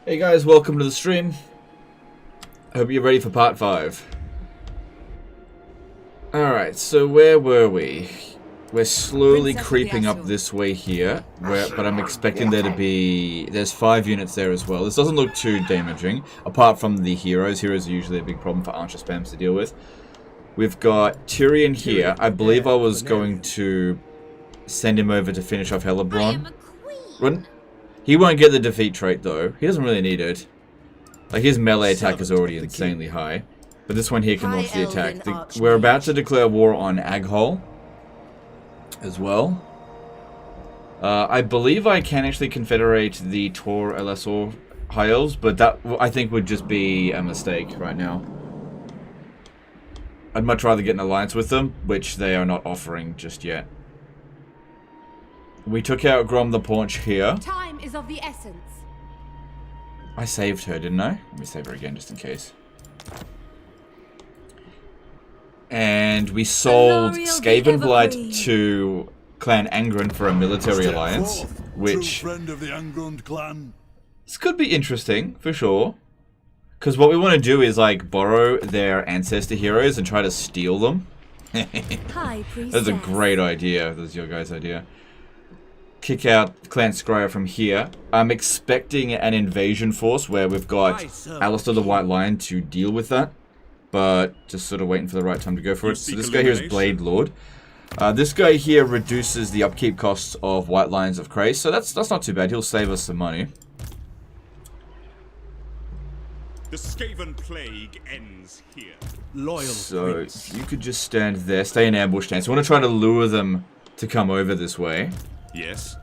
Hey guys, welcome to the stream. Hope you're ready for part 5. Alright, so where were we? We're slowly creeping up this way here, but I'm expecting there to be... There's 5 units there as well. This doesn't look too damaging, apart from the heroes. Heroes are usually a big problem for archer spams to deal with. We've got Tyrion here. I believe I was going to send him over to finish off Helebron. He won't get the defeat trait though. He doesn't really need it. Like his melee attack is already insanely high. But this one here can launch the attack. We're about to declare war on Aghol as well. I believe I can actually confederate the Tor Elessor High Elves, but that I think would just be a mistake right now. I'd much rather get an alliance with them, which they are not offering just yet. We took out Grom the Paunch here. Time is of the essence. I saved her, didn't I? Let me save her again, just in case. And we sold Skaven Blight to Clan Angren for a military alliance, which... This could be interesting, for sure. Because what we want to do is, like, borrow their ancestor heroes and try to steal them. That's a great idea. That's your guys' idea. Kick out Clan Scryer from here. I'm expecting an invasion force where we've got Alistair the White Lion to deal with that. But just sort of waiting for the right time to go for it. So this guy here is Blade Lord. This guy here reduces the upkeep costs of White Lions of Krace. So that's not too bad. He'll save us some money. The Skaven plague ends here. So you could just stand there, stay in ambush stance. We want to try to lure them to come over this way. Yes.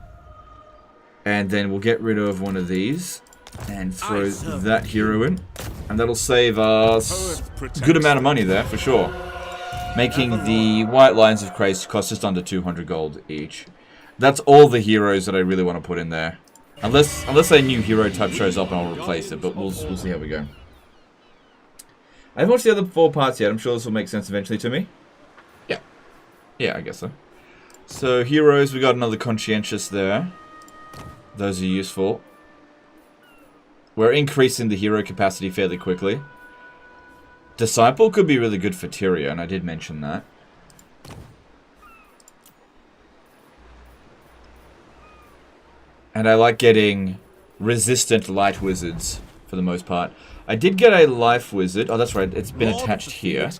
And then we'll get rid of one of these and throw that hero in. And that'll save us a good amount of money there, for sure. Making the White Lions of Krace cost just under 200 gold each. That's all the heroes that I really want to put in there. Unless a new hero type shows up and I'll replace it, but we'll see how we go. I haven't watched the other 4 parts yet. I'm sure this will make sense eventually to me. Yeah. Yeah, I guess so. So, heroes, we got another Conscientious there. Those are useful. We're increasing the hero capacity fairly quickly. Disciple could be really good for Tyrion, I did mention that. And I like getting resistant light wizards, for the most part. I did get a life wizard. Oh, that's right, it's been attached here.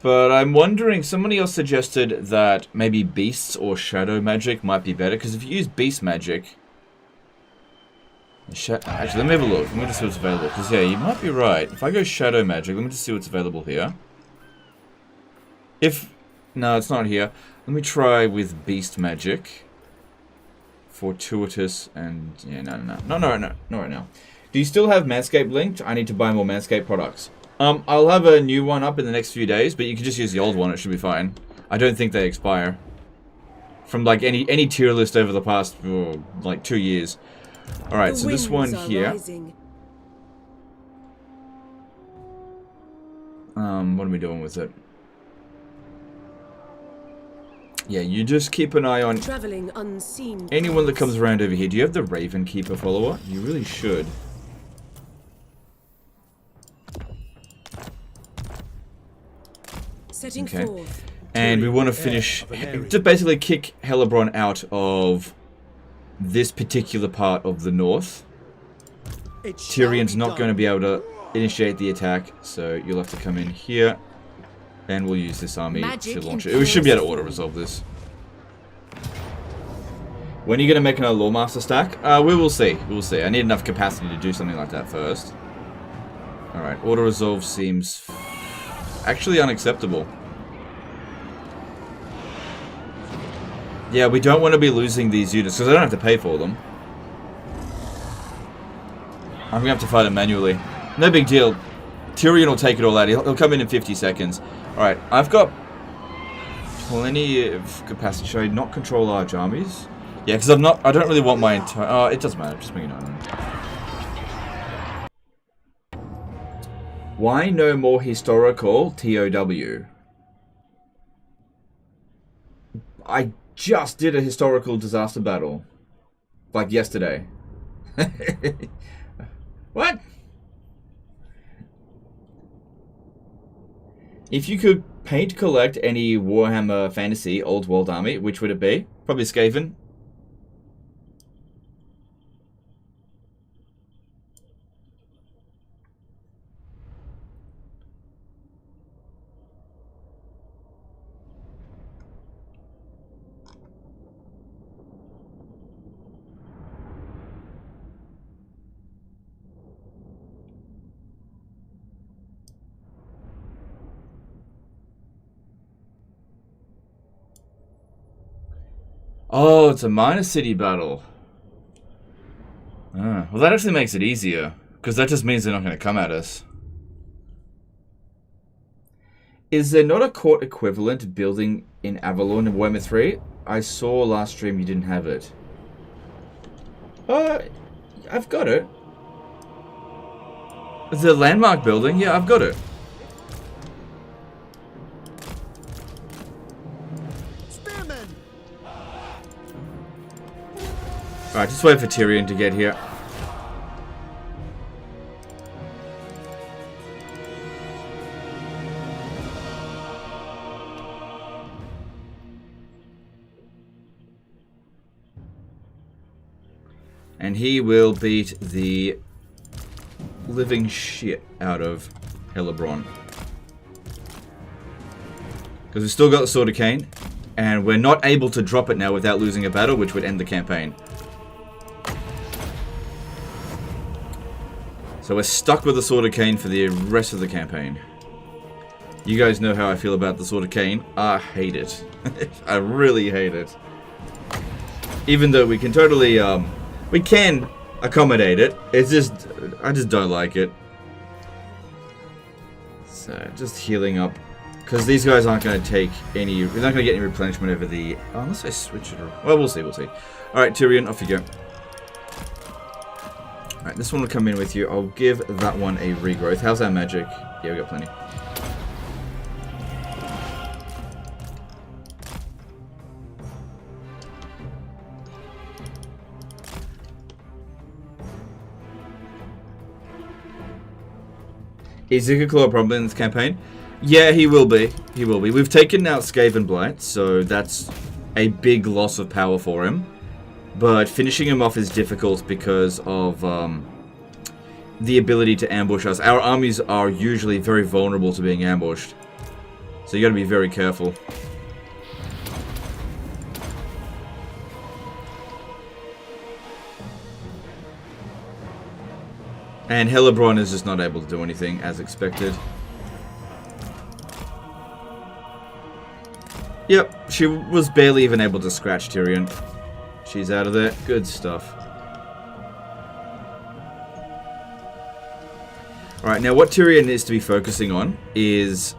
But I'm wondering, somebody else suggested that maybe beasts or shadow magic might be better. Because if you use beast magic... Actually, let me have a look. Let me just see what's available. Because, yeah, you might be right. If I go shadow magic, let me just see what's available here. No, it's not here. Let me try with beast magic. Fortuitous and... Yeah, no. Not right now. Do you still have Manscaped linked? I need to buy more Manscaped products. I'll have a new one up in the next few days, but you can just use the old one, it should be fine. I don't think they expire. From, like, any tier list over the past, like, 2 years. Alright, so this one here... what are we doing with it? Yeah, you just keep an eye on anyone that comes around over here. Do you have the Raven Keeper follower? You really should. Okay. And we want to finish, just basically kick Helebron out of this particular part of the north. Tyrion's not going to be able to initiate the attack, so you'll have to come in here. And we'll use this army to launch it. We should be able to auto-resolve this. When are you going to make another Lawmaster stack? We will see. We will see. I need enough capacity to do something like that first. Alright, auto-resolve seems... actually unacceptable. Yeah, we don't want to be losing these units, because I don't have to pay for them. I'm going to have to fight them manually. No big deal. Tyrion will take it all out. He'll come in 50 seconds. Alright, I've got plenty of capacity. Should I not control large armies? Yeah, because I don't really want my entire... Oh, it doesn't matter. Just bring it on. Why no more historical TOW? I just did a historical disaster battle. Like yesterday. What? If you could paint collect any Warhammer Fantasy Old World army, which would it be? Probably Skaven. Oh, it's a minor city battle. Well, that actually makes it easier, because that just means they're not going to come at us. Is there not a court equivalent building in Avalon in Warhammer 3? I saw last stream you didn't have it. I've got it. The landmark building? Yeah, I've got it. Alright, just wait for Tyrion to get here. And he will beat the living shit out of Helebron. Because we've still got the Sword of Khaine, and we're not able to drop it now without losing a battle, which would end the campaign. So we're stuck with the Sword of Khaine for the rest of the campaign. You guys know how I feel about the Sword of Khaine. I hate it. I really hate it. Even though we can totally, we can accommodate it. It's just, I just don't like it. So, just healing up. Because these guys aren't going to take any, we're not going to get any replenishment over the, unless I switch it around. Well, we'll see, we'll see. Alright, Tyrion, off you go. Alright, this one will come in with you. I'll give that one a regrowth. How's our magic? Yeah, we got plenty. Is Zika a problem in this campaign? Yeah, he will be. He will be. We've taken out Skaven Blight, so that's a big loss of power for him. But finishing him off is difficult because of the ability to ambush us. Our armies are usually very vulnerable to being ambushed. So you gotta be very careful. And Helebron is just not able to do anything as expected. Yep, she was barely even able to scratch Tyrion. She's out of there. Good stuff. Alright, now what Tyrion needs to be focusing on is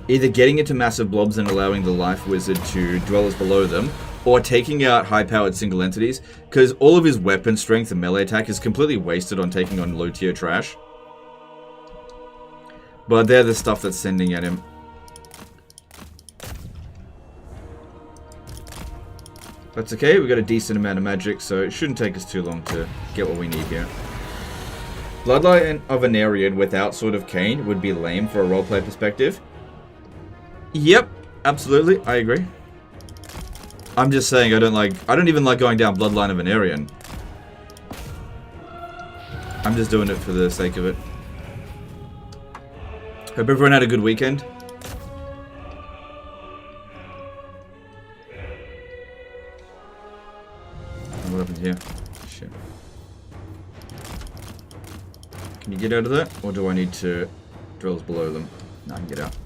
either getting into massive blobs and allowing the Life Wizard to dwellers below them, or taking out high-powered single entities, because all of his weapon strength and melee attack is completely wasted on taking on low-tier trash. But they're the stuff that's sending at him. That's okay, we've got a decent amount of magic, so it shouldn't take us too long to get what we need here. Bloodline of Aenarion without Sword of Khaine would be lame for a roleplay perspective. Yep, absolutely, I agree. I'm just saying I don't even like going down Bloodline of Aenarion. I'm just doing it for the sake of it. Hope everyone had a good weekend. What happened here? Shit. Can you get out of that? Or do I need to drills below them? No, I can get out.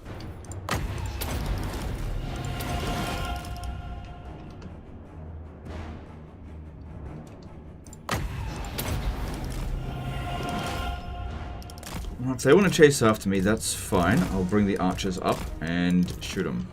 If they want to chase after me, that's fine. I'll bring the archers up and shoot them.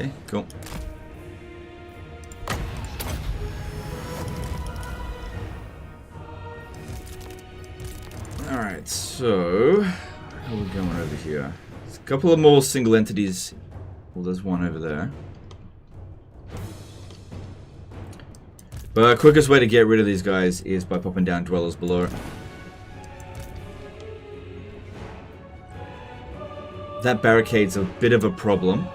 Okay, cool. Alright, so how are we going over here? There's a couple of more single entities. Well, there's one over there. But quickest way to get rid of these guys is by popping down dwellers below. That barricade's a bit of a problem.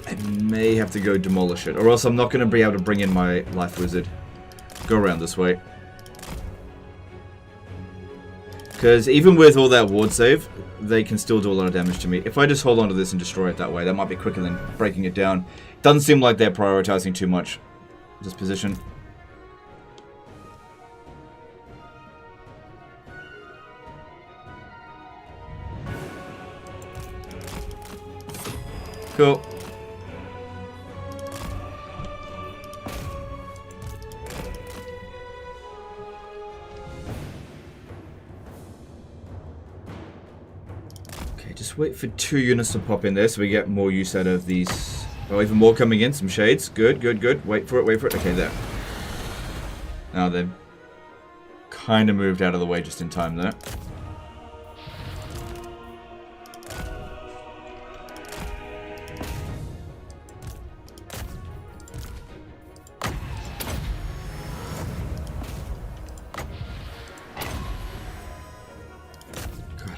I may have to go demolish it, or else I'm not going to be able to bring in my life wizard. Go around this way. Because even with all that ward save, they can still do a lot of damage to me. If I just hold on to this and destroy it that way, that might be quicker than breaking it down. Doesn't seem like they're prioritizing too much this position. Cool. Okay, just wait for 2 units to pop in there so we get more use out of these. Oh, even more coming in. Some shades. Good, good, good. Wait for it, wait for it. Okay, there. Now they've kind of moved out of the way just in time there.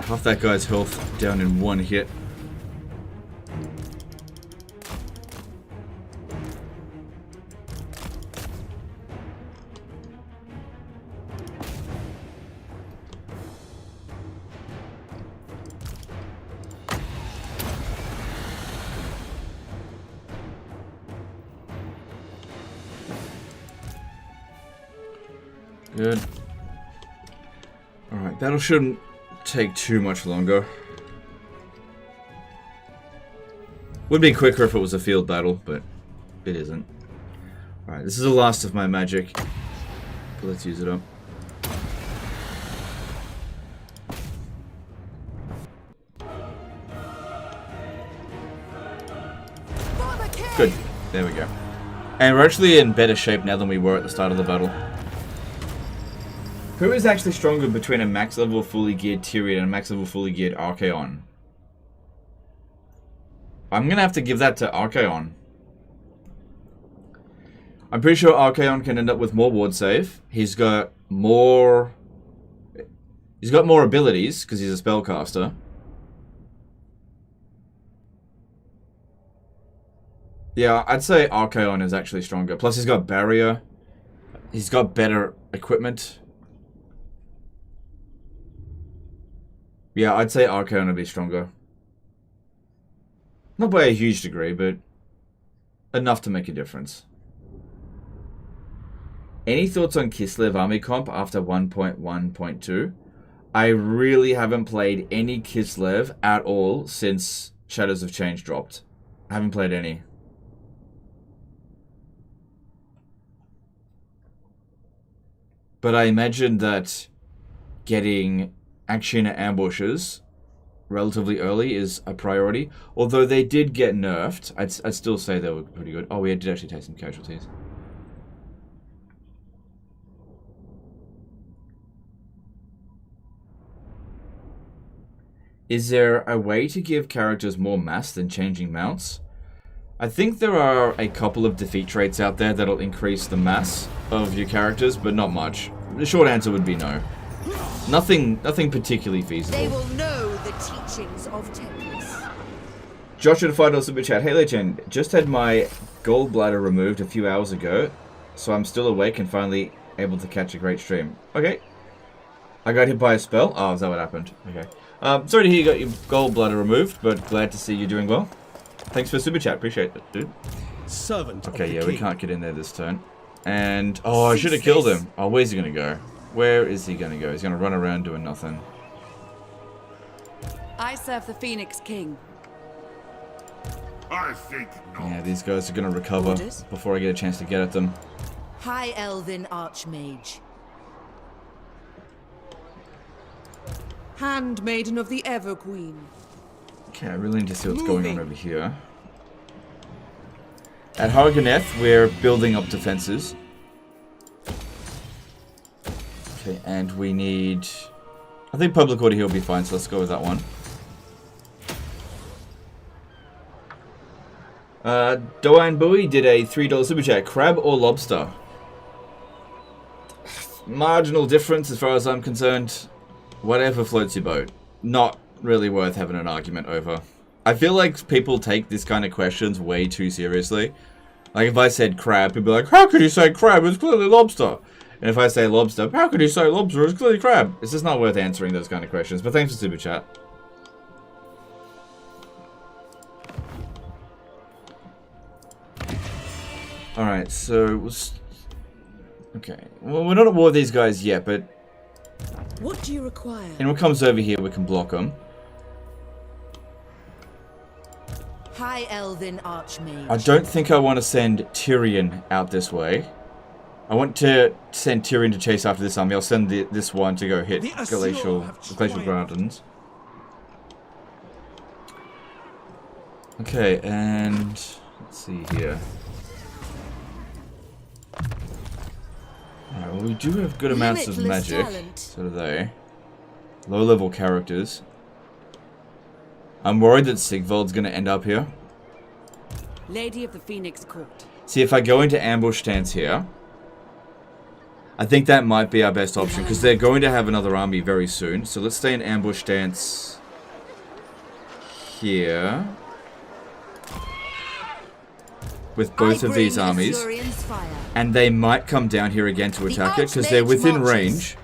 Half that guy's health down in one hit. Good. Alright, battle shouldn't take too much longer. Would be quicker if it was a field battle, but it isn't. Alright, this is the last of my magic. But let's use it up. Good. There we go. And we're actually in better shape now than we were at the start of the battle. Who is actually stronger between a max level fully geared Tyrion and a max level fully geared Archaon? I'm gonna have to give that to Archaon. I'm pretty sure Archaon can end up with more ward save. He's got more abilities because he's a spellcaster. Yeah, I'd say Archaon is actually stronger. Plus he's got barrier. He's got better equipment. Yeah, I'd say Archaon would be stronger. Not by a huge degree, but enough to make a difference. Any thoughts on Kislev army comp after 1.1.2? I really haven't played any Kislev at all since Shadows of Change dropped. I haven't played any. But I imagine that getting action ambushes relatively early is a priority. Although they did get nerfed, I'd still say they were pretty good. Oh, we did actually take some casualties. Is there a way to give characters more mass than changing mounts? I think there are a couple of defeat traits out there that'll increase the mass of your characters, but not much. The short answer would be no. Nothing particularly feasible. They will know the teachings of Tempest. Joshua the $5 super chat. Hey legend, just had my gallbladder removed a few hours ago, so I'm still awake and finally able to catch a great stream. Okay. I got hit by a spell. Oh, is that what happened? Okay. Sorry to hear you got your gallbladder removed, but glad to see you doing well. Thanks for the super chat. Appreciate it, dude. Servant. Okay, yeah, we can't get in there this turn. And oh, I should have killed him. Oh, where's he gonna go? Where is he gonna go? He's gonna run around doing nothing. I serve the Phoenix King. I think not. Yeah, these guys are gonna recover Orders? before I get a chance to get at them. High Elven Archmage. Handmaiden of the Everqueen. Okay, I really need to see what's going on over here. At Harganeth, we're building up defenses. Okay, and we need... I think Public Order here will be fine, so let's go with that one. Doan Bowie did a $3 super chat. Crab or lobster? Marginal difference as far as I'm concerned. Whatever floats your boat. Not really worth having an argument over. I feel like people take this kind of questions way too seriously. Like if I said crab, people are like, how could you say crab? It's clearly lobster. And if I say lobster, how could you say lobster? It's clearly crab. It's just not worth answering those kind of questions. But thanks for super chat. Alright, so... Okay. Well, we're not at war with these guys yet, but... What do you require? And what comes over here, we can block them. High Elven Archmage. I don't think I want to send Tyrion out this way. I want to send Tyrion to chase after this army. I'll send this one to go hit Glacial Gardens. Okay, and... Let's see here. Alright, well we do have good amounts of magic. So do they. Low-level characters. I'm worried that Sigvald's going to end up here. Lady of the Phoenix Court. See, if I go into ambush stance here, I think that might be our best option, because they're going to have another army very soon. So let's stay in ambush stance here. With both of these armies. And they might come down here again to attack it, because they're within range.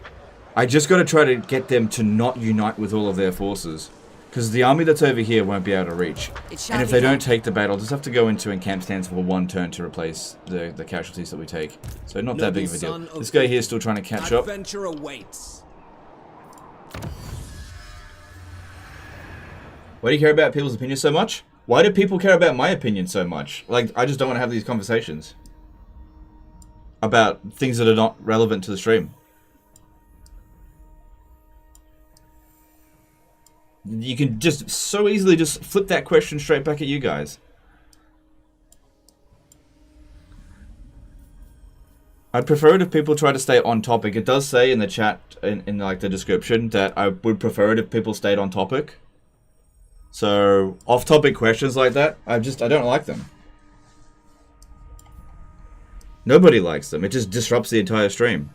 I just got to try to get them to not unite with all of their forces. Because the army that's over here won't be able to reach. And if they don't take the battle, I'll just have to go into encamp stance for one turn to replace the casualties that we take. So not that big of a deal. This guy here is still trying to catch up. Adventure awaits. Why do you care about people's opinions so much? Why do people care about my opinion so much? Like, I just don't want to have these conversations. About things that are not relevant to the stream. You can just so easily just flip that question straight back at you guys. I'd prefer it if people try to stay on topic. It does say in the chat, in like the description, that I would prefer it if people stayed on topic. So, off-topic questions like that, I don't like them. Nobody likes them. It just disrupts the entire stream.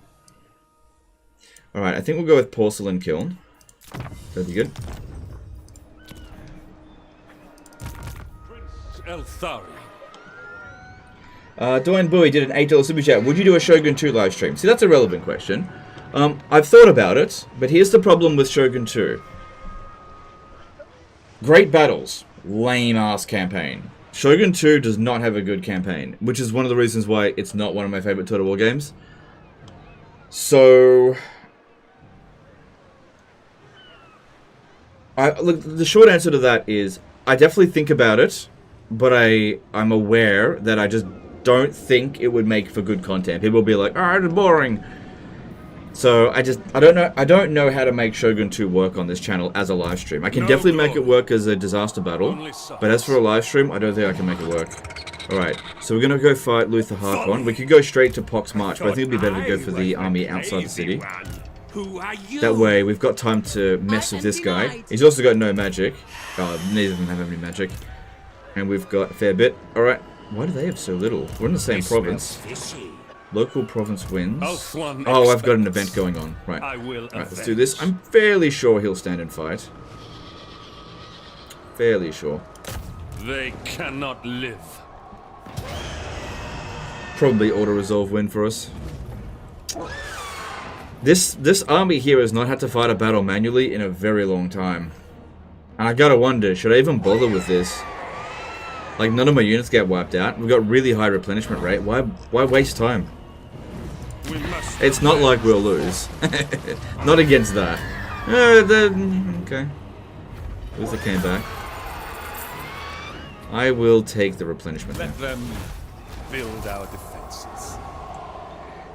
Alright, I think we'll go with Porcelain Kiln. That'd be good. Dwayne Bowie did an $8 super chat. Would you do a Shogun 2 live stream? See, that's a relevant question. I've thought about it, but here's the problem with Shogun 2. Great battles. Lame-ass campaign. Shogun 2 does not have a good campaign, which is one of the reasons why it's not one of my favorite Total War games. So... look, the short answer to that is, I definitely think about it, but I'm aware that I just don't think it would make for good content. People will be like, "Ah, it's boring." So I don't know how to make Shogun 2 work on this channel as a live stream. I can definitely make it work as a disaster battle, but as for a live stream, I don't think I can make it work. Alright, so we're gonna go fight Luther Harkon. We could go straight to Pox March, but I think it'd be better to go for the army outside the city. That way, we've got time to mess with this guy. He's also got no magic. Neither of them have any magic. And we've got a fair bit. Alright, why do they have so little? We're in the same province. Local province wins. Oh, I've got an event going on. Right. Alright, let's do this. I'm fairly sure he'll stand and fight. Fairly sure. They cannot live. Probably auto-resolve win for us. This army here has not had to fight a battle manually in a very long time. And I gotta wonder, should I even bother with this? Like, none of my units get wiped out. We've got really high replenishment rate. Why waste time? It's not like we'll lose. Not against that. Okay. Luther came back. I will take the replenishment. Let them build our defenses.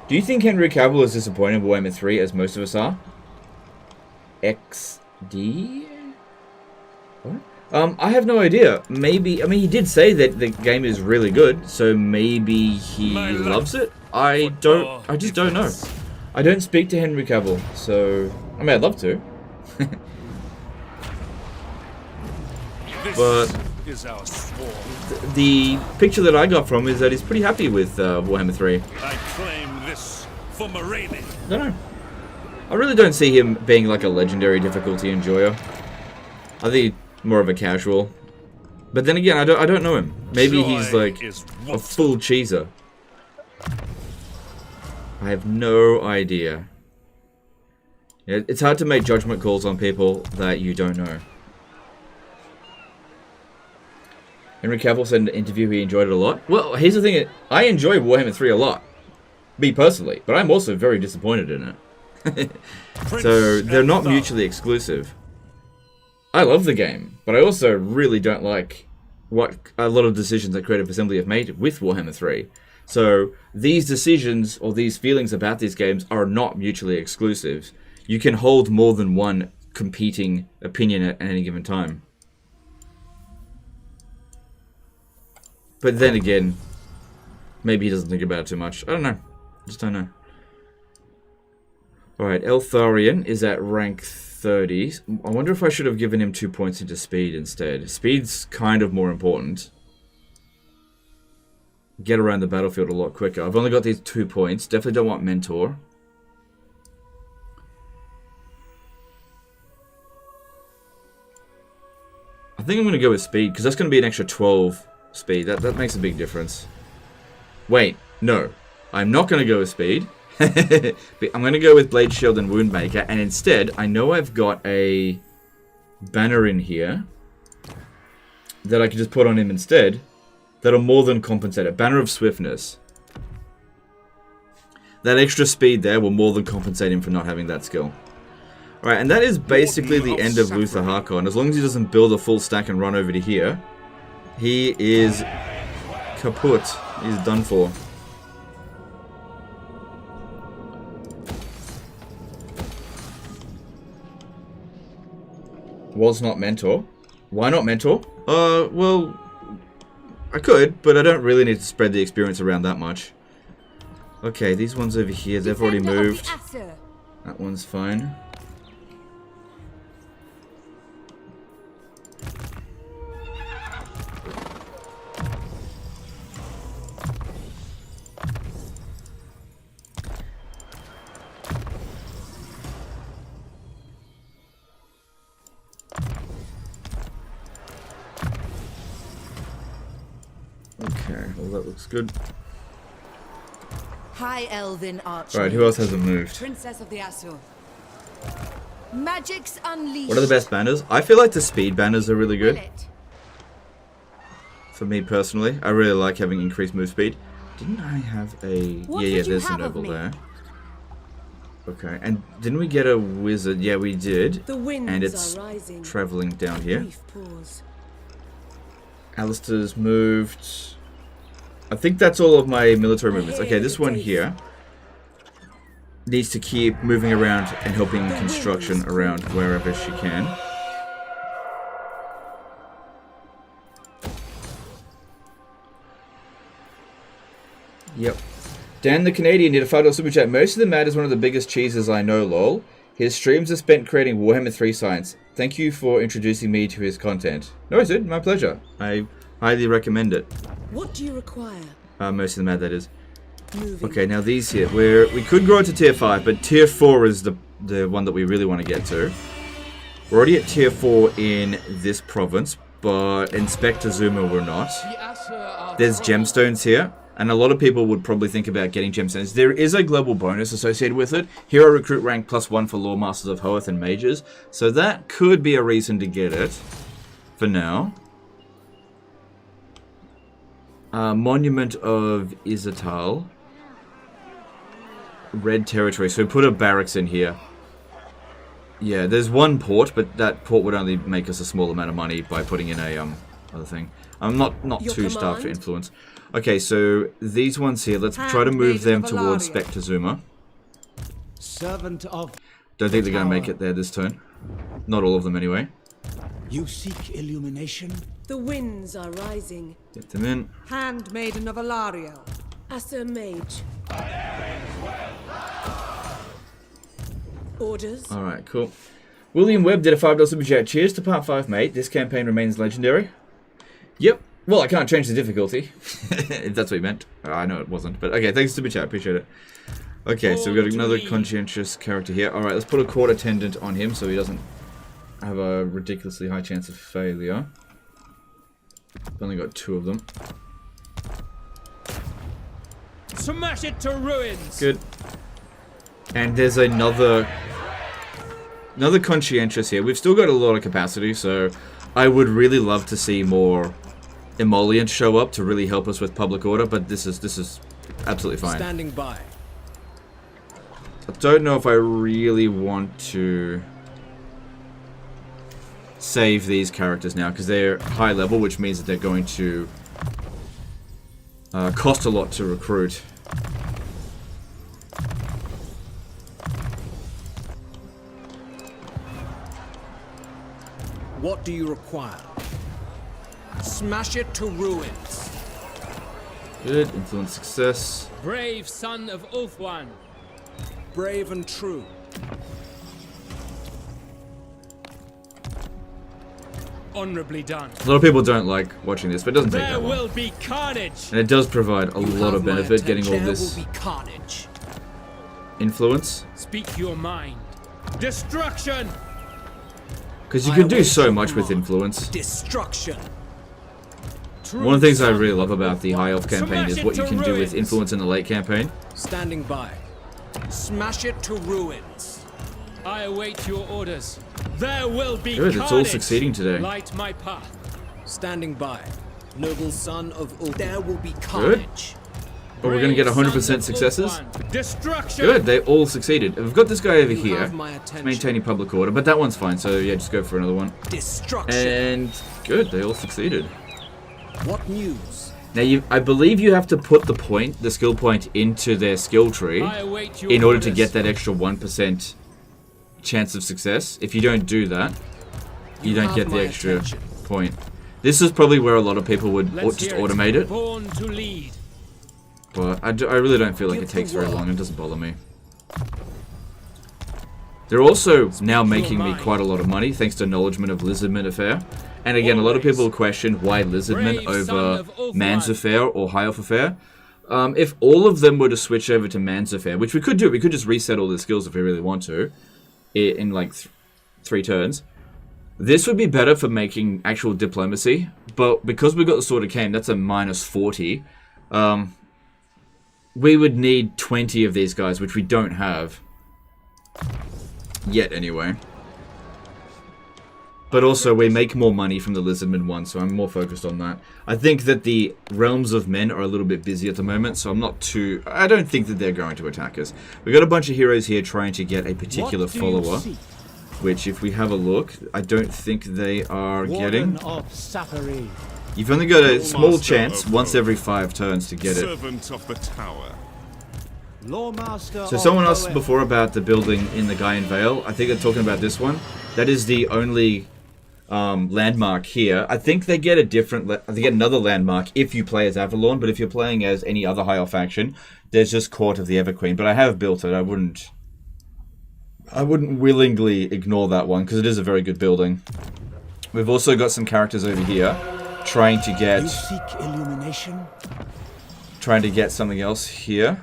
Do you think Henry Cavill is disappointed with Warhammer 3 as most of us are? XD? I have no idea. Maybe, I mean, he did say that the game is really good, so maybe he loves it. I just don't know. I don't speak to Henry Cavill, so, I mean, I'd love to. But the picture that I got from is that he's pretty happy with Warhammer 3. I claim this for Moraine. I don't know. I really don't see him being like a legendary difficulty enjoyer. I think more of a casual. But then again, I don't know him. Maybe he's like a full cheeser. I have no idea. It's hard to make judgment calls on people that you don't know. Henry Cavill said in an interview he enjoyed it a lot. Well, here's the thing. I enjoy Warhammer 3 a lot. Me personally. But I'm also very disappointed in it. So, they're not mutually exclusive. I love the game. But I also really don't like what a lot of decisions that Creative Assembly have made with Warhammer 3. So, these decisions or these feelings about these games are not mutually exclusive. You can hold more than one competing opinion at any given time. But then again, maybe he doesn't think about it too much. I don't know. Just don't know. Alright, Eltharion is at rank 30. I wonder if I should have given him 2 points into speed instead. Speed's kind of more important. Get around the battlefield a lot quicker. I've only got these 2 points. Definitely don't want Mentor. I think I'm going to go with speed, because that's going to be an extra 12 speed. That makes a big difference. Wait, no. I'm not going to go with speed. I'm going to go with Blade Shield and Woundmaker, and instead, I know I've got a banner in here that I can just put on him instead that'll more than compensate it. Banner of Swiftness. That extra speed there will more than compensate him for not having that skill. Alright, and that is basically the end of Luther Harkon. As long as he doesn't build a full stack and run over to here, he is kaput. He's done for. Was not Mentor. Why not Mentor? Well, I could, but I don't really need to spread the experience around that much. Okay, these ones over here, they've already moved. That one's fine. Okay, well that looks good. High Elven Archmage. Alright, who else hasn't moved? Princess of the Azure. Magic's unleashed. What are the best banners? I feel like the speed banners are really good. For me personally, I really like having increased move speed. Didn't I have a... Yeah, there's a noble there. Okay, and didn't we get a wizard? Yeah, we did. And it's traveling down here. Alistair's moved. I think that's all of my military movements. Okay, this one here needs to keep moving around and helping construction around wherever she can. Yep. Dan the Canadian did a $5 super chat. Most of the Mad is one of the biggest cheeses I know, lol. His streams are spent creating Warhammer 3 science. Thank you for introducing me to his content. No, I did. My pleasure. I highly recommend it. What do you require? Most of the Mad, that is. Okay, now these here. We could grow it to tier 5, but tier 4 is the one that we really want to get to. We're already at tier 4 in this province, but in Spectre Zuma we're not. There's gemstones here. And a lot of people would probably think about getting gemstones. There is a global bonus associated with it. Hero recruit rank +1 for Lore Masters of Hoeth and Mages. So that could be a reason to get it. For now. Monument of Izatal. Red Territory. So we put a barracks in here. Yeah, there's one port, but that port would only make us a small amount of money by putting in a other thing. I'm not too starved for influence. Okay, so these ones here, let's try to move them towards Spectre Zuma. Don't think they're going to make it there this turn. Not all of them anyway. You seek illumination? The winds are rising. Get them in. Handmaiden of Aenarion. Asser Mage. Orders. Alright, cool. William Webb did a $5 super chat. Cheers to part 5, mate. This campaign remains legendary. Yep. Well, I can't change the difficulty. If that's what you meant. I know it wasn't. But okay, thanks super chat. Appreciate it. Okay, so we've got another conscientious character here. Alright, let's put a court attendant on him so he doesn't have a ridiculously high chance of failure. I've only got 2 of them. Smash it to ruins. Good. And there's another conscientious here. We've still got a lot of capacity, so I would really love to see more emollients show up to really help us with public order, but this is absolutely fine. Standing by. I don't know if I really want to save these characters now because they're high level, which means that they're going to cost a lot to recruit. What do you require? Smash it to ruins. Good. Influence success. Brave son of Ulthuan. Brave and true. Honorably done. A lot of people don't like watching this, but it doesn't take There that long. will be carnage. And it does provide a lot of benefit getting all There this will be carnage. influence. Speak your mind. Destruction. Because you can do so much with influence. Destruction. One of the things I really love about the High Elf campaign is what you can do with influence in the late campaign. Standing by. Smash it to ruins. I await your orders. There will be Good, carnage. it's all succeeding today. Light my path. Standing by. Noble son of Ulthuan. There will be carnage. But we're going to get Brave 100% son of successes. Ulthuan. Destruction. Good, they all succeeded. We've got this guy over You here, have my attention. maintaining public order, but that one's fine, so yeah, just go for another one. Destruction. And good, they all succeeded. What news? Now, I believe you have to put the skill point into their skill tree I await your in order to orders. get that extra 1% chance of success. If you don't do that, you don't have get the my extra attention. point. This is probably where a lot of people would Let's just hear automate it, Born to lead. but I really don't feel like Give it takes the very word. long. It doesn't bother me. They're also now making me mind. quite a lot of money thanks to Acknowledgement of Lizardman Affair. And again, a lot of people question why Lizardman Brave son over of Ulthuan. Man's Affair or High Elf Affair. If all of them were to switch over to Man's Affair, which we could do, we could just reset all the skills if we really want to, in like 3 turns. This would be better for making actual diplomacy, but because we got the Sword of Khaine, that's a -40. We would need 20 of these guys, which we don't have. Yet, anyway. But also, we make more money from the Lizardman one, so I'm more focused on that. I think that the Realms of Men are a little bit busy at the moment, so I'm not too... I don't think that they're going to attack us. We've got a bunch of heroes here trying to get a particular follower, which, if we have a look, I don't think they are getting. Of Sapphire. You've only got a small Master chance of once Hope. every 5 turns to get it. Servant of the Tower. Lawmaster. So someone asked before about the building in the Gaian Vale. I think they're talking about this one. That is the only landmark here. I think they get a different... they get another landmark if you play as Avalon, but if you're playing as any other High Elf faction, there's just Court of the Everqueen. But I have built it. I wouldn't willingly ignore that one, because it is a very good building. We've also got some characters over here trying to get... You seek illumination? trying to get something else here,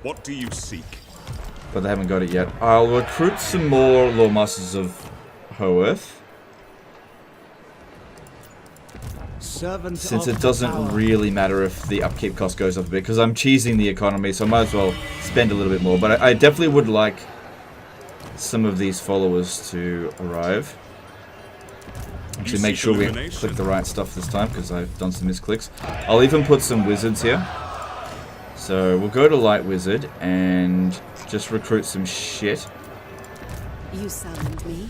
What do you seek? but they haven't got it yet. I'll recruit some more Lawmasters of Hoeth, Servant since of it the doesn't power. really matter if the upkeep cost goes up a bit, because I'm cheesing the economy, so I might as well spend a little bit more. But I definitely would like some of these followers to arrive. Actually, make sure we click the right stuff this time, because I've done some misclicks. I'll even put some wizards here. So we'll go to Light Wizard and just recruit some shit. You summoned me.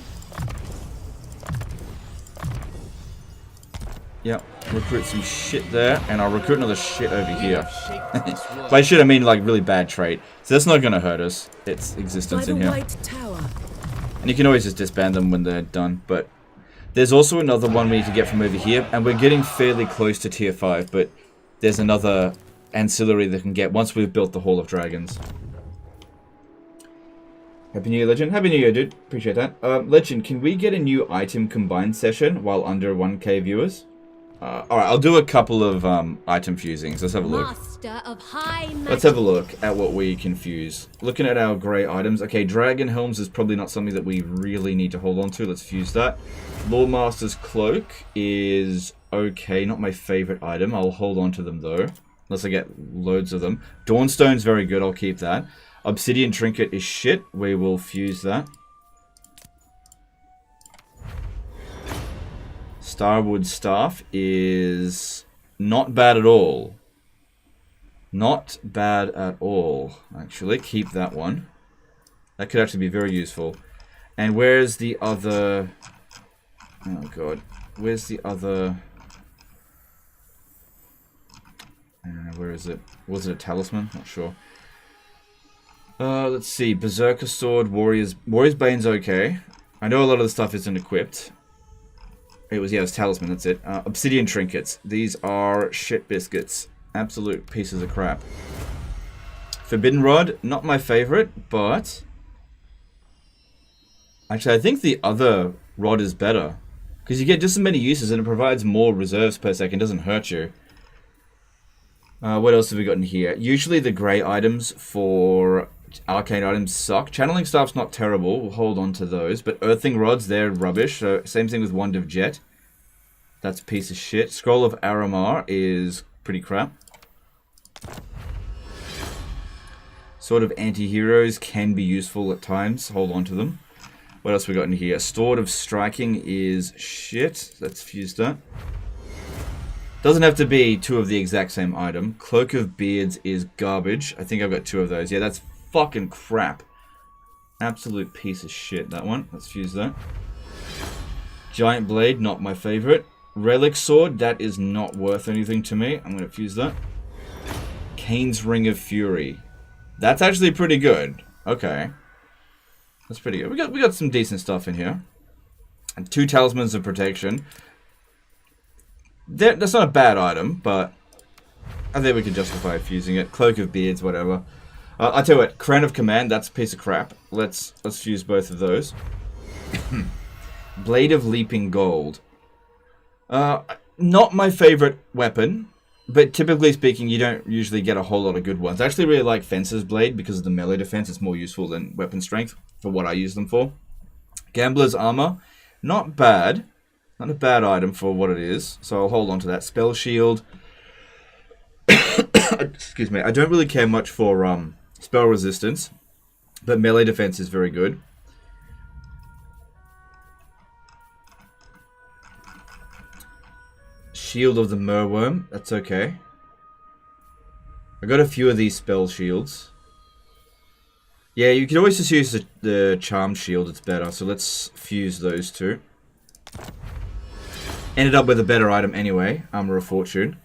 Yep, recruit some shit there, and I'll recruit another shit over here. By shit, I mean like really bad trait. So that's not going to hurt us, its By existence the in here. White Tower. And you can always just disband them when they're done, but There's also another one we need to get from over here, and we're getting fairly close to tier 5, but there's another ancillary that can get once we've built the Hall of Dragons. Happy New Year, Legend. Happy New Year, dude. Appreciate that. Legend, can we get a new item combined session while under 1k viewers? Alright, I'll do a couple of item fusings. Let's have a look. Master of high magic. Let's have a look at what we can fuse. Looking at our grey items. Okay, Dragon Helms is probably not something that we really need to hold on to. Let's fuse that. Lawmaster's Cloak is okay. Not my favourite item. I'll hold on to them though. Unless I get loads of them. Dawnstone's very good. I'll keep that. Obsidian Trinket is shit. We will fuse that. Starwood Staff is not bad at all. Not bad at all, actually. Keep that one. That could actually be very useful. And where's the other... Oh, God. Where's the other... where is it? Was it a talisman? Not sure. Let's see. Berserker Sword, Warrior's Bane's okay. I know a lot of the stuff isn't equipped. It was Talisman, that's it. Obsidian Trinkets. These are shit biscuits. Absolute pieces of crap. Forbidden Rod, not my favorite, but... Actually, I think the other rod is better. Because you get just as many uses and it provides more reserves per second. Doesn't hurt you. What else have we got in here? Usually the grey items for arcane items suck. Channeling Staff's not terrible. We'll hold on to those. But Earthing Rods, they're rubbish. So same thing with Wand of Jet. That's a piece of shit. Scroll of Aramar is pretty crap. Sword of Anti-Heroes can be useful at times. Hold on to them. What else we got in here? Sword of Striking is shit. Let's fuse that. Doesn't have to be two of the exact same item. Cloak of Beards is garbage. I think I've got two of those. Yeah, that's fucking crap. Absolute piece of shit, that one. Let's fuse that. Giant Blade, not my favorite. Relic Sword, that is not worth anything to me. I'm going to fuse that. Kane's Ring of Fury. That's actually pretty good. Okay. That's pretty good. We got some decent stuff in here. And 2 Talismans of Protection. That's not a bad item, but I think we can justify fusing it. Cloak of Beards, whatever. I'll tell you what, Crown of Command, that's a piece of crap. Let's fuse both of those. Blade of Leaping Gold. Not my favorite weapon, but typically speaking, you don't usually get a whole lot of good ones. I actually really like Fencer's Blade because of the melee defense. It's more useful than weapon strength for what I use them for. Gambler's Armor, not bad. Not a bad item for what it is, so I'll hold on to that. Spell Shield. Excuse me. I don't really care much for spell resistance, but melee defense is very good. Shield of the Merworm. That's okay. I got a few of these spell shields. Yeah, you can always just use the Charm Shield. It's better, so let's fuse those two. Ended up with a better item anyway, Armor of Fortune.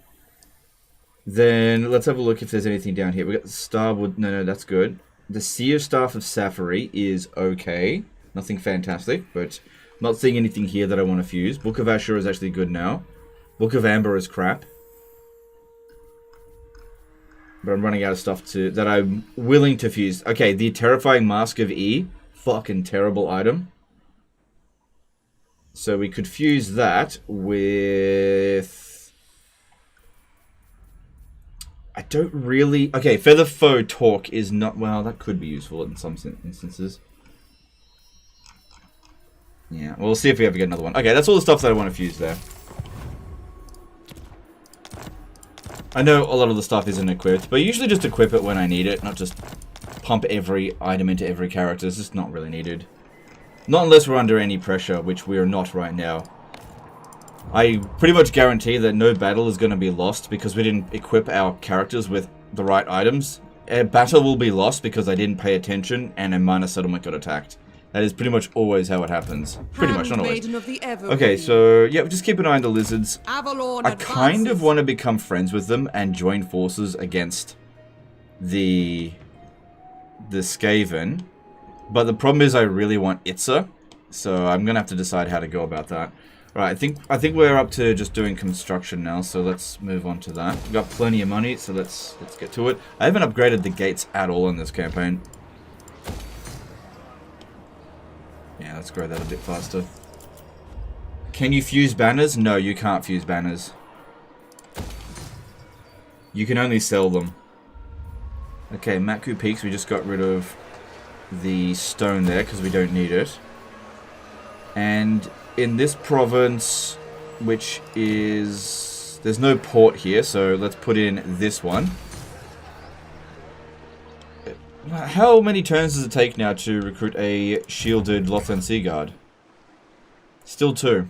Then, let's have a look if there's anything down here. We got the Starwood, no, that's good. The Seer Staff of Safari is okay. Nothing fantastic, but not seeing anything here that I want to fuse. Book of Ashur is actually good now. Book of Amber is crap. But I'm running out of stuff that I'm willing to fuse. Okay, the Terrifying Mask of E. Fucking terrible item. So we could fuse that with... I don't really... Okay, Feather Foe Talk is not... Well, that could be useful in some instances. Yeah, we'll see if we ever get another one. Okay, that's all the stuff that I want to fuse there. I know a lot of the stuff isn't equipped, but usually just equip it when I need it, not just pump every item into every character. It's just not really needed. Not unless we're under any pressure, which we are not right now. I pretty much guarantee that no battle is going to be lost because we didn't equip our characters with the right items. A battle will be lost because I didn't pay attention and a minor settlement got attacked. That is pretty much always how it happens. Pretty much, not always. Okay, so, yeah, just keep an eye on the lizards. I kind of want to become friends with them and join forces against the Skaven. But the problem is I really want Itza, so I'm going to have to decide how to go about that. Right, I think we're up to just doing construction now, so let's move on to that. We've got plenty of money, so let's get to it. I haven't upgraded the gates at all in this campaign. Yeah, let's grow that a bit faster. Can you fuse banners? No, you can't fuse banners. You can only sell them. Okay, Matku Peaks, we just got rid of the stone there because we don't need it. And in this province, which is... there's no port here, so let's put in this one. How many turns does it take now to recruit a shielded Lothland Sea Guard? Still 2.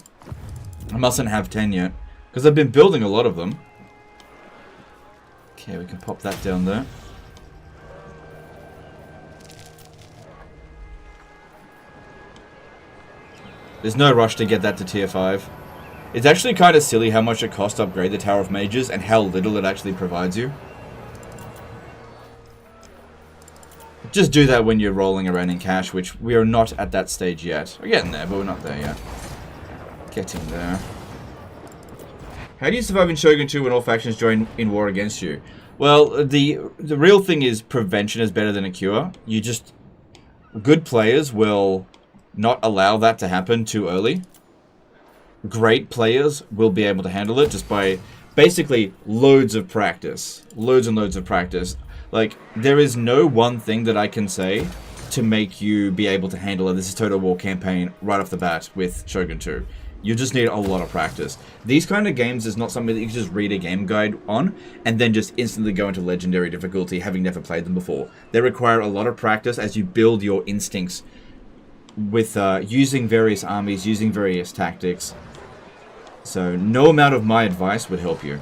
I mustn't have 10 yet, because I've been building a lot of them. Okay, we can pop that down there. There's no rush to get that to tier 5. It's actually kind of silly how much it costs to upgrade the Tower of Mages and how little it actually provides you. Just do that when you're rolling around in cash, which we are not at that stage yet. We're getting there, but we're not there yet. Getting there. How do you survive in Shogun 2 when all factions join in war against you? Well, the real thing is prevention is better than a cure. You just... good players will not allow that to happen too early. Great players will be able to handle it just by basically loads of practice. Loads and loads of practice. Like, there is no one thing that I can say to make you be able to handle it. This is Total War campaign right off the bat with Shogun 2. You just need a lot of practice. These kind of games is not something that you can just read a game guide on and then just instantly go into legendary difficulty having never played them before. They require a lot of practice as you build your instincts with using various armies, using various tactics. So no amount of my advice would help you.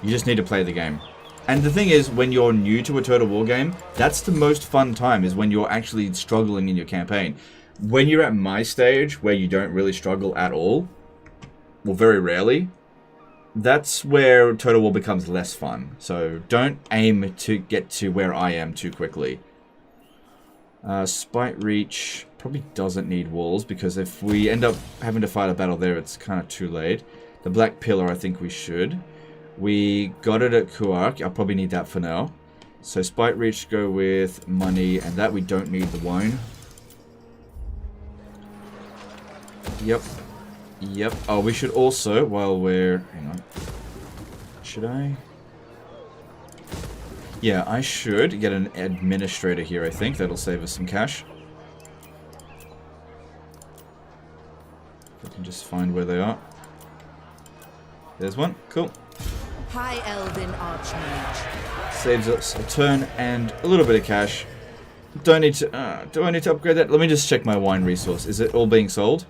You just need to play the game. And the thing is, when you're new to a Total War game, that's the most fun time, is when you're actually struggling in your campaign. When you're at my stage, where you don't really struggle at all, well, very rarely, that's where Total War becomes less fun. So don't aim to get to where I am too quickly. Spite Reach probably doesn't need walls, because if we end up having to fight a battle there, it's kind of too late. The Black Pillar, I think we should. We got it at Kuark. I'll probably need that for now. So Spite Reach, go with money, and that we don't need the wine. Yep. Yep. Oh, we should also, while we're... hang on. Should I? Yeah, I should get an administrator here, I think. That'll save us some cash. If I can just find where they are. There's one. Cool. High Elven Archmage. Saves us a turn and a little bit of cash. Do I need to upgrade that? Let me just check my wine resource. Is it all being sold?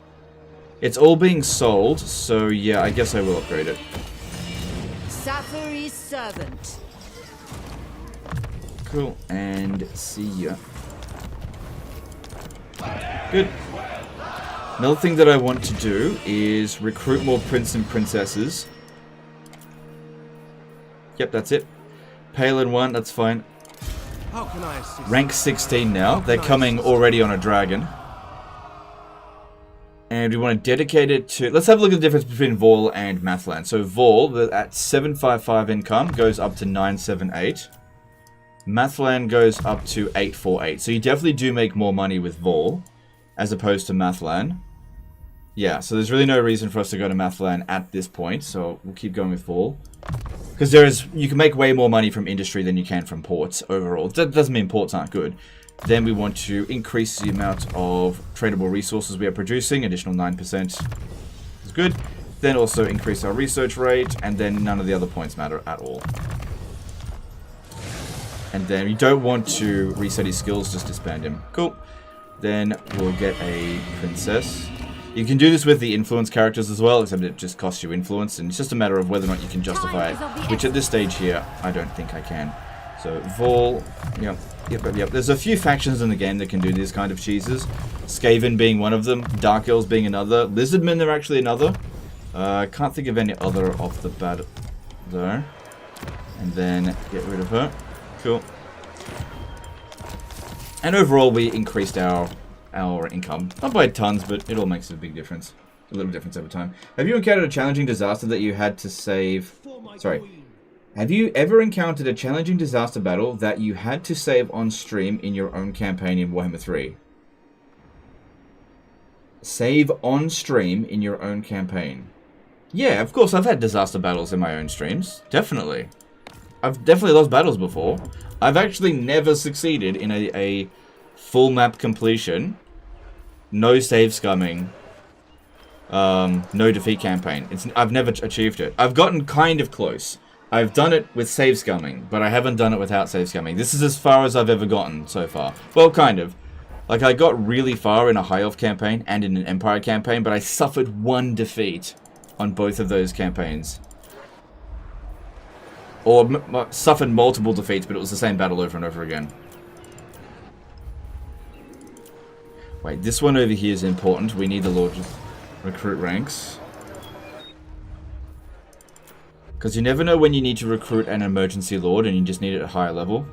It's all being sold, so yeah, I guess I will upgrade it. Safari's Servant. Cool, and see ya. Good. Another thing that I want to do is recruit more prince and princesses. Yep, that's it. Palin 1, that's fine. How can I assist? Rank 16 now. They're coming already on a dragon. And we want to dedicate it to... let's have a look at the difference between Vol and Mathland. So Vol, at 755 income, goes up to 978. Mathland goes up to 848. So you definitely do make more money with Vol, as opposed to Mathland. Yeah, so there's really no reason for us to go to Mathland at this point. So we'll keep going with Vol. Because you can make way more money from industry than you can from ports overall. That doesn't mean ports aren't good. Then we want to increase the amount of tradable resources we are producing. Additional 9% is good. Then also increase our research rate. And then none of the other points matter at all. And then you don't want to reset his skills, just disband him. Cool. Then we'll get a princess. You can do this with the influence characters as well, except it just costs you influence. And it's just a matter of whether or not you can justify it. Which at this stage here, I don't think I can. So Vol, yep. There's a few factions in the game that can do these kind of cheeses. Skaven being one of them, Dark Elves being another, Lizardmen are actually another. I can't think of any other off the bat there. And then get rid of her. Cool. And overall we increased our income. Not by tons, but it all makes a big difference. a little difference over time. Have you encountered a challenging disaster that you had to save... Sorry. Have you ever encountered a challenging disaster battle that you had to save on stream in your own campaign in Warhammer 3? Save on stream in your own campaign. Yeah, of course, I've had disaster battles in my own streams. Definitely. I've definitely lost battles before. I've actually never succeeded in a full map completion, no save scumming, no defeat campaign. I've never achieved it. I've gotten kind of close. I've done it with save scumming, but I haven't done it without save scumming. This is as far as I've ever gotten so far. Well, kind of. Like, I got really far in a High Elf campaign and in an Empire campaign, but I suffered one defeat on both of those campaigns. Or suffered multiple defeats, but it was the same battle over and over again. Wait, this one over here is important. We need the Lord to recruit ranks. Because you never know when you need to recruit an emergency Lord and you just need it at a higher level.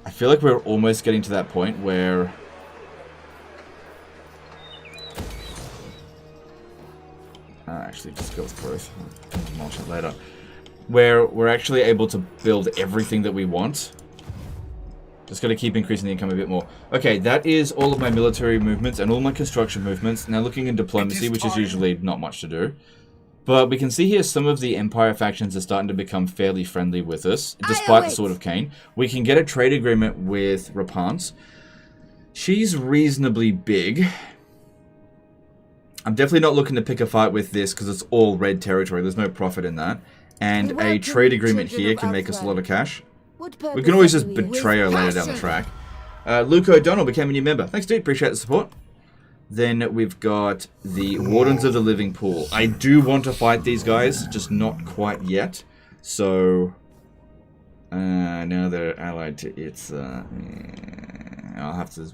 I feel like we're almost getting to that point where... actually, just go with growth. I'll demolish it later. Where we're actually able to build everything that we want. Just got to keep increasing the income a bit more. Okay, that is all of my military movements and all my construction movements. Now looking in diplomacy, which is usually not much to do. But we can see here some of the Empire factions are starting to become fairly friendly with us, despite the Sword of Khaine. We can get a trade agreement with Rapance. She's reasonably big. I'm definitely not looking to pick a fight with this because it's all red territory. There's no profit in that. And a trade agreement here can make us a lot of cash. We can always just betray her later down the track. Luke O'Donnell became a new member. Thanks, dude. Appreciate the support. Then we've got the Wardens of the Living Pool. I do want to fight these guys, just not quite yet. So, now they're allied to its... I'll have to...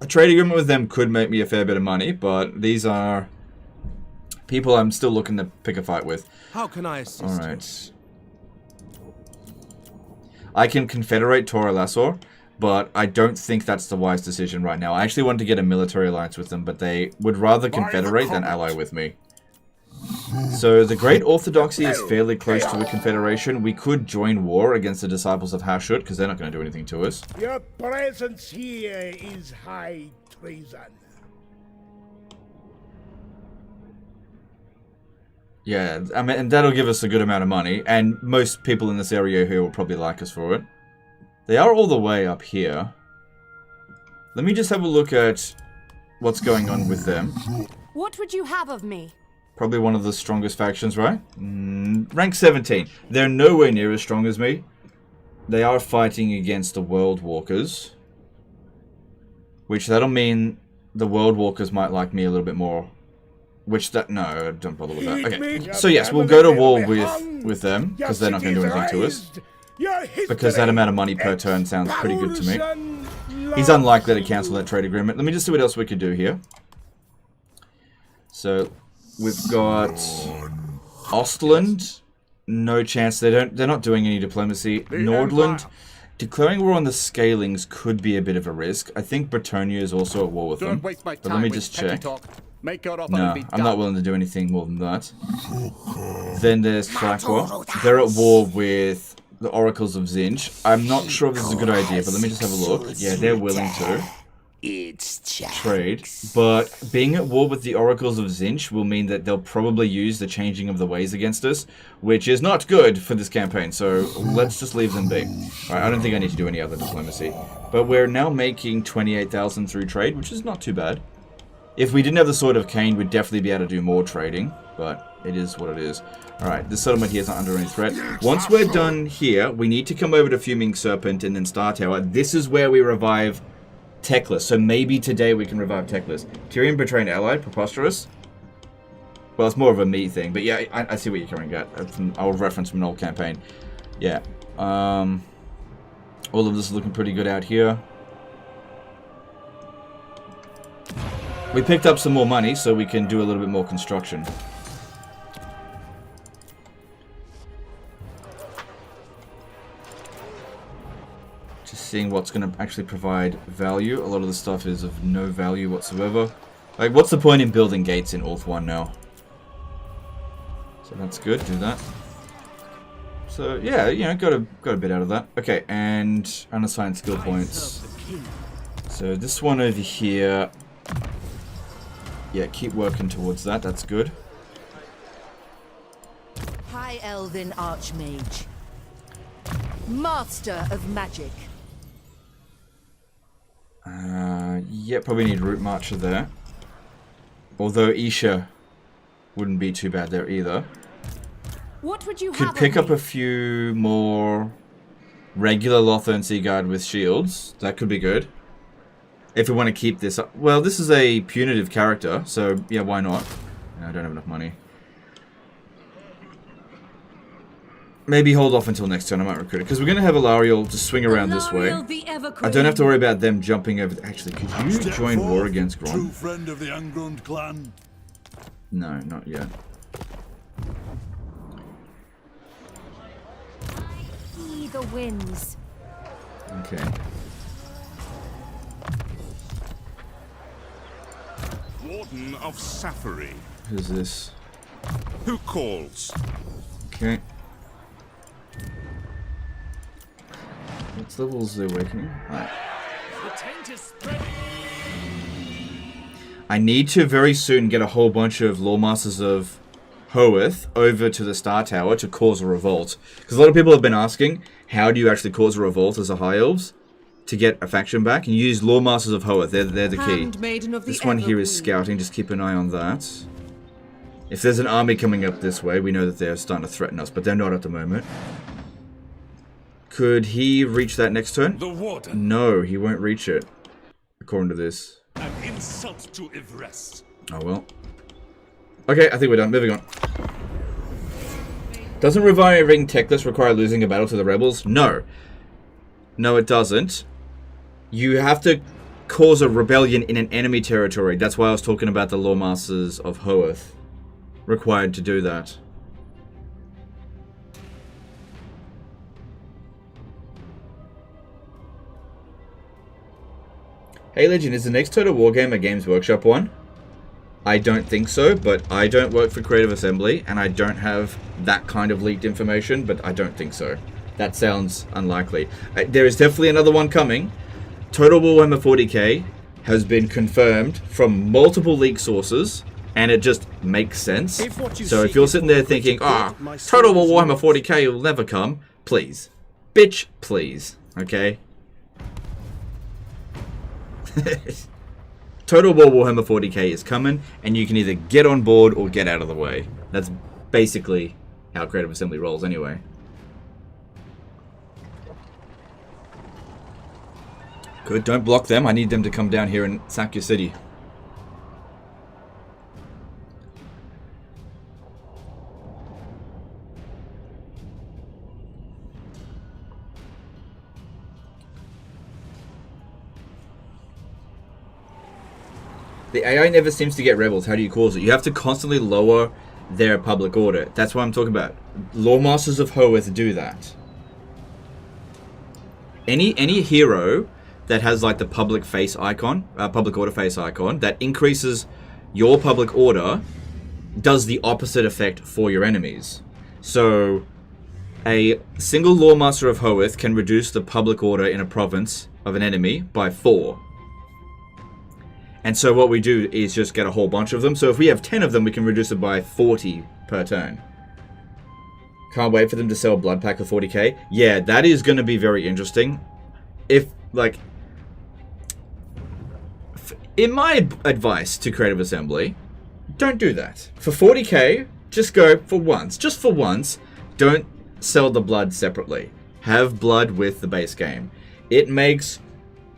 A trade agreement with them could make me a fair bit of money, but these are people I'm still looking to pick a fight with. How can I assist? All right. I can confederate Tora Lassor, but I don't think that's the wise decision right now. I actually want to get a military alliance with them, but they would rather confederate than ally with me. So the Great Orthodoxy is fairly close to a confederation. We could join war against the Disciples of Hashut, because they're not going to do anything to us. Your presence here is high treason. Yeah, I mean, and that'll give us a good amount of money, and most people in this area here will probably like us for it. They are all the way up here. Let me just have a look at what's going on with them. What would you have of me? Probably one of the strongest factions, right? Rank 17. They're nowhere near as strong as me. They are fighting against the World Walkers. Which that'll mean the World Walkers might like me a little bit more. Which that... No, don't bother with that. Okay, so yes, we'll go to war with them. Because they're not going to do anything to us. Because that amount of money per turn sounds pretty good to me. He's unlikely to cancel that trade agreement. Let me just see what else we could do here. So... We've got Ostland. No chance. They're not doing any diplomacy. Nordland. Declaring war on the Scalings could be a bit of a risk. I think Bretonia is also at war with them. But let me just check. No, I'm not willing to do anything more than that. Then there's Tlaqua. They're at war with the Oracles of Zinj. I'm not sure if this is a good idea, but let me just have a look. Yeah, they're willing to trade, but being at war with the Oracles of Zinj will mean that they'll probably use the Changing of the Ways against us, which is not good for this campaign, so let's just leave them be. Alright, I don't think I need to do any other diplomacy. But we're now making 28,000 through trade, which is not too bad. If we didn't have the Sword of Khaine, we'd definitely be able to do more trading, but it is what it is. Alright, this settlement here is not under any threat. Once we're done here, we need to come over to Fuming Serpent and then Star Tower. This is where we revive Teclis, so maybe today we can revive Teclis. Tyrion betraying allied, preposterous. Well, it's more of a me thing, but yeah, I see what you're coming at. I'll reference from an old campaign. Yeah, all of this is looking pretty good out here. We picked up some more money, so we can do a little bit more construction. Just seeing what's going to actually provide value. A lot of the stuff is of no value whatsoever. Like, what's the point in building gates in Orth 1 now? So that's good, do that. So, yeah, you know, got a bit out of that. Okay, and unassigned skill points. So this one over here... Yeah, keep working towards that, that's good. High Elven Archmage. Master of Magic. Yeah, probably need Root Marcher there. Although Isha wouldn't be too bad there either. What would you Could have pick of up me? a few more regular Lothern Seaguard with shields. That could be good. If we want to keep this up. Well, this is a punitive character, so yeah, why not? No, I don't have enough money. Maybe hold off until next turn, I might recruit it. Because we're going to have Alariel just swing around this way. Alariel the I don't have to worry about them jumping over... Actually, could you join war against True Gron? friend of the Unground clan. No, not yet. See the winds. Okay. Warden of Safari. Who's this? Who calls? Okay. What level is the awakening? Right. The taint is spreading. I need to very soon get a whole bunch of Lawmasters of Hoeth over to the Star Tower to cause a revolt. Because a lot of people have been asking, how do you actually cause a revolt as a High Elves to get a faction back? And you use Lawmasters of Hoeth, they're the key. Handmaiden of the This one here is Evergreen. scouting, just keep an eye on that. If there's an army coming up this way, we know that they're starting to threaten us, but they're not at the moment. Could he reach that next turn? The Warden. No, he won't reach it, according to this. An insult to Ivrest. Oh well. Okay, I think we're done. Moving on. Doesn't reviving Techless require losing a battle to the rebels? No. No, it doesn't. You have to cause a rebellion in an enemy territory. That's why I was talking about the Lawmasters of Hoeth. Required to do that. Hey Legend, is the next Total Wargame a Games Workshop one? I don't think so, but I don't work for Creative Assembly, and I don't have that kind of leaked information, but I don't think so. That sounds unlikely. There is definitely another one coming. Total Warhammer 40k has been confirmed from multiple leak sources, and it just makes sense. So if you're sitting there thinking, Total Warhammer 40k will never come, please. Bitch, please. Okay? Total War Warhammer 40k is coming, and you can either get on board or get out of the way. That's basically how Creative Assembly rolls anyway. Good, don't block them. I need them to come down here and sack your city. The AI never seems to get rebels. How do you cause it? You have to constantly lower their public order. That's what I'm talking about. Lawmasters of Hoeth do that. Any hero that has like the public face icon, public order face icon, that increases your public order, does the opposite effect for your enemies. So a single Lawmaster of Hoeth can reduce the public order in a province of an enemy by 4. And so what we do is just get a whole bunch of them. So if we have 10 of them, we can reduce it by 40 per turn. Can't wait for them to sell Blood Pack for 40k. Yeah, that is going to be very interesting. If, like... In my advice to Creative Assembly, don't do that. For 40k, just go for once. Just for once, don't sell the blood separately. Have blood with the base game. It makes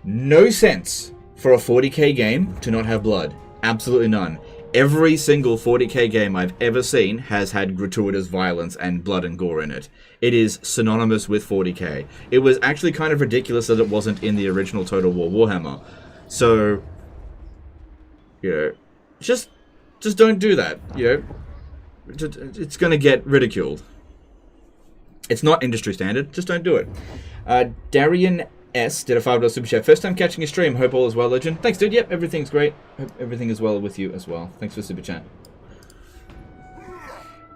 no sense for a 40k game to not have blood. Absolutely none. Every single 40k game I've ever seen has had gratuitous violence and blood and gore in it. It is synonymous with 40k. It was actually kind of ridiculous that it wasn't in the original Total War Warhammer. So, you know, just don't do that, you know. It's going to get ridiculed. It's not industry standard. Just don't do it. Darian S did a $5 super chat. First time catching a stream. Hope all is well, Legend. Thanks, dude. Yep, everything's great. Hope everything is well with you as well. Thanks for the super chat.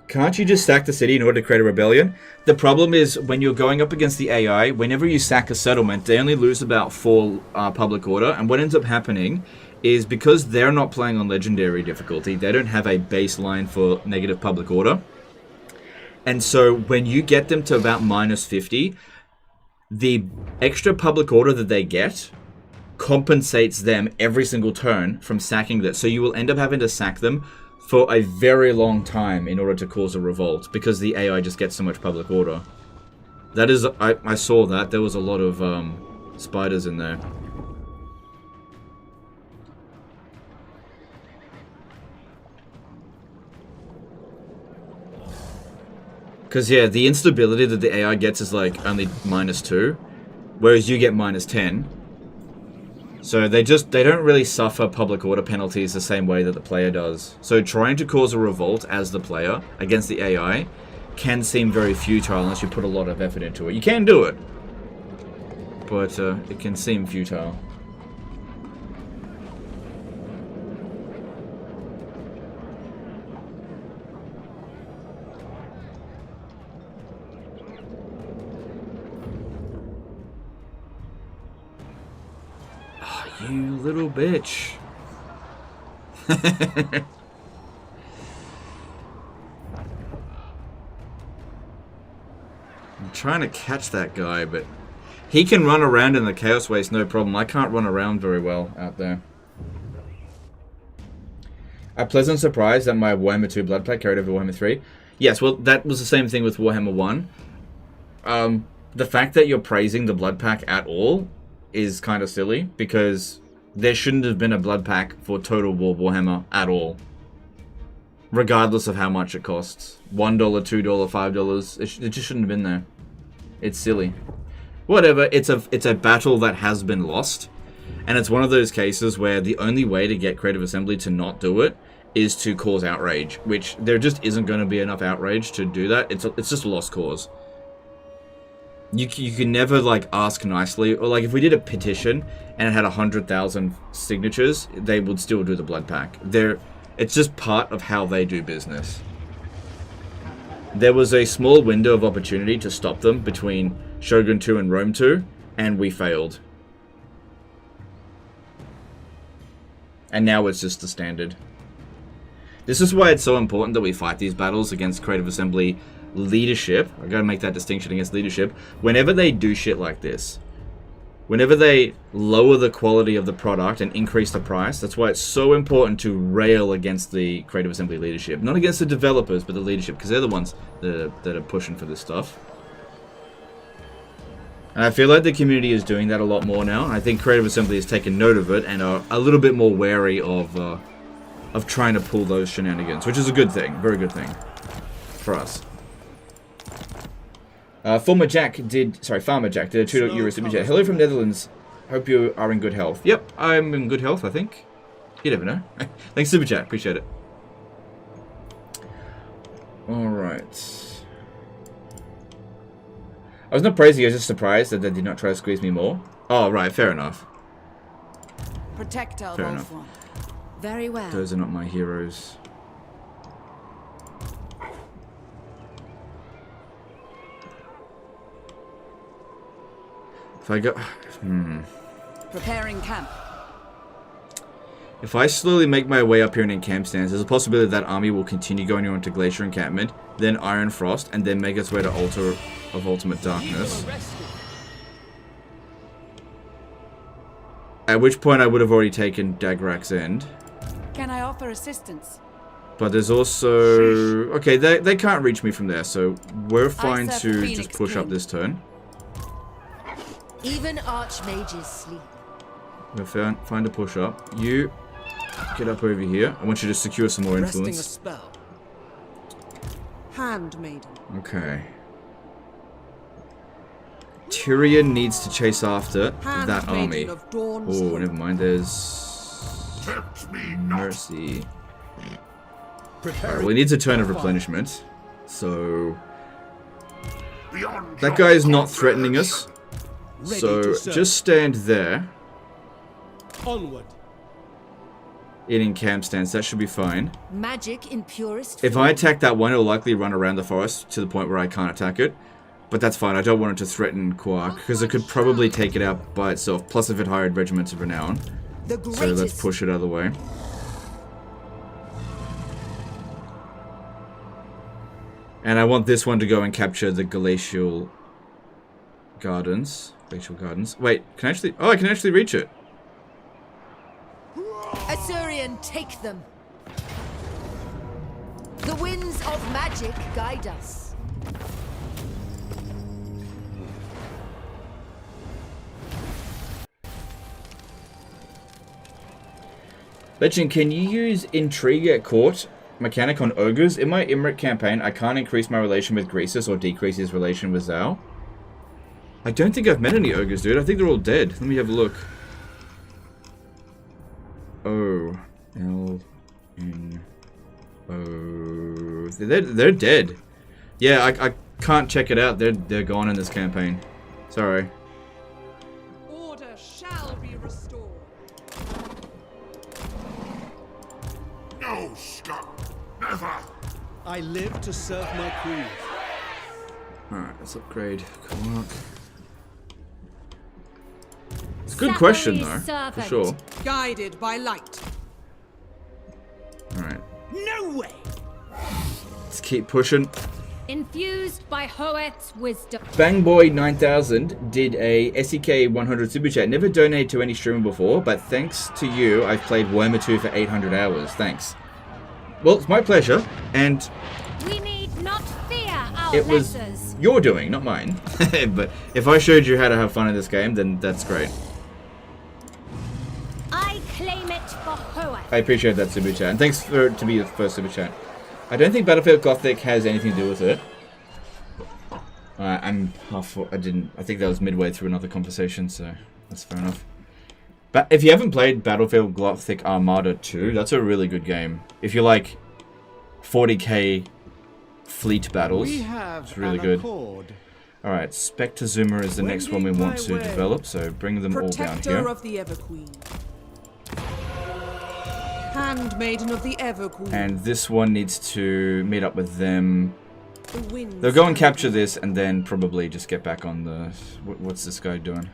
Can't you just sack the city in order to create a rebellion? The problem is when you're going up against the AI, whenever you sack a settlement, they only lose about 4 public order. And what ends up happening is because they're not playing on legendary difficulty, they don't have a baseline for negative public order. And so when you get them to about minus 50, the extra public order that they get compensates them every single turn from sacking that. So you will end up having to sack them for a very long time in order to cause a revolt, because the AI just gets so much public order. That is, I saw that. There was a lot of spiders in there. Because, yeah, the instability that the AI gets is, like, only -2, whereas you get -10. So they don't really suffer public order penalties the same way that the player does. So trying to cause a revolt as the player against the AI can seem very futile unless you put a lot of effort into it. You can do it, but it can seem futile. You little bitch. I'm trying to catch that guy, but he can run around in the Chaos Waste, no problem. I can't run around very well out there. A pleasant surprise that my Warhammer 2 blood pack carried over Warhammer 3. Yes, well, that was the same thing with Warhammer 1. The fact that you're praising the blood pack at all is kind of silly, because there shouldn't have been a blood pack for Total War Warhammer at all, regardless of how much it costs. $1, $2, $5. It just shouldn't have been there. It's silly. Whatever. It's a battle that has been lost, and it's one of those cases where the only way to get Creative Assembly to not do it is to cause outrage, which there just isn't going to be enough outrage to do that. It's just a lost cause. You can never, like, ask nicely, or, like, if we did a petition and it had 100,000 signatures, they would still do the blood pack. It's just part of how they do business. There was a small window of opportunity to stop them between Shogun 2 and Rome 2, and we failed. And now it's just the standard. This is why it's so important that we fight these battles against Creative Assembly leadership. I gotta make that distinction against leadership. Whenever they do shit like this, whenever they lower the quality of the product and increase the price, that's why it's so important to rail against the Creative Assembly leadership. Not against the developers, but the leadership, because they're the ones that are pushing for this stuff. And I feel like the community is doing that a lot more now. I think Creative Assembly has taken note of it and are a little bit more wary of trying to pull those shenanigans, which is a good thing, very good thing for us. Farmer Jack did a €2 super chat. Hello from Netherlands. Hope you are in good health. Yep, I'm in good health, I think. You never know. Thanks, super chat. Appreciate it. Alright. I was not praising you, I was just surprised that they did not try to squeeze me more. Oh, right, fair enough. Protect our Fair enough. Very well. Those are not my heroes. If I go... Preparing camp. If I slowly make my way up here and encamp stands, there's a possibility that army will continue going on to Glacier Encampment, then Iron Frost, and then make its way to Altar of Ultimate Darkness. At which point I would have already taken Dagrak's End. Can I offer assistance? But there's also... Okay, they can't reach me from there, so we're fine to just push up this turn. Even archmages sleep. We're fine to push up. You get up over here. I want you to secure some more influence. Resting a spell. Handmaiden. Okay. Tyrion needs to chase after that army. Oh, never mind. There's Mercy. Alright, well, he needs a turn of replenishment. So that guy is not threatening us. Ready So to serve. just stand there Onward. in camp stance. That should be fine. Magic in purest If form. I attack that one, it'll likely run around the forest to the point where I can't attack it. But that's fine. I don't want it to threaten Quark, because it could probably take it out by itself. Plus, if it hired Regiments of Renown. The So greatest. let's push it out of the way. And I want this one to go and capture the Glacial Gardens. Glacial Gardens. Wait, can I actually... Oh, I can actually reach it. Asuryan, take them. The winds of magic guide us. Legend, can you use Intrigue at Court mechanic on Ogres? In my Imrit campaign, I can't increase my relation with Greasus or decrease his relation with Zhao. I don't think I've met any Ogres, dude. I think they're all dead. Let me have a look. O. L. N. O. They're dead. Yeah, I can't check it out. They're gone in this campaign. Sorry. Order shall be restored. No, Scott. Never. I live to serve my crew. Alright, let's upgrade Quark. It's a good question, though. For sure. Guided by light. Alright. No way! Let's keep pushing. Infused by Hoeth's wisdom. Bangboy9000 did a SEK 100 super chat. Never donated to any streamer before, but thanks to you, I've played Warhammer 2 for 800 hours. Thanks. Well, it's my pleasure, and We need not fear our it was lessers. your doing, not mine. But if I showed you how to have fun in this game, then that's great. I claim it for Hoeth. I appreciate that super chat, and thanks for to be the first super chat. I don't think Battlefield Gothic has anything to do with it. I'm half. I think that was midway through another conversation, so that's fair enough. But if you haven't played Battlefield Gothic Armada 2, that's a really good game. If you like 40k fleet battles, it's really good. Alright, Spectre Zoomer is the next one we want to develop, so bring them all down Protector here. of the Everqueen. Handmaiden of the Everqueen. And this one needs to meet up with them. The winds They'll go and guide capture this and then probably just get back on the... What's this guy doing?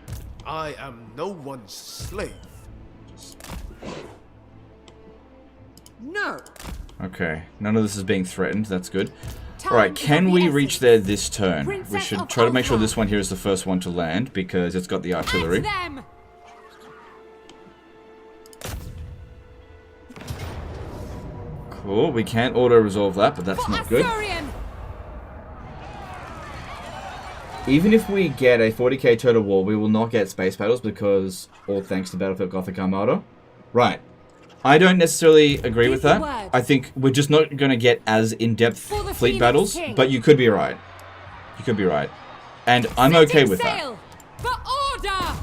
I am no one's slave. No. Okay, none of this is being threatened, that's good. Time Alright, is can of the we essence. reach there this turn? We Princess should of try to make sure Ultron. this one here is the first one to land, because it's got the artillery. At them. Cool, we can't auto-resolve that, but that's For not good. Asuryan. Even if we get a 40k total war, we will not get space battles, because all thanks to Battlefield Gothic Armada. Right. I don't necessarily agree with that. word. I think we're just not going to get as in-depth For the fleet Phoenix battles, King. but you could be right. You could be right. And I'm okay Setting with that. sail. For order.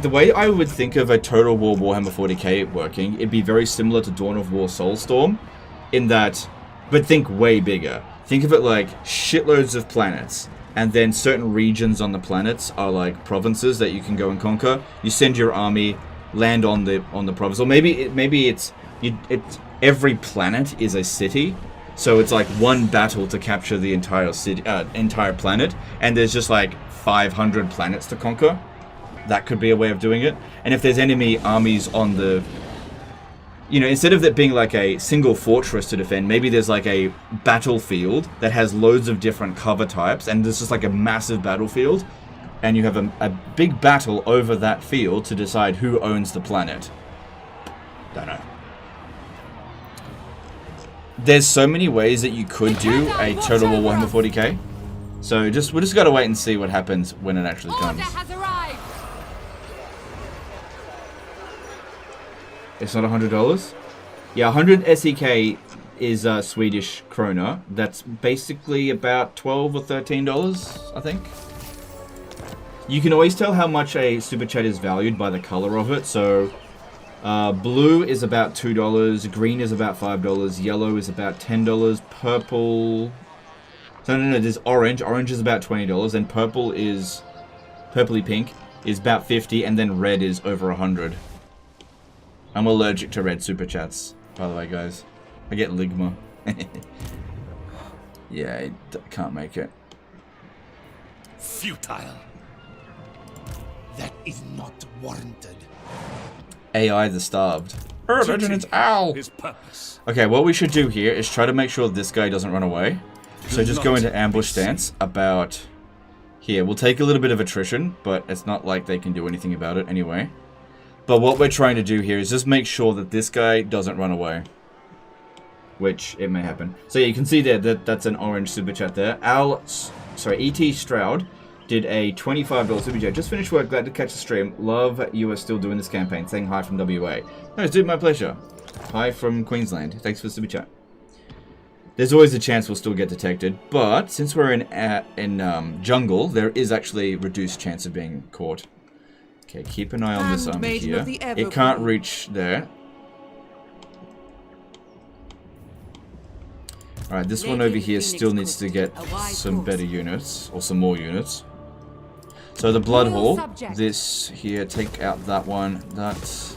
The way I would think of a Total War Warhammer 40k working, it'd be very similar to Dawn of War Soulstorm, in that, but think way bigger. Think of it like shitloads of planets, and then certain regions on the planets are like provinces that you can go and conquer. You send your army, land on the province, or maybe it's every planet is a city. So it's like one battle to capture the entire city, entire planet, and there's just like 500 planets to conquer. That could be a way of doing it. And if there's enemy armies on the... You know, instead of it being like a single fortress to defend, maybe there's like a battlefield that has loads of different cover types, and there's just like a massive battlefield, and you have a big battle over that field to decide who owns the planet. Don't know. There's so many ways that you could do a Total War Warhammer 40k. So we just gotta wait and see what happens when it actually comes. Order has arrived. It's not $100? Yeah, 100 SEK is Swedish krona. That's basically about $12 or $13, I think. You can always tell how much a super chat is valued by the color of it. So, blue is about $2, green is about $5, yellow is about $10, purple... No, there's orange. Orange is about $20, and purple is purpley pink is about 50, and then red is over 100. I'm allergic to red super chats, by the way, guys. I get ligma. Yeah, I can't make it. Futile. That is not warranted. AI the starved. It's owl. His purpose. Okay, what we should do here is try to make sure this guy doesn't run away. So just go into ambush stance about here. We'll take a little bit of attrition, but it's not like they can do anything about it anyway. But what we're trying to do here is just make sure that this guy doesn't run away. Which, it may happen. So yeah, you can see there that that's an orange super chat there. E.T. Stroud did a $25 super chat. Just finished work, glad to catch the stream. Love you are still doing this campaign. Saying hi from WA. No, dude, my pleasure. Hi from Queensland. Thanks for the super chat. There's always a chance we'll still get detected, but since we're in jungle, there is actually reduced chance of being caught. Okay, keep an eye on this army here. It can't reach there. Alright, this one over here still needs to get some better units, or some more units. So the Blood Hall, this here, take out that one, that's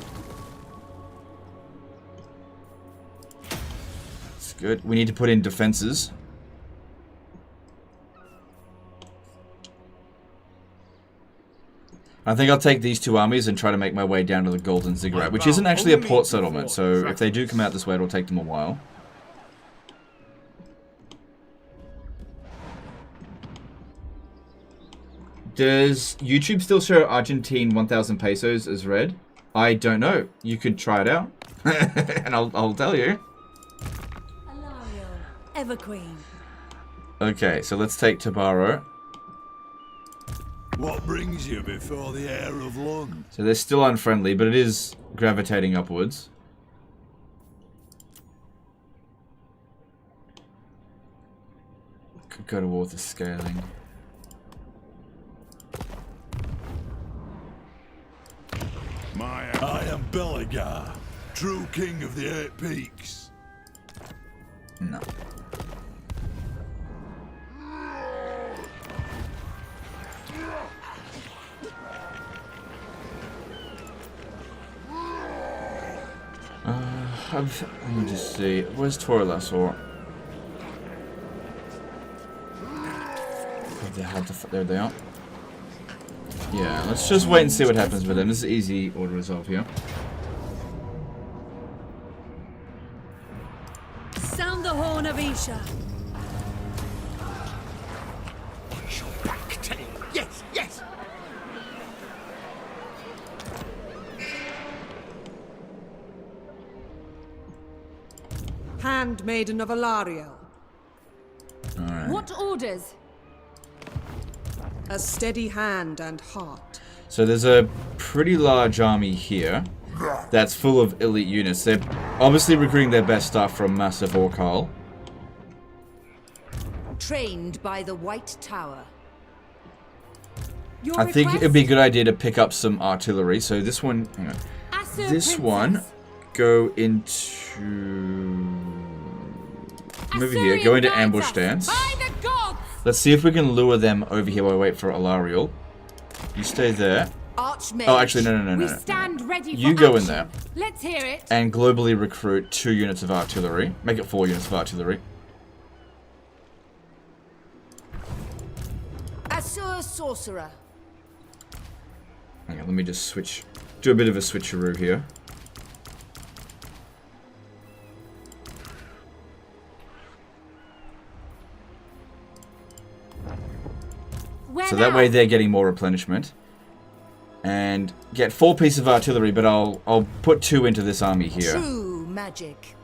good. We need to put in defenses. I think I'll take these two armies and try to make my way down to the Golden Ziggurat, which isn't actually a port settlement, so if they do come out this way, it'll take them a while. Does YouTube still show Argentine 1,000 pesos as red? I don't know. You could try it out, and I'll tell you. Everqueen. Okay, so let's take Tabaro. What brings you before the heir of Lund? So they're still unfriendly, but it is gravitating upwards. Could go to war with the scaling. I am Beligar, true king of the 8 peaks. No. Let me just see. Where's Torlasor? There they are. Yeah, let's just wait and see what happens with them. This is easy order resolve here. Sound the horn of Isha. Yes, yes. Handmaiden of Aenarion. Alright. What orders? A steady hand and heart. So there's a pretty large army here that's full of elite units. They're obviously recruiting their best stuff from Massive Orcal. Trained by the White Tower. Your I think request? it'd be a good idea to pick up some artillery. So this one, hang on. Asur This Princess. one, go into... Move here, Assyrian go into guides ambush us. stance. By the gods! Let's see if we can lure them over here while we wait for Alariel. You stay there. Archmage. Oh, actually, no. We stand ready You for go in action. there. Let's hear it. And globally recruit 2 units of artillery. Make it 4 units of artillery. Asur Sorcerer. Hang on, let me just switch. Do a bit of a switcheroo here. Where So that now? way they're getting more replenishment. And get 4 pieces of artillery, but I'll put 2 into this army here. True magic.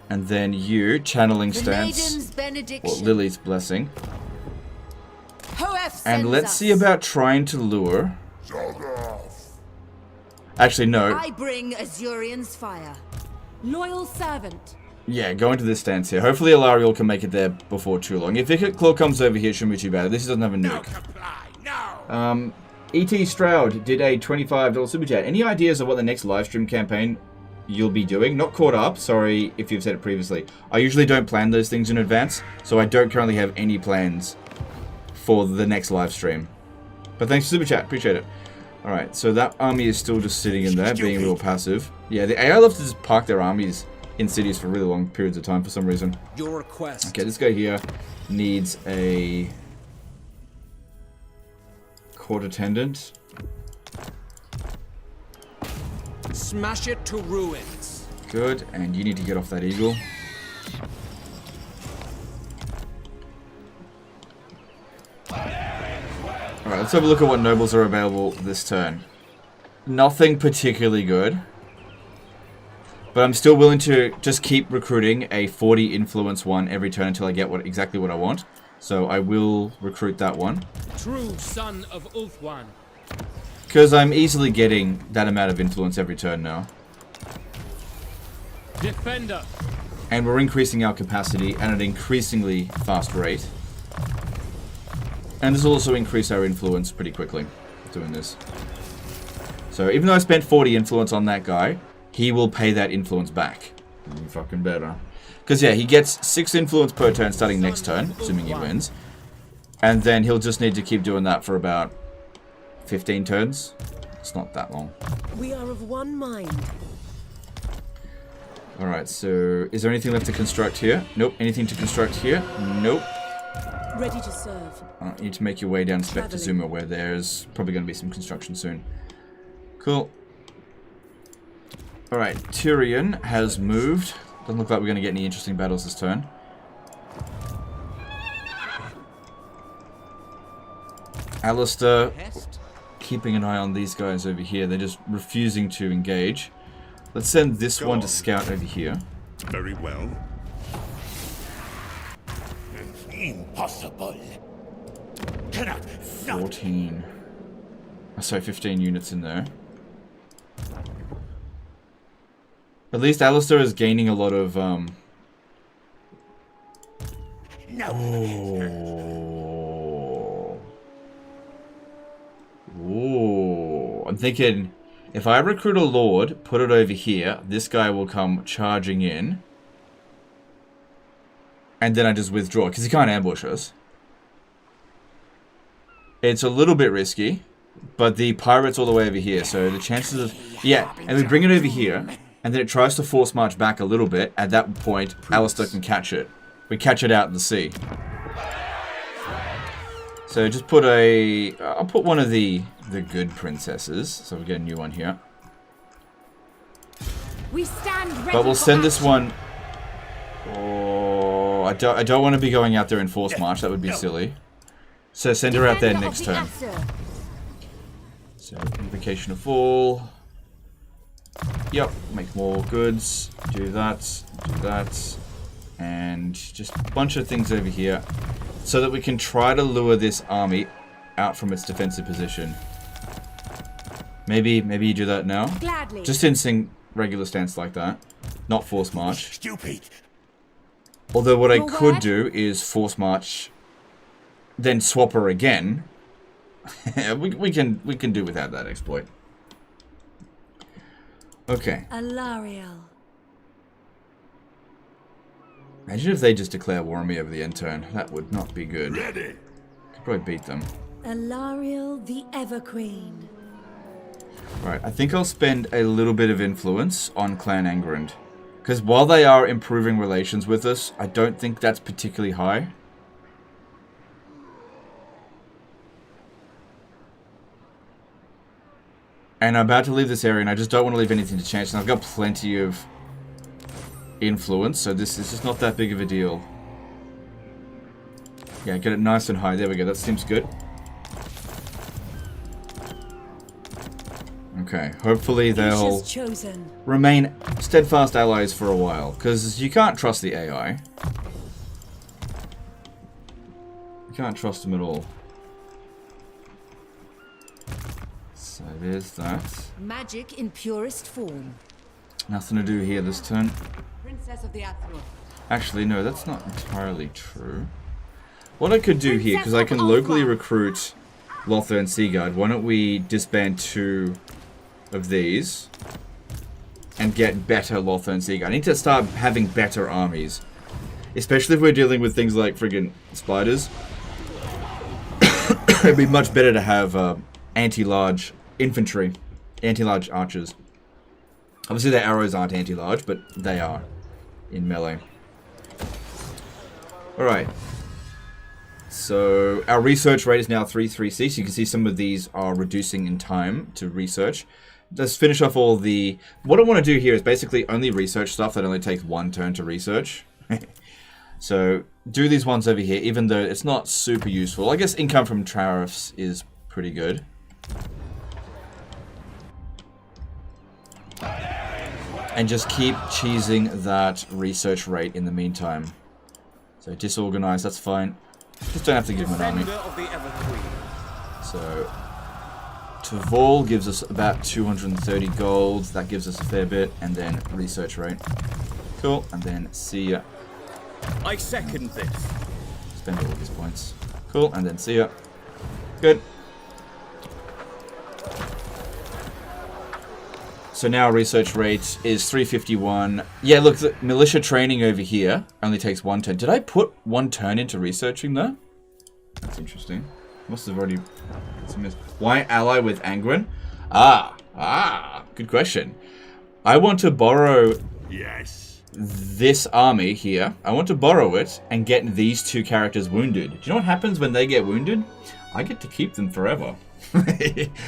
And then you, channeling The stance. Maiden's Benediction. Well, Lily's blessing. Hoef And sends let's us. see about trying to lure. Actually, no. I bring Azurian's fire. Loyal servant. Yeah, go into this stance here. Hopefully Alariel can make it there before too long. If Icket Claw comes over here, it shouldn't be too bad. At least he doesn't have a nuke. No. E.T. Stroud did a $25 super chat. Any ideas of what the next livestream campaign you'll be doing? Not caught up. Sorry if you've said it previously. I usually don't plan those things in advance, so I don't currently have any plans for the next livestream. But thanks for Super Chat. Appreciate it. Alright, so that army is still just sitting in there, being real passive. Yeah, the AI love to just park their armies in cities for really long periods of time for some reason. Your request. Okay, this guy here needs a court attendant. Smash it to ruins. Good, and you need to get off that eagle. Alright, let's have a look at what nobles are available this turn. Nothing particularly good. But I'm still willing to just keep recruiting a 40 influence one every turn until I get exactly what I want. So I will recruit that one. True son of Ulthuan. Because I'm easily getting that amount of influence every turn now. Defender. And we're increasing our capacity at an increasingly fast rate. And this will also increase our influence pretty quickly doing this. So even though I spent 40 influence on that guy, he will pay that influence back. Even fucking better. Because yeah, he gets 6 influence per turn starting next turn, assuming he wins. And then he'll just need to keep doing that for about 15 turns. It's not that long. We are of one mind. Alright, so is there anything left to construct here? Nope. Anything to construct here? Nope. Ready to serve. You need to make your way down to Spectazuma, where there's probably going to be some construction soon. Cool. Alright, Tyrion has moved. Doesn't look like we're going to get any interesting battles this turn. Alistair, keeping an eye on these guys over here. They're just refusing to engage. Let's send this one to scout over here. Very well. Impossible. 14. Oh, sorry, 15 units in there. At least Alistair is gaining a lot of, Oh. Ooh. I'm thinking, if I recruit a lord, put it over here, this guy will come charging in. And then I just withdraw, because he can't ambush us. It's a little bit risky, but the pirate's all the way over here, so the chances of... Yeah, and we bring it over here, and then it tries to force march back a little bit. At that point, Alistair can catch it. We catch it out in the sea. So just put a... I'll put one of the good princesses, so we get a new one here. We stand ready, but we'll send this one... Oh, I don't want to be going out there in force march. That would be silly. So send her out there next turn. So invocation of fall. Yep, make more goods. Do that. Do that. And just a bunch of things over here, so that we can try to lure this army out from its defensive position. Maybe you do that now. Gladly. Just in regular stance like that, not force march. Stupid. Although what I could do is force march, then swap her again. we can do without that exploit. Okay. Aenarion. Imagine if they just declare war on me over the end turn. That would not be good. Ready. Could probably beat them. Aenarion the Everqueen. Right, I think I'll spend a little bit of influence on Clan Angrand. Because while they are improving relations with us, I don't think that's particularly high. And I'm about to leave this area, and I just don't want to leave anything to chance. And I've got plenty of influence, so this is just not that big of a deal. Yeah, get it nice and high. There we go. That seems good. Okay, hopefully they'll remain steadfast allies for a while, because you can't trust the AI. You can't trust them at all. So there's that. Magic in purest form. Nothing to do here this turn. Princess of the Athro. Actually, no, that's not entirely true. What I could do here, because I can locally recruit Lothar and Seaguard, why don't we disband 2 of these and get better Lothar and Seaguard. I need to start having better armies. Especially if we're dealing with things like friggin' spiders. It'd be much better to have anti-large infantry, anti-large archers. Obviously their arrows aren't anti-large, but they are in melee. Alright. So our research rate is now 336. You can see some of these are reducing in time to research. Let's finish off all the... What I want to do here is basically only research stuff that only takes 1 turn to research. So do these ones over here, even though it's not super useful. I guess income from tariffs is pretty good. And just keep cheesing that research rate in the meantime. So disorganized, that's fine. Just don't have to give him an army. So Tavol gives us about 230 gold. That gives us a fair bit. And then research rate. Cool. And then see ya. I second this. Spend all of his points. Cool. And then see ya. Good. So now research rate is 351. Yeah, look, the militia training over here only takes 1 turn. Did I put 1 turn into researching there? That's interesting. Must have already... Why ally with Angren? Good question. I want to borrow... Yes. This army here. I want to borrow it and get these 2 characters wounded. Do you know what happens when they get wounded? I get to keep them forever.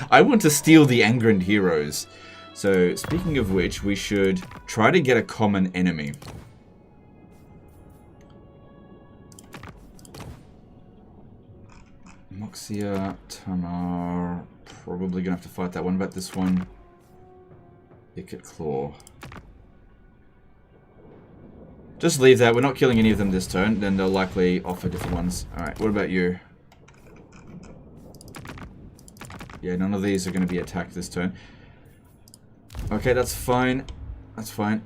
I want to steal the Angren heroes. So, speaking of which, we should try to get a common enemy. Moxia, Tamar, probably gonna have to fight that one. About this one, Icket Claw. Just leave that. We're not killing any of them this turn. Then they'll likely offer different ones. Alright, what about you? Yeah, none of these are going to be attacked this turn. Okay, that's fine. That's fine.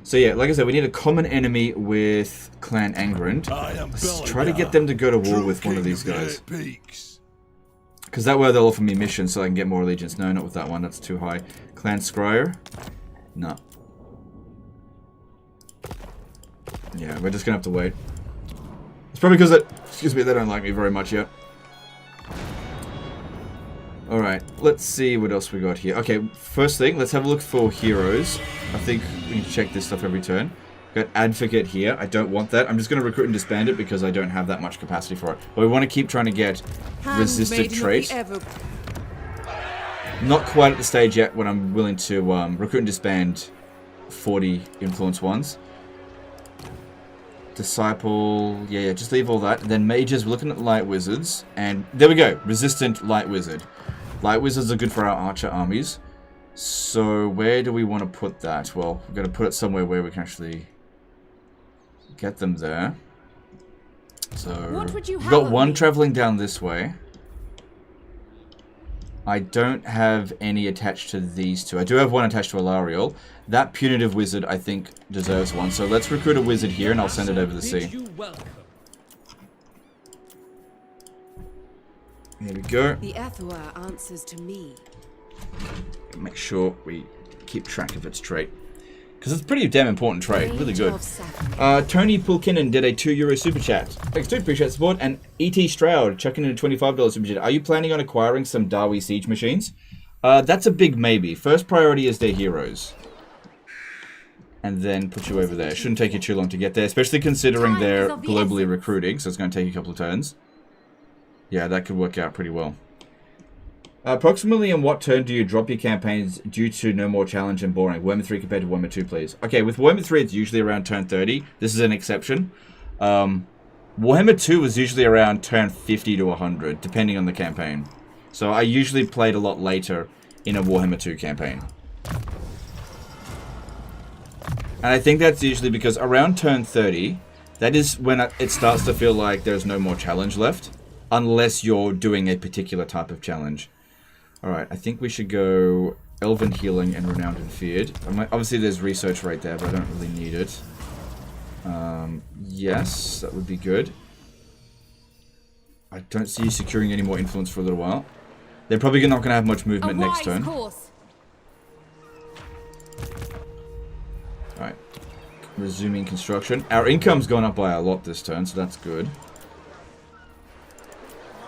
So yeah, like I said, we need a common enemy with Clan Angren. Let's try to get them to go to war with one of these guys. Because that way they'll offer me missions so I can get more allegiance. No, not with that one. That's too high. Clan Scryer? No. Yeah, we're just going to have to wait. It's probably because excuse me, they don't like me very much yet. Alright, let's see what else we got here. Okay, first thing, let's have a look for heroes. I think we can check this stuff every turn. Got Advocate here. I don't want that. I'm just going to recruit and disband it because I don't have that much capacity for it. But we want to keep trying to get resistant trait. Not quite at the stage yet when I'm willing to recruit and disband 40 influence ones. Disciple, yeah, just leave all that. And then mages, we're looking at light wizards. And there we go, resistant light wizard. Light wizards are good for our archer armies. So where do we want to put that? Well, we're going to put it somewhere where we can actually get them there. So we've got one traveling down this way. I don't have any attached to these two. I do have one attached to Alariel. That punitive wizard, I think, deserves one. So let's recruit a wizard here, and I'll send it over the sea. There we go. The Ethua answers to me. Make sure we keep track of its trait. Because it's a pretty damn important trait. Really good. Tony Pulkinen did a €2 super chat. Thanks, dude. Appreciate support. And E.T. Stroud chucking in a $25 super chat. Are you planning on acquiring some Darwi siege machines? That's a big maybe. First priority is their heroes. And then put you over there. Shouldn't take you too long to get there. Especially considering they're globally recruiting. So it's going to take you a couple of turns. Yeah, that could work out pretty well. Approximately in what turn do you drop your campaigns due to no more challenge and boring? Warhammer 3 compared to Warhammer 2, please. Okay, with Warhammer 3, it's usually around turn 30. This is an exception. Warhammer 2 was usually around turn 50 to 100, depending on the campaign. So I usually played a lot later in a Warhammer 2 campaign. And I think that's usually because around turn 30, that is when it starts to feel like there's no more challenge left. Unless you're doing a particular type of challenge. Alright, I think we should go Elven Healing and Renowned and Feared. Obviously there's research right there, but I don't really need it. Yes, that would be good. I don't see you securing any more influence for a little while. They're probably not going to have much movement next turn. Alright. Resuming construction. Our income's gone up by a lot this turn, so that's good.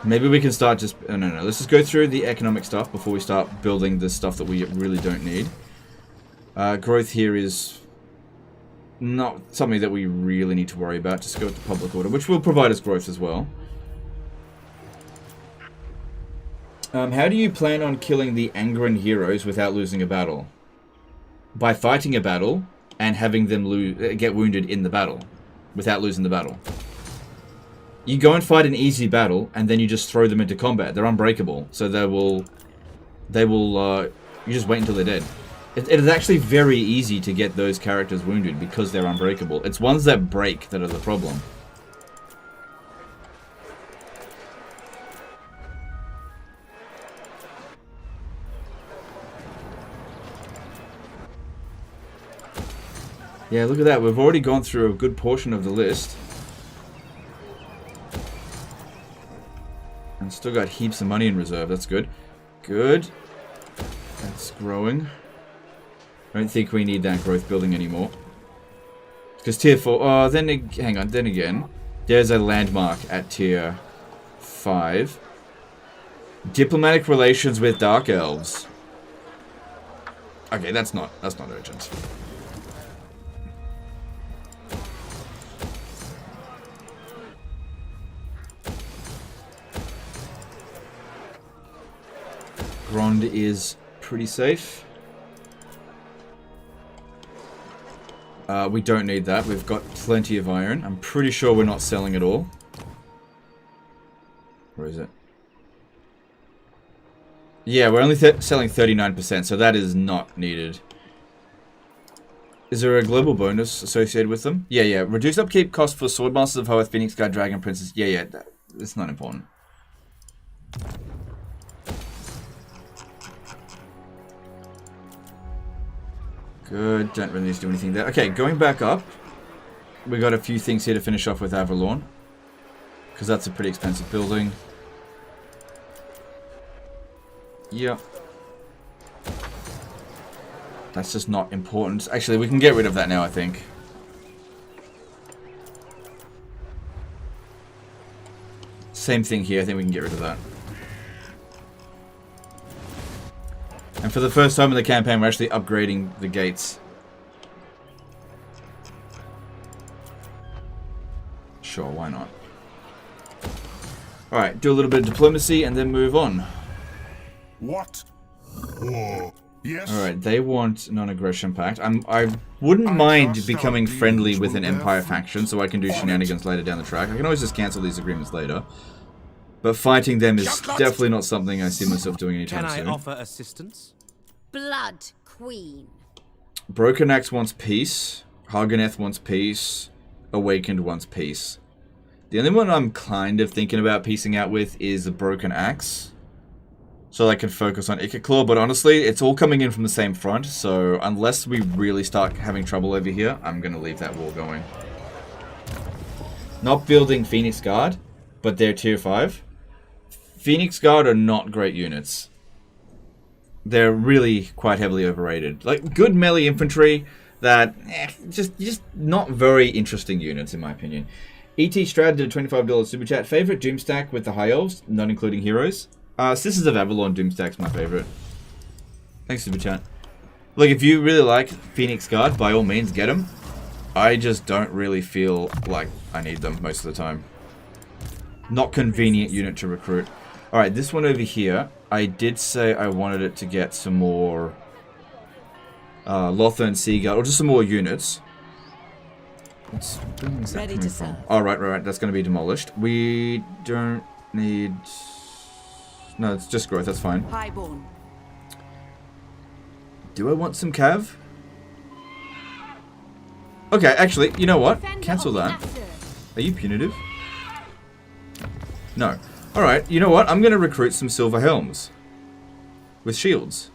Maybe we can start just... Oh, no. Let's just go through the economic stuff before we start building the stuff that we really don't need. Growth here is not something that we really need to worry about. Just go with the public order, which will provide us growth as well. How do you plan on killing the Angren heroes without losing a battle? By fighting a battle and having them get wounded in the battle without losing the battle. You go and fight an easy battle, and then you just throw them into combat. They're unbreakable, so you just wait until they're dead. It is actually very easy to get those characters wounded because they're unbreakable. It's ones that break that are the problem. Yeah, look at that. We've already gone through a good portion of the list. And still got heaps of money in reserve. That's good. Good. That's growing. I don't think we need that growth building anymore. Because tier 4... Oh, then... Hang on. Then again. There's a landmark at tier 5. Diplomatic relations with Dark Elves. Okay, that's not urgent. Grond is pretty safe. We don't need that. We've got plenty of iron. I'm pretty sure we're not selling it all. Where is it? Yeah, we're only selling 39%, so that is not needed. Is there a global bonus associated with them? Yeah. Reduce upkeep cost for Swordmasters of Hoeth, Phoenix Guard, Dragon Princess. Yeah. It's not important. Good, don't really need to do anything there. Okay, going back up. We got a few things here to finish off with Avalorn. Because that's a pretty expensive building. Yep. That's just not important. Actually, we can get rid of that now, I think. Same thing here, I think we can get rid of that. And for the first time in the campaign, we're actually upgrading the gates. Sure, why not? Alright, do a little bit of diplomacy and then move on. What? Oh, yes. Alright, they want non-aggression pact. I wouldn't mind becoming friendly with an Empire faction so I can do shenanigans later down the track. I can always just cancel these agreements later. But fighting them is definitely not something I see myself doing anytime soon. Can I offer assistance? Blood Queen. Broken Axe wants peace. Harganeth wants peace. Awakened wants peace. The only one I'm kind of thinking about piecing out with is the Broken Axe. So I can focus on Ikiclaw, but honestly, it's all coming in from the same front, so unless we really start having trouble over here, I'm going to leave that war going. Not building Phoenix Guard, but they're tier 5. Phoenix Guard are not great units. They're really quite heavily overrated. Like, good melee infantry that, just not very interesting units in my opinion. E.T. Strad did a $25 super chat. Favorite Doomstack with the High Elves, not including heroes? Sisters of Avalon Doomstack's my favorite. Thanks, super chat. Look, if you really like Phoenix Guard, by all means, get them. I just don't really feel like I need them most of the time. Not convenient unit to recruit. Alright, this one over here, I did say I wanted it to get some more Lothern Sea Guard, or just some more units. What's that Ready coming to from? serve. Oh, right, that's going to be demolished. We don't need... No, it's just growth, that's fine. Highborn. Do I want some cav? Okay, actually, you know what? Cancel that. Are you punitive? No. Alright, you know what? I'm going to recruit some Silver Helms. With shields.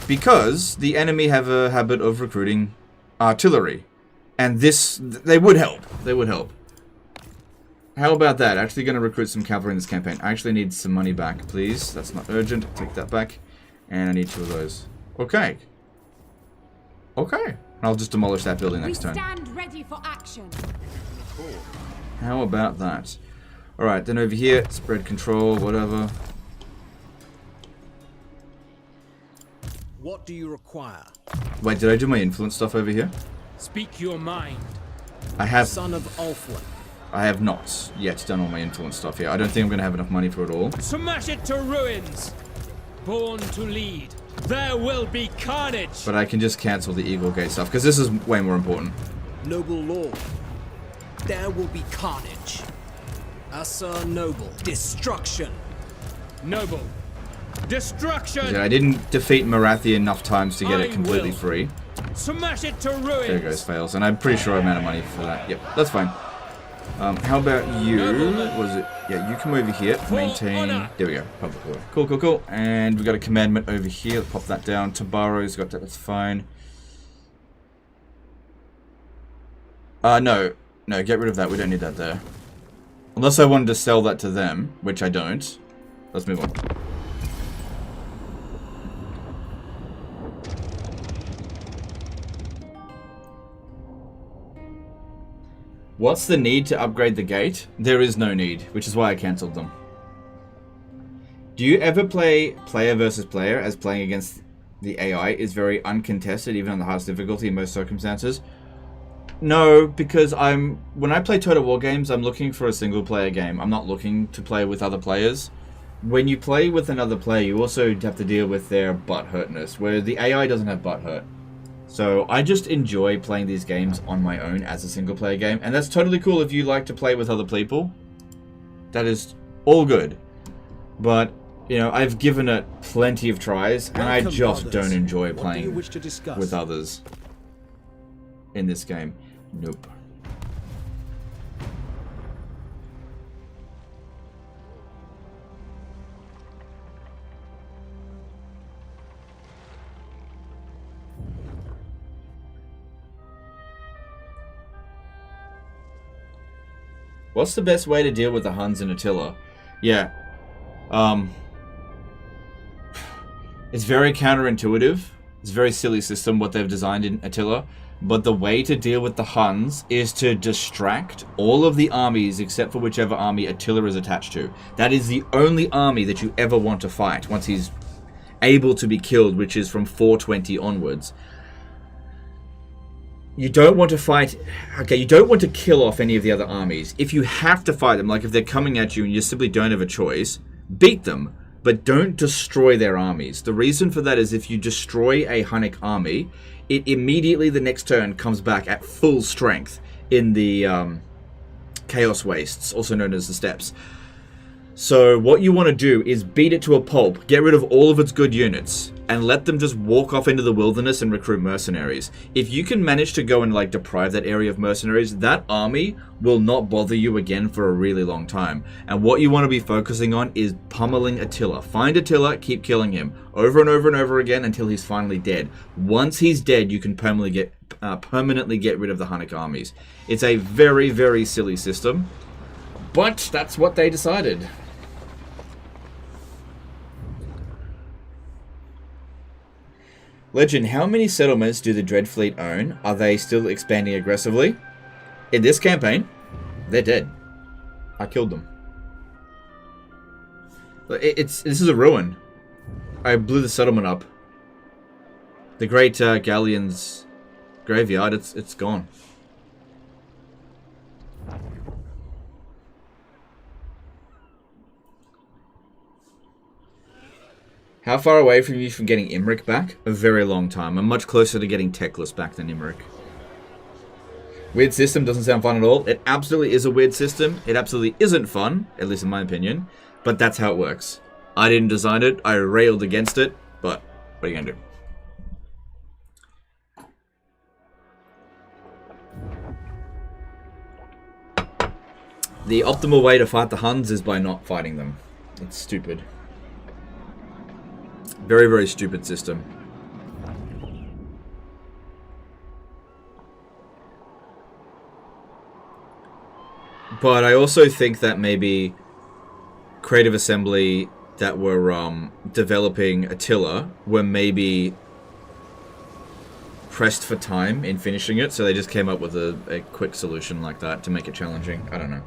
Because the enemy have a habit of recruiting artillery. And this... They would help. They would help. How about that? Actually going to recruit some cavalry in this campaign. I actually need some money back, please. That's not urgent. Take that back. And I need 2 of those. Okay. Okay. I'll just demolish that building next turn. We stand ready for action. How about that? Alright, then over here, spread control, whatever. What do you require? Wait, did I do my influence stuff over here? Speak your mind. I have. Son of Ulflin. I have not yet done all my influence stuff here. I don't think I'm going to have enough money for it all. Smash it to ruins. Born to lead. There will be carnage. But I can just cancel the Eagle Gate stuff, because this is way more important. Noble Lord. There will be carnage. Asa Noble. Destruction. Noble. Destruction. Yeah, I didn't defeat Marathi enough times to get it completely free. Smash it to ruins. There goes fails, and I'm pretty sure I'm out of money for that. Yep, that's fine. How about you? Was it? Yeah, you come over here. Maintain. There we go. Public order. Cool, cool, cool. And we got a commandment over here. Let's pop that down. Tabaro's got that. That's fine. No. No, get rid of that. We don't need that there. Unless I wanted to sell that to them, which I don't. Let's move on. What's the need to upgrade the gate? There is no need, which is why I cancelled them. Do you ever play player versus player, as playing against the AI is very uncontested, even on the hardest difficulty in most circumstances? No, because when I play Total War games, I'm looking for a single player game. I'm not looking to play with other players. When you play with another player, you also have to deal with their butthurtness, where the AI doesn't have butthurt. So I just enjoy playing these games on my own as a single player game, and that's totally cool if you like to play with other people. That is all good. But, you know, I've given it plenty of tries, and I just don't enjoy playing with others in this game. Nope. What's the best way to deal with the Huns and Attila? Yeah. It's very counterintuitive. It's a very silly system what they've designed in Attila. But the way to deal with the Huns is to distract all of the armies except for whichever army Attila is attached to. That is the only army that you ever want to fight once he's able to be killed, which is from 420 onwards. You don't want to fight... Okay, you don't want to kill off any of the other armies. If you have to fight them, like if they're coming at you and you simply don't have a choice, beat them, but don't destroy their armies. The reason for that is if you destroy a Hunnic army, it immediately the next turn comes back at full strength in the Chaos Wastes, also known as the Steppes. So what you want to do is beat it to a pulp, get rid of all of its good units, and let them just walk off into the wilderness and recruit mercenaries. If you can manage to go and like deprive that area of mercenaries, that army will not bother you again for a really long time. And what you want to be focusing on is pummeling Attila. Find Attila, keep killing him over and over and over again until he's finally dead. Once he's dead, you can permanently get rid of the Hunnic armies. It's a very, very silly system, but that's what they decided. Legend, how many settlements do the Dreadfleet own? Are they still expanding aggressively? In this campaign, they're dead. I killed them. This is a ruin. I blew the settlement up. The great Galleon's graveyard, it's gone. How far away from you from getting Imric back? A very long time. I'm much closer to getting Teclis back than Imric. Weird system doesn't sound fun at all. It absolutely is a weird system. It absolutely isn't fun, at least in my opinion. But that's how it works. I didn't design it. I railed against it. But what are you going to do? The optimal way to fight the Huns is by not fighting them. It's stupid. Very, very stupid system. But I also think that maybe Creative Assembly that were developing Attila were maybe pressed for time in finishing it, so they just came up with a quick solution like that to make it challenging. I don't know.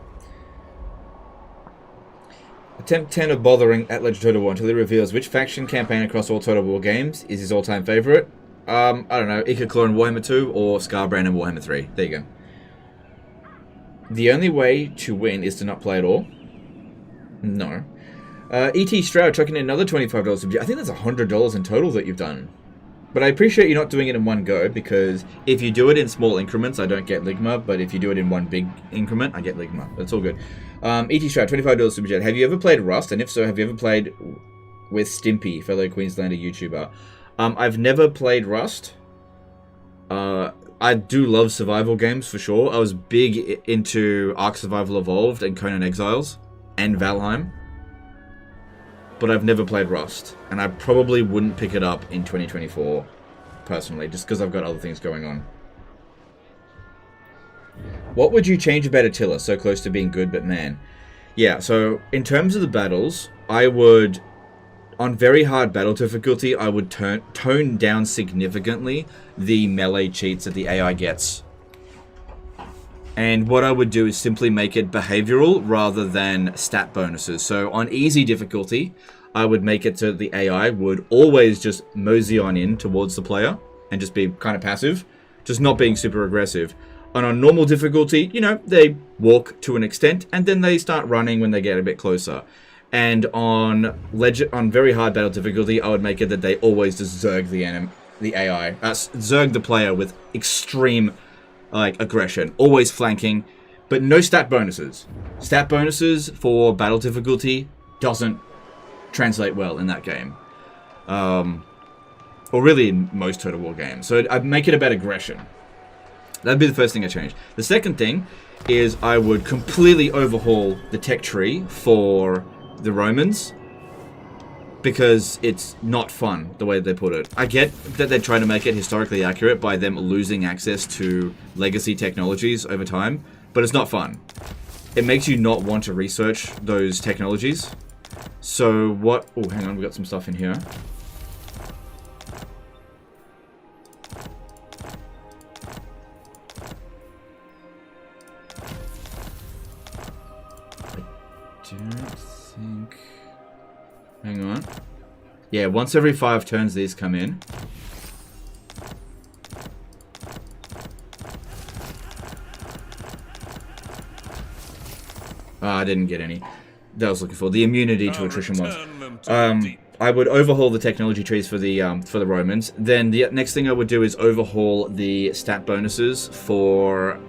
Attempt 10 of bothering at Legend of Total War until he reveals which faction campaign across all Total War games is his all-time favorite. I don't know, Ikaclaw in Warhammer 2 or Scarbrand in Warhammer 3. There you go. The only way to win is to not play at all? No. E.T. Stroud chucking in another $25. I think that's $100 in total that you've done. But I appreciate you not doing it in one go, because if you do it in small increments, I don't get Ligma, but if you do it in one big increment, I get Ligma. That's all good. E.T. Stroud, $25 super chat. Have you ever played Rust? And if so, have you ever played with Stimpy, fellow Queenslander YouTuber? I've never played Rust. I do love survival games, for sure. I was big into Ark Survival Evolved and Conan Exiles and Valheim. But I've never played Rust, and I probably wouldn't pick it up in 2024, personally, just because I've got other things going on. What would you change about Attila, so close to being good, but man? Yeah, so in terms of the battles, I would, on very hard battle difficulty, I would tone down significantly the melee cheats that the AI gets. And what I would do is simply make it behavioral rather than stat bonuses. So on easy difficulty, I would make it so the AI would always just mosey on in towards the player and just be kind of passive, just not being super aggressive. And on normal difficulty, you know, they walk to an extent and then they start running when they get a bit closer. And on very hard battle difficulty, I would make it that they always just zerg the AI, zerg the player with extreme aggression, always flanking, but no stat bonuses. Stat bonuses for battle difficulty doesn't translate well in that game. Or really in most Total War games. So I'd make it about aggression. That'd be the first thing I change. The second thing is I would completely overhaul the tech tree for the Romans, because it's not fun the way they put it. I get that they're trying to make it historically accurate by them losing access to legacy technologies over time, but it's not fun. It makes you not want to research those technologies. So what... Oh, hang on, we've got some stuff in here. I don't think... Hang on. Yeah, once every 5 turns these come in. I didn't get any. That I was looking for. The immunity to attrition ones. I would overhaul the technology trees for the Romans. Then the next thing I would do is overhaul the stat bonuses for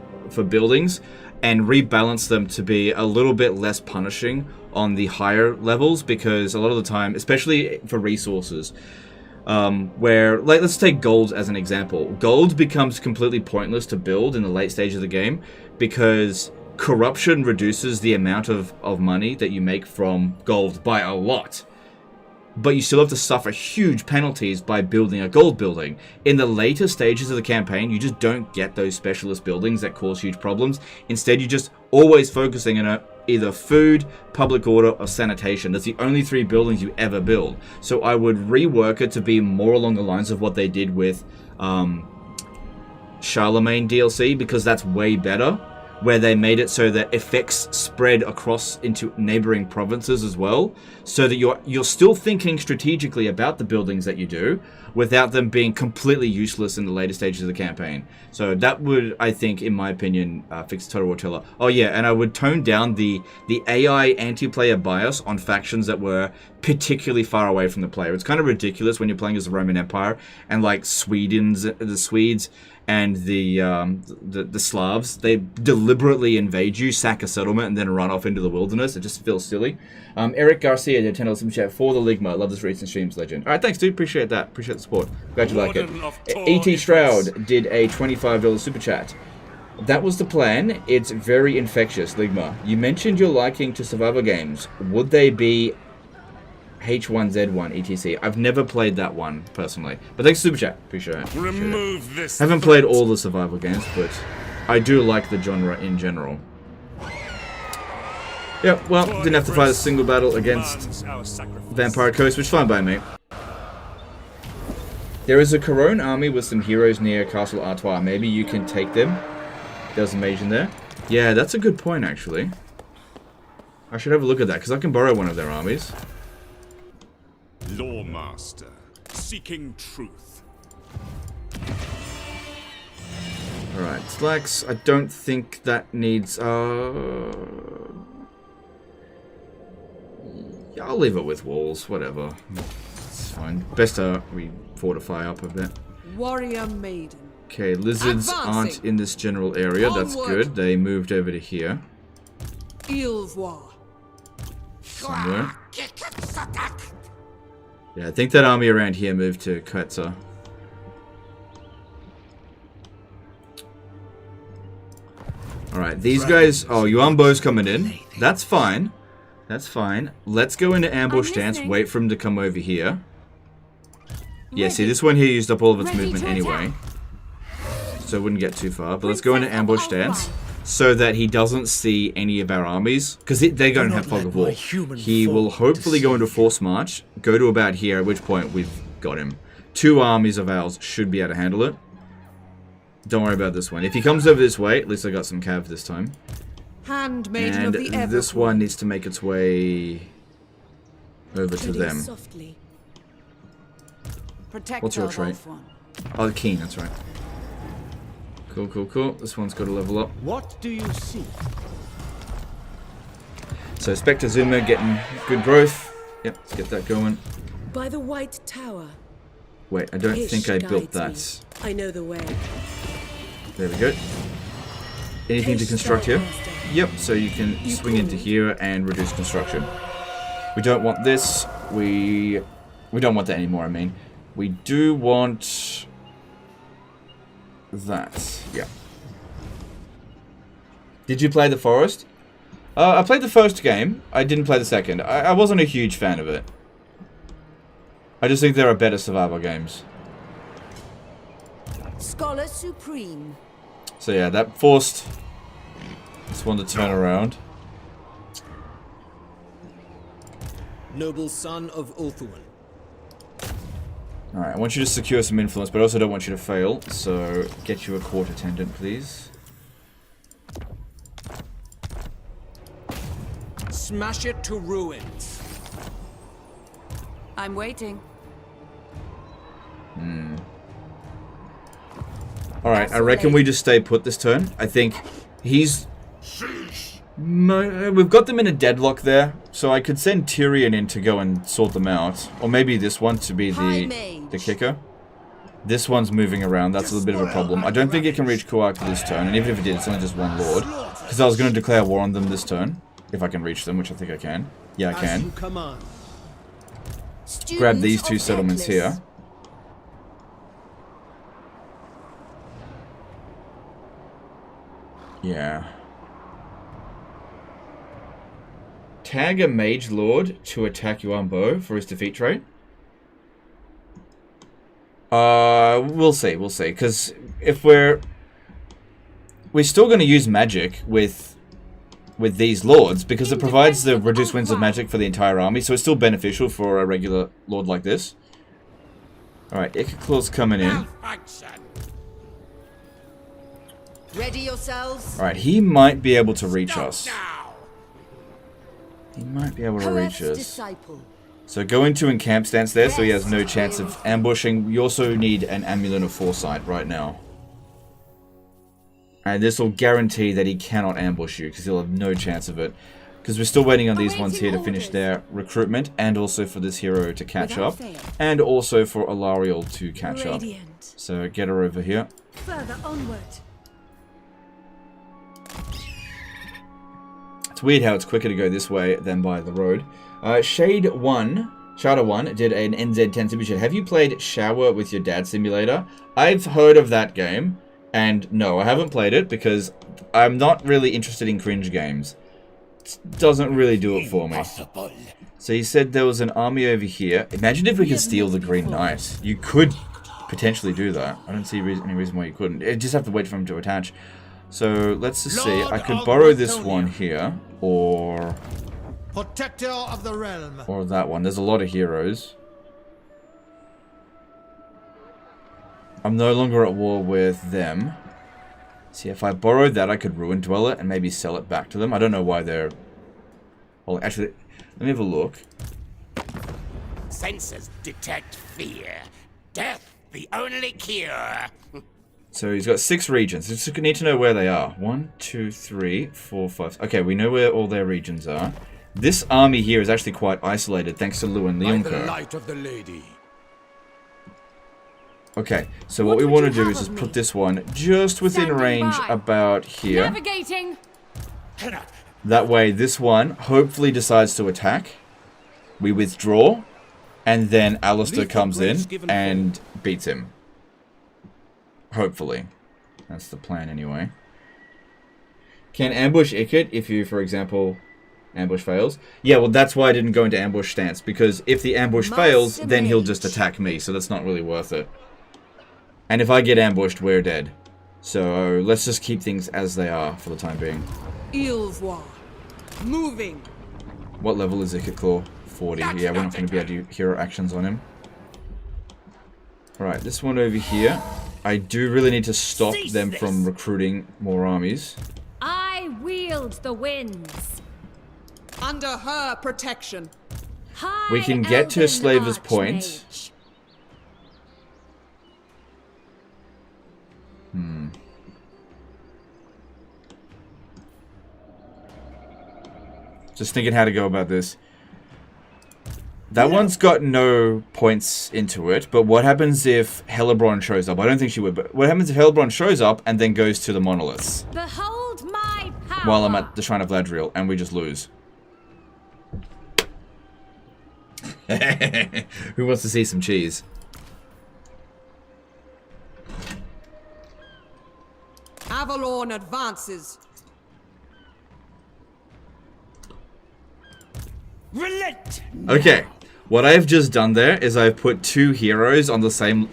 buildings and rebalance them to be a little bit less punishing on the higher levels, because a lot of the time, especially for resources, where, like, let's take gold as an example. Gold becomes completely pointless to build in the late stage of the game because corruption reduces the amount of money that you make from gold by a lot. But you still have to suffer huge penalties by building a gold building. In the later stages of the campaign, you just don't get those specialist buildings that cause huge problems. Instead, you're just always focusing on either food, public order, or sanitation. That's the only 3 buildings you ever build. So I would rework it to be more along the lines of what they did with Charlemagne DLC, because that's way better, where they made it so that effects spread across into neighboring provinces as well, so that you're still thinking strategically about the buildings that you do without them being completely useless in the later stages of the campaign. So that would, I think, in my opinion, fix Total War Tiller. Oh yeah, and I would tone down the AI anti-player bias on factions that were particularly far away from the player. It's kind of ridiculous when you're playing as the Roman Empire and like the Swedes and the Slavs, they deliberately invade you, sack a settlement, and then run off into the wilderness. It just feels silly. Eric Garcia did $10 super chat for the Ligma. Love this recent streams, legend. All right, thanks, dude. Appreciate that. Appreciate the support. Glad you like it. E.T. Stroud did a $25 super chat. That was the plan. It's very infectious, Ligma. You mentioned your liking to survival games. Would they be H1Z1 etc? I've never played that one personally, but thanks super chat. Appreciate it. Remove this. Haven't played all the survival games, but I do like the genre in general. Yeah, well, didn't have to fight a single battle against Vampire Coast, which is fine by me. There is a Corone army with some heroes near Castle Artois. Maybe you can take them. There's a mage in there. Yeah, that's a good point, actually. I should have a look at that, because I can borrow one of their armies. Lawmaster, seeking truth. Alright, Slacks, I don't think that needs... I'll leave it with walls, whatever. It's fine. Best we fortify up a bit. Warrior maiden. Okay, lizards aren't in this general area, that's good. They moved over to here. Ilvoir. Somewhere. Yeah, I think that army around here moved to Quetzal. Alright, these guys... Oh, Yuanbo's coming in. That's fine. That's fine. Let's go into ambush stance, wait for him to come over here. Yeah, see, this one here used up all of its movement anyway. So it wouldn't get too far. But let's go into ambush stance so that he doesn't see any of our armies. Because they're going to have fog of war. He will hopefully go into force march, go to about here, at which point we've got him. 2 armies of ours should be able to handle it. Don't worry about this one. If he comes over this way, at least I got some cav this time. Handmaiden And of the this one needs to make its way over to them. Softly. What's your trait? Oh, Keen, that's right. Cool, cool, cool. This one's got to level up. What do you see? So Spectre Zuma getting good growth. Yep, let's get that going. By the White Tower. Wait, I don't think I built that. Me. I know the way. There we go. Anything to construct here? Yep, so you can swing into here and reduce construction. We don't want this. We don't want that anymore, I mean. We do want that. Yeah. Did you play the Forest? I played the first game. I didn't play the second. I wasn't a huge fan of it. I just think there are better survival games. Scholar Supreme. So yeah, that forced this one to turn around. Noble son of Ulthuan. Alright, I want you to secure some influence, but I also don't want you to fail. So get you a court attendant, please. Smash it to ruins. I'm waiting. Alright, I reckon we just stay put this turn. I think he's... We've got them in a deadlock there, so I could send Tyrion in to go and sort them out. Or maybe this one to be the kicker. This one's moving around, that's a little bit of a problem. I don't think it can reach Kuark this turn, and even if it did, it's only just 1 lord. Because I was going to declare war on them this turn. If I can reach them, which I think I can. Yeah, I can. Grab these 2 settlements here. Yeah. Tag a mage lord to attack Yuanbo for his defeat trait. We'll see, because if we're still going to use magic with these lords, because it provides the reduced winds of magic for the entire army, so it's still beneficial for a regular lord like this. Alright, Ikaclaw's coming in. Ready yourselves. Alright, he might be able to reach us. He might be able to reach us. So go into encamp stance there, so he has no chance of ambushing. We also need an Amulet of Foresight right now. And this will guarantee that he cannot ambush you, because he'll have no chance of it. Because we're still waiting on these ones here to finish their recruitment, and also for this hero to catch up, and also for Alariel to catch up. So get her over here. Further onward. It's weird how it's quicker to go this way than by the road. Shadow 1 did an NZ10 submission. Have you played Shower with Your Dad Simulator? I've heard of that game, and no, I haven't played it because I'm not really interested in cringe games. It doesn't really do it for me. So he said there was an army over here. Imagine if we could steal the Green Knight. You could potentially do that. I don't see any reason why you couldn't. You just have to wait for him to attach. So let's just see. I could borrow this one here, or Protector of the realm. Or that one. There's a lot of heroes. I'm no longer at war with them. See, if I borrowed that, I could Ruin Dweller and maybe sell it back to them. I don't know why they're Well, actually, let me have a look. Sensors detect fear. Death, the only cure. So he's got 6 regions. Just need to know where they are. 1, 2, 3, 4, 5. Okay, we know where all their regions are. This army here is actually quite isolated, thanks to Lu and By the Leonco. light of the lady. Okay, so what we want to do is just put this one just within Standing range by. about here. Navigating. That way, this one hopefully decides to attack. We withdraw, and then Alistair comes in and beats him. Hopefully. That's the plan anyway. Can ambush Ikit if you, for example, ambush fails? Yeah, well that's why I didn't go into ambush stance, because if the ambush fails, then he'll just attack me, so that's not really worth it. And if I get ambushed, we're dead. So let's just keep things as they are for the time being. Ilvoir. Moving. What level is Ikit Claw? 40. Yeah, we're not going to be able to do hero actions on him. Alright, this one over here. I do really need to stop them from recruiting more armies. I wield the winds. Under her protection. High We can get to Elven Slaver's Point. Archmage. Just thinking how to go about this. That one's got no points into it, but what happens if Hellebron shows up? I don't think she would, but what happens if Hellebron shows up and then goes to the monoliths Behold my power. while I'm at the Shrine of Ladriel and we just lose? Who wants to see some cheese? Avalon advances. Relent! Okay, what I've just done there is I've put 2 heroes on the same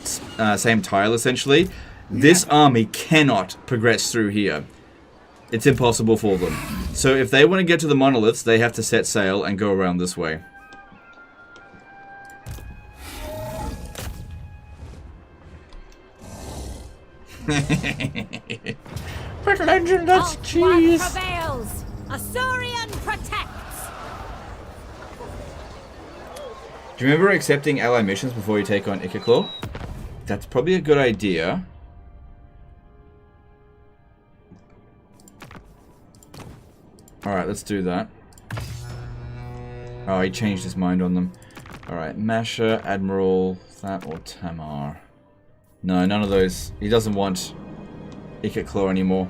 tile, essentially. This army cannot progress through here. It's impossible for them. So if they want to get to the monoliths, they have to set sail and go around this way. But legend, that's cheese. Prevails. Asuryan protects. Do you remember accepting ally missions before you take on Ikiclaw? That's probably a good idea. Alright, let's do that. Oh, he changed his mind on them. Alright, Masha, Admiral, that or Tamar. No, none of those. He doesn't want Ikiclaw anymore.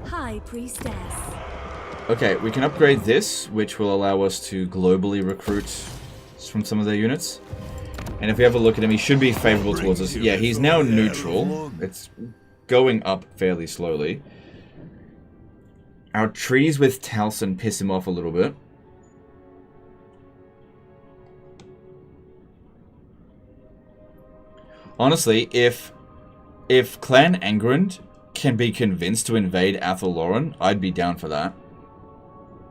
High Priestess. Okay, we can upgrade this, which will allow us to globally recruit from some of their units. And if we have a look at him, he should be favorable towards us. Yeah, he's now neutral. It's going up fairly slowly. Our trees with Taliesin piss him off a little bit. Honestly, if Clan Angrand can be convinced to invade Athel Loren, I'd be down for that.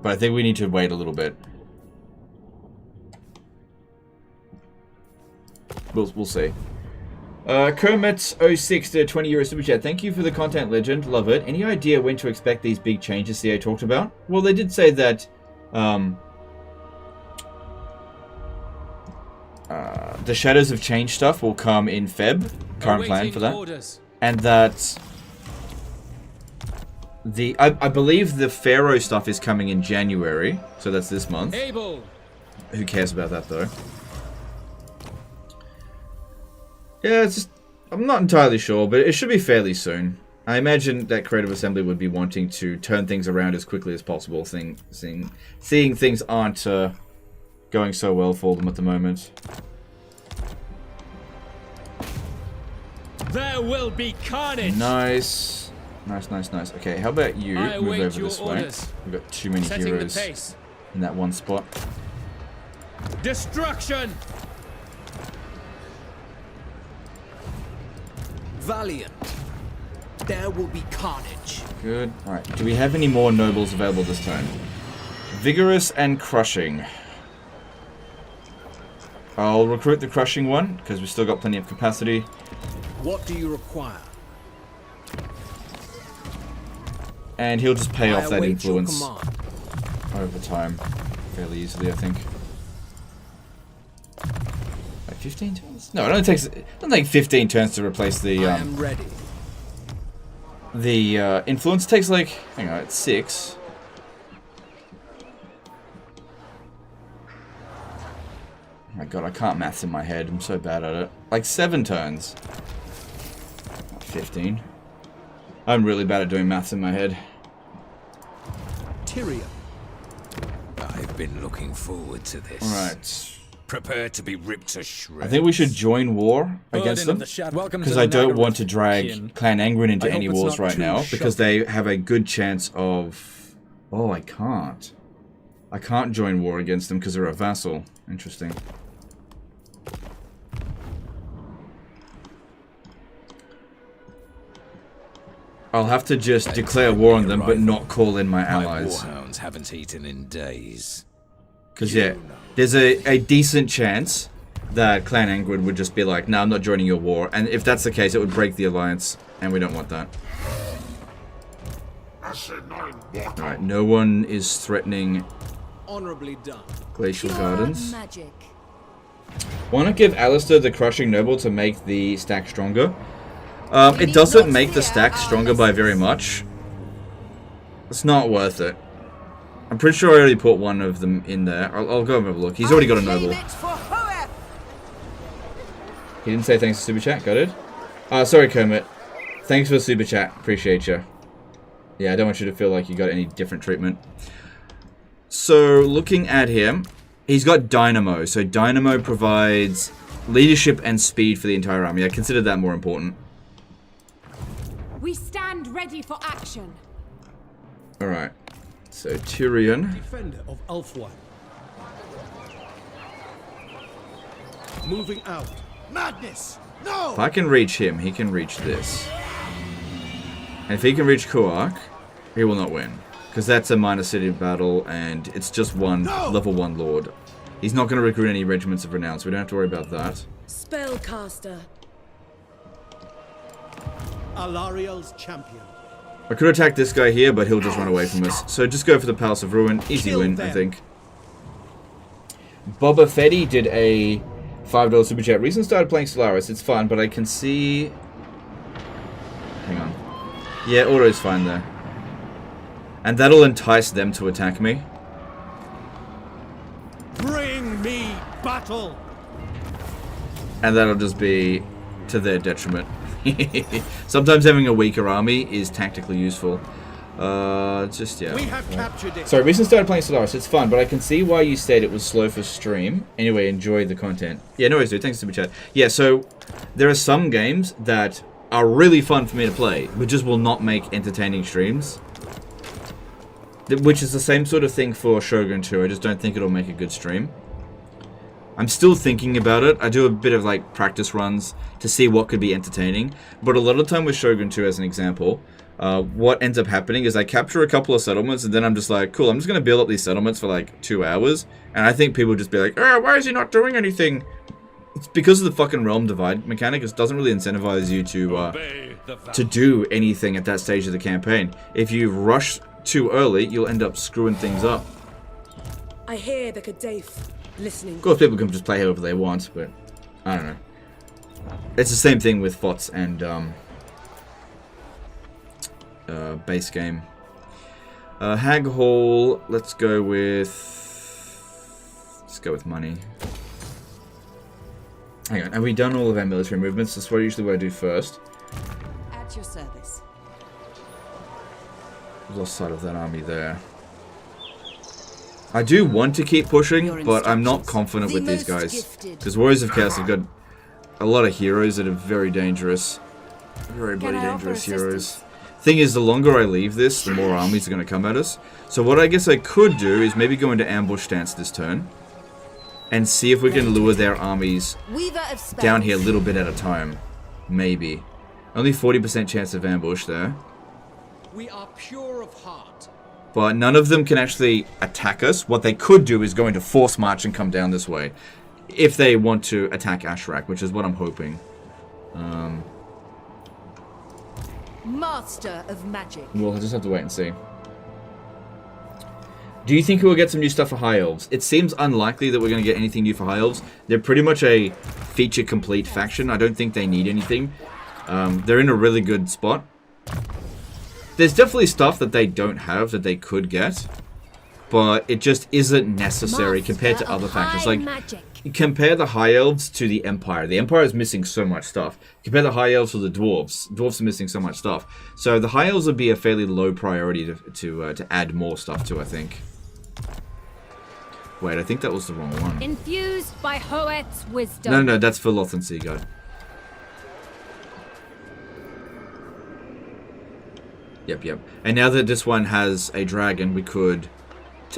But I think we need to wait a little bit. We'll see. Kermit06 to 20 euro super chat. Thank you for the content, legend. Love it. Any idea when to expect these big changes CA talked about? Well, they did say that the Shadows of Change stuff will come in Feb. Current plan for that. Orders. And that I believe the Pharaoh stuff is coming in January, so that's this month. Able. Who cares about that though? Yeah, it's just, I'm not entirely sure, but it should be fairly soon. I imagine that Creative Assembly would be wanting to turn things around as quickly as possible, seeing things aren't going so well for them at the moment. There will be carnage. Nice. Nice. Okay, how about you I move await over your this way? orders. We've got too many Setting the heroes pace. in that one spot. Destruction. Valiant. There will be carnage. Good. Alright, do we have any more nobles available this time? Vigorous and Crushing. I'll recruit the Crushing one, because we've still got plenty of capacity. What do you require? And he'll just pay off that await your influence command. over time fairly easily, I think. Like 15 turns? No, it doesn't take 15 turns to replace the I am ready. The influence. It takes like, hang on, it's 6. Oh my god, I can't maths in my head. I'm so bad at it. Like 7 turns. Not 15. I'm really bad at doing maths in my head. Tyrion. I've been looking forward to this. Alright. Prepare to be ripped to shreds. I think we should join war against them. Because I don't want to drag Clan Angren into any wars right now. Because they have a good chance of... Oh, I can't. I can't join war against them because they're a vassal. Interesting. I'll have to just declare war on them, but not call in my allies. My warhounds haven't eaten in days. Because, yeah, there's a decent chance that Clan Angren would just be like, nah, I'm not joining your war. And if that's the case, it would break the alliance, and we don't want that. Alright, no one is threatening Honorably done. Glacial Gardens. Magic. Why not give Alistair the Crushing Noble to make the stack stronger? It doesn't make the stack stronger by very much. It's not worth it. I'm pretty sure I already put one of them in there. I'll go and have a look. He's already got a noble. He didn't say thanks to Super Chat. Got it? Sorry, Kermit. Thanks for the Super Chat. Appreciate you. Yeah, I don't want you to feel like you got any different treatment. So, looking at him, he's got Dynamo. So, Dynamo provides leadership and speed for the entire army. I consider that more important. We stand ready for action. Alright. So, Tyrion. Defender of Ulfwine. Moving out. Madness! No! If I can reach him, he can reach this. And if he can reach Kuark, he will not win. Because that's a minor city battle, and it's just one level 1 lord. He's not going to recruit any regiments of renown, so we don't have to worry about that. Spellcaster. Alariel's champion. I could attack this guy here, but he'll just run away from us. So just go for the Palace of Ruin. Easy win, I think. Boba Fetty did a $5 super chat. Recently started playing Stellaris. It's fun, but I can see... Hang on. Yeah, auto's fine there. And that'll entice them to attack me. Bring me battle. And that'll just be to their detriment. Sometimes having a weaker army is tactically useful. Just, yeah. We have captured it. Sorry, recently started playing Stellaris. It's fun, but I can see why you said it was slow for stream. Anyway, enjoy the content. Yeah, no worries, dude. Thanks, Super Chat. Yeah, so there are some games that are really fun for me to play, but just will not make entertaining streams. Which is the same sort of thing for Shogun 2. I just don't think it'll make a good stream. I'm still thinking about it. I do a bit of like practice runs to see what could be entertaining. But a lot of the time with Shogun 2 as an example, what ends up happening is I capture a couple of settlements and then I'm just like, cool, I'm just going to build up these settlements for like 2 hours. And I think people just be like, oh, why is he not doing anything? It's because of the fucking realm divide mechanic. It doesn't really incentivize you to do anything at that stage of the campaign. If you rush too early, you'll end up screwing things up. I hear the Kadhaif listening. Of course, people can just play however they want, but I don't know. It's the same thing with FOTS and base game. Hag Hall. Let's go with money. Hang on, have we done all of our military movements? That's usually what I do first. At your service. Lost sight of that army there. I do want to keep pushing, but I'm not confident with these guys. Because Warriors of Chaos have got a lot of heroes that are very dangerous. Very bloody dangerous heroes. Thing is, the longer I leave this, the more armies are going to come at us. So what I guess I could do is maybe go into ambush stance this turn. And see if we can lure their armies down here a little bit at a time. Maybe. Only 40% chance of ambush there. We are pure of heart. But none of them can actually attack us. What they could do is go into force march and come down this way. If they want to attack Ashrak, which is what I'm hoping. Master of magic. We'll just have to wait and see. Do you think we'll get some new stuff for High Elves? It seems unlikely that we're going to get anything new for High Elves. They're pretty much a feature-complete faction. I don't think they need anything. They're in a really good spot. There's definitely stuff that they don't have that they could get, but it just isn't necessary compared to other factions. Like, compare the High Elves to the Empire. The Empire is missing so much stuff. Compare the High Elves to the Dwarves. Dwarves are missing so much stuff. So the High Elves would be a fairly low priority to add more stuff to, I think. Wait, I think that was the wrong one. Infused by Hoet's wisdom. No, that's for Loth and Seaguard. Yep. And now that this one has a dragon, we could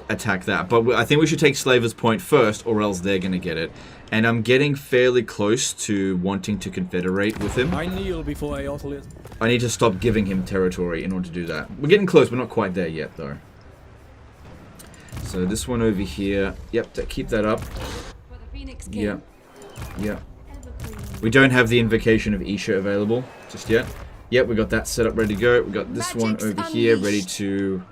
attack that. But I think we should take Slaver's Point first, or else they're going to get it. And I'm getting fairly close to wanting to confederate with him. I kneel before Eothlius. I need to stop giving him territory in order to do that. We're getting close, we're not quite there yet, though. So this one over here. Yep, keep that up. Yep. We don't have the Invocation of Isha available just yet. Yep, we got that set up, ready to go. We got this one over here, ready to...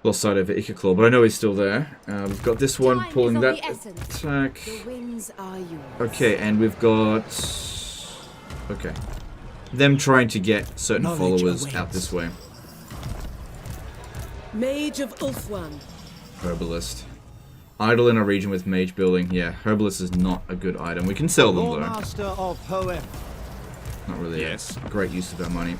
Lost sight over Ikaclaw, but I know he's still there. We've got this one pulling that attack. Okay, and we've got... Okay. Them trying to get certain followers out this way. Mage of Ulthuan. Herbalist. Idle in a region with mage building. Yeah, Herbalist is not a good item. We can sell them though. Master of Hoeth. Not really a great use of our money.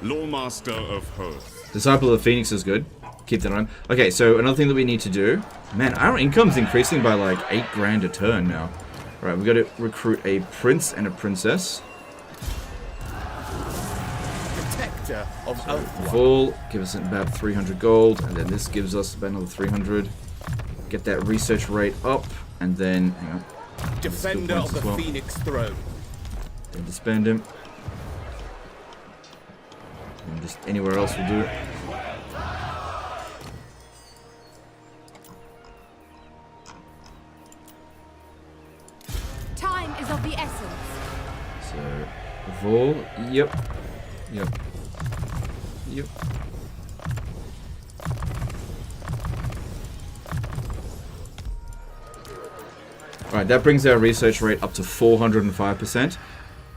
Lawmaster of Hoeth. Disciple of the Phoenix is good. Keep that on. Okay, so another thing that we need to do... Man, our income's increasing by like 8 grand a turn now. Alright, we've got to recruit a prince and a princess. Protector of Full, give us about 300 gold, and then this gives us about another 300. Get that research rate up, and then... Hang on. Defender of the Phoenix Throne. Then disband him. And just anywhere else will do. Time is of the essence. So, Vol, yep. Alright, that brings our research rate up to 405%.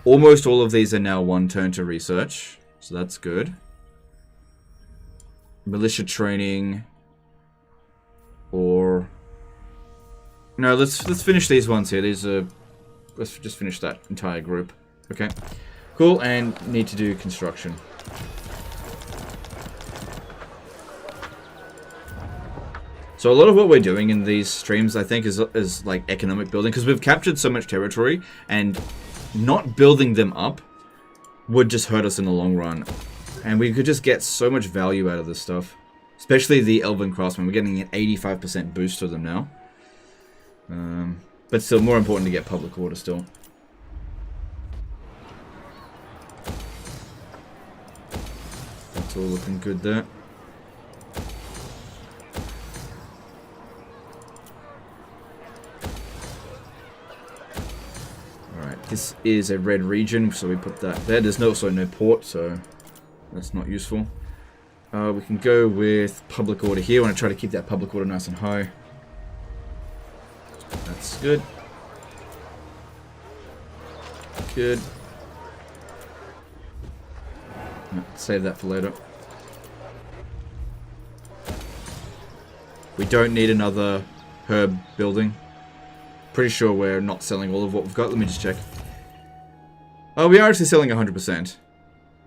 Almost all of these are now one turn to research, so that's good. Militia training, or... No, let's finish these ones here. These are... Let's just finish that entire group. Okay. Cool, and need to do construction. So a lot of what we're doing in these streams, I think, is like economic building, because we've captured so much territory, and not building them up would just hurt us in the long run. And we could just get so much value out of this stuff. Especially the Elven Craftsmen. We're getting an 85% boost to them now. But still, more important to get public order still. That's all looking good there. Alright, this is a red region, so we put that there. There's also no port, so that's not useful. We can go with public order here. I want to try to keep that public order nice and high. That's good. Good. No, save that for later. We don't need another herb building. Pretty sure we're not selling all of what we've got. Let me just check. Oh, we are actually selling 100%.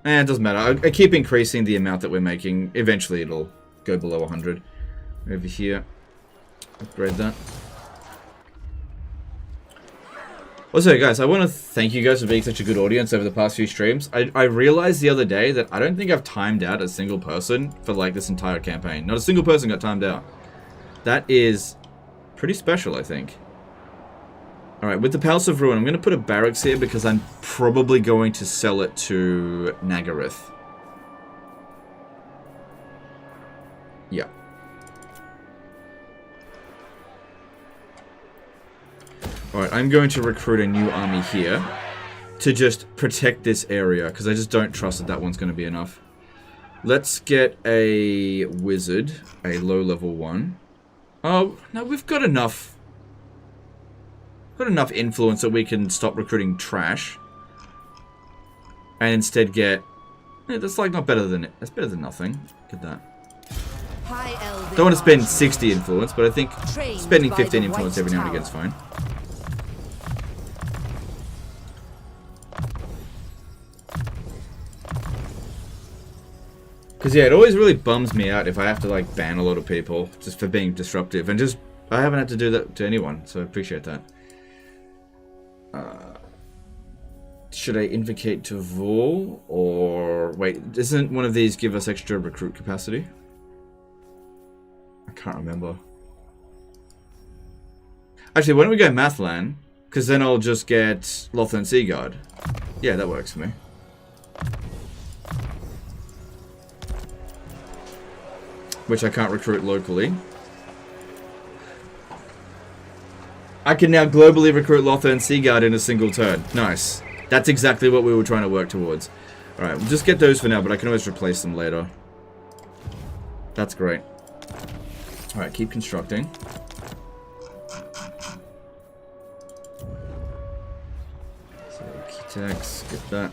It doesn't matter. I keep increasing the amount that we're making. Eventually it'll go below 100. Over here. Upgrade that. Also, guys, I want to thank you guys for being such a good audience over the past few streams. I realized the other day that I don't think I've timed out a single person for, like, this entire campaign. Not a single person got timed out. That is pretty special, I think. Alright, with the Palace of Ruin, I'm going to put a barracks here because I'm probably going to sell it to Nagaryth. Yeah. Alright, I'm going to recruit a new army here to just protect this area, because I just don't trust that that one's going to be enough. Let's get a wizard, a low-level one. Oh, no, we've got enough. Got enough influence that we can stop recruiting trash. And instead get... Yeah, that's like not better than it. That's better than nothing. Look at that. Don't want to spend 60 influence, but I think spending 15 influence every now and again is fine. Because, yeah, it always really bums me out if I have to, like, ban a lot of people just for being disruptive. And just, I haven't had to do that to anyone, so I appreciate that. Should I invocate to Vol? Or, wait, doesn't one of these give us extra recruit capacity? I can't remember. Actually, why don't we go Mathlan? Because then I'll just get Lothern Seaguard. Yeah, that works for me. Which I can't recruit locally. I can now globally recruit Lothern Seaguard in a single turn. Nice. That's exactly what we were trying to work towards. Alright, we'll just get those for now, but I can always replace them later. That's great. Alright, keep constructing. So, key tax, get that.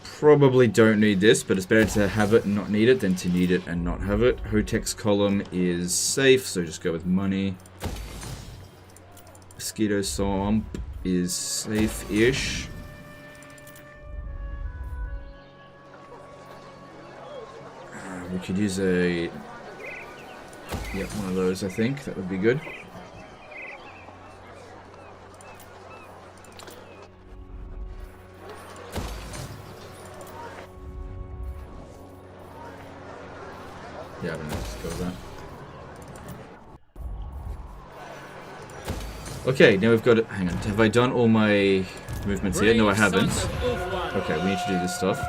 Probably don't need this, but it's better to have it and not need it than to need it and not have it. Hotek's column is safe, so just go with money. Mosquito Swamp is safe-ish. We could use a... Yep, one of those, I think. That would be good. Yeah, I don't know. Let's go with that. Okay, now we've got it. Hang on. Have I done all my movements here? No, I haven't. Okay, we need to do this stuff.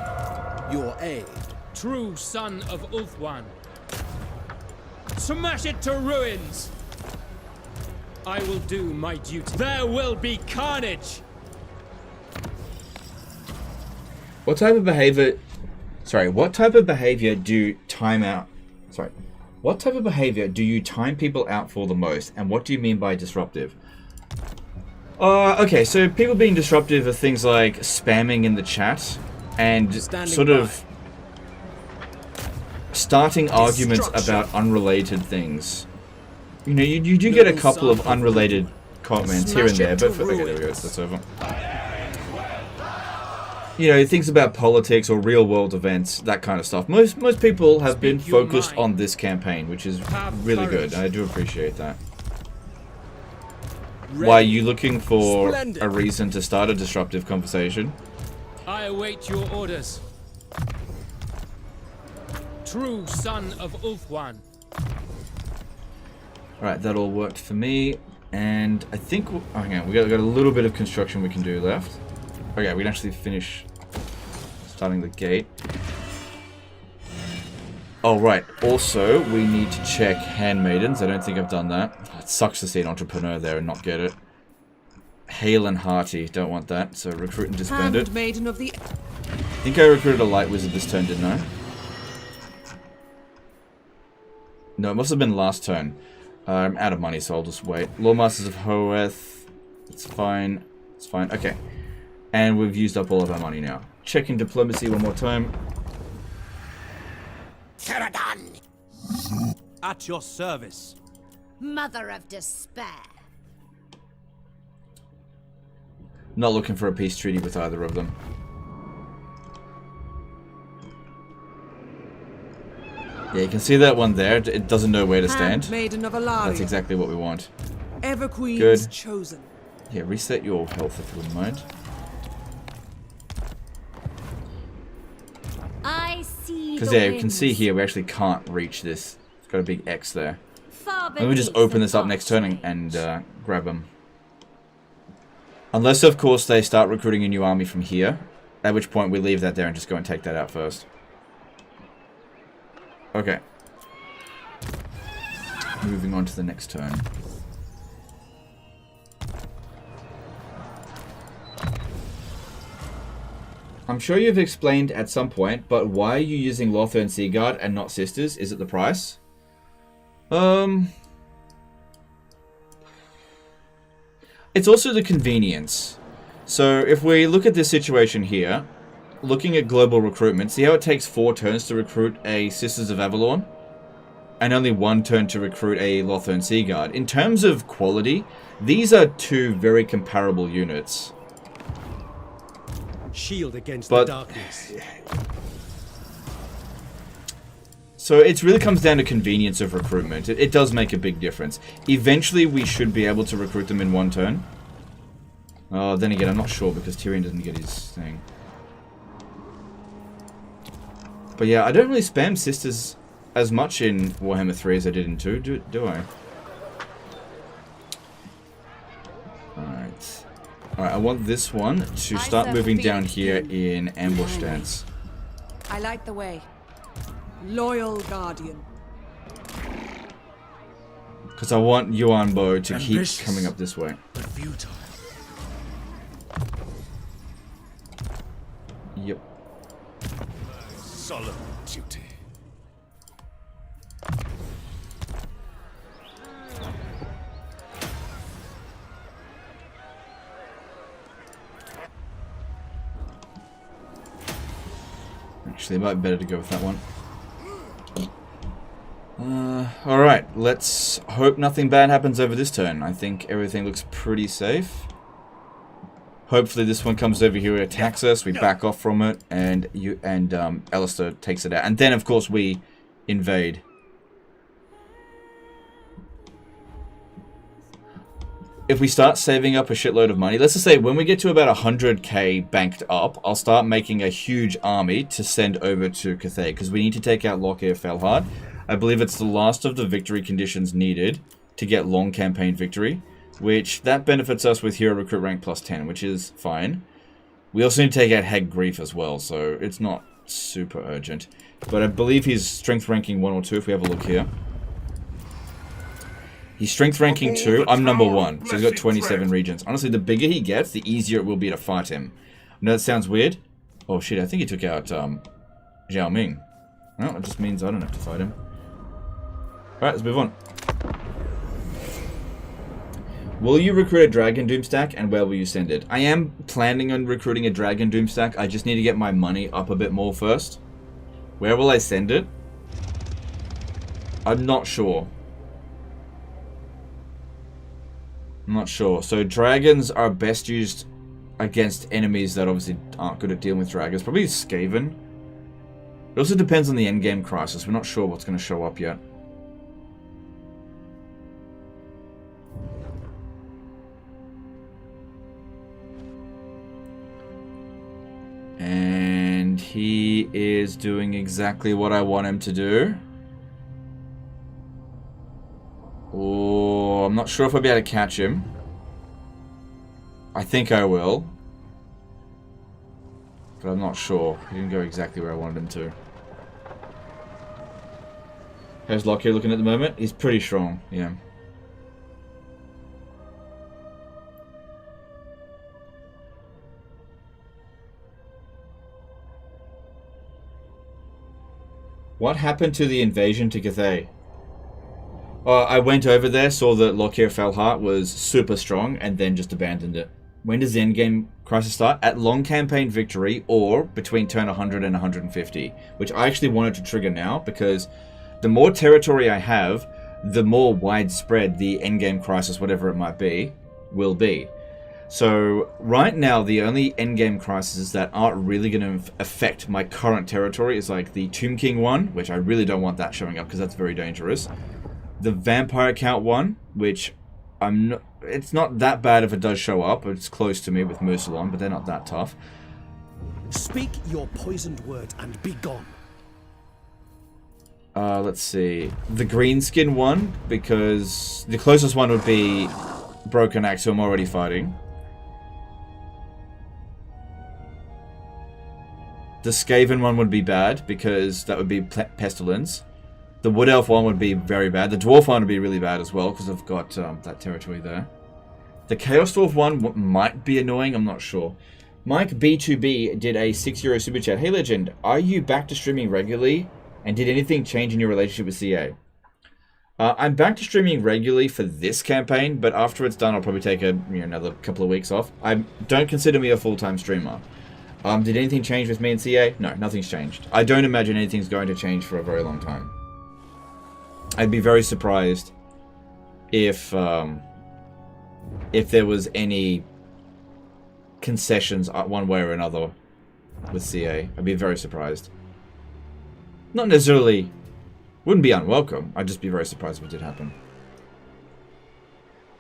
Your aid. True son of Ulthuan. Smash it to ruins! I will do my duty. There will be carnage! What type of behavior... Sorry, what type of behavior do you time out... Sorry. What type of behavior do you time people out for the most? And what do you mean by disruptive? Okay, so people being disruptive are things like spamming in the chat and sort of starting arguments about unrelated things. You know, you do get a couple of unrelated comments here and there, but okay, there we go, that's over. You know, things about politics or real-world events, that kind of stuff. Most people have been focused on this campaign, which is really good. I do appreciate that. Why are you looking for a reason to start a disruptive conversation? I await your orders. True son of Ulthuan. Alright, that all worked for me. And I think... Oh, hang on, we got a little bit of construction we can do left. Okay, we can actually finish starting the gate. Oh, right. Also, we need to check handmaidens. I don't think I've done that. It sucks to see an entrepreneur there and not get it. Hale and Hearty. Don't want that. So recruit and disband it. Handmaiden of the... I think I recruited a light wizard this turn, didn't I? No, it must have been last turn. I'm out of money, so I'll just wait. Lawmasters of Hoeth. It's fine. It's fine. Okay. And we've used up all of our money now. Checking diplomacy one more time. Tyrion! At your service. Mother of despair. Not looking for a peace treaty with either of them. Yeah, you can see that one there. It doesn't know where to stand. Handmaiden of Aenarion. That's exactly what we want. Everqueen's Good. chosen. Yeah, reset your health if you wouldn't mind. I see. Because yeah, you can see here we actually can't reach this. It's got a big X there. Far Let me just beneath open the this up next turn boss and grab them. Unless, of course, they start recruiting a new army from here. At which point we leave that there and just go and take that out first. Okay. Moving on to the next turn. I'm sure you've explained at some point, but why are you using Lothern Seaguard and not Sisters? Is it the price? It's also the convenience. So if we look at this situation here, looking at global recruitment, see how it takes 4 turns to recruit a Sisters of Avalon? And only 1 turn to recruit a Lothern Seaguard. In terms of quality, these are 2 very comparable units. Shield against the darkness. So it really comes down to convenience of recruitment. It does make a big difference. Eventually, we should be able to recruit them in 1 turn. Oh, then again, I'm not sure because Tyrion doesn't get his thing. But yeah, I don't really spam Sisters as much in Warhammer 3 as I did in 2, do I? Alright. Alright, I want this one to start moving down here in ambush stance. I light the way. Loyal guardian. Because I want Yuan Bo to keep coming up this way. But futile. Yep. Solemn duty. Actually, it might be better to go with that one. Alright, let's hope nothing bad happens over this turn. I think everything looks pretty safe. Hopefully this one comes over here and attacks us, we back off from it, and Alistair takes it out. And then, of course, we invade. If we start saving up a shitload of money, let's just say when we get to about 100k banked up, I'll start making a huge army to send over to Cathay, because we need to take out Lockyer Felhard. I believe it's the last of the victory conditions needed to get long campaign victory, which that benefits us with hero recruit rank plus 10, which is fine. We also need to take out Hag Grief as well, so it's not super urgent. But I believe he's strength ranking 1 or 2 if we have a look here. He's strength ranking 2, I'm number 1, so he's got 27 regions. Honestly, the bigger he gets, the easier it will be to fight him. I know that sounds weird. Oh shit, I think he took out Zhao Ming. Well, it just means I don't have to fight him. Alright, let's move on. Will you recruit a Dragon Doom stack, and where will you send it? I am planning on recruiting a Dragon Doom stack. I just need to get my money up a bit more first. Where will I send it? I'm not sure. I'm not sure. So dragons are best used against enemies that obviously aren't good at dealing with dragons. Probably Skaven. It also depends on the endgame crisis. We're not sure what's going to show up yet. And he is doing exactly what I want him to do. Oh, I'm not sure if I'll be able to catch him. I think I will. But I'm not sure. He didn't go exactly where I wanted him to. How's Lockyer looking at the moment? He's pretty strong, yeah. What happened to the invasion to Cathay? I went over there, saw that Lockyer Felhart was super strong, and then just abandoned it. When does the endgame crisis start? At long campaign victory, or between turn 100 and 150. Which I actually wanted to trigger now, because the more territory I have, the more widespread the endgame crisis, whatever it might be, will be. So, right now, the only endgame crises that aren't really going to affect my current territory is like the Tomb King one, which I really don't want that showing up because that's very dangerous. The Vampire Count one, which it's not that bad if it does show up. It's close to me with Musalon, but they're not that tough. Speak your poisoned word and be gone. Let's see. The Greenskin one, because the closest one would be Broken Axe, who I'm already fighting. The Skaven one would be bad, because that would be Pestilence. The Wood Elf one would be very bad. The Dwarf one would be really bad as well, because I've got that territory there. The Chaos Dwarf one might be annoying, I'm not sure. Mike B2B did a €6 super chat. Hey Legend, are you back to streaming regularly? And did anything change in your relationship with CA? I'm back to streaming regularly for this campaign, but after it's done, I'll probably take another couple of weeks off. I don't consider me a full-time streamer. Did anything change with me and CA? No, nothing's changed. I don't imagine anything's going to change for a very long time. I'd be very surprised if there was any concessions one way or another with CA. I'd be very surprised. Not necessarily, wouldn't be unwelcome. I'd just be very surprised if it did happen.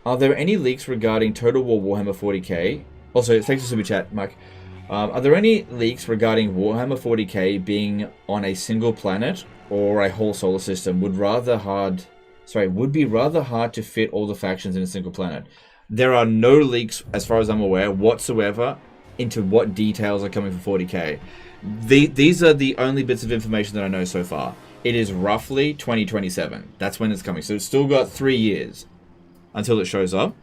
Are there any leaks regarding Total War Warhammer 40k? Also, thanks for super chat, Mike. Are there any leaks regarding Warhammer 40k being on a single planet or a whole solar system? Would be rather hard to fit all the factions in a single planet. There are no leaks, as far as I'm aware, whatsoever into what details are coming for 40k. These are the only bits of information that I know so far. It is roughly 2027. That's when it's coming. So it's still got 3 years until it shows up.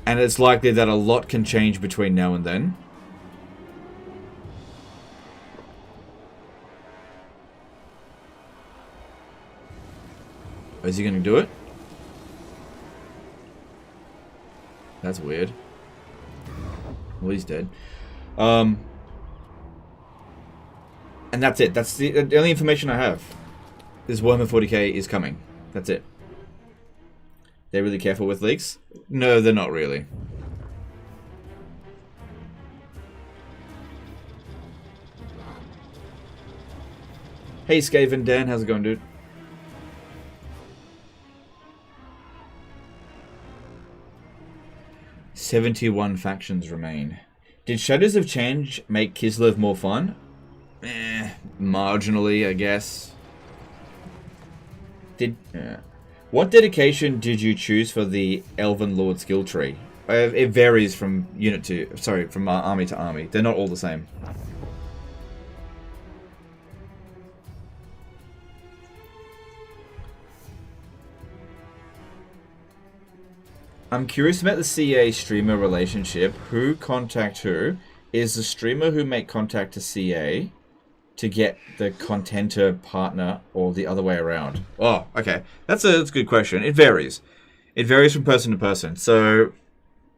And it's likely that a lot can change between now and then. Is he going to do it? That's weird. Well, he's dead. And that's it. That's the only information I have. This Warhammer 40k is coming. That's it. They're really careful with leaks? No, they're not really. Hey, Skaven Dan, how's it going, dude? "71 factions remain. Did Shadows of Change make Kislev more fun? Marginally, I guess. What dedication did you choose for the Elven Lord skill tree? It varies from from army to army. They're not all the same. I'm curious about the CA streamer relationship. Who contact who? Is the streamer who make contact to CA to get the contenter partner, or the other way around? Oh, okay. That's a good question. It varies. It varies from person to person. So,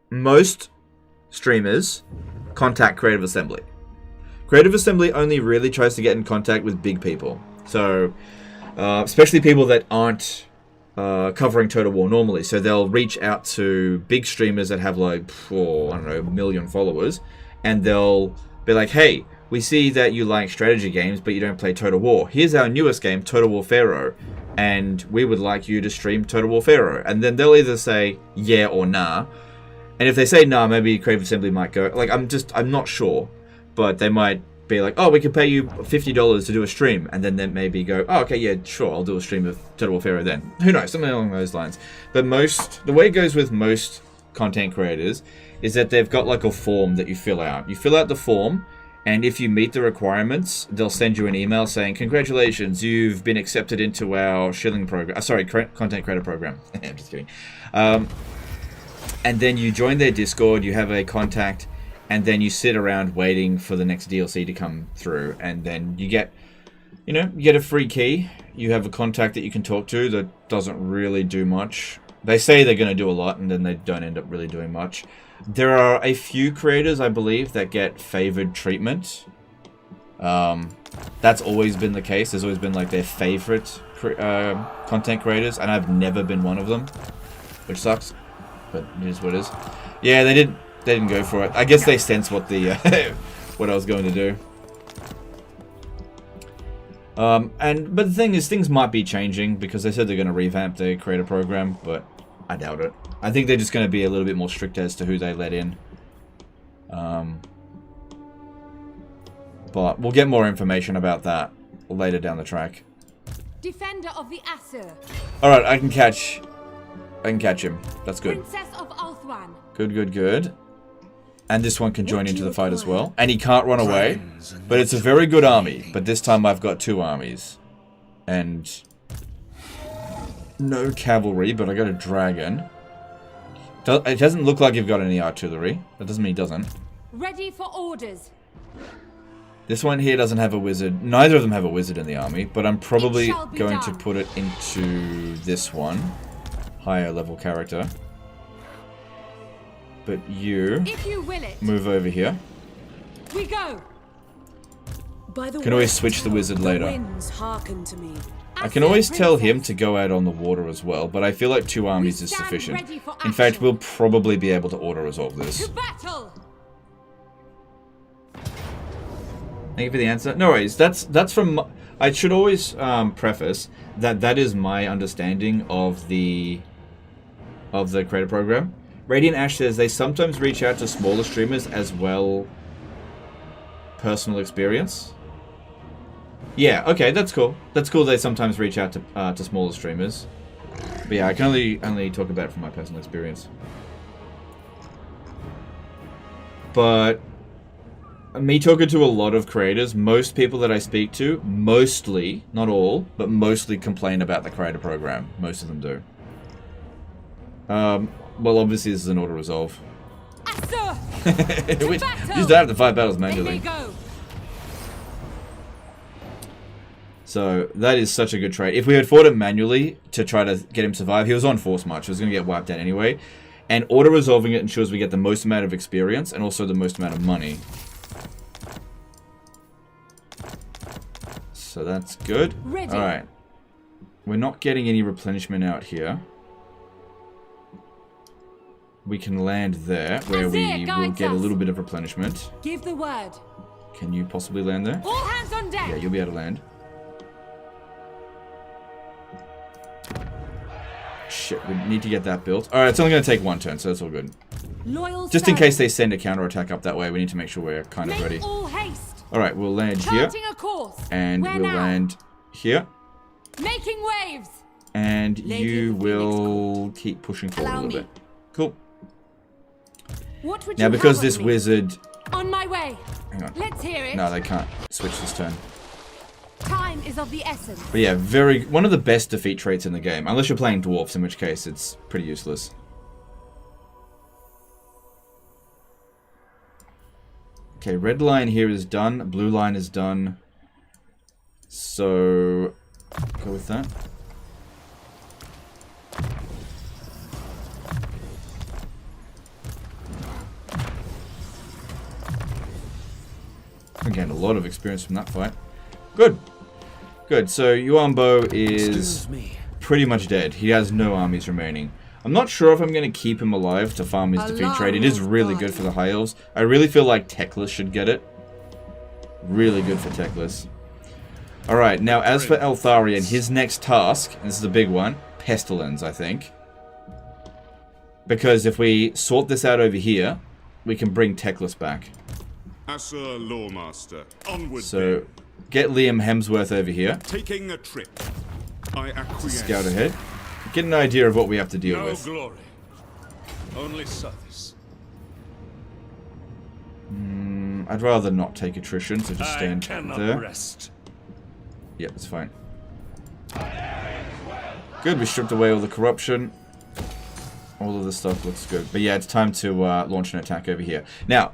most streamers contact Creative Assembly. Creative Assembly only really tries to get in contact with big people. So, especially people that aren't covering Total War normally. So they'll reach out to big streamers that have like, I don't know, 1 million followers. And they'll be like, hey, we see that you like strategy games, but you don't play Total War. Here's our newest game, Total War Pharaoh. And we would like you to stream Total War Pharaoh. And then they'll either say yeah or nah. And if they say nah, maybe Creative Assembly might go, like, I'm not sure. But they might be like, oh, we could pay you $50 to do a stream. And then they maybe go, oh, okay, yeah, sure, I'll do a stream of Total War Pharaoh then. Who knows, something along those lines. But the way it goes with most content creators is that they've got like a form that you fill out. You fill out the form, and if you meet the requirements, they'll send you an email saying, congratulations, you've been accepted into our shilling program. Content creator program. I'm just kidding. And then you join their Discord, you have a contact, and then you sit around waiting for the next DLC to come through. And then you get a free key. You have a contact that you can talk to that doesn't really do much. They say they're going to do a lot, and then they don't end up really doing much. There are a few creators, I believe, that get favored treatment. That's always been the case. There's always been like their favorite content creators, and I've never been one of them, which sucks, but it is what it is. Yeah, they didn't go for it. I guess they sensed what the what I was going to do. But the thing is, things might be changing because they said they're going to revamp their creator program, but I doubt it. I think they're just going to be a little bit more strict as to who they let in. But we'll get more information about that later down the track. Defender of the Aesir. All right, I can catch him. That's good. Princess of Ulthuan. Good. And this one can join into the fight as well. And he can't run away. But it's a very good army. But this time I've got 2 armies. And no cavalry, but I got a dragon. It doesn't look like you've got any artillery. That doesn't mean he doesn't. Ready for orders. This one here doesn't have a wizard. Neither of them have a wizard in the army, but I'm probably going to put it into this one. Higher level character. But you, if you will it, move over here. We go. By the Can always switch the wizard later. winds hearken to me. I can always tell him to go out on the water as well, but I feel like 2 armies is sufficient. In fact, we'll probably be able to auto-resolve this. To battle. Thank you for the answer. No worries. That's from... I should always preface that that is my understanding of the creator program. Radiant Ash says they sometimes reach out to smaller streamers as well. Personal experience. Yeah, okay, that's cool. That's cool they sometimes reach out to smaller streamers. But yeah, I can only talk about it from my personal experience. But me talking to a lot of creators, most people that I speak to, mostly, not all, but mostly complain about the creator program. Most of them do. Well, obviously this is an auto-resolve. You just don't have to fight battles manually. So, that is such a good trade. If we had fought him manually to try to get him to survive, he was on force march, he was going to get wiped out anyway. And auto-resolving it ensures we get the most amount of experience and also the most amount of money. So that's good. Alright. We're not getting any replenishment out here. We can land there, where we will get a little bit of replenishment. Give the word. Can you possibly land there? All hands on deck. Yeah, you'll be able to land. Shit, we need to get that built. Alright, it's only going to take 1 turn, so that's all good. Just in case they send a counterattack up that way, we need to make sure we're kind of ready. Alright, we'll land here. And we'll land here. Making waves. And you will keep pushing forward a little bit. Cool. What would now, you because have this of me? wizard... On my way. Hang on. Let's hear it. No, they can't switch this turn. Time is of the essence. But yeah, one of the best defeat traits in the game. Unless you're playing dwarfs, in which case it's pretty useless. Okay, red line here is done. Blue line is done. So, go with that. Again, a lot of experience from that fight. Good. Good. So, Yuambo is pretty much dead. He has no armies remaining. I'm not sure if I'm going to keep him alive to farm his defeat trade. It is really good for the High Elves. I really feel like Teclis should get it. Really good for Teclis. Alright, now as for Eltharion, his next task, and this is a big one, Pestilence, I think. Because if we sort this out over here, we can bring Teclis back. As a lawmaster, onward. So, get Liam Hemsworth over here. Taking a trip. I acquiesce. Scout ahead. Get an idea of what we have to deal No with. glory. Only service. I'd rather not take attrition, so just stand there. Rest. Yeah, that's fine. Good, we stripped away all the corruption. All of this stuff looks good. But yeah, it's time to launch an attack over here. Now,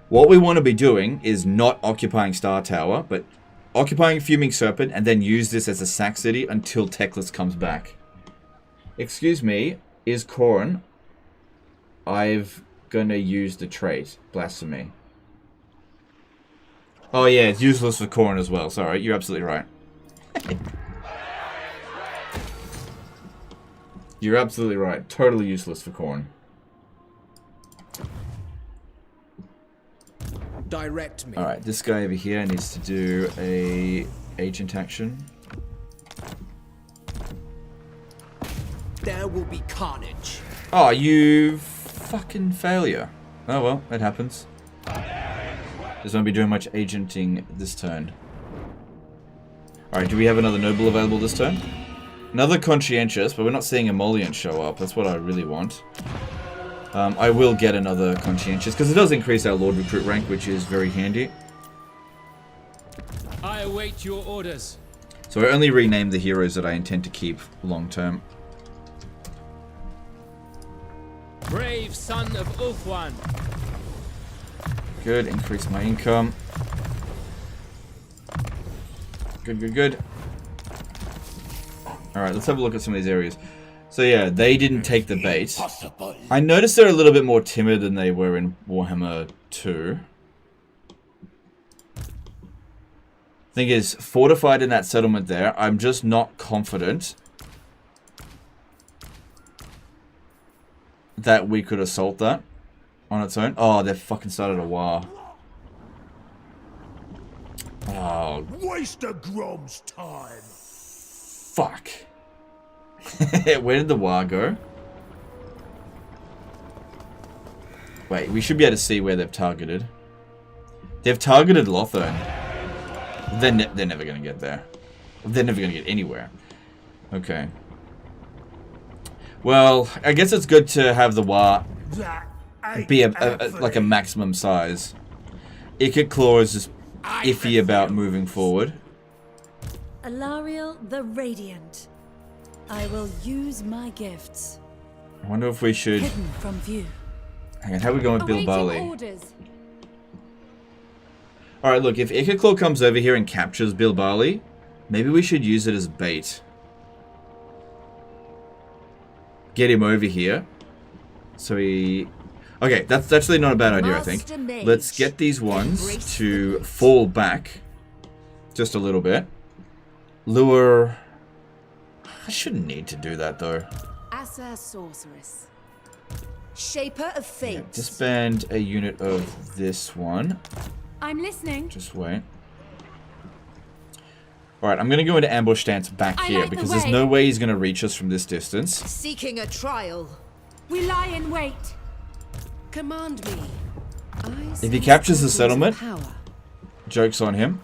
what we want to be doing is not occupying Star Tower, but occupying Fuming Serpent, and then use this as a sack city until Teclis comes back. Excuse me, is Corrin? I've gonna use the trait. Blasphemy. Oh yeah, it's useless for Corrin as well. Sorry, you're absolutely right. You're absolutely right. Totally useless for Corrin. Direct me. Alright, this guy over here needs to do a agent action. There will be carnage. Oh, you fucking failure. Oh well, that happens. Just won't be doing much agenting this turn. Alright, do we have another noble available this turn? Another conscientious, but we're not seeing Emollient show up. That's what I really want. I will get another conscientious, because it does increase our Lord Recruit rank, which is very handy. I await your orders. So I only rename the heroes that I intend to keep long term. Brave son of Ulthuan. Good, increase my income. Good, good, good. Alright, let's have a look at some of these areas. So yeah, they didn't take the bait. I noticed they're a little bit more timid than they were in Warhammer 2. Thing is, fortified in that settlement there, I'm just not confident that we could assault that on its own. Oh, they've fucking started a war. Oh. Waste a Grom's time. Fuck. Where did the war go? Wait, we should be able to see where they've targeted. They've targeted Lothern. They're never going to get there. They're never going to get anywhere. Okay. Well, I guess it's good to have the war be like a maximum size. Ikit Claw is just iffy about moving forward. Aenarion the Radiant. I will use my gifts. I wonder if we should... Hidden from view. Hang on, how are we going with Bill Barley? Orders. Alright, look, if Ikit Claw comes over here and captures Bill Barley, maybe we should use it as bait. Get him over here. So he... Okay, that's actually not a bad idea, I think. Let's get these ones to fall back just a little bit. Lure... I shouldn't need to do that, though. Asa Sorceress. Shaper of Fate. Yeah, disband a unit of this one. I'm listening. Just wait. Alright, I'm going to go into ambush stance back here because there's no way he's going to reach us from this distance. Seeking a trial. We lie in wait. Command me. If he captures the settlement, joke's on him.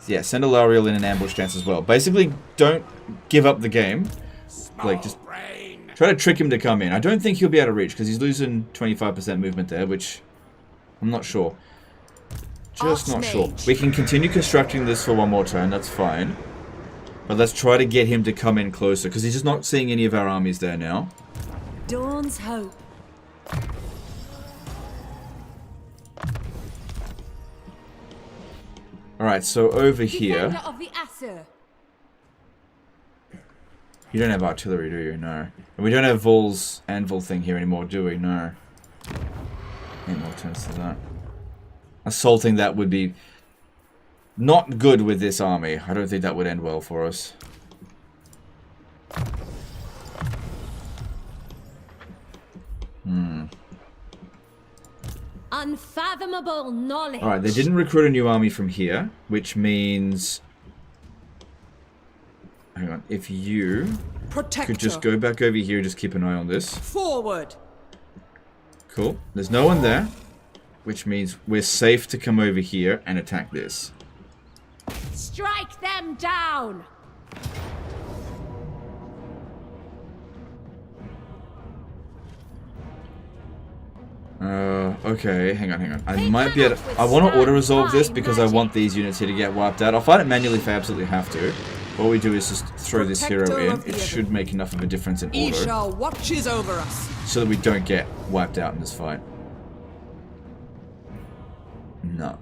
Yeah, send Aenarion in an ambush stance as well. Basically, don't give up the game. Like, just try to trick him to come in. I don't think he'll be able to reach because he's losing 25% movement there, which I'm not sure. Just not sure. We can continue constructing this for one more turn, that's fine. But let's try to get him to come in closer because he's just not seeing any of our armies there now. Dawn's hope. Alright, so over here... Of the Asur. You don't have artillery, do you? No. And we don't have Vol's anvil thing here anymore, do we? No. Any more turns to that. Assaulting that would be not good with this army. I don't think that would end well for us. Unfathomable knowledge. Alright, they didn't recruit a new army from here, which means... Hang on, if you could just go back over here and just keep an eye on this. Forward. Cool. There's no one there, which means we're safe to come over here and attack this. Strike them down. Okay, hang on. I might be able to... I want to auto-resolve this because I want these units here to get wiped out. I'll fight it manually if I absolutely have to. What we do is just throw this hero in. It should make enough of a difference in auto. Ishal watches over us. So that we don't get wiped out in this fight. No.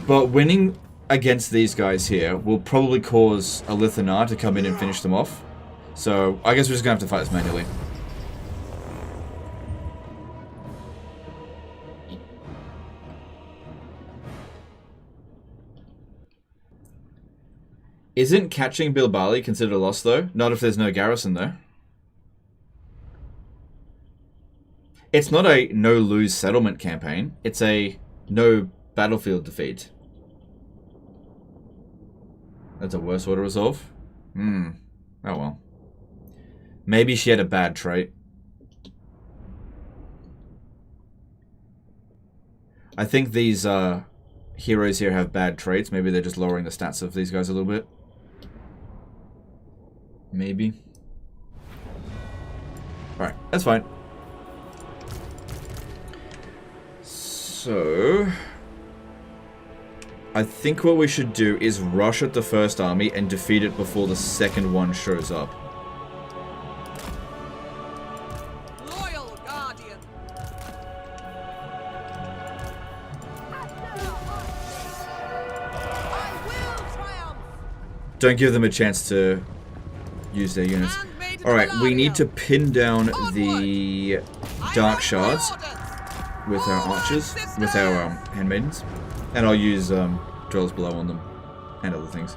But winning against these guys here will probably cause a Lithanar to come in and finish them off. So, I guess we're just going to have to fight this manually. Isn't catching Bilbali considered a loss, though? Not if there's no garrison, though. It's not a no-lose settlement campaign. It's a no battlefield defeat. That's a worse order resolve? Oh well. Maybe she had a bad trait. I think these heroes here have bad traits. Maybe they're just lowering the stats of these guys a little bit. Maybe. Alright, that's fine. So... I think what we should do is rush at the first army and defeat it before the second one shows up. Loyal guardian. I will triumph. Don't give them a chance to use their units. Alright, we need to pin down the Dark Shards with our archers, with our handmaidens. And I'll use Dwellers Below on them, and other things.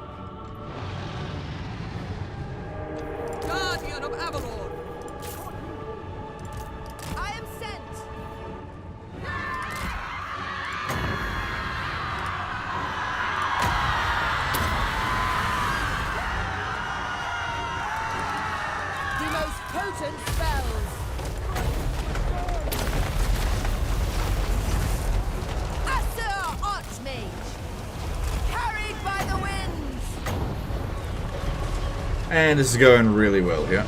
Guardian of Avalon. I am sent. The most potent spells. Asur Archmage. Carried by the winds. And this is going really well here.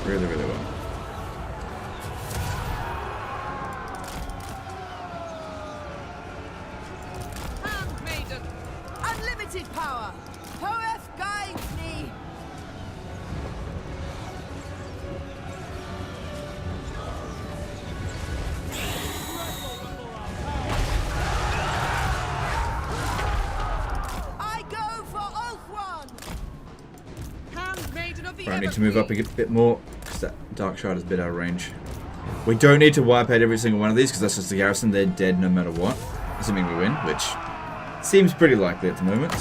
Really, really well. Handmaiden. Unlimited power. Poeth guides me. I go for Ulthuan. Handmaiden of the I need to move up a bit more, because that Dark Shard is a bit out of range. We don't need to wipe out every single one of these, because that's just the garrison. They're dead no matter what. Assuming we win, which seems pretty likely at the moment.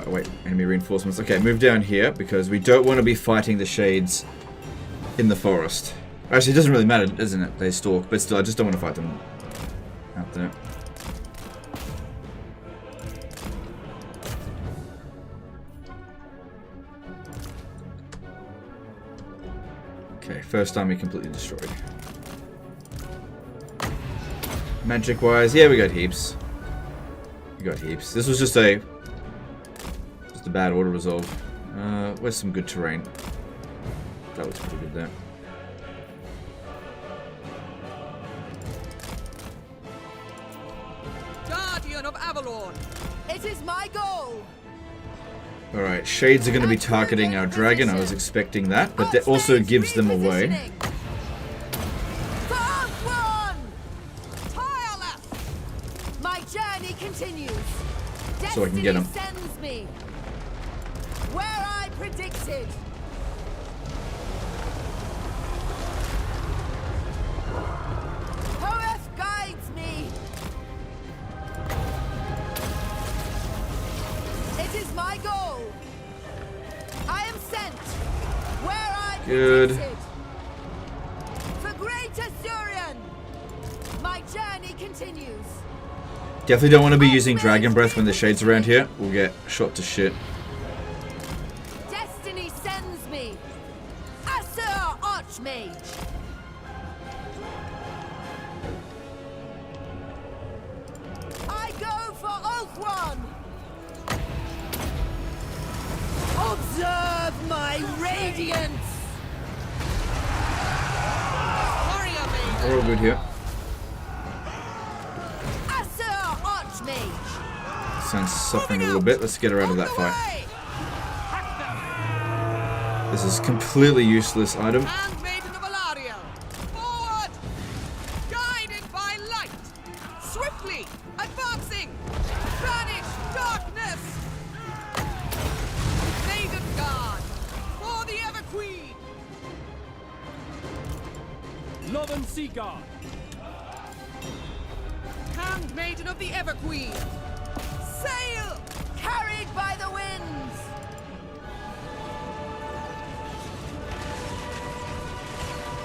Wait, enemy reinforcements. Okay, move down here, because we don't want to be fighting the Shades in the forest. Actually, it doesn't really matter, doesn't it? They stalk, but still, I just don't want to fight them out there. Okay, first army completely destroyed. Magic-wise, yeah, we got heaps. We got heaps. This was just a bad order resolve. Where's some good terrain? That looks pretty good there. Guardian of Avalon. It is my goal. Alright, Shades are going to be targeting our dragon. I was expecting that, but that also gives them away. My journey continues. So I can get him. Sends me where I predicted. Poeth guides me. It is my goal. I am sent where I predicted. For great Tyrion, my journey continues. Definitely don't want to be using Dragon Breath when the Shades around here. We'll get shot to shit. Destiny sends me. Asur Archmage. I go for Ulthuan. Observe my radiance. We're all good here. Sounds suffering a little bit. Let's get her out of that fight. This is completely useless item. Handmaiden of Aenarion. Forward! Guided by light. Swiftly advancing. Banish darkness. Maiden Guard. For the Ever Queen. Love and Sea Guard. Handmaiden of the Ever Queen. Sail! Carried by the winds!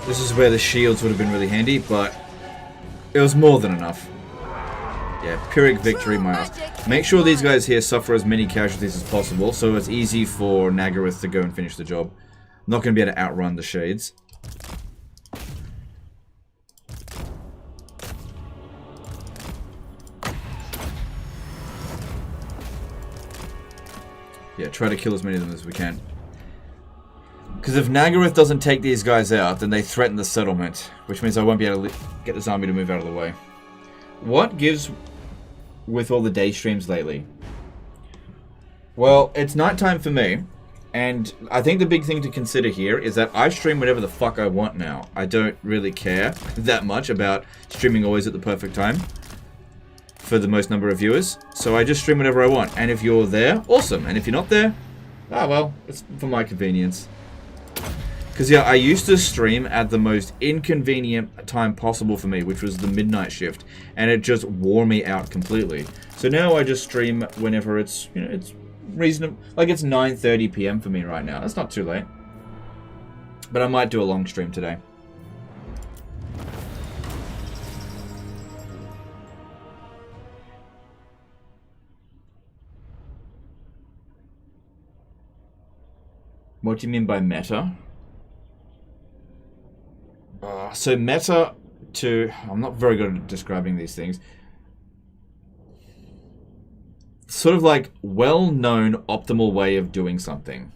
This is where the shields would have been really handy, but it was more than enough. Yeah, Pyrrhic victory, my ass. Make sure these guys here suffer as many casualties as possible, so it's easy for Nagaroth to go and finish the job. I'm not going to be able to outrun the Shades. Yeah, try to kill as many of them as we can. Because if Nagaroth doesn't take these guys out, then they threaten the settlement, which means I won't be able to get this army to move out of the way. What gives with all the day streams lately? Well, it's nighttime for me, and I think the big thing to consider here is that I stream whenever the fuck I want now. I don't really care that much about streaming always at the perfect time for the most number of viewers, so I just stream whenever I want. And if you're there, awesome, and if you're not there, ah well, it's for my convenience. Because yeah, I used to stream at the most inconvenient time possible for me, which was the midnight shift, and it just wore me out completely. So now I just stream whenever it's, you know, it's reasonable. Like it's 9:30 PM for me right now. That's not too late. But I might do a long stream today. What do you mean by meta? So meta to... I'm not very good at describing these things. Sort of like well-known optimal way of doing something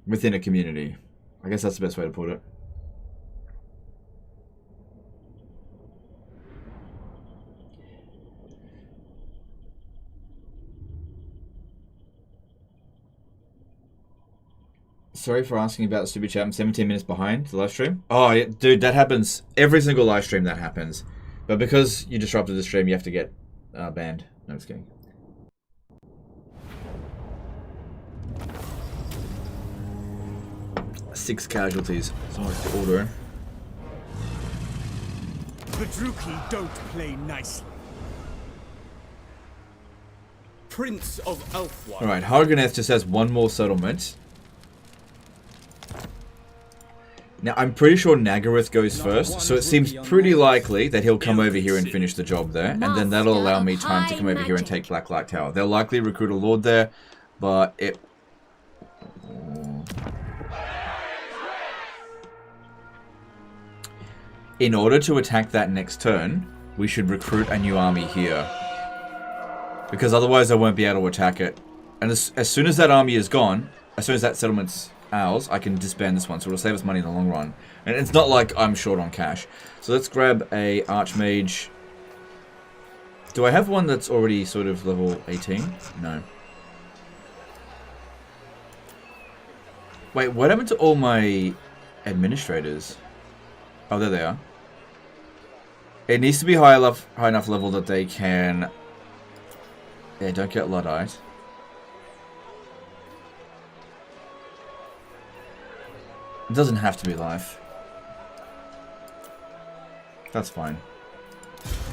within a community. I guess that's the best way to put it. Sorry for asking about the super chat. I'm 17 minutes behind the live stream. Oh, yeah, dude, that happens. Every single live stream that happens. But because you disrupted the stream, you have to get banned. No, just kidding. Six casualties. Someone has to order. The Druki don't play nicely. Prince of Elfwine. Alright, Harganeth just has one more settlement. Now, I'm pretty sure Nagaroth goes first, so it seems pretty likely that he'll come over here and finish the job there, and then that'll allow me time to come over here and take Blacklight Tower. They'll likely recruit a lord there, but it... In order to attack that next turn, we should recruit a new army here. Because otherwise I won't be able to attack it. And as soon as that army is gone, as soon as that settlement's ours, I can disband this one, so it'll save us money in the long run. And it's not like I'm short on cash. So let's grab a Archmage. Do I have one that's already sort of level 18? No. Wait, what happened to all my administrators? Oh, there they are. It needs to be high enough level that they can... Yeah, don't get Luddite. It doesn't have to be life. That's fine.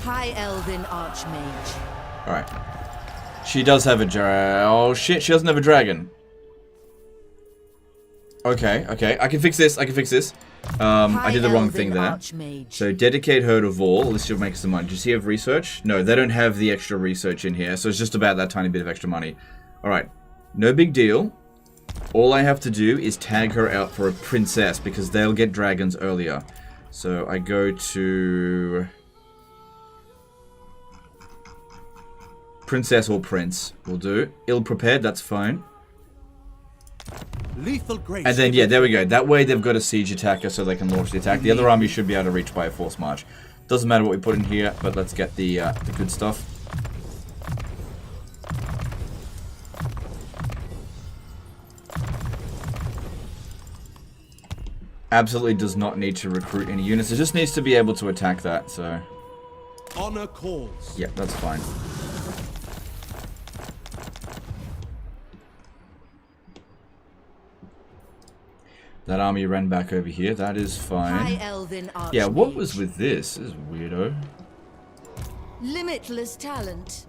High Elven Archmage. Alright. She does have a oh shit, she doesn't have a dragon. Okay, okay. I can fix this, I can fix this. I did the wrong thing there. Archmage. So dedicate her to Vol. This should make us some money. Does he have research? No, they don't have the extra research in here, so it's just about that tiny bit of extra money. Alright. No big deal. All I have to do is tag her out for a princess, because they'll get dragons earlier. So I go to... Princess or prince will do. Ill-prepared, that's fine. Lethal grace. And then, yeah, there we go. That way they've got a siege attacker so they can launch the attack. The other army should be able to reach by a force march. Doesn't matter what we put in here, but let's get the good stuff. Absolutely does not need to recruit any units. It just needs to be able to attack that, so... Honor calls. Yeah, that's fine. That army ran back over here. That is fine. High Elven Archmage. Yeah, what was with this? This is weirdo. Limitless talent.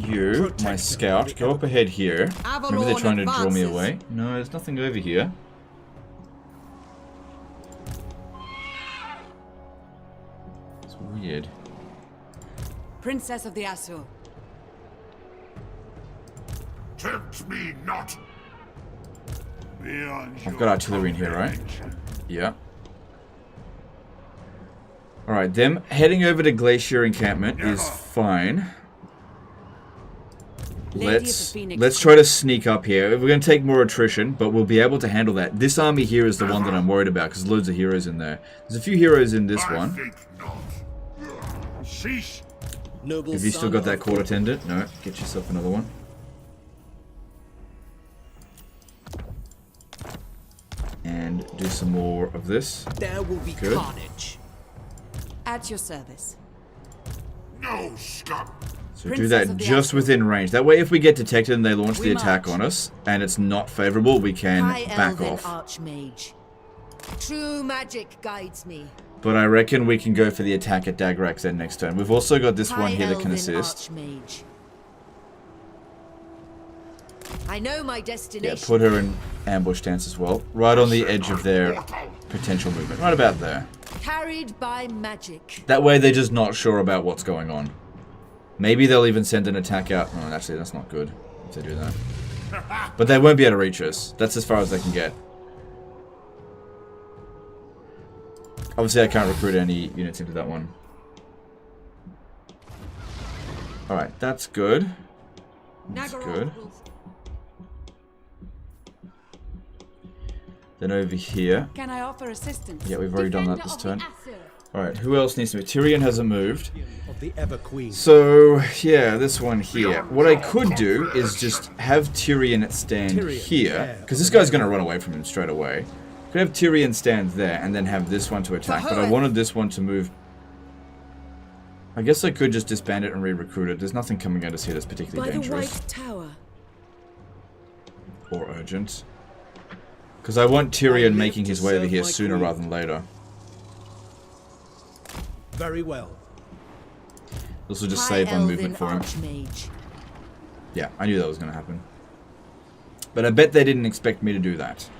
You, my scout, go up ahead here. Maybe they're trying to draw me away. No, there's nothing over here. It's weird. Princess of the Asur. Tempt me not. I've got artillery in here, right? Yeah. Alright, them heading over to Glacier Encampment is fine. Let's try to sneak up here. We're going to take more attrition, but we'll be able to handle that. This army here is the one that I'm worried about, because loads of heroes in there. There's a few heroes in this one. Have you still got that court attendant? No, get yourself another one. And do some more of this. There will be Good. carnage. At your service. No, scum! So do that just within range. That way if we get detected and they launch the attack on us, and it's not favorable, we can back off. Archmage. True magic guides me. But I reckon we can go for the attack at Dagrax then next turn. We've also got this one here that can assist. Archmage. I know my destination. Yeah, put her in ambush stance as well. Right on the edge of their potential movement. Right about there. Carried by magic. That way they're just not sure about what's going on. Maybe they'll even send an attack out. No, actually, that's not good if they do that. But they won't be able to reach us. That's as far as they can get. Obviously, I can't recruit any units into that one. Alright, that's good. That's good. Then over here. Can I offer assistance? Yeah, we've already done that this turn. Aesir. Alright, who else needs to move? Tyrion hasn't moved. Of the Ever Queen. So, yeah, this one here. What I could do is just have Tyrion stand here. Because this guy's going to run away from him straight away. Could have Tyrion stand there and then have this one to attack. But I wanted this one to move. I guess I could just disband it and re-recruit it. There's nothing coming at us here that's particularly dangerous. White Tower. Or urgent. Because I want Tyrion making his way over here sooner rather than later. Very well. This will just save one movement for him. Yeah, I knew that was going to happen. But I bet they didn't expect me to do that.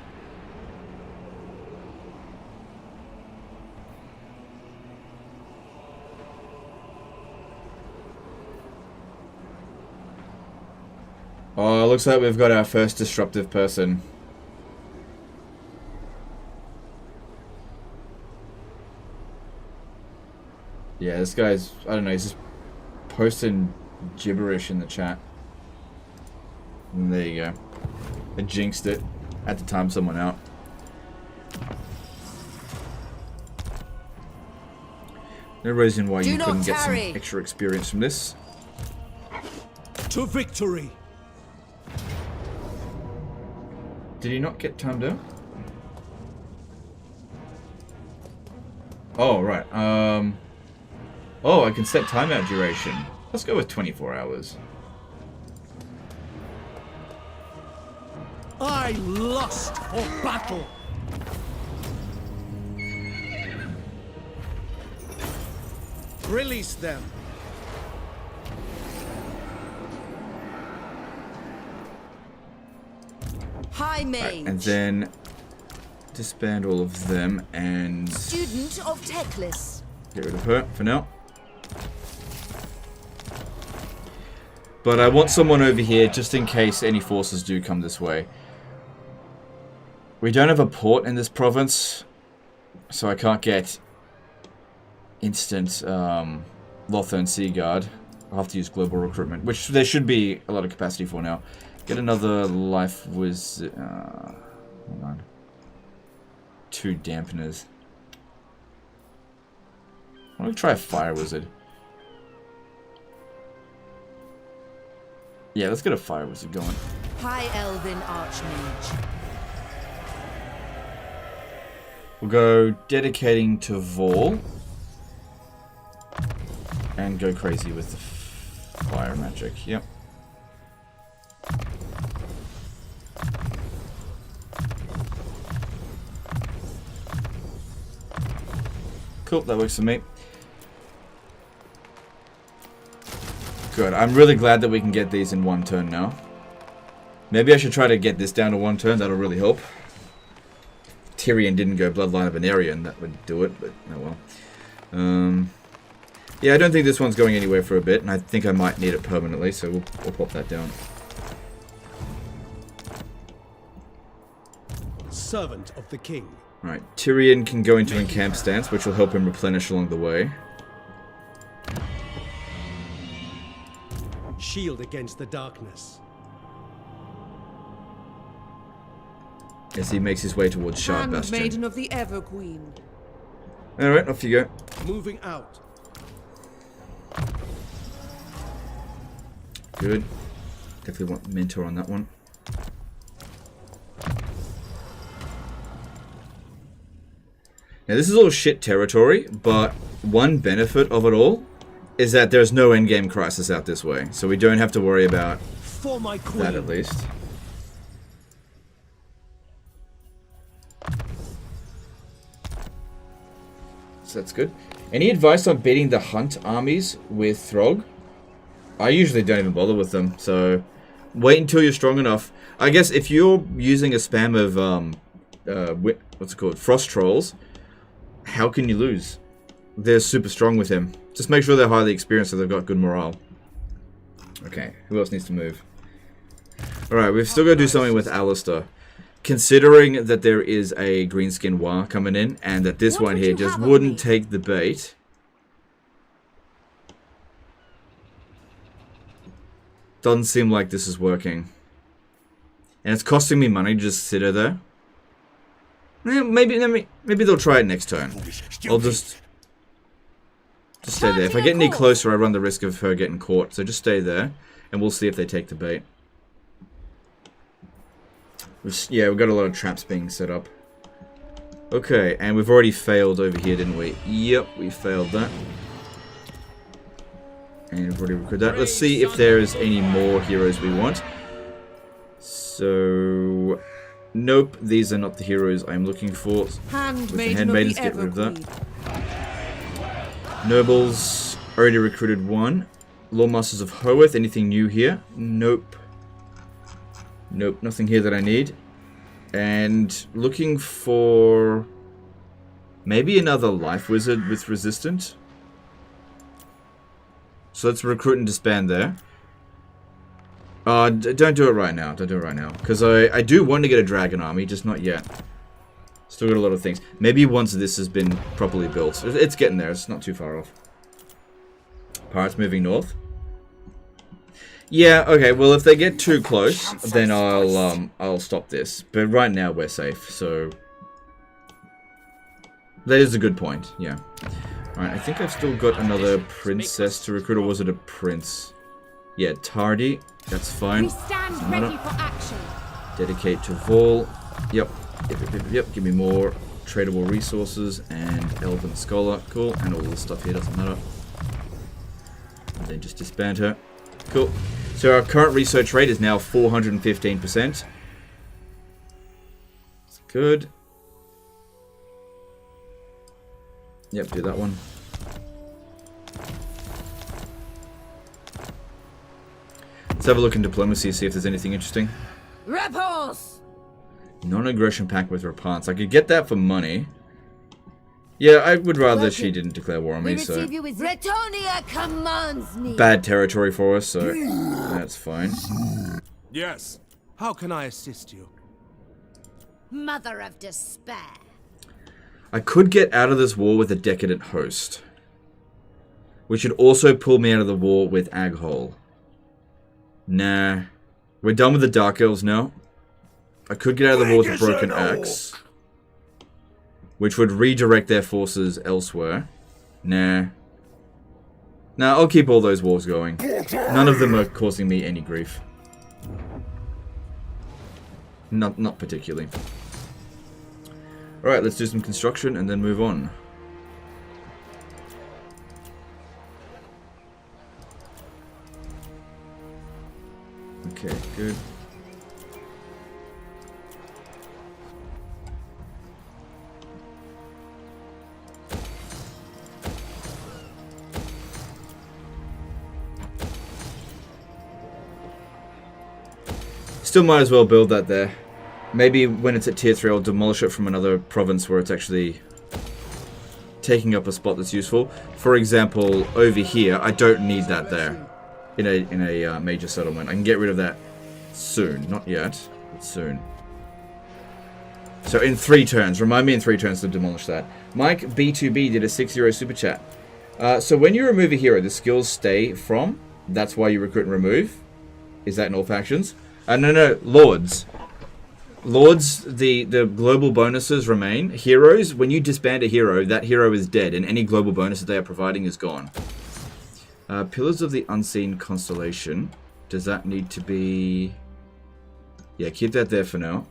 Oh, looks like we've got our first disruptive person. Yeah, this guy's, I don't know, he's just posting gibberish in the chat. And there you go. I jinxed it. Had to time someone out. No reason why you couldn't get some extra experience from this. To victory! Did he not get timed out? Oh, right. Oh, I can set timeout duration. Let's go with 24 hours. I lust for battle! Release them! High mage. Right, and then disband all of them and Student of Teclis. Get rid of her for now. But I want someone over here just in case any forces do come this way. We don't have a port in this province, so I can't get instant Lothern Sea Guard. I'll have to use global recruitment, which there should be a lot of capacity for now. Get another life wizard. Hold on. 2 dampeners. Why don't we try a fire wizard? Yeah, let's get a fire wizard going. High Elven Archmage. We'll go dedicating to Vol. And go crazy with the fire magic. Yep. Cool, that works for me. Good, I'm really glad that we can get these in one turn now. Maybe I should try to get this down to one turn, that'll really help. Tyrion didn't go Bloodline of Aenarion, that would do it, but oh well. Yeah, I don't think this one's going anywhere for a bit, and I think I might need it permanently, so we'll pop that down. Servant of the king. Right, Tyrion can go into encamp stance, which will help him replenish along the way. shield against the darkness. As he makes his way towards Shard Bastion. Handmaiden of the Everqueen. Alright, off you go. Moving out. Good. Definitely want Mentor on that one. Now this is all shit territory, but one benefit of it all is that there's no endgame crisis out this way. So we don't have to worry about For my queen. that at least. So that's good. Any advice on beating the Hunt armies with Throg? I usually don't even bother with them, so wait until you're strong enough. I guess if you're using a spam of what's it called, Frost Trolls, how can you lose? They're super strong with him. Just make sure they're highly experienced so they've got good morale. Okay, who else needs to move? Alright, we've still got to do something with Alistair. Considering that there is a Greenskin War coming in, and that this one here just wouldn't take the bait. Doesn't seem like this is working. And it's costing me money to just sit her there. Maybe they'll try it next turn. I'll just stay there. If I get any closer, I run the risk of her getting caught. So just stay there, and we'll see if they take the bait. Yeah, we've got a lot of traps being set up. Okay, and we've already failed over here, didn't we? Yep, we failed that. And we've already recruited that. Let's see if there's any more heroes we want. So... Nope, these are not the heroes I'm looking for. Handmaidens, get rid of that. Nobles, already recruited one. Lawmasters of Hoeth, anything new here? Nope. Nope, nothing here that I need. And looking for... maybe another Life Wizard with Resistant. So let's recruit and disband there. Don't do it right now. Don't do it right now. Because I do want to get a Dragon Army, just not yet. Still got a lot of things. Maybe once this has been properly built. It's getting there. It's not too far off. Pirates moving north. Yeah, okay. Well, if they get too close, then I'll stop this. But right now we're safe, so... that is a good point, yeah. Alright, I think I've still got another princess to recruit, or was it a prince? Yeah, Tardy. That's fine. We stand ready for action. Dedicate to Vol. Yep. Yep. Give me more tradable resources and Elven Scholar. Cool. And all this stuff here doesn't matter. And then just disband her. Cool. So our current research rate is now 415%. It's good. Yep, do that one. Let's have a look in diplomacy, see if there's anything interesting. Repulse! Non-aggression pact with Rapance. I could get that for money. Yeah, I would rather she didn't declare war on me, so... Bretonia commands me. Bad territory for us, so that's fine. Yes. How can I assist you? Mother of despair. I could get out of this war with a decadent host, which would also pull me out of the war with Aghole. Nah. We're done with the Dark Elves now. I could get out of the war with a Broken Axe, which would redirect their forces elsewhere. Nah. Nah, I'll keep all those wars going. None of them are causing me any grief. Not particularly. Alright, let's do some construction and then move on. Okay, good. Still might as well build that there. Maybe when it's at tier 3 I'll demolish it from another province where it's actually taking up a spot that's useful. For example, over here, I don't need that there. In a major settlement. I can get rid of that soon. Not yet, but soon. So in 3 turns. Remind me in 3 turns to demolish that. Mike B2B did a €6 super chat. So when you remove a hero, the skills stay from That's why you recruit and remove. Is that in all factions? No, Lords. Lords, the global bonuses remain. Heroes, when you disband a hero, that hero is dead, and any global bonus that they are providing is gone. Pillars of the Unseen Constellation. Does that need to be... Yeah, keep that there for now.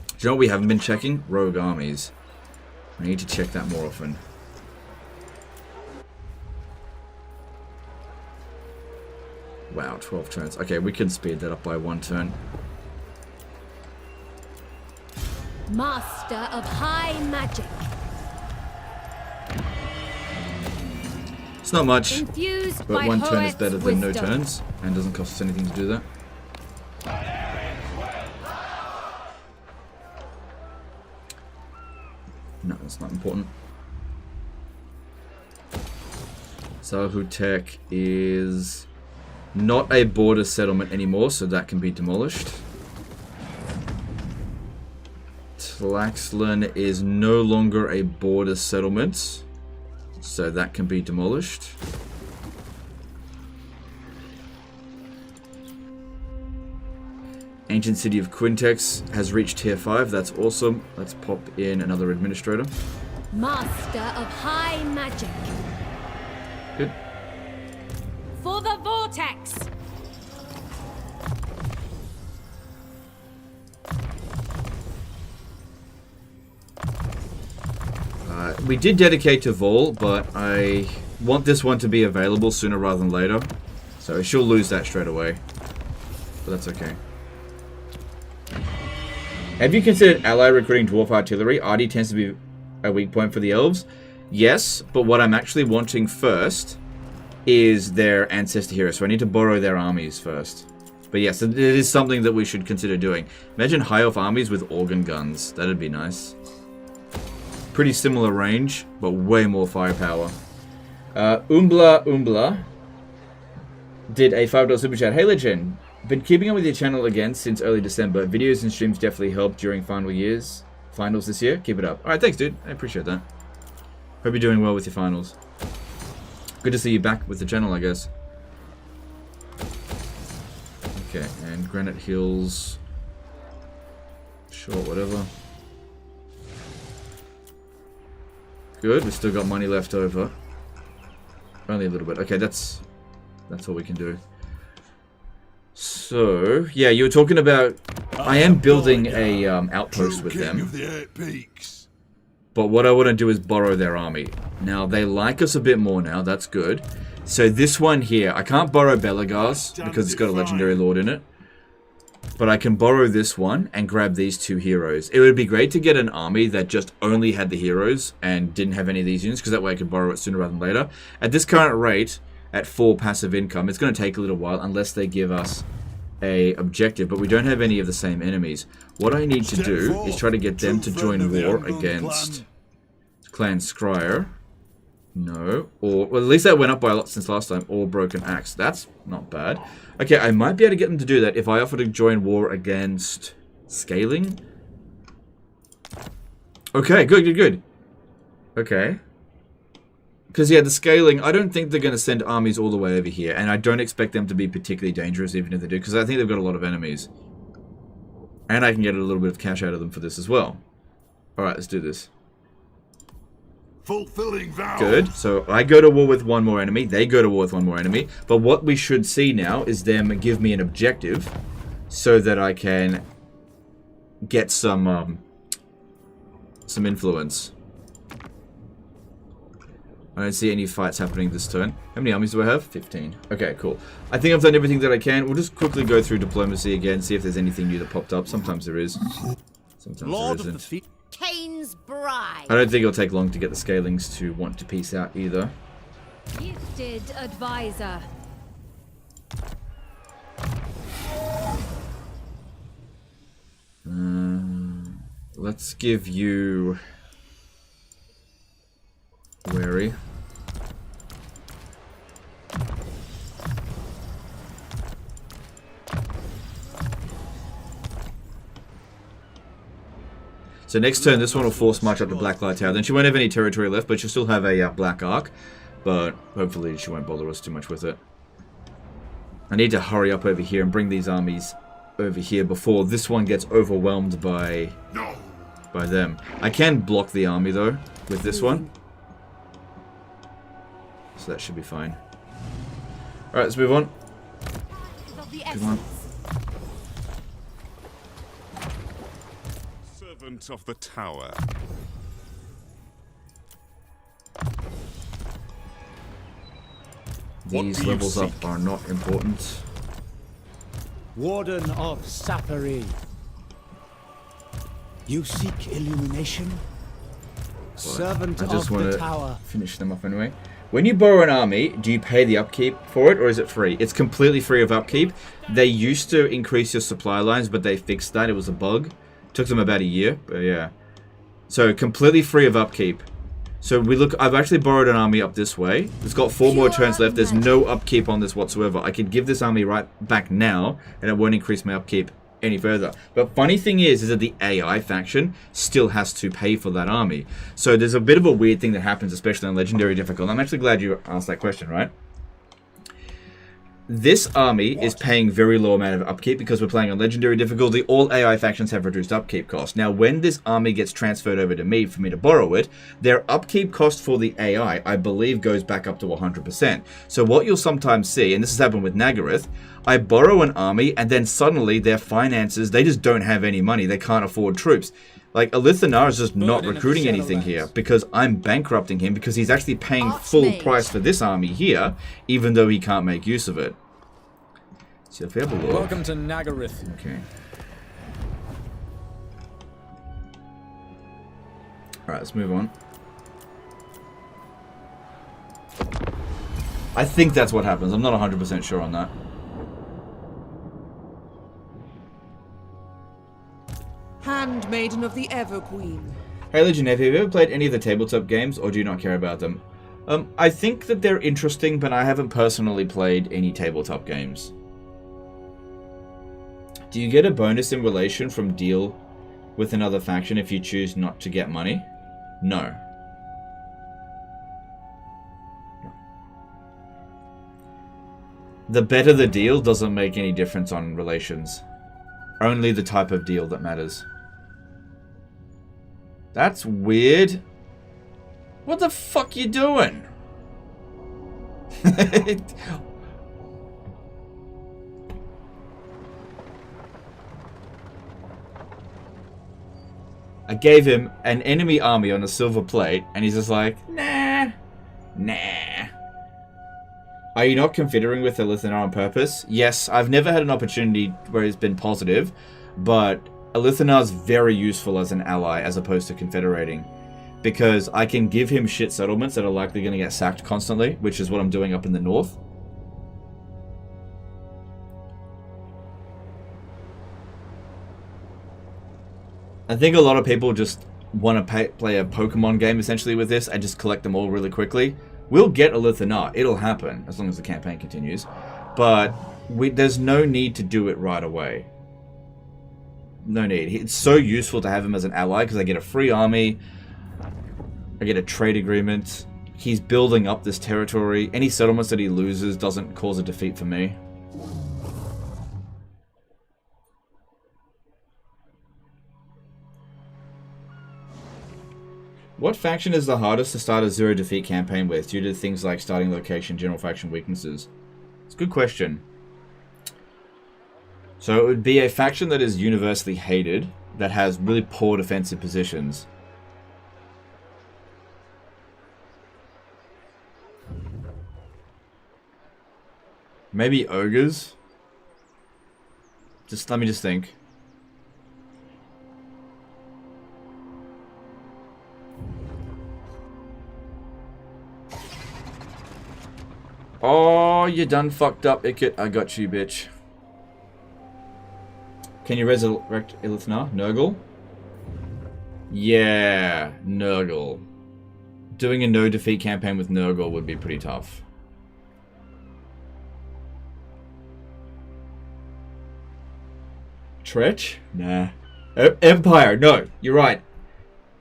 Do you know what we haven't been checking? Rogue armies. I need to check that more often. Wow, 12 turns. Okay, we can speed that up by 1 turn. Master of High Magic. It's not much, Infused but by 1 turn is Hoeth's better than no wisdom. turns, and doesn't cost us anything to do that. No, that's not important. Zahutek is not a border settlement anymore, so that can be demolished. Tlaxlan is no longer a border settlement, so that can be demolished. Ancient City of Quintex has reached tier 5. That's awesome. Let's pop in another administrator. Master of High Magic. Good. For the vortex. We did dedicate to Vol, but I want this one to be available sooner rather than later. So she'll lose that straight away. But that's okay. Have you considered ally recruiting dwarf artillery? RD tends to be a weak point for the elves. Yes, but what I'm actually wanting first is their ancestor heroes. So I need to borrow their armies first. But yes, it is something that we should consider doing. Imagine high elf armies with organ guns. That'd be nice. Pretty similar range, but way more firepower. Umbla did a $5 super chat. Hey Legend, been keeping up with your channel again since early December. Videos and streams definitely helped during finals this year. Keep it up. Alright, thanks dude. I appreciate that. Hope you're doing well with your finals. Good to see you back with the channel, I guess. Okay, and Granite Hills. Sure, whatever. Good, we've still got money left over. Only a little bit. Okay, that's all we can do. So, yeah, you were talking about... I am building a outpost with them. But what I want to do is borrow their army. Now, they like us a bit more now. That's good. So this one here, I can't borrow Belagar's because it's got a legendary lord in it. But I can borrow this one and grab these 2 heroes. It would be great to get an army that just only had the heroes and didn't have any of these units, because that way I could borrow it sooner rather than later. At this current rate, at 4 passive income, it's going to take a little while unless they give us a objective, but we don't have any of the same enemies. What I need to do is try to get them to join war against Clan Scryer. No. Or, well, at least that went up by a lot since last time. Or Broken Axe. That's not bad. Okay, I might be able to get them to do that if I offer to join war against Scaling. Okay, good. Okay. Because, yeah, the Scaling, I don't think they're going to send armies all the way over here. And I don't expect them to be particularly dangerous, even if they do. Because I think they've got a lot of enemies. And I can get a little bit of cash out of them for this as well. Alright, let's do this. Fulfilling vows. Good. So I go to war with one more enemy. They go to war with one more enemy. But what we should see now is them give me an objective so that I can get some influence. I don't see any fights happening this turn. How many armies do I have? 15. Okay, cool. I think I've done everything that I can. We'll just quickly go through diplomacy again, see if there's anything new that popped up. Sometimes there is. Sometimes there isn't. Kane's bride. I don't think it'll take long to get the Scalings to want to peace out either. Gifted advisor. Let's give you Wary. So next turn, this one will force march up to Blacklight Tower. Then she won't have any territory left, but she'll still have a Black Arc. But hopefully she won't bother us too much with it. I need to hurry up over here and bring these armies over here before this one gets overwhelmed by them. I can block the army though with this one, so that should be fine. All right, let's move on. Come on. Servant of the tower. These levels up are not important. Warden of Sapphire. You seek illumination? Servant I just of want the to tower. finish them off anyway. When you borrow an army, do you pay the upkeep for it, or is it free? It's completely free of upkeep. They used to increase your supply lines, but they fixed that. It was a bug. Took them about a year, but yeah. So completely free of upkeep. So we look. I've actually borrowed an army up this way. It's got 4 more turns left. There's no upkeep on this whatsoever. I could give this army right back now, and it won't increase my upkeep any further. But funny thing is that the AI faction still has to pay for that army. So there's a bit of a weird thing that happens, especially on Legendary difficult. I'm actually glad you asked that question, right? This army is paying very low amount of upkeep because we're playing on Legendary difficulty. All AI factions have reduced upkeep cost. Now, when this army gets transferred over to me for me to borrow it, their upkeep cost for the AI, I believe, goes back up to 100%. So what you'll sometimes see, and this has happened with Nagaroth, I borrow an army and then suddenly their finances, they just don't have any money. They can't afford troops. Like, Elithanar is just not recruiting anything here because I'm bankrupting him because he's actually paying full price for this army here, even though he can't make use of it. So if we have a look. Welcome to Nagaroth. Okay. Alright, let's move on. I think that's what happens. I'm not 100% sure on that. Handmaiden of the Everqueen. Hey Legion, have you ever played any of the tabletop games, or do you not care about them? I think that they're interesting, but I haven't personally played any tabletop games. Do you get a bonus in relation from deal with another faction if you choose not to get money? No. The better the deal doesn't make any difference on relations. Only the type of deal that matters. That's weird. What the fuck you doing? I gave him an enemy army on a silver plate, and he's just like, nah. Are you not confederating with Elithanar on purpose? Yes, I've never had an opportunity where it's been positive, but Elithanar's very useful as an ally as opposed to confederating, because I can give him shit settlements that are likely going to get sacked constantly, which is what I'm doing up in the north. I think a lot of people just want to play a Pokemon game essentially with this and just collect them all really quickly. We'll get Elithanar. It'll happen as long as the campaign continues. But there's no need to do it right away. No need. It's so useful to have him as an ally because I get a free army. I get a trade agreement. He's building up this territory. Any settlements that he loses doesn't cause a defeat for me. What faction is the hardest to start a zero defeat campaign with due to things like starting location, general faction weaknesses? It's a good question. So it would be a faction that is universally hated, that has really poor defensive positions. Maybe ogres? Let me just think. Oh, you done fucked up, Ikit. I got you, bitch. Can you resurrect Elithanar? Nurgle? Yeah, Nurgle. Doing a no-defeat campaign with Nurgle would be pretty tough. Tretch? Nah. Empire, no, you're right.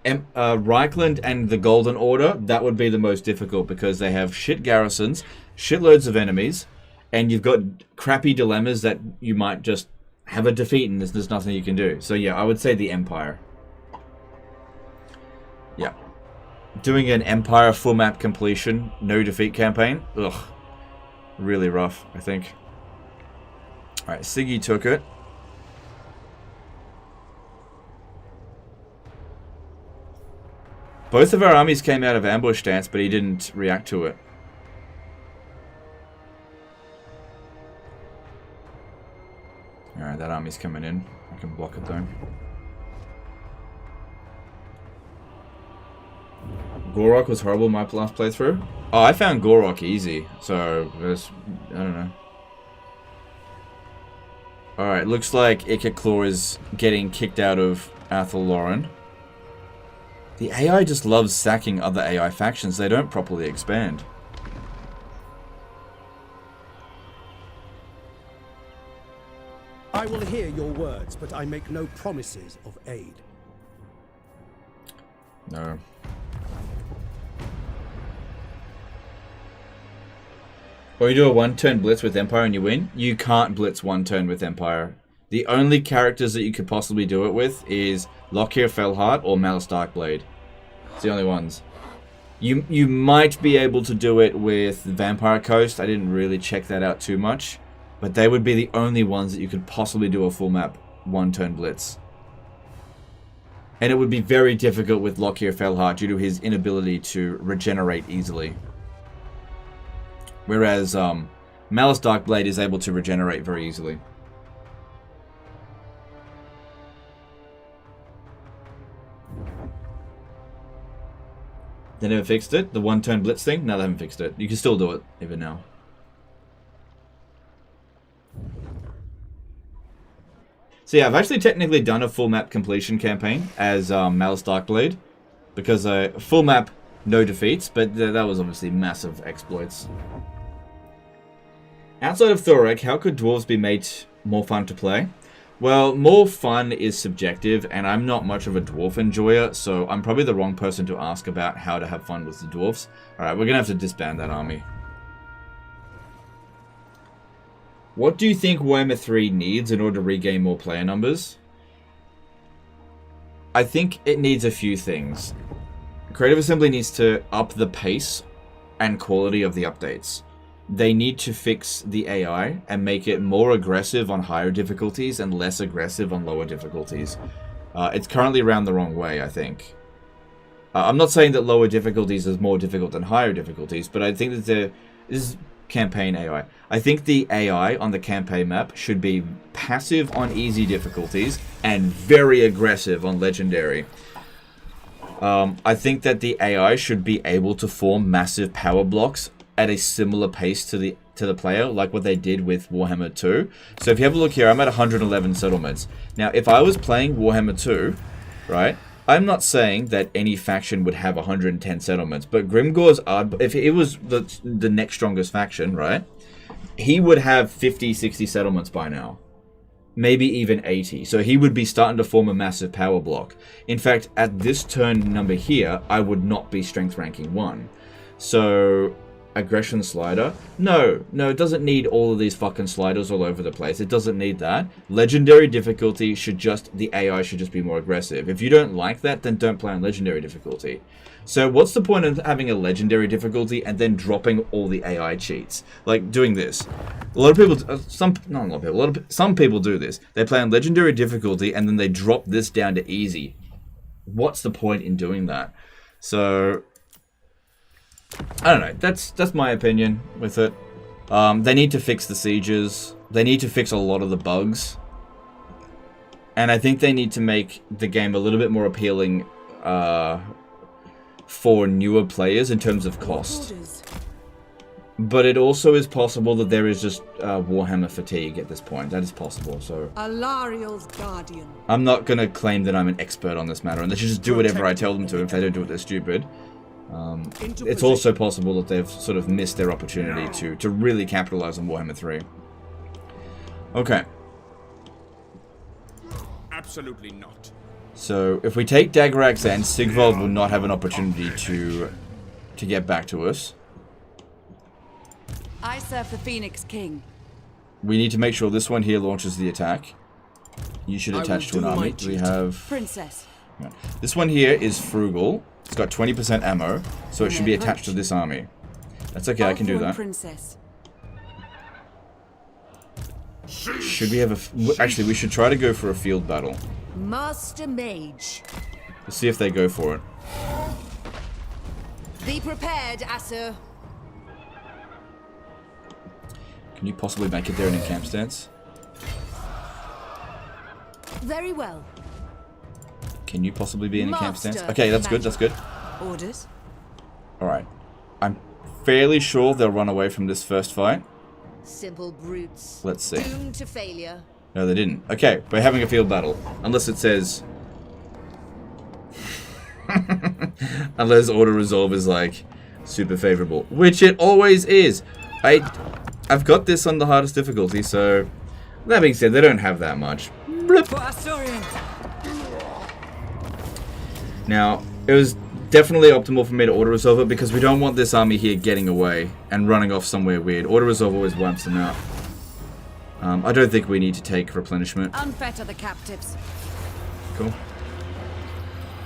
Reichland and the Golden Order, that would be the most difficult because they have shit garrisons, shitloads of enemies, and you've got crappy dilemmas that you might just have a defeat and there's nothing you can do. So yeah, I would say the Empire. Yeah. Doing an Empire full map completion, no defeat campaign, ugh. Really rough, I think. Alright, Siggy took it. Both of our armies came out of ambush stance, but he didn't react to it. Alright, that army's coming in. I can block it though. Gorok was horrible my last playthrough. Oh, I found Gorok easy, so I don't know. Alright, looks like Ikit is getting kicked out of Athel Lauren. The AI just loves sacking other AI factions. They don't properly expand. I will hear your words, but I make no promises of aid. No. Or you do a one-turn blitz with Empire and you win? You can't blitz one turn with Empire. The only characters that you could possibly do it with is Lockyer Fellheart or Malice Darkblade. It's the only ones. You might be able to do it with Vampire Coast. I didn't really check that out too much. But they would be the only ones that you could possibly do a full map one-turn blitz. And it would be very difficult with Lockyer Fellheart due to his inability to regenerate easily. Whereas Malice Darkblade is able to regenerate very easily. They never fixed it? The one-turn blitz thing? No, they haven't fixed it. You can still do it, even now. So yeah, I've actually technically done a full map completion campaign as Malice Darkblade. Because full map, no defeats, but that was obviously massive exploits. Outside of Thorek, how could dwarves be made more fun to play? Well, more fun is subjective, and I'm not much of a dwarf enjoyer, so I'm probably the wrong person to ask about how to have fun with the dwarves. Alright, we're gonna have to disband that army. What do you think Warhammer 3 needs in order to regain more player numbers? I think it needs a few things. Creative Assembly needs to up the pace and quality of the updates. They need to fix the AI and make it more aggressive on higher difficulties and less aggressive on lower difficulties. It's currently ran the wrong way, I think. I'm not saying that lower difficulties is more difficult than higher difficulties, but I think that this is campaign AI. I think the AI on the campaign map should be passive on easy difficulties and very aggressive on legendary. I think that the AI should be able to form massive power blocks at a similar pace to the player, like what they did with Warhammer 2. So if you have a look here, I'm at 111 settlements. Now, if I was playing Warhammer 2, right, I'm not saying that any faction would have 110 settlements, but Grimgor's if it was the next strongest faction, right, he would have 50, 60 settlements by now. Maybe even 80. So he would be starting to form a massive power block. In fact, at this turn number here, I would not be strength ranking 1. So aggression slider? No, it doesn't need all of these fucking sliders all over the place. It doesn't need that. Legendary difficulty should the AI should just be more aggressive. If you don't like that, then don't play on legendary difficulty. So what's the point of having a legendary difficulty and then dropping all the AI cheats? Like doing this. A lot of people, some people do this. They play on legendary difficulty and then they drop this down to easy. What's the point in doing that? So I don't know. That's my opinion with it. They need to fix the sieges. They need to fix a lot of the bugs. And I think they need to make the game a little bit more appealing for newer players in terms of cost. But it also is possible that there is just Warhammer fatigue at this point. That is possible. So Alariel's guardian. I'm not going to claim that I'm an expert on this matter, and they should just do whatever I tell them to. If they don't do it, they're stupid. It's also possible that they've sort of missed their opportunity to really capitalize on Warhammer 3. Okay. Absolutely not. So, if we take Dagarax and Sigvald will not have an opportunity to get back to us. I serve the Phoenix King. We need to make sure this one here launches the attack. You should attach to an army. We have... Princess. Yeah. This one here is frugal. It's got 20% ammo, so it should be attached to this army. That's okay, I can do that. Princess. Should we have a... Actually, we should try to go for a field battle. Master Mage. Let's see if they go for it. Be prepared, Asur. Can you possibly make it there in a camp stance? Very well. Can you possibly be in a camp stance? Okay, that's good, that's good. Orders. Alright. I'm fairly sure they'll run away from this first fight. Simple brutes. Let's see. Doomed to failure. No, they didn't. Okay, we're having a field battle. Unless it says... Unless auto resolve is like super favorable, which it always is. I've got this on the hardest difficulty, so that being said, they don't have that much. Blip. Now, it was definitely optimal for me to auto resolve it because we don't want this army here getting away and running off somewhere weird. Auto resolve always wipes them out. I don't think we need to take replenishment. Unfetter the captives. Cool.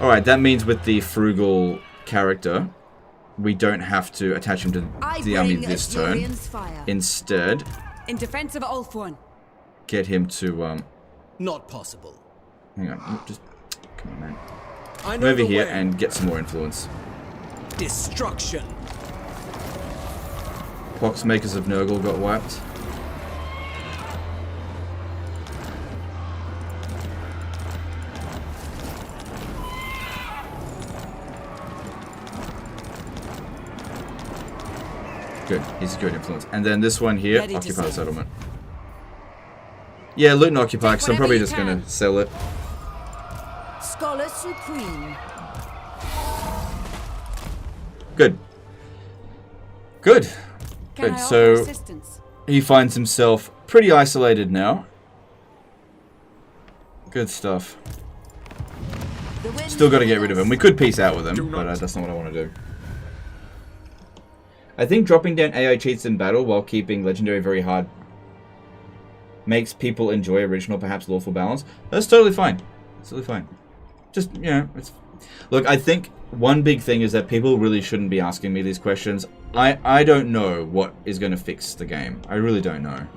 Alright, that means with the frugal character, we don't have to attach him to the army this turn. Instead, in defense of Ulthuan. Get him to, Not possible. Hang on, just... Come on, man. I know Come over the here way. and get some more influence. Destruction. Poxmakers of Nurgle got wiped. Good, he's a good influence. And then this one here, Occupy the Settlement. Yeah, loot and occupy, because I'm probably just going to sell it. Scholar Supreme. Good. Good. Good, so he finds himself pretty isolated now. Good stuff. Still got to get rid of him. We could peace out with him, but that's not what I want to do. I think dropping down AI cheats in battle while keeping legendary very hard makes people enjoy original, perhaps lawful balance. That's totally fine. It's totally fine. Just, you know, it's... Look, I think one big thing is that people really shouldn't be asking me these questions. I don't know what is going to fix the game. I really don't know.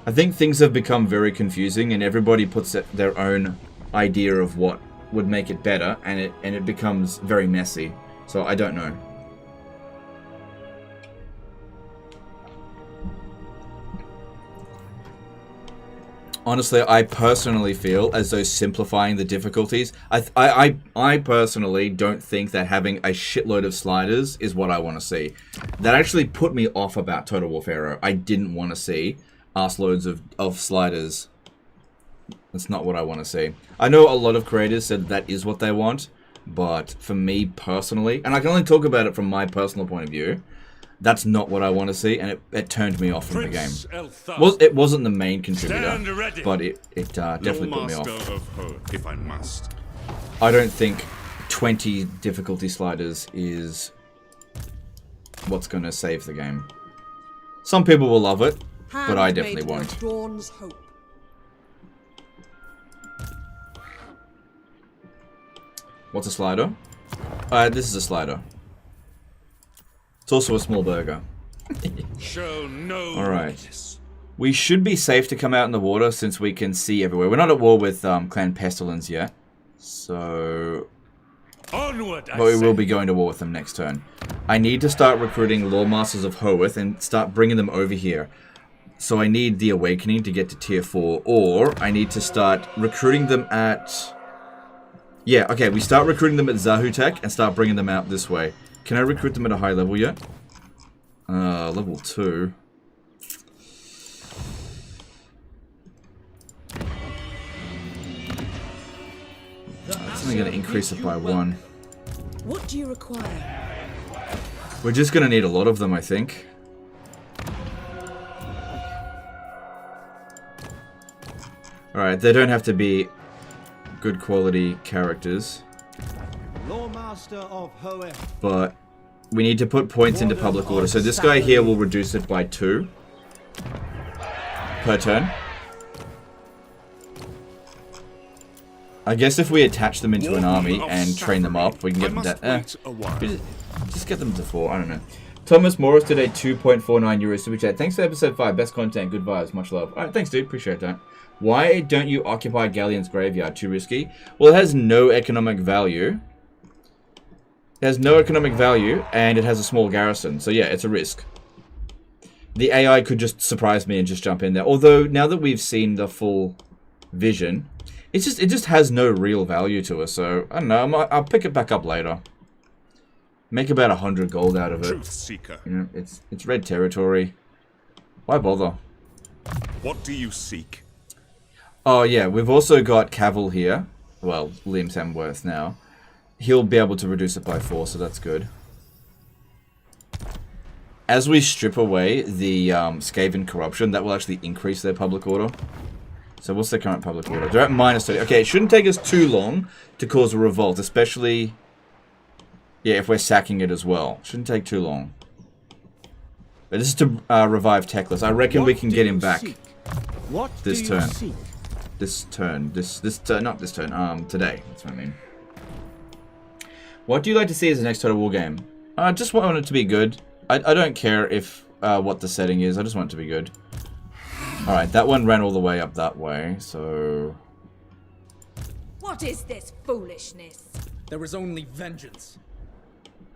I think things have become very confusing and everybody puts their own idea of what would make it better and it becomes very messy. So I don't know. Honestly, I personally feel as though simplifying the difficulties... I personally don't think that having a shitload of sliders is what I want to see. That actually put me off about Total Warfare. I didn't want to see arseloads of sliders. That's not what I want to see. I know a lot of creators said that is what they want, but for me personally... And I can only talk about it from my personal point of view... That's not what I want to see, and it turned me off from the game. Well, it wasn't the main contributor, but it definitely put me off. If I must. I don't think 20 difficulty sliders is what's going to save the game. Some people will love it, but I definitely won't. Dawn's hope. What's a slider? This is a slider. It's also a small burger. Show no. Alright. We should be safe to come out in the water since we can see everywhere. We're not at war with Clan Pestilence yet. So... Onward, but we will be going to war with them next turn. I need to start recruiting Lawmasters of Hoeth and start bringing them over here. So I need the Awakening to get to tier 4. Or I need to start recruiting them at... Yeah, okay. We start recruiting them at Zahutek and start bringing them out this way. Can I recruit them at a high level yet? Level 2. That's only going to increase it by 1. What do you require? We're just going to need a lot of them, I think. Alright, they don't have to be good quality characters. Lawmaster of Hoeth. But we need to put points into public order. So this guy here will reduce it by 2 per turn. I guess if we attach them into an army and train them up, we can get them to... just get them to 4, I don't know. Thomas Morris did a 2.49 euros super chat. Thanks for episode 5. Best content, good vibes, much love. Alright, thanks dude, appreciate that. Why don't you occupy Galleon's graveyard? Too risky? Well, it has no economic value. It has no economic value, and it has a small garrison. So yeah, it's a risk. The AI could just surprise me and just jump in there. Although, now that we've seen the full vision, it just has no real value to us. So, I don't know, I'll pick it back up later. Make about 100 gold out of it. Truth seeker. You know, it's red territory. Why bother? What do you seek? Oh yeah, we've also got Cavill here. Well, Liam Samworth now. He'll be able to reduce it by 4, so that's good. As we strip away the Skaven corruption, that will actually increase their public order. So what's their current public order? They're at -30. Okay, it shouldn't take us too long to cause a revolt, especially... yeah, if we're sacking it as well. Shouldn't take too long. But this is to revive Teclis. I reckon we can get him back this turn. This turn. Not this turn. Today. That's what I mean. What do you like to see as the next Total War game? I just want it to be good. I don't care if what the setting is. I just want it to be good. Alright, that one ran all the way up that way, so... What is this foolishness? There is only vengeance.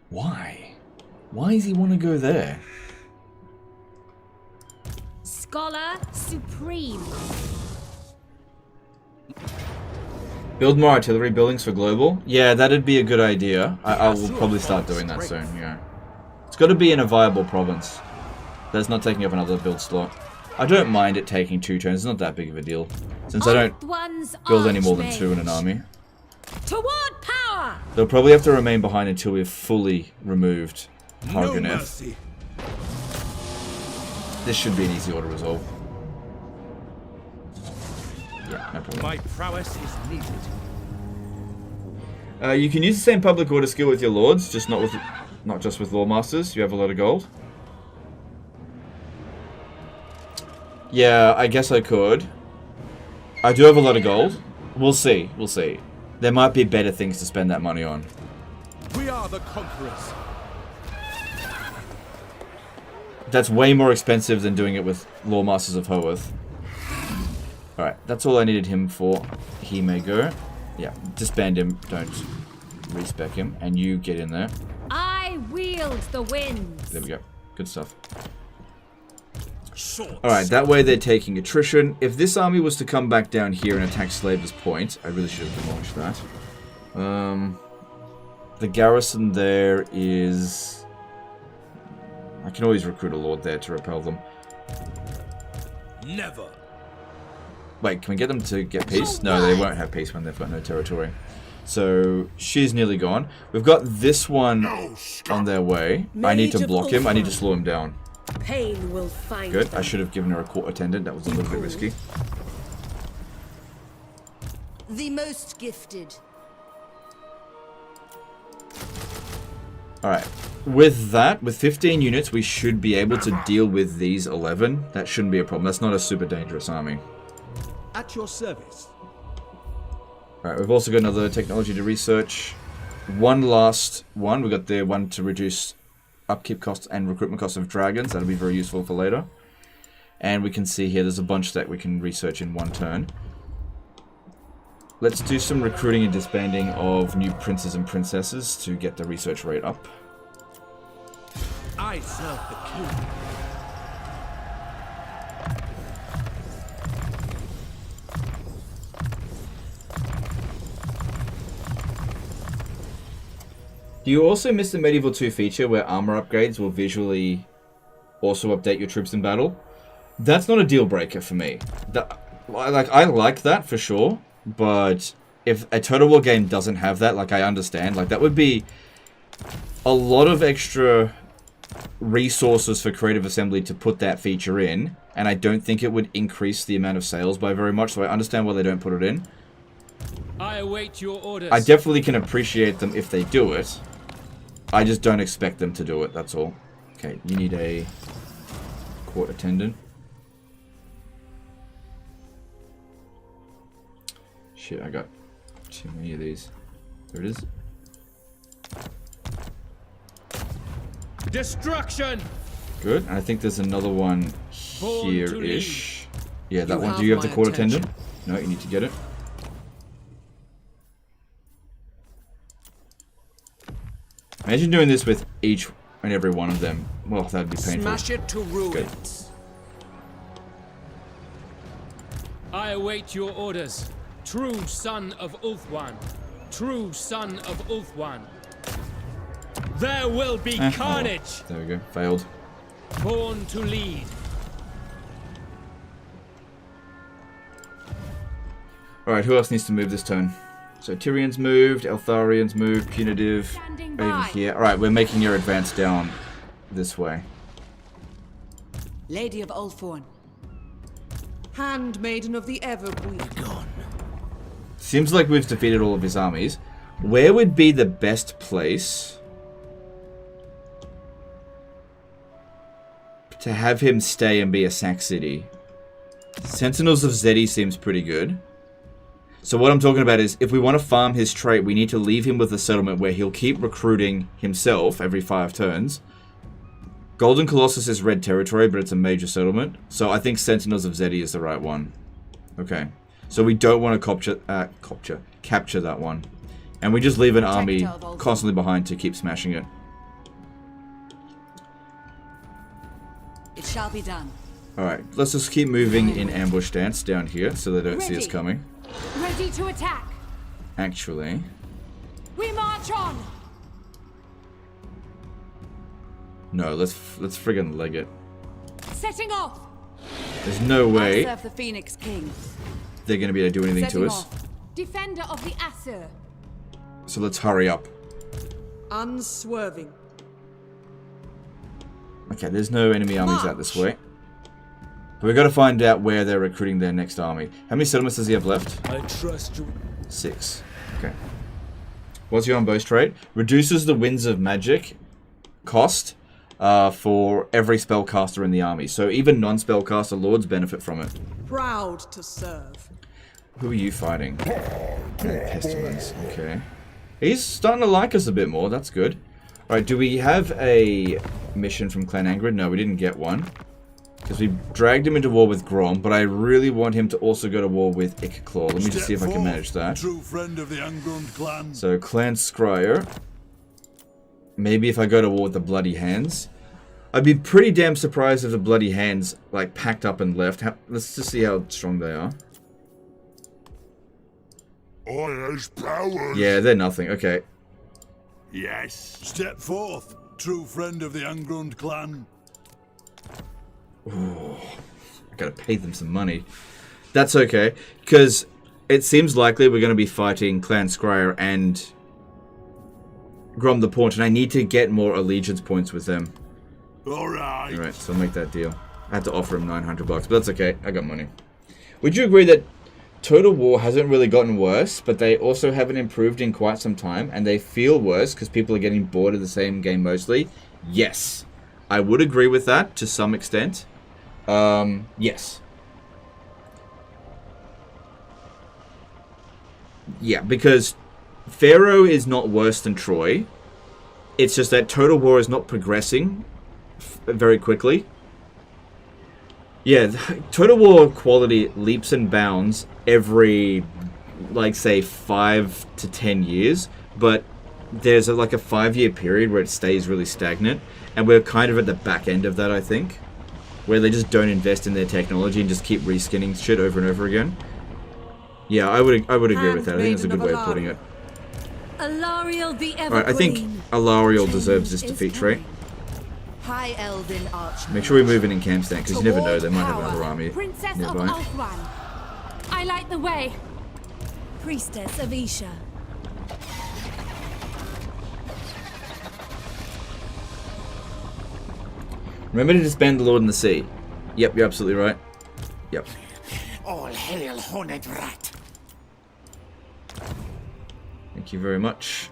Why? Why does he want to go there? Scholar Supreme. Build more artillery buildings for global? Yeah, that'd be a good idea. I will probably start doing that soon, yeah. It's got to be in a viable province. That's not taking up another build slot. I don't mind it taking 2 turns, it's not that big of a deal. Since I don't build any more than 2 in an army. Toward power! They'll probably have to remain behind until we've fully removed Hargoneth. This should be an easy order resolve. Yeah, no problem. My prowess is needed. You can use the same public order skill with your lords, just not just with Lawmasters. You have a lot of gold. Yeah, I guess I could. I do have a lot of gold. We'll see. We'll see. There might be better things to spend that money on. We are the conquerors. That's way more expensive than doing it with Lawmasters of Hoeth. Alright, that's all I needed him for. He may go. Yeah, disband him. Don't respec him. And you get in there. I wield the winds. There we go. Good stuff. Alright, that way they're taking attrition. If this army was to come back down here and attack Slaver's Point, I really should have demolished that. The garrison there is... I can always recruit a lord there to repel them. Never. Wait, can we get them to get peace? No, they won't have peace when they've got no territory. So, she's nearly gone. We've got this one on their way. I need to block him. I need to slow him down. Pain will find Good. them. I should have given her a court attendant. That was a little bit risky. The most gifted. Alright. With that, with 15 units, we should be able to deal with these 11. That shouldn't be a problem. That's not a super dangerous army. At your service. Alright, we've also got another technology to research. One last one. We've got the one to reduce upkeep costs and recruitment costs of dragons. That'll be very useful for later. And we can see here there's a bunch that we can research in one turn. Let's do some recruiting and disbanding of new princes and princesses to get the research rate up. I serve the king. Do you also miss the Medieval 2 feature where armor upgrades will visually also update your troops in battle? That's not a deal breaker for me. I like that for sure, but if a Total War game doesn't have that, like I understand, like that would be a lot of extra resources for Creative Assembly to put that feature in, and I don't think it would increase the amount of sales by very much, so I understand why they don't put it in. I await your orders. I definitely can appreciate them if they do it. I just don't expect them to do it, that's all. Okay, you need a court attendant. Shit, I got too many of these. There it is. Destruction! Good. And I think there's another one here-ish. Yeah, that one. Do you have the court attendant? No, you need to get it. Imagine doing this with each and every one of them. Well, that'd be painful. Smash it to ruins. I await your orders. True son of Ulthuan. True son of Ulthuan. There will be carnage! Oh, there we go. Failed. Born to lead. Alright, who else needs to move this turn? So Tyrion's moved, Eltharion's moved, Punitive over here. Alright, we're making your advance down this way. Lady of Ulthuan. Handmaiden of the Everqueen. Gone. Seems like we've defeated all of his armies. Where would be the best place to have him stay and be a sack city? Sentinels of Zeddy seems pretty good. So what I'm talking about is, if we want to farm his trait, we need to leave him with a settlement where he'll keep recruiting himself every 5 turns. Golden Colossus is red territory, but it's a major settlement. So I think Sentinels of Zeddy is the right one. Okay. So we don't want to capture that one. And we just leave an army constantly behind to keep smashing it. It shall be done. Alright, let's just keep moving in ambush stance down here so they don't see us coming. Ready to attack. Actually, We march on. no, let's friggin' leg it. Setting off. There's no way I serve the Phoenix King. they're gonna be able to do anything Setting to us. off. Defender of the Aesir. So let's hurry up. Unswerving. Okay, there's no enemy armies out this way. But we've got to find out where they're recruiting their next army. How many settlements does he have left? I trust you. 6. Okay. What's your on-boast trait? Reduces the Winds of Magic cost for every spellcaster in the army. So even non-spellcaster lords benefit from it. Proud to serve. Who are you fighting? Pestilence. Okay. He's starting to like us a bit more. That's good. Alright, do we have a mission from Clan Angrid? No, we didn't get one. Because we dragged him into war with Grom, but I really want him to also go to war with Ickclaw. Let me just see if I can manage that. True friend of the Ungrund clan. So, Clan Scryer. Maybe if I go to war with the Bloody Hands. I'd be pretty damn surprised if the Bloody Hands, like, packed up and left. Let's just see how strong they are. Yeah, they're nothing. Okay. Yes. Step forth, true friend of the Ungrund clan. Ooh, I gotta pay them some money. That's okay, because it seems likely we're going to be fighting Clan Scryer and Grom the Paunch, and I need to get more allegiance points with them. Alright, so I'll make that deal. I had to offer him $900, but that's okay. I got money. Would you agree that Total War hasn't really gotten worse, but they also haven't improved in quite some time, and they feel worse because people are getting bored of the same game mostly? Yes. I would agree with that to some extent. Yes. Yeah, because Pharaoh is not worse than Troy. It's just that Total War is not progressing very quickly. Yeah, Total War quality leaps and bounds every, like, say, 5 to 10 years, but there's like a 5-year period where it stays really stagnant, and we're kind of at the back end of that, I think, where they just don't invest in their technology and just keep reskinning shit over and over again. Yeah, I would agree with that. I think that's a good way of putting it. Alariel the Everqueen. Alright, I think Alariel deserves this defeat trait. High Elven Archmage. Make sure we move in camp stand, because you never know, they might have another army Princess nearby. of Ulthuan. I light the way. Priestess of Isha. Remember to disband the Lord in the Sea. Yep, you're absolutely right. Yep. All hail Horned Rat. Thank you very much.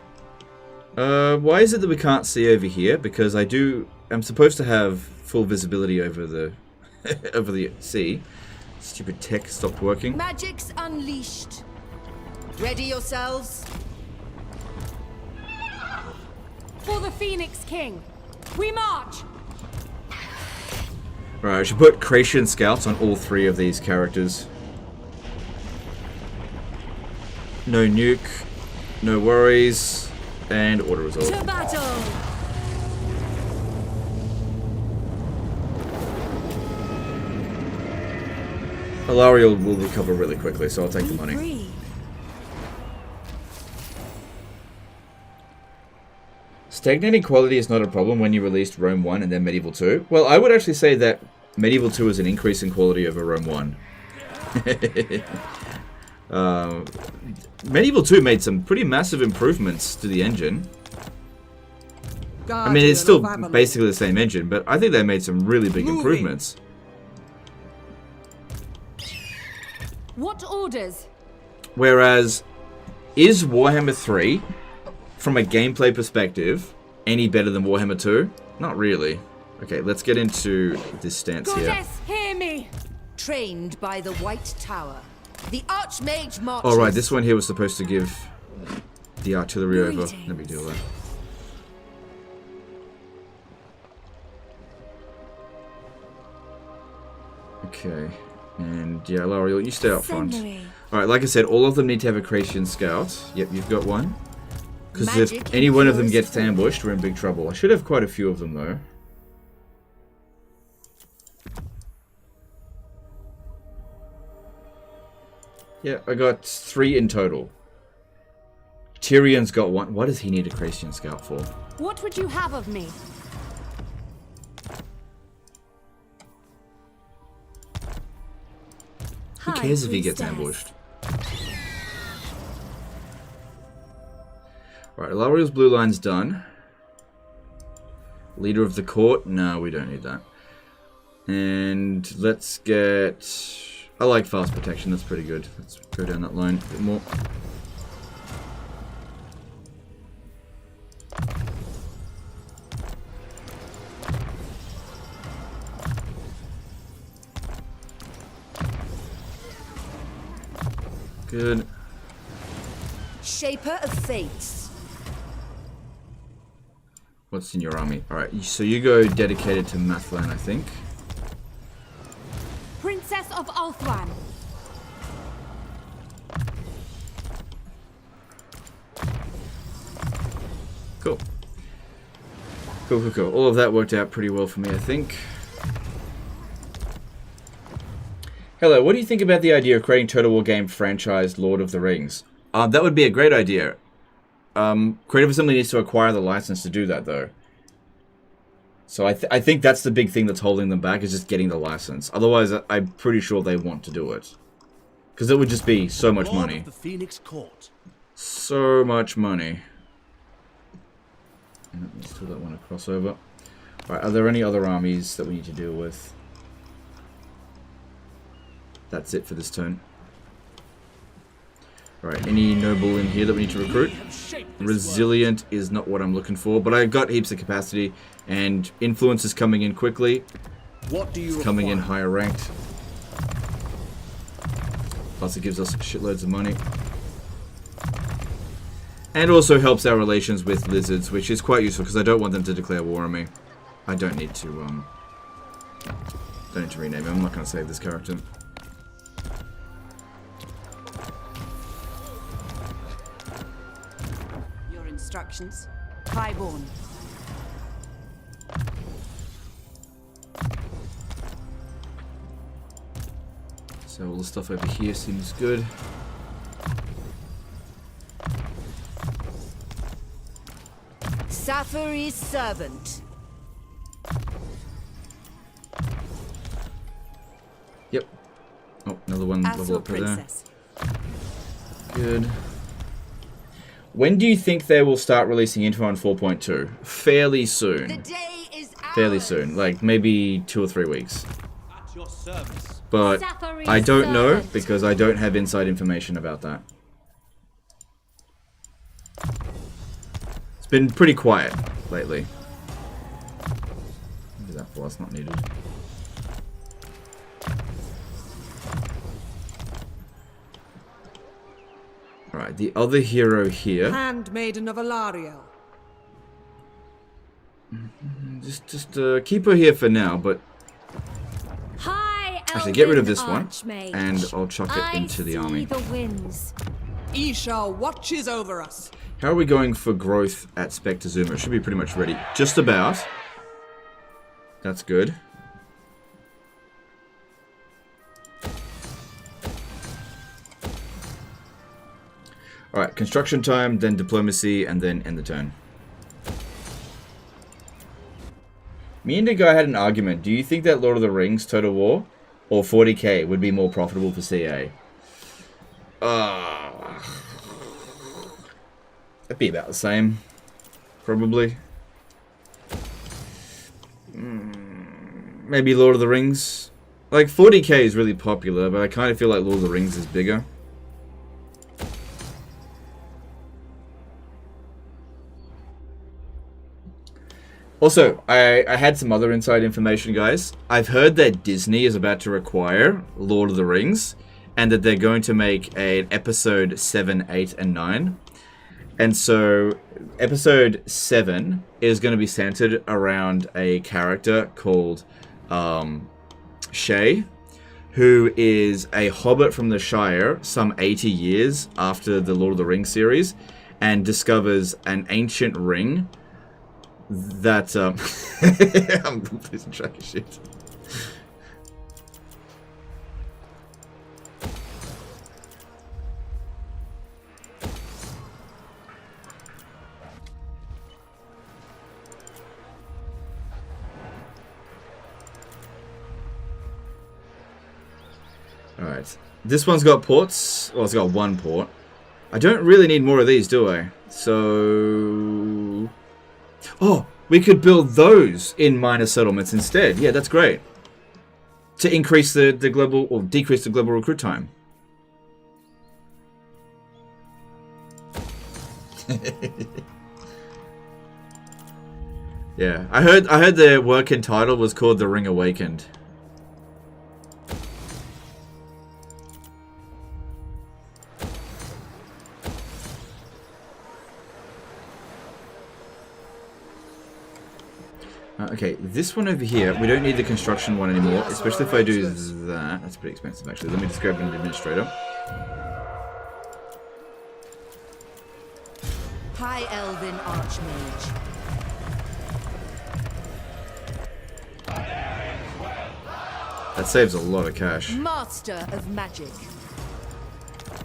Why is it that we can't see over here? Because I'm supposed to have full visibility over the over the sea. Stupid tech stopped working. Magic's unleashed. Ready yourselves. For the Phoenix King, we march! Right, I should put Creation Scouts on all 3 of these characters. No nuke, no worries, and auto resolve. To battle! Alariel will recover really quickly, so I'll take the money. Free. Stagnating quality is not a problem when you released Rome 1 and then Medieval 2. Well, I would actually say that Medieval 2 is an increase in quality over Rome 1. Medieval 2 made some pretty massive improvements to the engine. I mean, it's still basically the same engine, but I think they made some really big improvements. What orders? Whereas, is Warhammer 3, from a gameplay perspective, any better than Warhammer 2? Not really. Okay, let's get into this stance here. Goddess, hear me! Trained by the White Tower. The Archmage marches. Alright, this one here was supposed to give the artillery over. No big deal there. Okay. And yeah, L'Oreal, you stay up front. Alright, like I said, all of them need to have a Creation Scout. Yep, you've got one. Because if any one of them gets ambushed, we're in big trouble. I should have quite a few of them, though. Yeah, I got 3 in total. Tyrion's got 1. What does he need a Creation Scout for? What would you have of me? Who cares if he gets ambushed? Right, Lariel's blue line's done. Leader of the court? No, we don't need that. And let's get... I like fast protection, that's pretty good. Let's go down that line a bit more. Good. Shaper of Fates. What's in your army? Alright, so you go dedicated to Mathlan, I think. Princess of Ulthuan. Cool. Cool. All of that worked out pretty well for me, I think. Hello, what do you think about the idea of creating Total War game franchised Lord of the Rings? That would be a great idea. Creative Assembly needs to acquire the license to do that, though. So I think that's the big thing that's holding them back, is just getting the license. Otherwise, I'm pretty sure they want to do it. Because it would just be so much money. The Phoenix Court. So much money. Still don't want to cross over. Alright, are there any other armies that we need to deal with? That's it for this turn. Alright, any noble in here that we need to recruit? Resilient is not what I'm looking for, but I've got heaps of capacity, and influence is coming in quickly. It's coming in higher ranked. Plus it gives us shitloads of money. And also helps our relations with lizards, which is quite useful because I don't want them to declare war on me. I don't need to rename him. I'm not going to save this character. Your instructions. Highborn. So all the stuff over here seems good. Safari's servant. Yep. Oh, another one level up there. Good. When do you think they will start releasing info on 4.2? Fairly soon. The day is ours. Fairly soon. Like, maybe 2 or 3 weeks. At your service. But I don't know, because I don't have inside information about that. It's been pretty quiet lately. What is that for? That's not needed. Alright, the other hero here. Handmaiden of Aenarion. Just keep her here for now, but Hi, actually get rid of this Archmage. one, and I'll chuck it into the army. The winds. Isha watches over us. How are we going for growth at Spectre Zuma? It should be pretty much ready. Just about. That's good. Alright, construction time, then diplomacy, and then end the turn. Me and the guy had an argument. Do you think that Lord of the Rings Total War or 40k would be more profitable for CA? It'd be about the same. Probably. Maybe Lord of the Rings. Like, 40k is really popular, but I kind of feel like Lord of the Rings is bigger. Also, I had some other inside information, guys. I've heard that Disney is about to acquire Lord of the Rings, and that they're going to make an episode 7, 8, and 9. And so, episode 7 is going to be centered around a character called Shay, who is a hobbit from the Shire some 80 years after the Lord of the Rings series, and discovers an ancient ring that I'm losing track of shit. Alright. This one's got ports. Well, it's got one port. I don't really need more of these, do I? So... Oh, we could build those in minor settlements instead. Yeah, that's great. To increase the global, or decrease the global recruit time. Yeah, I heard the working title was called The Ring Awakened. Okay, this one over here, we don't need the construction one anymore, especially if I do that. That's pretty expensive, actually. Let me just grab an administrator. High Elven Archmage. That saves a lot of cash. Master of Magic.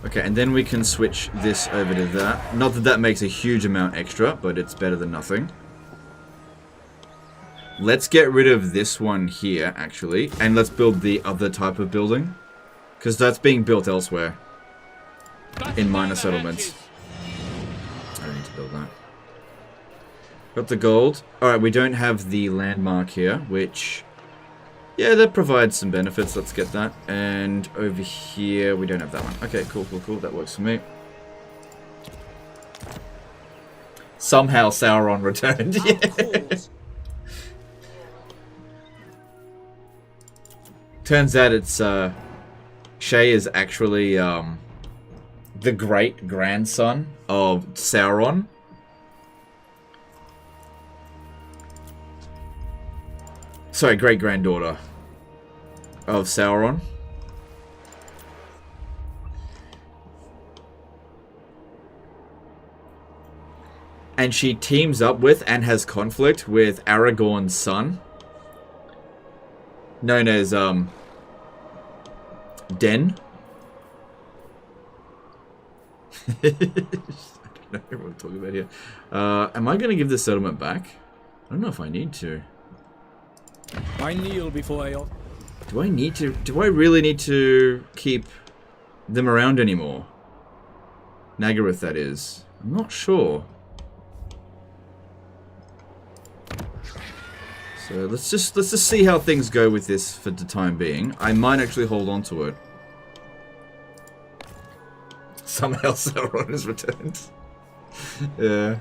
Okay, and then we can switch this over to that. Not that that makes a huge amount extra, but it's better than nothing. Let's get rid of this one here, actually, and let's build the other type of building. Because that's being built elsewhere. In minor settlements. I don't need to build that. Got the gold. Alright, we don't have the landmark here, which... Yeah, that provides some benefits. Let's get that. And over here, we don't have that one. Okay, cool, cool, cool. That works for me. Somehow Sauron returned. Yeah. Turns out it's, Shay is actually, the great-grandson of Sauron. Sorry, great-granddaughter of Sauron. And she teams up with and has conflict with Aragorn's son, known as, Den. I don't know what I'm talking about here. Am I going to give the settlement back? I don't know if I need to. I kneel before I... Do I need to? Do I really need to keep them around anymore? Nagaroth, that is. I'm not sure. So let's just see how things go with this for the time being. I might actually hold on to it. Somehow Sauron has returned. Yeah.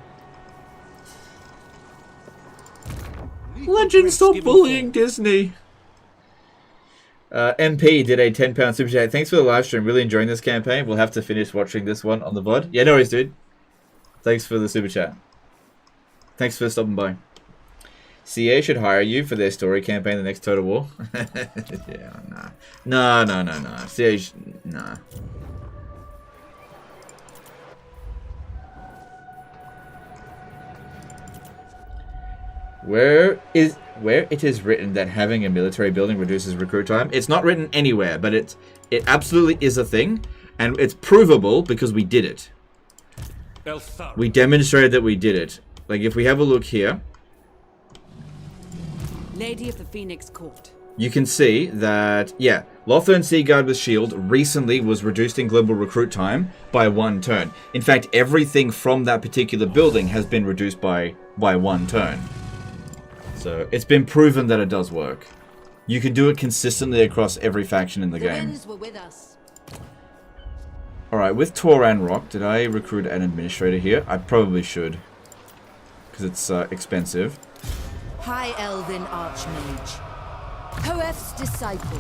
Legend, stop bullying Disney. MP did a £10 super chat. Thanks for the live stream. Really enjoying this campaign. We'll have to finish watching this one on the VOD. Yeah, no worries, dude. Thanks for the super chat. Thanks for stopping by. CA should hire you for their story campaign, the next Total War. Yeah, nah. No. CA, nah. Where it is written that having a military building reduces recruit time, it's not written anywhere, but it absolutely is a thing, and it's provable because we did it. We demonstrated that we did it. Like, if we have a look here, Lady of the Phoenix Court. you can see that, yeah, Lothern Seaguard with Shield recently was reduced in global recruit time by 1 turn. In fact, everything from that particular building has been reduced by 1 turn. So, it's been proven that it does work. You can do it consistently across every faction in the game. Winds were with us. Alright, with Toran Rock, did I recruit an administrator here? I probably should. Because it's expensive. High Elven Archmage. Hoeth's disciple.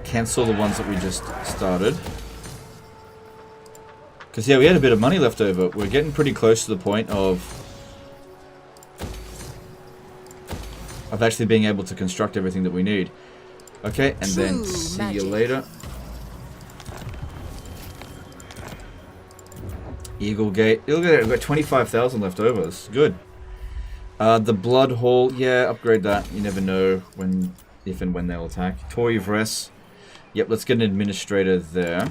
Cancel the ones that we just started. Because, yeah, we had a bit of money left over. We're getting pretty close to the point of actually being able to construct everything that we need. Okay, and then see you later. Eagle Gate. Look at it, we've got 25,000 left over. It's good. The Blood Hall. Yeah, upgrade that. You never know if and when they'll attack. Toy Vress. Yep, let's get an administrator there.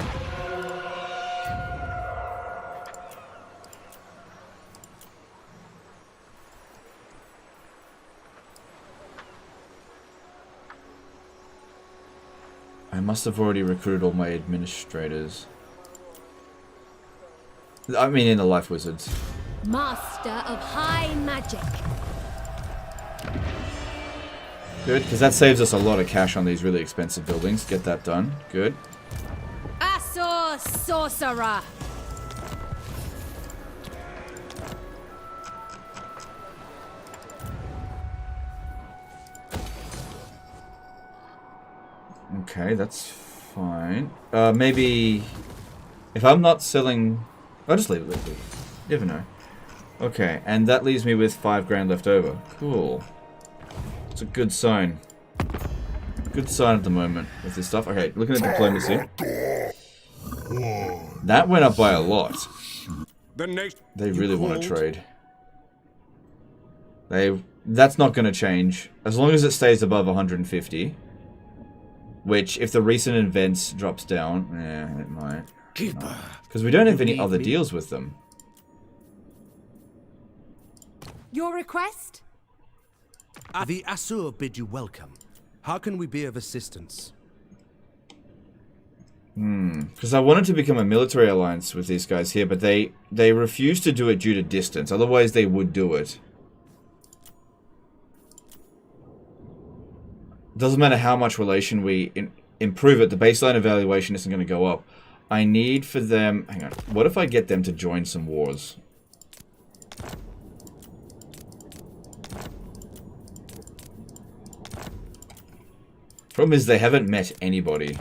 I must have already recruited all my administrators. I mean, in the Life Wizards. Master of High Magic. Good, because that saves us a lot of cash on these really expensive buildings. Get that done. Good. Asor Sorcerer. Okay, that's fine. Maybe if I'm not selling, I'll just leave it. You never know. Okay, and that leaves me with 5 grand left over. Cool. It's a good sign. Good sign at the moment with this stuff. Okay, looking at diplomacy. That went up by a lot. They really want to trade. That's not going to change as long as it stays above 150. Which, if the recent events drops down, yeah, it might. Because we don't have any other deals with them. Your request? The Asur bid you welcome. How can we be of assistance? Because I wanted to become a military alliance with these guys here, but they refuse to do it due to distance. Otherwise, they would do it. Doesn't matter how much relation we improve it, the baseline evaluation isn't going to go up. I need for them... Hang on. What if I get them to join some wars? Problem is they haven't met anybody.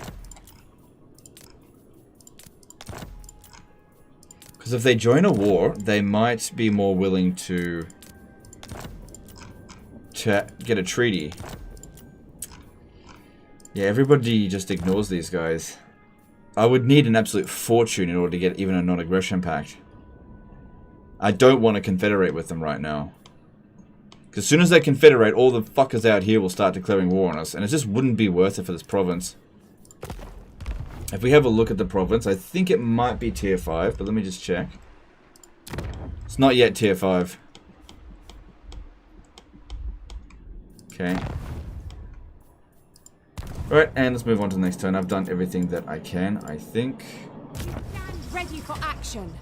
Because if they join a war, they might be more willing to get a treaty. Yeah, everybody just ignores these guys. I would need an absolute fortune in order to get even a non-aggression pact. I don't want to confederate with them right now. Because as soon as they confederate, all the fuckers out here will start declaring war on us. And it just wouldn't be worth it for this province. If we have a look at the province, I think it might be tier 5. But let me just check. It's not yet tier 5. Okay. Alright, and let's move on to the next turn. I've done everything that I can, I think. Stand ready for action.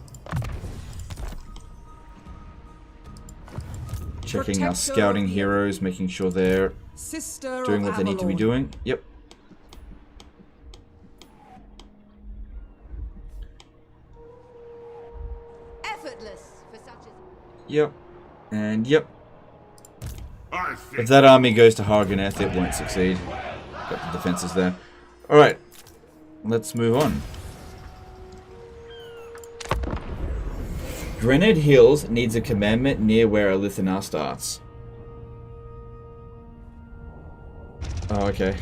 Checking our scouting heroes, making sure they're doing what they need to be doing. Yep. Effortless. Yep. And yep. I If think that army goes to Harganeth, it won't succeed. Got the defenses there. Alright. Let's move on. Grenade Hills needs a commandment near where Elithanar starts. Oh, okay.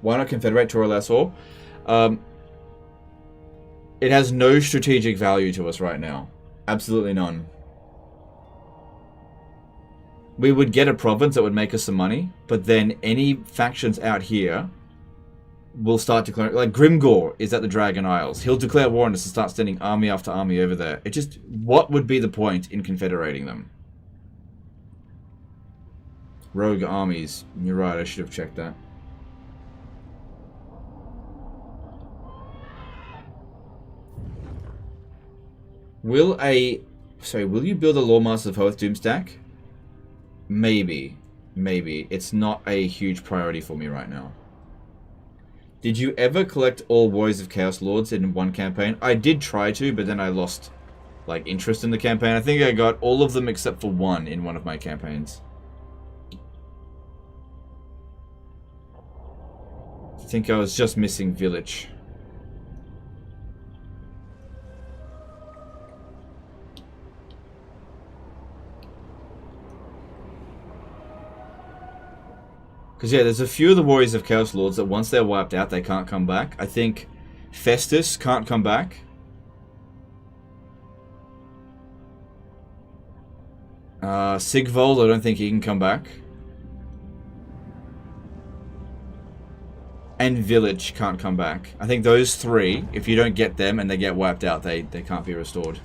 Why not Confederate Toralessor? It has no strategic value to us right now. Absolutely none. We would get a province that would make us some money, but then any factions out here will start declaring... Like, Grimgor is at the Dragon Isles. He'll declare war on us and start sending army after army over there. It just... What would be the point in confederating them? Rogue armies. You're right, I should have checked that. Will you build a Lawmaster of Hoth Doomstack? Maybe. Maybe. It's not a huge priority for me right now. Did you ever collect all Warriors of Chaos Lords in one campaign? I did try to, but then I lost, like, interest in the campaign. I think I got all of them except for one in one of my campaigns. I think I was just missing Village. Because, yeah, there's a few of the Warriors of Chaos Lords that once they're wiped out, they can't come back. I think Festus can't come back. Sigvold, I don't think he can come back. And Village can't come back. I think those three, if you don't get them and they get wiped out, they can't be restored.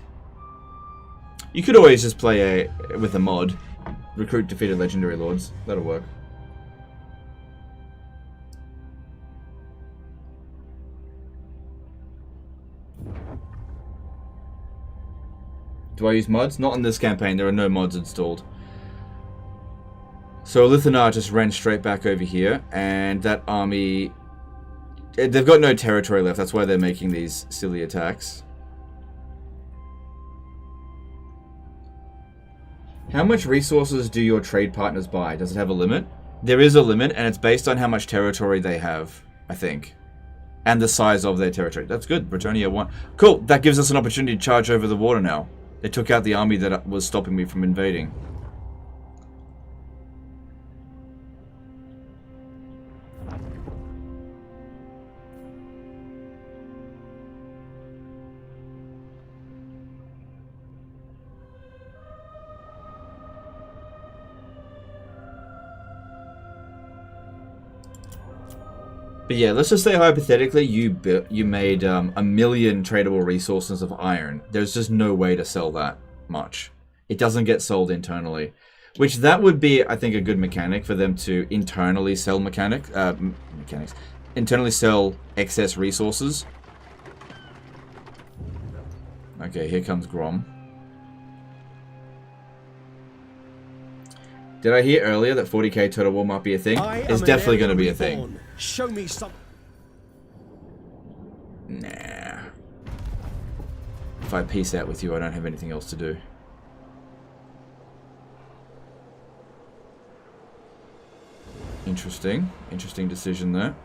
You could always just play with a mod. Recruit defeated Legendary Lords. That'll work. Do I use mods? Not in this campaign, there are no mods installed. So Elithanar just ran straight back over here, and that army... They've got no territory left, that's why they're making these silly attacks. How much resources do your trade partners buy? Does it have a limit? There is a limit, and it's based on how much territory they have, I think. And the size of their territory. That's good, Bretonnia won. Cool, that gives us an opportunity to charge over the water now. They took out the army that was stopping me from invading. But yeah, let's just say hypothetically you made 1 million tradable resources of iron. There's just no way to sell that much. It doesn't get sold internally. Which that would be, I think, a good mechanic for them to internally sell internally sell excess resources. Okay, here comes Grom. Did I hear earlier that 40k Total War might be a thing? It's definitely going to be a thing. Show me some. Nah. If I peace out with you, I don't have anything else to do. Interesting. Interesting decision there.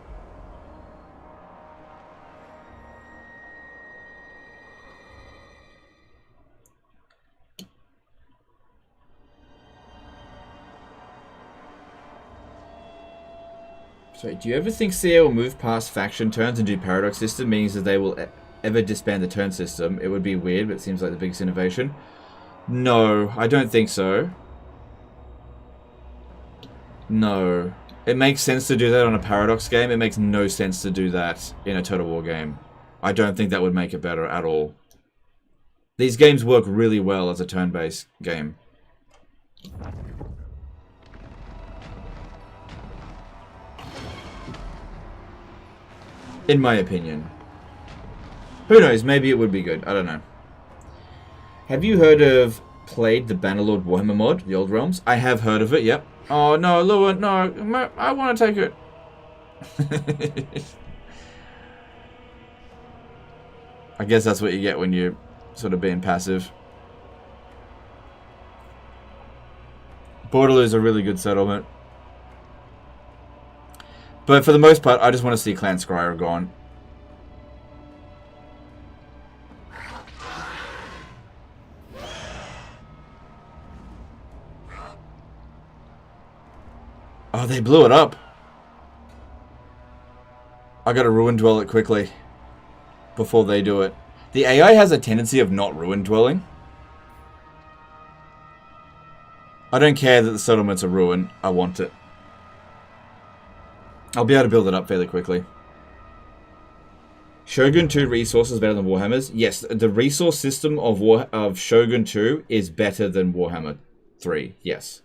So, do you ever think CA will move past faction turns and do paradox system, meaning that they will ever disband the turn system? It would be weird, but it seems like the biggest innovation. No, I don't think so. No. It makes sense to do that on a paradox game. It makes no sense to do that in a Total War game. I don't think that would make it better at all. These games work really well as a turn-based game. In my opinion. Who knows, maybe it would be good. I don't know. Have you played the Bannerlord Warhammer mod, the Old Realms? I have heard of it, yep. Oh no, Lua, no, I want to take it. I guess that's what you get when you're sort of being passive. Bordeloo is a really good settlement. But for the most part, I just want to see Clan Scryer gone. Oh, they blew it up. I gotta ruin dwell it quickly before they do it. The AI has a tendency of not ruin dwelling. I don't care that the settlements are ruined. I want it. I'll be able to build it up fairly quickly. Shogun 2 resources better than Warhammer's? Yes, the resource system of Shogun 2 is better than Warhammer 3. Yes.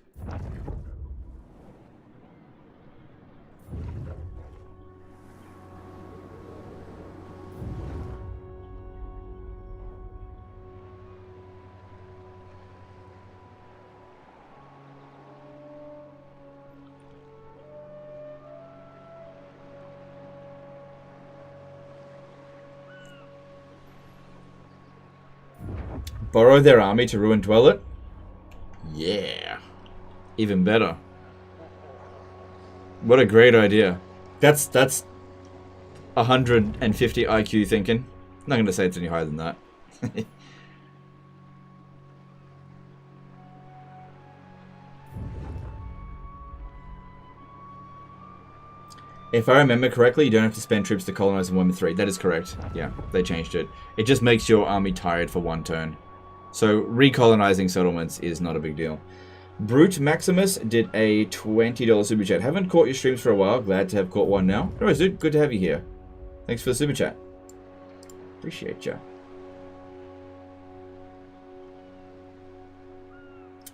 Borrow their army to ruin dwell it? Yeah. Even better. What a great idea. That's 150 IQ thinking. I'm not going to say it's any higher than that. If I remember correctly, you don't have to spend troops to colonize in Warhammer 3. That is correct. Yeah, they changed it. It just makes your army tired for one turn. So recolonizing settlements is not a big deal. Brute Maximus did a $20 super chat. Haven't caught your streams for a while. Glad to have caught one now. Anyways, dude, good to have you here. Thanks for the super chat. Appreciate ya.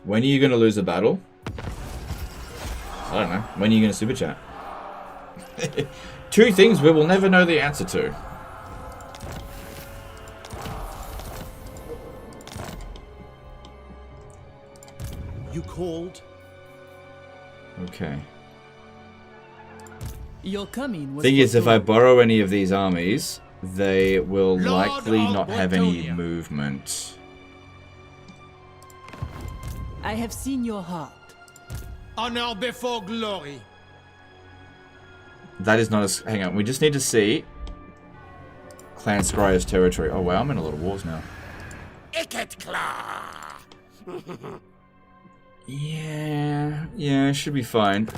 When are you going to lose a battle? I don't know. When are you going to super chat? Two things we will never know the answer to. You called? Okay. Your coming was Thing is, if I borrow any of these armies, they will likely not have any movement. I have seen your heart. Honor before glory. That is not as... Hang on, we just need to see Clan Scryer's territory. Oh wow, I'm in a lot of wars now. Yeah, it should be fine.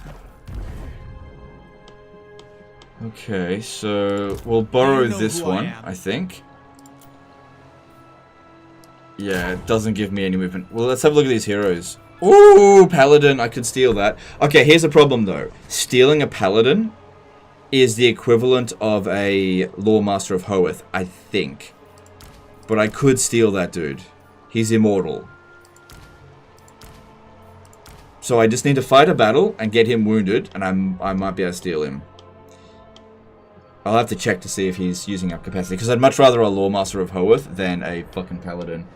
Okay, so we'll borrow this one, I think. Yeah, it doesn't give me any movement. Well, let's have a look at these heroes. Ooh, Paladin, I could steal that. Okay, here's a problem though. Stealing a Paladin is the equivalent of a Lawmaster of Hoeth, I think. But I could steal that dude. He's immortal. So I just need to fight a battle and get him wounded, and I might be able to steal him. I'll have to check to see if he's using up capacity, because I'd much rather a Lawmaster of Hoeth than a fucking Paladin.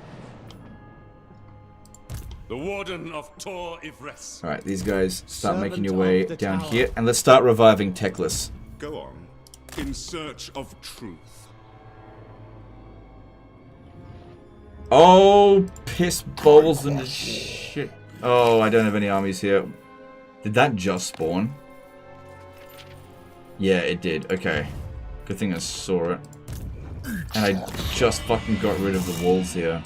The Warden of Tor Ivres. Alright, these guys start making your way down here, and let's start reviving Teclis. Go on. In search of truth. Oh, piss balls and shit. Oh, I don't have any armies here. Did that just spawn? Yeah, it did. Okay. Good thing I saw it. And I just fucking got rid of the walls here.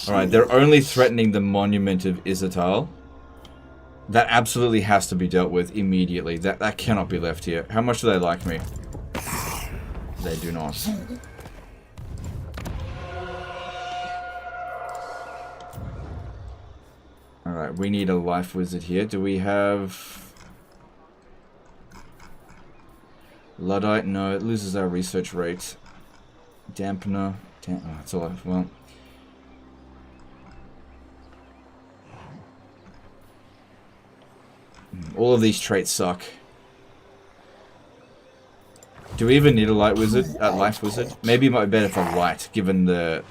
Alright, they're only threatening the Monument of Izatal. That absolutely has to be dealt with immediately. That cannot be left here. How much do they like me? They do not. Alright, we need a life wizard here. Do we have... Luddite? No, it loses our research rate. Dampener. Oh, that's all I... Well... All of these traits suck. Do we even need a light wizard? Life wizard? Maybe it might be better for light, given the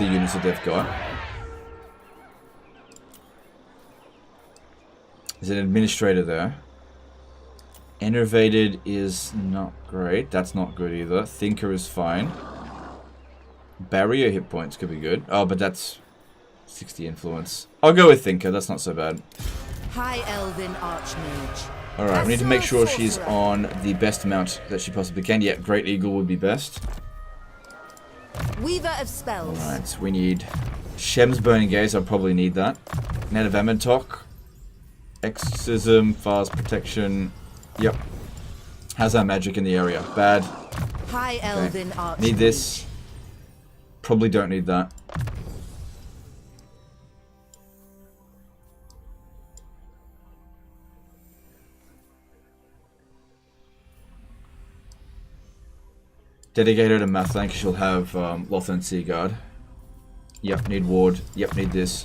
units that they've got. There's an administrator there. Enervated is not great. That's not good either. Thinker is fine. Barrier hit points could be good. Oh, but that's 60 influence. I'll go with Thinker. That's not so bad. High Elven Archmage. Alright, we need to make sure she's on the best amount that she possibly can. Yeah, Great Eagle would be best. Weaver of Spells. Alright, we need Shem's Burning Gaze. I'll probably need that. Net of Amentok. Exorcism, Fast Protection. Yep. How's our magic in the area? Bad. High Elven Archmage. Need this. Probably don't need that. Dedicated to Mathlank, she'll have Lothern Seaguard. Yep, need Ward. Yep, need this.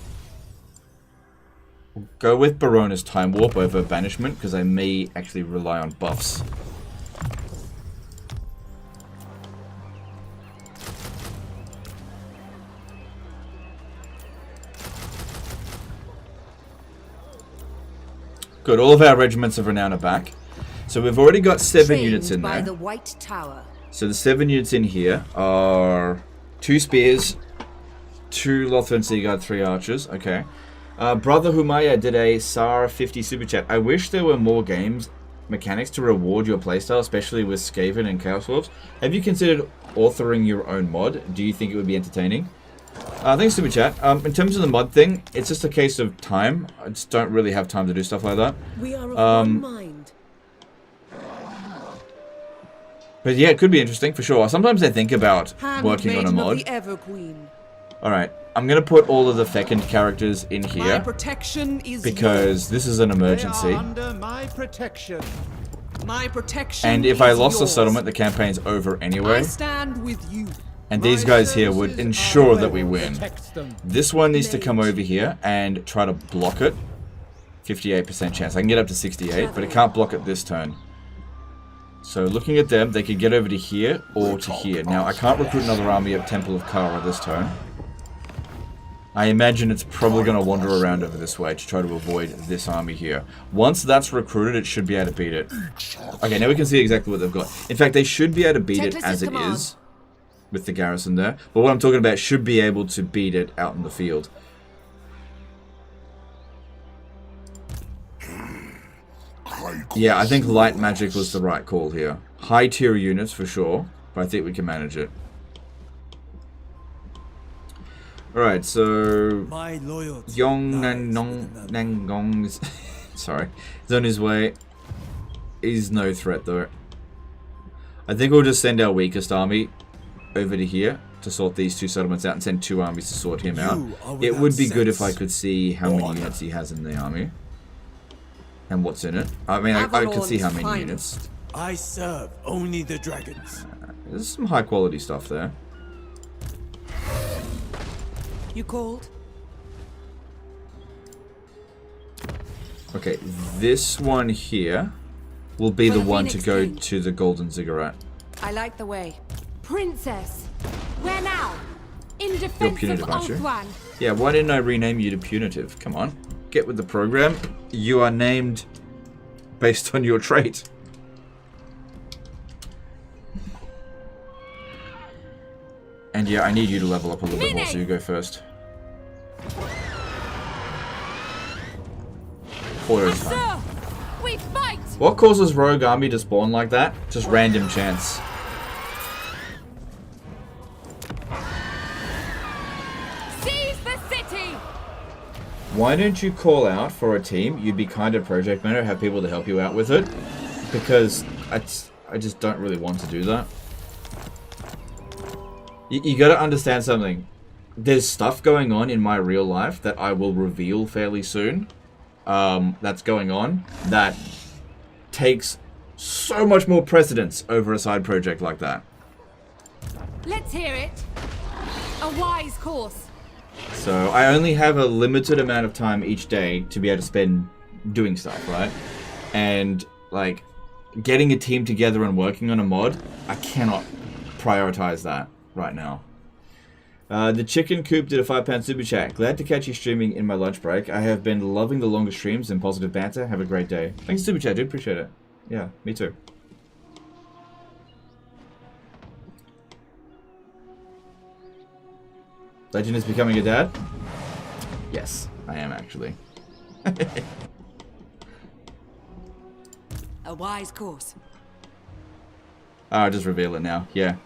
We'll go with Barona's Time Warp over Banishment, because I may actually rely on buffs. Good, all of our regiments of renown are back. So we've already got 7 units in there. By the White Tower. So the 7 units in here are 2 spears, 2 Lothern Seaguard, 3 archers. Okay. Brother Humaya did a SAR 50 super chat. I wish there were more games mechanics to reward your playstyle, especially with Skaven and Chaos Wolves. Have you considered authoring your own mod? Do you think it would be entertaining? Thanks, super chat. In terms of the mod thing, it's just a case of time. I just don't really have time to do stuff like that. We are of one mind. But yeah, it could be interesting for sure. Sometimes I think about working on a mod. Alright, I'm going to put all of the Fecund characters in here because this is an emergency. Under my protection. My protection. And if I lost the settlement, the campaign's over anyway. I stand with you. And these guys here would ensure that we win. This one needs to come over here and try to block it. 58% chance. I can get up to 68, but it can't block it this turn. So looking at them, they could get over to here or to here. Now, I can't recruit another army of Temple of Kara this turn. I imagine it's probably going to wander around over this way to try to avoid this army here. Once that's recruited, it should be able to beat it. Okay, now we can see exactly what they've got. In fact, they should be able to beat it as it is with the garrison there. But what I'm talking about should be able to beat it out in the field. Yeah, I think light magic was the right call here. High tier units for sure, but I think we can manage it. Alright, so Yong Nangong is sorry, is on his way. He's no threat though. I think we'll just send our weakest army over to here to sort these 2 settlements out and send 2 armies to sort him out. It would be good if I could see how many units he has in the army. And what's in it. I mean, I can see how many units. I serve only the dragons. There's some high quality stuff there. You called? Okay, this one here will be the one to go to the Golden Ziggurat. I like the way. Princess, where now? In You're defense punitive, of aren't you? Ulthuan. Yeah, why didn't I rename you to Punitive? Come on. Get with the program. You are named based on your trait. And yeah, I need you to level up a little bit more, so you go first. Auto's fine. We fight. What causes Rogue Army to spawn like that? Just random chance. Seize the city. Why don't you call out for a team? You'd be kind of project manager, have people to help you out with it. Because I just don't really want to do that. You gotta understand something. There's stuff going on in my real life that I will reveal fairly soon. That's going on. That takes so much more precedence over a side project like that. Let's hear it. A wise course. So I only have a limited amount of time each day to be able to spend doing stuff, right? And like getting a team together and working on a mod, I cannot prioritize that right now. The Chicken Coop did a £5 super chat. Glad to catch you streaming in my lunch break. I have been loving the longer streams and positive banter. Have a great day. Thanks, super chat, dude. Appreciate it. Yeah, me too. Legend is becoming a dad? Yes, I am actually. A wise course. Oh, I'll just reveal it now. Yeah.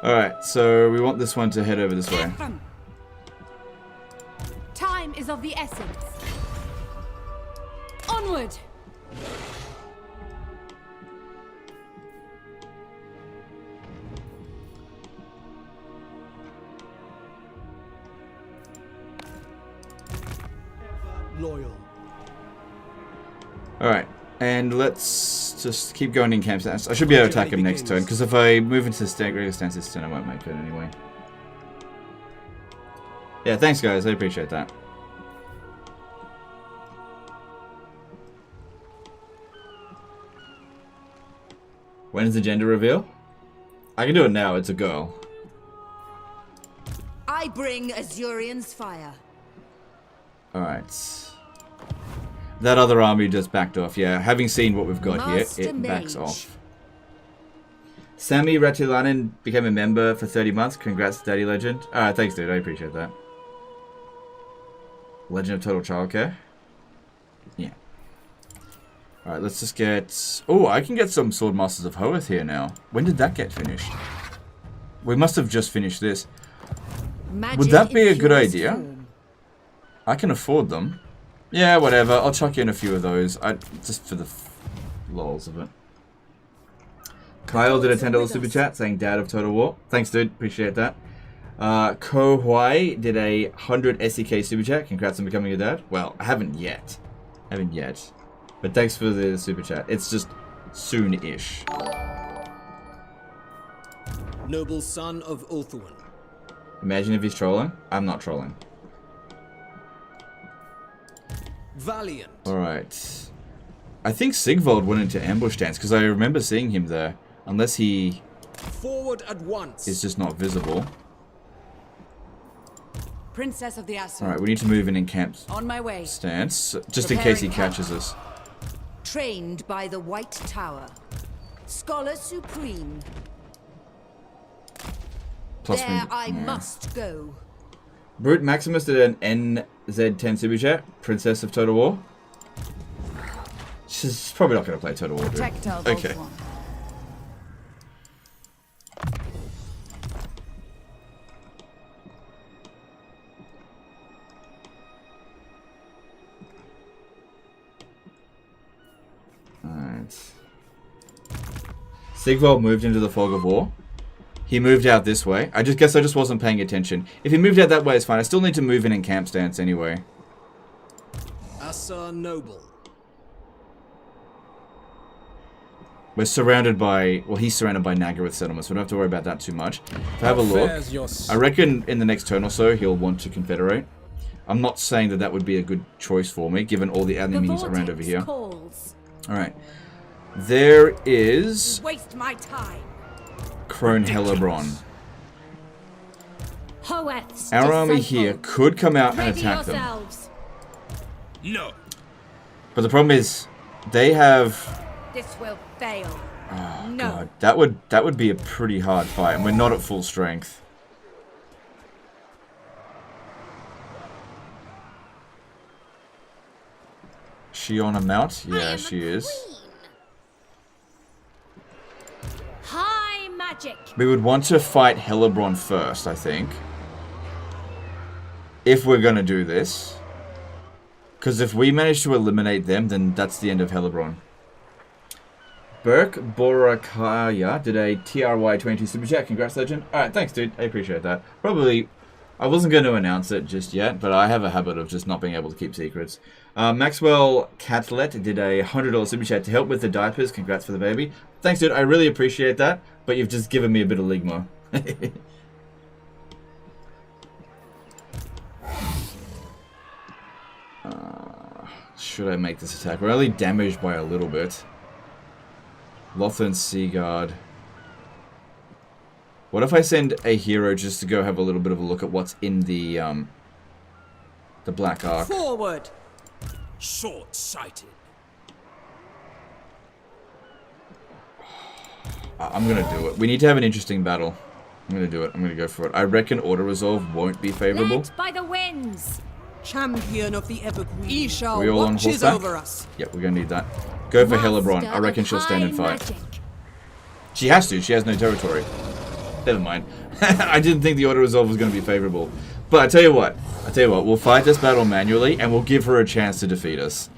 Alright, so we want this one to head over this way. Time is of the essence. Onward! Loyal. Alright, and let's just keep going in camp stance. I should be able to attack him next turn, because if I move into regular stance this turn, I won't make it anyway. Yeah, thanks guys, I appreciate that. When is the gender reveal? I can do it now, it's a girl. I bring Azurion's fire. Alright. That other army just backed off, yeah. Having seen what we've got here, it backs off. Sami Ratilanen became a member for 30 months. Congrats, Daddy Legend. Alright, thanks dude, I appreciate that. Legend of Total Childcare. Yeah. Alright, let's just get... Oh, I can get some Sword Masters of Hoeth here now. When did that get finished? We must have just finished this. Would that be a good idea? I can afford them. Yeah, whatever. I'll chuck in a few of those. Just for the lols of it. Kyle did a $10 super chat saying Dad of Total War. Thanks, dude. Appreciate that. Ko Huai did a 100 SEK super chat. Congrats on becoming a dad. Well, I haven't yet. But thanks for the super chat. It's just soon-ish. Noble son of Ulthuan. Imagine if he's trolling. I'm not trolling. Valiant. Alright. I think Sigvald went into ambush stance because I remember seeing him there. Unless he forward at once. Is just not visible. Princess of the Asur. Alright, we need to move in camp on my way. Stance. Just in case he catches us. Trained by the White Tower. Scholar Supreme. Plus there I must go. Brute Maximus did an NZ10 super chat. Princess of Total War. She's probably not going to play Total War, dude. Okay. Alright. Sigvald moved into the Fog of War. He moved out this way. I just wasn't paying attention. If he moved out that way, it's fine. I still need to move in camp stance anyway. Asur Noble. We're surrounded by... Well, he's surrounded by Nagaroth settlements. We don't have to worry about that too much. If I have a look, I reckon in the next turn or so, he'll want to confederate. I'm not saying that would be a good choice for me, given all the enemies around over here. Alright. There is... Waste my time. Crone Hellebron. Our army here could come out and attack them. No. But the problem is, they have... This will fail. Oh, no. God. That would be a pretty hard fight, and we're not at full strength. She on a mount? Yeah, she is. High magic. We would want to fight Hellebron first, I think. If we're going to do this. Because if we manage to eliminate them, then that's the end of Hellebron. Burke Borakaya did a TRY22 super chat. Congrats, Legend. Alright, thanks, dude. I appreciate that. Probably, I wasn't going to announce it just yet, but I have a habit of just not being able to keep secrets. Maxwell Catlet did a $100 super chat to help with the diapers. Congrats for the baby. Thanks, dude. I really appreciate that, but you've just given me a bit of ligma. Should I make this attack? We're only damaged by a little bit. Lothern Seaguard. What if I send a hero just to go have a little bit of a look at what's in the Black Ark? Forward. Short-sighted. I'm gonna do it. We need to have an interesting battle. I'm gonna do it. I'm gonna go for it. I reckon auto-resolve won't be favorable. Led by the winds. Champion of the Evergreen. Are we all on watches horseback? over us. Yep, we're gonna need that. Go for Hellebron. I reckon she'll stand and fight. She has to. She has no territory. Never mind. I didn't think the auto-resolve was gonna be favorable. But I tell you what. We'll fight this battle manually, and we'll give her a chance to defeat us.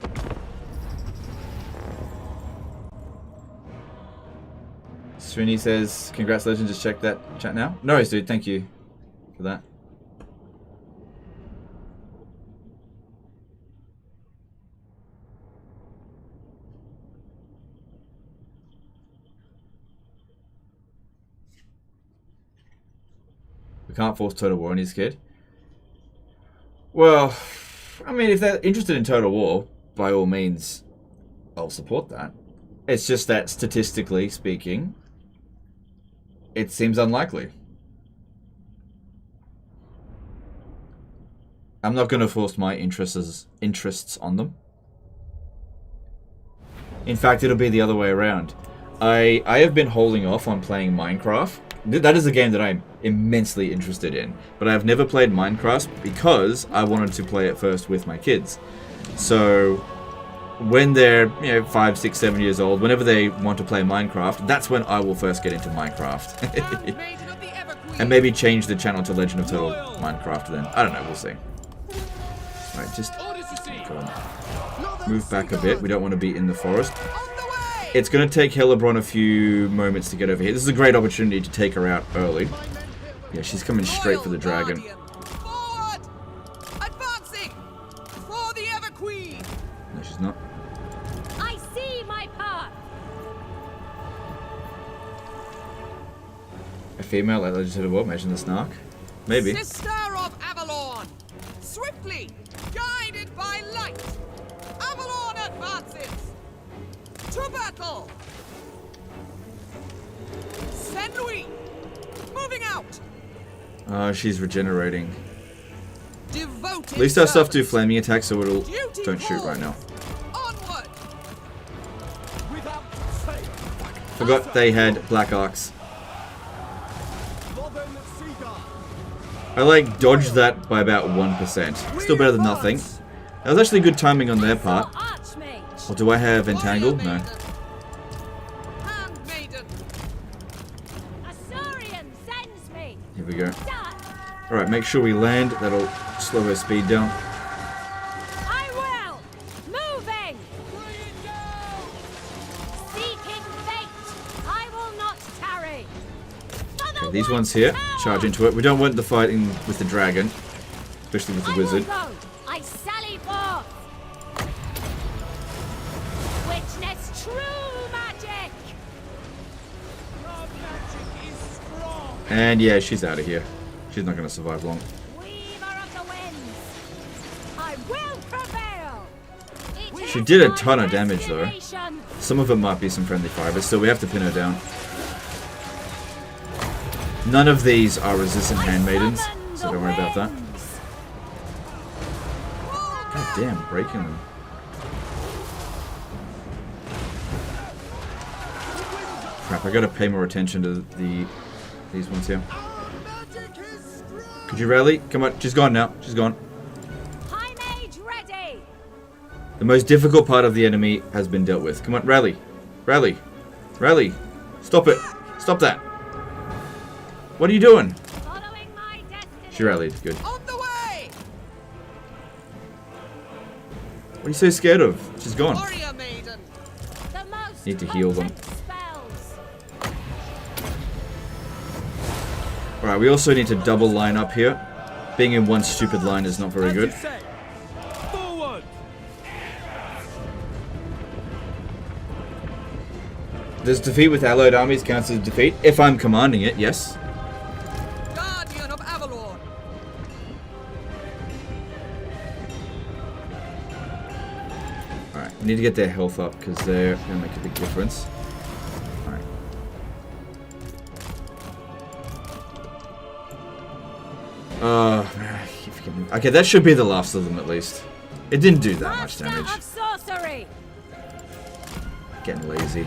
Srini says, congrats legend, just check that chat now. No worries, dude, thank you for that. We can't force Total War on his kid. Well, I mean, if they're interested in Total War, by all means, I'll support that. It's just that, statistically speaking, it seems unlikely. I'm not going to force my interests on them. In fact, it'll be the other way around. I have been holding off on playing Minecraft. That is a game that I'm immensely interested in. But I've never played Minecraft because I wanted to play it first with my kids. So when they're 5, 6, 7 years old, whenever they want to play Minecraft, that's when I will first get into Minecraft. And maybe change the channel to Legend of Total Minecraft then. I don't know, we'll see. Alright, just move back a bit. We don't want to be in the forest. It's going to take Hellebron a few moments to get over here. This is a great opportunity to take her out early. Yeah, she's coming straight for the dragon. Forward! Advancing! For the Everqueen! No, she's not. I see my path. A female at Legend of the World, imagine the snark. Maybe. Sister of Avalon! Swiftly, guided by light, Avalon advances! To battle! Senui! Moving out! She's regenerating. Devoted At least our stuff do service. flaming attacks, so it'll Duty don't shoot right now. Onward! Forgot they had black arcs. I like dodged that by about 1%. Still better than nothing. That was actually good timing on their part. Or do I have entangle? No. Here we go. Alright, make sure we land. That'll slow her speed down. I will. Moving. Seeking fate. I will not tarry. Okay, these ones here, charge into it. We don't want the fighting with the dragon, especially with the wizard. I sally forth. Witness true magic. And yeah, she's out of here. She's not going to survive long. Weaver of the winds. I will prevail. She did a ton of damage though. Some of it might be some friendly fire, but still we have to pin her down. None of these are resistant handmaidens, so don't worry about that. God damn, breaking them. Crap, I gotta pay more attention to these ones here. Could you rally? Come on, she's gone now. She's gone. High mage ready. The most difficult part of the enemy has been dealt with. Come on, rally. Rally. Rally. Stop it. Stop that. What are you doing? She rallied. Good. On the way! What are you so scared of? She's gone. Warrior maiden. Need to heal them. Alright, we also need to double line up here. Being in one stupid line is not very good. Does defeat with allied armies count as defeat? If I'm commanding it, yes. Guardian of Avalon. Alright, we need to get their health up because they're going to make a big difference. Alright. Man, I keep forgetting. Okay, that should be the last of them at least. It didn't do that much damage. Of sorcery. Getting lazy.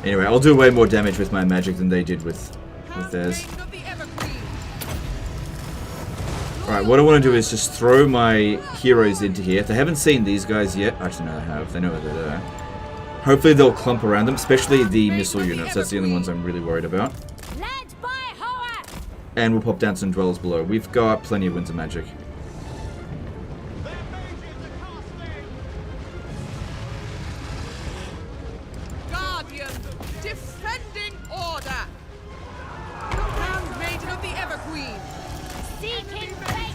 Anyway, I'll do way more damage with my magic than they did with theirs. Alright, what I want to do is just throw my heroes into here. If they haven't seen these guys yet, actually no they have, they know where they're there. Hopefully they'll clump around them, especially the missile units, that's the only ones I'm really worried about. And we'll pop down some dwellers below. We've got plenty of winter magic. Guardian, defending order. Handmaiden of the Everqueen. Seeking fate.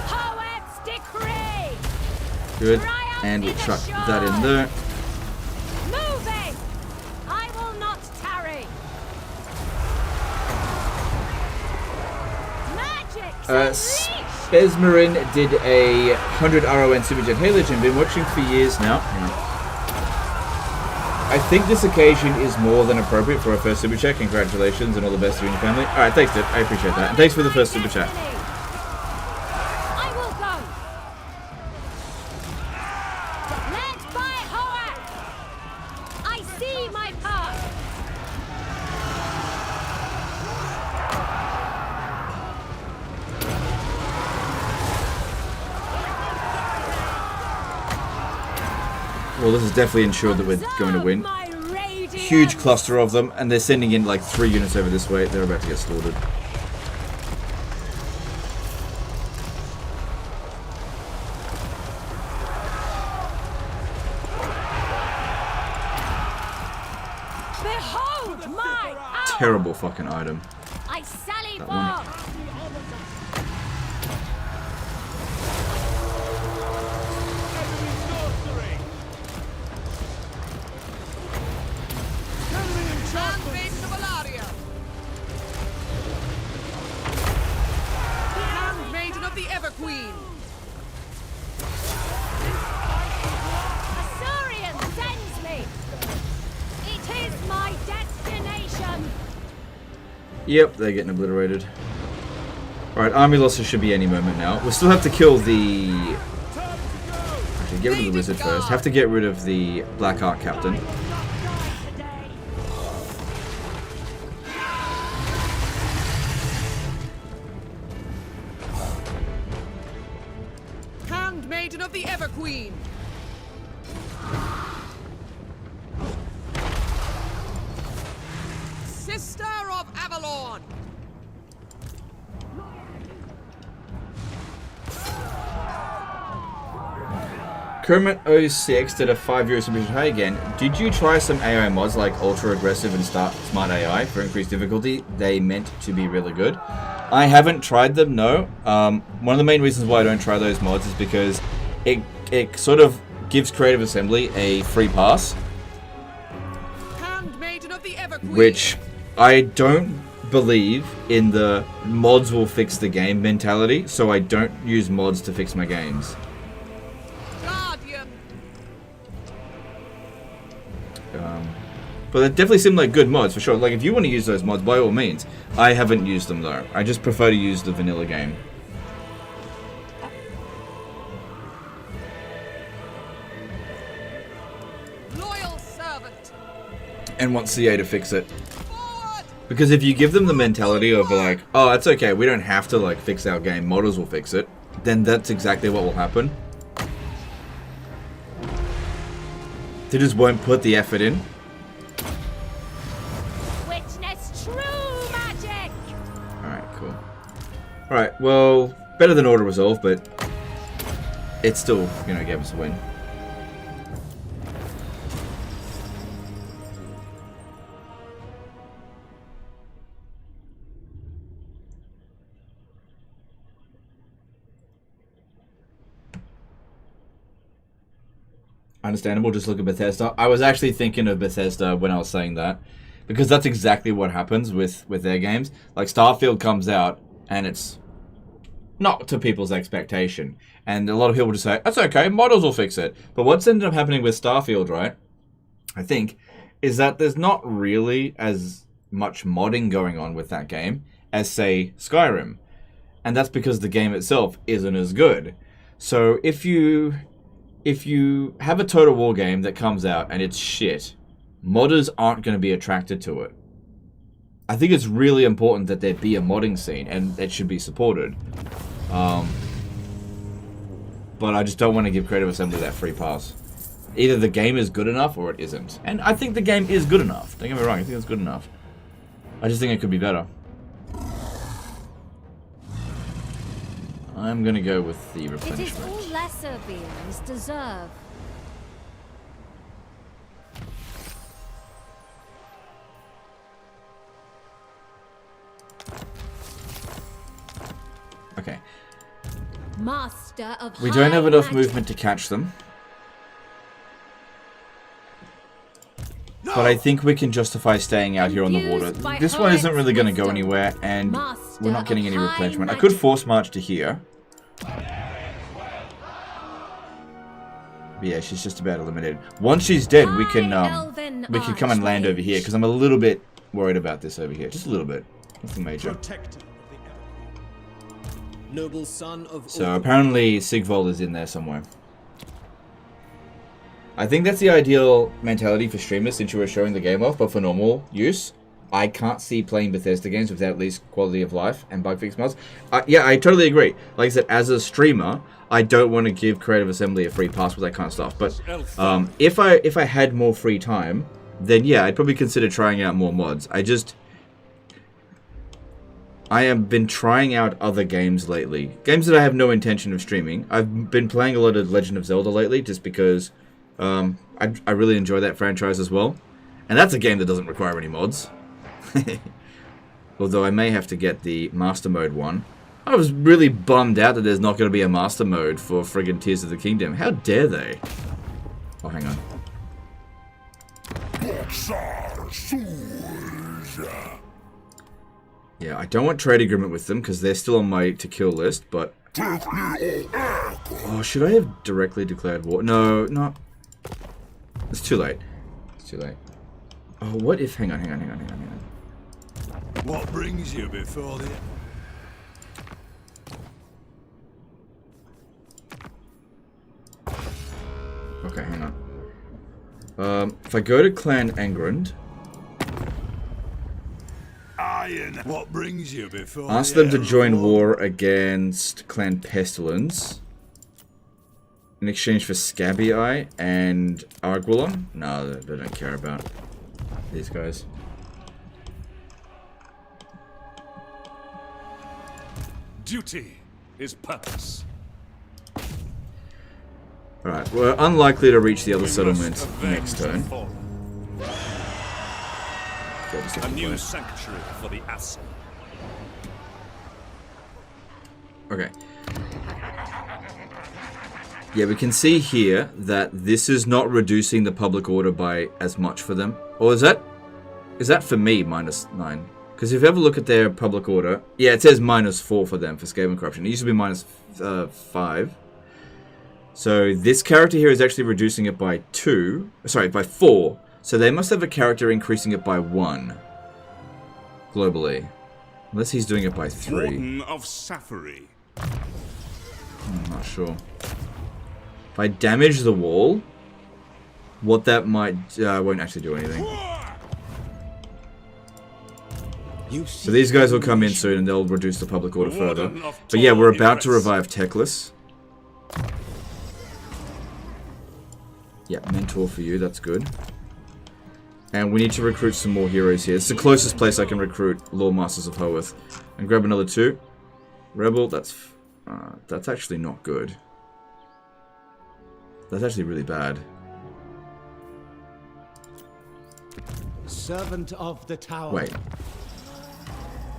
Poet's decree. Good. And we'll chuck that in there. Moving. I will not tarry. Magic. Spesmarin did a 100 RON Super Jet. Hey Legend, been watching for years now. I think this occasion is more than appropriate for our first Super Chat. Congratulations and all the best to you and your family. Alright, thanks Dip. I appreciate that. And thanks for the first Super Chat. I will go. Led by Hoak. I see my path. Well, this is definitely ensured that we're going to win. Huge cluster of them, and they're sending in like 3 units over this way. They're about to get slaughtered. Behold my hour. Terrible fucking item. I sally That one. forth. Handmaiden of Aenarion. Handmaiden of the Everqueen. Assyrian sends me. It is my destination. Yep, they're getting obliterated. Alright, army losses should be any moment now. We'll still have to kill the... Actually, get rid of the wizard first. Have to get rid of the Black Ark captain. Handmaiden of the Everqueen. Sister of Avalon. Kermit06 did a 5-year submission. Hi again. Did you try some AI mods like Ultra Aggressive and Smart AI for increased difficulty? They meant to be really good. I haven't tried them, no. One of the main reasons why I don't try those mods is because it sort of gives Creative Assembly a free pass. Handmaiden of the Everqueen. Which I don't believe in the mods will fix the game mentality, so I don't use mods to fix my games. But they definitely seem like good mods for sure. Like if you want to use those mods, by all means. I haven't used them though. I just prefer to use the vanilla game. Loyal servant. And want CA to fix it. Because if you give them the mentality of like, oh, it's okay, we don't have to like fix our game, modders will fix it, then that's exactly what will happen. They just won't put the effort in. Alright, well, better than Auto Resolve, but it still, you know, gave us a win. Understandable, just look at Bethesda. I was actually thinking of Bethesda when I was saying that, because that's exactly what happens with their games. Like, Starfield comes out, and it's not to people's expectation. And a lot of people just say, that's okay, models will fix it. But what's ended up happening with Starfield, right, I think, is that there's not really as much modding going on with that game as, say, Skyrim. And that's because the game itself isn't as good. So if you have a Total War game that comes out and it's shit, modders aren't going to be attracted to it. I think it's really important that there be a modding scene, and it should be supported. But I just don't want to give Creative Assembly that free pass. Either the game is good enough or it isn't. And I think the game is good enough. Don't get me wrong, I think it's good enough. I just think it could be better. I'm gonna go with the replenishment. It is all lesser beings deserve. Okay. Master of We don't have high enough magic. movement to catch them. But I think we can justify staying out here on the water. This one isn't really going to go anywhere, and we're not getting any replenishment. I could force march to here. But yeah, she's just about eliminated. Once she's dead, we can come and land over here, because I'm a little bit worried about this over here. Just a little bit. Nothing major. Noble son of So apparently Sigvold is in there somewhere. I think that's the ideal mentality for streamers since you were showing the game off, but for normal use, I can't see playing Bethesda games without at least quality of life and bug fix mods. Yeah, I totally agree. Like I said, as a streamer, I don't want to give Creative Assembly a free pass with that kind of stuff. But if I had more free time, then yeah, I'd probably consider trying out more mods. I have been trying out other games lately. Games that I have no intention of streaming. I've been playing a lot of Legend of Zelda lately just because I really enjoy that franchise as well. And that's a game that doesn't require any mods. Although I may have to get the Master Mode one. I was really bummed out that there's not going to be a Master Mode for friggin' Tears of the Kingdom. How dare they? Oh, hang on. Yeah, I don't want trade agreement with them because they're still on my to-kill list, but... Oh, should I have directly declared war? No, not... It's too late. It's too late. Oh, what if... Hang on. What brings you before the... Okay, hang on. If I go to Clan Angrand... What brings you before Ask them to join war against Clan Pestilence in exchange for Scabby Eye and Arguelon. No, they don't care about these guys. Duty is purpose. Alright, we're unlikely to reach the other settlement next turn. A new sanctuary for the asset. Okay. Yeah, we can see here that this is not reducing the public order by as much for them. Or is that for me -9? Because if you ever look at their public order, yeah, it says -4 for them for scale and corruption. It used to be -5. So this character here is actually reducing it by 4. So they must have a character increasing it by 1 globally. Unless he's doing it by 3. Warden of Safari. I'm not sure. If I damage the wall, what that might... won't actually do anything. So these guys will come in soon and they'll reduce the public order further. But yeah, we're about to revive Teclis. Yeah, mentor for you, that's good. And we need to recruit some more heroes here. It's the closest place I can recruit Lord Masters of Hoeth. And grab another 2. Rebel, that's actually not good. That's actually really bad. Servant of the tower.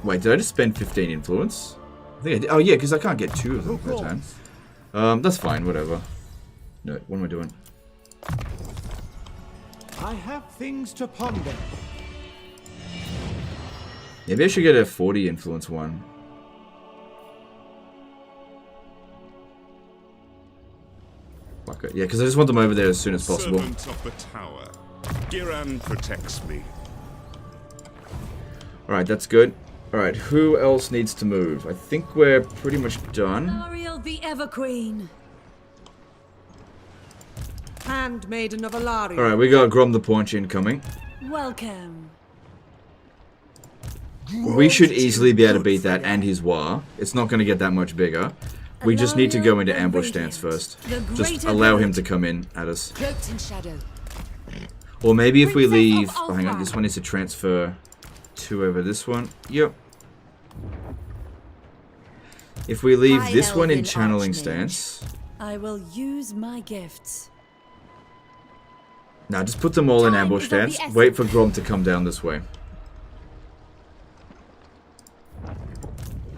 Wait, did I just spend 15 influence? I think I did. Oh yeah, because I can't get 2 of them per turn. That's fine, whatever. No, what am I doing? I have things to ponder. Maybe I should get a 40 influence one. Good. Yeah, because I just want them over there as soon as possible. Servant of the tower. Giran protects me. Alright, that's good. Alright, who else needs to move? I think we're pretty much done. Ariel the Everqueen. Handmaiden of Aenarion. Alright, we got Grom the Paunch incoming. Welcome. We should easily be able to beat that and his War. It's not going to get that much bigger. We just need to go into ambush stance first. Just allow him to come in at us. Cloaked in shadow. Or maybe if we leave... Oh, hang on, this one needs to transfer 2 over this one. Yep. If we leave this one in channeling stance... I will use my gifts. Now, just put them all in ambush stance. Wait for Grom to come down this way.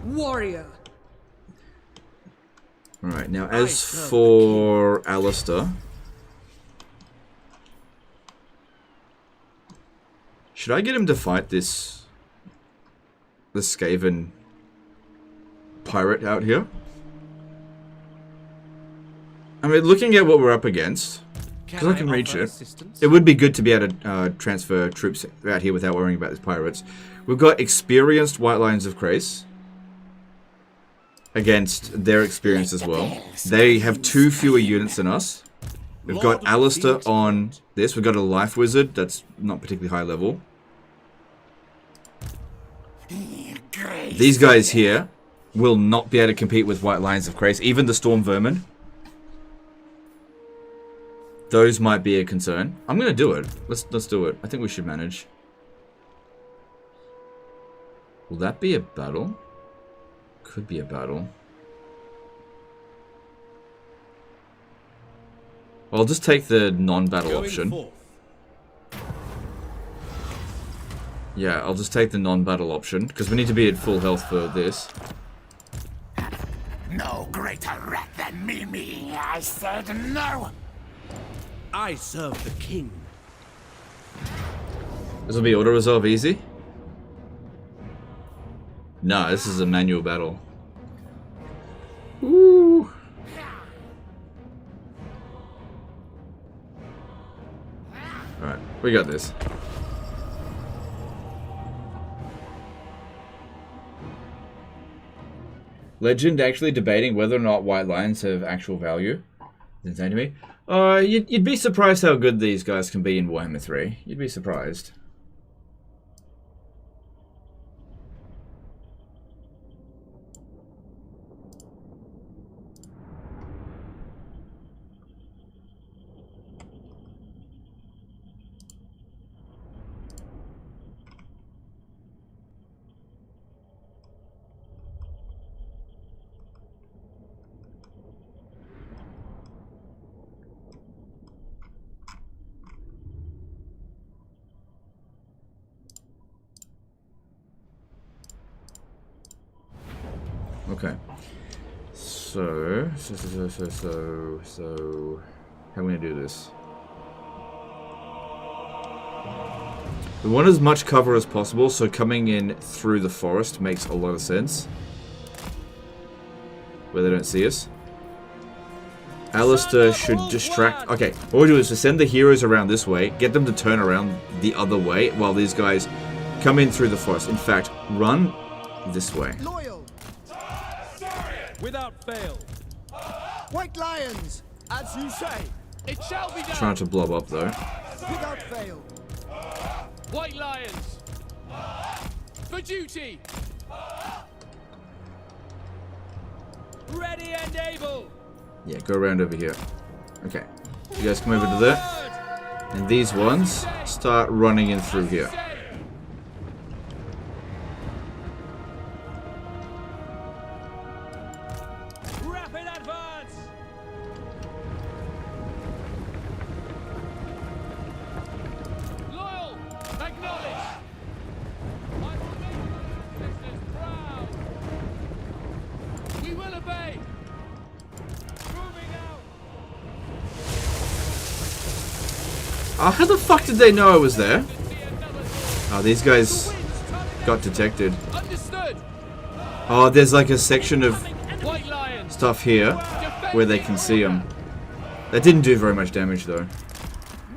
Warrior. Alright, now as for Alistair... Should I get him to fight this Skaven pirate out here? I mean, looking at what we're up against, because I can reach it, it would be good to be able to transfer troops out here without worrying about these pirates. We've got experienced White Lions of Krace against their experience as well. They have 2 fewer units than us. We've got Alistair on this. We've got a Life Wizard that's not particularly high level. These guys here will not be able to compete with White Lions of Krace. Even the Storm Vermin. Those might be a concern. I'm gonna do it. Let's do it. I think we should manage. Will that be a battle? Could be a battle. I'll just take the non-battle option. Yeah, I'll just take the non-battle option, because we need to be at full health for this. No greater rat than Mimi. I said no. I serve the king. This will be auto-resolve easy? No, this is a manual battle. Ooh. Alright, we got this. Legend actually debating whether or not White Lions have actual value. It's insane to me. You'd be surprised how good these guys can be in Warhammer 3. You'd be surprised. Okay. So how are we gonna do this? We want as much cover as possible, so coming in through the forest makes a lot of sense. Where they don't see us. Alistair should distract... Okay, what we'll do is to send the heroes around this way, get them to turn around the other way, while these guys come in through the forest. In fact, run this way. Without fail. White Lions, as you say. It shall be done. Trying to blob up though. Without fail. White Lions. For duty. Ready and able. Yeah, go around over here. Okay. You guys come over to there. And these ones start running in through here. Oh, how the fuck did they know I was there? Oh, these guys got detected. Oh, there's like a section of stuff here where they can see them. That didn't do very much damage though.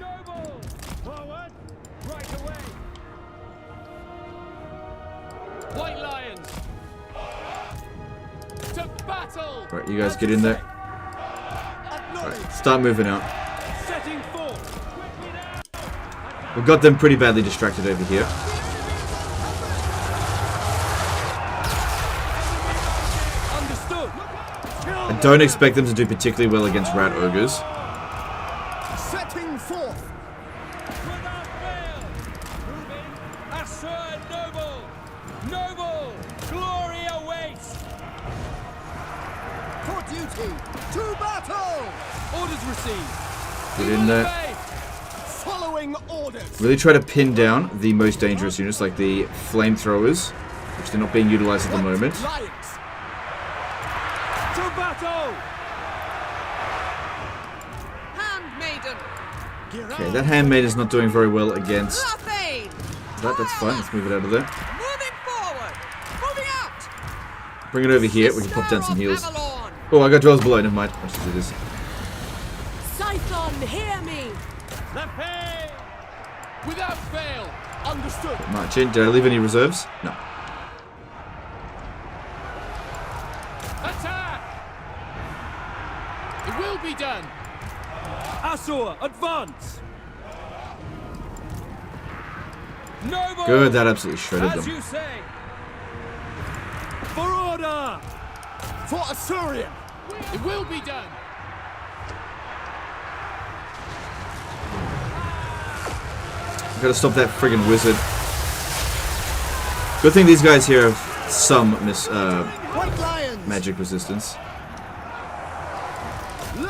Noble! Forward! Right away! White Lions! To battle! Right, you guys get in there. Right, start moving out. Setting forth! We've got them pretty badly distracted over here. Understood! I don't expect them to do particularly well against rat ogres. Setting forth. Without fail! Moving! Assure noble! Noble! Glory awaits! For duty. To battle. Orders received! Get in there. Following orders. Really try to pin down the most dangerous units like the flamethrowers, which they're not being utilized at the moment. Lions. To battle! Handmaiden! Okay, that handmaid is not doing very well against Bloodline! that. That's fine. Let's move it out of there. Moving forward! Moving out! Bring it over here. We can pop down some Sister heals. of Avalon! Oh, I got dwells below. Never mind. Let's just do this. Scython, hear me! Lefay! Without fail! Understood. March in. Did I leave any reserves? No. Attack! It will be done! Asur, advance! Noble! Good. That absolutely shredded As them. you say! For order! For Assyrian. It will be done! Gotta stop that friggin' wizard. Good thing these guys here have some White lions. magic resistance.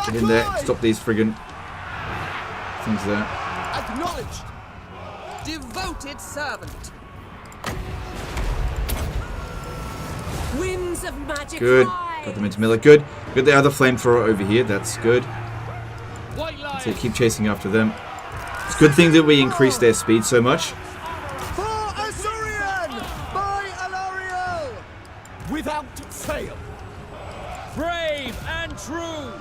Get in there. Stop these friggin' things there. Acknowledged. Devoted servant! Winds of magic Good. rise. Got them into melee. Good. Got the other flamethrower over here. That's good. White Lion! So keep chasing after them. It's a good thing that we increased their speed so much. For Assyrian. By Alariel. Without fail. Brave and true!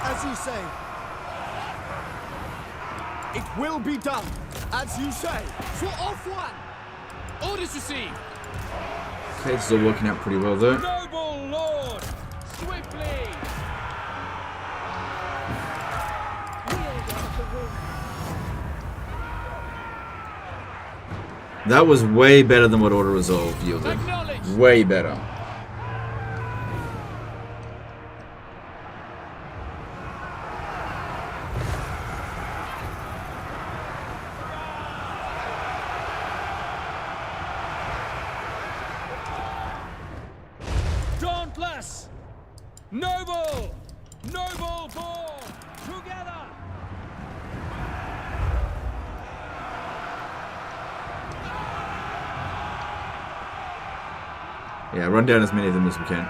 As you say. It will be done. As you say. For off one. Orders received! Okay, this is all working out pretty well there. Noble Lord! Swiftly! That was way better than what Order Resolve yielded. Acknowledged! Way better. Dauntless! Noble! Noble born! Together! Yeah, run down as many of them as we can.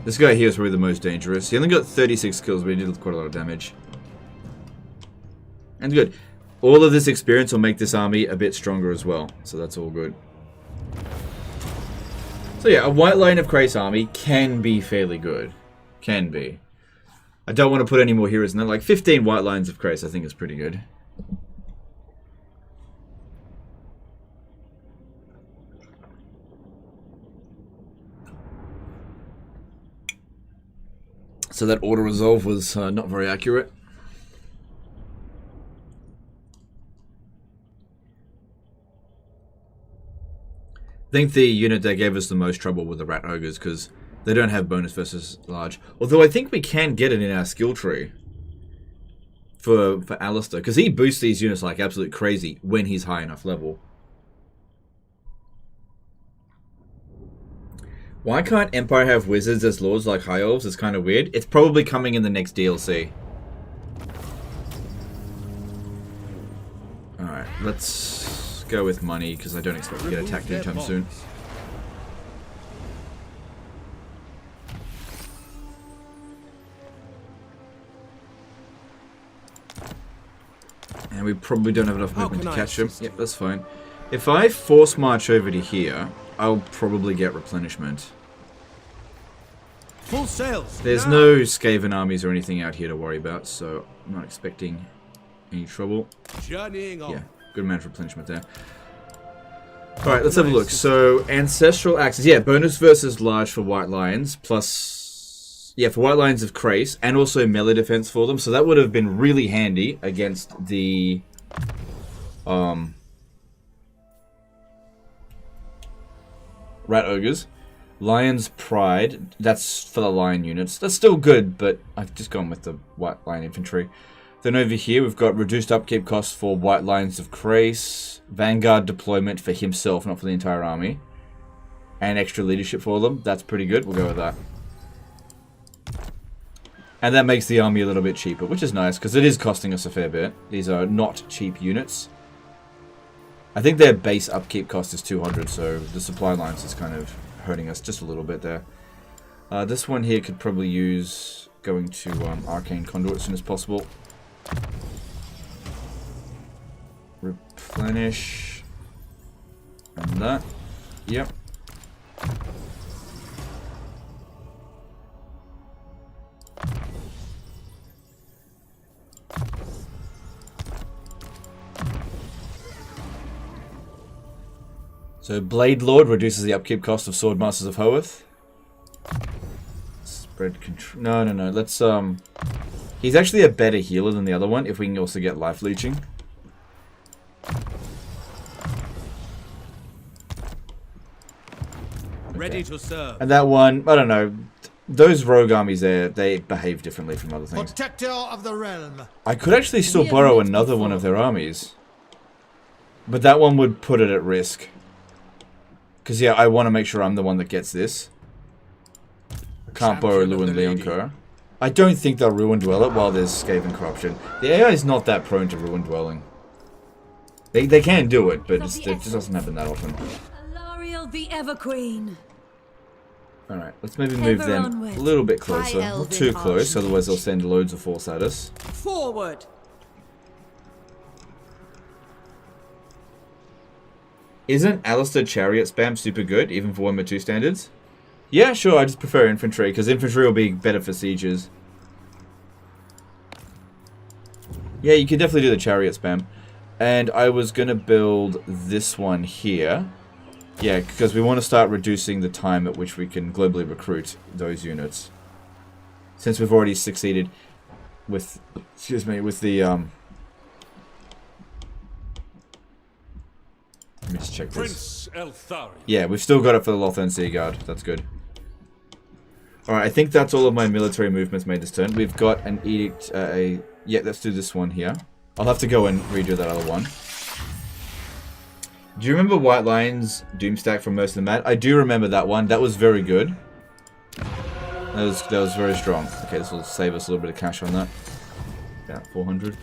This guy here is probably the most dangerous. He only got 36 kills, but he did quite a lot of damage. And good. All of this experience will make this army a bit stronger as well, so that's all good. So yeah, a White Line of Krace army can be fairly good. Can be. I don't want to put any more heroes in there. Like 15 White Lines of Krace I think is pretty good. So that auto resolve was not very accurate. I think the unit that gave us the most trouble were the Rat Ogres, because they don't have bonus versus large. Although I think we can get it in our skill tree for Alistair, because he boosts these units like absolute crazy when he's high enough level. Why can't Empire have wizards as lords like High Elves? It's kind of weird. It's probably coming in the next DLC. Alright, let's go with money, because I don't expect to get attacked anytime soon. And we probably don't have enough movement to catch him. Yep, that's fine. If I force march over to here, I'll probably get replenishment. Full sails. There's no Skaven armies or anything out here to worry about, so I'm not expecting any trouble. Journeying on. Yeah, good amount of replenishment there. Alright, let's have a look. So, Ancestral Axes. Yeah, bonus versus large for White Lions, plus... Yeah, for White Lions of Krace, and also melee defense for them. So that would have been really handy against the... Rat Ogres. Lion's Pride. That's for the Lion units. That's still good, but I've just gone with the White Lion Infantry. Then over here, we've got reduced upkeep costs for White Lions of Krace, Vanguard deployment for himself, not for the entire army, and extra leadership for them. That's pretty good. We'll go with that. And that makes the army a little bit cheaper, which is nice, because it is costing us a fair bit. These are not cheap units. I think their base upkeep cost is 200, so the supply lines is kind of hurting us just a little bit there. This one here could probably use going to Arcane Conduit as soon as possible. Replenish. And that. Yep. So Blade Lord reduces the upkeep cost of Sword Masters of Hoeth. Spread control. No. Let's he's actually a better healer than the other one if we can also get life leeching. Ready to serve. And that one, I don't know. Those rogue armies there, they behave differently from other things. Protector of the realm. I could actually still borrow another one of their armies. But that one would put it at risk. Because, yeah, I want to make sure I'm the one that gets this. I can't borrow Ruin Leoncoeur. I don't think they'll Ruin Dwell it while there's Skaven corruption. The AI is not that prone to Ruin Dwelling. They can do it, but it just doesn't happen that often. Alariel the Everqueen. Alright, let's maybe move them a little bit closer. Not too close, otherwise they'll send loads of force at us. Forward. Isn't Alistair Chariot spam super good, even for Warhammer 2 standards? Yeah, sure, I just prefer infantry, because infantry will be better for sieges. Yeah, you can definitely do the Chariot spam. And I was going to build this one here. Yeah, because we want to start reducing the time at which we can globally recruit those units. Since we've already succeeded with, with the, let me just check this. Yeah, we've still got it for the Lothern Sea Guard. That's good. Alright, I think that's all of my military movements made this turn. We've got an edict, yeah, let's do this one here. I'll have to go and redo that other one. Do you remember White Lion's Doomstack from most of the mat? I do remember that one. That was very good. That was very strong. Okay, this will save us a little bit of cash on that. About 400.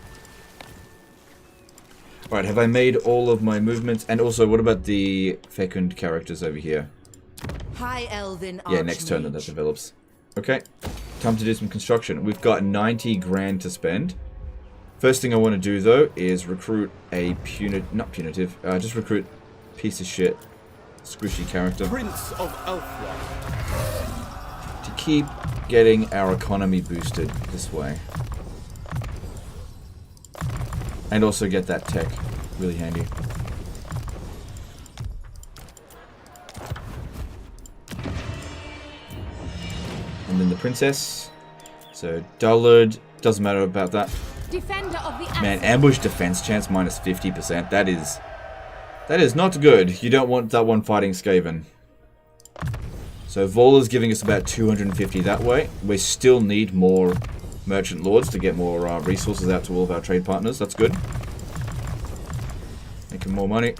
Alright, have I made all of my movements? And also, what about the Fecund characters over here? High Elven Yeah, next turn that develops. Okay, time to do some construction. We've got 90 grand to spend. First thing I want to do, though, is recruit a just recruit piece of shit, squishy character. Prince of Elfland. To keep getting our economy boosted this way. And also get that tech. Really handy. And then the princess. So, Dullard. Doesn't matter about that. Defender of the Man, ambush defense chance minus 50%. That is not good. You don't want that one fighting Skaven. So Vola's giving us about 250 that way. We still need more merchant lords to get more resources out to all of our trade partners. That's good. Making more money.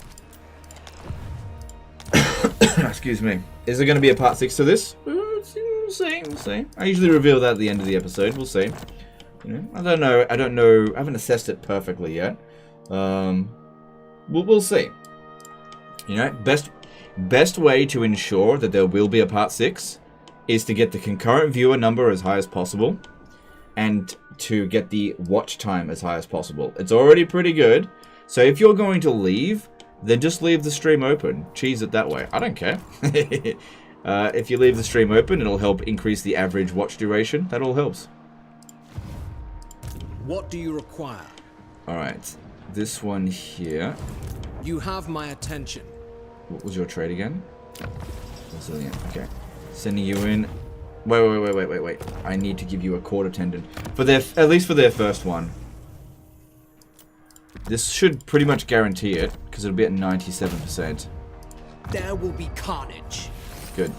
Excuse me. Is there going to be a part 6 to this? We'll see. I usually reveal that at the end of the episode. We'll see. You know, I don't know. I haven't assessed it perfectly yet. we'll see. You know, best way to ensure that there will be a part 6 is to get the concurrent viewer number as high as possible, and to get the watch time as high as possible. It's already pretty good, so if you're going to leave, then just leave the stream open. Cheese it that way. I don't care. If you leave the stream open, it'll help increase the average watch duration. That all helps. What do you require? Alright, this one here. You have my attention. What was your trade again? Resilient, okay. Sending you in. Wait. I need to give you a quarter tendon. For their, at least for their first one. This should pretty much guarantee it, because it'll be at 97%. There will be carnage. Good.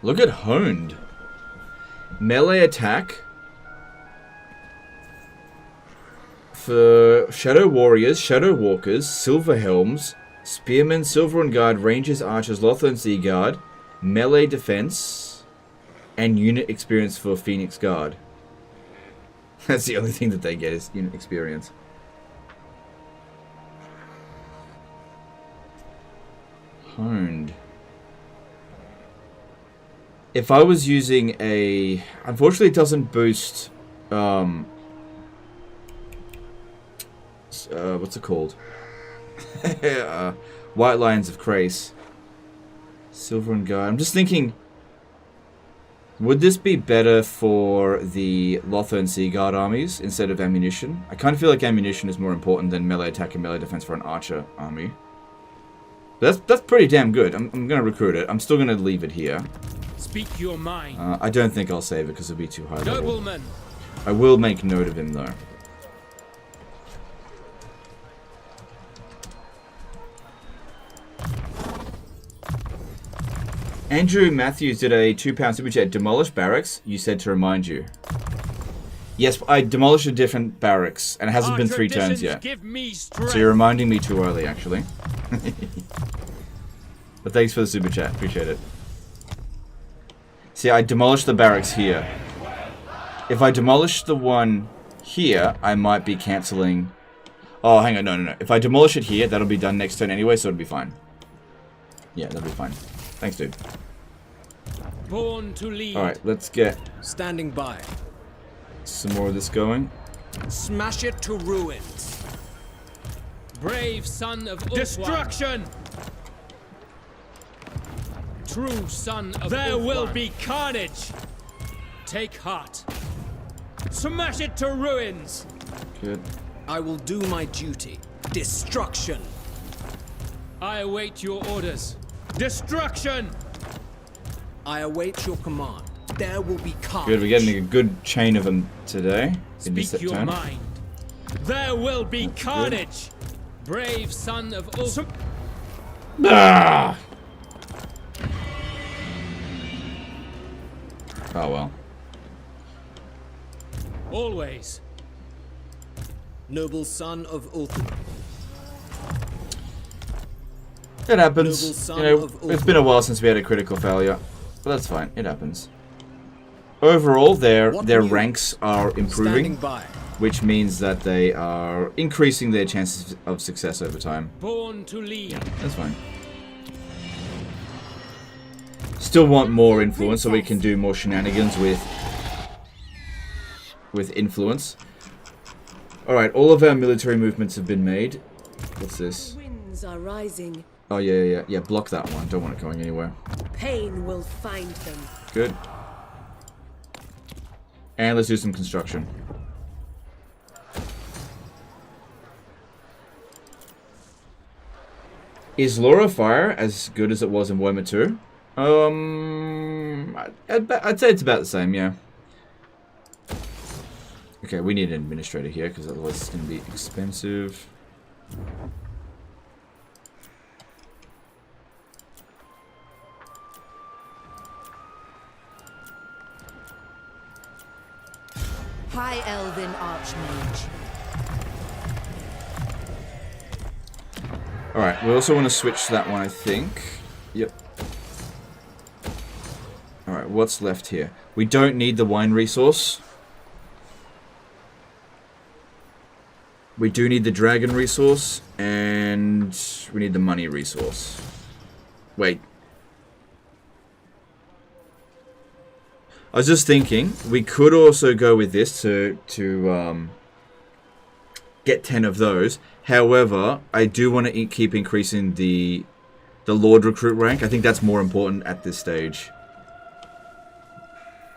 Look at Honed. Melee attack for Shadow Warriors, Shadow Walkers, Silver Helms, Spearmen, Silveron Guard, Rangers, Archers, Lothern Sea Guard, melee defense, and unit experience for Phoenix Guard. That's the only thing that they get is unit experience. Honed. If I was using a... Unfortunately, it doesn't boost... what's it called? White Lions of Krace. Silver and Guard. I'm just thinking... Would this be better for the Lothern Sea Guard armies instead of ammunition? I kind of feel like ammunition is more important than melee attack and melee defense for an archer army. But that's pretty damn good. I'm going to recruit it. I'm still going to leave it here. Speak your mind. I don't think I'll save it because it'll be too high level. Nobleman. I will make note of him though. Andrew Matthews did a £2 super chat. Demolish barracks, you said to remind you. Yes, I demolished a different barracks, and it hasn't been 3 turns yet. So you're reminding me too early, actually. But thanks for the super chat, appreciate it. See, I demolished the barracks here. If I demolish the one here, I might be cancelling... Oh, hang on, no. If I demolish it here, that'll be done next turn anyway, so it'll be fine. Yeah, that'll be fine. Thanks, dude. Born to lead. Alright, let's get... Standing by. Some more of this going. Smash it to ruins. Brave son of Ulthuan. Destruction! True son of There Ulthuan. Will be carnage! Take heart. Smash it to ruins! Good. I will do my duty. Destruction! I await your orders. Destruction! I await your command. There will be carnage. Good, we're getting a good chain of them today. Speak your mind. There will be carnage! Brave son of Ulthuan. Ah! Oh well. Always. Noble son of Ulthuan. It happens. You know, it's been a while since we had a critical failure, but that's fine. It happens. Overall, their ranks are improving, which means that they are increasing their chances of success over time. Born to lead. Yeah, that's fine. Still want more influence, so we can do more shenanigans with influence. All right, all of our military movements have been made. What's this? Winds are rising. Oh yeah. Block that one. Don't want it going anywhere. Pain will find them. Good. And let's do some construction. Is Laura Fire as good as it was in Warhammer 2? I'd say it's about the same, yeah. Okay, we need an administrator here because otherwise it's going to be expensive. High Elven Archmage. Alright, we also want to switch that one, I think. Yep. Alright, Alright, what's left here? We don't need the wine resource. We do need the dragon resource, and we need the money resource. Wait. I was just thinking, we could also go with this to get 10 of those. However, I do want to keep increasing the Lord recruit rank. I think that's more important at this stage.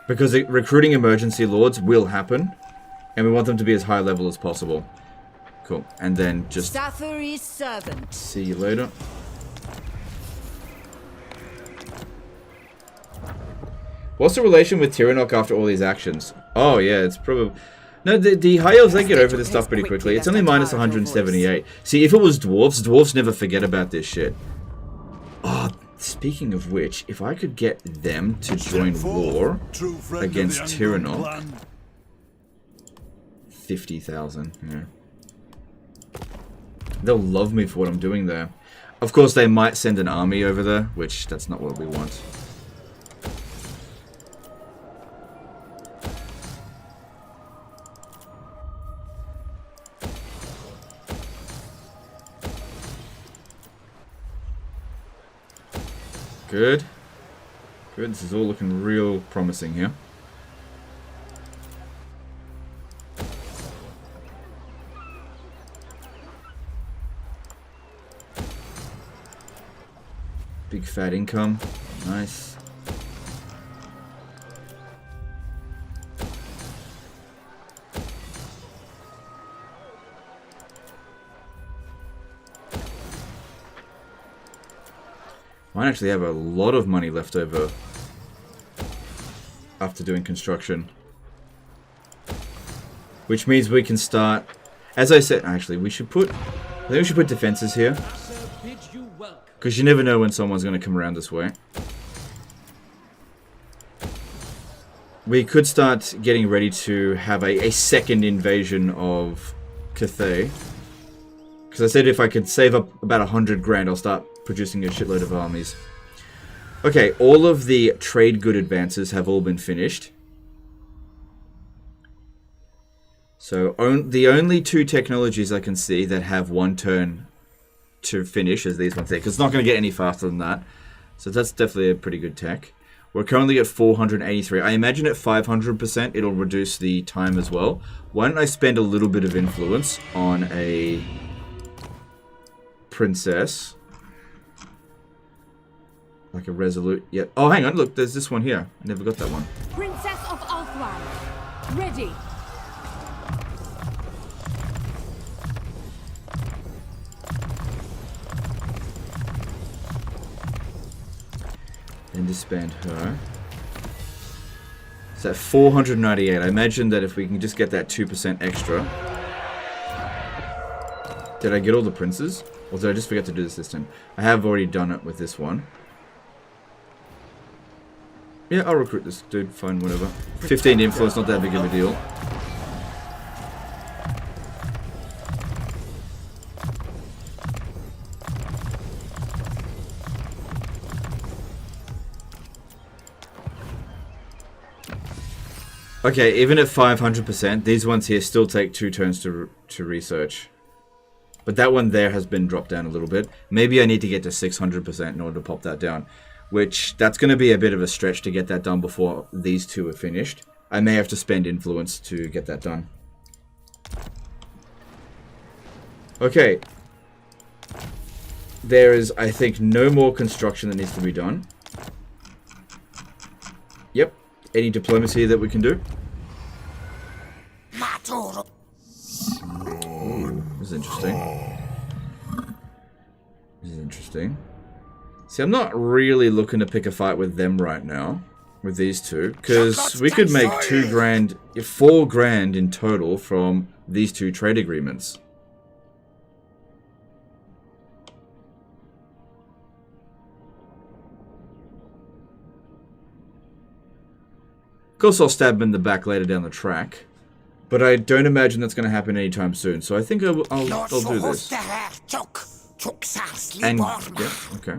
Because recruiting emergency lords will happen, and we want them to be as high level as possible. Cool. And then just Safary's servant. See you later. What's the relation with Tyrion after all these actions? Oh yeah, it's probably... No, the High Elves, they get over this stuff pretty quickly. It's only minus 178. See, if it was dwarves never forget about this shit. Oh, speaking of which, if I could get them to join war against Tyrion... 50,000, yeah. They'll love me for what I'm doing there. Of course, they might send an army over there, which that's not what we want. Good. Good, this is all looking real promising here. Big fat income. Nice. Might actually have a lot of money left over after doing construction. Which means we can start... As I said, actually, we should put... I think we should put defenses here. Because you never know when someone's going to come around this way. We could start getting ready to have a second invasion of Cathay. Because I said if I could save up about 100 grand, I'll start producing a shitload of armies. Okay, all of the trade good advances have all been finished. So the only two technologies I can see that have one turn to finish is these ones here, because it's not going to get any faster than that. So that's definitely a pretty good tech. We're currently at 483. I imagine at 500% it'll reduce the time as well. Why don't I spend a little bit of influence on a princess? Like a resolute... Yeah. Oh, hang on. Look, there's this one here. I never got that one. Princess of Ulthuan, ready. Then disband her. So at 498. I imagine that if we can just get that 2% extra. Did I get all the princes? Or did I just forget to do this time? I have already done it with this one. Yeah, I'll recruit this dude. Fine, whatever. 15 influence, not that big of a deal. Okay, even at 500%, these ones here still take 2 turns to research. But that one there has been dropped down a little bit. Maybe I need to get to 600% in order to pop that down. Which, that's going to be a bit of a stretch to get that done before these two are finished. I may have to spend influence to get that done. Okay. There is, I think, no more construction that needs to be done. Yep. Any diplomacy that we can do? Ooh, this is interesting. This is interesting. See, I'm not really looking to pick a fight with them right now. With these two. Because we could make 2 grand, 4 grand in total from these 2 trade agreements. Of course, I'll stab him in the back later down the track. But I don't imagine that's going to happen anytime soon. So I think I'll do this. And, yeah, okay.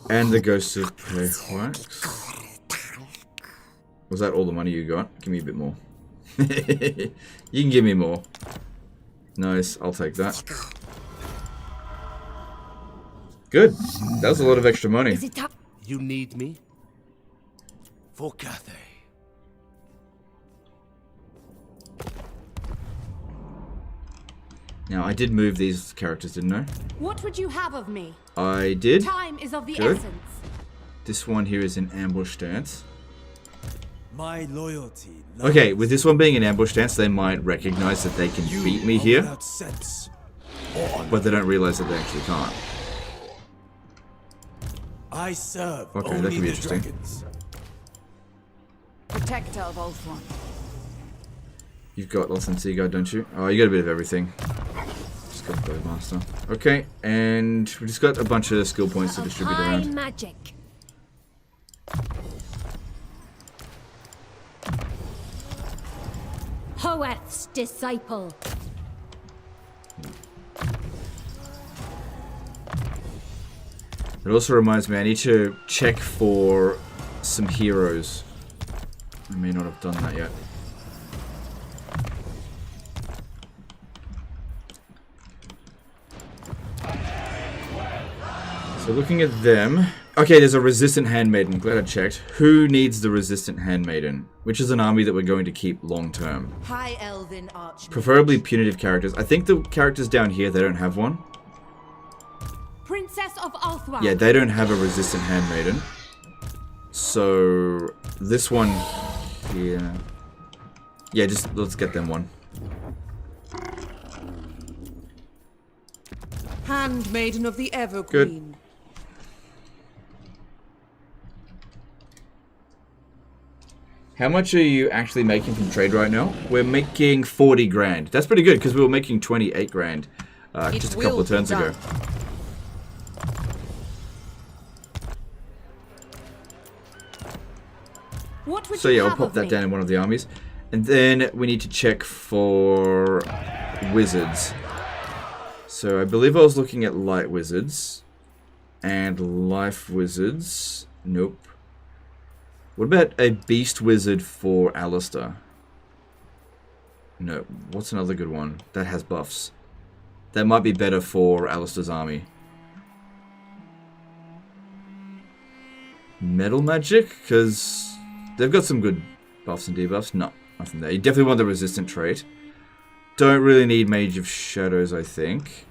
And the Ghost of Paywax. Was that all the money you got? Give me a bit more. You can give me more. Nice, I'll take that. Good. That was a lot of extra money. You need me? For Cathay. Now, I did move these characters, didn't I? What would you have of me? I did. Time is of the Good. essence. This one here is in ambush stance. My loyalty. Okay, with this one being an ambush stance, they might recognize that they can beat me here. But they don't realize that they actually can't. I serve Okay, that only could be the interesting. dragons. Protector of Ulthuan. You've got lots in Seaguard, don't you? Oh, you got a bit of everything. Just got the Master. Okay, and we just got a bunch of skill points to distribute around. Magic. Hoeth's disciple. It also reminds me, I need to check for some heroes. I may not have done that yet. So looking at them... Okay, there's a Resistant Handmaiden. Glad I checked. Who needs the Resistant Handmaiden? Which is an army that we're going to keep long term. High Elven Archmage. Preferably punitive characters. I think the characters down here, they don't have one. Princess of Ulthuan. Yeah, they don't have a Resistant Handmaiden. So, this one here... Yeah, just let's get them one. Handmaiden of the Everqueen. Good. How much are you actually making from trade right now? We're making 40 grand. That's pretty good, because we were making 28 grand just a couple of turns ago. What would So you yeah, I'll have pop of that me? down in one of the armies. And then we need to check for wizards. So I believe I was looking at light wizards. And life wizards. Nope. What about a beast wizard for Alistair? No. What's another good one that has buffs? That might be better for Alistair's army. Metal magic? Because they've got some good buffs and debuffs. No, nothing there. You definitely want the resistant trait. Don't really need Mage of Shadows, I think.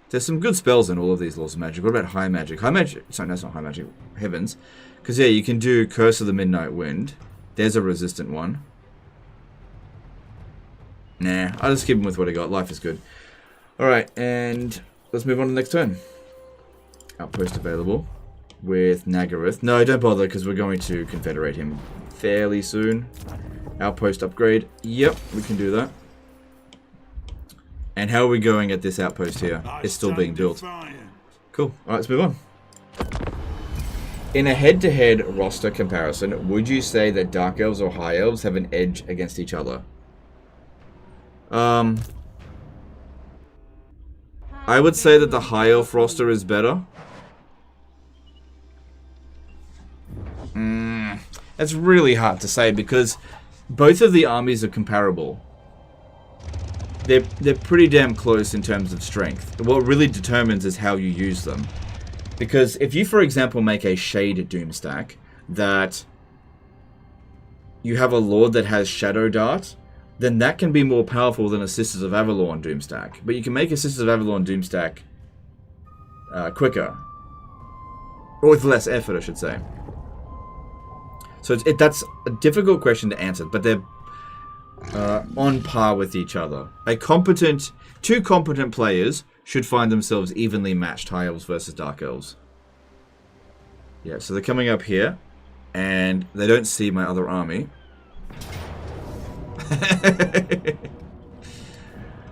There's some good spells in all of these laws of magic. What about high magic? High magic... Sorry, that's not high magic. Heavens. Because, yeah, you can do Curse of the Midnight Wind. There's a resistant one. Nah, I'll just keep him with what I got. Life is good. Alright, and let's move on to the next turn. Outpost available with Nagaroth. No, don't bother, because we're going to confederate him fairly soon. Outpost upgrade. Yep, we can do that. And how are we going at this outpost here? It's still being built. Cool. Alright, let's move on. In a head-to-head roster comparison, would you say that Dark Elves or High Elves have an edge against each other? I would say that the High Elf roster is better. That's really hard to say because both of the armies are comparable. They're pretty damn close in terms of strength. What really determines is how you use them. Because if you, for example, make a Shade Doom stack that you have a Lord that has Shadow Dart, then that can be more powerful than a Sisters of Avalon Doom stack. But you can make a Sisters of Avalon Doom stack quicker. Or with less effort, I should say. So that's a difficult question to answer, but they're on par with each other. Two competent players should find themselves evenly matched, High Elves versus Dark Elves. Yeah, so they're coming up here, and they don't see my other army.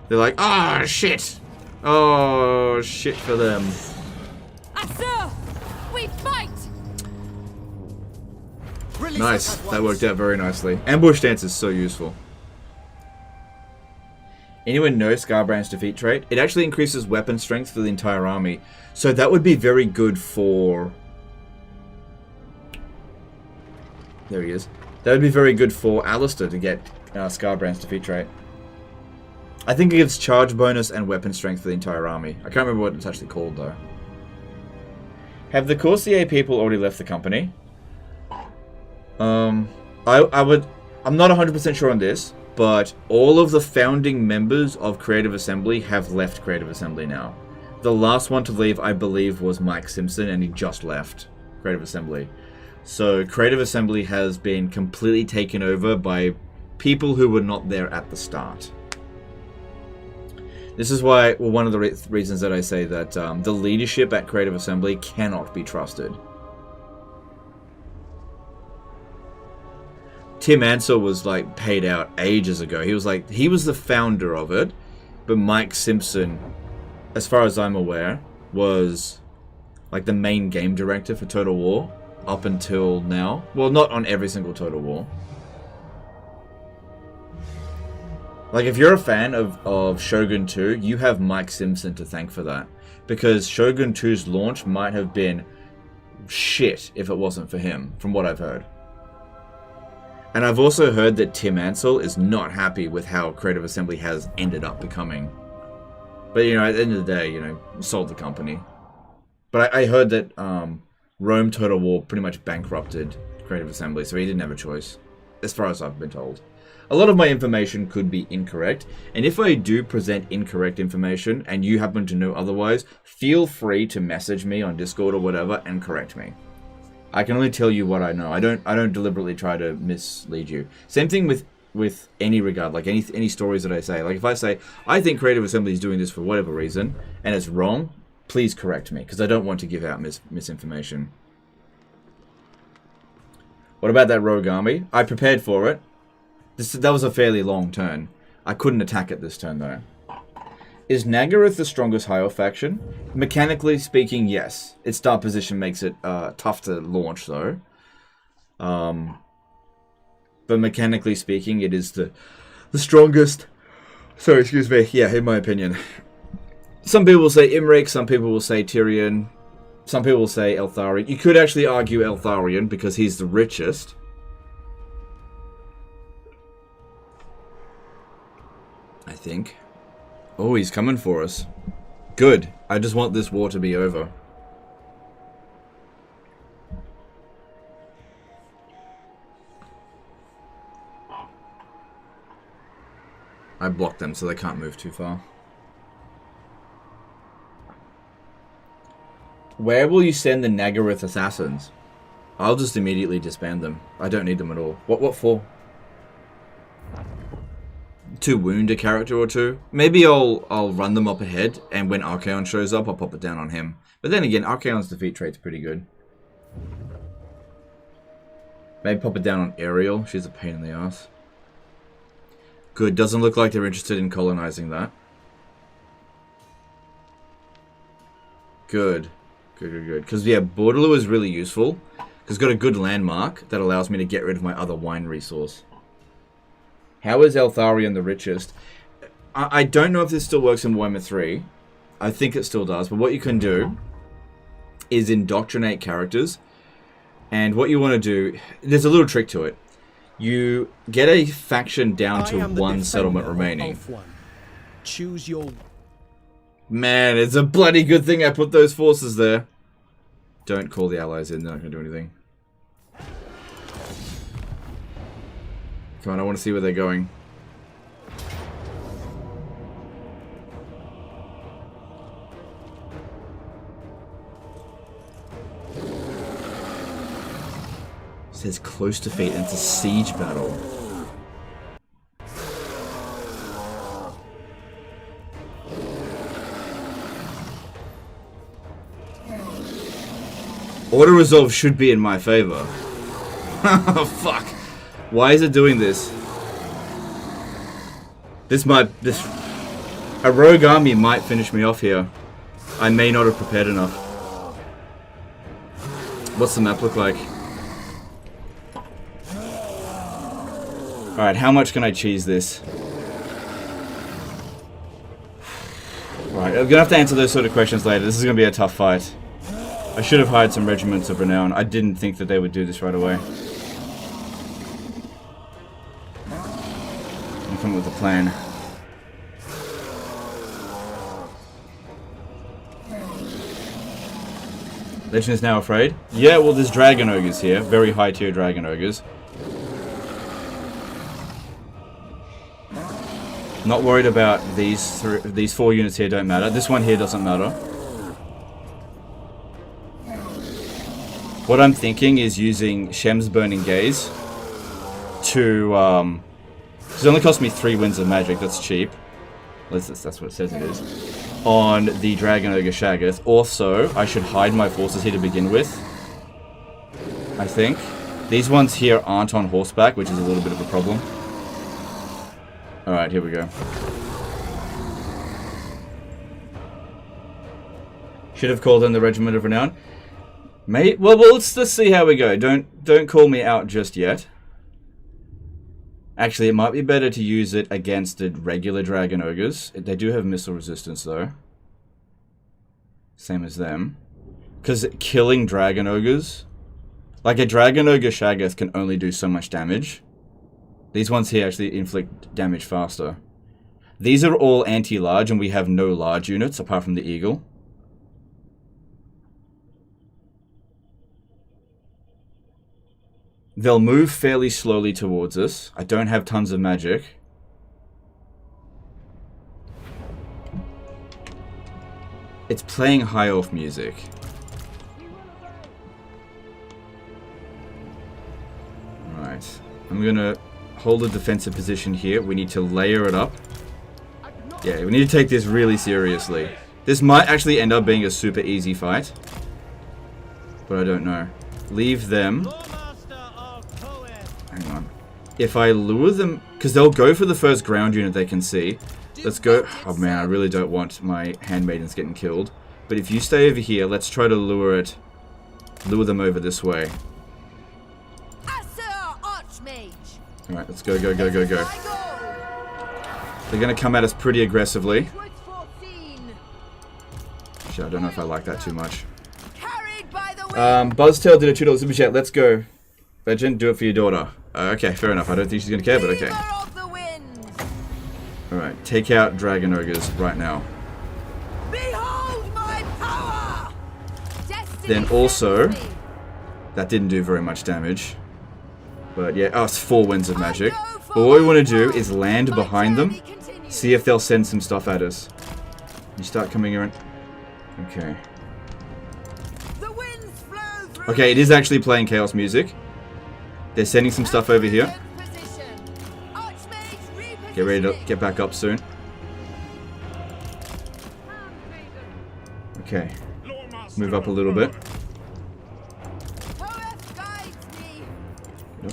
They're like, oh shit! Oh shit for them. Sir, we fight! Nice, that worked out very nicely. Ambush stance is so useful. Anyone know Scarbrand's defeat trait? It actually increases weapon strength for the entire army. So that would be very good for... There he is. That would be very good for Alistair to get Scarbrand's defeat trait. I think it gives charge bonus and weapon strength for the entire army. I can't remember what it's actually called though. Have the Coursier people already left the company? I'm not 100% sure on this, but all of the founding members of Creative Assembly have left Creative Assembly now. The last one to leave, I believe, was Mike Simpson, and he just left Creative Assembly. So Creative Assembly has been completely taken over by people who were not there at the start. This is why, well, one of the reasons that I say that the leadership at Creative Assembly cannot be trusted. Tim Ansell was like paid out ages ago. He was the founder of it, but Mike Simpson, as far as I'm aware, was like the main game director for Total War up until now. Well, not on every single Total War. Like, if you're a fan of Shogun 2, you have Mike Simpson to thank for that. Because Shogun 2's launch might have been shit if it wasn't for him, from what I've heard. And I've also heard that Tim Ansell is not happy with how Creative Assembly has ended up becoming. But, you know, at the end of the day, you know, sold the company. But I heard that Rome Total War pretty much bankrupted Creative Assembly, so he didn't have a choice, as far as I've been told. A lot of my information could be incorrect, and if I do present incorrect information and you happen to know otherwise, feel free to message me on Discord or whatever and correct me. I can only tell you what I know. I don't deliberately try to mislead you. Same thing with any regard, like any stories that I say. Like if I say I think Creative Assembly is doing this for whatever reason and it's wrong, please correct me because I don't want to give out misinformation. What about that rogue army? I prepared for it. That was a fairly long turn. I couldn't attack it this turn, though. Is Nagaroth the strongest High Elf faction? Mechanically speaking, yes. Its start position makes it tough to launch, though. But mechanically speaking, it is the strongest... Sorry, excuse me. Yeah, in my opinion. Some people will say Imrik, some people will say Tyrion, some people will say Eltharion. You could actually argue Eltharion, because he's the richest. I think. Oh, he's coming for us. Good. I just want this war to be over. I blocked them so they can't move too far. Where will you send the Nagaroth assassins? I'll just immediately disband them. I don't need them at all. What for? To wound a character or two. Maybe I'll run them up ahead, and when Archaon shows up, I'll pop it down on him. But then again, Archaon's defeat trait's pretty good. Maybe pop it down on Ariel. She's a pain in the ass. Good. Doesn't look like they're interested in colonizing that. Good. Good. Because, yeah, Bordeloo is really useful. Because it's got a good landmark that allows me to get rid of my other wine resource. How is Eltharion the richest? I don't know if this still works in Warhammer 3. I think it still does. But what you can do is indoctrinate characters. And what you want to do... There's a little trick to it. You get a faction down to one settlement remaining. Choose your... Man, it's a bloody good thing I put those forces there. Don't call the allies in. They're not going to do anything. Come on, I want to see where they're going. It says close to fate and it's a siege battle. Auto resolve should be in my favor. Fuck. Why is it doing this? A rogue army might finish me off here. I may not have prepared enough. What's the map look like? Alright, how much can I cheese this? Alright, I'm gonna have to answer those sort of questions later. This is gonna be a tough fight. I should have hired some regiments of renown. I didn't think that they would do this right away. I'm coming with a plan. Legend is now afraid. Yeah, well, there's dragon ogres here. Very high tier dragon ogres. Not worried about these 4 units here. Don't matter. This one here doesn't matter. What I'm thinking is using Shem's Burning Gaze to it only cost me 3 winds of magic. That's cheap. That's what it says it is. On the Dragon Ogre Shaggoth. Also, I should hide my forces here to begin with. I think. These ones here aren't on horseback, which is a little bit of a problem. Alright, here we go. Should have called in the Regiment of Renown. Well, let's see how we go. Don't call me out just yet. Actually, it might be better to use it against the regular Dragon Ogres. They do have missile resistance, though. Same as them. Because killing Dragon Ogres... Like, a Dragon Ogre Shaggoth can only do so much damage. These ones here actually inflict damage faster. These are all anti-large, and we have no large units, apart from the Eagle. They'll move fairly slowly towards us. I don't have tons of magic. It's playing high elf music. Right. I'm gonna hold a defensive position here. We need to layer it up. Yeah, we need to take this really seriously. This might actually end up being a super easy fight. But I don't know. Leave them... Hang on. If I lure them... Because they'll go for the first ground unit they can see. Let's go... Oh man, I really don't want my handmaidens getting killed. But if you stay over here, let's try to lure them over this way. Alright, let's go, go, go, go, go. They're going to come at us pretty aggressively. Actually, I don't know if I like that too much. Buzztail did a $2 super chat. Let's go. Legend, do it for your daughter. Okay, fair enough. I don't think she's going to care, but okay. Alright, take out Dragon Ogres right now. Behold my power! Then also, that didn't do very much damage. But yeah, oh, it's 4 winds of magic. But what we want to do is land behind them, see if they'll send some stuff at us. You start coming around. Okay. Okay, it is actually playing chaos music. They're sending some stuff over here. Get ready to get back up soon. Okay. Move up a little bit. Yep.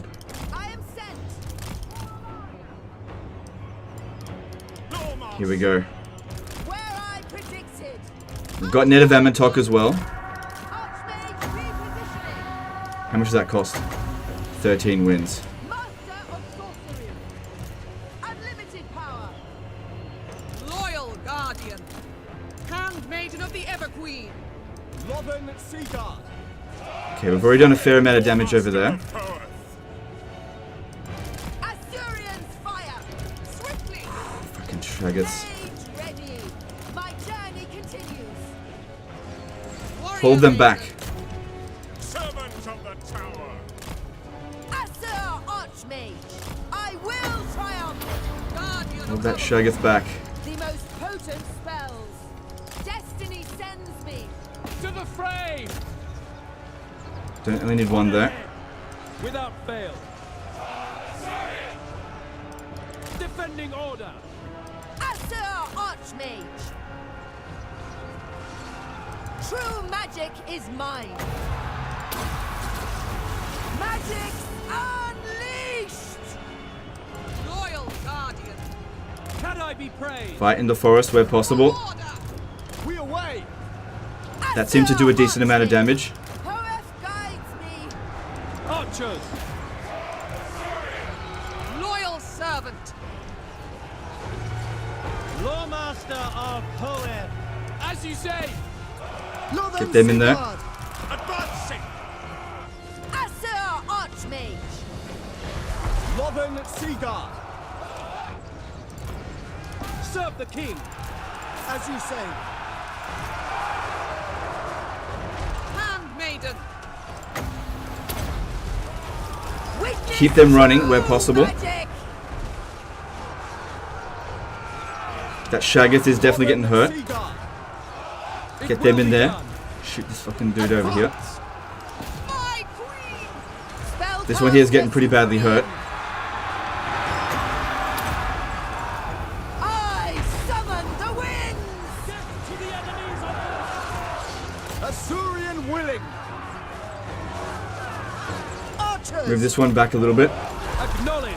Here we go. We've got Net of Amantok as well. How much does that cost? 13 wins. Loyal guardian, handmaiden of the Everqueen. Okay, we've already done a fair amount of damage over there. Fucking Shaggoths. Hold them back. Hold that Shaggoth back. The most potent spells. Destiny sends me to the fray. Don't only need one there. Without fail. Defending order. Asur Archmage. True magic is mine. Magic unleashed. Loyal guardian. Can I be praised? Fight in the forest where possible. We away. That seemed to do a decent amount of damage. Archers. Loyal servant. Lawmaster of Hoeth. As you say. Get them in there. Advancing! Asur Archmage! Lothern Seaguard! Serve the king! As you say. Handmaiden! Keep them running where possible. Magic! That Shaggoth is definitely getting hurt. Get them in there. Shoot this fucking dude over here. My queen! This one here is getting pretty badly hurt. I summon the winds! Assyrian willing! Archers! Move this one back a little bit. Acknowledge!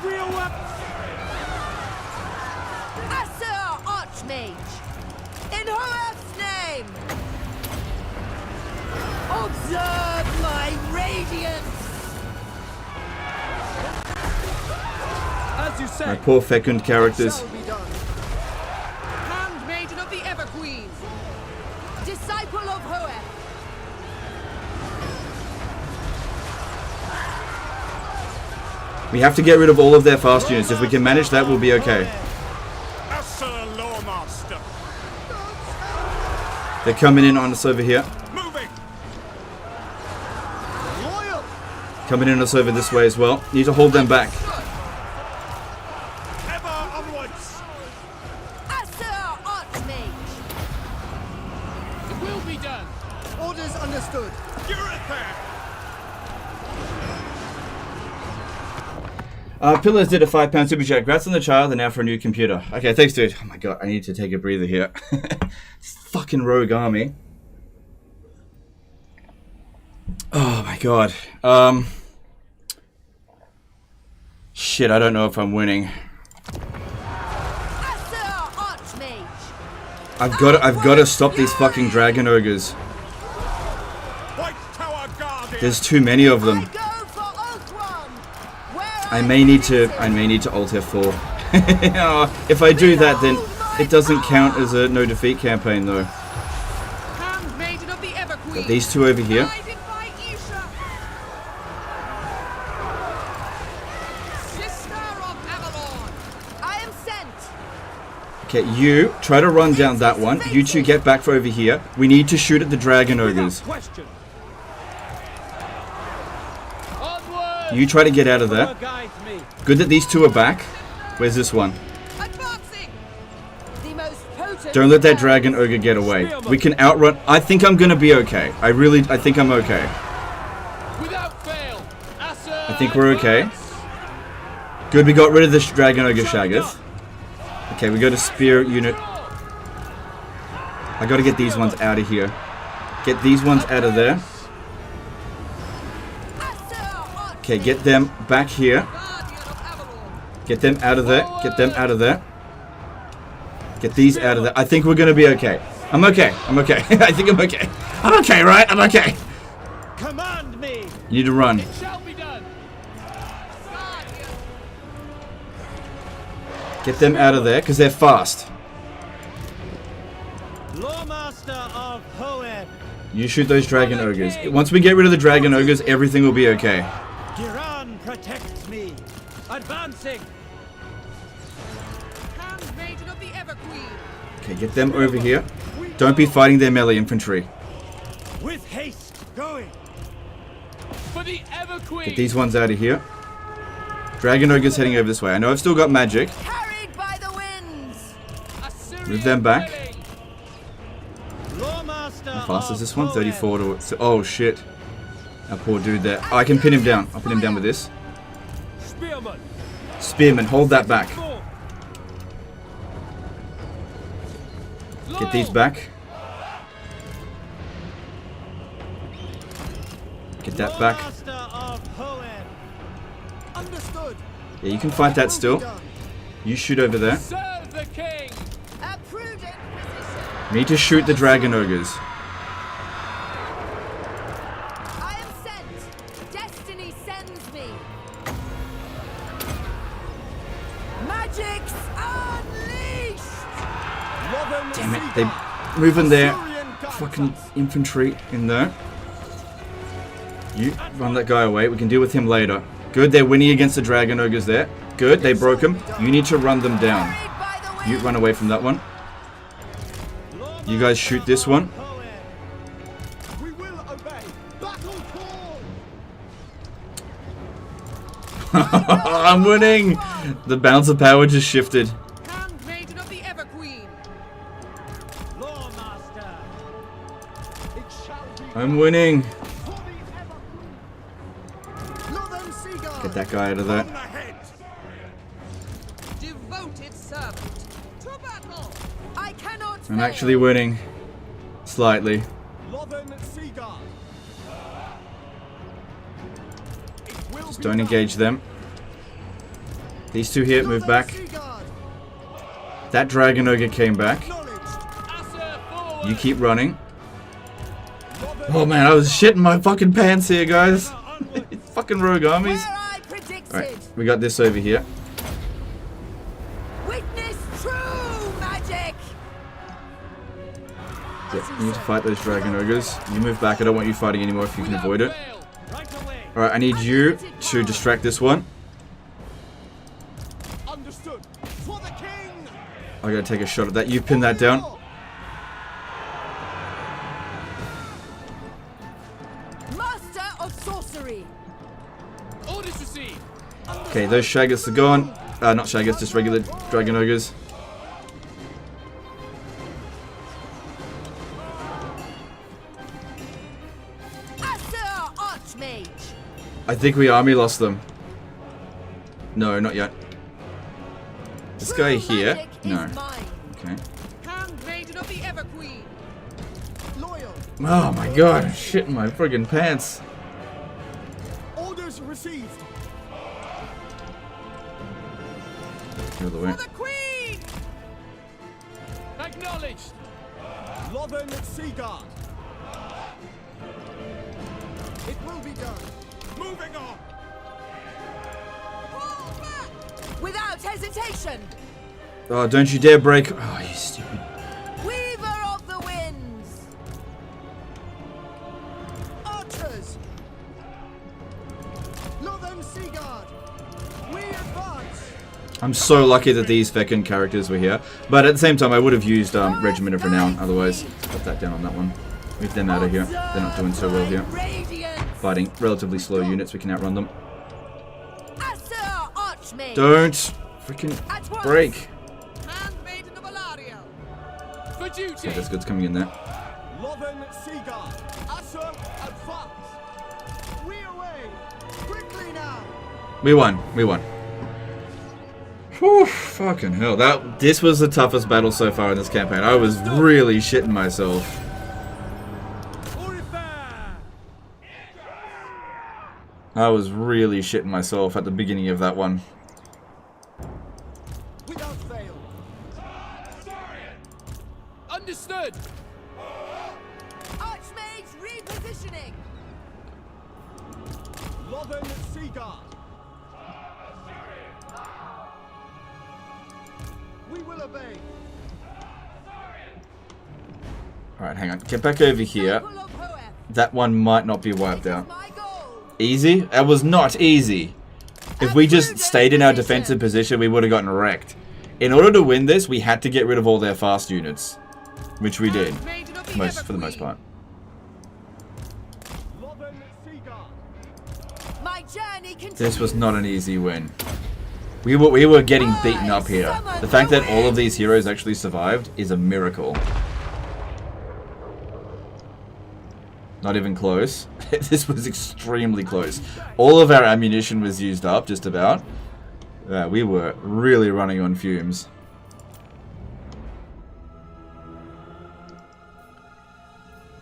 Real weapons! Asur Archmage! In Hoeth's name! Observe my radiance! As you say. My poor fecund characters. Shall be done. Handmaiden of the Everqueen! Disciple of Hoeth! We have to get rid of all of their fast units. If we can manage that, we'll be okay. Asser Lawmaster! They're coming in on us over here. Moving! Loyal! Coming in on us over this way as well. Need to hold them back. Ever onwards! Asur Archmage! It will be done. Orders understood. Eureka! Pillars did a £5 super chat. Congrats on the child and now for a new computer. Okay, thanks, dude. Oh my god, I need to take a breather here. This fucking rogue army. Oh my god. Shit, I don't know if I'm winning. Asur Archmage! I've got to stop these fucking dragon ogres. White Tower Guardian! There's too many of them. I go for Oathwan! Where I may need to alt F4. Oh, if I do that, then it doesn't count as a no defeat campaign, though. Handmaiden of the Everqueen! Got these two over here. Guided by Isha! Sister of Avalon! I am sent! Okay, you try to run down that one. You two get back for over here. We need to shoot at the dragon ogres. Question. Onward! You try to get out of there. Guide me. Good that these two are back. Where's this one? Advancing! The most potent Don't let that dragon ogre get away. We can outrun. I think I'm gonna be okay. I think I'm okay. Without fail. Asur I think we're okay. Good, we got rid of this dragon ogre Shaggoth. Okay, we got a spear unit. I gotta get these ones out of here. Get these ones out of there. Okay, get them back here. Get them out of there. Get them out of there. Get these out of there. I think we're gonna be okay. I'm okay. I'm okay. I think I'm okay. I'm okay, right? I'm okay. Command me. You need to run. shall be done. Get them out of there, because they're fast. Lawmaster of Hoeth. You shoot those dragon ogres. Once we get rid of the dragon ogres, everything will be okay. Giran protects me. Advancing. Handmaiden of the Everqueen! Okay, get them over here. Don't be fighting their melee infantry. With haste. Going. For the Everqueen! Get these ones out of here. Dragon ogres heading over this way. I know I've still got magic. Carried by the winds! Move them back. Lawmaster How fast is this of one? Hoeth. 34 to... Oh, shit. That poor dude there. Oh, I can pin him down. I'll pin him down with this. Spearman. Spearman, hold that back. Get these back. Get that back. Lawmaster of Hoeth. Understood. Yeah, you can fight that still. You shoot over there. Serve the king! A prudent position! We need to shoot the dragon ogres. I am sent! Destiny sends me! Magic's unleashed! Damn it. Move in there. Fucking infantry in there. You run that guy away. We can deal with him later. Good, they're winning against the Dragon Ogres there. Good, they broke him. You need to run them down. You run away from that one. You guys shoot this one. I'm winning! The balance of power just shifted. Handmaiden of the Everqueen. I'm winning. Get that guy out of there. Devoted servant. To battle. I cannot I'm actually winning. Slightly. Just don't engage them. These two here, move back. That Dragon Ogre came back. You keep running. Oh man, I was shitting my fucking pants here, guys. Fucking rogue armies. Alright, we got this over here. Witness true magic. Yeah, you need to fight those Dragon Ogres. You move back, I don't want you fighting anymore if you can avoid it. Alright, I need you to distract this one. Understood. For the king. I gotta take a shot at that. You pin that down. Master of sorcery. Orders received. Okay, those Shaggoths are gone. Not Shaggoths, just regular Dragon Ogres. I think we army lost them. No, not yet. This guy here? No. Okay. Handmaiden of the Everqueen. Loyal. Oh my god, I'm shitting my friggin' pants. Orders received. The other way. For the Queen. Acknowledged. Lothern Seaguard. It will be done. Moving on. Pull back. Without hesitation. Oh, don't you dare break. Oh, you stupid. Weaver of the winds. Archers. Lothern Seaguard. We advance. I'm so lucky that these Feckin characters were here. But at the same time, I would have used Regiment of Renown. Otherwise, put that down on that one. Move them out of here. They're not doing so well here. Fighting relatively slow units, we can outrun them. Don't freaking break. Handmaiden of Aenarion. For duty. Okay, that's good's coming in there. Lothern Seaguard. Asser, advance. We away. Quickly now. We won. We won. Whew, fucking hell. This was the toughest battle so far in this campaign. I was really shitting myself. I was really shitting myself at the beginning of that one. Without fail. Understood. Archmage repositioning. Lothern Seaguard. We will obey. Alright, hang on. Get back over here. That one might not be wiped out. Easy? That was not easy. If we just stayed in our defensive position, we would have gotten wrecked. In order to win this, we had to get rid of all their fast units. Which we did. For the most part. This was not an easy win. We were getting beaten up here. The fact that all of these heroes actually survived is a miracle. Not even close. This was extremely close. All of our ammunition was used up, just about. We were really running on fumes.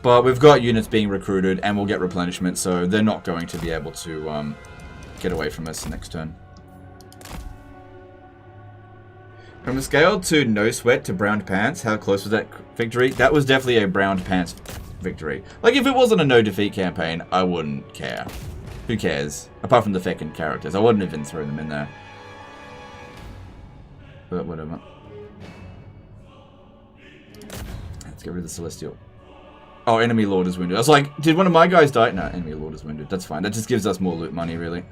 But we've got units being recruited, and we'll get replenishment, so they're not going to be able to get away from us next turn. From a scale to no sweat to browned pants, how close was that victory? That was definitely a browned pants victory. Like, if it wasn't a no defeat campaign, I wouldn't care. Who cares? Apart from the Feckin characters. I wouldn't even throw them in there. But whatever. Let's get rid of the Celestial. Oh, enemy lord is wounded. I was like, did one of my guys die? No, enemy lord is wounded. That's fine. That just gives us more loot money, really.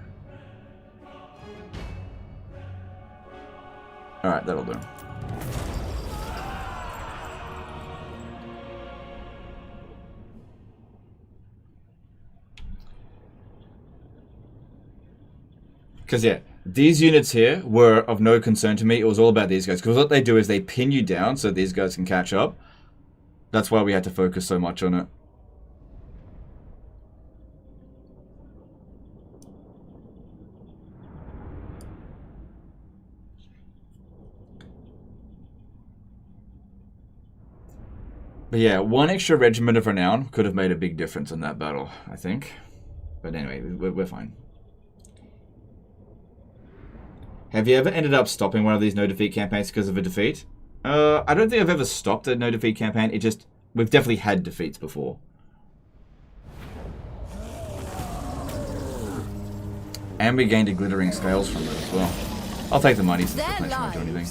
Alright, that'll do. Because, yeah, these units here were of no concern to me. It was all about these guys. Because what they do is they pin you down so these guys can catch up. That's why we had to focus so much on it. But yeah, one extra regiment of renown could have made a big difference in that battle, I think. But anyway, we're fine. Have you ever ended up stopping one of these no-defeat campaigns because of a defeat? I don't think I've ever stopped a no-defeat campaign. It just... We've definitely had defeats before. And we gained a glittering scales from it as well. I'll take the money since the planets won't do anything.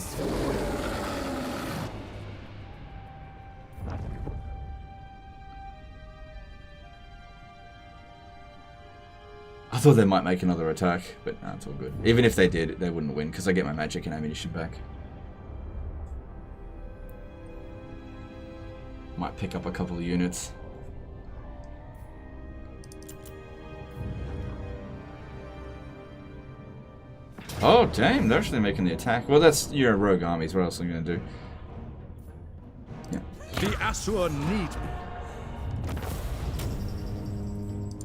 I thought they might make another attack, but no, it's all good. Even if they did, they wouldn't win, because I get my magic and ammunition back. Might pick up a couple of units. Oh, damn, they're actually making the attack. Well, that's your rogue armies. What else are you going to do? Yeah. The Asur need me.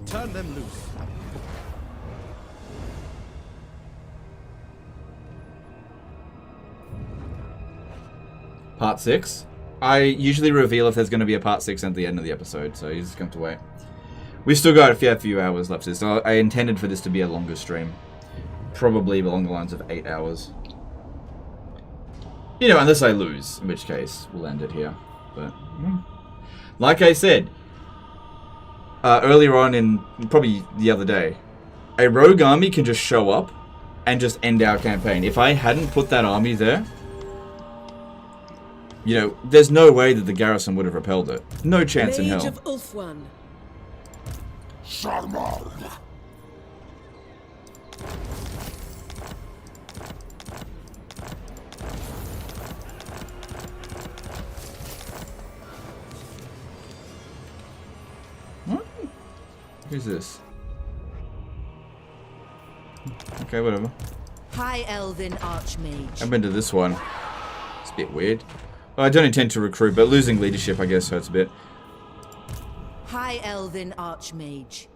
Turn them loose. Part 6. I usually reveal if there's going to be a part 6 at the end of the episode, so you just have to wait. We've still got a few hours left, so I intended for this to be a longer stream. Probably along the lines of 8 hours. You know, unless I lose, in which case we'll end it here. But, like I said, earlier on in, probably the other day, a rogue army can just show up and just end our campaign. If I hadn't put that army there, you know, there's no way that the garrison would have repelled it. No chance in hell. Mage of Ulthuan. Sharmal. What? Who's this? Okay, whatever. High Elven Archmage. I've been to this one. It's a bit weird. Well, I don't intend to recruit, but losing leadership, I guess, hurts a bit. High Elven Archmage.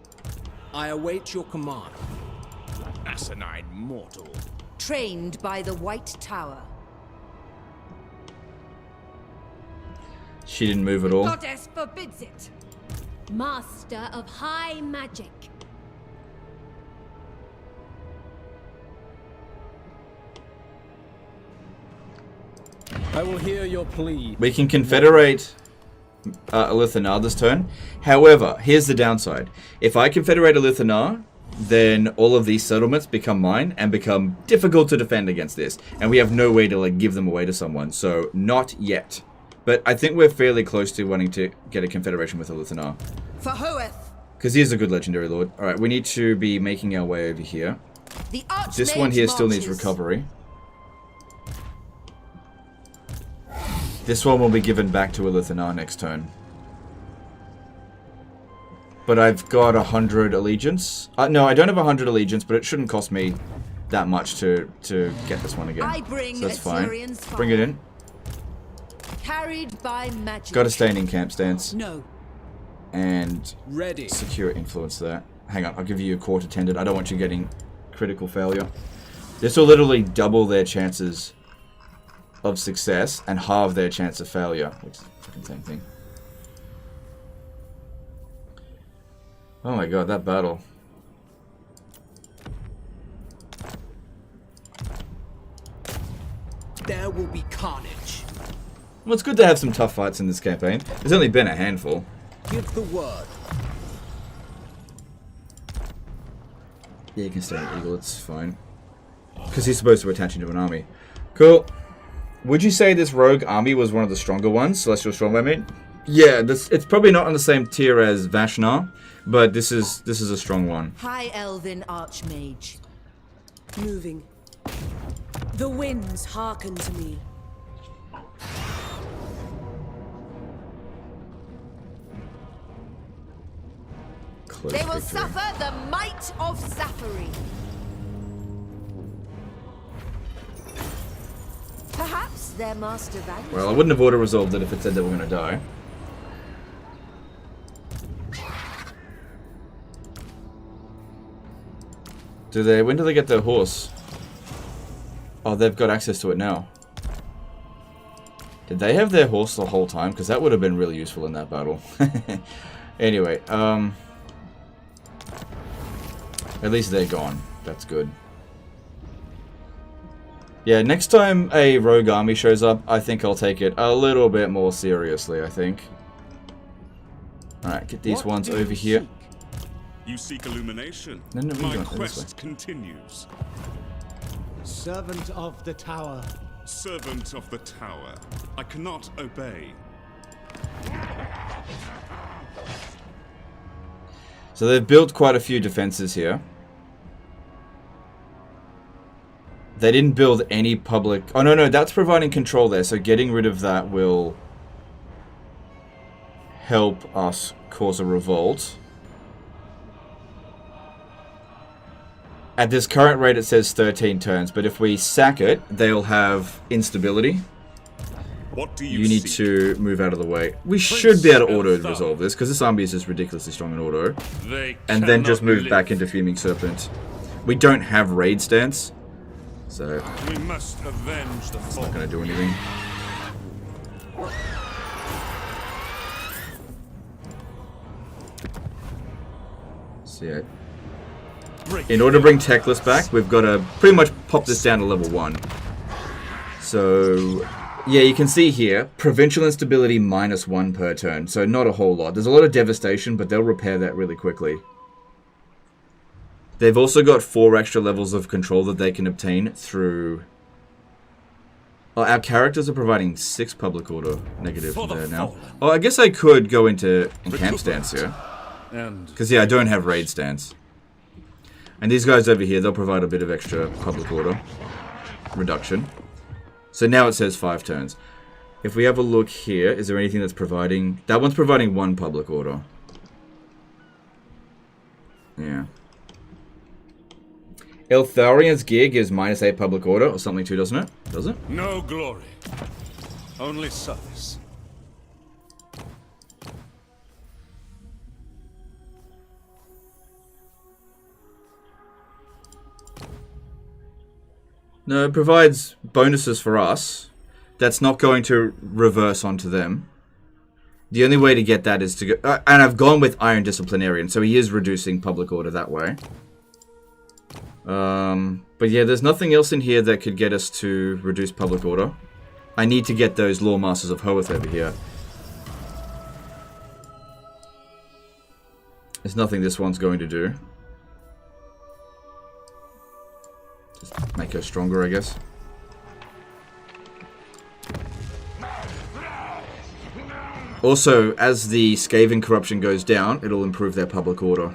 I await your command. Asinine mortal. Trained by the White Tower. She didn't move at all. Goddess forbids it. Master of high magic. I will hear your plea. We can confederate Elithanar this turn. However, here's the downside. If I confederate Elithanar, then all of these settlements become mine and become difficult to defend against this. And we have no way to like give them away to someone. So, not yet. But I think we're fairly close to wanting to get a confederation with Elithanar. For Hoeth. Because he is a good legendary lord. Alright, we need to be making our way over here. The Archmage This one here still needs marches. recovery. This one will be given back to Elithanar next turn. But I've got 100 allegiance. No, I don't have 100 allegiance, but it shouldn't cost me that much to get this one again. I bring so that's fine. Assyrian's Bring it in. Carried by magic. Got a standing camp stance. No. And ready. Secure influence there. Hang on, I'll give you a court attendant. I don't want you getting critical failure. This will literally double their chances of success and halve their chance of failure, which is the fucking same thing. Oh my god, that battle. There will be carnage. Well, it's good to have some tough fights in this campaign. There's only been a handful. Give the word. Yeah, you can stay an eagle, it's fine. Because he's supposed to attach into an army. Cool. Would you say this rogue army was one of the stronger ones? Celestial Strongbow, I mean? Yeah, it's probably not on the same tier as Vashnar, but this is a strong one. High Elven Archmage. Moving. The winds hearken to me. Close They will victory. suffer the might of Zafari. Perhaps their master values. Well, I wouldn't have auto-resolved it if it said they were going to die. When do they get their horse? Oh, they've got access to it now. Did they have their horse the whole time? Because that would have been really useful in that battle. Anyway, at least they're gone. That's good. Yeah, next time a rogue army shows up, I think I'll take it a little bit more seriously, I think. Alright, get these ones over here. You seek illumination. No, we My don't. This way. quest continues. Servant of the tower. Servant of the tower. I cannot obey. So they've built quite a few defenses here. They didn't build any public... Oh, no, that's providing control there. So getting rid of that will help us cause a revolt. At this current rate, it says 13 turns. But if we sack it, they'll have instability. What do You need to move out of the way. We should be able to auto-resolve this, because this army is just ridiculously strong in auto. And then just move back into Fuming Serpent. We don't have raid stance. So, we must avenge the it's not going to do anything. So yeah. In order to bring Techless back, we've got to pretty much pop this down to level 1. So, yeah, you can see here, provincial instability -1 per turn. So not a whole lot. There's a lot of devastation, but they'll repair that really quickly. They've also got 4 extra levels of control that they can obtain through... Oh, our characters are providing 6 public order negative there now. Oh, I guess I could go into camp stance here. Because, yeah, I don't have raid stance. And these guys over here, they'll provide a bit of extra public order reduction. So now it says 5 turns. If we have a look here, is there anything that's providing... That one's providing 1 public order. Yeah. Eltharion's gear gives -8 public order or something too, doesn't it? Does it? No glory. Only service. No, it provides bonuses for us. That's not going to reverse onto them. The only way to get that is to go... and I've gone with Iron Disciplinarian, so he is reducing public order that way. But yeah, there's nothing else in here that could get us to reduce public order. I need to get those Law Masters of Hoeth over here. There's nothing this one's going to do. Just make her stronger, I guess. Also, as the Skaven corruption goes down, it'll improve their public order.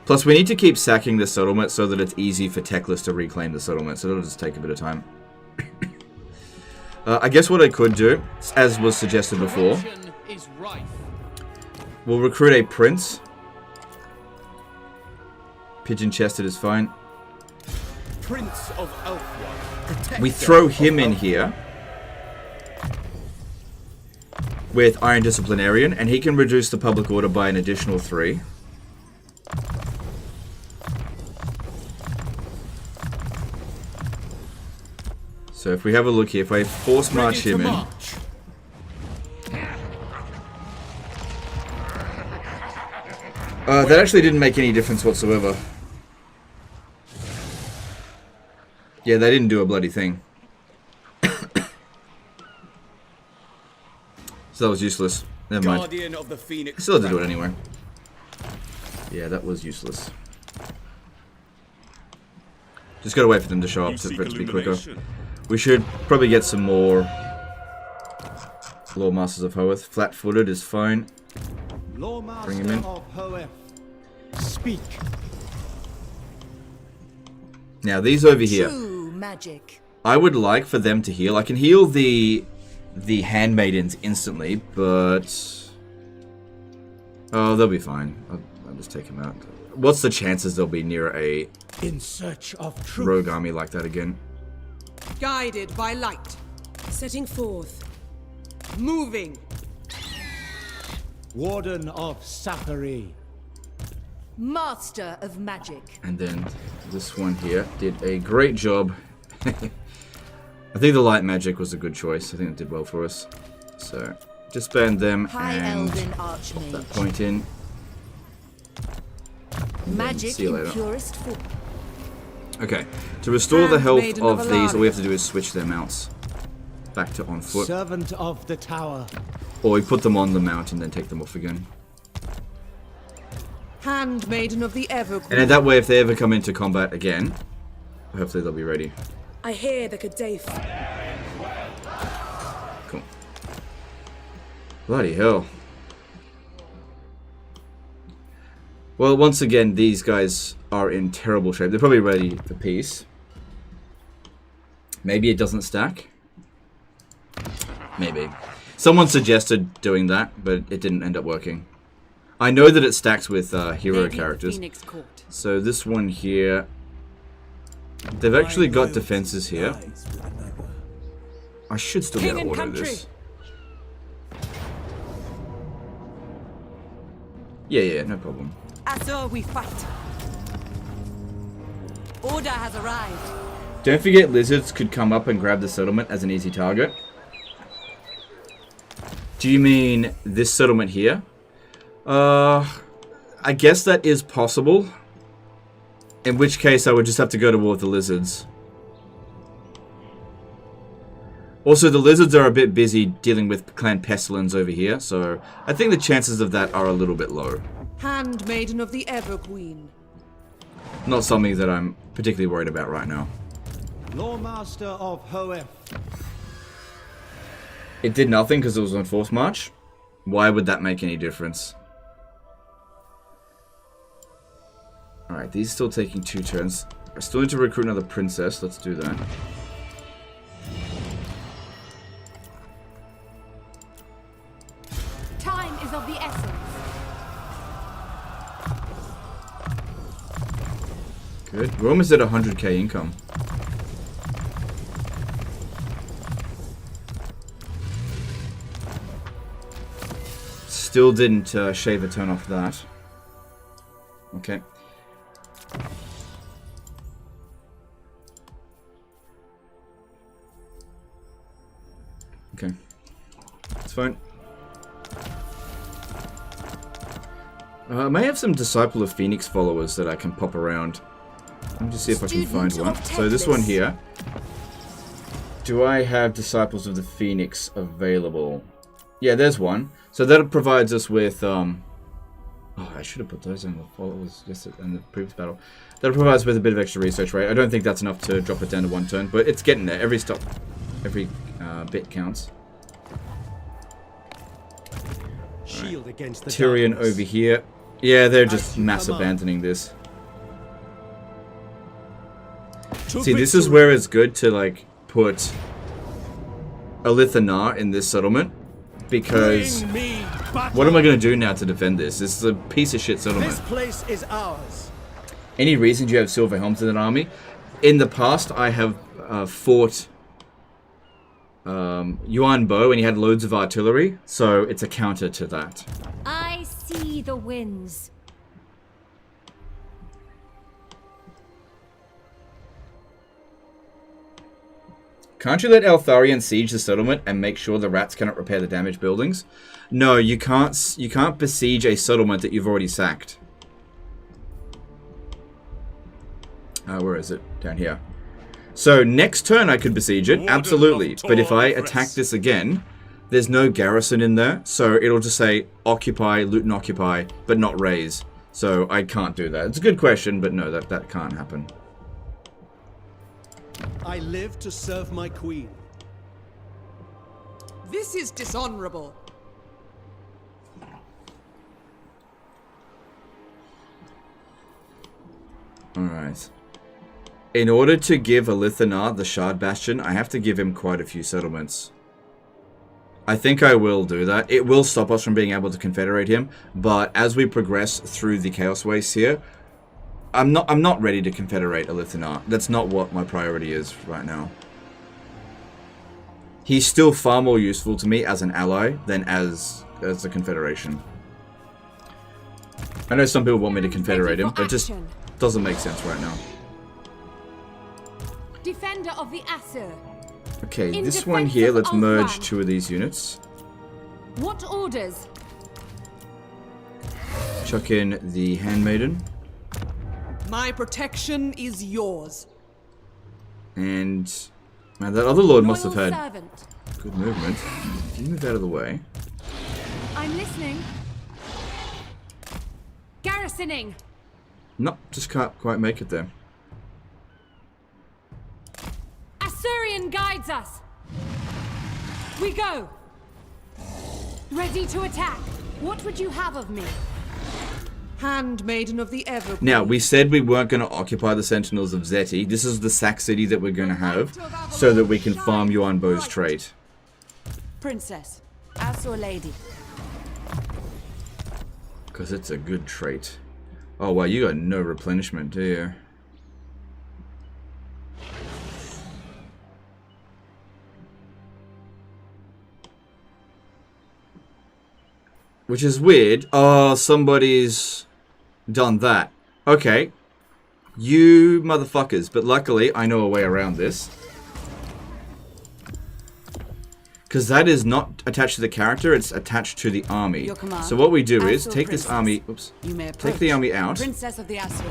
Plus, we need to keep sacking the settlement so that it's easy for Techless to reclaim the settlement, so it'll just take a bit of time. I guess what I could do, as was suggested before, we'll recruit a prince. Pigeon-chested is fine. Prince of Elfwine. We throw him in here with Iron Disciplinarian, and he can reduce the public order by an additional 3. So if we have a look here, if I force march him in... that actually didn't make any difference whatsoever. Yeah, they didn't do a bloody thing. So that was useless. Never mind. Guardian of the Phoenix. Still had to do it anyway. Yeah, that was useless. Just gotta wait for them to show up for it to be quicker. We should probably get some more Lord Masters of Hoeth. Flat-footed is fine. Bring him in. Of Hoeth, speak. Now these over here. True magic. I would like for them to heal. I can heal the handmaidens instantly, but oh, they'll be fine. I'll just take them out. What's the chances they'll be near a In search of truth. rogue army like that again? Guided by light. Setting forth. Moving. Warden of Sapphire. Master of magic. And then this one here did a great job. I think the light magic was a good choice. I think it did well for us. So disband them High and Elven pop Archmage. that point in. And then Magic see you in later. purest form. Okay, to restore the health Handmaiden of of these, all we have Aenarion. to do is switch their mounts back to on foot. Servant of the tower. Or we put them on the mount and then take them off again. Handmaiden of the Everqueen. And in that way, if they ever come into combat again, hopefully they'll be ready. I hear the Kadef. Cool. Bloody hell. Well, once again, these guys are in terrible shape. They're probably ready for peace. Maybe it doesn't stack. Maybe. Someone suggested doing that, but it didn't end up working. I know that it stacks with hero characters. So this one here, they've actually got defenses here. I should still be able to order this. Yeah, no problem. So we fight. Order has arrived. Don't forget lizards could come up and grab the settlement as an easy target. Do you mean this settlement here? I guess that is possible. In which case I would just have to go to war with the lizards. Also, the lizards are a bit busy dealing with Clan Pestilence over here, so I think the chances of that are a little bit low. Handmaiden of the Everqueen. Not something that I'm particularly worried about right now. Lawmaster of Hoeth. It did nothing because it was on Force March. Why would that make any difference? Alright, these still taking 2 turns. I still need to recruit another princess. Let's do that. Time is of the essence. Good. We're almost at 100k income. Still didn't shave a turn off that. Okay. Okay. It's fine. I may have some Disciple of Phoenix followers that I can pop around. Let me just see if I can find one. So this one here. Do I have Disciples of the Phoenix available? Yeah, there's one. So that provides us with oh, I should have put those in the followers just in the previous battle. That provides us with a bit of extra research rate. I don't think that's enough to drop it down to 1 turn, but it's getting there. Every stop, every bit counts. Shield against the Tyrion darkness. over here. Yeah, they're just As you mass command. abandoning this. See, this is where it's good to like put Alithanar in this settlement, because what am I going to do now to defend this? This is a piece of shit settlement. This place is ours. Any reason you have silver helms in an army? In the past, I have fought Yuan Bo, and he had loads of artillery, so it's a counter to that. I see the winds. Can't you let Eltharion siege the settlement and make sure the rats cannot repair the damaged buildings? No, you can't. You can't besiege a settlement that you've already sacked. Where is it? Down here. So next turn I could besiege it, absolutely. But if I attack this again, there's no garrison in there, so it'll just say occupy, loot and occupy, but not raise. So I can't do that. It's a good question, but no, that can't happen. I live to serve my queen. This is dishonorable. Alright. In order to give Elithanar the Shard Bastion, I have to give him quite a few settlements. I think I will do that. It will stop us from being able to confederate him, but as we progress through the Chaos Wastes here, I'm not ready to confederate Elithanar. That's not what my priority is right now. He's still far more useful to me as an ally than as a confederation. I know some people want me to confederate him, but it just doesn't make sense right now. Defender of the Aesir. Okay, this one here, let's merge 2 of these units. What orders? Chuck in the Handmaiden. My protection is yours. And man, that other lord must have had servant. good movement. Can you move out of the way? I'm listening. Garrisoning. Nope, just can't quite make it there. Assyrian guides us. We go. Ready to attack. What would you have of me? Handmaiden of the Ever. Now, we said we weren't going to occupy the Sentinels of Zeti. This is the sack city that we're going to have, so that we can farm Yuan Bo's trait. Princess, as your lady. Because it's a good trait. Oh, wow, you got no replenishment, do you? Which is weird. Oh, somebody's done that. Okay. You motherfuckers. But luckily, I know a way around this. Because that is not attached to the character, it's attached to the army. So what we do is take this army, take the army out,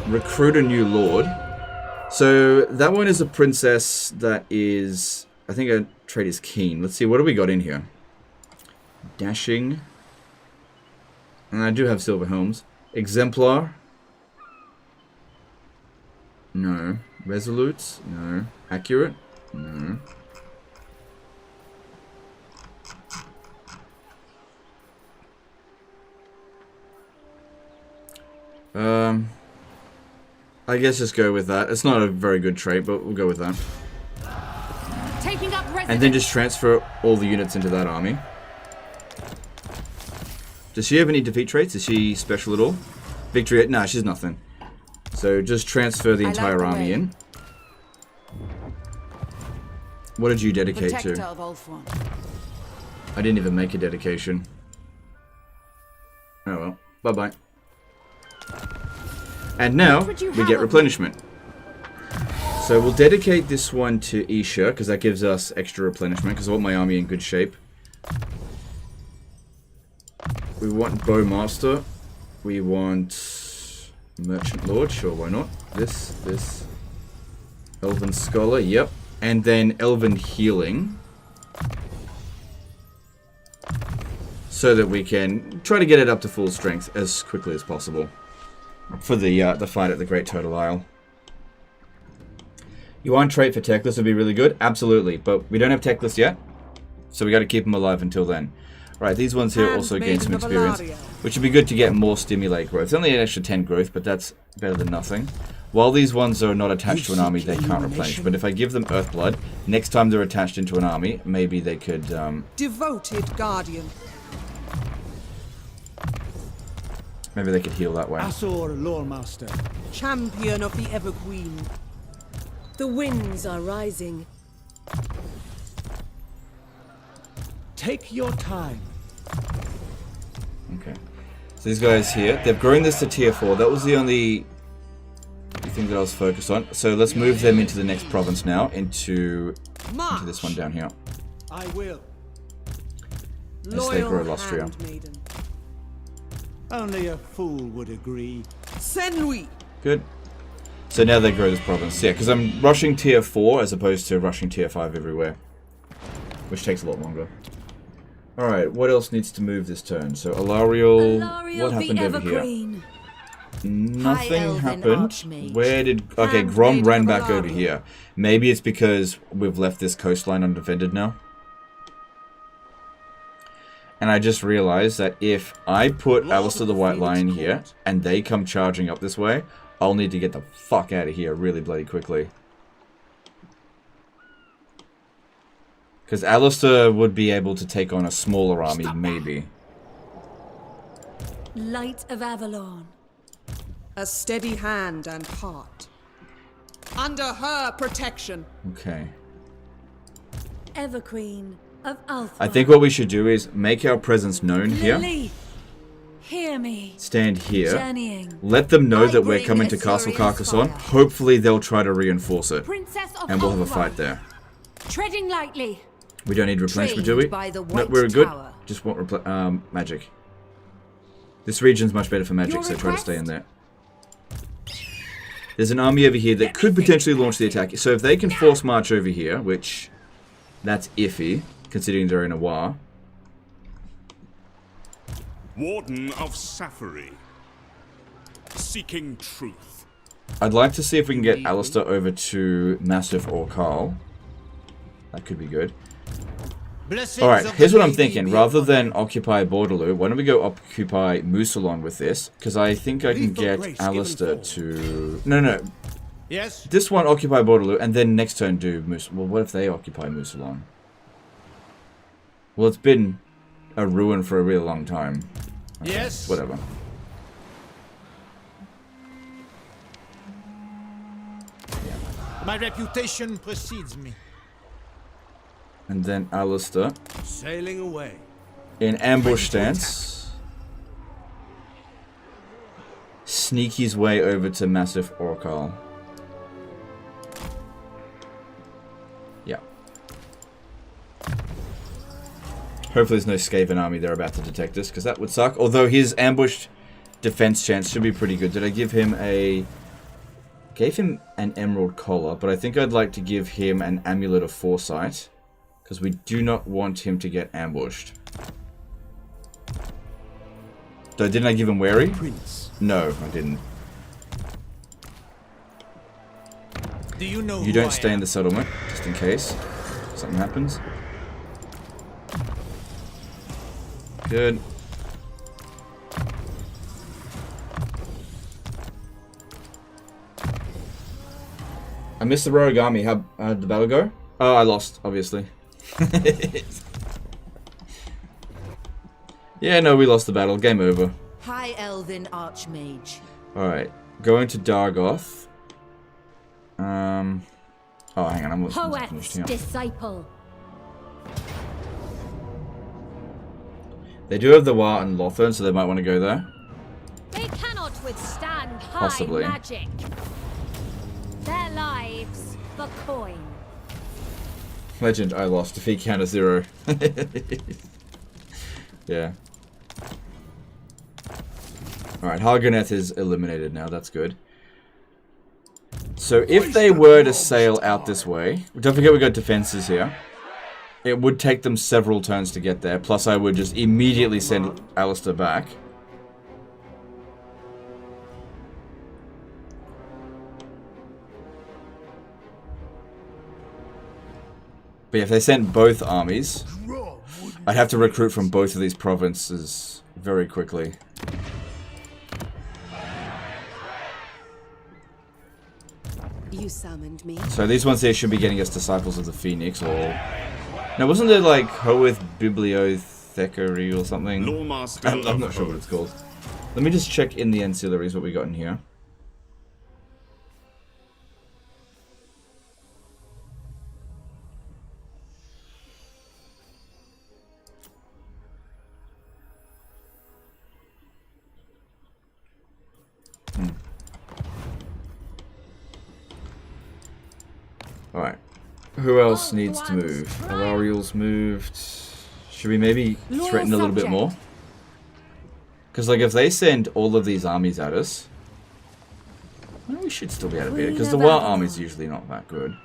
recruit a new lord. So that one is a princess that is, I think her trait is keen. Let's see, what do we got in here? Dashing. And I do have silver helms. Exemplar. No. Resolute. No. Accurate. No. I guess just go with that. It's not a very good trait, but we'll go with that. Taking up residence. And then just transfer all the units into that army. Does she have any defeat traits? Is she special at all? Victory? Nah, she's nothing. So just transfer the entire army in. What did you dedicate to? I didn't even make a dedication. Oh well. Bye-bye. And now, we get replenishment. So we'll dedicate this one to Isha, because that gives us extra replenishment, because I want my army in good shape. We want Bowmaster. We want Merchant Lord, sure, why not? This. Elven Scholar, yep. And then Elven Healing. So that we can try to get it up to full strength as quickly as possible. For the fight at the Great Turtle Isle. Yuan trait for Teclis would be really good? Absolutely, but we don't have Teclis yet. So we got to keep him alive until then. Right, these ones here also gain some experience, which would be good to get more stimulate growth. It's only an extra 10 growth, but that's better than nothing. While these ones are not attached to an army, they can't replenish. But if I give them Earthblood, next time they're attached into an army, maybe they could... Devoted Guardian. Maybe they could heal that way. Asur Loremaster. Champion of the Everqueen. The winds are rising. Take your time. Okay. So these guys here, they've grown this to tier 4. That was the only thing that I was focused on. So let's move them into the next province now, into this one down here. I will. As they grow Lustria. Only a fool would agree. Senui. Good. So now they grow this province. Yeah, because I'm rushing tier 4 as opposed to rushing tier 5 everywhere. Which takes a lot longer. Alright, what else needs to move this turn? So Alariel, what happened over here? Nothing happened. Where did... Okay, Grom ran back over here. Maybe it's because we've left this coastline undefended now. And I just realized that if I put Alistair the White Lion here, and they come charging up this way, I'll need to get the fuck out of here really bloody quickly. Because Alistair would be able to take on a smaller army, maybe. Light of Avalon. A steady hand and heart. Under her protection. Okay. Everqueen of Alpha. I think what we should do is make our presence known here. Hear me. Stand here. Journeying. Let them know that we're coming to Castle Carcassonne. Hopefully they'll try to reinforce it. Princess of And we'll have a Alpha. fight there. Treading lightly. We don't need replenishment, do we? No, we're good. Just want magic. This region's much better for magic, so try to stay in there. There's an army over here that could potentially launch the attack. So if they can force march over here, which that's iffy, considering they're in a war. Warden of Safari. Seeking truth. I'd like to see if we can get Alistair over to Massif or Carl. That could be good. Alright, here's what I'm thinking. Rather than occupy Bordeloo, why don't we go occupy Mousillon with this? Because I think I can get Alistair to... No. Yes? This one, occupy Bordeloo, and then next turn do Mousillon. Well, what if they occupy Mousillon? Well, it's been a ruin for a really long time. Okay, yes? Whatever. My reputation precedes me. And then Alistair. Sailing away. In ambush stance. Sneak his way over to Massif Orcal. Yeah. Hopefully there's no Skaven army there about to detect us, because that would suck. Although his ambushed defense chance should be pretty good. Did I give him a... Gave him an emerald collar, but I think I'd like to give him an amulet of foresight. Because we do not want him to get ambushed. So didn't I give him wary? Prince. No, I didn't. Do you know You don't stay in the settlement, just in case something happens. Good. I missed the rogue army. How'd the battle go? Oh, I lost, obviously. Yeah, no, we lost the battle. Game over. High Elven Archmage. Alright, going to Dargoth. Oh, hang on, I'm looking at Poet's disciple. They do have the War and Lothern, so they might want to go there. They cannot withstand high Possibly. magic. Their lives for coin. Legend, I lost. Defeat counter 0. Yeah. Alright, Hargoneth is eliminated now. That's good. So if they were to sail out this way... Don't forget we got defenses here. It would take them several turns to get there. Plus I would just immediately send Alistair back. But yeah, if they sent both armies, I'd have to recruit from both of these provinces very quickly. You summoned me. So these ones here should be getting us Disciples of the Phoenix, or... Now, wasn't there like Hoeth Bibliothecary or something? I'm not sure what it's called. Let me just check in the ancillaries what we got in here. Alright. Who else needs to move? Alariel's moved. Should we maybe threaten a little bit more? Because, like, if they send all of these armies at us, well, we should still be able to beat it. Because the War army's usually not that good.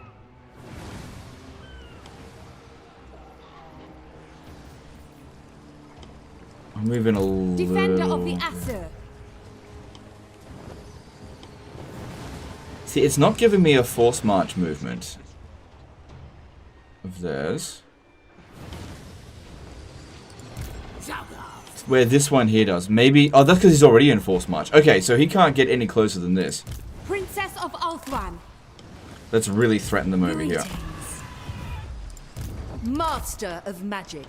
I'm moving a little... Defender of the Aesir. See, it's not giving me a force march movement of theirs. Where this one here does. Maybe... Oh, that's because he's already in force march. Okay, so he can't get any closer than this. Princess of Ulthuan. Let's really threaten them over here. Master of magic.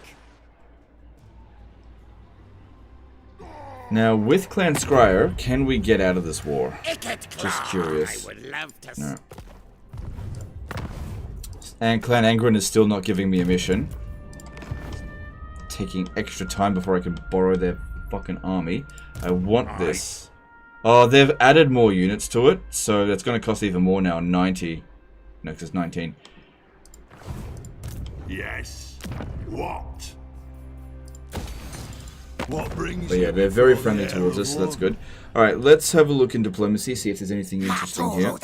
Now, with Clan Scryer, can we get out of this war? Just curious. I would love to. No. And Clan Angren is still not giving me a mission. Taking extra time before I can borrow their fucking army. I want this. Oh, they've added more units to it, so that's going to cost even more now. 90. No, because it's 19. Yes. What? What brings But yeah, they're very friendly towards us, so that's good. Alright, let's have a look in diplomacy, see if there's anything interesting here.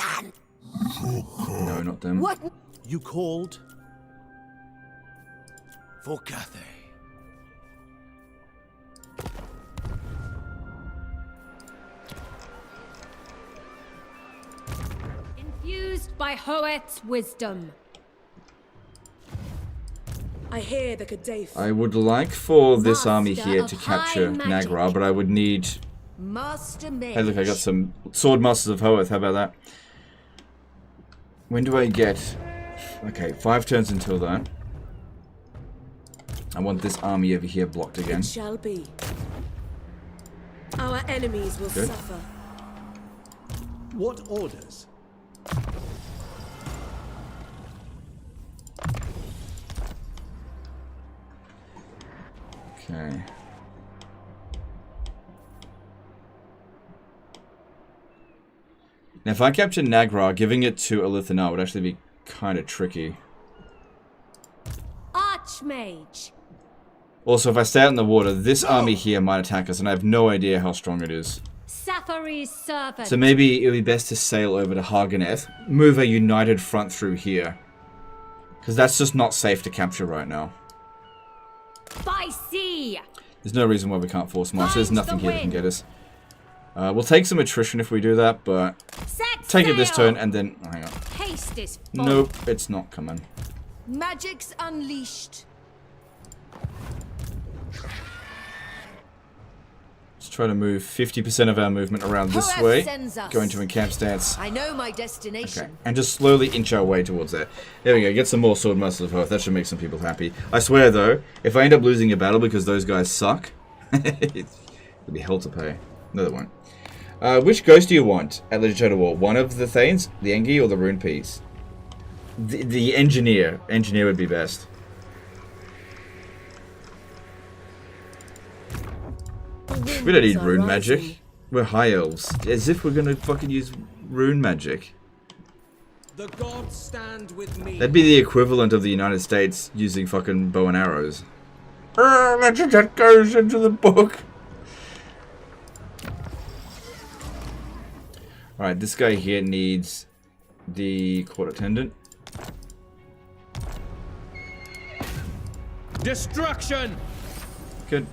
No, not them. What? You called for Cathay. Infused by Hoet's wisdom. I hear the Kadef. I would like for this army Master here of to high capture magic. Nagra, but I would need... Master mage. Hey, look, I got some Sword Masters of Hoeth. How about that? When do I get... Okay, 5 turns until then. I want this army over here blocked again. It shall be. Our enemies will Good. suffer. What orders? Okay. Now, if I capture Nagra, giving it to Elithana would actually be kind of tricky. Archmage. Also, if I stay out in the water, this army here might attack us, and I have no idea how strong it is. Safari's servant. So maybe it would be best to sail over to Haganeth, move a united front through here. Because that's just not safe to capture right now. By sea. There's no reason why we can't force march. There's nothing here that can get us. We'll take some attrition if we do that, but... Take it this turn, and then... Oh, hang on. Haste is Nope, it's not coming. Magic's unleashed. Let's try to move 50% of our movement around this Hoeth way. sends us. Go into a camp stance. I know my destination. Okay, and just slowly inch our way towards there. There we go, get some more Sword Masters of Hoeth. That should make some people happy. I swear, though, if I end up losing a battle because those guys suck, it'll be hell to pay. No, they won't. Which ghost do you want at Legendary War? One of the Thanes, the Engi, or the Rune Piece? The Engineer. Engineer would be best. We don't need rune magic. We're high elves. As if we're gonna fucking use rune magic. The gods stand with me. That'd be the equivalent of the United States using fucking bow and arrows. Legend that goes into the book. Alright, this guy here needs the court attendant. Destruction! Good.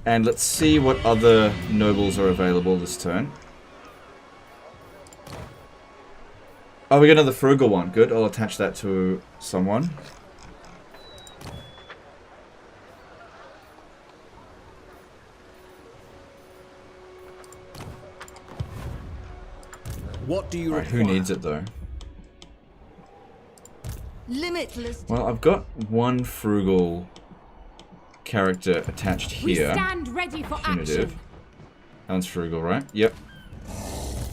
And let's see what other nobles are available this turn. Oh, we got another frugal one. Good, I'll attach that to someone. What do you Alright, require? who needs it though? Limitless. Well, I've got one frugal character attached We here. stand ready for Punitive. action. That one's frugal, right? Yep.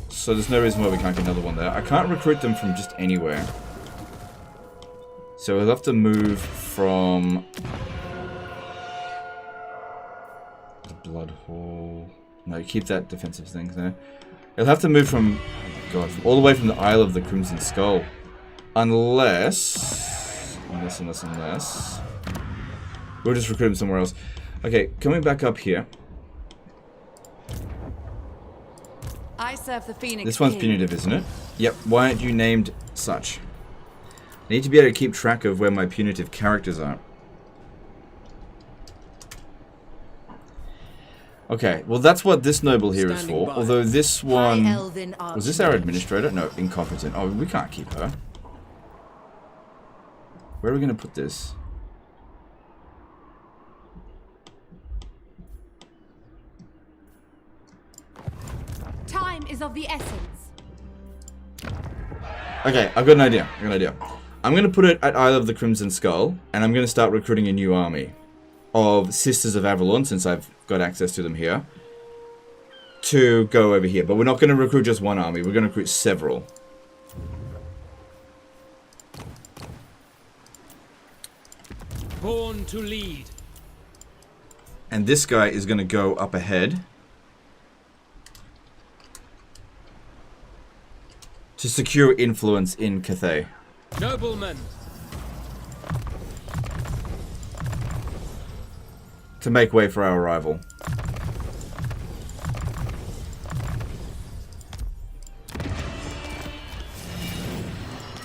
So there's no reason why we can't get another one there. I can't recruit them from just anywhere. So we'll have to move from the Blood Hall. No, keep that defensive thing there. It'll have to move from, oh my god, from all the way from the Isle of the Crimson Skull. Unless... We'll just recruit him somewhere else. Okay, coming back up here. I serve the Phoenix This one's King. punitive, isn't it? Yep, why aren't you named such? I need to be able to keep track of where my punitive characters are. Okay, well that's what this noble here is for. Although this one... Was this our administrator? No, incompetent. Oh, we can't keep her. Where are we going to put this? is of the essence. Okay, I've got an idea. I'm going to put it at Isle of the Crimson Skull, and I'm going to start recruiting a new army of Sisters of Avalon, since I've got access to them here, to go over here. But we're not going to recruit just one army. We're going to recruit several. Born to lead. And this guy is going to go up ahead to secure influence in Cathay. Noblemen. To make way for our arrival.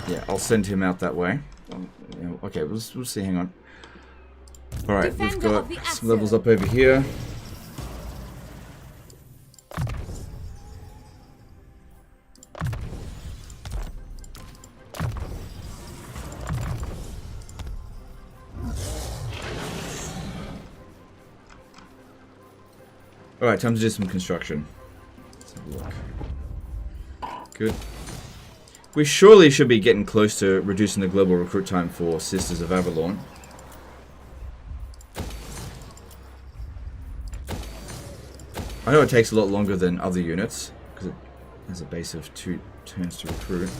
Yeah, I'll send him out that way. Okay, we'll see. Hang on. Alright, we've got some levels up over here. Alright, time to do some construction. Let's have a look. Good. We surely should be getting close to reducing the global recruit time for Sisters of Avalon. I know it takes a lot longer than other units, because it has a base of 2 turns to recruit.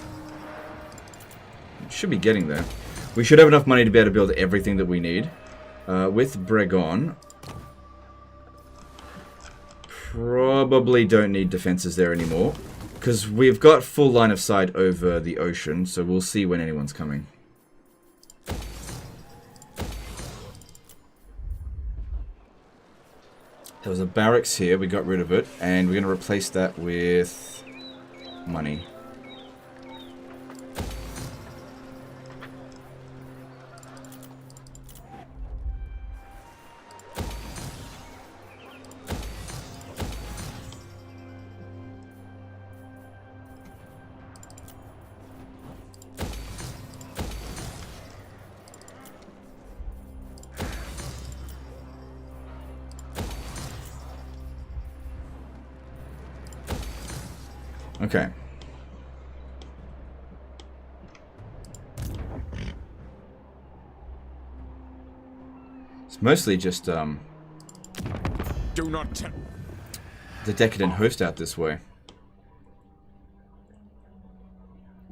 It should be getting there. We should have enough money to be able to build everything that we need. With Bregon, probably don't need defenses there anymore, because we've got full line of sight over the ocean, so we'll see when anyone's coming. There was a barracks here, we got rid of it, and we're going to replace that with money. Okay. It's mostly just Do not the Decadent Host out this way.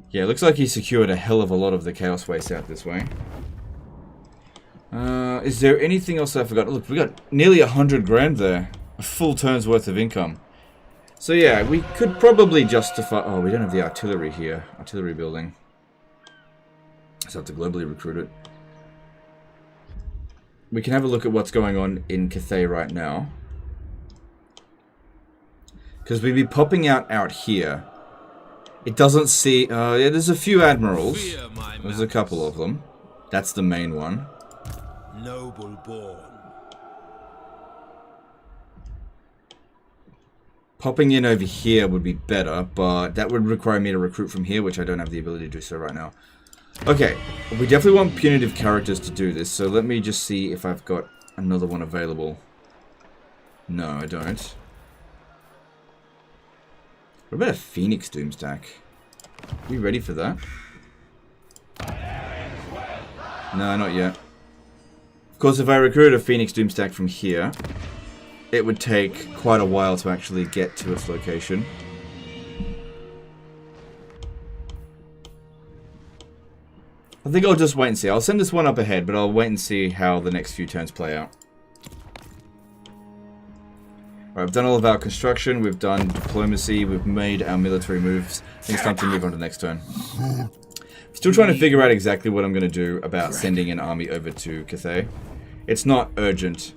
Yeah, it looks like he secured a hell of a lot of the Chaos Waste out this way. Is there anything else I forgot? Look, we got nearly 100 grand there. A full turn's worth of income. So yeah, we could probably justify... Oh, we don't have the artillery here. Artillery building. So I have to globally recruit it. We can have a look at what's going on in Cathay right now. Because we'd be popping out here. It doesn't see... yeah, there's a few admirals. There's a couple of them. That's the main one. Noble born. Popping in over here would be better, but that would require me to recruit from here, which I don't have the ability to do so right now. Okay, we definitely want punitive characters to do this, so let me just see if I've got another one available. No, I don't. What about a Phoenix Doomstack? Are we ready for that? No, not yet. Of course, if I recruited a Phoenix Doomstack from here, it would take quite a while to actually get to its location. I think I'll just wait and see. I'll send this one up ahead, but I'll wait and see how the next few turns play out. Alright, we've done all of our construction, we've done diplomacy, we've made our military moves. I think it's time to move on to the next turn. Still trying to figure out exactly what I'm going to do about sending an army over to Cathay. It's not urgent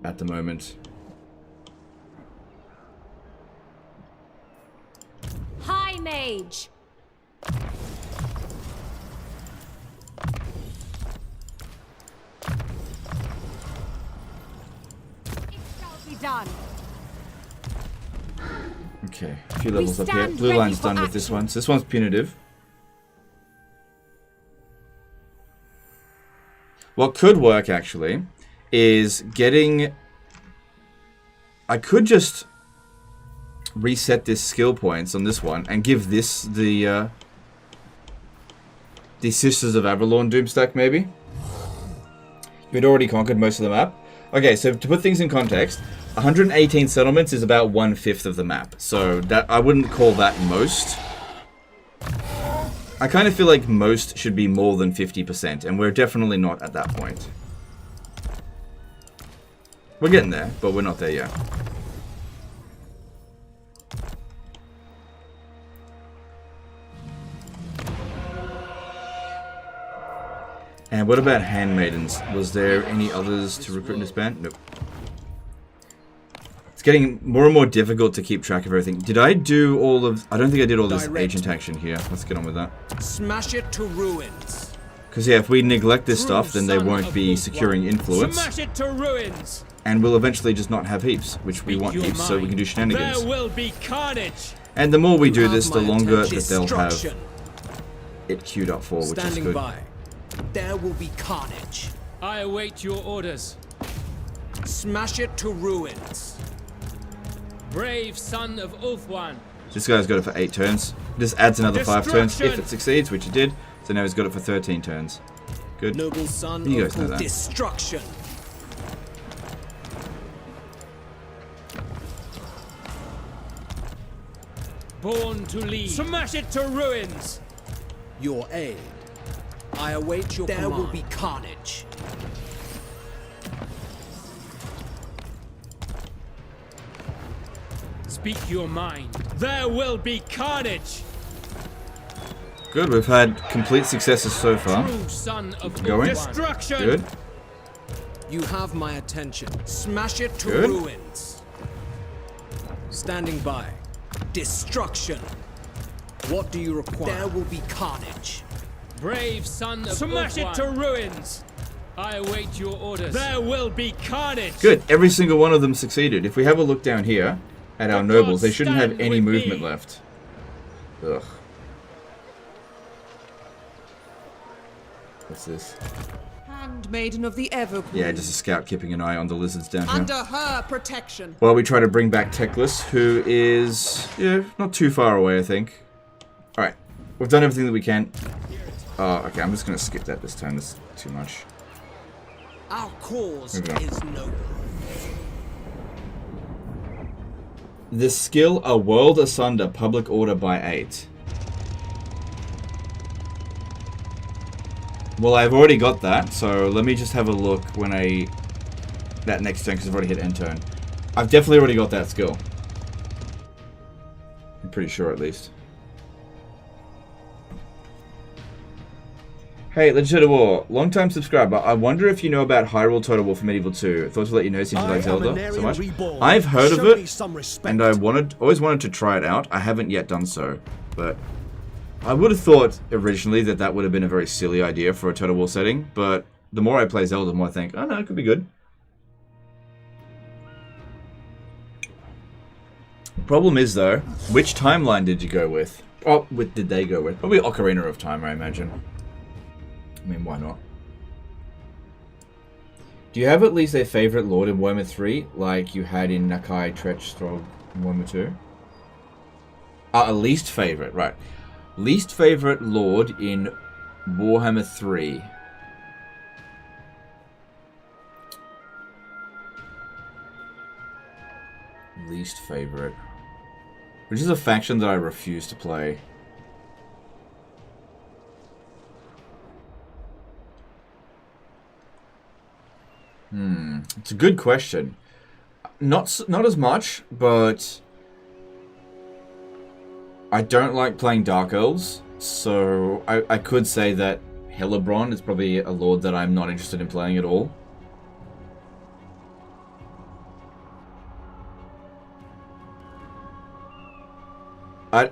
at the moment. High Mage. It shall be done. Okay, a few levels up here. Blue line's done with this one. So this one's punitive. What could work, actually, is getting... I could just reset this skill points on this one and give this the Sisters of Avalon Doomstack, maybe? You'd already conquered most of the map. Okay, so to put things in context, 118 settlements is about 1/5 of the map. So that I wouldn't call that most. I kind of feel like most should be more than 50%, and we're definitely not at that point. We're getting there, but we're not there yet. And what about handmaidens? Was there any others to recruit in this band? Nope. It's getting more and more difficult to keep track of everything. Did I do all of... I don't think I did all this agent action here. Let's get on with that. Smash it to ruins. Because yeah, if we neglect this stuff, then they won't be securing influence. Smash it to ruins. And we'll eventually just not have heaps, which we want heaps so we can do shenanigans. There will be carnage. And the more we do this, the longer that they'll have it queued up for, which is good. By. There will be carnage. I await your orders. Smash it to ruins. Brave son of Ulthuan. This guy's got it for 8 turns. This adds another 5 turns if it succeeds, which it did. So now he's got it for 13 turns. Good. Noble son you guys know that. Destruction. Born to lead. Smash it to ruins. Your aid. I await your command. There will be carnage. Speak your mind. There will be carnage. Good, we've had complete successes so far. True son of going. Destruction. Good. You have my attention. Smash it to Good. ruins. Standing by. Destruction. What do you require? There will be carnage. Brave son of Smash it to ruins. I await your orders. There will be carnage. Good, every single one of them succeeded. If we have a look down here at our nobles, they shouldn't have any movement left. Ugh. What's this? Handmaiden of the Everqueen. Yeah, just a scout keeping an eye on the lizards down here. Under her protection. While we try to bring back Teclis, who is, yeah, not too far away, I think. Alright, we've done everything that we can. Oh, okay, I'm just going to skip that this time. That's too much. Our cause is noble. The skill A World Asunder, Public Order by 8. Well, I've already got that, so let me just have a look when that next turn, because I've already hit end turn. I've definitely already got that skill. I'm pretty sure, at least. Hey, Legislative War, long-time subscriber. I wonder if you know about Hyrule Total War for Medieval 2. Thought to let you know since you like Zelda so much. I've heard of it, and I always wanted to try it out. I haven't yet done so, but I would have thought originally that would have been a very silly idea for a Total War setting, but the more I play Zelda, the more I think, oh no, it could be good. Problem is, though, which timeline did you go with? Oh, did they go with? Probably Ocarina of Time, I imagine. I mean, why not? Do you have at least a favorite lord in Warhammer 3, like you had in Nakai, Tretch, Throg, in Warhammer 2? A least favorite, right. Least favorite lord in Warhammer 3. Least favorite. Which is a faction that I refuse to play. It's a good question. Not as much, but I don't like playing Dark Elves, so I could say that Helebron is probably a lord that I'm not interested in playing at all.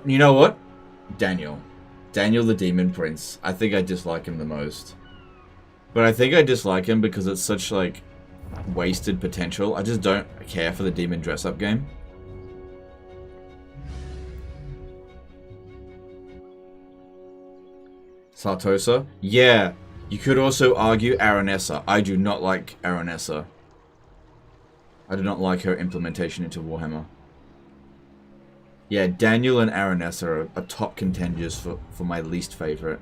You know what? Daniel the Demon Prince. I think I dislike him the most. But I think I dislike him because it's such, like, wasted potential. I just don't care for the demon dress-up game. Sartosa? Yeah. You could also argue Aranessa. I do not like Aranessa. I do not like her implementation into Warhammer. Yeah, Daniel and Aranessa are top contenders for my least favorite.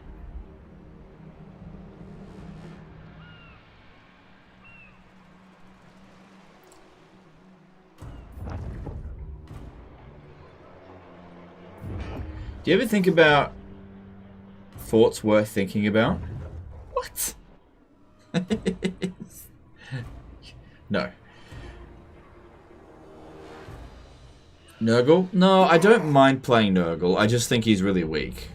Do you ever think about thoughts worth thinking about? What? No. Nurgle? No, I don't mind playing Nurgle. I just think he's really weak.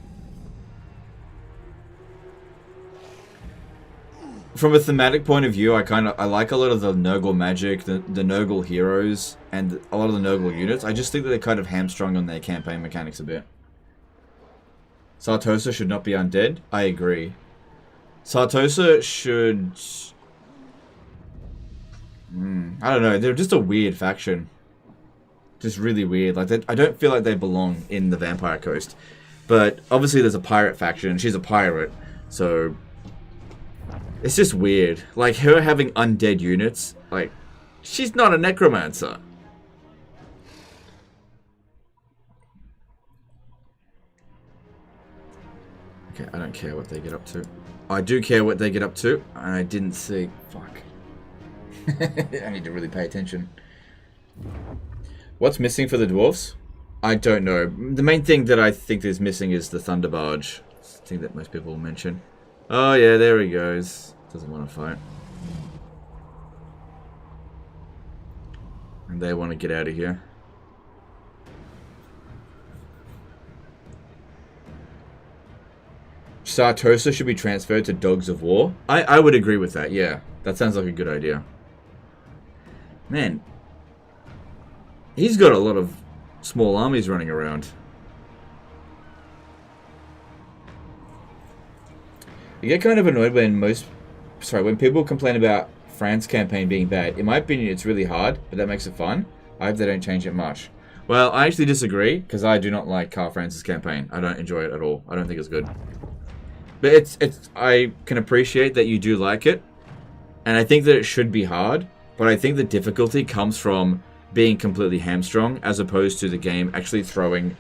From a thematic point of view, I like a lot of the Nurgle magic, the Nurgle heroes, and a lot of the Nurgle units. I just think that they're kind of hamstrung on their campaign mechanics a bit. Sartosa should not be undead. I agree. Sartosa should... I don't know. They're just a weird faction. Just really weird. Like I don't feel like they belong in the Vampire Coast. But obviously there's a pirate faction, and she's a pirate. So... it's just weird. Like, her having undead units, like... she's not a necromancer. Okay, I don't care what they get up to. I do care what they get up to, and I didn't see... fuck. I need to really pay attention. What's missing for the dwarves? I don't know. The main thing that I think is missing is the Thunder Barge. It's the thing that most people will mention. Oh yeah, there he goes. Doesn't want to fight. And they want to get out of here. Sartosa should be transferred to Dogs of War. I would agree with that, yeah. That sounds like a good idea. Man. He's got a lot of small armies running around. You get kind of annoyed when people complain about France's campaign being bad. In my opinion, it's really hard, but that makes it fun. I hope they don't change it much. Well, I actually disagree, because I do not like Karl France's campaign. I don't enjoy it at all. I don't think it's good. But I can appreciate that you do like it, and I think that it should be hard, but I think the difficulty comes from being completely hamstrung, as opposed to the game actually throwing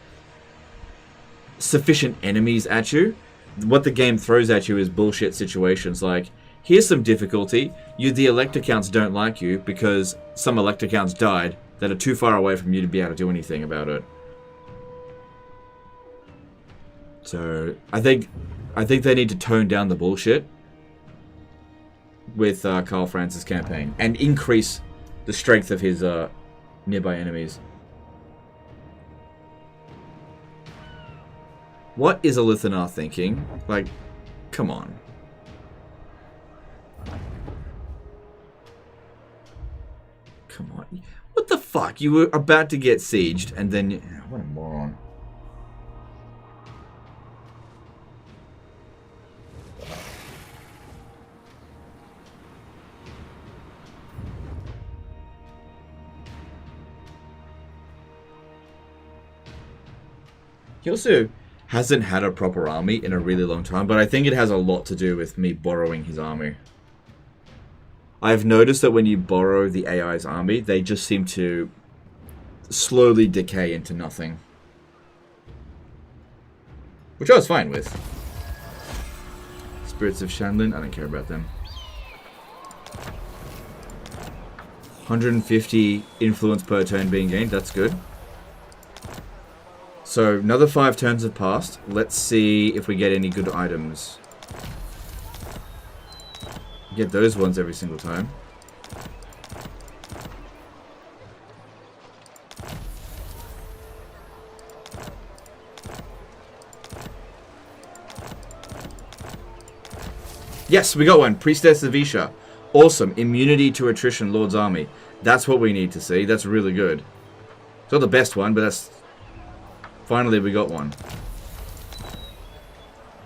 sufficient enemies at you. What the game throws at you is bullshit situations like, here's some difficulty, the Elector Counts don't like you because some Elector Counts died that are too far away from you to be able to do anything about it. So, I think they need to tone down the bullshit with Karl France's campaign and increase the strength of his nearby enemies. What is Elithanar thinking? Like, come on. Come on. What the fuck? You were about to get sieged and then... what a moron. He also hasn't had a proper army in a really long time, but I think it has a lot to do with me borrowing his army. I've noticed that when you borrow the AI's army, they just seem to slowly decay into nothing. Which I was fine with. Spirits of Shandlin, I don't care about them. 150 influence per turn being gained, that's good. So, another 5 turns have passed. Let's see if we get any good items. Get those ones every single time. Yes, we got one. Priestess of Isha. Awesome. Immunity to attrition, Lord's Army. That's what we need to see. That's really good. It's not the best one, but that's... finally, we got one.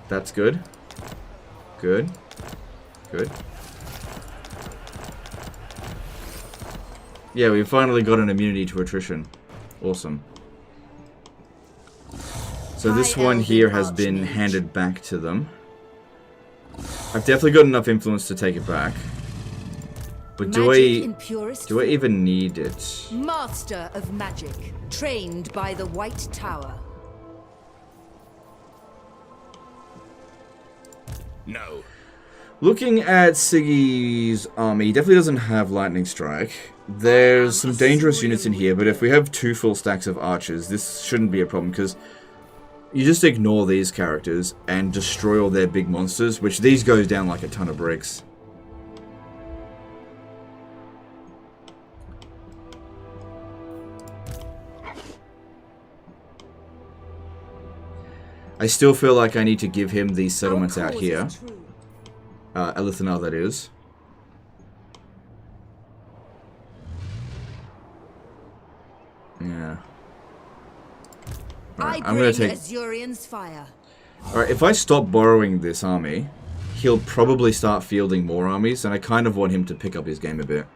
That's good. Good. Good. Yeah, we finally got an immunity to attrition. Awesome. So this one here has been handed back to them. I've definitely got enough influence to take it back. But Magic in purest do I even need it? Master of magic, trained by the White Tower. No. Looking at Siggy's army, he definitely doesn't have Lightning Strike. There's some dangerous units in here, but if we have 2 full stacks of archers, this shouldn't be a problem, because you just ignore these characters and destroy all their big monsters, which these goes down like a ton of bricks. I still feel like I need to give him these settlements out here. Elithanar, that is. Yeah. Right, I'm gonna take Azurion's fire. Alright, if I stop borrowing this army, he'll probably start fielding more armies, and I kind of want him to pick up his game a bit.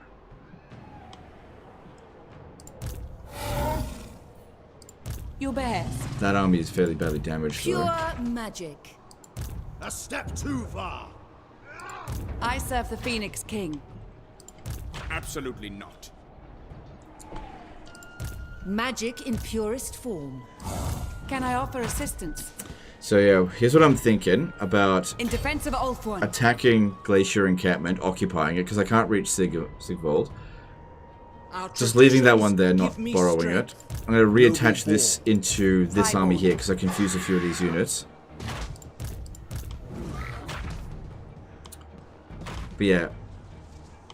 Your best. That army is fairly badly damaged, Pure though. magic. A step too far. I serve the Phoenix King. Absolutely not. Magic in purest form. Can I offer assistance? So yeah, here's what I'm thinking about In defense of Ulthuan. attacking Glacier Encampment, occupying it, because I can't reach Sigvald. Just leaving that one there, not borrowing it. I'm going to reattach this into this army here, because I confused a few of these units. But yeah,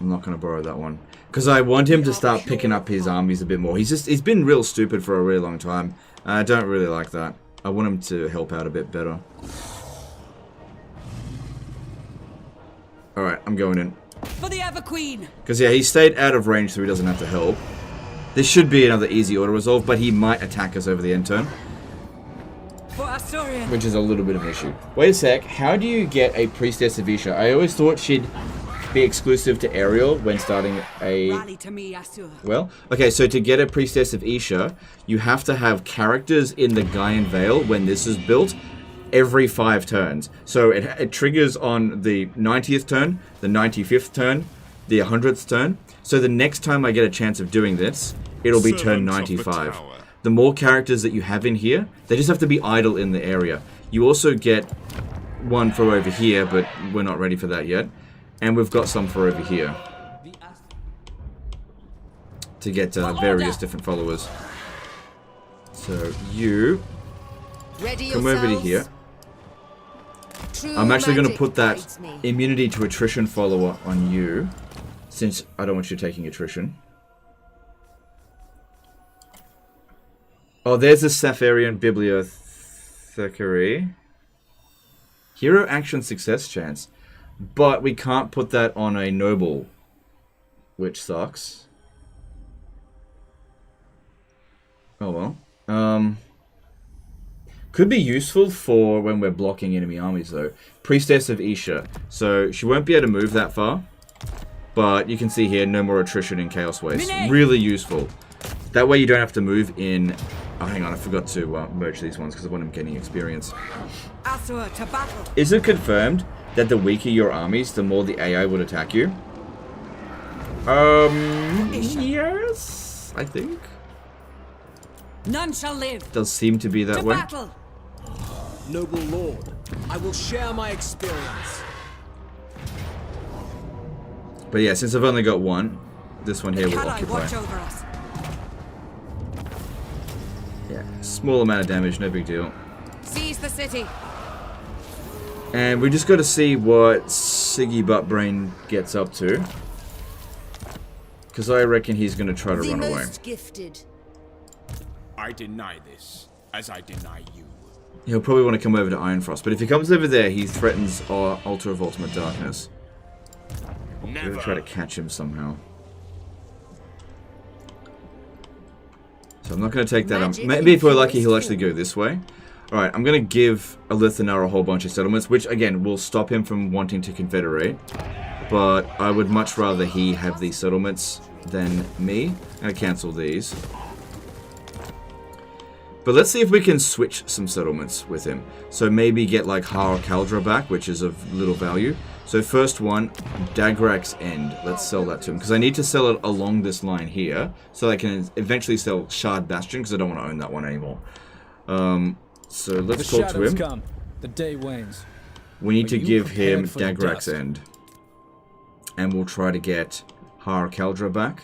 I'm not going to borrow that one. Because I want him to start picking up his armies a bit more. He's been real stupid for a really long time. I don't really like that. I want him to help out a bit better. Alright, I'm going in. For the Ever Queen. Because yeah, he stayed out of range so he doesn't have to help. This should be another easy auto resolve, but he might attack us over the end turn. For Asturion. Which is a little bit of an issue. Wait a sec, how do you get a Priestess of Isha? I always thought she'd be exclusive to Ariel when starting a... Rally to me, Asur. Well, okay, so to get a Priestess of Isha, you have to have characters in the Gaian Vale when this is built every 5 turns. So it triggers on the 90th turn, the 95th turn, the 100th turn. So the next time I get a chance of doing this, it'll be turn 95. The more characters that you have in here, they just have to be idle in the area. You also get one for over here, but we're not ready for that yet. And we've got some for over here. To get various different followers. So you come over to here. I'm actually going to put that immunity to attrition follower on you, since I don't want you taking attrition. Oh, there's a Sapharian Bibliothecary. Hero action success chance. But we can't put that on a noble, which sucks. Oh well. Could be useful for when we're blocking enemy armies though. Priestess of Isha. So she won't be able to move that far. But you can see here, no more attrition in Chaos Waste. Really useful. That way you don't have to move in... Oh, hang on, I forgot to merge these ones because I want them getting experience. Asur to battle. Is it confirmed that the weaker your armies, the more the AI would attack you? Yes, I think. None shall live. Does seem to be that way. Battle. Noble Lord, I will share my experience. But yeah, since I've only got one, this one here will occupy. Watch over us. Yeah, small amount of damage, no big deal. Seize the city. And we just got to see what Siggy Buttbrain gets up to. Because I reckon he's going to try to run away. Gifted. I deny this, as I deny you. He'll probably want to come over to Ironfrost, but if he comes over there, he threatens our Altar of Ultimate Darkness. I'm going to try to catch him somehow. So I'm not going to take that. Maybe if we're lucky, he'll actually go this way. Alright, I'm going to give Elithanar a whole bunch of settlements, which, again, will stop him from wanting to confederate. But I would much rather he have these settlements than me. I'm going to cancel these. But let's see if we can switch some settlements with him. So maybe get like Har Kaldra back, which is of little value. So first one, Dagrak's End. Let's sell that to him. Because I need to sell it along this line here. So I can eventually sell Shard Bastion, because I don't want to own that one anymore. So let's talk to him. Come. The day wanes. We need to give him Dagrak's End. And we'll try to get Har Kaldra back.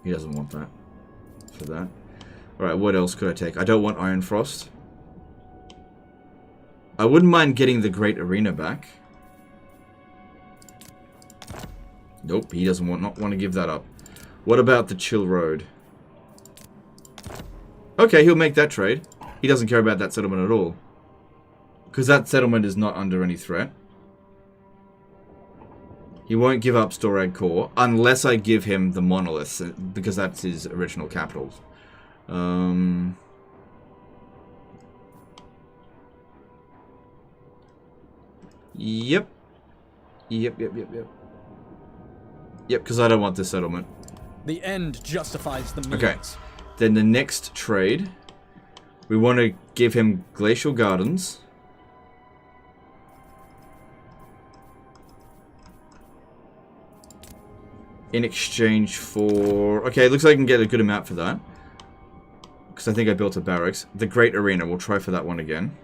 He doesn't want that. For that. Alright, what else could I take? I don't want Iron Frost. I wouldn't mind getting the Great Arena back. Nope, he doesn't not want to give that up. What about the Chill Road? Okay, he'll make that trade. He doesn't care about that settlement at all. Because that settlement is not under any threat. He won't give up Storag Core unless I give him the Monoliths, because that's his original capital. Yep. Yep, because I don't want this settlement. The end justifies the means. Okay. Then the next trade, we want to give him Glacial Gardens. In exchange for... Okay, it looks like I can get a good amount for that. Because I think I built a barracks. The Great Arena, we'll try for that one again.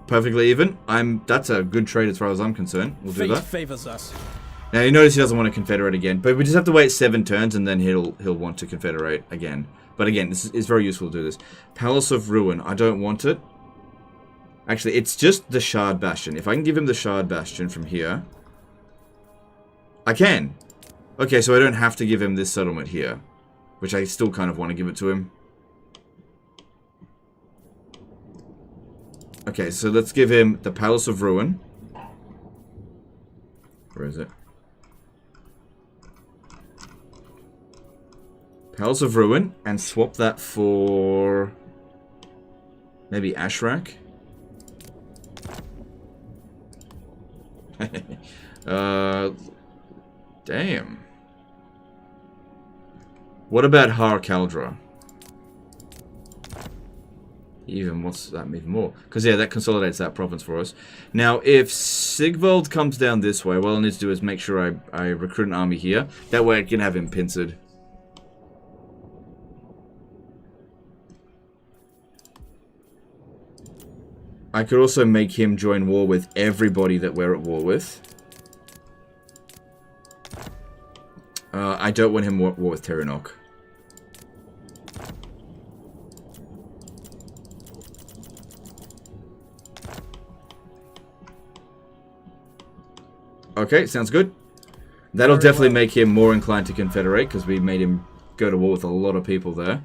Perfectly even. That's a good trade as far as I'm concerned. We'll do that. Fate favors us. Now you notice he doesn't want to confederate again, but we just have to wait 7 turns and then he'll want to confederate again. But again, this is very useful to do this. Palace of Ruin, I don't want it. Actually, it's just the Shard Bastion. If I can give him the Shard Bastion from here, I can. Okay, so I don't have to give him this settlement here, which I still kind of want to give it to him. Okay, so let's give him the Palace of Ruin. Where is it? Palace of Ruin, and swap that for maybe Ashrak. Damn. What about Har Kaldra? Even what's that even more? Because yeah, that consolidates that province for us. Now, if Sigvald comes down this way, what I need to do is make sure I recruit an army here. That way I can have him pincered. I could also make him join war with everybody that we're at war with. I don't want him at war with Tyrion. Okay, sounds good. That'll definitely make him more inclined to confederate, because we made him go to war with a lot of people there.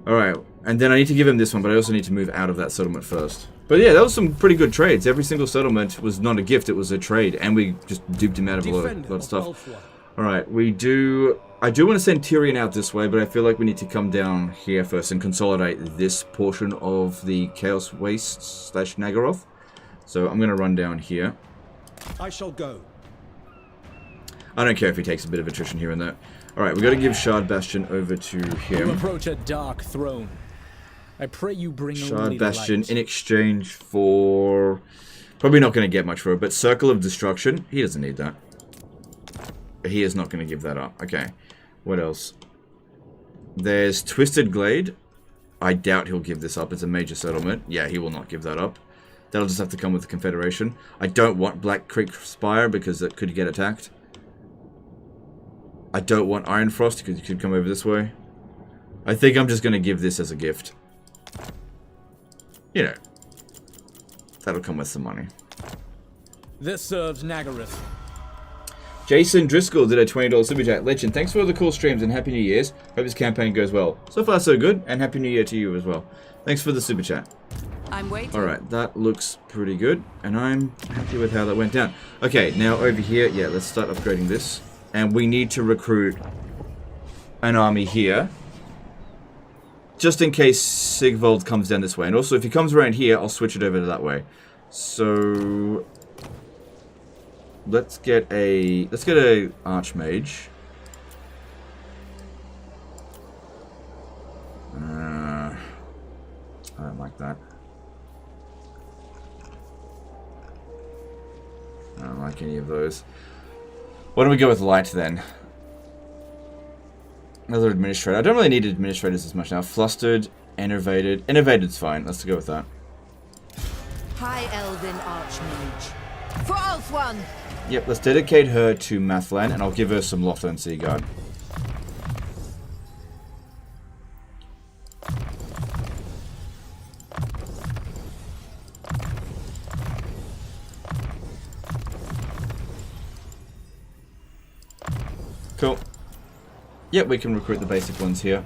Alright, and then I need to give him this one, but I also need to move out of that settlement first. But yeah, that was some pretty good trades. Every single settlement was not a gift, it was a trade, and we just duped him out of a lot of stuff. Alright, I do want to send Tyrion out this way, but I feel like we need to come down here first and consolidate this portion of the Chaos Waste / Nagaroth. So I'm going to run down here. I shall go. I don't care if he takes a bit of attrition here and there. Alright, we got to give Shard Bastion over to him. You approach a dark throne. I pray you bring Shard Bastion in exchange for... Probably not going to get much for it, but Circle of Destruction. He doesn't need that. He is not going to give that up. Okay. What else? There's Twisted Glade. I doubt he'll give this up. It's a major settlement. Yeah, he will not give that up. That'll just have to come with the Confederation. I don't want Black Creek Spire because it could get attacked. I don't want Iron Frost because he could come over this way. I think I'm just going to give this as a gift. You know. That'll come with some money. This serves Nagaroth. Jason Driscoll did a $20 Super Chat. Legend, thanks for all the cool streams and Happy New Year's. Hope this campaign goes well. So far so good, and Happy New Year to you as well. Thanks for the Super Chat. I'm waiting. Alright, that looks pretty good, and I'm happy with how that went down. Okay, now over here, yeah, let's start upgrading this. And we need to recruit an army here. Just in case Sigvald comes down this way. And also, if he comes around here, I'll switch it over to that way. So... let's get a archmage. I don't like that. I don't like any of those. Why don't we go with light then? Another administrator. I don't really need administrators as much now. Flustered, enervated. Enervated's fine. Let's go with that. High Elven Archmage. For Ulthuan! Yep, let's dedicate her to Mathlan, and I'll give her some Lothern Seaguard. Cool. Yep, we can recruit the basic ones here.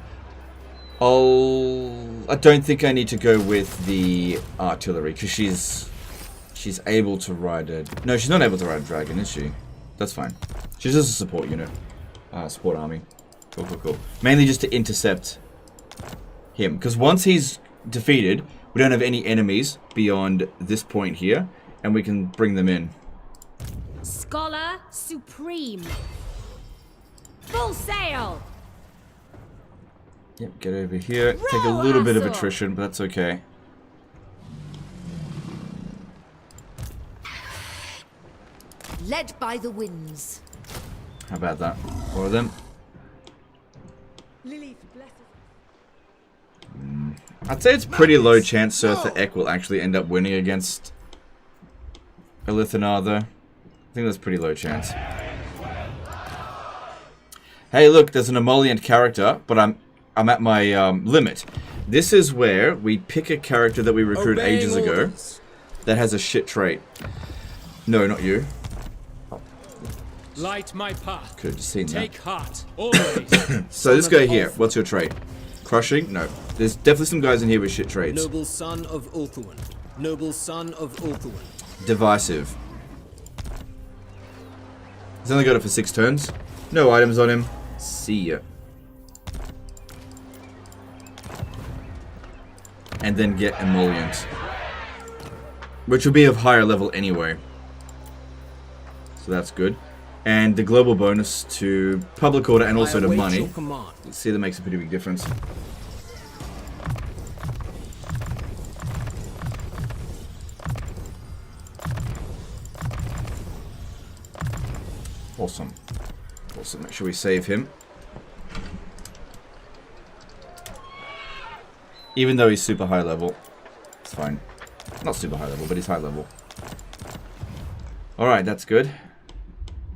I don't think I need to go with the artillery, because she's able to ride a... No, she's not able to ride a dragon, is she? That's fine. She's just a support unit. Support army. Cool, cool, cool. Mainly just to intercept him, because once he's defeated, we don't have any enemies beyond this point here, and we can bring them in. Scholar Supreme. Full sail! Yep, get over here. Take a little bit of attrition, but that's okay. Led by the winds. How about that? 4 of them. I'd say it's pretty low chance Surtha Ek will actually end up winning against Elithanar, though. I think that's pretty low chance. Hey, look, there's an emollient character, but I'm at my limit. This is where we pick a character that we recruited ages ago that has a shit trait. No, not you. Light my path. Could have just seen that. Take heart, always. So this guy here, what's your trait? Crushing? No. There's definitely some guys in here with shit traits. Noble son of Ulthuan. Noble son of Ulthuan. Divisive. He's only got it for 6 turns. No items on him. See ya. And then get emollient, which will be of higher level anyway. So that's good. And the global bonus to public order and also to money. Let's see, that makes a pretty big difference. Awesome. Awesome. Make sure we save him. Even though he's super high level. It's fine. Not super high level, but he's high level. Alright, that's good.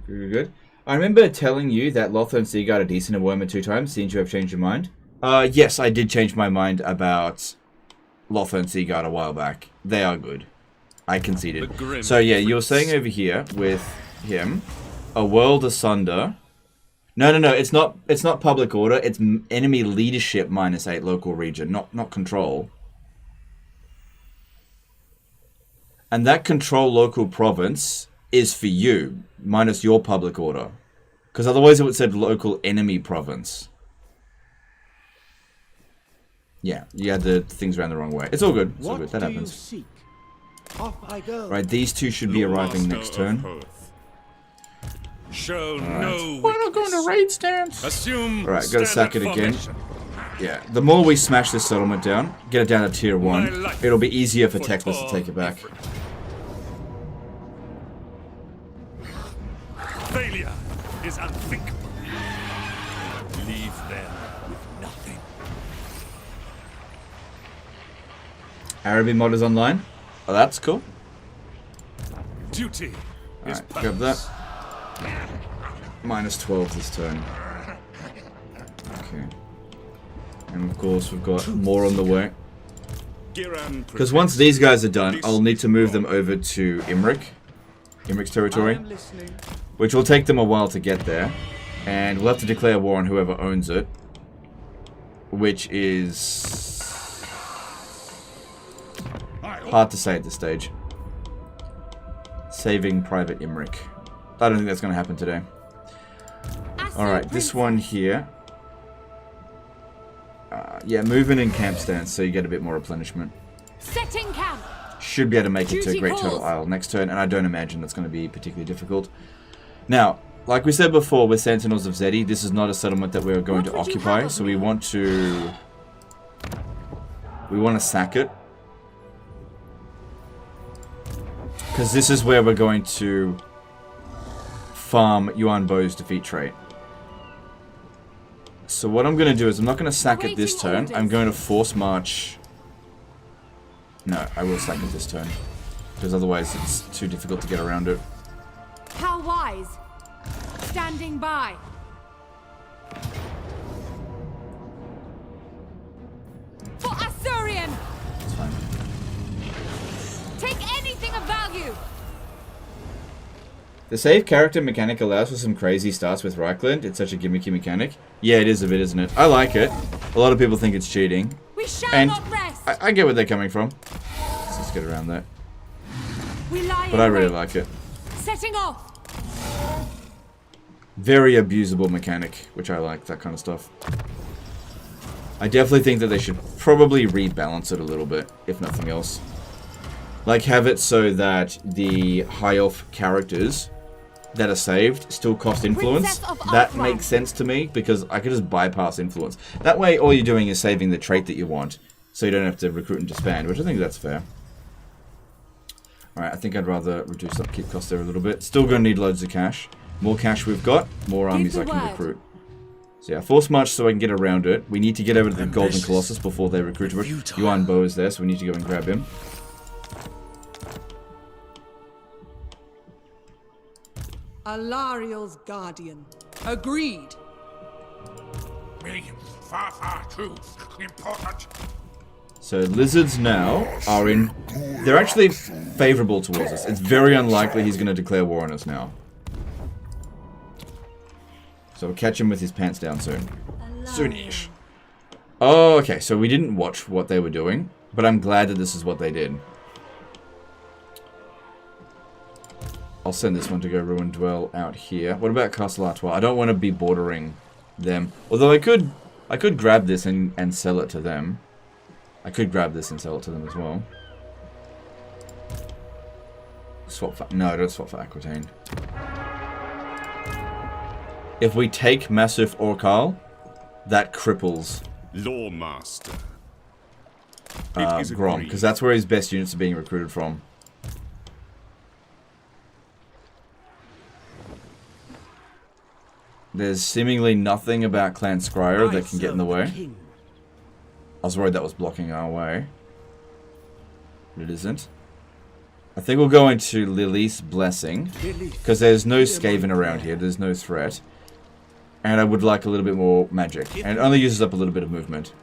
Good, good. I remember telling you that Lothar and Seaguard are decent in Warhammer 2 times. Seems you have changed your mind. Yes, I did change my mind about Lothar and Seaguard a while back. They are good. I conceded. So yeah, you were saying over here with him, a world asunder. No, it's not public order. It's enemy leadership -8 local region, not control. And that control local province is for you, minus your public order. Because otherwise it would say local enemy province. Yeah, you had the things around the wrong way. It's all good. It's all good. That happens. Off I go. Right, these two should be arriving next turn. Show no. Why not go into raid stance? Assume. Alright, gotta sack it again. Yeah, the more we smash this settlement down, get it down to tier 1, it'll be easier for Teclis to take it back. Failure is unthinkable. Leave them with nothing. Araby mod is online. Oh, that's cool. Duty. Alright, grab that. -12 this turn. Okay. And of course we've got more on the way. Because once these guys are done, I'll need to move them over to Imric's territory. Which will take them a while to get there. And we'll have to declare war on whoever owns it. Which is hard to say at this stage. Saving Private Imric. I don't think that's going to happen today. Alright, this one here. Yeah, move in camp stance so you get a bit more replenishment. Setting camp. should be able to make it to Great Turtle Isle next turn, and I don't imagine that's going to be particularly difficult. Now, like we said before with Sentinels of Zeddy, this is not a settlement that we're going to occupy, so we want to sack it. Because this is where we're going to farm Yuan Bo's defeat trait. So what I'm going to do is I'm not going to sack it this turn. I'm going to force march. No, I will sack it this turn. Because otherwise it's too difficult to get around it. How wise. Standing by. For Asurion! That's fine. Take anything of value! The save character mechanic allows for some crazy starts with Reichland. It's such a gimmicky mechanic. Yeah, it is a bit, isn't it? I like it. A lot of people think it's cheating. We shall and not rest. I get where they're coming from. Let's just get around that. We lie But I really like it. Setting off. Very abusable mechanic, which I like, that kind of stuff. I definitely think that they should probably rebalance it a little bit, if nothing else. Like, have it so that the high elf characters that are saved still cost influence. That makes sense to me, because I could just bypass influence. That way, all you're doing is saving the trait that you want, so you don't have to recruit and disband, which I think that's fair. Alright, I think I'd rather reduce upkeep cost there a little bit. Still gonna need loads of cash. More cash we've got, more armies I can recruit. So yeah, force march so I can get around it. We need to get over to the Golden Colossus before they recruit to it. Yuan Bo is there, so we need to go and grab him. Alariel's guardian. Agreed. Me, far, far too important. So lizards now are in... They're actually favourable towards us. It's very unlikely he's going to declare war on us now. So we'll catch him with his pants down soon. Soonish. Oh, okay. So we didn't watch what they were doing, but I'm glad that this is what they did. I'll send this one to go Ruin Dwell out here. What about Castle Artois? I don't want to be bordering them. Although I could grab this and sell it to them. I could grab this and sell it to them as well. Swap for... No, don't swap for Aquitaine. If we take Massif Orcal, that cripples Lawmaster. Grom, because that's where his best units are being recruited from. There's seemingly nothing about Clan Scryer that can get in the way. I was worried that was blocking our way. But it isn't. I think we'll go into Lilith's Blessing, because there's no Skaven around here, there's no threat. And I would like a little bit more magic. And it only uses up a little bit of movement.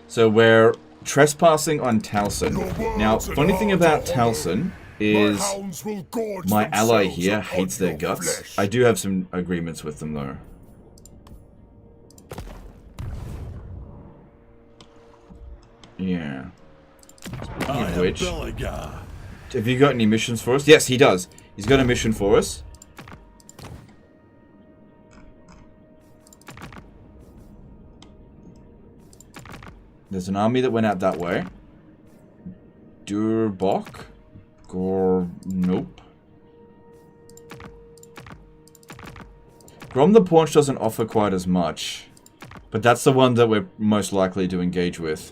So we're trespassing on Talson. Now, funny thing about Talson is my ally here hates their guts. I do have some agreements with them though. Yeah. Speaking of which, have you got any missions for us? Yes, he does. He's got a mission for us. There's an army that went out that way. Durbok? Nope. Grom the Paunch doesn't offer quite as much. But that's the one that we're most likely to engage with.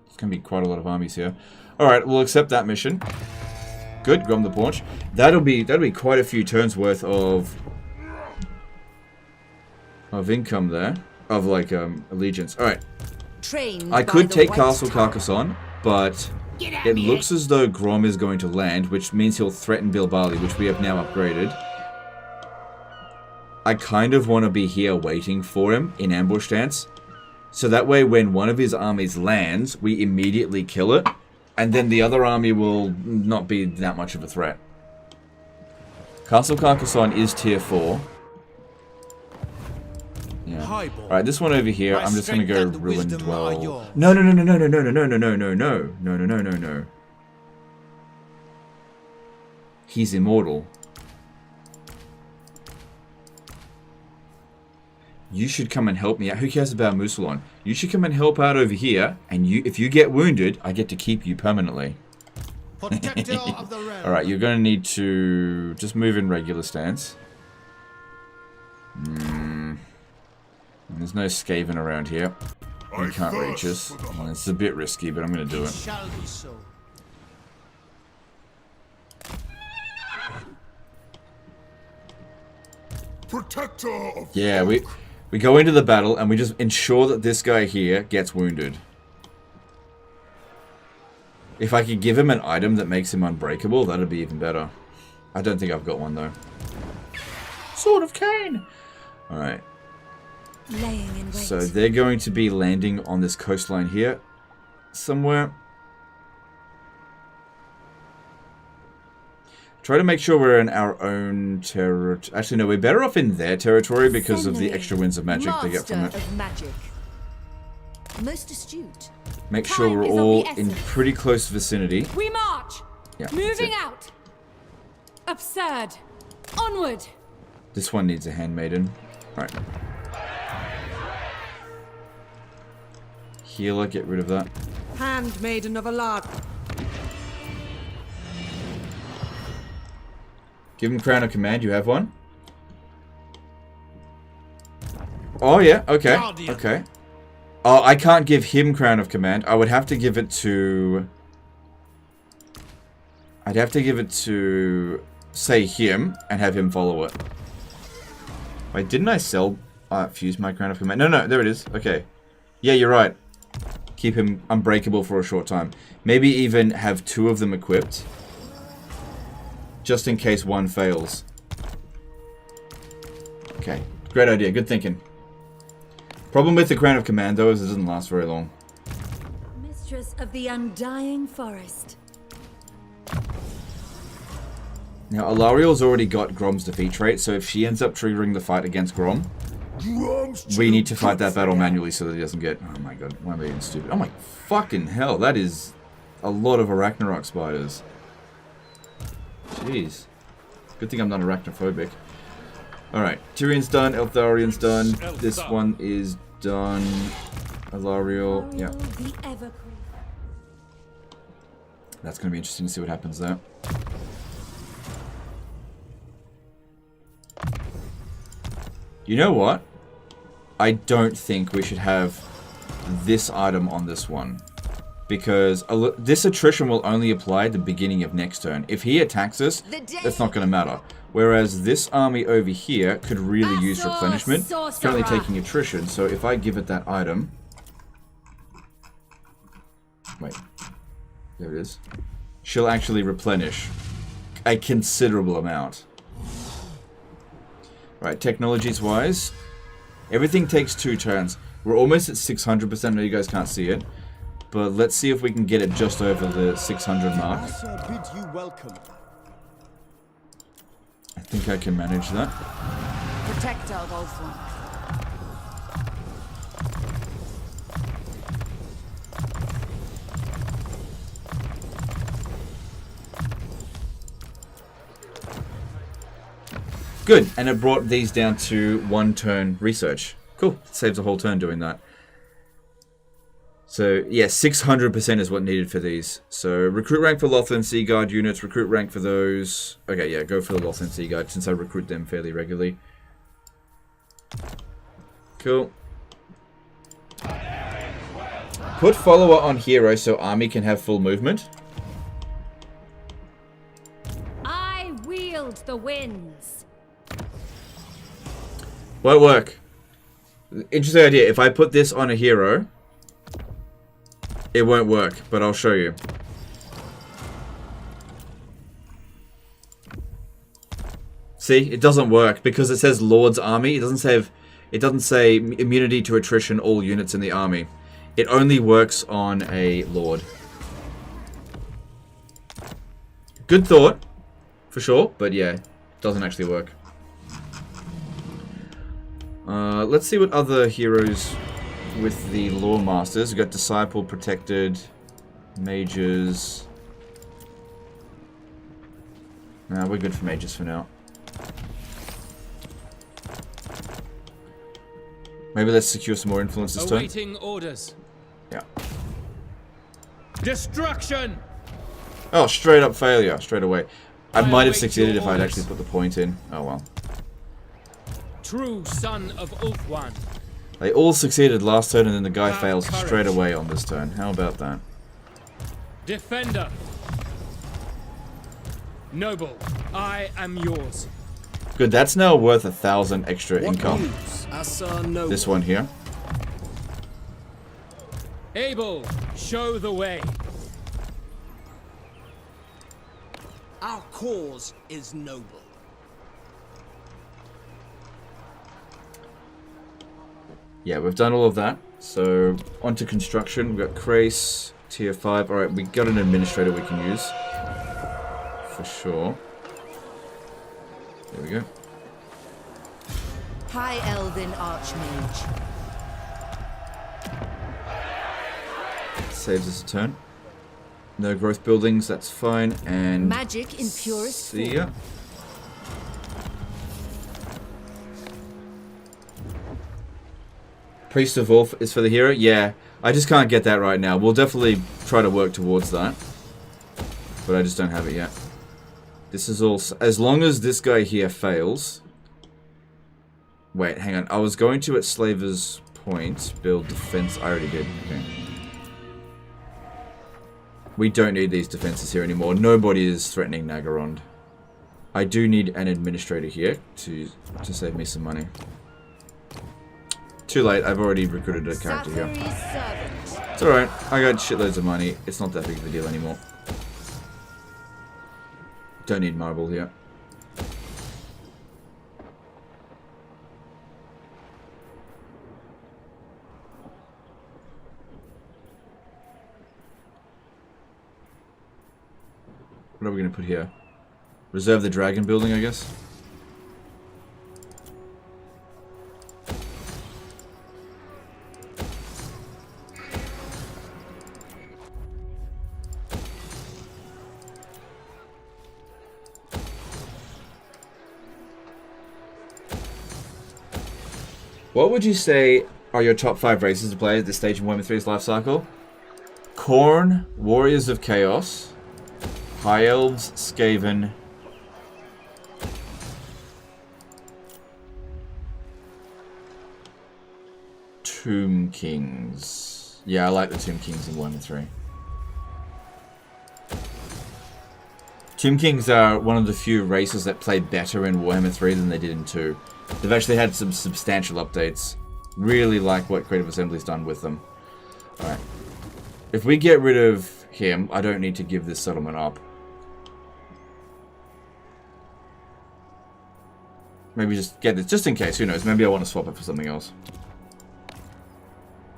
It's going to be quite a lot of armies here. Alright, we'll accept that mission. Good, Grom the Paunch. That'll be quite a few turns worth of income there. Of like allegiance. Alright. I could take Castle Carcassonne, but it looks as though Grom is going to land, which means he'll threaten Bilbali, which we have now upgraded. I kind of want to be here waiting for him in ambush stance. So that way when one of his armies lands, we immediately kill it, and then the other army will not be that much of a threat. Castle Carcassonne is tier 4. Yeah. Alright, this one over here, I'm just gonna go Ruin Dwell. No. He's immortal. You should come and help me out. Who cares about Musalon? You should come and help out over here, and if you get wounded, I get to keep you permanently. Alright, you're going to need to just move in regular stance. There's no Skaven around here. You can't reach us. Well, it's a bit risky, but I'm going to do it. Shall be so. Protector of Yeah, we go into the battle and we just ensure that this guy here gets wounded. If I could give him an item that makes him unbreakable, that'd be even better. I don't think I've got one though. Sword of Khaine! Alright. Laying in wait. So they're going to be landing on this coastline here. Somewhere. Try to make sure we're in our own territory. Actually, no, we're better off in their territory because of the extra winds of magic they get from it. Of magic. Most astute. Make sure we're all in pretty close vicinity. We march. Yeah, Moving out. Absurd. Onward. This one needs a handmaiden. Right. Healer, get rid of that. Handmaiden of Alar. Give him Crown of Command. You have one? Oh, yeah. Okay. Okay. Oh, I can't give him Crown of Command. I would have to give it to... I'd have to give it to, say, him, and have him follow it. Wait, didn't I sell... fuse my Crown of Command? No, there it is. Okay. Yeah, you're right. Keep him unbreakable for a short time. Maybe even have 2 of them equipped. Just in case one fails. Okay. Great idea. Good thinking. Problem with the Crown of Command, though, is it doesn't last very long. Mistress of the Undying Forest. Now, Alariel's already got Grom's defeat trait, so if she ends up triggering the fight against Grom, we need to fight that battle manually so that he doesn't get... Oh my god, why am I being stupid? Oh my fucking hell, that is a lot of Arachnarok spiders. Jeez. Good thing I'm not arachnophobic. Alright, Tyrion's done, Eltharion's done, this one is done. Alariel, yeah. That's going to be interesting to see what happens there. You know what? I don't think we should have this item on this one. Because this attrition will only apply at the beginning of next turn. If he attacks us, that's not going to matter. Whereas this army over here could really use replenishment. It's currently taking attrition, so if I give it that item... Wait. There it is. She'll actually replenish a considerable amount. Right, technologies-wise, everything takes 2 turns. We're almost at 600%. I know you guys can't see it. But let's see if we can get it just over the 600 mark. I think I can manage that. Protector of Ulthuan. Good, and it brought these down to 1 turn research. Cool, saves a whole turn doing that. So, yeah, 600% is what needed for these. So, recruit rank for Lothland Sea Guard units, recruit rank for those. Okay, yeah, go for the Lothland Sea Guard since I recruit them fairly regularly. Cool. Put follower on hero so army can have full movement. I wield the winds. Won't work. Interesting idea. If I put this on a hero... It won't work, but I'll show you. See, it doesn't work because it says Lord's Army. It doesn't say immunity to attrition all units in the army. It only works on a Lord. Good thought, for sure, but yeah, it doesn't actually work. Let's see what other heroes with the Lore Masters. We've got Disciple, Protected, Mages. Nah, we're good for Mages for now. Maybe let's secure some more influence this turn. Awaiting orders. Yeah. Destruction! Oh, straight up failure, straight away. I might have await succeeded your if I'd orders. actually put the point in. Oh well. True son of Ulthuan. They all succeeded last turn and then the guy Have fails courage. straight away on this turn. How about that? Defender. Noble, I am yours. Good, that's now worth 1,000 extra What income. news? Asa Noble. This one here. Abel, show the way. Our cause is noble. Yeah, we've done all of that. So, on to construction. We've got Krace, tier 5. Alright, we got an administrator we can use. For sure. There we go. High Elven Archmage. Saves us a turn. No growth buildings, that's fine. And Magic in purest see ya. Priest of Wolf is for the hero? Yeah, I just can't get that right now. We'll definitely try to work towards that. But I just don't have it yet. This is all... As long as this guy here fails... Wait, hang on. I was going to, at Slaver's Point, build defense. I already did. Okay. We don't need these defenses here anymore. Nobody is threatening Nagarond. I do need an administrator here to save me some money. Too late. I've already recruited a character here. It's alright. I got shitloads of money. It's not that big of a deal anymore. Don't need marble here. What are we going to put here? Reserve the dragon building, I guess? What would you say are your top 5 races to play at this stage in Warhammer 3's life cycle? Khorne, Warriors of Chaos, High Elves, Skaven, Tomb Kings. Yeah, I like the Tomb Kings in Warhammer 3. Tomb Kings are one of the few races that play better in Warhammer 3 than they did in 2. They've actually had some substantial updates. Really like what Creative Assembly's done with them. Alright. If we get rid of him, I don't need to give this settlement up. Maybe just get this, just in case, who knows, maybe I want to swap it for something else.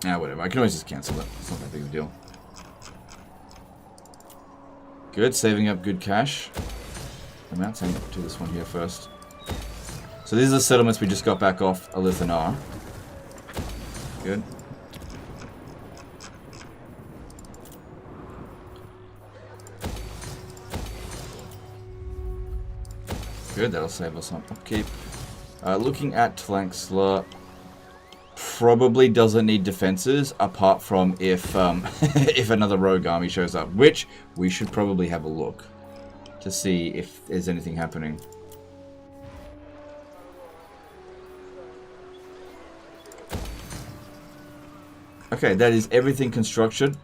Ah, whatever, I can always just cancel it, it's not that big of a deal. Good, saving up good cash. I'm out, saying to this one here first. So these are the settlements we just got back off Alithanar. Good. Good, that'll save us on upkeep. Looking at Tlanxler, probably doesn't need defenses, apart from if if another rogue army shows up, which we should probably have a look to see if there's anything happening. Okay, that is everything constructed.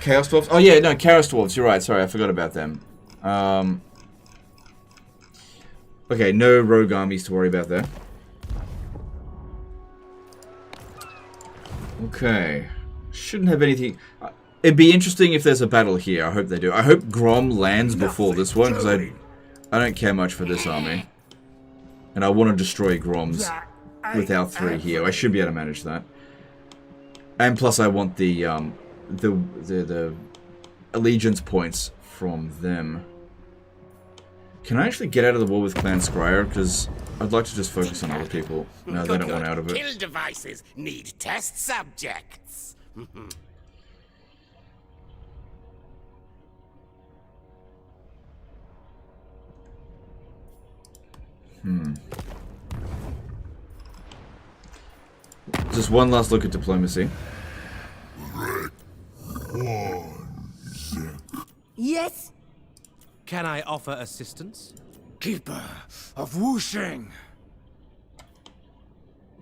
Chaos Dwarfs. Oh yeah, no, Chaos Dwarfs, you're right, sorry, I forgot about them. Okay, no rogue armies to worry about there. Okay. Shouldn't have anything... It'd be interesting if there's a battle here. I hope they do. I hope Grom lands before this one, because I don't care much for this army. And I want to destroy Groms with our 3 here. I should be able to manage that. And plus I want the allegiance points from them. Can I actually get out of the war with Clan Scryer? Because I'd like to just focus on other people. No, they don't want out of it. Kill devices need test subjects. Just one last look at diplomacy. Yes? Can I offer assistance? Keeper of Wushing.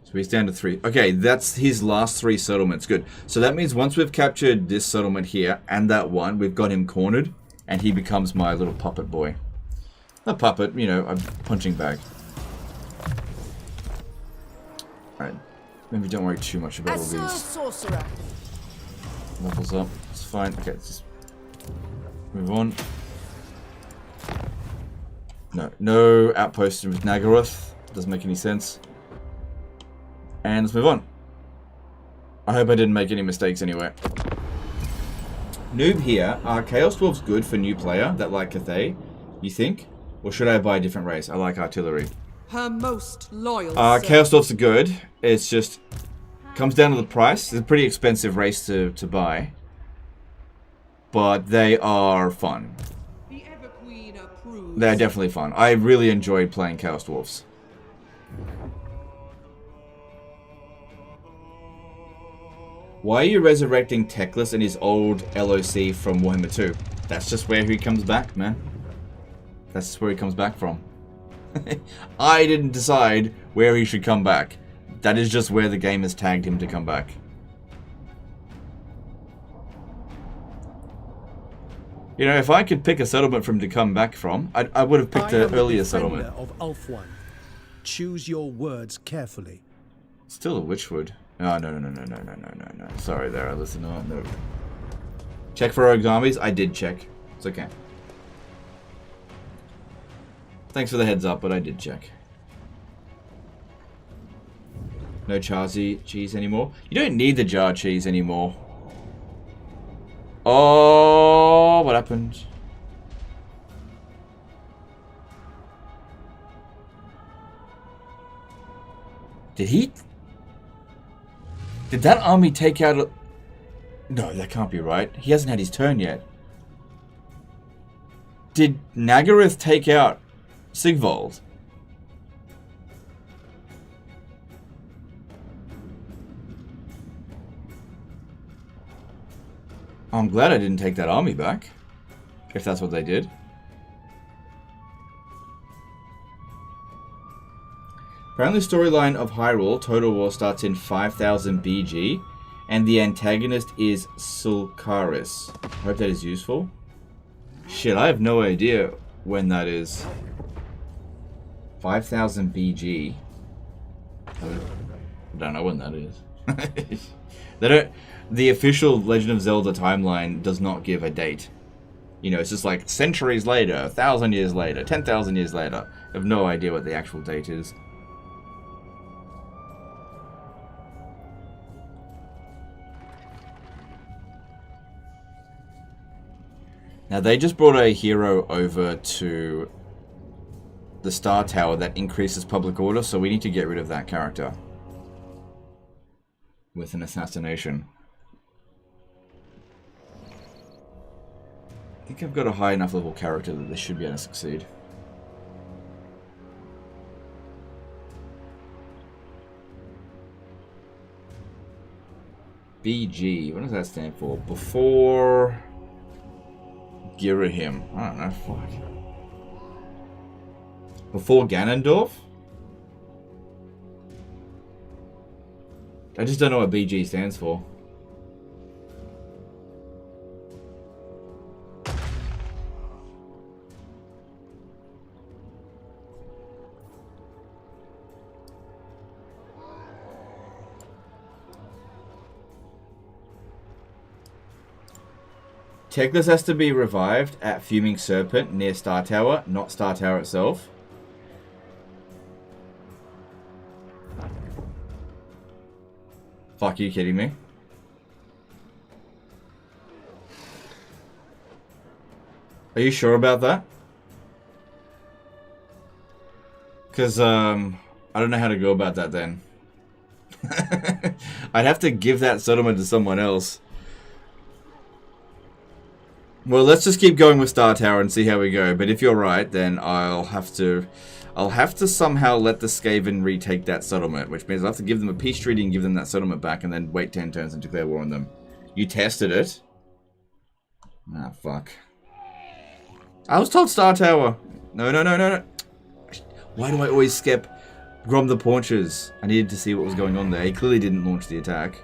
So he's down to 3. Okay, that's his last 3 settlements. Good. So that means once we've captured this settlement here and that one, we've got him cornered, and he becomes my little puppet boy. A puppet, you know, a punching bag. Alright. Maybe don't worry too much about all these. Sorcerer. Levels up. It's fine. Okay, let's just move on. No outposts with Nagaroth. Doesn't make any sense. And let's move on. I hope I didn't make any mistakes anyway. Noob here. Are Chaos Dwarves good for new player that like Cathay, you think? Or should I buy a different race? I like artillery. Her most loyal Chaos Dwarves are good. It's just comes down to the price. It's a pretty expensive race to buy. But they are fun. The Everqueen approves. They're definitely fun. I really enjoyed playing Chaos Dwarves. Why are you resurrecting Teclis and his old LOC from Warhammer 2? That's just where he comes back, man. That's just where he comes back from. I didn't decide where he should come back. That is just where the game has tagged him to come back. You know, if I could pick a settlement for him to come back from, I would have picked an earlier settlement. Of Ulthuan. Choose your words carefully. Still a Witchwood. Oh, no. Sorry there, listener. No. Check for rogue armies. I did check. It's okay. Thanks for the heads up, but I did check. No Charzy cheese anymore. You don't need the jar cheese anymore. Oh, what happened? Did that army take out a... No, that can't be right. He hasn't had his turn yet. Did Nagaroth take out Sigvald? I'm glad I didn't take that army back. If that's what they did. Apparently, storyline of Hyrule Total War starts in 5000 BG, and the antagonist is Sulcaris. I hope that is useful. Shit, I have no idea when that is. 5000 BG. I don't know when that is. They don't. The official Legend of Zelda timeline does not give a date. You know, it's just like centuries later, 1,000 years later, 10,000 years later. I have no idea what the actual date is. Now, they just brought a hero over to the Star Tower that increases public order, so we need to get rid of that character. With an assassination. I think I've got a high enough level character that this should be able to succeed. BG, what does that stand for? Before... Girahim. I don't know, fuck. Before Ganondorf? I just don't know what BG stands for. Teclis has to be revived at Fuming Serpent near Star Tower, not Star Tower itself. Fuck, are you kidding me? Are you sure about that? Because, I don't know how to go about that then. I'd have to give that settlement to someone else. Well, let's just keep going with Star Tower and see how we go. But if you're right, then I'll have to... I'll have to somehow let the Skaven retake that settlement, which means I'll have to give them a peace treaty and give them that settlement back and then wait 10 turns and declare war on them. You tested it. Ah, fuck. I was told Star Tower. No. Why do I always skip Grom the Paunches? I needed to see what was going on there. He clearly didn't launch the attack.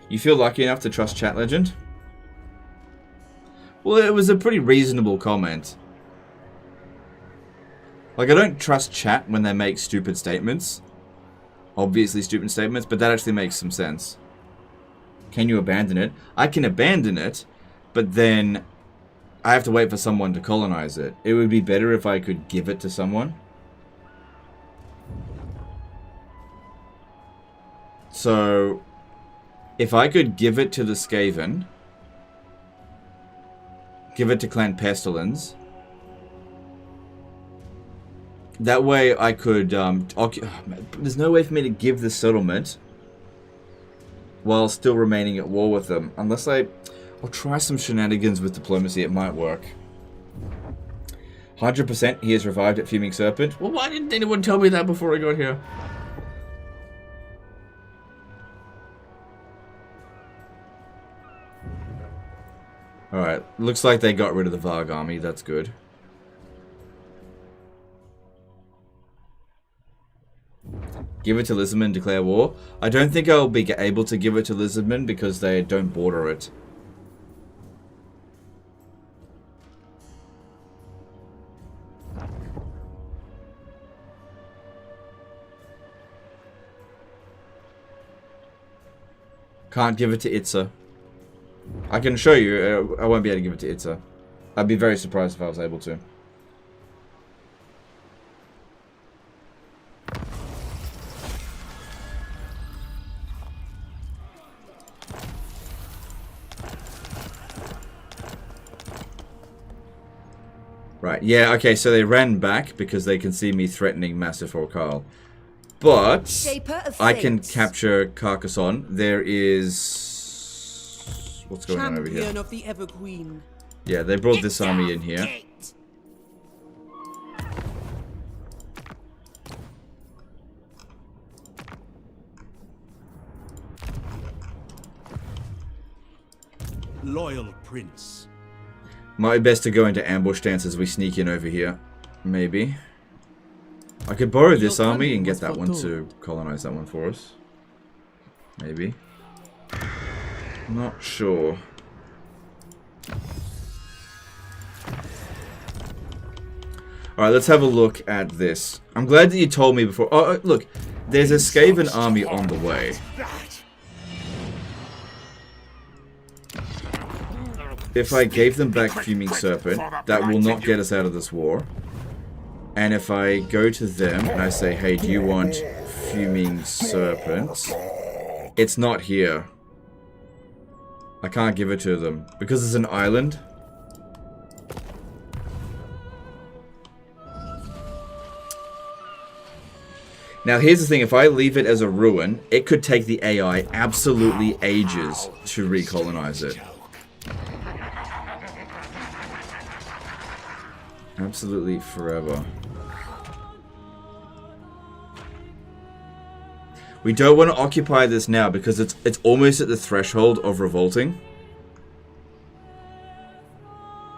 You feel lucky enough to trust Chat Legend? Well, it was a pretty reasonable comment. Like, I don't trust chat when they make stupid statements. Obviously stupid statements, but that actually makes some sense. Can you abandon it? I can abandon it, but then I have to wait for someone to colonize it. It would be better if I could give it to someone. So, if I could give it to the Skaven, give it to Clan Pestilence, that way I could, there's no way for me to give the settlement while still remaining at war with them. Unless I'll try some shenanigans with diplomacy, it might work. 100% he is revived at Fuming Serpent. Well, why didn't anyone tell me that before I got here? Alright, looks like they got rid of the Varg army, that's good. Give it to Lizardman, declare war. I don't think I'll be able to give it to Lizardman because they don't border it. Can't give it to Itza. I can show you, I won't be able to give it to Itza. I'd be very surprised if I was able to. Right, yeah, okay, so they ran back because they can see me threatening Massive Orcal. But I can capture Carcassonne. There is... What's going on over here? Of the Everqueen. Yeah, they brought this army in here. Loyal Prince. Might be best to go into ambush stance as we sneak in over here. Maybe. I could borrow this army and get that one to colonize that one for us. Maybe. Not sure. Alright, let's have a look at this. I'm glad that you told me before. Oh, look. There's a Skaven army on the way. If I gave them back Fuming Serpent, that will not get us out of this war. And if I go to them and I say, hey, do you want Fuming Serpent? It's not here. I can't give it to them. Because it's an island. Now here's the thing, if I leave it as a ruin, it could take the AI absolutely ages to recolonize it. Absolutely forever. We don't want to occupy this now because it's almost at the threshold of revolting.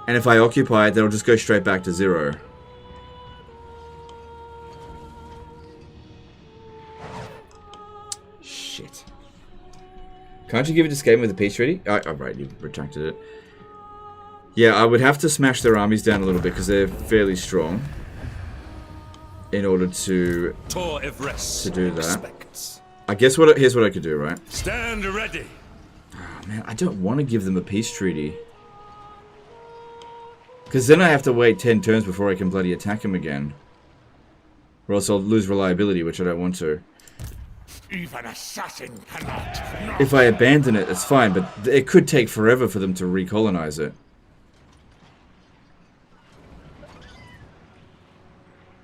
And if I occupy it, then it'll just go straight back to 0. Shit. Can't you give it to Skaven with a peace treaty? Oh, right, you retracted it. Yeah, I would have to smash their armies down a little bit because they're fairly strong. In order to do that. I guess here's what I could do, right? Stand ready. Oh, man, I don't want to give them a peace treaty. Because then I have to wait 10 turns before I can bloody attack them again. Or else I'll lose reliability, which I don't want to. Even assassin cannot. If I abandon it, it's fine, but it could take forever for them to recolonize it.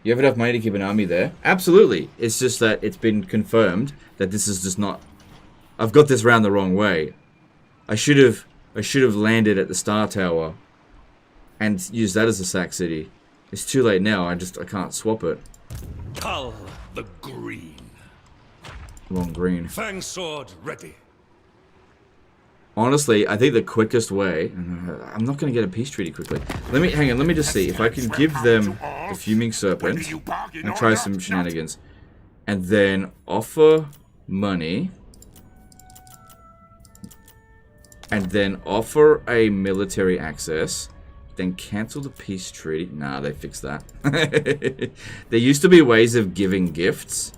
You have enough money to keep an army there? Absolutely. It's just that it's been confirmed that this is just not... I've got this round the wrong way. I should have landed at the Star Tower and used that as a sack city. It's too late now. I can't swap it. Cull the green. Wrong green. Fang sword ready. Honestly, I think the quickest way... I'm not going to get a peace treaty quickly. Hang on, let me just see. If I can give them the Fuming Serpent and try some shenanigans. And then offer money. And then offer a military access. Then cancel the peace treaty. Nah, they fixed that. There used to be ways of giving gifts.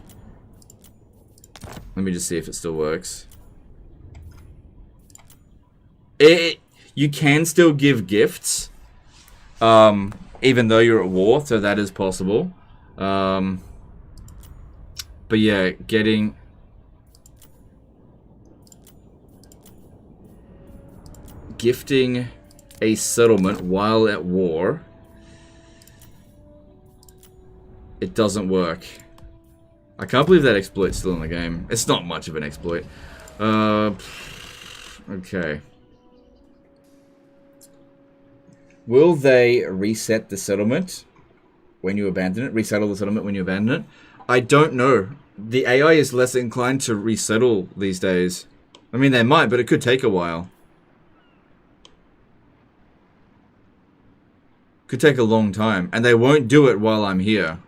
Let me just see if it still works. You can still give gifts, even though you're at war, so that is possible. But yeah, gifting a settlement while at war, it doesn't work. I can't believe that exploit's still in the game. It's not much of an exploit. Okay. Will they reset the settlement when you abandon it? Resettle the settlement when you abandon it? I don't know. The AI is less inclined to resettle these days. I mean, they might, but it could take a while. Could take a long time. And they won't do it while I'm here.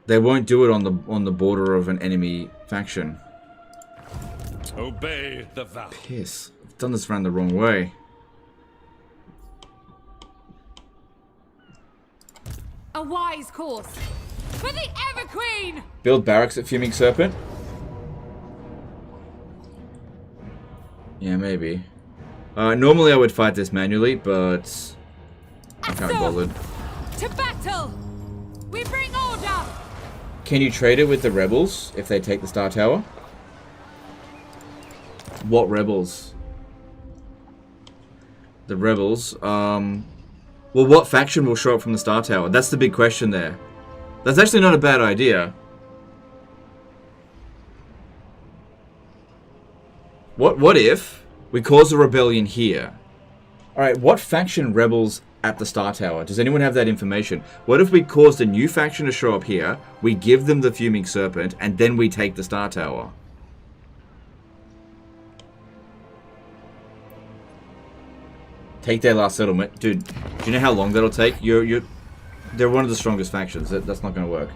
They won't do it on the border of an enemy faction. Obey the vow. Piss. I've done this around the wrong way. A wise course. For the Everqueen! Build barracks at Fuming Serpent? Yeah, maybe. Normally I would fight this manually, but I can't bother. To battle! We bring order! Can you trade it with the rebels if they take the Star Tower? What rebels? The rebels, well, what faction will show up from the Star Tower? That's the big question there. That's actually not a bad idea. What if we cause a rebellion here? Alright, what faction rebels at the Star Tower? Does anyone have that information? What if we caused a new faction to show up here, we give them the Fuming Serpent, and then we take the Star Tower? Take their last settlement. Dude, do you know how long that'll take? They're one of the strongest factions. That's not going to work.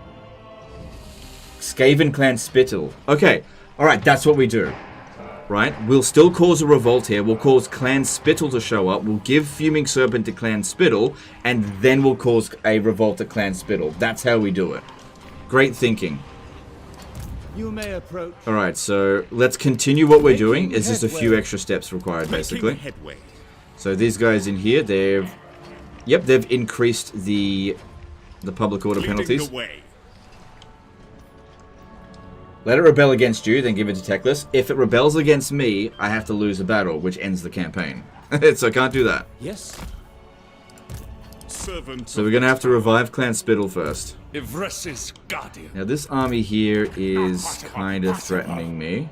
Skaven Clan Spittle. Okay, alright, that's what we do. Right? We'll still cause a revolt here. We'll cause Clan Spittle to show up. We'll give Fuming Serpent to Clan Spittle, and then we'll cause a revolt at Clan Spittle. That's how we do it. Great thinking. You may approach. Alright, so let's continue what we're doing. It's just a few extra steps required, basically. So these guys in here, they've increased the public order penalties. Let it rebel against you, then give it to Teclis. If it rebels against me, I have to lose a battle, which ends the campaign. So I can't do that. Yes. So we're going to have to revive Clan Spittle first. Ivres's guardian. Now this army here is kind of threatening me.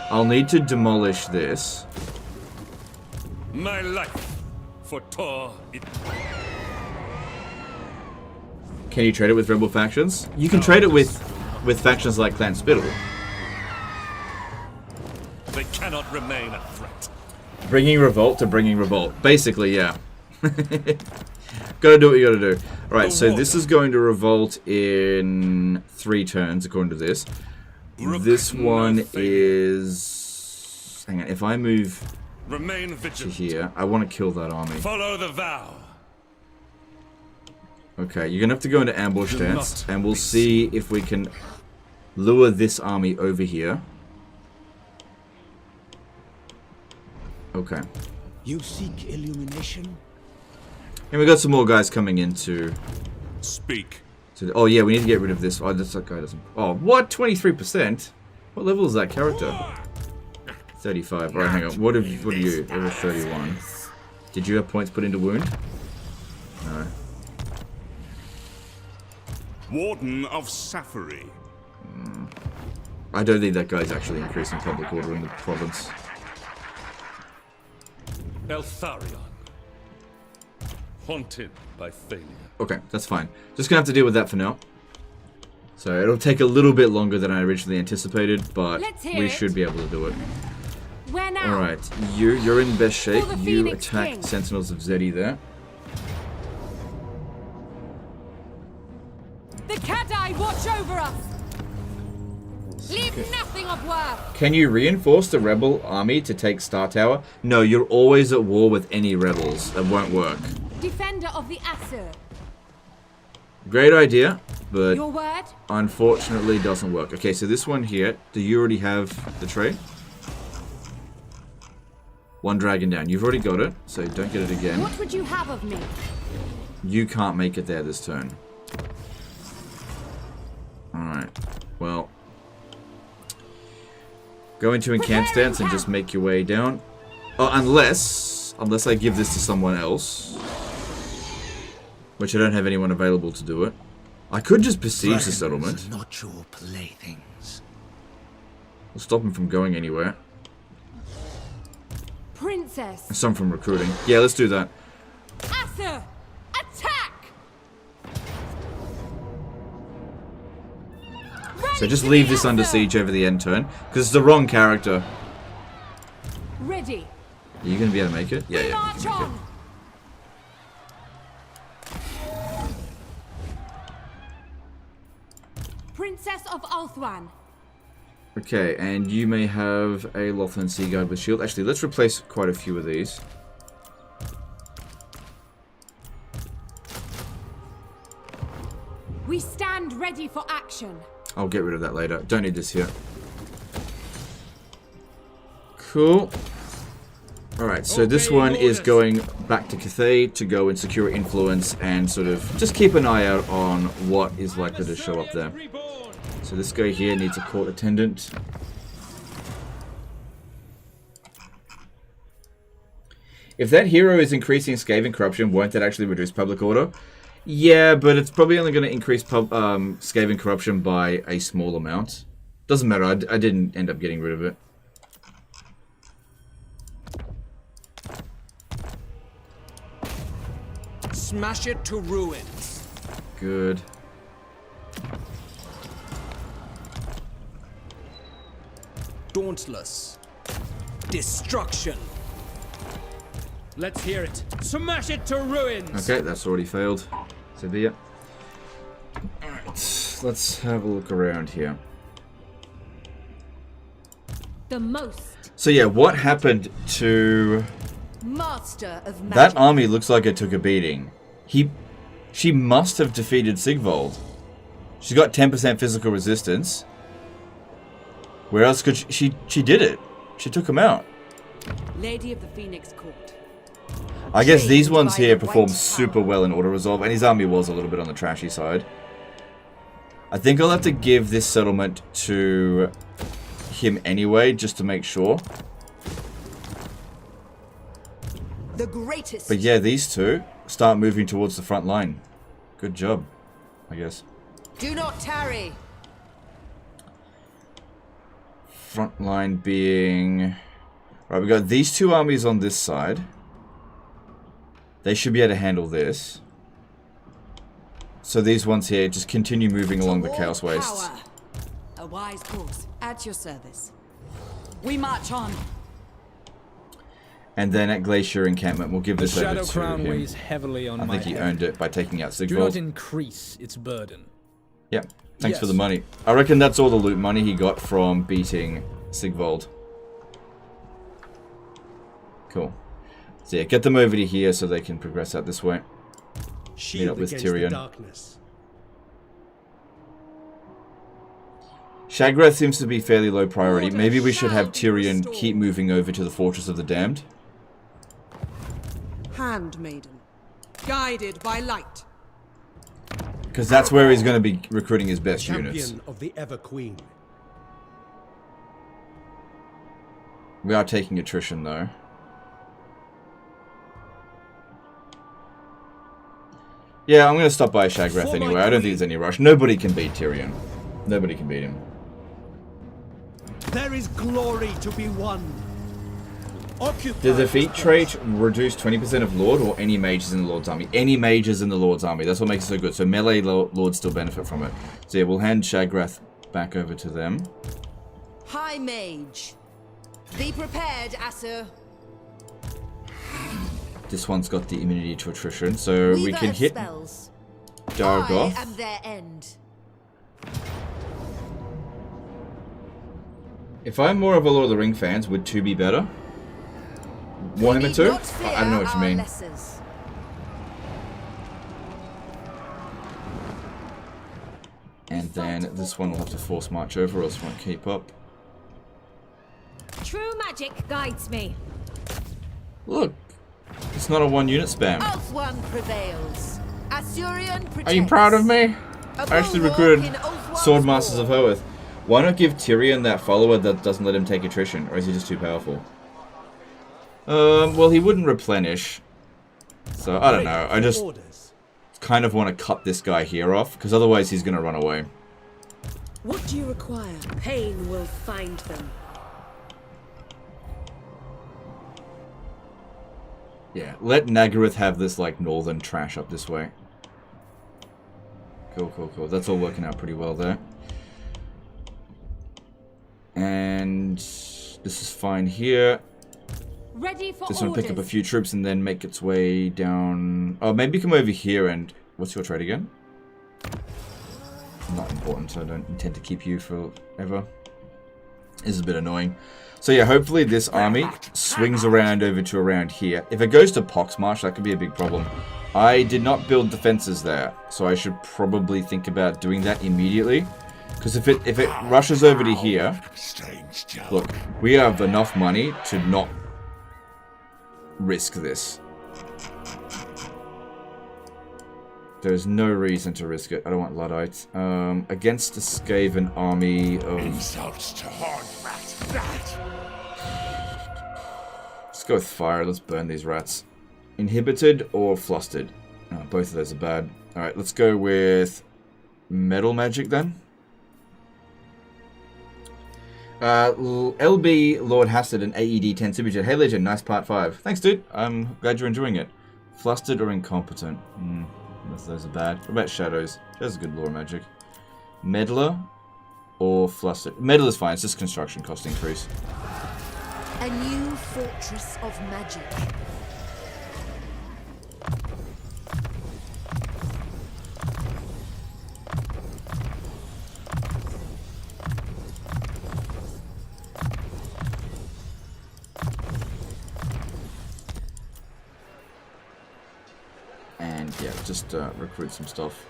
I'll need to demolish this. My life for Tor. Can you trade it with rebel factions? You can trade it with factions like Clan Spittle. They cannot remain a threat. Bringing revolt to bringing revolt. Basically, yeah. Gotta do what you gotta do. Alright, so this is going to revolt in 3 turns, according to this. This one is... Hang on, if I move to here, I want to kill that army. Follow the vow. Okay, you're gonna have to go into ambush stance, and we'll see if we can lure this army over here. Okay. You seek illumination? And we got some more guys coming in to speak. Oh yeah, we need to get rid of this. Oh, that guy doesn't. Oh, what? 23%? What level is that character? 35. Alright, hang on. What are you? Level 31. Did you have points put into wound? No. Warden of Safari. I don't think that guy's actually increasing public order in the province. Eltharion. Haunted by failure. Okay, that's fine. Just gonna have to deal with that for now. So it'll take a little bit longer than I originally anticipated, but we should be able to do it. Where now? Alright, you're in best shape. For the You Phoenix attack King. Sentinels of Zeddy there. The Kadai watch over us. Leave nothing of worth. Can you reinforce the rebel army to take Star Tower? No, you're always at war with any rebels. That won't work. Defender of the Asur. Great idea, but Your word? unfortunately doesn't work. Okay, so this one here, do you already have the trade? One dragon down. You've already got it, so don't get it again. What would you have of me? You can't make it there this turn. Alright, well. Go into encamp stance and just make your way down. Oh, unless I give this to someone else. Which I don't have anyone available to do it. I could just besiege the settlement. Not your playthings. We'll stop him from going anywhere. Princess. And some from recruiting. Yeah, let's do that. Asur, attack! So just leave this under siege over the end turn. Because it's the wrong character. Ready. Are you going to be able to make it? Yeah, yeah. March on. Princess of Ulthuan. Okay, and you may have a Lothland Sea Guard with shield. Actually, let's replace quite a few of these. We stand ready for action. I'll get rid of that later. Don't need this here. Cool. Alright, so this one is going back to Cathay to go and secure influence and sort of just keep an eye out on what is likely to show up there. So this guy here needs a court attendant. If that hero is increasing Skaven corruption, won't that actually reduce public order? Yeah, but it's probably only going to increase Skaven corruption by a small amount. Doesn't matter, I didn't end up getting rid of it. Smash it to ruins. Good. Dauntless. Destruction. Let's hear it. Smash it to ruins. Okay, that's already failed. So be it. Alright, let's have a look around here. The most. So yeah, what happened to... Master of magic. That army looks like it took a beating. She must have defeated Sigvald. She's got 10% physical resistance. Where else could she did it. She took him out. Lady of the Phoenix Court. I guess these ones here perform super well in auto resolve, and his army was a little bit on the trashy side. I think I'll have to give this settlement to him anyway, just to make sure. The greatest. But yeah, these two start moving towards the front line. Good job, I guess. Do not tarry. Front line being... Right, we got these two armies on this side. They should be able to handle this. So these ones here just continue moving along the Chaos Wastes. A wise course. At your service. We march on. And then at Glacier Encampment, we'll give this over Shadow to Crown him. weighs heavily on I think he earned it by taking out Do Sigvald. not increase its burden. Yep. Thanks for Yes. the money. I reckon that's all the loot money he got from beating Sigvald. Cool. So yeah, get them over to here so they can progress out this way. Meet up Shield with against the Tyrion. darkness. Shagrath seems to be fairly low priority. Maybe we should have Tyrion keep moving over to the Fortress of the Damned. Handmaiden. Guided by light. Because that's where he's going to be recruiting his best Champion units. of the Ever Queen. We are taking attrition though. Yeah, I'm going to stop by Shagrath anyway. I don't think there's any rush. Nobody can beat Tyrion. Nobody can beat him. There is glory to be won. The defeat trait reduce 20% of Lord or any mages in the Lord's army. Any mages in the Lord's army. That's what makes it so good. So melee Lords still benefit from it. So yeah, we'll hand Shagrath back over to them. High Mage. Be prepared, Asur. This one's got the immunity to attrition, so we can hit Dargoth. I am their end. If I'm more of a Lord of the Ring fan, would 2 be better? Warhammer 2? I don't know what you mean. And then this one will have to force march over, or else it won't keep up. True magic guides me. Look, it's not a 1-unit spam. Ulthuan prevails. Asurion protects. Are you proud of me? I actually recruited Sword Masters of Hoeth. Why not give Tyrion that follower that doesn't let him take attrition? Or is he just too powerful? Well, he wouldn't replenish. So, I don't know. I just kind of want to cut this guy here off, because otherwise he's going to run away. What do you require? Pain will find them. Yeah, let Nagaroth have this, like, northern trash up this way. Cool, cool, cool. That's all working out pretty well there. And this is fine here. Ready for Just want to pick up a few troops and then make its way down. Oh, maybe come over here and... What's your trade again? Not important, so I don't intend to keep you forever. This is a bit annoying. So yeah, hopefully this army swings around over to around here. If it goes to Poxmarsh, that could be a big problem. I did not build defenses there, so I should probably think about doing that immediately. Because if it rushes over to here, look, we have enough money to not risk this. There's no reason to risk it. I don't want Luddites. Against a Skaven army of... Let's go with fire. Let's burn these rats. Inhibited or flustered? Oh, both of those are bad. Alright, let's go with metal magic then. LB Lord Hassad and AED 10 Superchat. Hey Legend, nice part 5. Thanks, dude. I'm glad you're enjoying it. Flustered or incompetent? Both of those are bad. What about Shadows? Shadows is good lore magic. Meddler or Flustered? Meddler is fine. It's just construction cost increase. A new fortress of magic. And yeah, just recruit some stuff.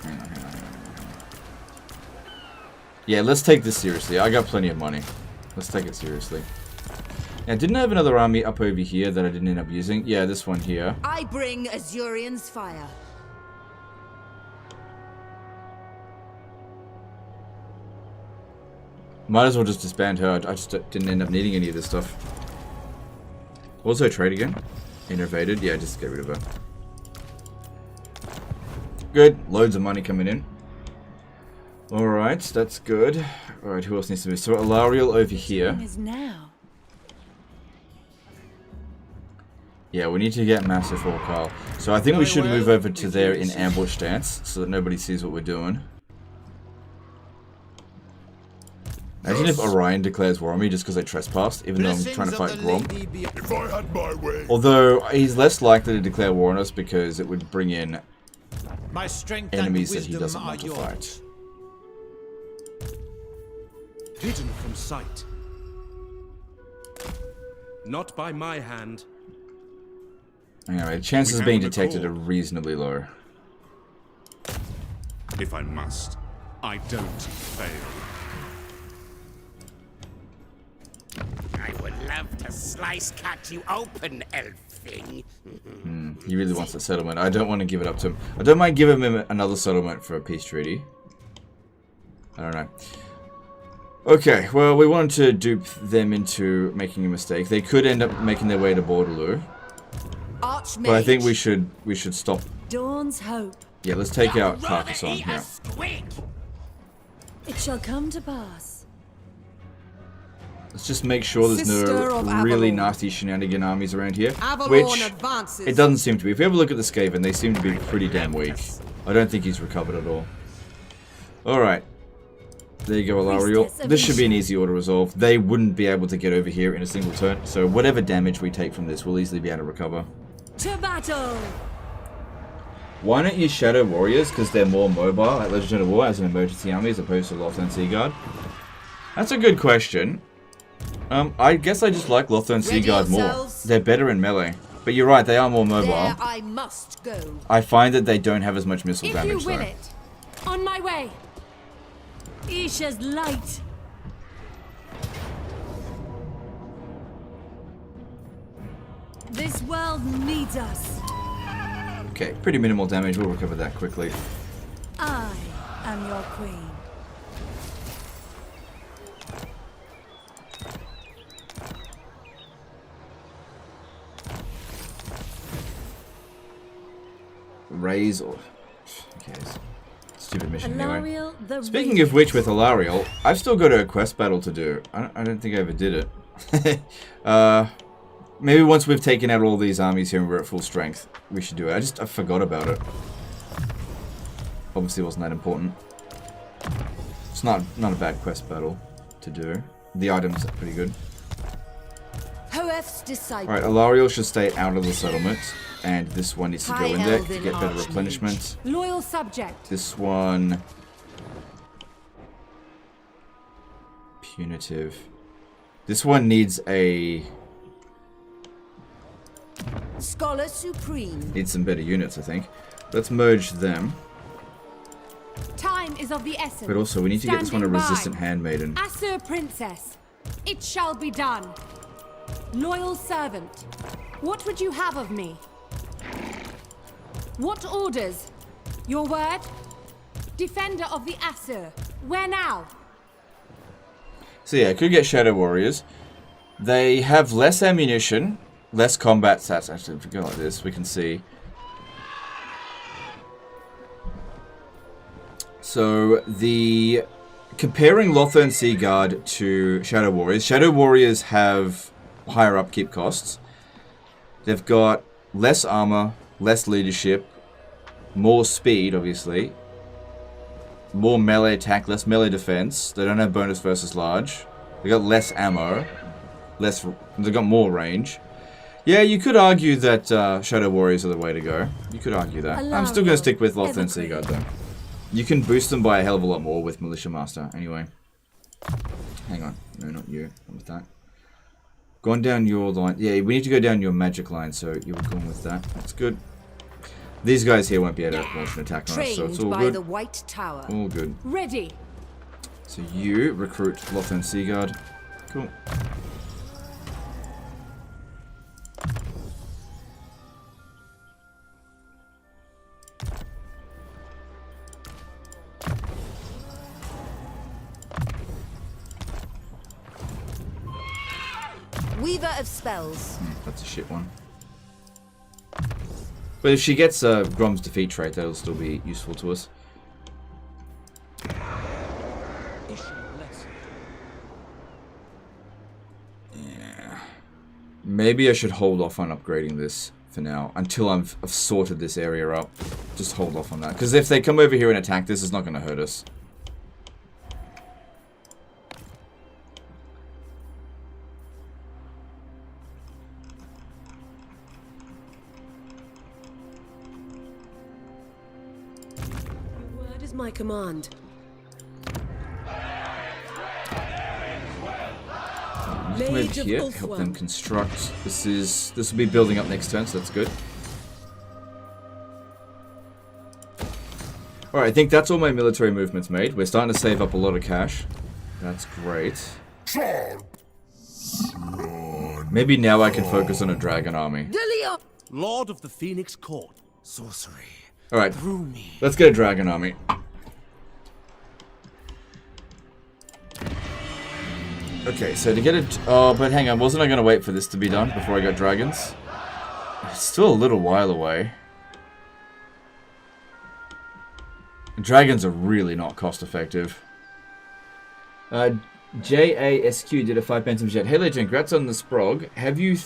Hang on. Yeah, let's take this seriously. I got plenty of money. Let's take it seriously. Now, didn't I have another army up over here that I didn't end up using? Yeah, this one here. I bring Azurion's fire. Might as well just disband her. I just didn't end up needing any of this stuff. Also, trade again. Innovated. Yeah, just get rid of her. Good. Loads of money coming in. Alright, that's good. Alright, who else needs to move? So, Alariel over here. Now. Yeah, we need to get Massive Orcal. So, I think we should move over to there in ambush stance so that nobody sees what we're doing. Imagine if Orion declares war on me just because I trespassed, even though I'm trying to fight Grom. If I had my way. Although, he's less likely to declare war on us because it would bring in My strength enemies and that he wisdom doesn't are want to yours. fight. Hidden from sight. Not by my hand. Anyway, chances of being detected are reasonably low. If I must, I don't fail. I would love to cut you open, elf thing. He really wants a settlement. I don't want to give it up to him. I don't mind giving him another settlement for a peace treaty. I don't know. Okay, well, we wanted to dupe them into making a mistake. They could end up making their way to Bordeloo. But I think we should stop Dawn's hope. Yeah, let's take out Carcassonne here. It shall come to pass. Let's just make sure there's no really nasty shenanigan armies around here. Avalon Which, advances. it doesn't seem to be. If you ever look at the Skaven, they seem to be pretty damn weak. I don't think he's recovered at all. Alright. There you go, Alariel. This should be an easy order resolve. They wouldn't be able to get over here in a single turn, so whatever damage we take from this, we'll easily be able to recover. To battle! Why not use Shadow Warriors? Because they're more mobile at Legend of War as an emergency army as opposed to Lothern Sea Guard? That's a good question. I guess I just like Lothern Sea Guard more. They're better in melee. But you're right, they are more mobile. There I must go. I find that they don't have as much missile If damage you will though. it, on my way. Isha's light. This world needs us. Okay, pretty minimal damage. We'll recover that quickly. I am your queen. Raise or... Who cares? Stupid mission anyway. Speaking of which, with Alariel, I've still got a quest battle to do. I don't think I ever did it. Maybe once we've taken out all these armies here and we're at full strength, we should do it. I forgot about it. Obviously, it wasn't that important. It's not a bad quest battle to do. The items are pretty good. Hoef's disciple. Alright, Alariel should stay out of the settlement. And this one needs to go in there to get better replenishment. Loyal subject. This one... Punitive. This one needs a... Scholar Supreme. Needs some better units, I think. Let's merge them. Time is of the essence. But also, we need to get this one a Standing by. resistant handmaiden. Asur Princess, it shall be done. Loyal servant, what would you have of me? What orders? Your word? Defender of the Asur, where now? So yeah, could get Shadow Warriors. They have less ammunition, less combat stats. Actually, if we go like this, we can see. So the comparing Lothern Sea Guard to Shadow Warriors have higher upkeep costs. They've got less armor, less leadership, more speed, obviously, more melee attack, less melee defense. They don't have bonus versus large. They got less ammo, they got more range. Yeah, you could argue that Shadow Warriors are the way to go. You could argue that. I'm still going to stick with Lothern Sea Guard though. You can boost them by a hell of a lot more with Militia Master. Anyway, hang on, no, not you. Not with that. Going down your line. Yeah, we need to go down your magic line, so you're going with that. That's good. These guys here won't be able to launch an attack on us, so it's all by good. the White Tower. All good. Ready. So you recruit Lothern Sea Guard. Cool. Weaver of Spells. That's a shit one. But if she gets Grom's defeat trait, that'll still be useful to us. Yeah. Maybe I should hold off on upgrading this for now until I've sorted this area up. Just hold off on that. Because if they come over here and attack this, it's not going to hurt us. My command. Come over here, help them construct. This will be building up next turn, so that's good. Alright, I think that's all my military movements made. We're starting to save up a lot of cash. That's great. Maybe now I can focus on a dragon army. Lord of the Phoenix Court. Sorcery. Alright, let's get a dragon army. Okay, so to get it... Oh, but hang on, wasn't I going to wait for this to be done before I got dragons? It's still a little while away. Dragons are really not cost effective. JASQ did a 5 pence jet. Hey Legend, congrats on the sprog. Have you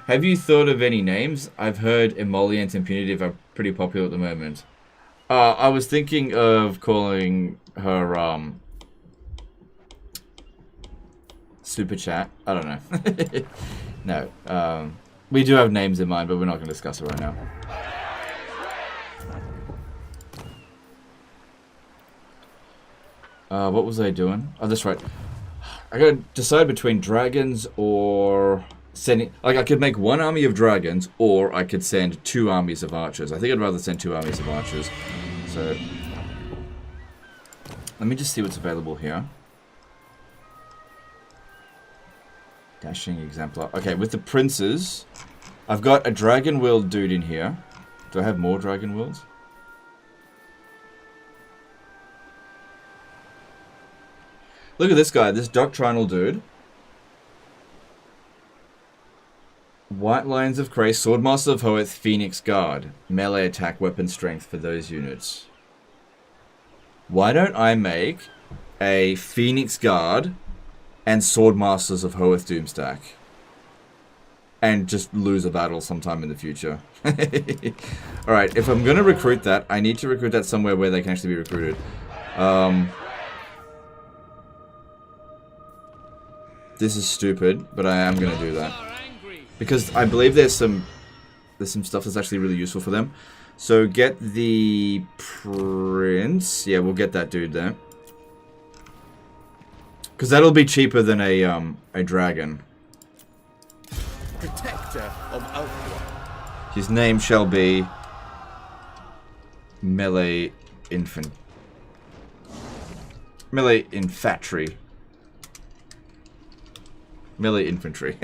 Have you thought of any names? I've heard Emollient and Punitive are pretty popular at the moment. I was thinking of calling her Super Chat. I don't know. No. We do have names in mind, but we're not going to discuss it right now. What was I doing? Oh, that's right. I gotta decide between dragons or sending... Like, I could make one army of dragons, or I could send 2 armies of archers. I think I'd rather send 2 armies of archers. So... let me just see what's available here. Dashing exemplar. Okay, with the princes, I've got a dragon world dude in here. Do I have more dragon worlds? Look at this guy, this doctrinal dude. White Lions of Cray, Swordmaster of Hoeth, Phoenix Guard. Melee attack, weapon strength for those units. Why don't I make a Phoenix Guard and Swordmasters of Hoeth Doomstack? And just lose a battle sometime in the future. Alright, if I'm going to recruit that, I need to recruit that somewhere where they can actually be recruited. This is stupid, but I am going to do that. Because I believe there's some stuff that's actually really useful for them. So get the prince. Yeah, we'll get that dude there. Because that'll be cheaper than a dragon. Protector of Alpha. His name shall be Melee Infantry. Melee Infantry. Melee Infantry.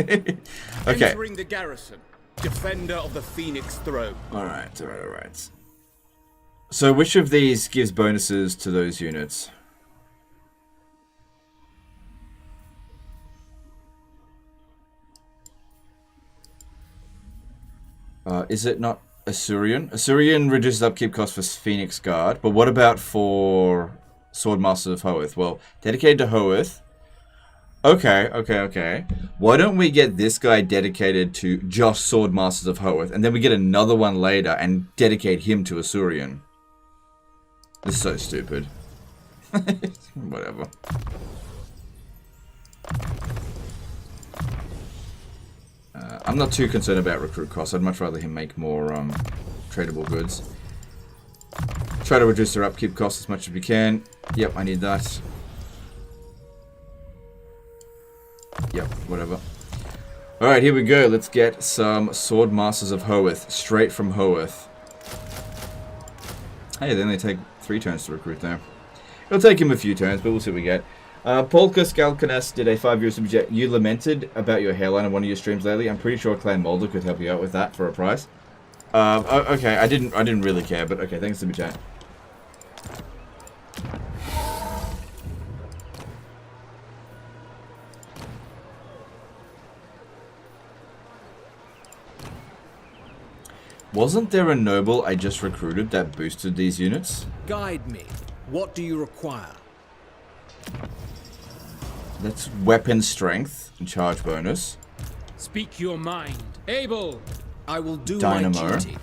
Okay. Entering the garrison. Defender of the Phoenix Throne. Alright. So which of these gives bonuses to those units? Is it not Asuryan? Asuryan reduces upkeep cost for Phoenix Guard, but what about for Swordmaster of Hoeth? Well, dedicated to Hoeth. Okay. Why don't we get this guy dedicated to just Swordmasters of Hoeth, and then we get another one later and dedicate him to Asuryan? This is so stupid. Whatever. I'm not too concerned about recruit costs. I'd much rather him make more tradable goods. Try to reduce their upkeep costs as much as we can. Yep, I need that. Yep, whatever. Alright, here we go. Let's get some Swordmasters of Hoeth. Straight from Hoeth. Hey, they only take 3 turns to recruit there. It'll take him a few turns, but we'll see what we get. Polka Skalkanas did a 5-year subject. You lamented about your hairline on one of your streams lately. I'm pretty sure Clan Mulder could help you out with that for a price. Okay, I didn't really care, but okay, thanks to chat. Wasn't there a noble I just recruited that boosted these units? Guide me. What do you require? That's weapon strength and charge bonus. Speak your mind. Abel! I will do Dynamo. my duty.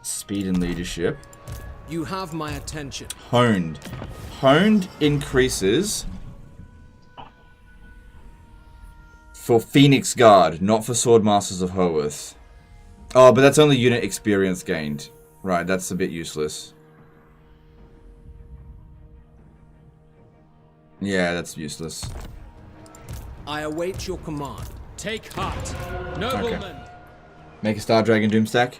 Speed and leadership. You have my attention. Honed. Honed increases for Phoenix Guard, not for Swordmasters of Hoeth. Oh, but that's only unit experience gained. Right, that's a bit useless. Yeah, that's useless. I await your command. Take heart, noblemen. Okay. Make a Star Dragon Doomstack.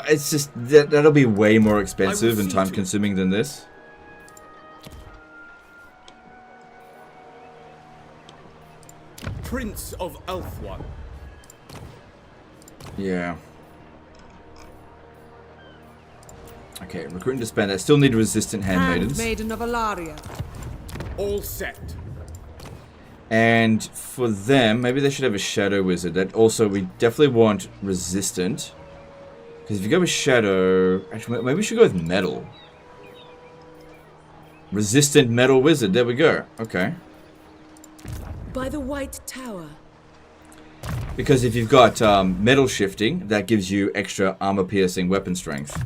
It's just that'll be way more expensive and time-consuming than this. Prince of Ulthuan. Yeah. Okay, recruiting to spend. I still need resistant handmaidens. Handmaiden of Aenarion. All set. And for them, maybe they should have a Shadow Wizard. That also, we definitely want resistant. Because if you go with Shadow... Actually, maybe we should go with Metal. Resistant Metal Wizard. There we go. Okay. By the White Tower. Because if you've got Metal Shifting, that gives you extra armor-piercing weapon strength.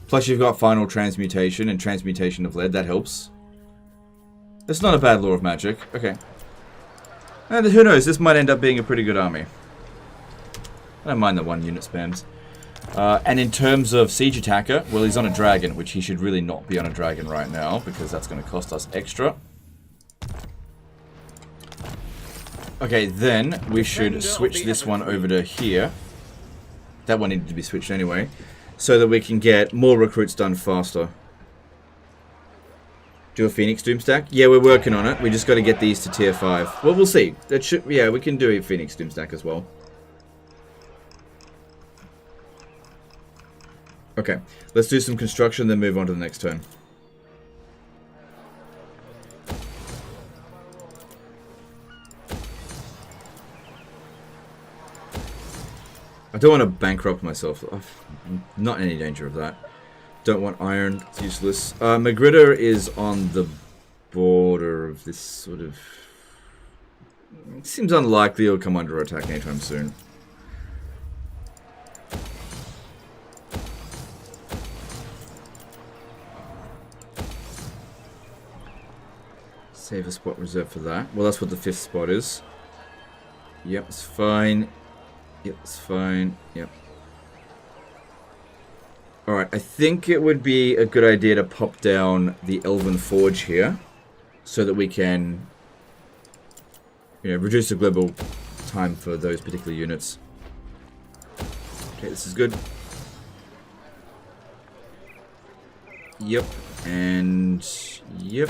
Plus you've got Final Transmutation and Transmutation of Lead. That helps. It's not a bad Law of Magic. Okay. And who knows, this might end up being a pretty good army. I don't mind the 1 unit spams. And in terms of Siege Attacker, well, he's on a dragon, which he should really not be on a dragon right now, because that's going to cost us extra. Okay, then we should switch this one over to here. That one needed to be switched anyway. So that we can get more recruits done faster. Do a Phoenix Doomstack? Yeah, we're working on it. We just got to get these to tier 5. Well, we'll see. That should, yeah, we can do a Phoenix Doomstack as well. Okay, let's do some construction, then move on to the next turn. I don't want to bankrupt myself. I'm not in any danger of that. Don't want iron. It's useless. Magritta is on the border of this sort of... It seems unlikely he'll come under attack anytime soon. Save a spot reserved for that. Well, that's what the 5th spot is. Yep, it's fine. Yep, it's fine. Yep. Alright, I think it would be a good idea to pop down the Elven Forge here, so that we can, you know, reduce the global time for those particular units. Okay, this is good. Yep, and yep.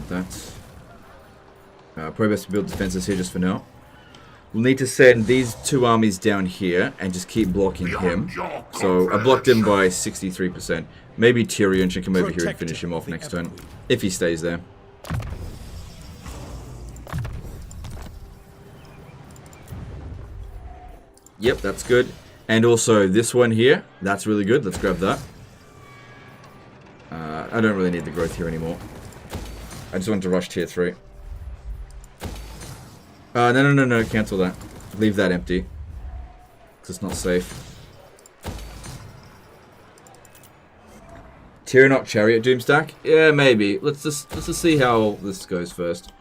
That. Probably best to build defenses here just for now. We'll need to send these 2 armies down here and just keep blocking him. So I blocked him by 63%. Maybe Tyrion should come over here and finish him off next turn, if he stays there. Yep, that's good. And also this one here, that's really good. Let's grab that. I don't really need the growth here anymore. I just want to rush tier 3. No, cancel that. Leave that empty. Because it's not safe. Tyrion Chariot Doomstack? Yeah, maybe. Let's just see how this goes first.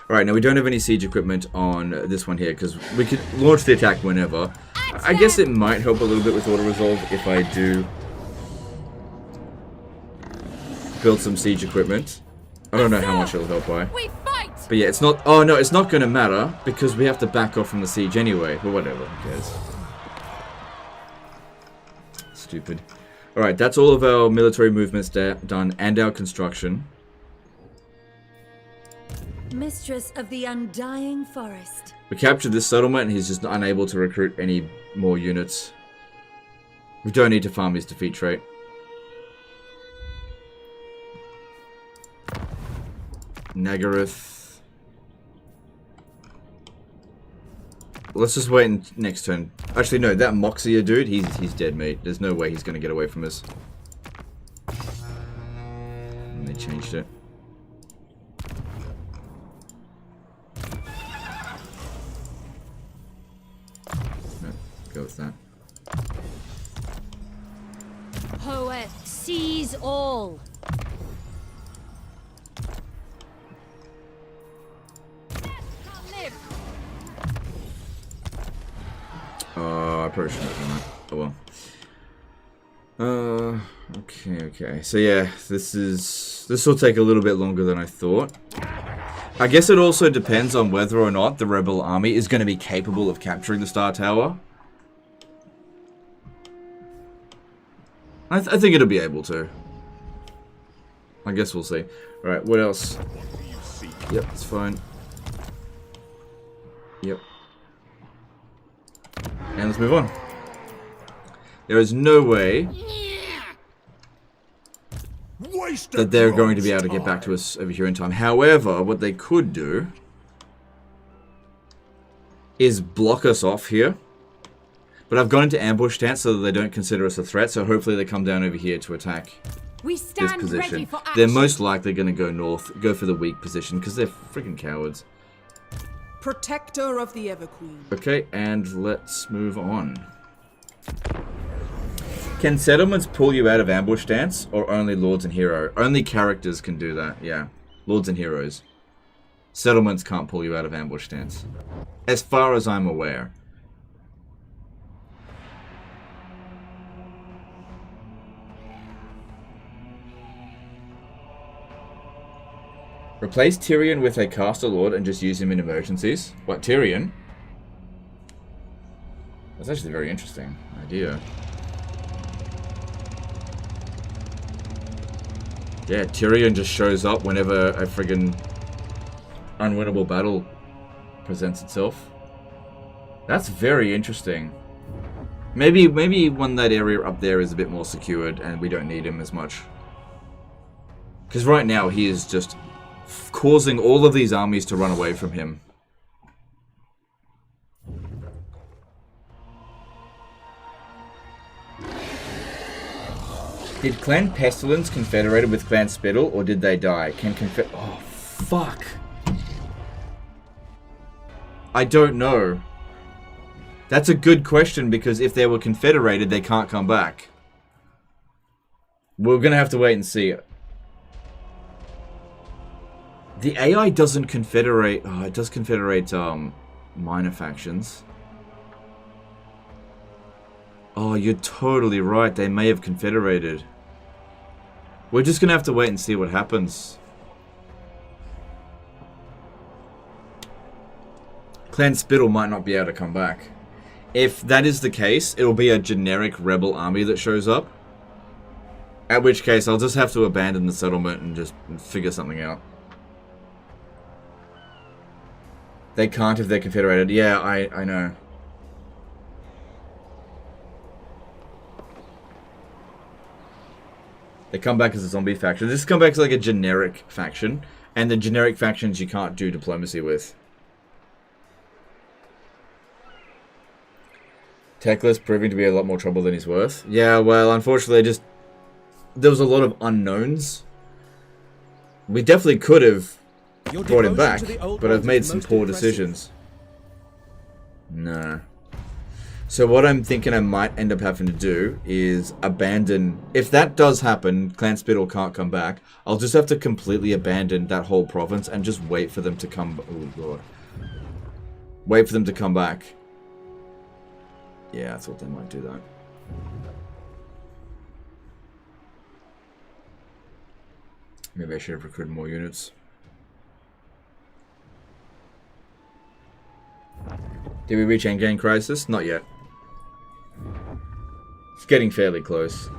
Alright, now we don't have any siege equipment on this one here, because we could launch the attack whenever. I guess it might help a little bit with auto-resolve if I do build some siege equipment. I don't know how much it'll help by. But yeah, it's not... Oh, no, it's not going to matter, because we have to back off from the siege anyway. But whatever, who cares? Stupid. Alright, that's all of our military movements done, and our construction. Mistress of the Undying Forest. We captured this settlement, and he's just unable to recruit any more units. We don't need to farm his defeat trait. Nagaroth. Let's just wait next turn. Actually, no, that Moxia dude, he's dead meat. There's no way he's going to get away from us. And they changed it. No, go with that. Poet sees all. I probably shouldn't have done that. Oh well. Okay. So yeah, this will take a little bit longer than I thought. I guess it also depends on whether or not the rebel army is going to be capable of capturing the Star Tower. I think it'll be able to. I guess we'll see. Alright, what else? Yep, it's fine. Yep. And let's move on. There is no way that they're going to be able to get back to us over here in time. However, what they could do is block us off here. But I've gone into ambush stance so that they don't consider us a threat, so hopefully they come down over here to attack this position. They're most likely going to go north, go for the weak position, because they're freaking cowards. Protector of the Everqueen. Okay, and let's move on. Can settlements pull you out of ambush stance, or only lords and heroes? Only characters can do that, yeah. Lords and heroes. Settlements can't pull you out of ambush stance. As far as I'm aware. Replace Tyrion with a caster lord and just use him in emergencies. What, Tyrion? That's actually a very interesting idea. Yeah, Tyrion just shows up whenever a friggin' unwinnable battle presents itself. That's very interesting. Maybe when that area up there is a bit more secured and we don't need him as much. Because right now he is just causing all of these armies to run away from him. Did Clan Pestilence confederated with Clan Spittle, or did they die? Oh, fuck. I don't know. That's a good question, because if they were confederated, they can't come back. We're gonna have to wait and see. The AI doesn't confederate... Oh, it does confederate, minor factions. Oh, you're totally right. They may have confederated. We're just gonna have to wait and see what happens. Clan Spittle might not be able to come back. If that is the case, it'll be a generic rebel army that shows up. At which case, I'll just have to abandon the settlement and just figure something out. They can't if they're confederated. Yeah, I know. They come back as a zombie faction. They just come back as like a generic faction. And the generic factions you can't do diplomacy with. Teclis proving to be a lot more trouble than he's worth. Yeah, well, unfortunately, there was a lot of unknowns. We definitely could have brought him back, but I've made some poor decisions. No. So what I'm thinking I might end up having to do is abandon... If that does happen, Clan Spittle can't come back, I'll just have to completely abandon that whole province and just wait for them to come... Oh, God. Wait for them to come back. Yeah, I thought they might do that. Maybe I should have recruited more units. Did we reach endgame crisis? Not yet. It's getting fairly close.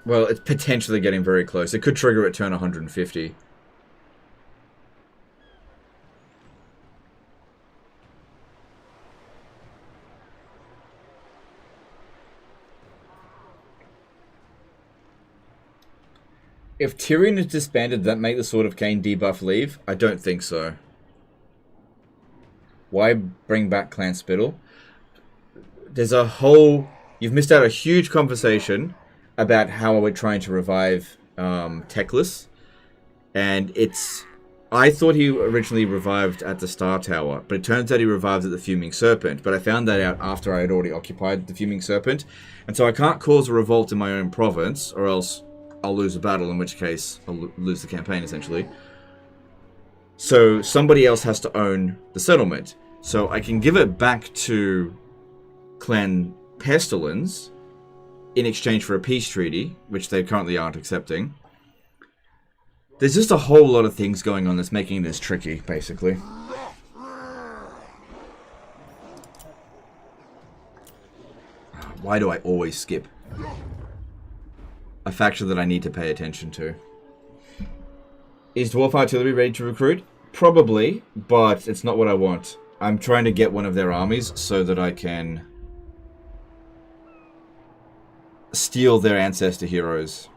Well, it's potentially getting very close. It could trigger at turn 150. If Tyrion is disbanded, does that make the Sword of Khaine debuff leave? I don't think so. Why bring back Clan Spittle? There's a whole... You've missed out a huge conversation about how we're trying to revive Teclis. And it's... I thought he originally revived at the Star Tower, but it turns out he revived at the Fuming Serpent. But I found that out after I had already occupied the Fuming Serpent. And so I can't cause a revolt in my own province, or else I'll lose a battle, in which case I'll lose the campaign, essentially. So somebody else has to own the settlement. So I can give it back to Clan Pestilence in exchange for a peace treaty, which they currently aren't accepting. There's just a whole lot of things going on that's making this tricky, basically. Why do I always skip? a factor that I need to pay attention to. Is Dwarf Artillery ready to recruit? Probably, but it's not what I want. I'm trying to get one of their armies so that I can steal their ancestor heroes.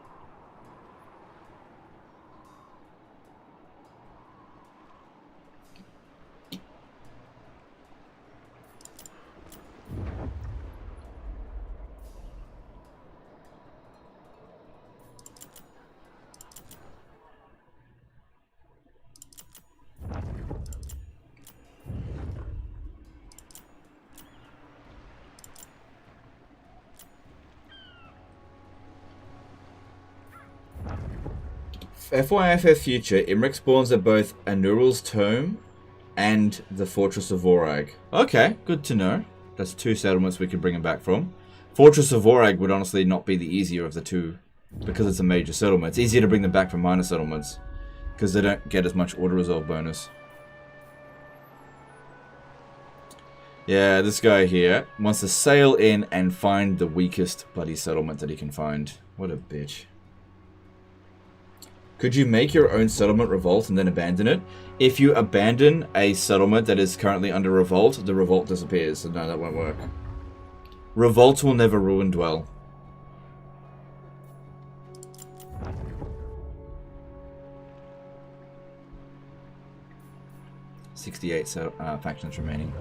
FYFF Future, Imric spawns at both Anural's Tome and the Fortress of Vorag. Okay, good to know. That's 2 settlements we could bring him back from. Fortress of Vorag would honestly not be the easier of the 2, because it's a major settlement. It's easier to bring them back from minor settlements, because they don't get as much auto-resolve bonus. Yeah, this guy here wants to sail in and find the weakest bloody settlement that he can find. What a bitch. Could you make your own settlement revolt and then abandon it? If you abandon a settlement that is currently under revolt, the revolt disappears. So no, that won't work. Revolt will never ruin Dwell. $68 factions remaining.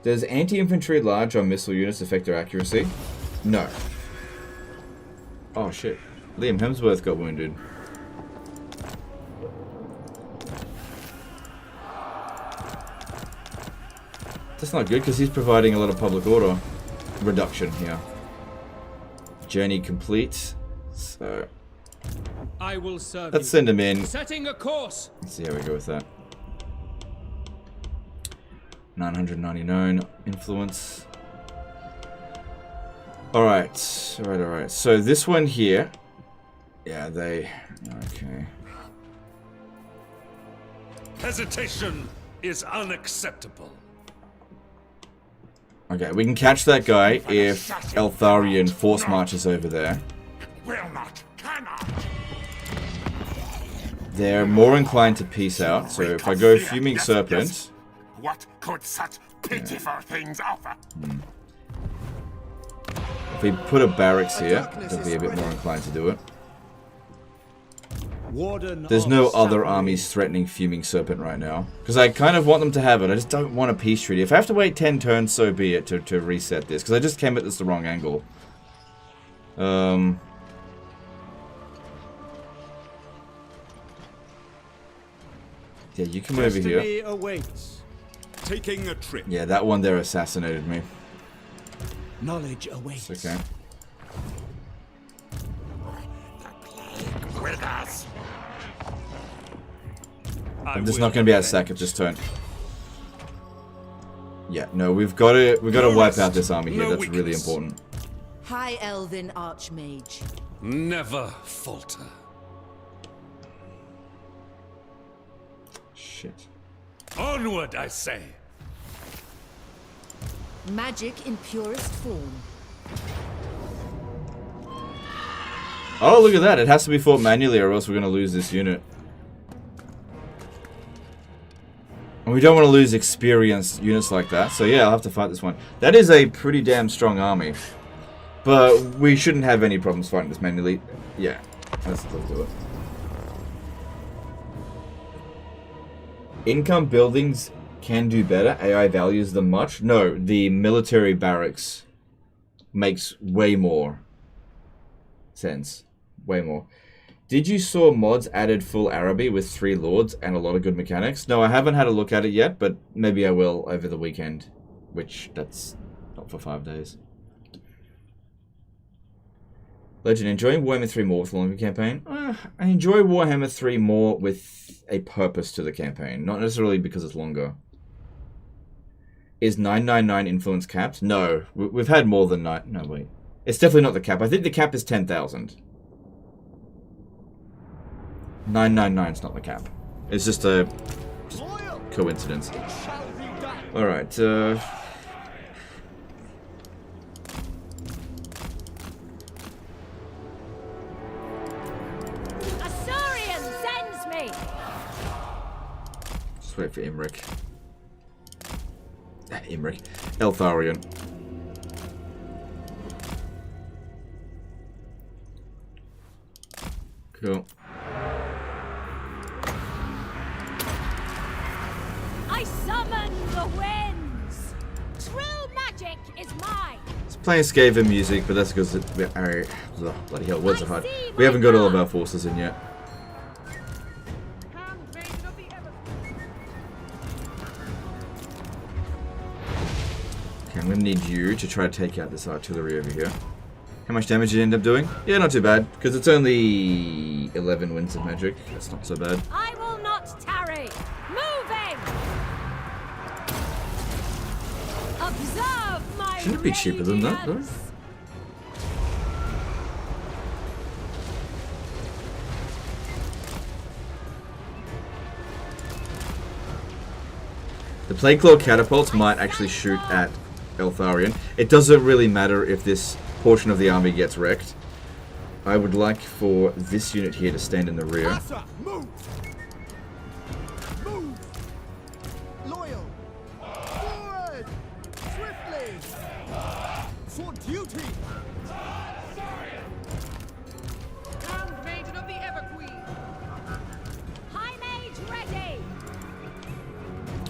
Does anti-infantry large on missile units affect their accuracy? No. Oh shit. Liam Hemsworth got wounded. That's not good because he's providing a lot of public order reduction here. Journey complete. So I will serve let's send him in. Setting a course. Let's see how we go with that. 999 influence. Alright. So this one here. Yeah, they... Okay. Hesitation is unacceptable. Okay, we can catch that guy if Eltharion force marches over there. Will not, cannot. They're more inclined to peace out, so if I go Fuming Serpent... What could such pitiful things offer? If we put a barracks here, they'll be a bit more inclined to do it. There's no other armies threatening Fuming Serpent right now. Because I kind of want them to have it, I just don't want a peace treaty. If I have to wait 10 turns, so be it, to reset this. Because I just came at this the wrong angle. Yeah, you come over here. Awaits. Taking a trip. Yeah, that one there assassinated me. Knowledge awaits. It's okay. With us. I'm just not going to be able to sack it this turn. Yeah, no, we've got to wipe out this army here. That's really important. High Elven Archmage. Never falter. Shit. Onward, I say. Magic in purest form. Oh, look at that. It has to be fought manually or else we're going to lose this unit. And we don't want to lose experienced units like that. So yeah, I'll have to fight this one. That is a pretty damn strong army. But we shouldn't have any problems fighting this manually. Yeah, let's do it. Income buildings can do better. AI values them much. No, the military barracks makes way more sense. Way more. Did you saw mods added full Araby with 3 lords and a lot of good mechanics? No, I haven't had a look at it yet, but maybe I will over the weekend. Which, that's not for 5 days. Legend, enjoying Warhammer 3 more with the longer campaign? I enjoy Warhammer 3 more with a purpose to the campaign, not necessarily because it's longer. Is 999 influence capped? No, we've had more than 9... No, wait. It's definitely not the cap. I think the cap is 10,000. 999's not the cap. It's just a coincidence. Alright, Let's wait for Imric. Imric. Eltharion. Cool. I summon the winds. True magic is mine. It's playing Skaven music, but that's because bloody hell, words are hard. We haven't got all of our forces in yet. Okay, I'm gonna need you to try to take out this artillery over here. How much damage did you end up doing? Yeah, not too bad, because it's only 11 winds of magic. That's not so bad. I will not tarry. Moving. Observe my Shouldn't it be cheaper than that, though? The Plagueclaw catapults might actually shoot at Eltharion. It doesn't really matter if this portion of the army gets wrecked. I would like for this unit here to stand in the rear. Move! Move! Loyal! Forward! Swiftly! For duty! Handmaiden of the Everqueen! High mage ready.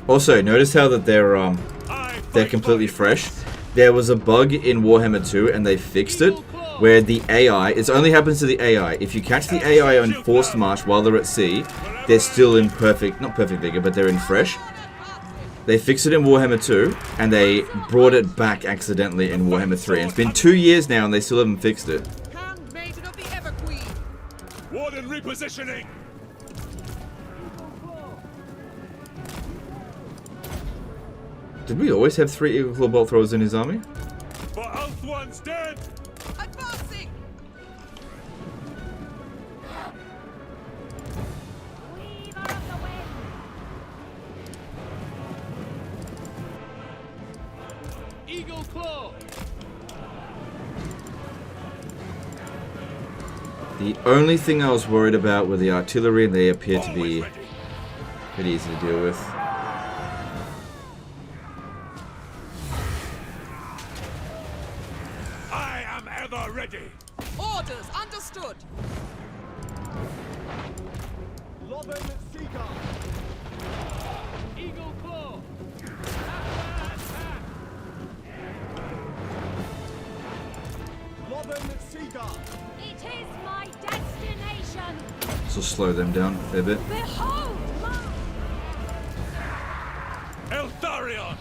Also, notice how that they're completely fresh. There was a bug in Warhammer 2 and they fixed it, where the AI, it only happens to the AI. If you catch the AI on forced march while they're at sea, they're still in not perfect vigor, but they're in fresh. They fixed it in Warhammer 2, and they brought it back accidentally in Warhammer 3. And it's been 2 years now and they still haven't fixed it. Handmaiden of the Everqueen! Warden repositioning! Did we always have 3 Eagle Claw bolt throwers in his army? For Ulthuan's dead! Advancing! Weaver of the wind. Eagle Claw! The only thing I was worried about were the artillery, and they appear to be pretty easy to deal with. Ready. Orders understood. Eagle Claw! It is my destination. So slow them down a fair bit. Behold my Eltharion!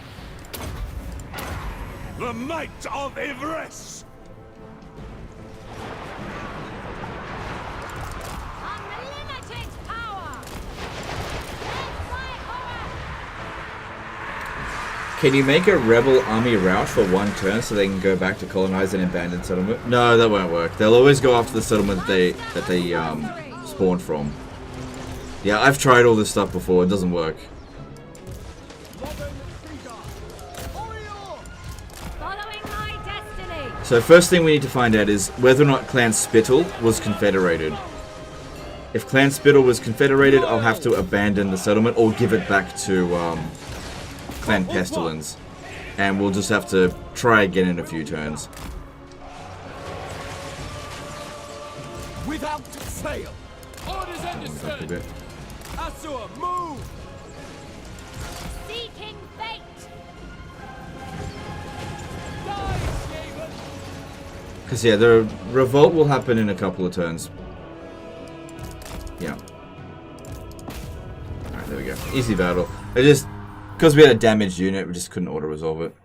The might of Ivres! unlimited power. Let my horror. Can you make a rebel army rout for 1 turn so they can go back to colonize an abandoned settlement? No, that won't work. They'll always go after the settlement that they spawned from. Yeah, I've tried all this stuff before. It doesn't work. Following my destiny. So first thing we need to find out is whether or not Clan Spittle was confederated. If Clan Spittle was confederated, I'll have to abandon the settlement or give it back to Clan Pestilence. And we'll just have to try again in a few turns. Without fail. Orders Back a understood. bit. Asura, move! Seeking fate. Die, Skaven! Because yeah, the revolt will happen in a couple of turns. Yeah. Alright, there we go. Easy battle. I just, because we had a damaged unit, we just couldn't auto-resolve it.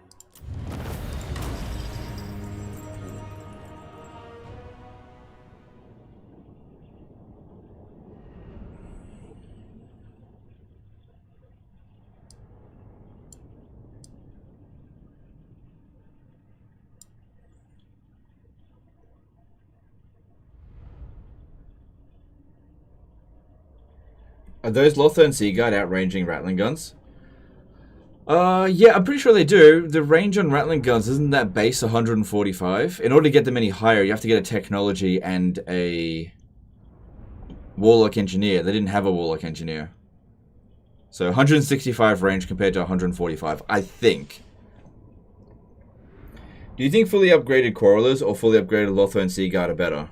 Are those Lothern Seaguard outranging Rattling guns? Yeah, I'm pretty sure they do. The range on Rattling guns isn't that base 145. In order to get them any higher, you have to get a technology and a Warlock Engineer. They didn't have a Warlock Engineer. So 165 range compared to 145, I think. Do you think fully upgraded Quarrelers or fully upgraded Lothar and Seaguard are better?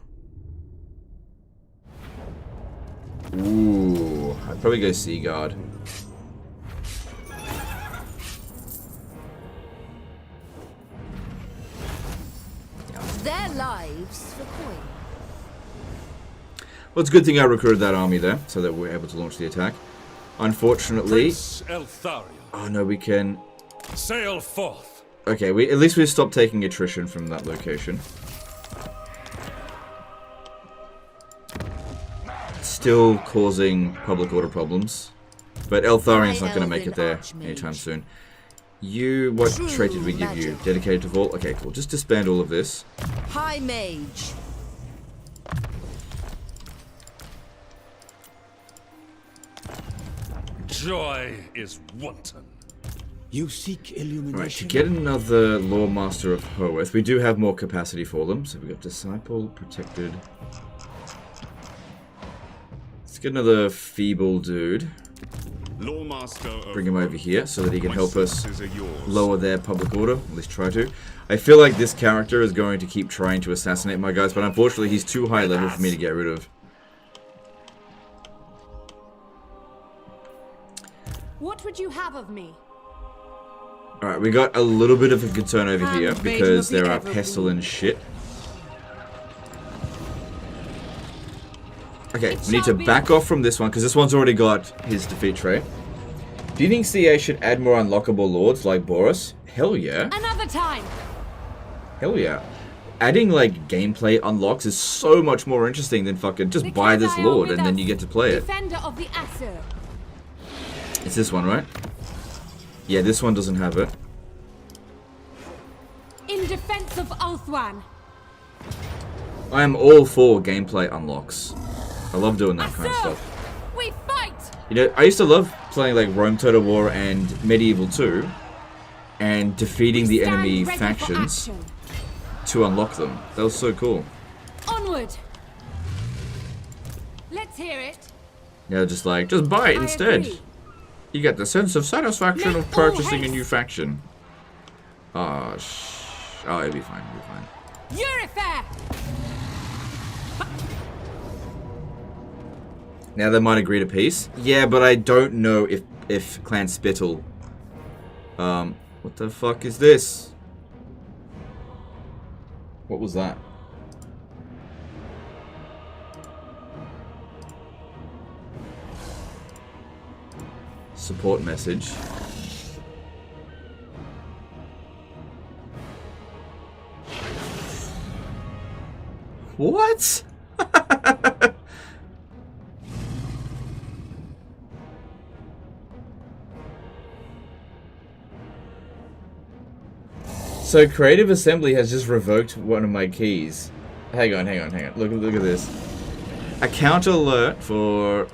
Ooh, I'd probably go Seaguard. Their lives for coin. Well, it's a good thing I recruited that army there, so that we're able to launch the attack. Unfortunately... Oh no, we can... Sail forth. Okay, at least we've stopped taking attrition from that location. Still causing public order problems. But Eltharion's not going to make it there anytime soon. What trait did we give you? Dedicated to Vault? Okay, cool. Just disband all of this. High Mage. Joy is wanton. You seek illumination. Right, to get another Lore Master of Hoeth, we do have more capacity for them. So we've got Disciple, Protected. Let's get another Feeble dude. Bring him over here so that he can help us lower their public order, at least try to. I feel like this character is going to keep trying to assassinate my guys, but unfortunately he's too high level for me to get rid of. What would you have of me? Alright, we got a little bit of a concern over here because there are pestle and shit. Okay, we need to back off from this one because this one's already got his defeat trait. Do you think CA should add more unlockable lords like Boris? Hell yeah. Another time. Hell yeah. Adding like gameplay unlocks is so much more interesting than fucking just buy this lord and then you get to play it. Defender of the Asur. It's this one, right? Yeah, this one doesn't have it. In defense of Ulthuan. I am all for gameplay unlocks. I love doing that kind of stuff. We fight. You know, I used to love playing like Rome Total War and Medieval 2 and defeating the enemy factions to unlock them. That was so cool. Onward. Let's hear it. Yeah, just buy it instead. You get the sense of satisfaction of purchasing a new faction. Oh, it'll be fine, it'll be fine. Eurifare. Now they might agree to peace. Yeah, but I don't know if Clan Spittle... what the fuck is this? What was that? Support message. What? So Creative Assembly has just revoked one of my keys. Hang on. Look at this. Account alert for...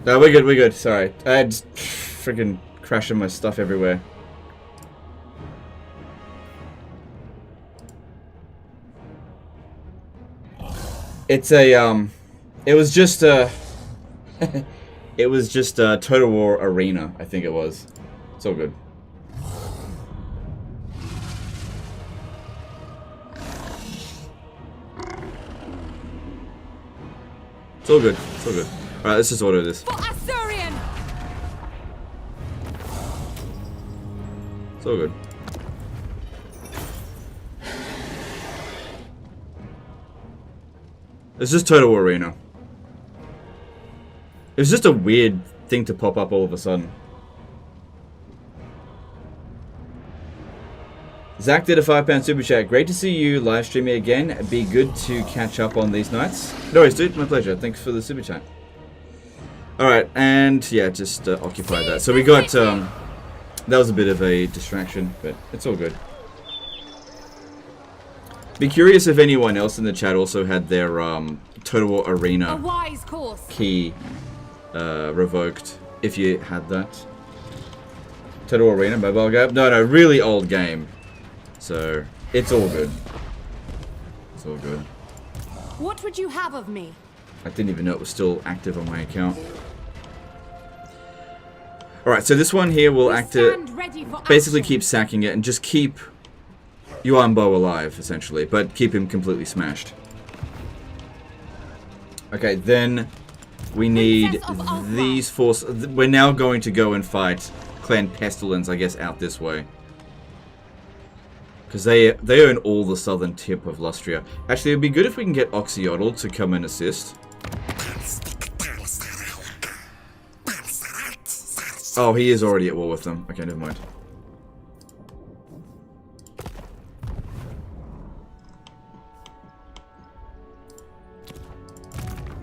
No, we're good. Sorry. I had freaking crashing my stuff everywhere. It's a, it was just a Total War Arena, I think it was. It's all good. It's all good. Alright, let's just order this. For Asurian. It's all good. It's just Total War Arena. It was just a weird thing to pop up all of a sudden. Zach did a £5 super chat. Great to see you live streaming again. Be good to catch up on these nights. No worries, dude. My pleasure. Thanks for the super chat. Alright, and yeah, just occupy that. So we got, that was a bit of a distraction, but it's all good. Be curious if anyone else in the chat also had their Total War Arena key revoked, if you had that. Total Arena mobile game? No, really old game. So, it's all good. It's all good. What would you have of me? I didn't even know it was still active on my account. Alright, so this one here will basically keep sacking it and just keep Yuan Bo alive, essentially, but keep him completely smashed. Okay, then we need these four. We're now going to go and fight Clan Pestilence, I guess, out this way. Because they own all the southern tip of Lustria. Actually, it would be good if we can get Oxyotl to come and assist. Oh, he is already at war with them. Okay, never mind.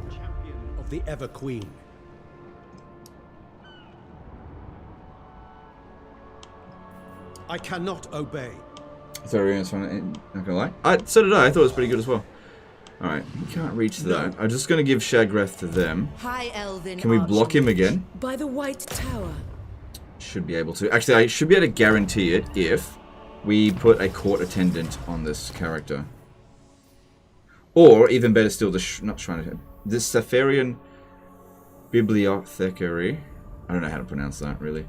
Champion of the Ever Queen. I cannot obey. Thorion's fun, not gonna lie. So did I. I thought it was pretty good as well. Alright, we can't reach that. I'm just gonna give Shagreth to them. High Elven Can we block him again? By the White Tower. Should be able to. Actually, I should be able to guarantee it if we put a court attendant on this character. Or, even better still, not Shrine of this Sapharian Bibliothecary. I don't know how to pronounce that, really.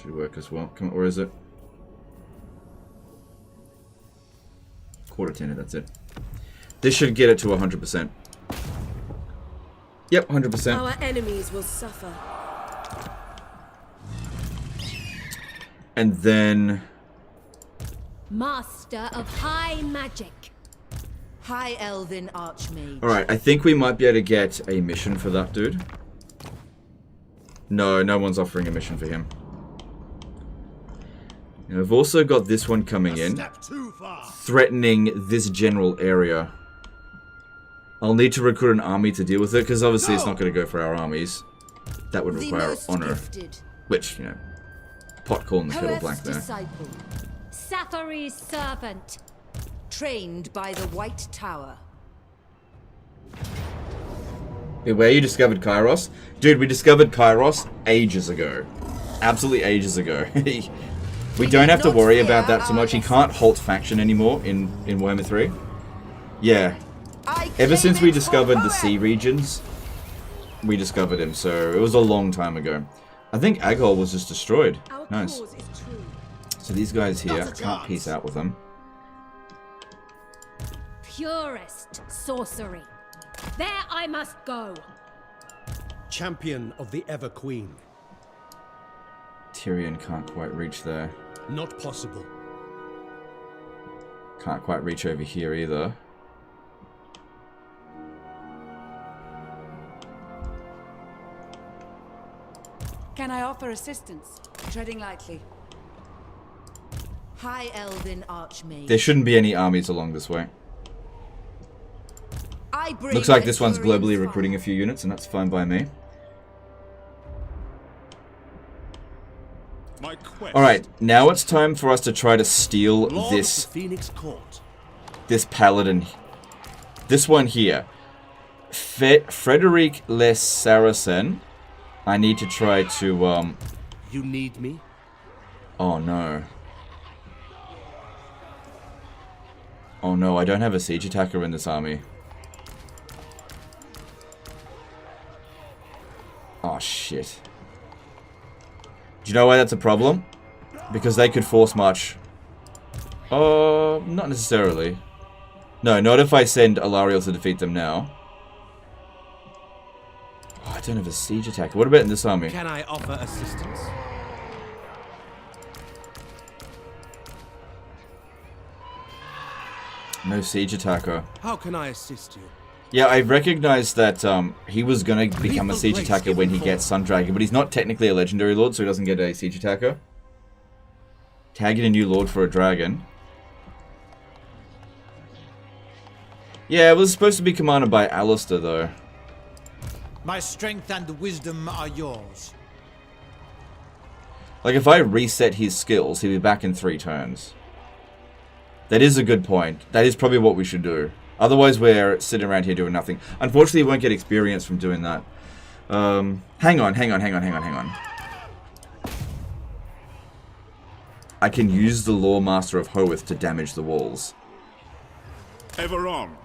Should work as well. Come on, where is it? Court attendant, that's it. This should get it to 100%. Yep, 100%. Our enemies will suffer. And then... Master of High Magic. High Elven Archmage. Alright, I think we might be able to get a mission for that dude. No, no one's offering a mission for him. And I've also got this one coming in, threatening this general area. I'll need to recruit an army to deal with it, because obviously it's not going to go for our armies. That would require honor. Which, you know, pot calling the kettle black there. Sathari's servant. Trained by the White Tower. Where you discovered Kairos? Dude, we discovered Kairos ages ago. Absolutely ages ago. We don't have to worry about that so much. He can't halt faction anymore in Warhammer 3. Yeah. Ever since we discovered the sea regions, we discovered him, so it was a long time ago. I think Aghol was just destroyed. Nice. So these guys here, I can't peace out with them. Purest sorcery. There I must go. Champion of the Ever Queen. Tyrion can't quite reach there. Not possible. Can't quite reach over here either. Can I offer assistance? Treading lightly. High Elven Archmage. There shouldn't be any armies along this way. Looks like this one's globally recruiting a few units, and that's fine by me. Alright, now it's time for us to try to steal this paladin. This one here. Frederic Les Saracen. I need to try to, You need me? Oh no. Oh no, I don't have a siege attacker in this army. Oh shit. Do you know why that's a problem? Because they could force march. Not necessarily. No, not if I send Alariel to defeat them now. Oh, I don't have a siege attacker. What about in this army? Can I offer assistance? No siege attacker. How can I assist you? Yeah, I recognized that he was going to become a siege attacker when he gets Sun Dragon, but he's not technically a legendary lord, so he doesn't get a siege attacker. Tagging a new lord for a dragon. Yeah, it was supposed to be commanded by Alistair, though. My strength and wisdom are yours. Like, if I reset his skills, he'll be back in 3 turns. That is a good point. That is probably what we should do. Otherwise, we're sitting around here doing nothing. Unfortunately, we won't get experience from doing that. Hang on. I can use the Lore Master of Hoeth to damage the walls. Ever on.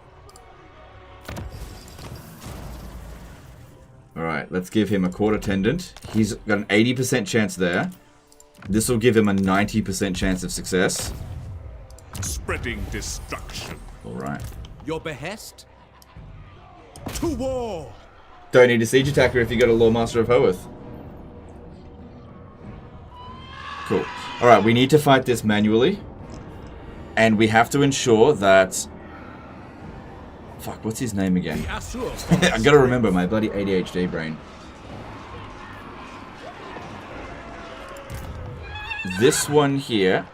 Alright, let's give him a Court Attendant. He's got an 80% chance there. This will give him a 90% chance of success. Spreading destruction. Alright. Your behest? To war! Don't need a Siege Attacker if you got a Lore Master of Hoeth. Cool. Alright, we need to fight this manually. And we have to ensure that... Fuck, what's his name again? I gotta remember my bloody ADHD brain. This one here.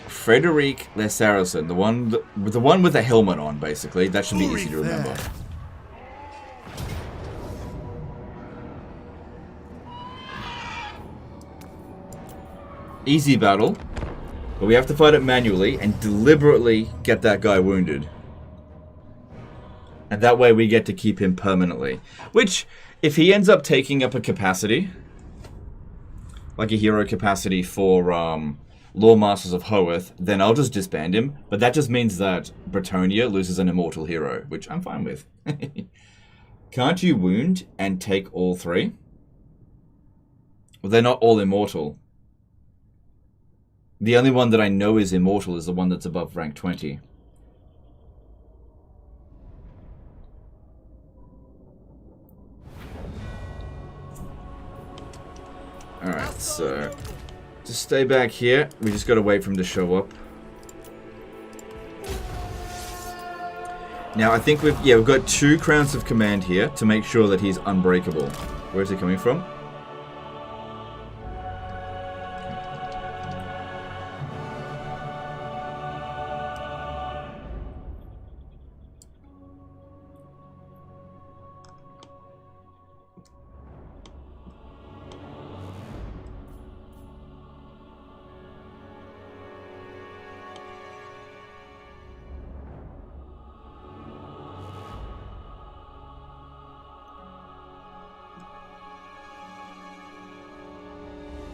Frederic Le Saracen, the one with the helmet on, basically. That should be easy to remember. Easy battle, but we have to fight it manually and deliberately get that guy wounded. And that way we get to keep him permanently. Which, if he ends up taking up a capacity, like a hero capacity for Lore Masters of Hoeth, then I'll just disband him. But that just means that Bretonia loses an immortal hero, which I'm fine with. Can't you wound and take all three? Well, they're not all immortal. The only one that I know is immortal is the one that's above rank 20. Alright, so... just stay back here. We just gotta wait for him to show up. Now, I think we've got 2 Crowns of Command here to make sure that he's unbreakable. Where's he coming from?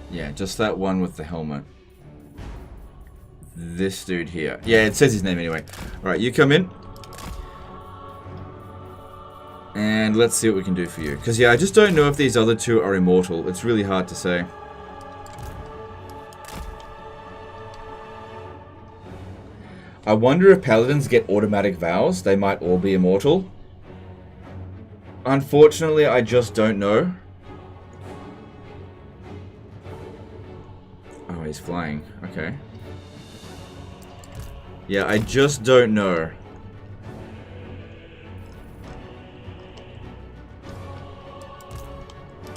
Yeah, just that one with the helmet. This dude here. Yeah, it says his name anyway. Alright, you come in. And let's see what we can do for you. Because, yeah, I just don't know if these other 2 are immortal. It's really hard to say. I wonder if paladins get automatic vows. They might all be immortal. Unfortunately, I just don't know. Oh, he's flying. Okay. Yeah, I just don't know.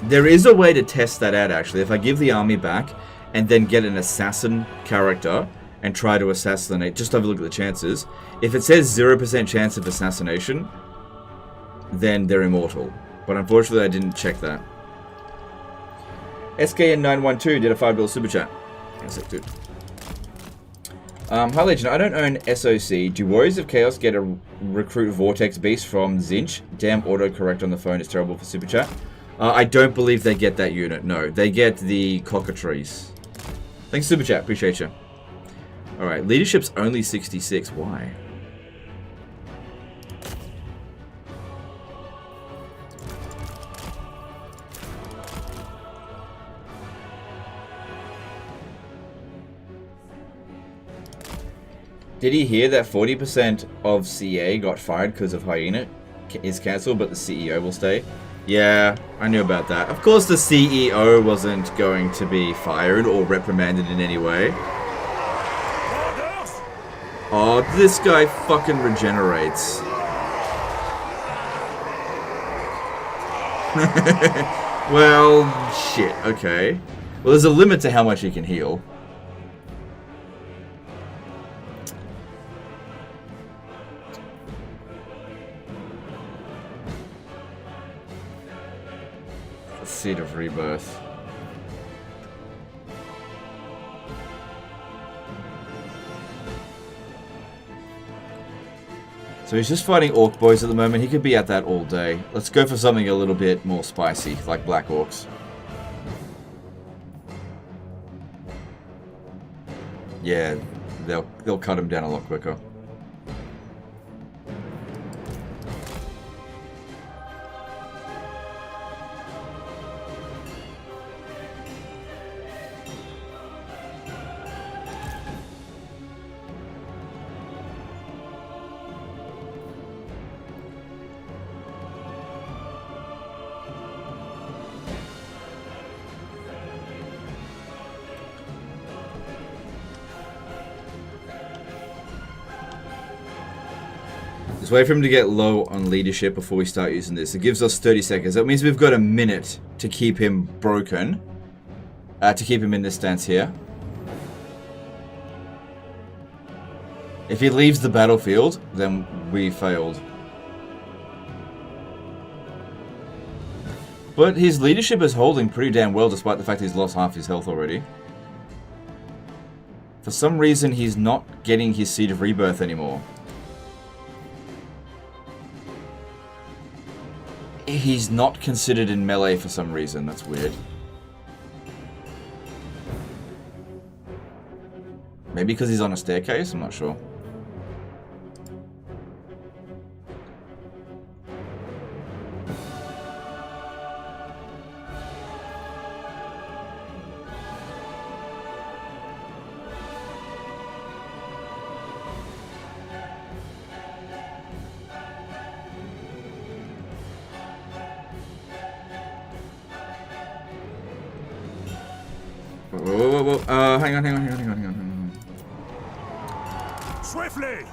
There is a way to test that out, actually. If I give the army back and then get an assassin character and try to assassinate, just have a look at the chances. If it says 0% chance of assassination, then they're immortal. But unfortunately, I didn't check that. SKN912 did a $5 super chat. Yes, it did. Hi Legend, I don't own SOC. Do Warriors of Chaos get a recruit Vortex Beast from Zinch? Damn, autocorrect on the phone is terrible for super chat. I don't believe they get that unit, no. They get the Cockatrice. Thanks super chat, appreciate you. Alright, leadership's only 66, why? Did he hear that 40% of CA got fired because of Hyena is cancelled, but the CEO will stay? Yeah, I knew about that. Of course the CEO wasn't going to be fired or reprimanded in any way. Oh, this guy fucking regenerates. Well, shit, okay. Well, there's a limit to how much he can heal. Seed of Rebirth. So he's just fighting orc boys at the moment. He could be at that all day. Let's go for something a little bit more spicy, like black orcs. Yeah, they'll cut him down a lot quicker. Just wait for him to get low on leadership before we start using this. It gives us 30 seconds. That means we've got a minute to keep him broken. To keep him in this stance here. If he leaves the battlefield, then we failed. But his leadership is holding pretty damn well despite the fact he's lost half his health already. For some reason, he's not getting his Seed of Rebirth anymore. He's not considered in melee for some reason. That's weird. Maybe because he's on a staircase? I'm not sure. Whoa. Hang on. Swiftly!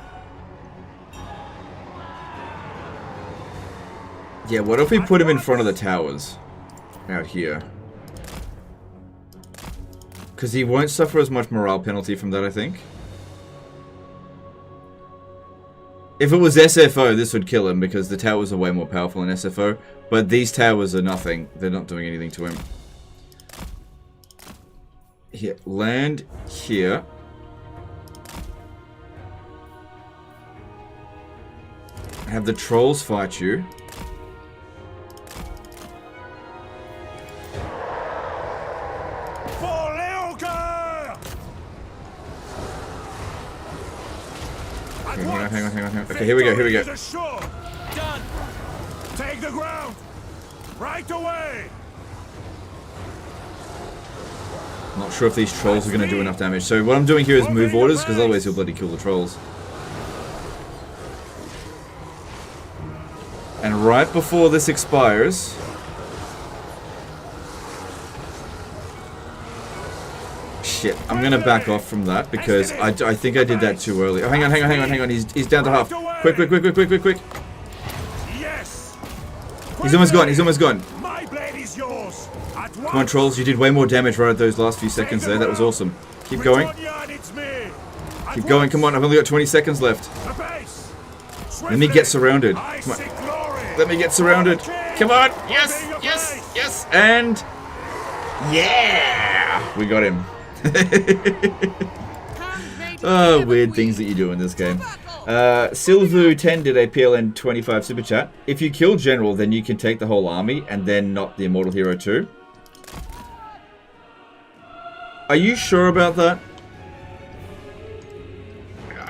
Yeah, what if we put him in front of the towers? Out here. Because he won't suffer as much morale penalty from that, I think. If it was SFO, this would kill him because the towers are way more powerful than SFO. But these towers are nothing. They're not doing anything to him. Here, land here. Have the trolls fight you. Hang on. Okay, here we go. Done. Take the ground. Right away. Not sure if these trolls are going to do enough damage. So what I'm doing here is move orders, because otherwise he'll bloody kill the trolls. And right before this expires... Shit, I'm going to back off from that, because I think I did that too early. Oh, hang on. He's down to half. Quick. Yes. He's almost gone. My blade is yours. Come on, trolls, you did way more damage right at those last few seconds there. That was awesome. Keep going. Keep going, come on, I've only got 20 seconds left. Let me get surrounded. Come on. Let me get surrounded. Come on. Yes. And... yeah! We got him. Oh, weird things that you do in this game. Silvu10 did a PLN 25 super chat. If you kill General, then you can take the whole army and then not the Immortal Hero too. Are you sure about that?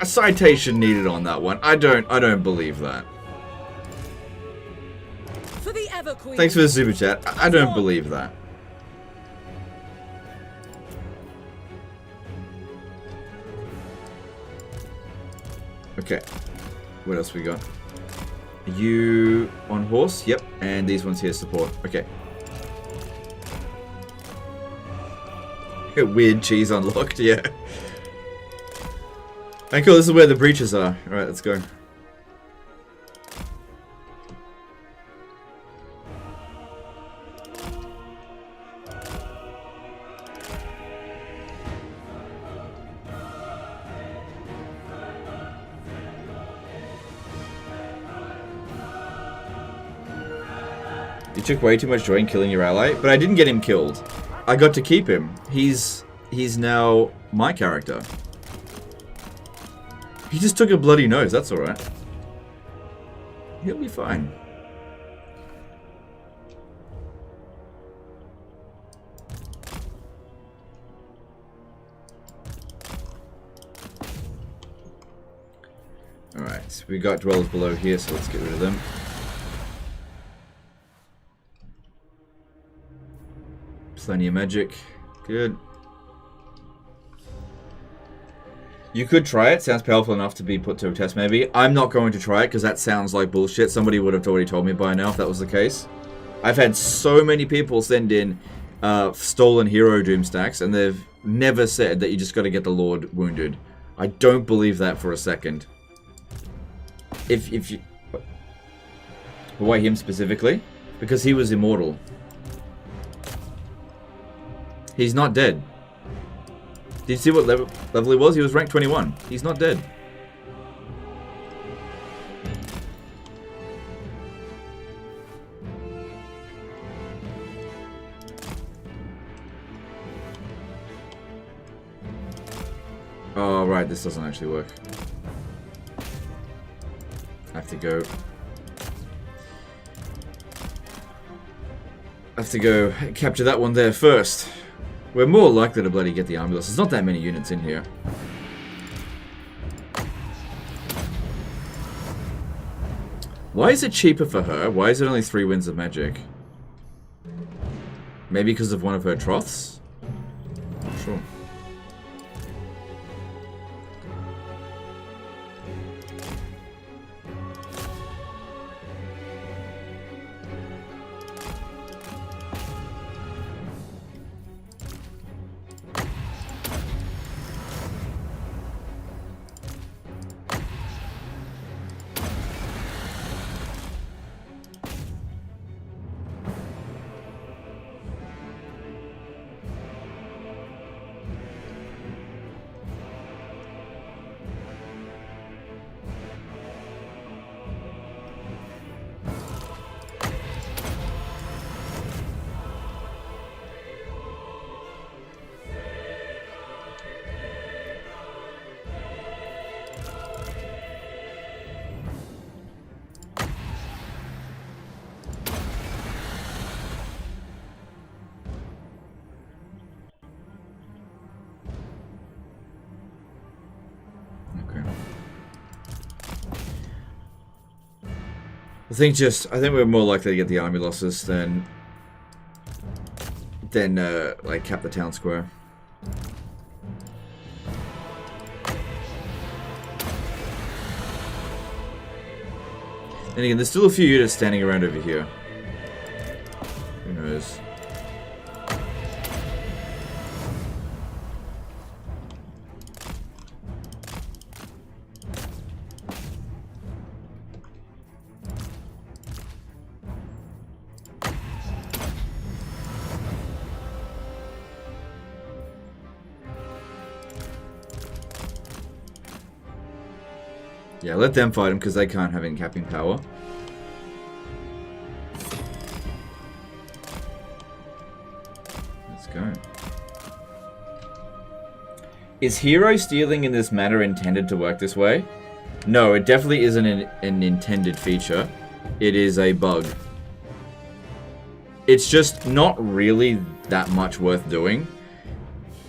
A citation needed on that one. I don't believe that. For the Ever Queen. Thanks for the super chat. I don't believe that. Okay. What else we got? You on horse? Yep. And these ones here support. Okay. Weird cheese unlocked, yeah. And cool, this is where the breaches are. Alright, let's go. You took way too much joy in killing your ally, but I didn't get him killed. I got to keep him. He's now my character. He just took a bloody nose, that's alright. He'll be fine. Alright, so we got dwellers below here, so let's get rid of them. Plenty of magic. Good. You could try it. Sounds powerful enough to be put to a test, maybe. I'm not going to try it, because that sounds like bullshit. Somebody would have already told me by now if that was the case. I've had so many people send in stolen hero doom stacks, and they've never said that you just got to get the Lord wounded. I don't believe that for a second. If you... Why him specifically? Because he was immortal. He's not dead. Did you see what level he was? He was rank 21. He's not dead. Oh, right. This doesn't actually work. I have to go capture that one there first. We're more likely to bloody get the army loss. There's not that many units in here. Why is it cheaper for her? Why is it only 3 winds of magic? Maybe because of one of her troughs? Not sure. I think we're more likely to get the army losses than like cap the town square. And again, there's still a few units standing around over here. Who knows? Yeah, let them fight him because they can't have any capping power. Let's go. Is hero stealing in this manner intended to work this way? No, it definitely isn't an intended feature. It is a bug. It's just not really that much worth doing.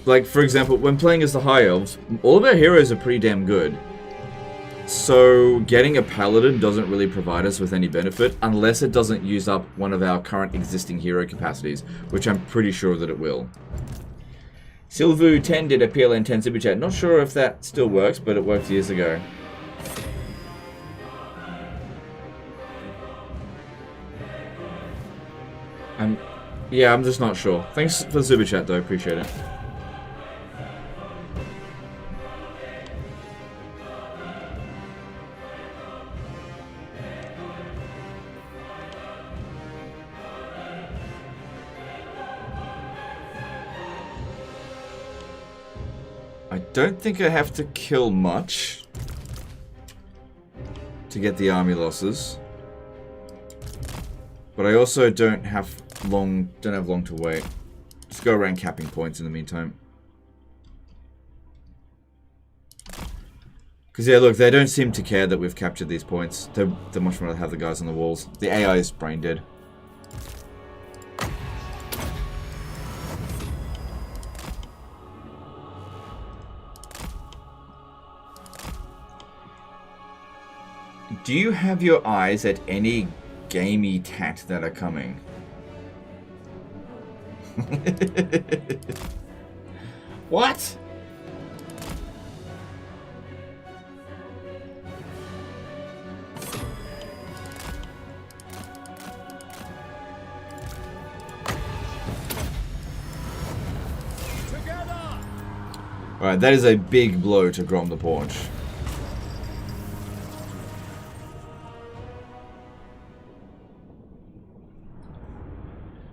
Like, for example, when playing as the High Elves, all of our heroes are pretty damn good. So getting a paladin doesn't really provide us with any benefit unless it doesn't use up one of our current existing hero capacities, which I'm pretty sure that it will. Silvu10 did a PLN 10 super chat. Not sure if that still works, but it worked years ago. Yeah, I'm just not sure. Thanks for the super chat though, appreciate it. I don't think I have to kill much to get the army losses, but I also don't have long to wait. Just go around capping points in the meantime. Because, yeah, look, they don't seem to care that we've captured these points. They're much rather have the guys on the walls. The AI is brain dead. Do you have your eyes at any gamey tat that are coming? What? Alright, that is a big blow to Grom the Paunch.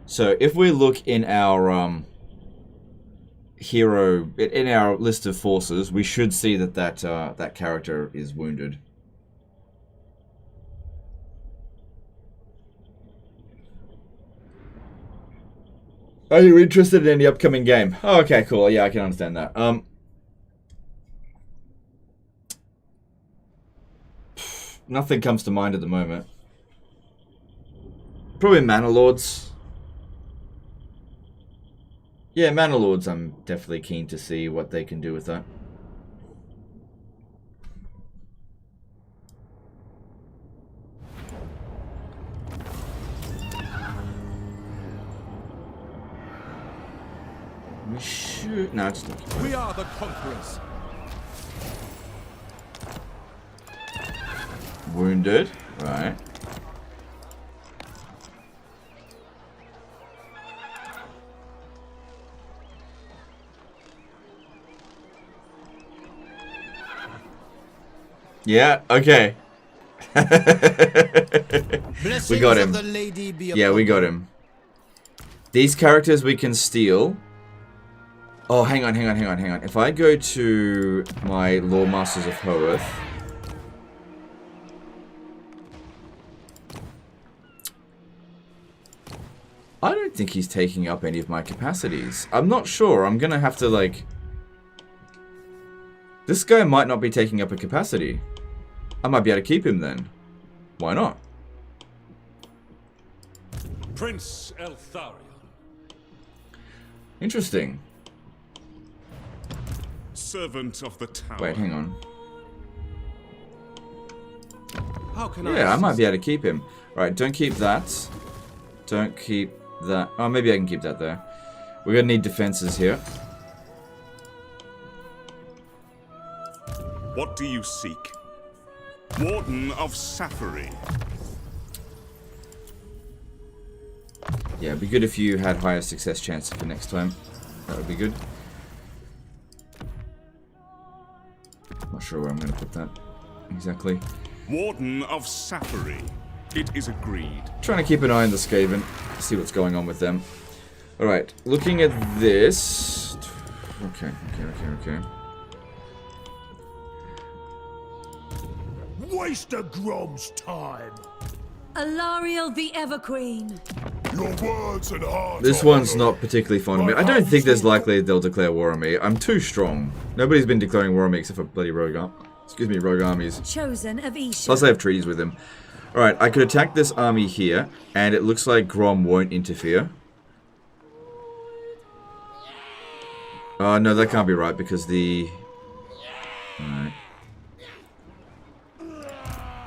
So, if we look in our hero, in our list of forces, we should see that that character is wounded. Are you interested in the upcoming game? Oh, okay, cool. Yeah, I can understand that. Nothing comes to mind at the moment. Probably Manor Lords. Yeah, Manor Lords, I'm definitely keen to see what they can do with that. We should... No, just look. We are the conquerors. Wounded, right. Yeah, okay. We got him. Yeah, we got him. These characters we can steal. Oh, hang on. If I go to my Lore Masters of Hoeth... I don't think he's taking up any of my capacities. I'm not sure. I'm gonna have to, like... This guy might not be taking up a capacity. I might be able to keep him then. Why not? Prince Eltharion. Interesting. Servant of the tower. Wait, hang on. How can Yeah, I might be able to keep him. Right, don't keep that. Don't keep that. Oh, maybe I can keep that there. We're gonna need defenses here. What do you seek? Warden of Safari. Yeah, it'd be good if you had higher success chance for next time. That would be good. Not sure where I'm going to put that exactly. Warden of Safari. It is agreed. Trying to keep an eye on the Skaven, see what's going on with them. Alright, looking at this... Okay. Waste a Grom's time. Alariel the Everqueen. Your words and heart. This one's not particularly fond of me. I don't think there's likely they'll declare war on me. I'm too strong. Nobody's been declaring war on me except for bloody rogue armies. Chosen of Isha. Plus I have treaties with him. Alright, I could attack this army here, and it looks like Grom won't interfere. No, that can't be right because the... Alright.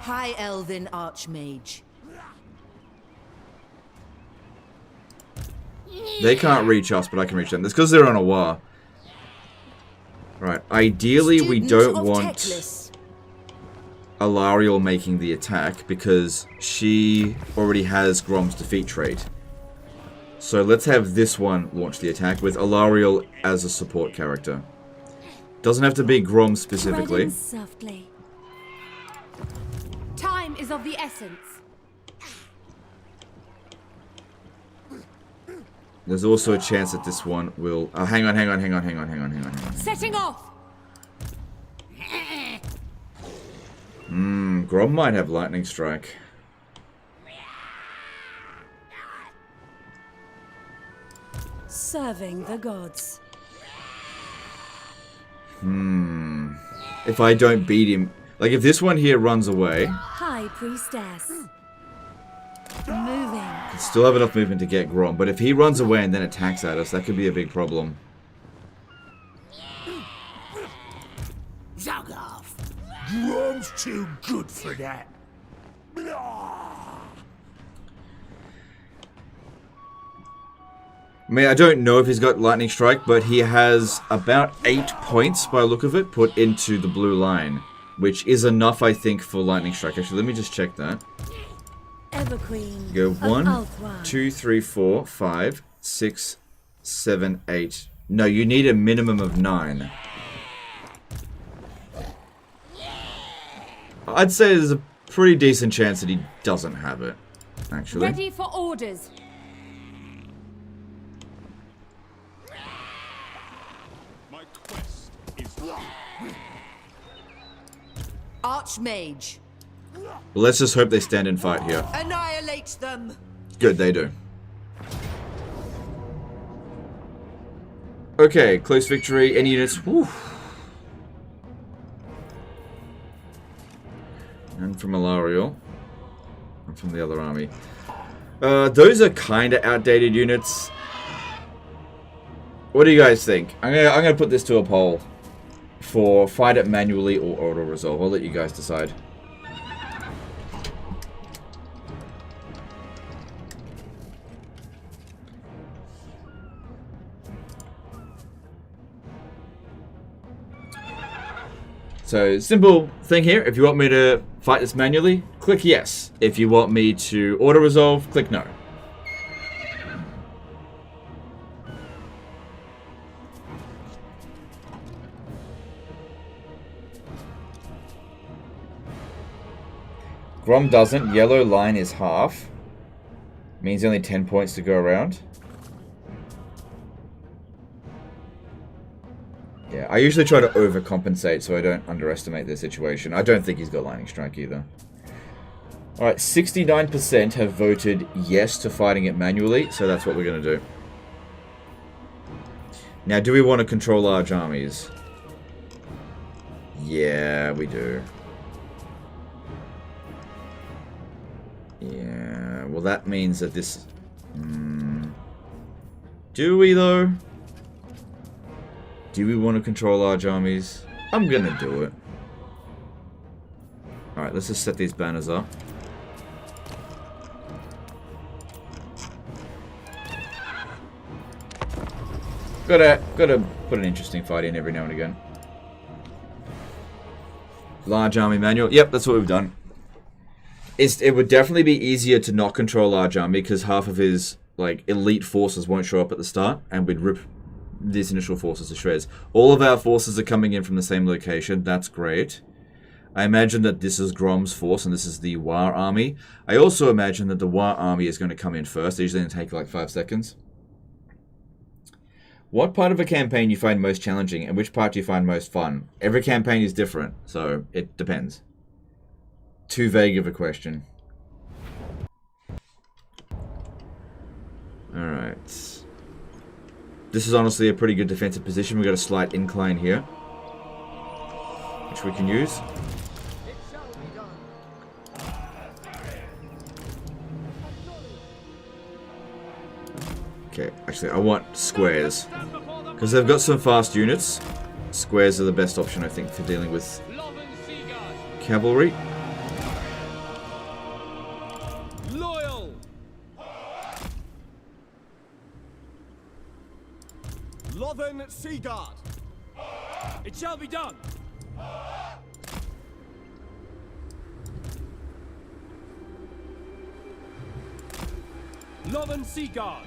High Elven Archmage. They can't reach us, but I can reach them. That's because they're on a war. Right, ideally we don't want Alariel making the attack because she already has Grom's defeat trait. So let's have this one launch the attack with Alariel as a support character. Doesn't have to be Grom specifically. Softly. Time is of the essence. There's also a chance that this one will... Oh, hang on. Setting off. Grom might have lightning strike. Serving the gods. if I don't beat him. Like, if this one here runs away... High Priestess. Moving. Still have enough movement to get Grom, but if he runs away and then attacks at us, that could be a big problem. Zog off. Grom's too good for that. I mean, I don't know if he's got Lightning Strike, but he has about 8 points, by the look of it, put into the blue line. Which is enough, I think, for Lightning Strike. Actually, let me just check that. Everqueen. Go 1, 2, 3, 4, 5, 6, 7, 8. No, you need a minimum of 9. I'd say there's a pretty decent chance that he doesn't have it, actually. Ready for orders. My quest is done. Archmage. Well, let's just hope they stand and fight here. Annihilate them. Good, they do. Okay, close victory. Any units? Whew. And from Alariel. And from the other army. Those are kind of outdated units. What do you guys think? I'm gonna put this to a poll. For fight it manually or auto resolve. I'll let you guys decide. So, simple thing here. If you want me to fight this manually, click yes. If you want me to auto resolve, click no. Grom doesn't. Yellow line is half. Means only 10 points to go around. Yeah, I usually try to overcompensate so I don't underestimate the situation. I don't think he's got Lightning Strike either. Alright, 69% have voted yes to fighting it manually, so that's what we're going to do. Now, do we want to control large armies? Yeah, we do. Yeah, well that means that this... Do we though? Do we want to control large armies? I'm gonna do it. Alright, let's just set these banners up. Gotta put an interesting fight in every now and again. Large army manual. Yep, that's what we've done. It would definitely be easier to not control large army because half of his like elite forces won't show up at the start, and we'd rip these initial forces to shreds. All of our forces are coming in from the same location. That's great. I imagine that this is Grom's force and this is the War army. I also imagine that the War army is going to come in first. They usually take like 5 seconds. What part of a campaign you find most challenging and which part do you find most fun? Every campaign is different, so it depends. Too vague of a question. Alright. This is honestly a pretty good defensive position. We've got a slight incline here, which we can use. Okay, actually I want squares. Because they've got some fast units. Squares are the best option, I think, for dealing with cavalry. Loyal. Lothern Seaguard. It shall be done. Lothern Seaguard.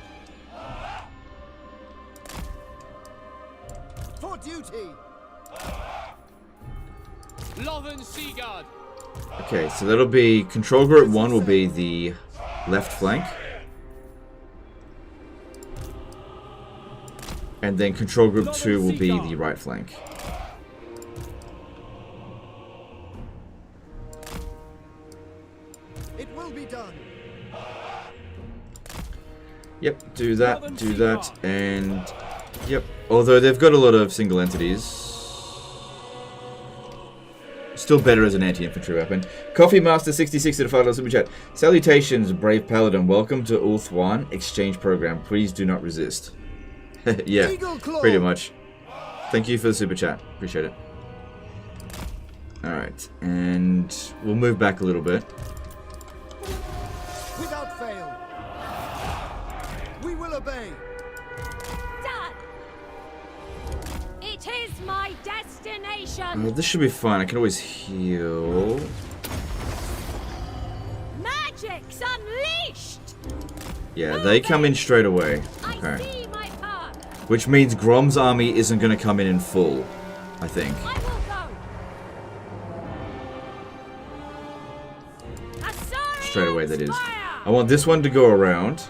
For duty. Lothern Seaguard. Okay, so that'll be control group 1 will be the left flank. And then control group 2 will be the right flank. It will be done. Yep, do that, and yep. Although they've got a lot of single entities. Still better as an anti-infantry weapon. Coffee Master 66 at a $5 super chat. Salutations, brave paladin. Welcome to Ulth 1 exchange program. Please do not resist. Yeah, pretty much. Thank you for the super chat. Appreciate it. Alright, and we'll move back a little bit. Without fail. We will obey. Done. It is my destination. This should be fine. I can always heal. Magic's unleashed. Yeah, they come in straight away. Okay. Which means Grom's army isn't going to come in full, I think. Straight away, that is. I want this one to go around.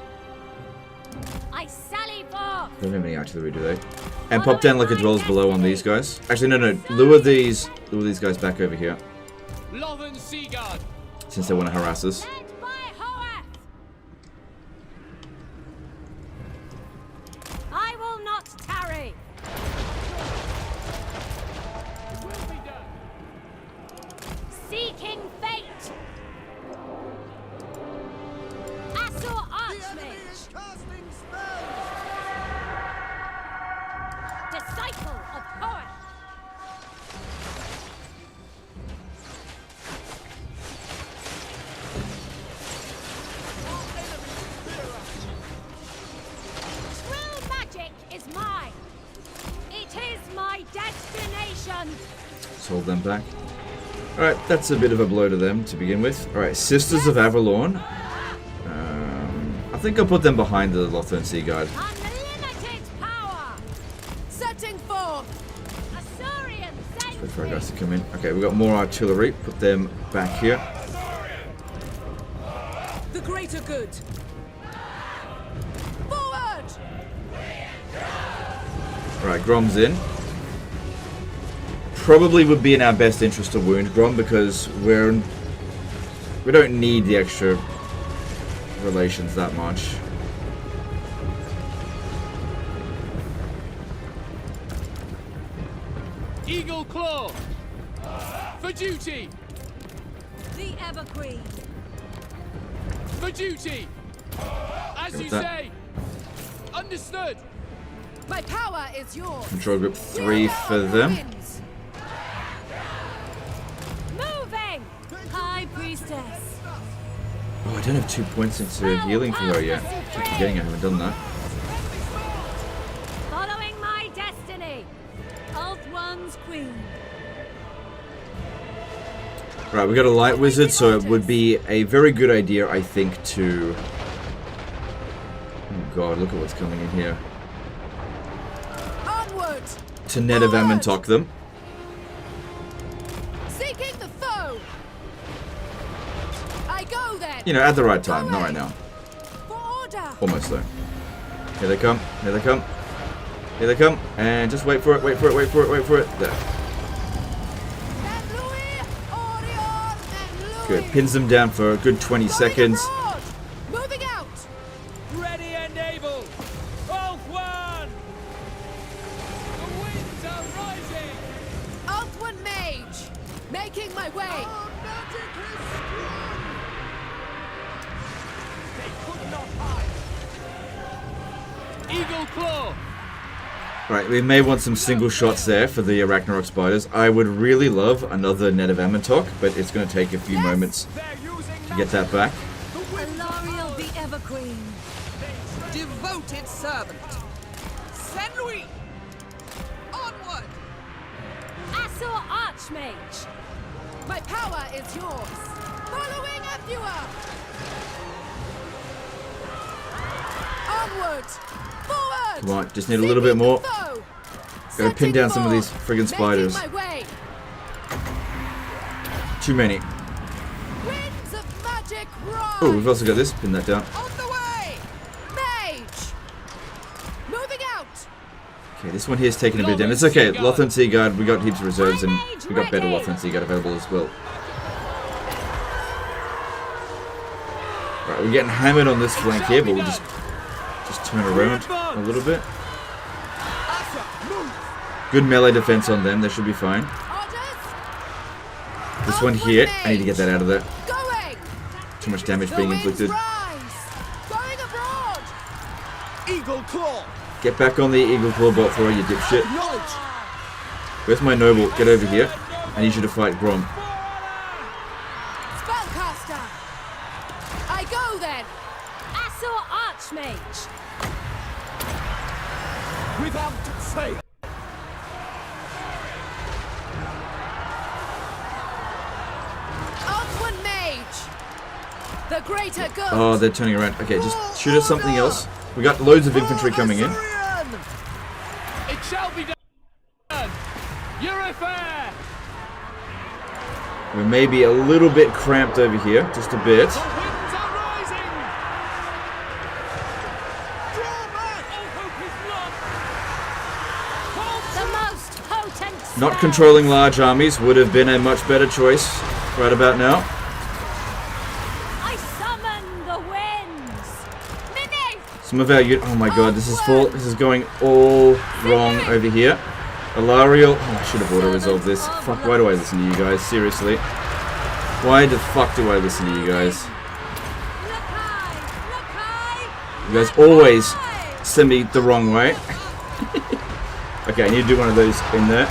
They don't have any artillery, do they? And pop down like a dwellers below on these guys. Actually, no. Lure these guys back over here. Since they want to harass us. I will not tarry. Seeking fate. Asur Archmage. Disciple of Horus. True magic is mine. It is my destination. Let's hold them back. Alright, that's a bit of a blow to them to begin with. Alright, Sisters of Avalorn. I think I'll put them behind the Lothern Sea Guard. Unlimited power. Setting forth. Asurian Wait for our guys to come in. Okay, we've got more artillery. Put them back here. The greater good. Forward. Alright, Grom's in. Probably would be in our best interest to wound Grom because we don't need the extra relations that much. Eagle Claw! For duty! The Evergreen. For duty! As you say! Understood! My power is yours. Control group 3 for them. Moving! High Priestess. Oh, I don't have 2 points into healing for her yet. Keep forgetting I haven't done that. Following my destiny. Ulth One's Queen. Right, we got a light wizard, so it would be a very good idea, I think, to... Oh god, look at what's coming in here. Onward. To Net of Amantok them. Seeking the foe. I go then. You know, at the right time, not right now. For order. Almost though. Here they come, here they come. Here they come, and just wait for it, wait for it, wait for it, wait for it. There. Good, pins them down for a good 20 seconds. Moving out. Ready and able! Ulth One! The winds are rising! Ulth One Mage. Making my way. Eagle Claw! Right, we may want some single shots there for the Ragnarok spiders. I would really love another Net of Amantok, but it's going to take a few moments to get that back. Alariel the Evergreen. Devoted servant. Saint Louis. Onward. Asur Archmage. My power is yours. Following Evua. Onward. Forward. Come on, just need a little bit more. Gotta pin down some of these friggin' spiders. Too many. Winds of magic rise. Oh, we've also got this. Pin that down. On the way. Mage. Moving out. Okay, this one here is taking a bit of damage. It's okay. Lothern Sea Guard, we got heaps of reserves, and we got better Lothern Sea Guard available as well. Right, we're getting hammered on this flank here, but we'll just turn around a little bit. Good melee defense on them. They should be fine. this one here. I need to get that out of there. Going. Too much damage being inflicted. Going abroad. Eagle Claw. Get back on the Eagle Claw bot thrower, you dipshit. Where's my noble? Get over here. I need you to fight Grom. Spellcaster. I go then. Assault Archmage. Without fail. One mage. The greater good. Oh, they're turning around. Okay, just shoot at something else. We got loads of infantry coming in. It shall be done. You're fair. We may be a little bit cramped over here, just a bit. The winds are rising. Draw back. All hope is lost. The most potent. Not controlling large armies would have been a much better choice right about now. I summon the winds. Mini. Some of our oh my god, this is going all wrong over here. Alariel, oh, I should have auto-resolved this. Fuck, why do I listen to you guys? Seriously. Why the fuck do I listen to you guys? You guys always send me the wrong way. Okay, I need to do one of those in there.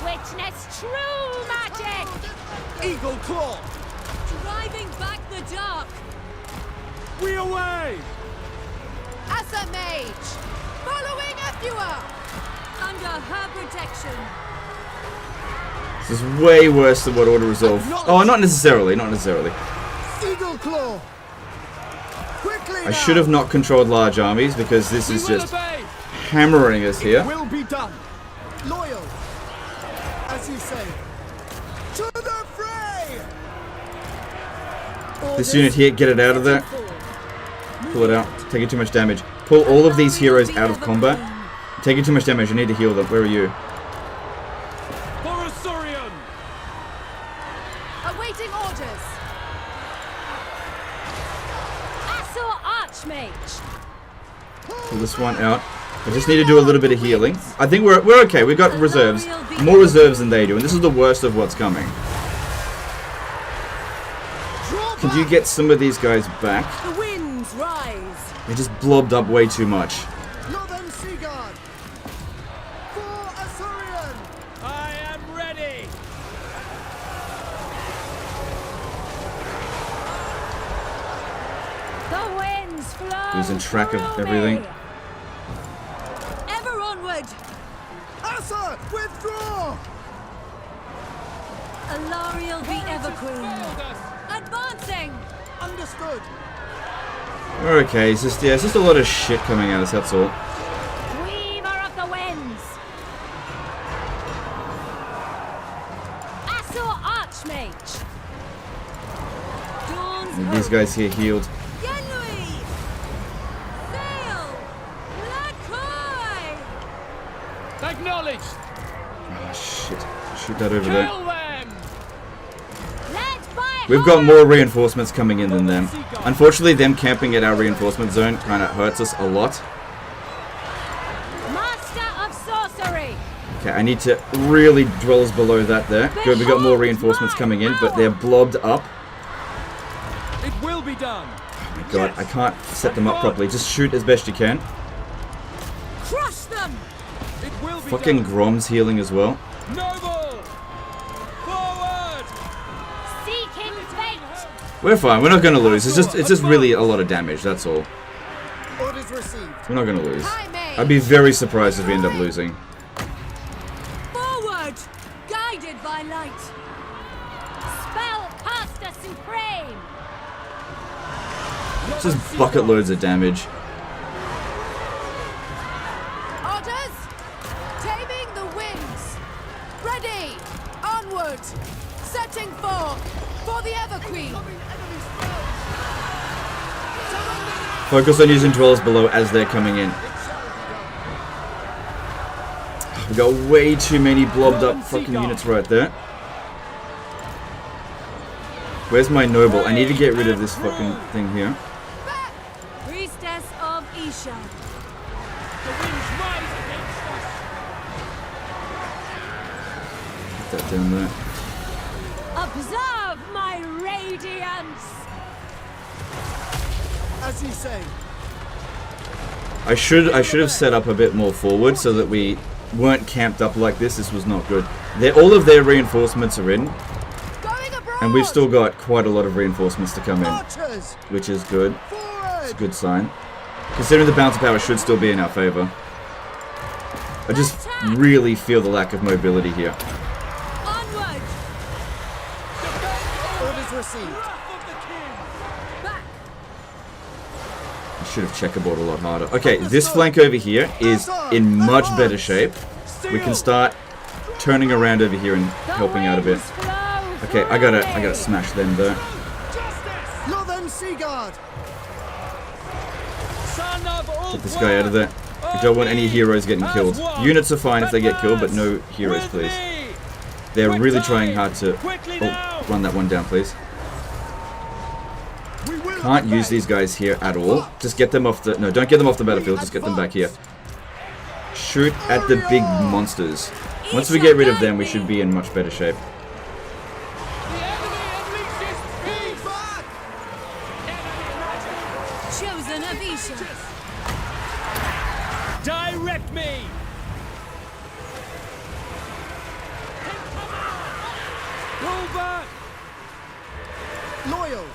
Witness true magic. Eagle Claw. Driving back the dark. We away. As a mage. Following a viewer. Under her protection. This is way worse than what auto-resolve. Oh, not necessarily, not necessarily. Eagle Claw. Quickly I should have not controlled large armies because this is just hammering us here. Will be done. Loyal. As you say. To the fray. This unit here, get it out of there. Pull it out. Taking too much damage. Pull all of these heroes out of combat. Taking too much damage. I need to heal them. Where are you? Awaiting orders. Assault Archmage. Pull this one out. I just need to do a little bit of healing. I think we're okay. We've got reserves. More reserves than they do. And this is the worst of what's coming. Could you get some of these guys back? The winds rise. They just blobbed up way too much. Northern Seaguard. For Assyrian. I am ready. The winds flow. Losing track of everything. Ever onward. Asa, withdraw. Alariel the Everqueen. Advancing. Understood. We're okay. It's just a lot of shit coming at us. That's all. Weaver of the winds. Assault Archmage. Dawn's And these guys here healed. Yenui. Sail. Lakoi. Acknowledged. Oh shit. Shoot that over there. Kill them. We've got more reinforcements coming in than them. Unfortunately, them camping at our reinforcement zone kind of hurts us a lot. Master of sorcery. Okay, I need to really dwells below that there. Good, we got more reinforcements coming in, but they're blobbed up. It will be done. Oh my god, I can't set them up properly. Just shoot as best you can. Crush them. It will be Fucking done. Grom's healing as well. Noble. Forward. Seeking fate. We're fine. We're not going to lose. It's just really a lot of damage. That's all. Orders received. We're not going to lose. I'd be very surprised if we end up losing. Forward. Guided by light. Spell Pasta Supreme. Just bucket loads of damage. Orders. Taming the winds. Ready. Onward. Setting forth for the Everqueen. Focus on using dwellers below as they're coming in. We got way too many blobbed up fucking units right there. Where's my noble? I need to get rid of this fucking thing here. Priestess of Isha. The winds rise against us. Put that down there. Observe my radiance! As you say. I should have set up a bit more forward so that we weren't camped up like this. This was not good. All of their reinforcements are in. And we've still got quite a lot of reinforcements to come in. Which is good. It's a good sign. Considering the balance of power should still be in our favor. I just really feel the lack of mobility here. Onward! Orders received. I should have checkerboard a lot harder. Okay, this flank over here is in much better shape. We can start turning around over here and helping out a bit. Okay, I gotta smash them though. You're them, Seaguard. Get this guy out of there. We don't want any heroes getting killed. Units are fine if they get killed, but no heroes, please. They're really trying hard to... Oh, run that one down, please. Can't use these guys here at all. Just get them off the... No, don't get them off the battlefield. Just get them back here. Shoot at the big monsters. Once we get rid of them, we should be in much better shape. Chosen Avisha. Direct me! Pull back! Loyal.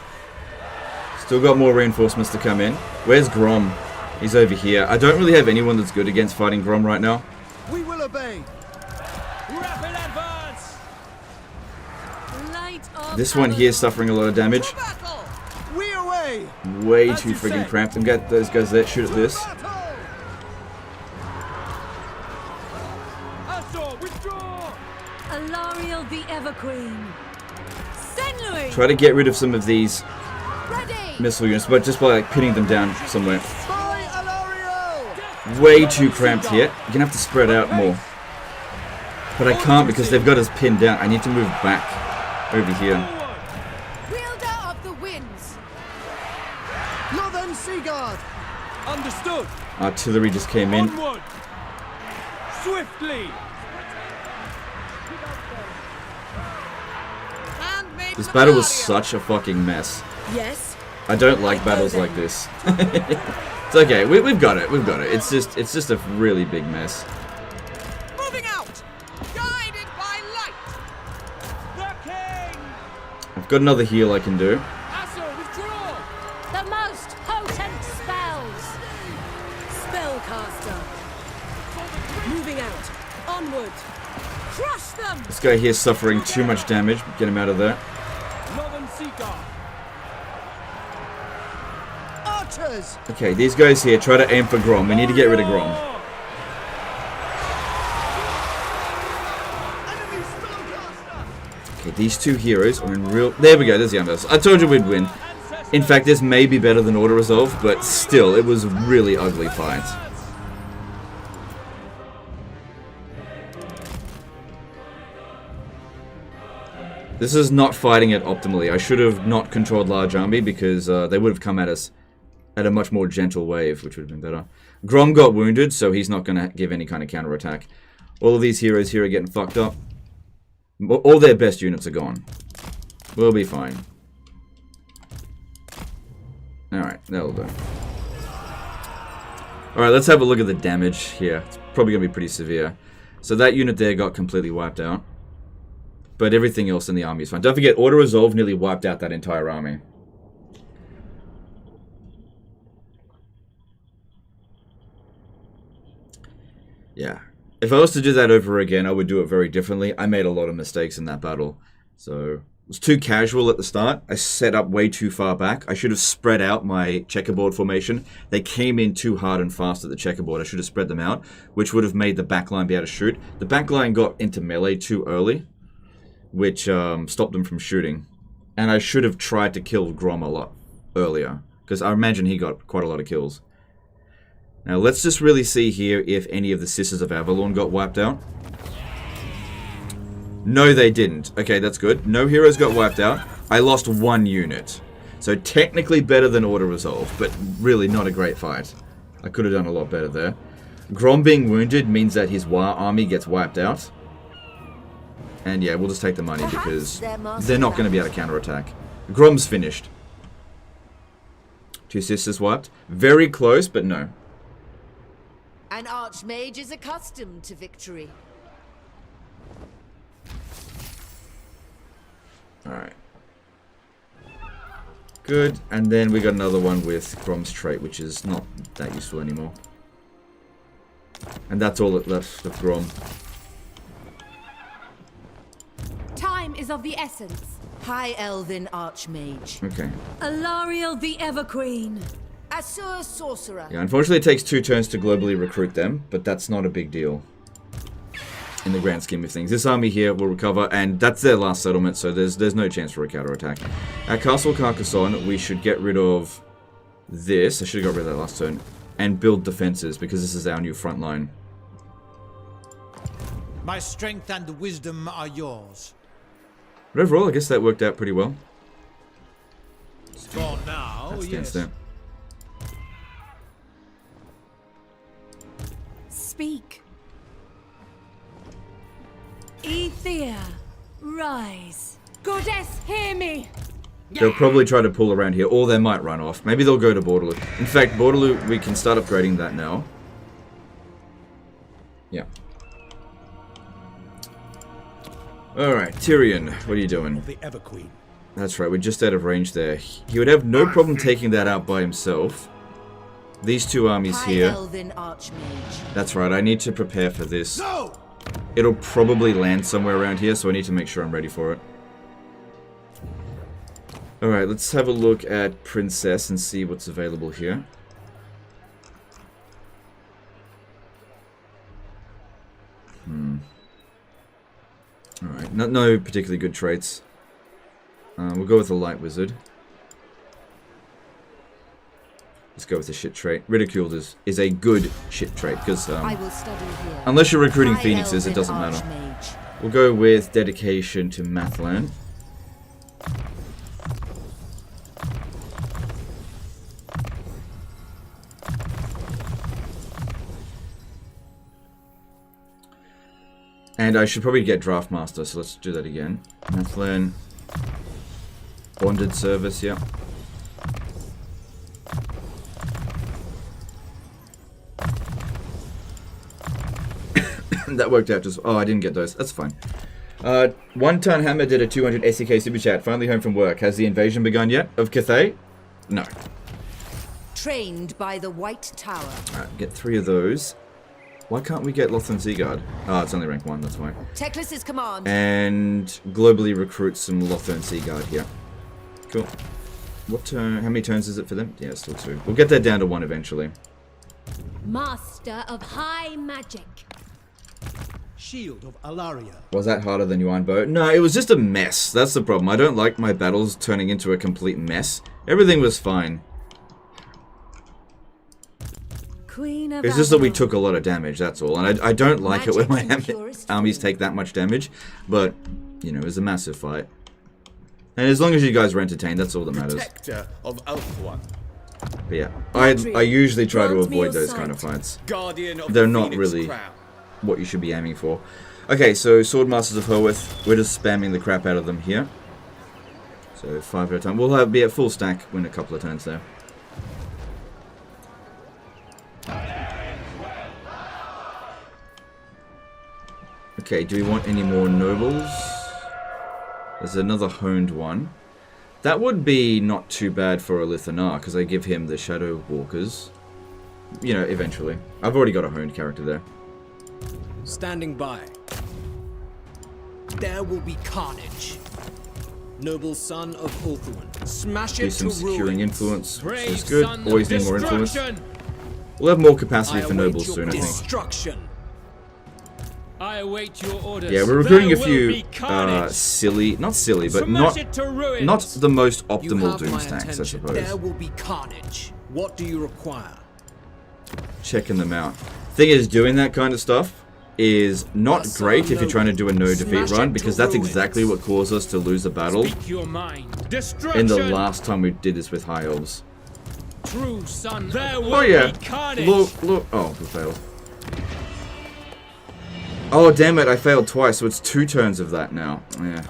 Still got more reinforcements to come in. Where's Grom? He's over here. I don't really have anyone that's good against fighting Grom right now. We will obey. Rapid advance! Light of This one here is suffering a lot of damage. We away. Way too friggin' cramped. And get those guys there. Shoot at this. Alariel the Everqueen. Senlui! Try to get rid of some of these missile units, but just by like pinning them down somewhere. Way too cramped here. You're gonna have to spread out more. But I can't because they've got us pinned down. I need to move back over here. Wielder of the winds. You're them, Seaguard. Understood. Artillery just came in. Onward. Swiftly. This battle was such a fucking mess. Yes. I don't like battles like this. It's okay. We've got it. We've got it. It's just a really big mess. Moving out. Guided by light. The king. I've got another heal I can do. Asser, withdraw. The most potent spells. Spellcaster. Moving out. Onward. Crush them. This guy here is suffering too much damage. Get him out of there. Northern Seeker. Archers. Okay, these guys here, try to aim for Grom. We need to get rid of Grom. Okay, these two heroes are in real... There we go, there's the Undeaths. I told you we'd win. In fact, this may be better than Auto Resolve, but still, it was a really ugly fight. This is not fighting it optimally. I should have not controlled large army because they would have come at us at a much more gentle wave, which would have been better. Grom got wounded, so he's not going to give any kind of counterattack. All of these heroes here are getting fucked up. All their best units are gone. We'll be fine. Alright, that'll do. Alright, let's have a look at the damage here. It's probably going to be pretty severe. So that unit there got completely wiped out. But everything else in the army is fine. Don't forget, Auto Resolve nearly wiped out that entire army. Yeah. If I was to do that over again, I would do it very differently. I made a lot of mistakes in that battle. So, it was too casual at the start. I set up way too far back. I should have spread out my checkerboard formation. They came in too hard and fast at the checkerboard. I should have spread them out, which would have made the backline be able to shoot. The backline got into melee too early, which stopped them from shooting. And I should have tried to kill Grom a lot earlier, because I imagine he got quite a lot of kills. Now let's just really see here if any of the Sisters of Avalon got wiped out. No, they didn't. Okay, that's good. No heroes got wiped out. I lost one unit. So technically better than Auto Resolve, but really not a great fight. I could have done a lot better there. Grom being wounded means that his War army gets wiped out. And yeah, we'll just take the money because Perhaps they're not going to be able to counterattack. Grom's finished. 2 sisters wiped. Very close, but no. An archmage is accustomed to victory. Alright. Good. And then we got another one with Grom's trait, which is not that useful anymore. And that's all that left of Grom. Time is of the essence. High Elven Archmage. Okay. Alariel the Everqueen. Asur Sorcerer. Yeah, unfortunately it takes 2 turns to globally recruit them, but that's not a big deal in the grand scheme of things. This army here will recover, and that's their last settlement, so there's no chance for a counterattack. At Castle Carcassonne, we should get rid of this. I should have got rid of that last turn. And build defenses, because this is our new front line. My strength and wisdom are yours. But overall, I guess that worked out pretty well. For now, That stands yes. there. Speak. Aethea, rise. Goddess, hear me! They'll probably try to pull around here, or they might run off. Maybe they'll go to Borderloo. In fact, Borderloo, we can start upgrading that now. Yeah. Alright, Tyrion, what are you doing? The Everqueen. That's right, we're just out of range there. He would have no problem taking that out by himself. These 2 armies High here. Elven Archmage. That's right, I need to prepare for this. No! It'll probably land somewhere around here, so I need to make sure I'm ready for it. Alright, let's have a look at Princess and see what's available here. Alright, no particularly good traits. We'll go with the Light Wizard. Let's go with the shit trait. Ridiculed is a good shit trait, because I will study here. unless you're recruiting High Phoenixes, it Elven doesn't matter. Archmage. We'll go with Dedication to Mathland. And I should probably get Draft Master, so let's do that again. Mathland. Bonded Service, yeah. That worked out just... Oh, I didn't get those. That's fine. 1 Ton Hammer did a 200 SEK Super Chat. Finally home from work. Has the invasion begun yet? Of Cathay? No. Trained by the White Tower. Alright, get 3 of those. Why can't we get Lothran Seaguard? Oh, it's only rank 1, that's why. Teclis's command. And globally recruit some Lothran Seaguard here. Cool. What turn? How many turns is it for them? Yeah, still 2. We'll get that down to 1 eventually. Master of high magic. Shield of Alaria. Was that harder than Yuan Bow? No, it was just a mess. That's the problem. I don't like my battles turning into a complete mess. Everything was fine. Queen of It's just that we Avalon. took a lot of damage, that's all. And I don't like it when my armies take that much damage. But, you know, it was a massive fight. And as long as you guys were entertained, that's all that matters. Protector of Ulthuan. But yeah, I usually try to avoid those kind of fights. Guardian of They're the not Phoenix really Crown. what you should be aiming for. Okay, so Swordmasters of Herwith, we're just spamming the crap out of them here. So 5 at a time. We'll be at full stack in a couple of turns there. Okay, do we want any more nobles? There's another honed one. That would be not too bad for a Lithanar, because I give him the Shadow Walkers. You know, eventually. I've already got a honed character there. Standing by. There will be carnage. Noble son of Ulthuan. Smash Do it some to securing ruins. influence, which Brave is good. son of Always need more influence. destruction. We'll have more capacity I for await nobles your soon, I think. destruction. I await your orders. Yeah, we're recruiting a There will few be carnage. silly, not silly, but Smash it to ruins. not the most You optimal have my doom stacks, I attention. suppose. There will be carnage. What do you require? Checking them out. Thing is, doing that kind of stuff is not great if you're trying to do a no defeat Smash run, it because to that's ruins. exactly what caused us to lose the battle Speak your mind. Destruction. in the last time we did this with High Elves. True son. There will Oh yeah, be carnage. look, oh, we failed. Oh, damn it, I failed twice, so it's 2 turns of that now. Yeah.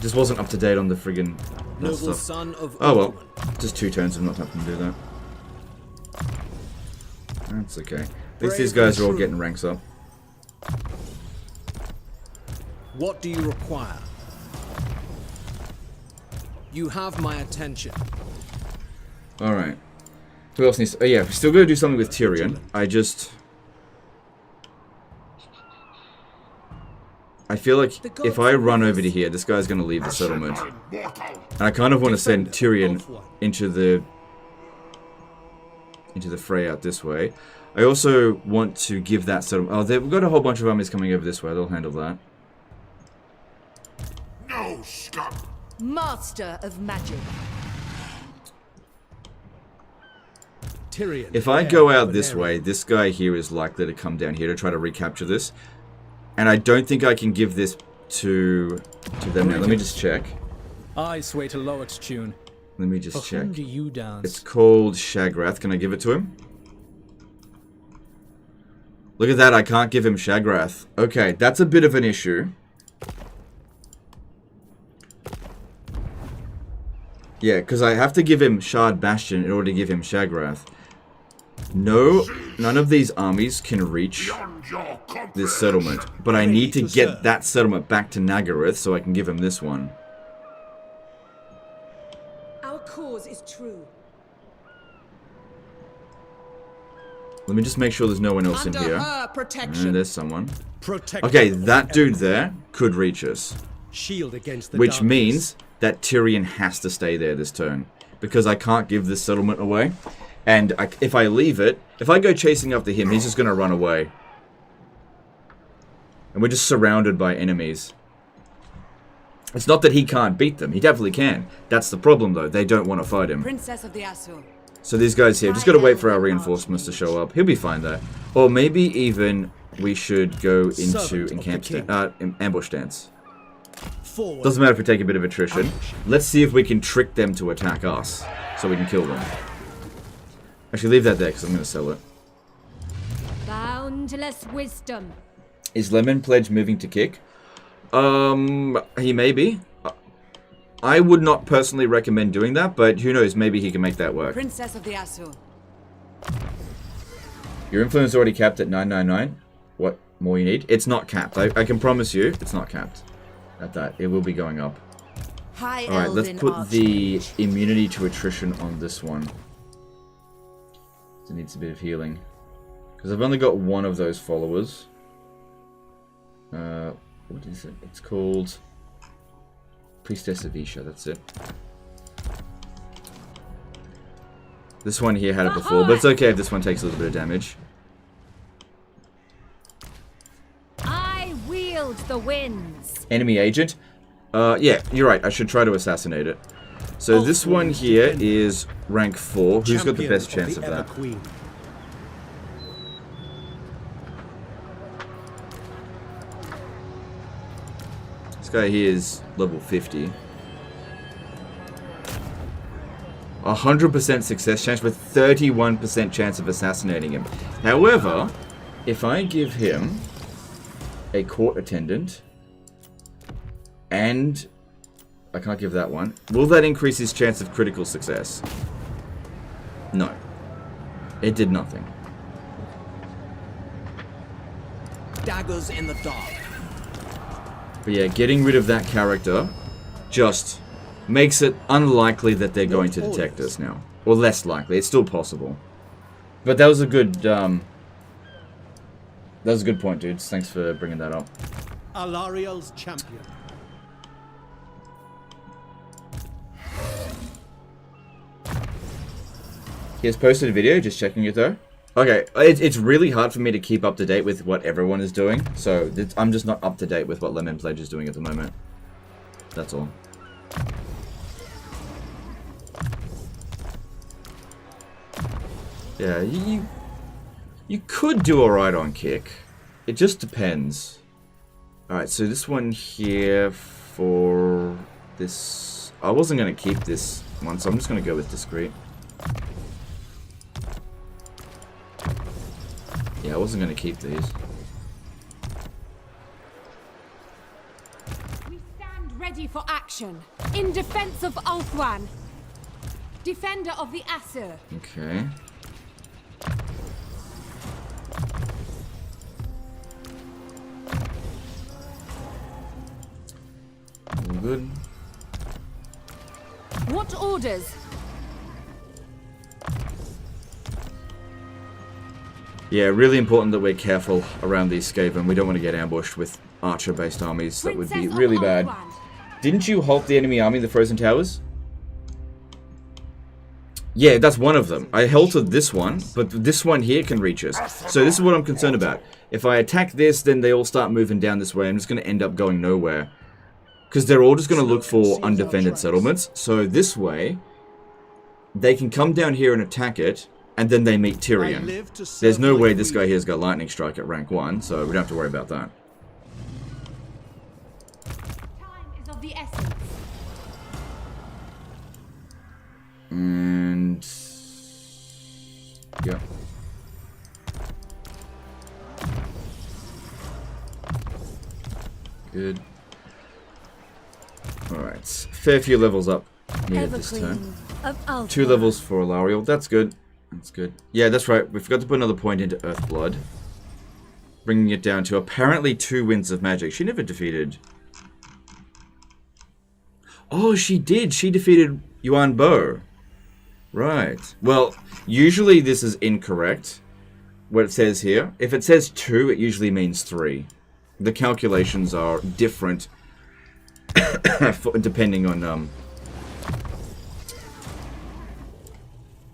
Just wasn't up to date on the friggin' that stuff. Son of oh well, just 2 turns of not having to do that. That's okay. At least these guys are all getting ranks up. What do you require? You have my attention. Alright. Who else needs... Oh yeah, we're still going to do something with Tyrion. I feel like if I run over to here, this guy's going to leave the settlement. And I kind of want to send Tyrion into the fray out this way. I also want to give that settlement... Oh, we've got a whole bunch of armies coming over this way. They'll handle that. No, scum! Master of magic. Tyrion. If I go out this way, this guy here is likely to come down here to try to recapture this. And I don't think I can give this to them now. Let me just check. I sway to Loic's tune. Let me just For check. whom do you dance? It's called Shagrath. Can I give it to him? Look at that, I can't give him Shagrath. Okay, that's a bit of an issue. Yeah, because I have to give him Shard Bastion in order to give him Shagrath. No, none of these armies can reach this settlement. But I need to get that settlement back to Nagaroth so I can give him this one. Our cause is true. Let me just make sure there's no one else in here. Protection. There's someone. Protect Okay, that dude there could reach us. Shield against the Which darkness. means that Tyrion has to stay there this turn. Because I can't give this settlement away. And if I leave it, if I go chasing after him, he's just going to run away. And we're just surrounded by enemies. It's not that he can't beat them. He definitely can. That's the problem, though. They don't want to fight him. Princess of the Azure. So these guys here, just got to wait for our reinforcements to show up. He'll be fine there. Or maybe even we should go into ambush stance. Doesn't matter if we take a bit of attrition. Let's see if we can trick them to attack us, so we can kill them. Actually, leave that there, because I'm going to sell it. Boundless wisdom. Is Lemon Pledge moving to kick? He may be. I would not personally recommend doing that, but who knows, maybe he can make that work. Princess of the Azure. Your influence is already capped at 999. What more you need? It's not capped. I can promise you, it's not capped at that. It will be going up. Alright, let's put the immunity to attrition on this one. It needs a bit of healing. Because I've only got one of those followers. What is it? It's called Priestess of Isha, that's it. This one here had it before, but it's okay if this one takes a little bit of damage. I wield the winds. Enemy agent? Yeah, you're right. I should try to assassinate it. So this one here is rank 4. Who's got the best chance of that? This guy here is level 50. 100% success chance with 31% chance of assassinating him. However, if I give him a court attendant and I can't give that one, will that increase his chance of critical success? No. It did nothing. Daggers in the dark. But yeah, getting rid of that character just makes it unlikely that they're going to detect us now. Or less likely. It's still possible. But that was a good, that was a good point, dudes. Thanks for bringing that up. Alariel's champion. He has posted a video, just checking it though. Okay, it's really hard for me to keep up to date with what everyone is doing. So I'm just not up to date with what Lemon Pledge is doing at the moment. That's all. Yeah, you could do alright on kick. It just depends. Alright, so this one here for this... I wasn't going to keep this one, so I'm just going to go with discreet. Yeah, I wasn't going to keep these. action. In defense of Ulthuan. Defender of the Aesir. Okay. All good. What orders? Yeah, really important that we're careful around these Skaven. We don't want to get ambushed with archer-based armies. That would be really bad. Didn't you halt the enemy army, the Frozen Towers? Yeah, that's one of them. I halted this one, but this one here can reach us. So this is what I'm concerned about. If I attack this, then they all start moving down this way. I'm just going to end up going nowhere. Because they're all just going to look for undefended settlements. So this way, they can come down here and attack it, and then they meet Tyrion. There's no way this guy here's got Lightning Strike at rank 1, so we don't have to worry about that. Time is of the essence. And... yeah. Good. Alright. Fair few levels up needed this turn. 2 levels for Alariel. That's good. That's good. Yeah, that's right. We forgot to put another point into Earthblood. Bringing it down to apparently 2 Winds of Magic. She never defeated... oh, she did. She defeated Yuan Bo. Right. Well, usually this is incorrect. What it says here. If it says 2, it usually means 3. The calculations are different depending on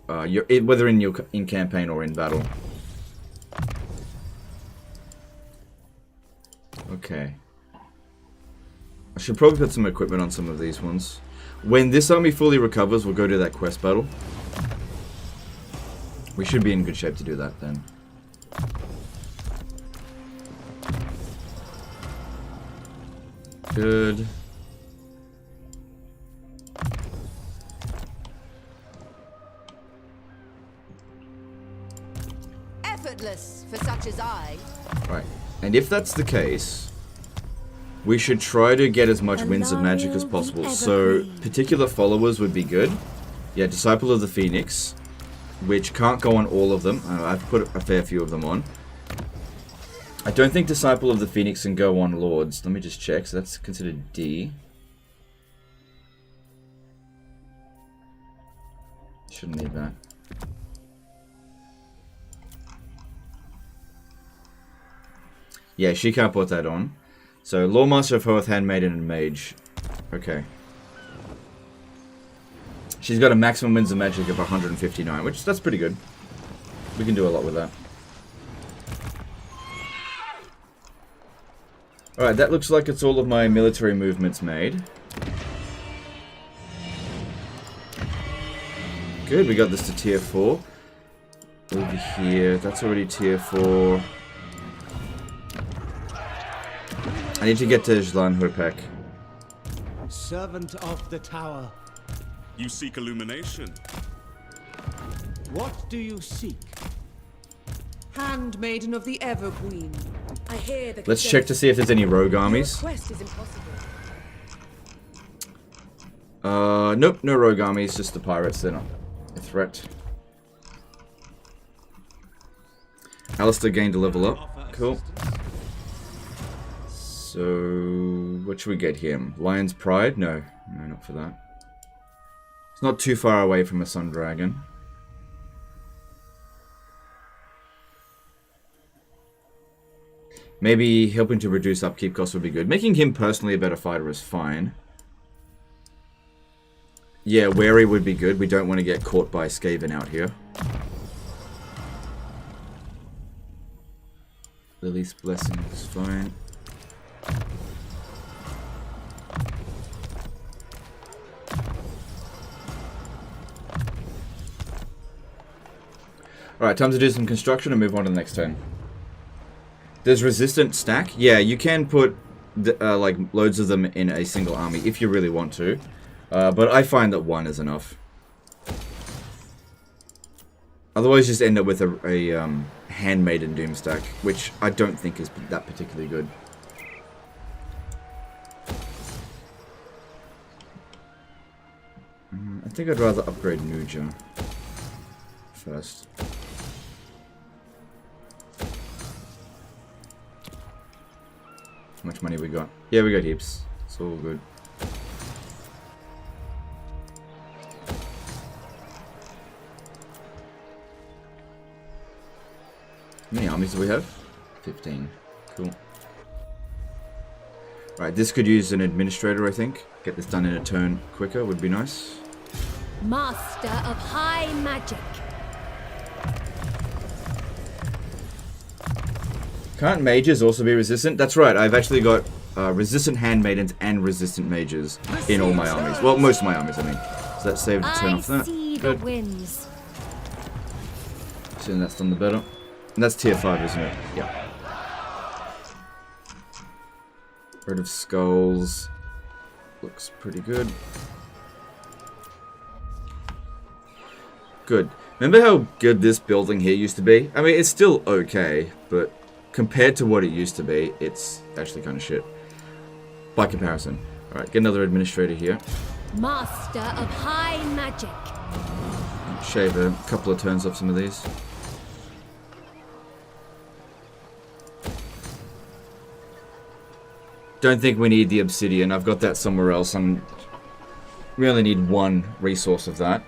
whether in campaign or in battle. Okay. I should probably put some equipment on some of these ones. When this army fully recovers, we'll go to that quest battle. We should be in good shape to do that then. Good. Effortless for such as I. Right. And if that's the case, we should try to get as much Winds of Magic as possible. So, particular followers would be good. Yeah, Disciple of the Phoenix, which can't go on all of them. I've put a fair few of them on. I don't think Disciple of the Phoenix can go on Lords. Let me just check. So that's considered D. Shouldn't need that. Yeah, she can't put that on. So, Lawmaster of Hoth, Handmaiden, and Mage. Okay. She's got a maximum Winds of Magic of 159, which that's pretty good. We can do a lot with that. Alright, that looks like it's all of my military movements made. Good, we got this to tier 4. Over here, that's already tier 4. I need to get to Zlan Hopek. Servant of the tower. You seek illumination. What do you seek? Handmaiden of the Everqueen. I hear the Let's check to see if there's any rogue armies. quest is impossible. Nope, no rogue armies, just the pirates. They're not a threat. Alistair gained a level up. Cool. So, what should we get him? Lion's Pride? No, no, not for that. It's not too far away from a Sun Dragon. Maybe helping to reduce upkeep costs would be good. Making him personally a better fighter is fine. Yeah, Wary would be good. We don't want to get caught by Skaven out here. Lily's Blessing is fine. Alright, time to do some construction and move on to the next turn. There's resistant stack. Yeah, you can put like loads of them in a single army if you really want to. But I find that 1 is enough. Otherwise, just end up with a Handmaiden Doom stack, which I don't think is that particularly good. think I'd rather upgrade Nuja first. How much money we got? Yeah, we got heaps. It's all good. How many armies do we have? 15. Cool. Right, this could use an administrator, I think. Get this done in a turn quicker would be nice. Master of high magic. Can't mages also be resistant? That's right, I've actually got resistant handmaidens and resistant mages in all my armies. Well, most of my armies, I mean. So that's saved to turn off that. Good. Wins. So that's done the better. And that's tier 5, isn't it? Yeah. Rid of skulls. Looks pretty good. Good. Remember how good this building here used to be? I mean, it's still okay, but compared to what it used to be, it's actually kind of shit. By comparison. Alright, get another administrator here. Master of high magic. Shave a couple of turns off some of these. Don't think we need the obsidian. I've got that somewhere else. We only need one resource of that.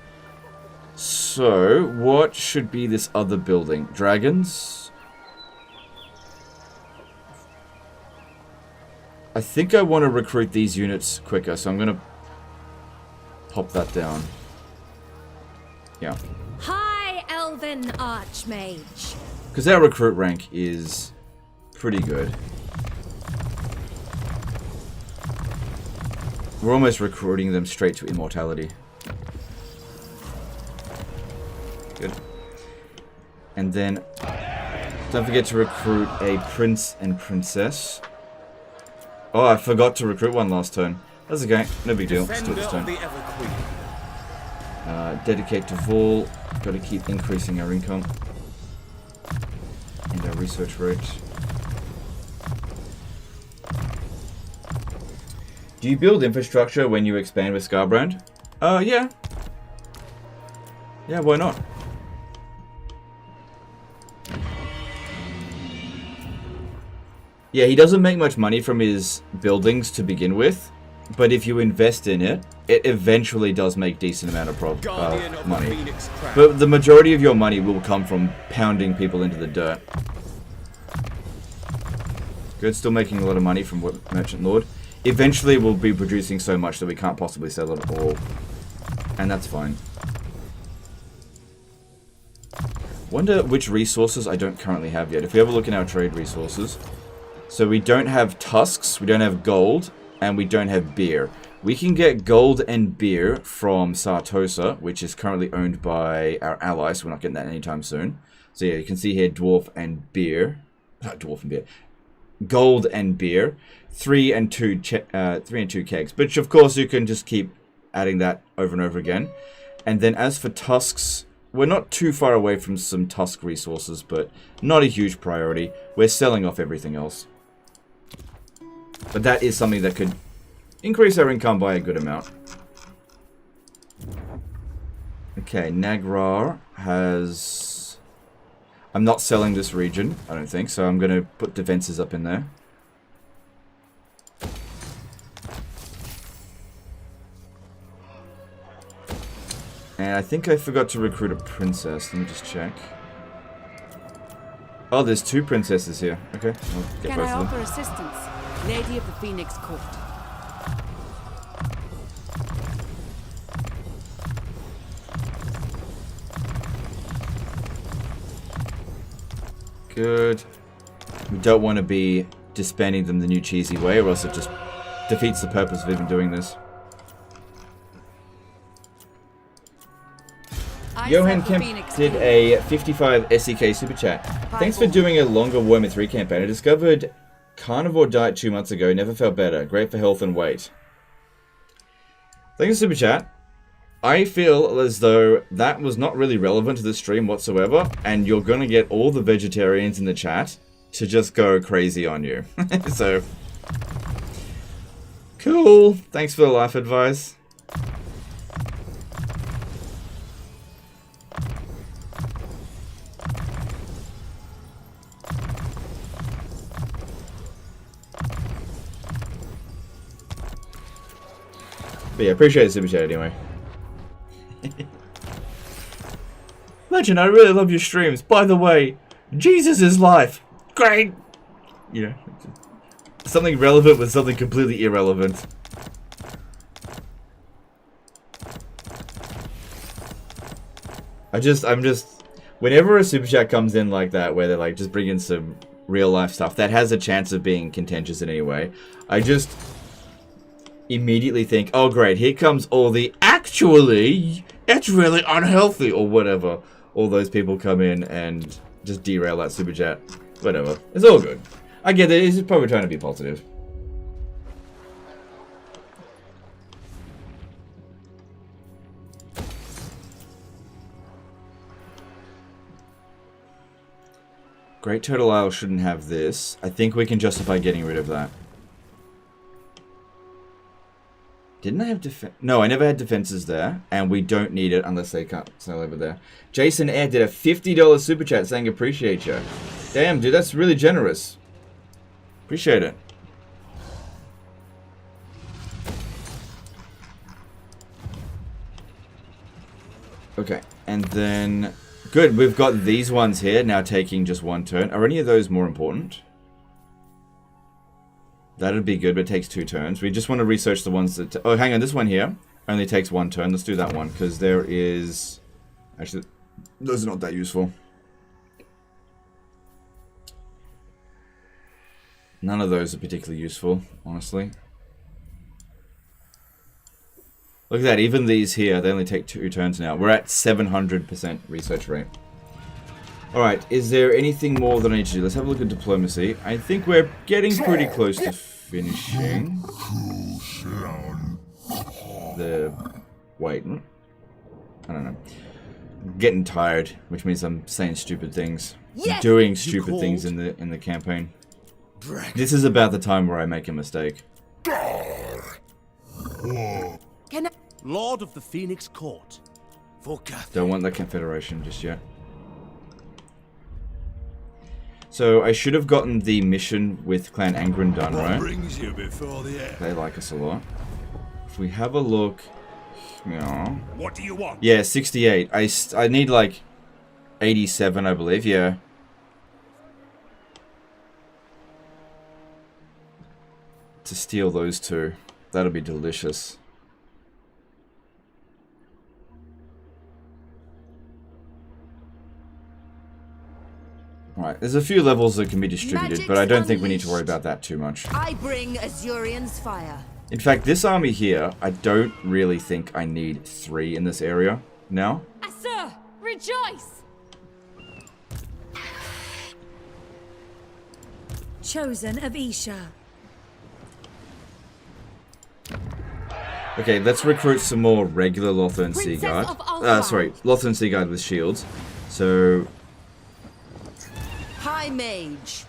So, what should be this other building? Dragons? I think I want to recruit these units quicker, so I'm going to pop that down. Yeah. High Elven Archmage. Because our recruit rank is pretty good. We're almost recruiting them straight to immortality. Good. And then, don't forget to recruit a prince and princess. Oh, I forgot to recruit one last turn. That's okay, no big deal. Let's do it this turn. Dedicate to Vol. Got to keep increasing our income. And our research rate. Do you build infrastructure when you expand with Scarbrand? Yeah. Yeah, why not? Yeah, he doesn't make much money from his buildings to begin with, but if you invest in it, it eventually does make decent amount of money. But the majority of your money will come from pounding people into the dirt. Good, still making a lot of money from Merchant Lord. Eventually we'll be producing so much that we can't possibly sell it all. And that's fine. Wonder which resources I don't currently have yet. If we have a look in our trade resources. So we don't have tusks, we don't have gold, and we don't have beer. We can get gold and beer from Sartosa, which is currently owned by our ally, so we're not getting that anytime soon. So yeah, you can see here dwarf and beer. Dwarf and beer. Gold and beer. 3 and 2 kegs, which of course you can just keep adding that over and over again. And then as for tusks, we're not too far away from some tusk resources, but not a huge priority. We're selling off everything else. But that is something that could increase our income by a good amount. Okay, Nagrar has... I'm not selling this region, I don't think, so I'm going to put defenses up in there. And I think I forgot to recruit a princess. Let me just check. Oh, there's 2 princesses here. Okay, I'll get both of them. Assistance? Lady of the Phoenix Court. Good. We don't want to be disbanding them the new cheesy way, or else it just defeats the purpose of even doing this. Johan Kemp did a 55 SEK super chat. Thanks for doing a longer Warhammer 3 campaign. I discovered carnivore diet 2 months ago. Never felt better. Great for health and weight. Thanks for super chat. I feel as though that was not really relevant to the stream whatsoever, and you're going to get all the vegetarians in the chat to just go crazy on you. So, cool. Thanks for the life advice. But yeah, appreciate the super chat anyway. Legend, I really love your streams. By the way, Jesus is life. Great. You know, something relevant with something completely irrelevant. I'm just, whenever a super chat comes in like that, where they're like just bring in some real life stuff that has a chance of being contentious in any way, I just immediately think, oh great, here comes all the actually, it's really unhealthy or whatever. All those people come in and just derail that super chat. Whatever. It's all good. I get it. He's probably trying to be positive. Great Turtle Isle shouldn't have this. I think we can justify getting rid of that. Didn't I have defense? No, I never had defenses there, and we don't need it unless they can't sell over there. Jason Air did a $50 super chat saying appreciate you. Damn, dude, that's really generous. Appreciate it. Okay, and then good. We've got these ones here now taking just one turn. Are any of those more important? That'd be good, but it takes 2 turns. We just want to research the ones that... oh, hang on. This one here only takes 1 turn. Let's do that one, because there is... actually, those are not that useful. None of those are particularly useful, honestly. Look at that. Even these here, they only take 2 turns now. We're at 700% research rate. Alright, is there anything more that I need to do? Let's have a look at diplomacy. I think we're getting pretty close to finishing. Wait. I don't know. I'm getting tired, which means I'm saying stupid things. Yes! Doing stupid things in the campaign. This is about the time where I make a mistake. Lord of the Phoenix Court. Don't want the Confederation just yet. So I should have gotten the mission with Clan Angren done, right? Brings you before the end. They like us a lot. If we have a look, yeah. What do you want? Yeah, 68. I need like 87, I believe. Yeah. To steal those 2, that'll be delicious. Right, there's a few levels that can be distributed, but I don't think we need to worry about that too much. I bring Azurian's fire. In fact, this army here, I don't really think I need 3 in this area now. Sir, rejoice! Chosen of Isha. Okay, let's recruit some more regular Lothern Seaguard. Sorry, Lothern Seaguard with shields. So... High Mage.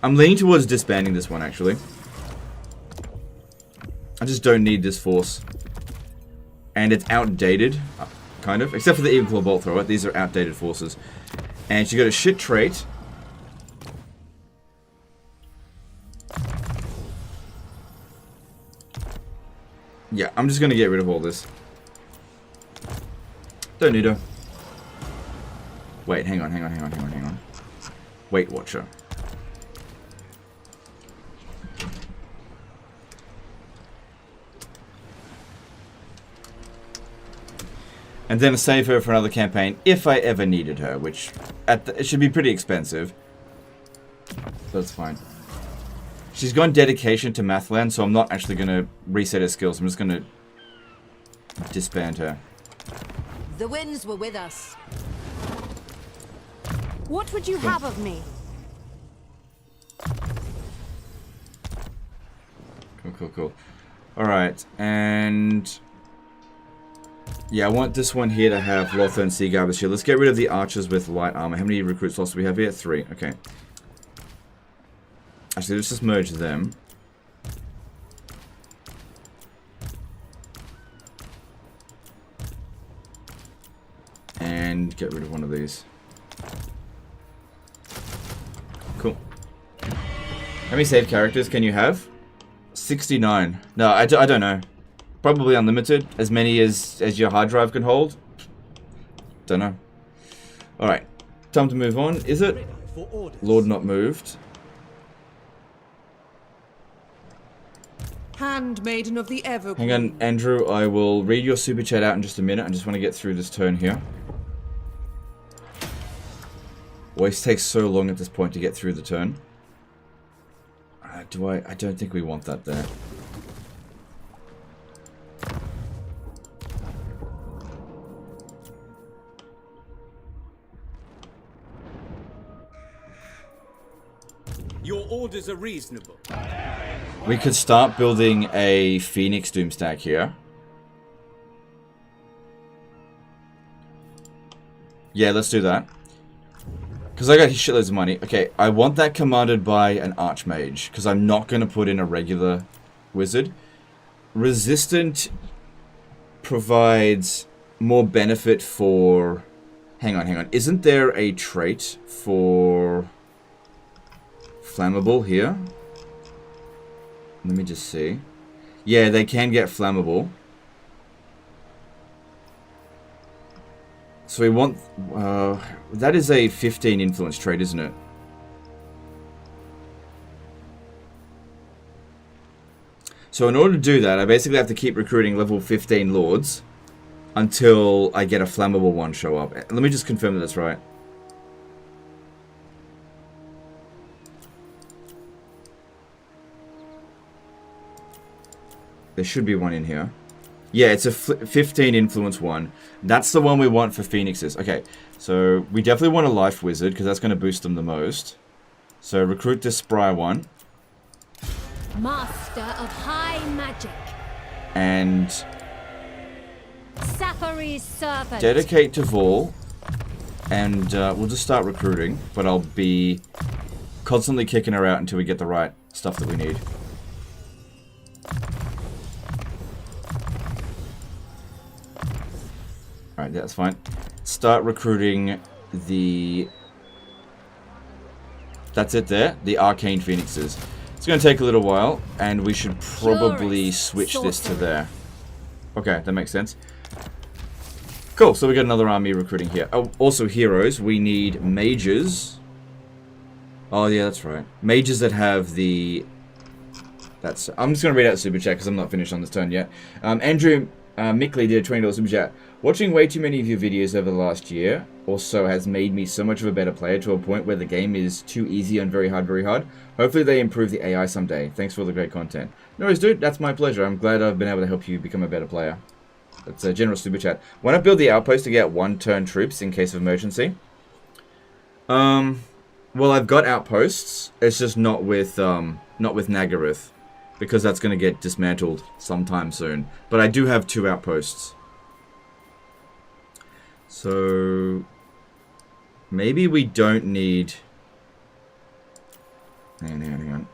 I'm leaning towards disbanding this one, actually. I just don't need this force. And it's outdated, kind of. Except for the Eagle Claw Bolt Thrower. These are outdated forces. And she got a shit trait. Yeah, I'm just going to get rid of all this. Don't need her. Wait, hang on. Weight Watcher. And then save her for another campaign if I ever needed her, which it should be pretty expensive. That's fine. She's gone dedication to Mathland, so I'm not actually going to reset her skills. I'm just going to disband her. The winds were with us. What would you have of me? Cool. Alright, and... yeah, I want this one here to have Lothern Seaguard with shield. Let's get rid of the archers with light armor. How many recruit slots do we have here? 3. Okay. Actually, let's just merge them. And get rid of one of these. Cool. How many save characters can you have? 69. No, I don't know. Probably unlimited. As many as your hard drive can hold. Don't know. Alright. Time to move on, is it? Lord not moved. Handmaiden of the Everqueen. Hang on, Andrew. I will read your super chat out in just a minute. I just want to get through this turn here. Always takes so long at this point to get through the turn. I don't think we want that there. Your orders are reasonable. We could start building a Phoenix Doom stack here. Yeah, let's do that. Because I got shitloads of money. Okay, I want that commanded by an Archmage. Because I'm not going to put in a regular wizard. Resistant provides more benefit for... Hang on. Isn't there a trait for... Flammable here? Let me just see. Yeah, they can get flammable. So we want... that is a 15 influence trait, isn't it? So in order to do that, I basically have to keep recruiting level 15 lords until I get a flammable one show up. Let me just confirm that that's right. There should be one in here. Yeah, it's a 15 influence one. That's the one we want for Phoenixes. Okay, so we definitely want a life wizard because that's going to boost them the most. So recruit this spry one. Master of high magic. And Safary's servant. dedicate to Vol. And we'll just start recruiting. But I'll be constantly kicking her out until we get the right stuff that we need. Alright, that's fine. Start recruiting the... That's it there. The Arcane Phoenixes. It's going to take a little while, and we should probably switch this to there. Okay, that makes sense. Cool, so we got another army recruiting here. Oh, also heroes. We need mages. Oh, yeah, that's right. Mages that have the... That's... I'm just going to read out the super chat because I'm not finished on this turn yet. Andrew Mickley did a $20 super chat. Watching way too many of your videos over the last year or so has made me so much of a better player to a point where the game is too easy and very hard, very hard. Hopefully they improve the AI someday. Thanks for all the great content. No worries, dude. That's my pleasure. I'm glad I've been able to help you become a better player. That's a general super chat. Why not build the outpost to get one-turn troops in case of emergency? Well, I've got outposts. It's just not with Nagaroth, because that's going to get dismantled sometime soon. But I do have 2 outposts. So maybe we don't need... Hang on.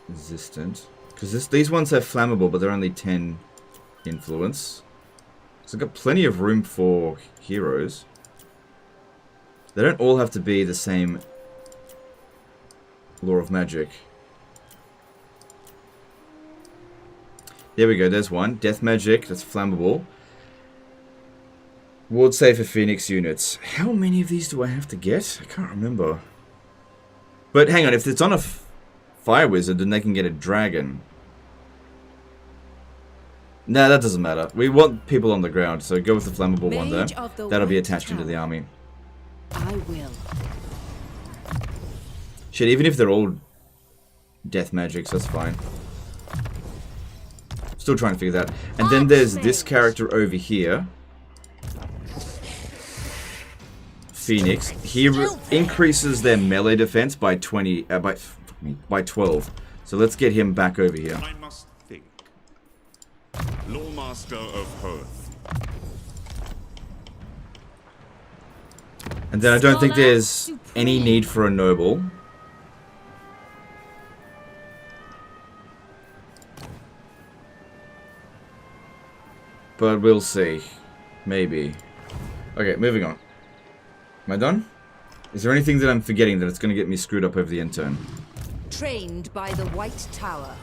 Resistant. Because these ones have flammable, but they're only 10 influence. So I've got plenty of room for heroes. They don't all have to be the same Law of Magic. There we go, there's one. Death Magic, that's flammable. Ward save for Phoenix units. How many of these do I have to get? I can't remember. But hang on, if it's on a Fire Wizard, then they can get a Dragon. Nah, that doesn't matter. We want people on the ground, so go with the flammable one there. That'll be attached into the army. I will. Shit, even if they're all Death Magics, that's fine. Still trying to figure that out. And then there's this character over here. Phoenix. He increases their melee defense by 20 by 12. So let's get him back over here. I must think. Lawmaster of Hearth. And then I don't think there's any need for a noble. But we'll see. Maybe. Okay, moving on. Am I done? Is there anything that I'm forgetting that it's going to get me screwed up over the end turn? Trained by the White Tower.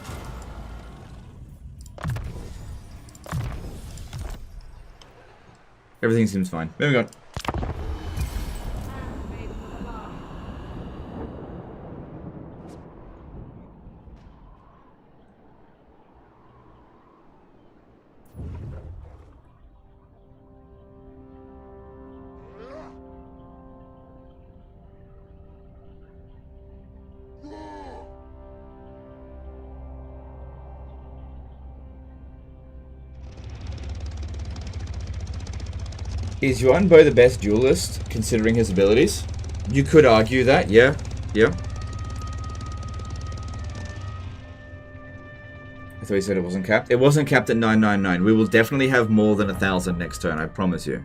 Everything seems fine. Moving on. Is Yuan Bo the best duelist, considering his abilities? You could argue that, yeah. Yeah. I thought you said it wasn't capped. It wasn't capped at 999. We will definitely have more than 1,000 next turn, I promise you.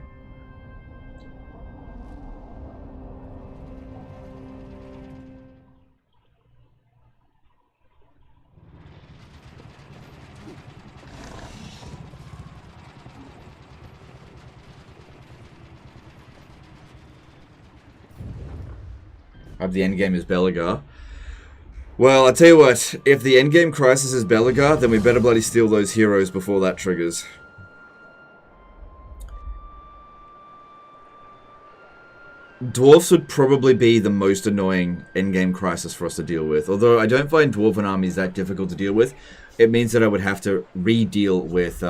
The endgame is Belagar. Well, I tell you what, if the endgame crisis is Belagar, then we better bloody steal those heroes before that triggers. Dwarfs would probably be the most annoying endgame crisis for us to deal with. Although I don't find Dwarven armies that difficult to deal with, it means that I would have to re-deal with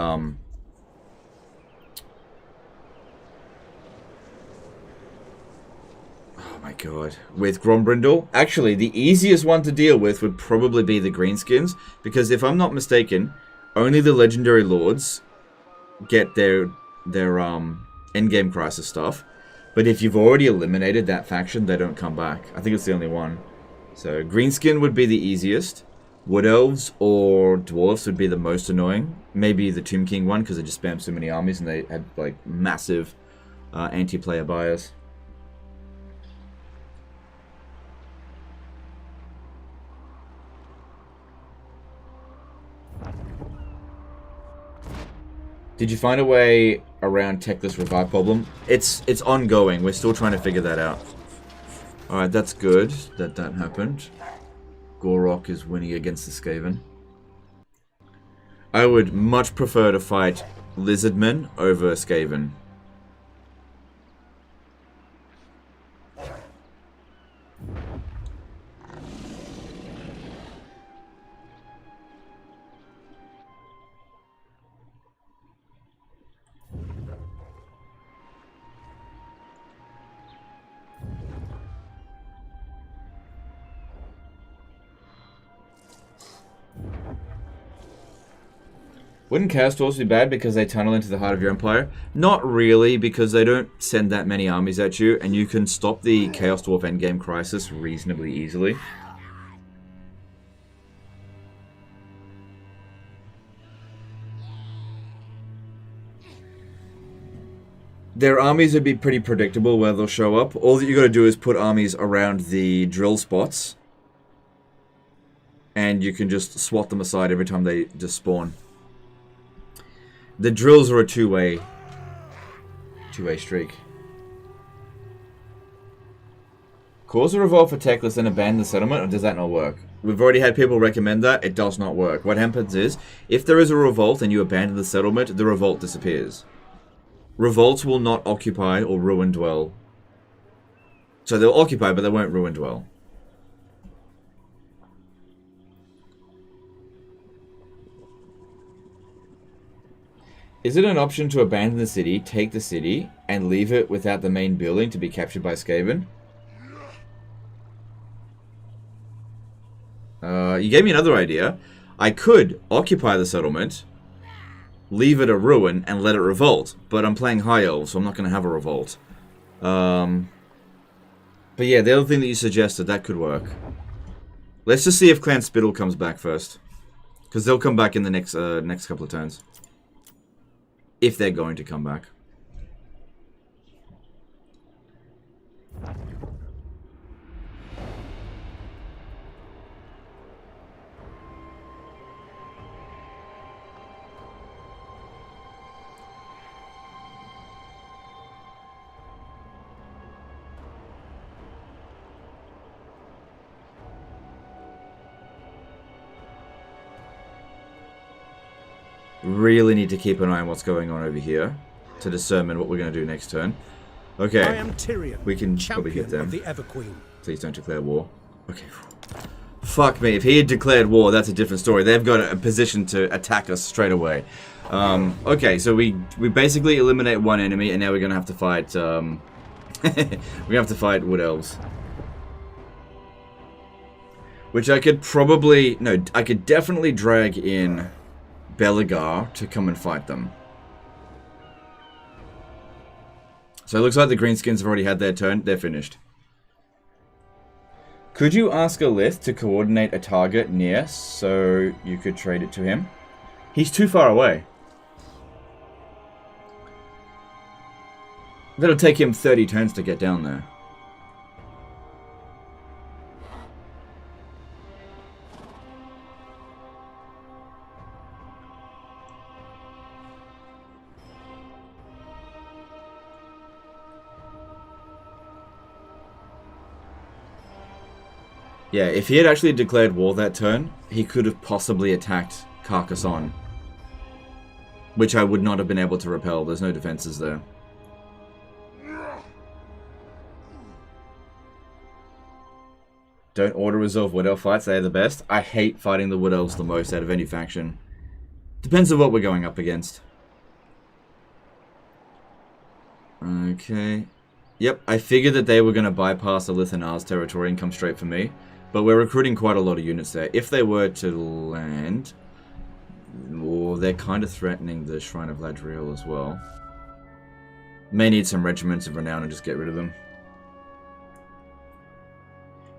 my god. With Grombrindle. Actually, the easiest one to deal with would probably be the Greenskins, because if I'm not mistaken, only the Legendary Lords get their endgame crisis stuff. But if you've already eliminated that faction, they don't come back. I think it's the only one. So, Greenskin would be the easiest. Wood Elves or Dwarfs would be the most annoying. Maybe the Tomb King one, because they just spam so many armies and they had, like, massive anti-player bias. Did you find a way around Techless Revive problem? It's ongoing. We're still trying to figure that out. Alright, that's good that that happened. Gorok is winning against the Skaven. I would much prefer to fight Lizardmen over Skaven. Wouldn't Chaos Dwarves be bad because they tunnel into the heart of your empire? Not really, because they don't send that many armies at you, and you can stop the Chaos Dwarf endgame crisis reasonably easily. Their armies would be pretty predictable where they'll show up. All that you gotta do is put armies around the drill spots, and you can just swat them aside every time they just spawn. The drills are a two-way streak. Cause a revolt for Techless and abandon the settlement, or does that not work? We've already had people recommend that. It does not work. What happens is, if there is a revolt and you abandon the settlement, the revolt disappears. Revolts will not occupy or ruin dwell. So they'll occupy, but they won't ruin dwell. Is it an option to abandon the city, take the city, and leave it without the main building to be captured by Skaven? You gave me another idea. I could occupy the settlement, leave it a ruin, and let it revolt. But I'm playing High Elves, so I'm not going to have a revolt. But yeah, the other thing that you suggested, that could work. Let's just see if Clan Spittle comes back first. Because they'll come back in the next couple of turns. If they're going to come back. Really need to keep an eye on what's going on over here. to determine what we're going to do next turn. Okay. I am Tyrion, we can probably hit them. Of the Everqueen. Please don't declare war. Okay. Fuck me. If he had declared war, that's a different story. They've got a position to attack us straight away. Okay, so we basically eliminate one enemy, and now we're going to have to fight... we have to fight Wood Elves. Which I could probably... No, I could definitely drag in Belagar to come and fight them. So it looks like the Greenskins have already had their turn. They're finished. Could you ask a Lith to coordinate a target near so you could trade it to him? He's too far away. That'll take him 30 turns to get down there. Yeah, if he had actually declared war that turn, he could have possibly attacked Carcassonne. Which I would not have been able to repel. There's no defenses there. Don't auto-resolve Wood Elf fights, they're the best. I hate fighting the Wood Elves the most out of any faction. Depends on what we're going up against. Okay. Yep, I figured that they were going to bypass the Lithanar's territory and come straight for me. But we're recruiting quite a lot of units there. If they were to land... Oh, they're kind of threatening the Shrine of Ladriel as well. May need some regiments of renown and just get rid of them.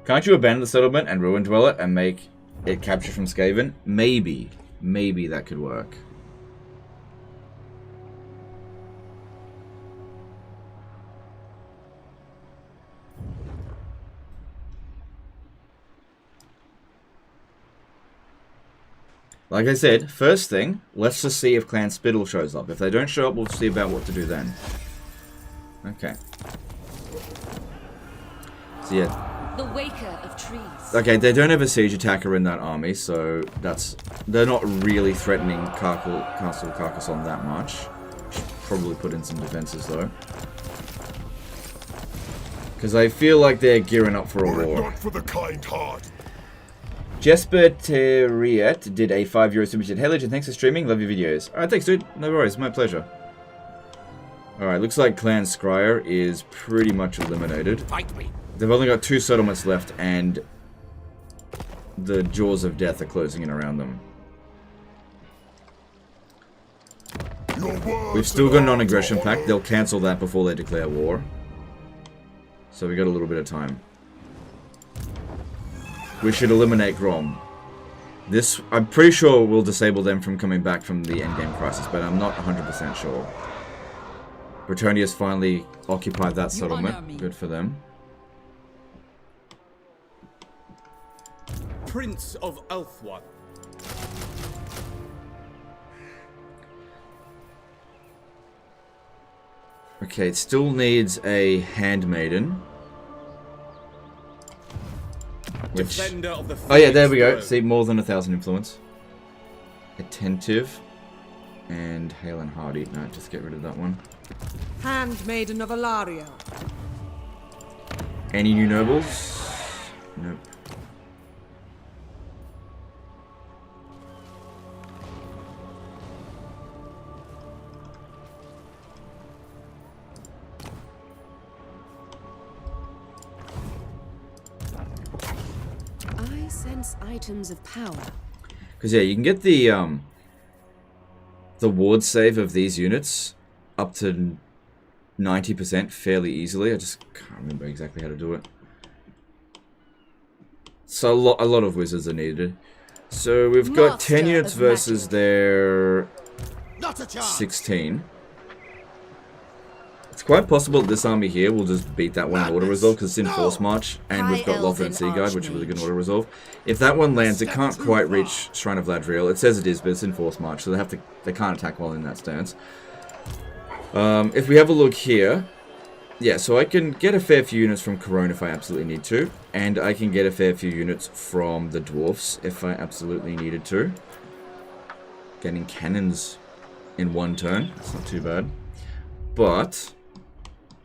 Can't you abandon the settlement and ruin dwell it and make it capture from Skaven? Maybe. Maybe that could work. Like I said, first thing, let's just see if Clan Spittle shows up. If they don't show up, we'll see about what to do then. Okay. So yeah. The Waker of Trees. Okay, they don't have a siege attacker in that army, so that's... They're not really threatening Castle Carcassonne that much. Should probably put in some defenses though. Because I feel like they're gearing up for a war. Not for the kind heart. Jesper Terriet did a €5 super chat. Hey Legend, thanks for streaming. Love your videos. Alright, thanks dude. No worries, my pleasure. Alright, looks like Clan Scryer is pretty much eliminated. Fight me. They've only got 2 settlements left and the jaws of death are closing in around them. We've still got a non-aggression pact. They'll cancel that before they declare war. So we got a little bit of time. We should eliminate Grom. This, I'm pretty sure, will disable them from coming back from the endgame crisis, but I'm not 100% sure. Bretonia's finally occupied that settlement. Good for them. Prince of Ulthuan. Okay, it still needs a handmaiden. Which... Oh yeah, there we go. See, more than 1,000 influence. Attentive. And Hale and Hardy. No, just get rid of that one. Handmaiden of Aenarion. Any new nobles? Nope. Items of power. Because yeah, you can get the ward save of these units up to 90% fairly easily. I just can't remember exactly how to do it. So a lot of wizards are needed. So we've got 10 units versus their 16. It's quite possible that this army here will just beat that one in auto-resolve because it's in Force March, and we've got Lothar and Seaguard, which are really good in auto-resolve. If that one lands, it can't quite reach Shrine of Ladriel. It says it is, but it's in Force March, so they can't attack while in that stance. If we have a look here, yeah, so I can get a fair few units from Corone if I absolutely need to, and I can get a fair few units from the Dwarfs if I absolutely needed to. Getting cannons in one turn, that's not too bad. But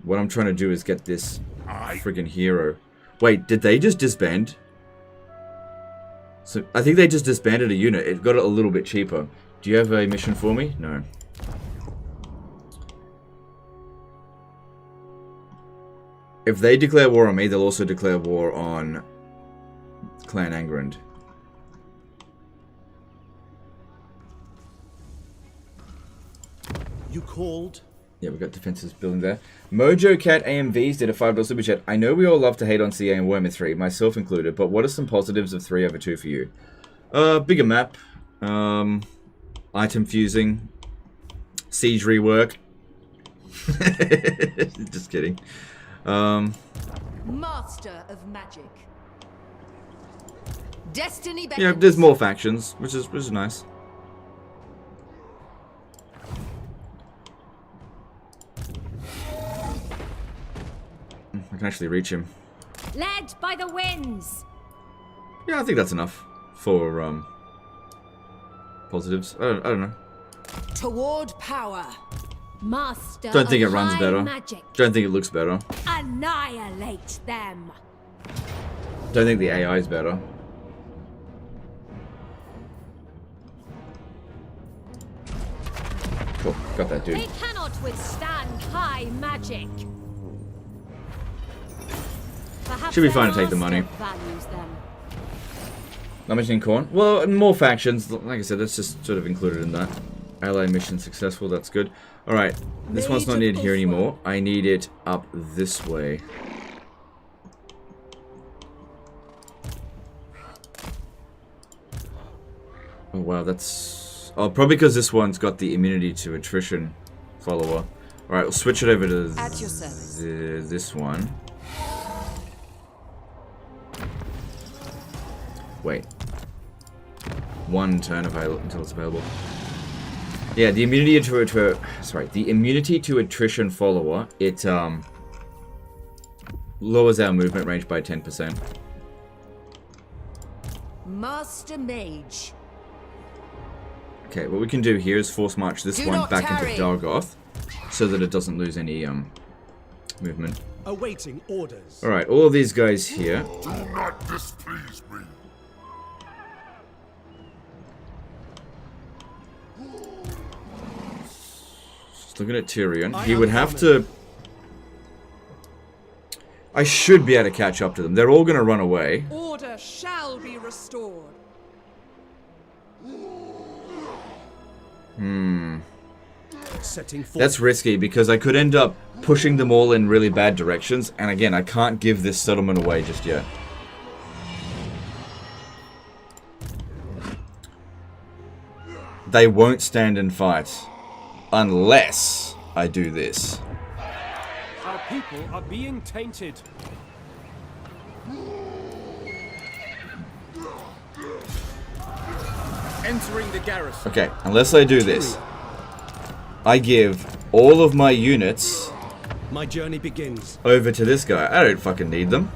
what I'm trying to do is get this friggin' hero. Wait, did they just disband? So I think they just disbanded a unit. It got it a little bit cheaper. Do you have a mission for me? No. If they declare war on me, they'll also declare war on Clan Angrand. You called? Yeah, we got defenses building there. Mojo Cat AMVs did a $5 super chat. I know we all love to hate on CA and Warhammer 3, myself included, but what are some positives of 3/2 for you? Bigger map, item fusing, siege rework. Just kidding. Master of magic. Destiny beckons. Yeah, there's more factions, which is nice. I can actually reach him. Led by the winds. Yeah, I think that's enough for positives. I don't know. Toward power. Master Don't think it of runs high better. magic. Don't think it looks better. Annihilate them. Don't think the AI is better. Cool, got that dude. They cannot withstand high magic. Perhaps Should be fine their to take the money. master values them. Not mentioning corn. Well, more factions. Like I said, that's just sort of included in that. Ally mission successful. That's good. All right, this one's not needed here anymore. I need it up this way. Oh wow, that's... Oh, probably because this one's got the immunity to attrition follower. Alright, we'll switch it over to this one. Wait. One turn until it's available. Yeah, the immunity to the immunity to attrition follower, it lowers our movement range by 10%. Master Mage. Okay, what we can do here is force march this one back into Dargoth, so that it doesn't lose any movement. Awaiting orders. All right, all of these guys here. Do not displease me. Just looking at Tyrion, he would have to. I should be able to catch up to them. They're all going to run away. Order shall be restored. That's risky because I could end up pushing them all in really bad directions, and again, I can't give this settlement away just yet. They won't stand and fight unless I do this. Our people are being tainted. Entering the garrison. Okay, unless I do this, I give all of my units my journey begins over to this guy. I don't fucking need them.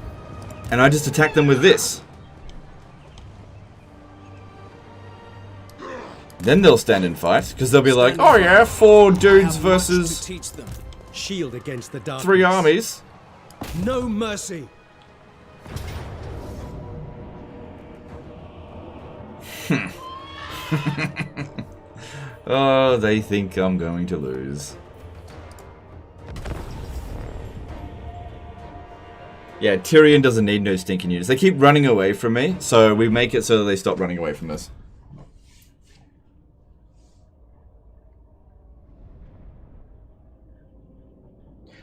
And I just attack them with this. Then they'll stand and fight, because they'll be like, oh yeah, 4 dudes versus shield against the darkness. 3 armies. No mercy. Oh, they think I'm going to lose. Yeah, Tyrion doesn't need no stinking units. They keep running away from me, so we make it so that they stop running away from us.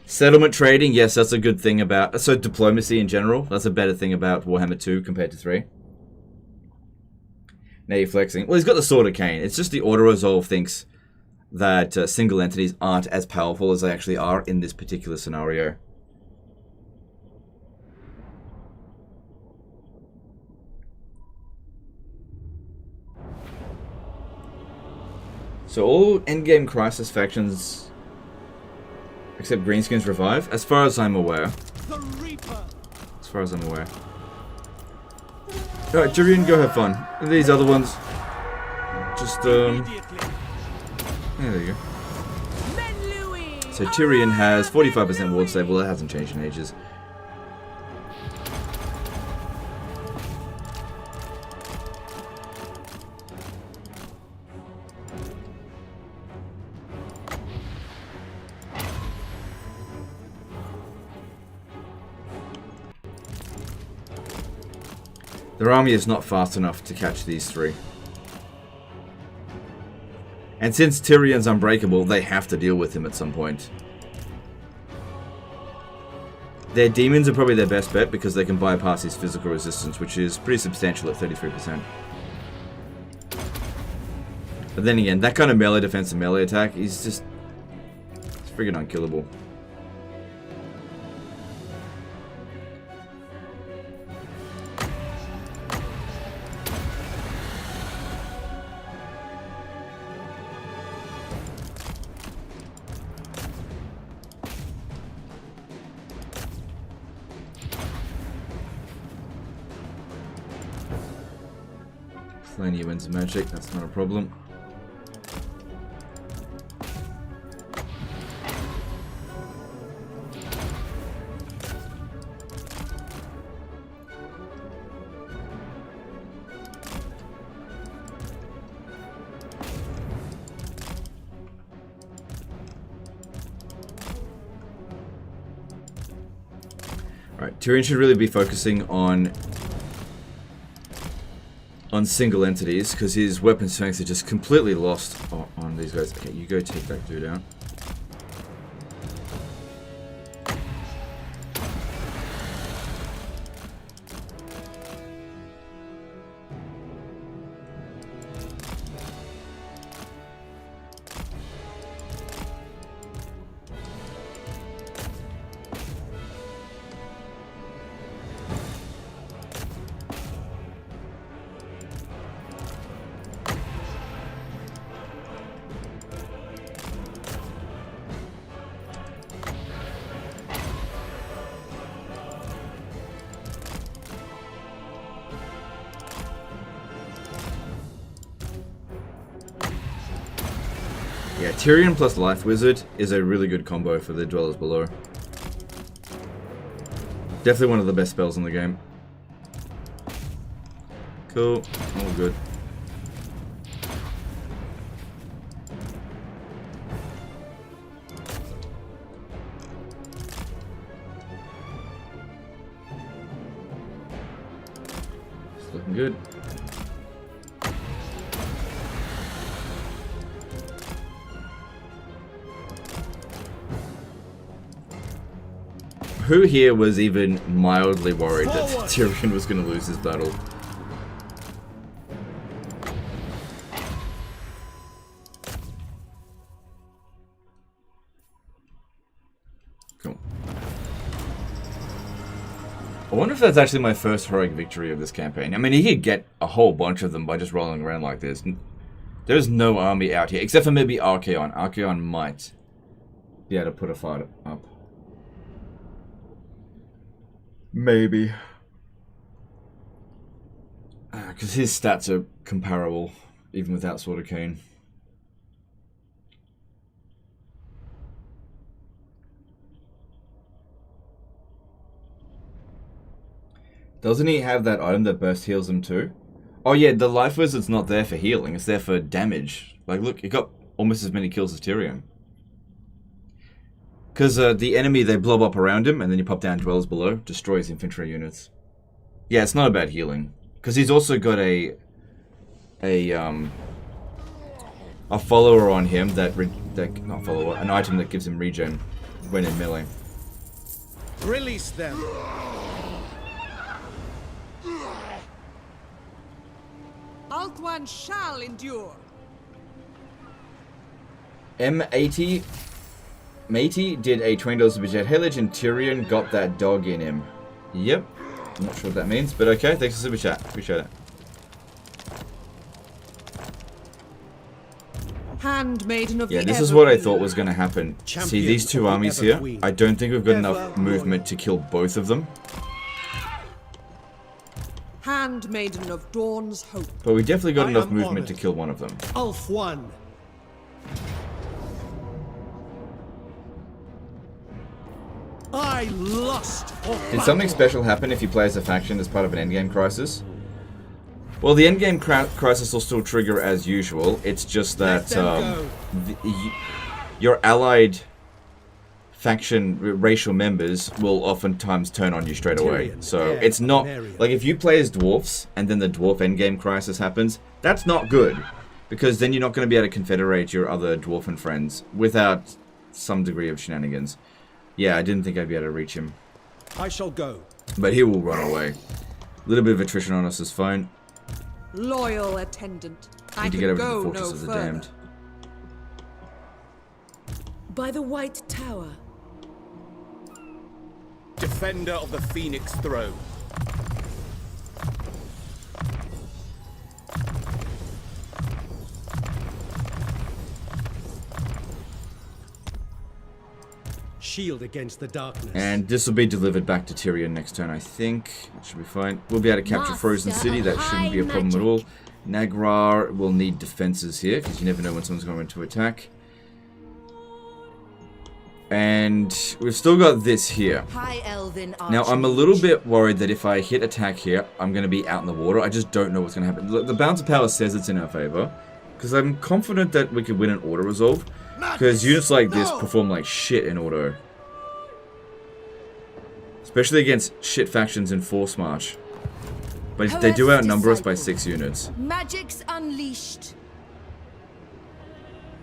Settlement trading, yes, that's a good thing about... So diplomacy in general, that's a better thing about Warhammer 2 compared to 3. Now you're flexing. Well, he's got the Sword of Khaine. It's just the auto-resolve thinks that single entities aren't as powerful as they actually are in this particular scenario. So all endgame crisis factions, except Greenskins, revive, as far as I'm aware. As far as I'm aware. Alright, Tyrion, go have fun. And these other ones, just, yeah, there you go. So Tyrion has 45% ward save. Well, that hasn't changed in ages. Their army is not fast enough to catch these three. And since Tyrion's unbreakable, they have to deal with him at some point. Their demons are probably their best bet because they can bypass his physical resistance, which is pretty substantial at 33%. But then again, that kind of melee defense and melee attack is just... it's friggin' unkillable. Plenty of winds of magic, that's not a problem. Alright, Tyrion should really be focusing on single entities, because his weapon strengths are just completely lost on these guys. Okay, you go take that dude out. Yeah, Tyrion plus Life Wizard is a really good combo for the Dwellers Below. Definitely one of the best spells in the game. Cool, all good. It's looking good. Who here was even mildly worried that Tyrion was going to lose this battle? Cool. I wonder if that's actually my first heroic victory of this campaign. I mean, he could get a whole bunch of them by just rolling around like this. There's no army out here, except for maybe Archaon. Archaon might be able to put a fight up. Maybe. Because his stats are comparable, even without Sword of Khaine. Doesn't he have that item that burst heals him too? Oh yeah, the Life Wizard's not there for healing, it's there for damage. Like look, he got almost as many kills as Tyrion. Because the enemy, they blob up around him, and then you pop down Dwellers Below, destroys infantry units. Yeah, it's not about healing. Because he's also got a follower on him not follower, an item that gives him regen when in melee. Release them. Alt-One shall endure. M80 Matey did a $20 super chat. Hey Legend, Tyrion got that dog in him. Yep. I'm not sure what that means, but okay. Thanks for super chat. Appreciate it. Handmaiden of Yeah, this is what I thought was going to happen. See these two armies here? I don't think we've got enough movement to kill both of them. Handmaiden of Dawn's Hope. But we definitely got enough movement to kill one of them. Ulf one. my lust for Did something special happen if you play as a faction as part of an endgame crisis? Well, the endgame crisis will still trigger as usual. It's just that your allied faction racial members will oftentimes turn on you straight away. So it's not like if you play as dwarfs and then the dwarf endgame crisis happens, that's not good, because then you're not going to be able to confederate your other dwarfen friends without some degree of shenanigans. Yeah, I didn't think I'd be able to reach him. I shall go. But he will run away. A little bit of attrition on us is fine. Loyal attendant. I Need to can get over to go the Fortress no of the further. Damned. By the White Tower. Defender of the Phoenix Throne. Shield against the darkness. And this will be delivered back to Tyrion next turn, I think. That should be fine. We'll be able to capture Frozen City. That shouldn't be a problem at all. Nagrar will need defenses here, because you never know when someone's going to attack. And we've still got this here. Now, I'm a little bit worried that if I hit attack here, I'm going to be out in the water. I just don't know what's going to happen. Look, the balance of power says it's in our favor, because I'm confident that we could win an auto resolve, because units like this perform like shit in auto. Especially against shit factions in Force March. But they do outnumber us by 6 units. Magic's unleashed.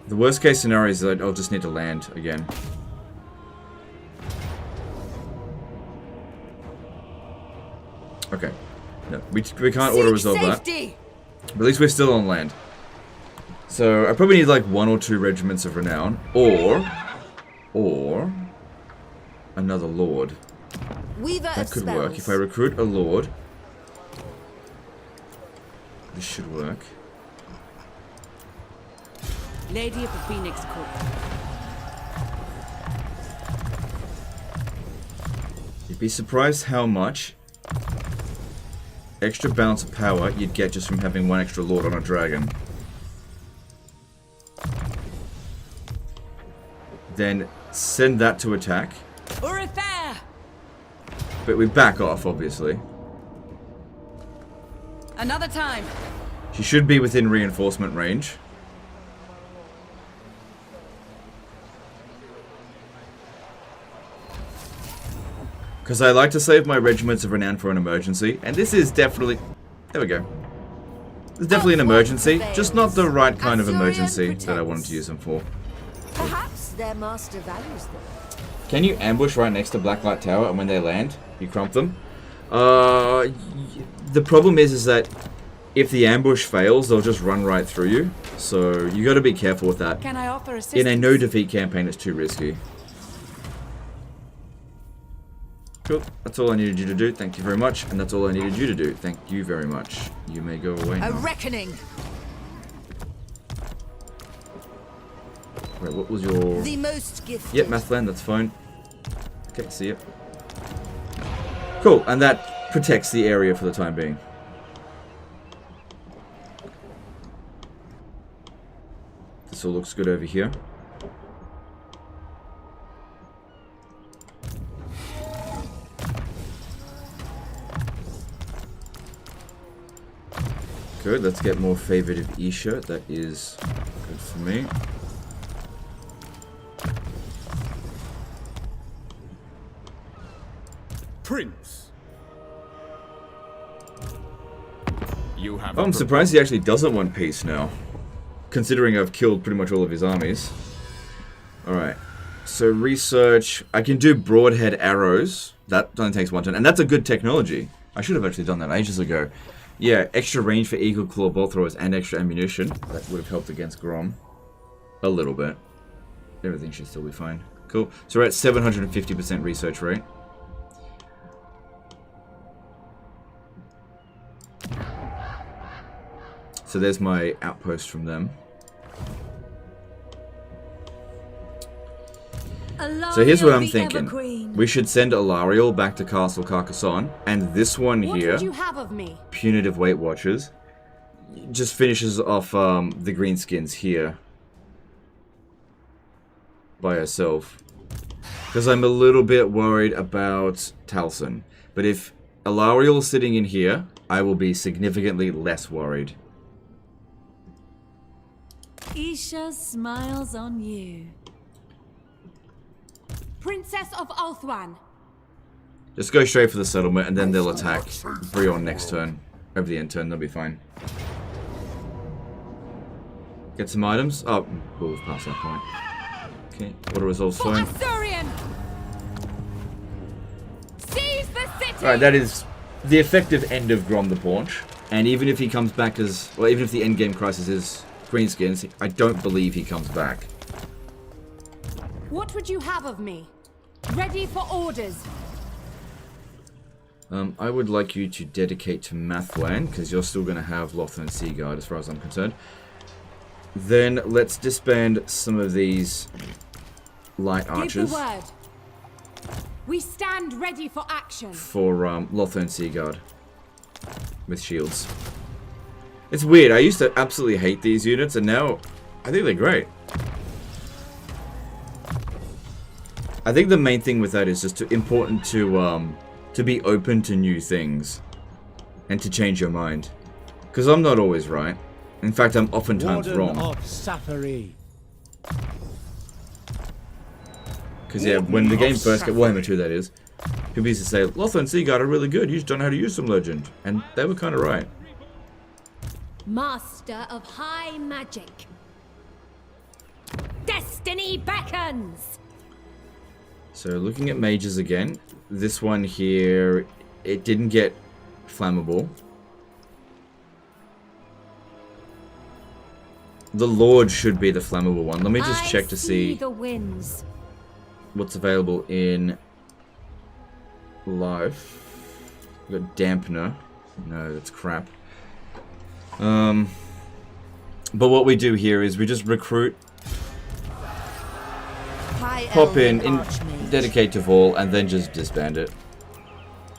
The worst case scenario is that I'll just need to land again. Okay. No, we can't auto-resolve that. But at least we're still on land. So, I probably need like 1 or 2 regiments of renown. Or another lord. That could work. If I recruit a lord, this should work. Lady of the Phoenix Court. You'd be surprised how much extra balance of power you'd get just from having 1 extra lord on a dragon. Then send that to attack. But we back off, obviously. Another time. She should be within reinforcement range. Because I like to save my regiments of renown for an emergency, and this is definitely... There we go. This is definitely an emergency, just not the right kind of emergency that I wanted to use them for. Perhaps their master values them. Can you ambush right next to Blacklight Tower, and when they land, you crump them? The problem is that if the ambush fails, they'll just run right through you. So you got to be careful with that. Can I offer assistance? In a no-defeat campaign, it's too risky. Cool. That's all I needed you to do. Thank you very much. And that's all I needed you to do. Thank you very much. You may go away now. A reckoning. Wait, what was your... The most gifted. Yep, Mathland, that's fine. Okay, see ya. Cool, and that protects the area for the time being. This all looks good over here. Good, let's get more favored of Isha. That is good for me. Prince. You have I'm surprised he actually doesn't want peace now, considering I've killed pretty much all of his armies. Alright, so research. I can do broadhead arrows. That only takes 1 turn, and that's a good technology. I should have actually done that ages ago. Yeah, extra range for Eagle Claw bolt throwers and extra ammunition. That would have helped against Grom. A little bit. Everything should still be fine. Cool. So we're at 750% research rate. So there's my outpost from them. So here's what I'm thinking. We should send Alariel back to Castle Carcassonne, and this one here, What would you have of me? Punitive Weight Watchers, just finishes off the greenskins here by herself. Because I'm a little bit worried about Taliesin. But if Alariel's sitting in here, I will be significantly less worried. Isha smiles on you. Princess of Ulthuan. Just go straight for the settlement, and then they'll attack Brion next turn. Over the end turn, they'll be fine. Get some items. Oh, we'll pass that point. Okay, water resolve's fine. Seize the city. Alright, that is the effective end of Grom the Paunch. And even if he comes back as... Well, even if the endgame crisis is Greenskins, I don't believe he comes back. What would you have of me? Ready for orders. I would like you to dedicate to Mathwan, because you're still going to have Lothar and Seaguard, as far as I'm concerned. Then let's disband some of these light archers. Give the word. We stand ready for action. For Lothar and Seaguard. With shields. It's weird, I used to absolutely hate these units, and now I think they're great. I think the main thing with that is just important to be open to new things. And to change your mind. Because I'm not always right. In fact, I'm oftentimes wrong. Because yeah, when the game first got Warhammer 2, that is, people used to say, Lothar and Seaguard are really good, you just don't know how to use them, legend. And they were kind of right. Master of high magic. Destiny beckons. So looking at mages again, this one here, it didn't get flammable. The Lord should be the flammable one. Let me just check to see the winds. What's available in live. We've got Dampener. No, that's crap. But what we do here is we just recruit, pop in, dedicate to Vol, and then just disband it.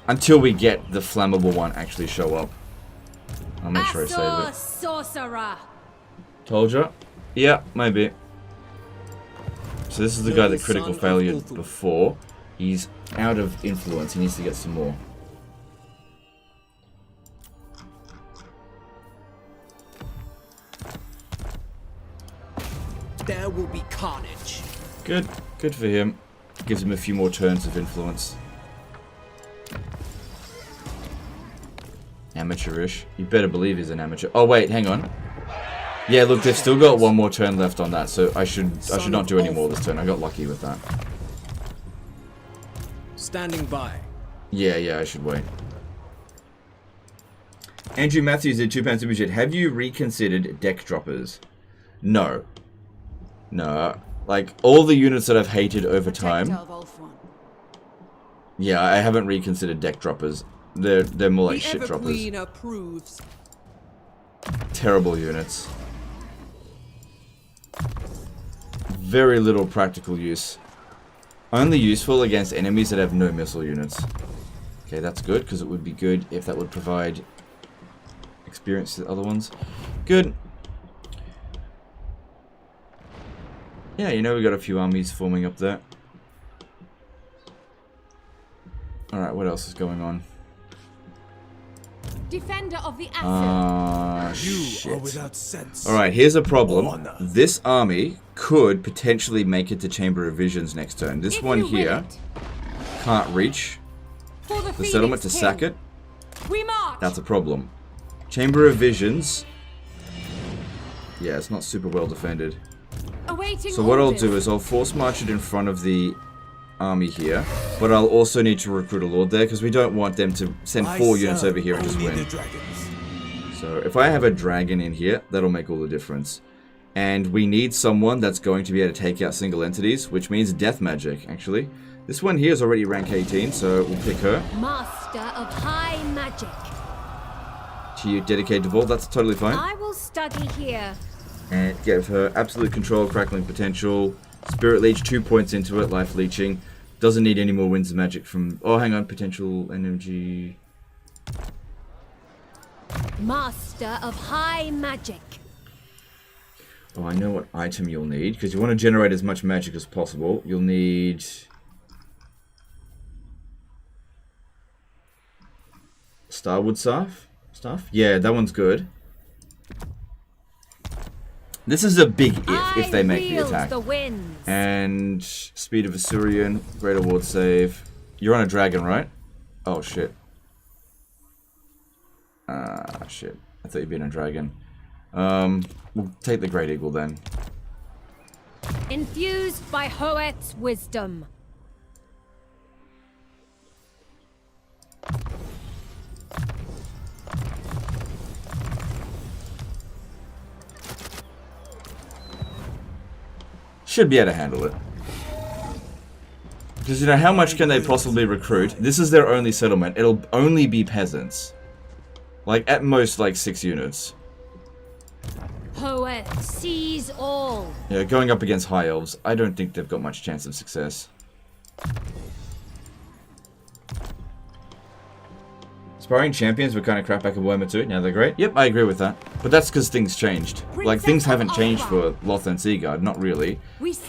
Until we get the flammable one actually show up. I'll make sure I save it. Sorcerer. Told ya? Yeah, maybe. So this is the guy that critical failure before. He's out of influence. He needs to get some more. There will be carnage. Good. Good for him. Gives him a few more turns of influence. Amateurish. You better believe he's an amateur. Oh wait, hang on. Yeah, look, they've still got one more turn left on that, so I should not do any more this turn. I got lucky with that. Standing by. Yeah, I should wait. Andrew Matthews did £2 super chat. Have you reconsidered deck droppers? No. No. Like, all the units that I've hated over time. Yeah, I haven't reconsidered deck droppers. They're more like shit droppers. Approves. Terrible units. Very little practical use. Only useful against enemies that have no missile units. Okay, that's good, because it would be good if that would provide experience to the other ones. Good. Yeah, you know, we got a few armies forming up there. Alright, what else is going on? Defender of the Ascent. Shit. Alright, here's a problem. This army could potentially make it to Chamber of Visions next turn. This one here can't reach the settlement to sack it. That's a problem. Chamber of Visions. Yeah, it's not super well defended. So what I'll do is I'll force march it in front of the army here, but I'll also need to recruit a lord there because we don't want them to send 4 units over here and just win. So if I have a dragon in here, that'll make all the difference. And we need someone that's going to be able to take out single entities, which means death magic, actually. This one here is already rank 18, so we'll pick her. Master of high magic. She dedicated to Vault, that's totally fine. I will study here. And give her absolute control, crackling potential, spirit leech, 2 points into it, life leeching. Doesn't need any more winds of magic from... Oh, hang on, potential energy... Master of high magic. Oh, I know what item you'll need, because you want to generate as much magic as possible. You'll need Starwood stuff? Yeah, that one's good. This is a big if they make the attack. And speed of Asuryan, greater ward save. You're on a dragon, right? Oh shit. Shit. I thought you'd been a dragon. We'll take the Great Eagle then. Infused by Hoet's wisdom. Should be able to handle it. Because, you know, how much can they possibly recruit? This is their only settlement. It'll only be peasants. Like, at most, like, 6 units. Hoet sees all. Yeah, going up against High Elves, I don't think they've got much chance of success. Aspiring champions were kind of crap back in Warhammer 2. Now they're great. Yep, I agree with that. But that's because things changed. Like, things haven't changed for Loth and Seaguard. Not really.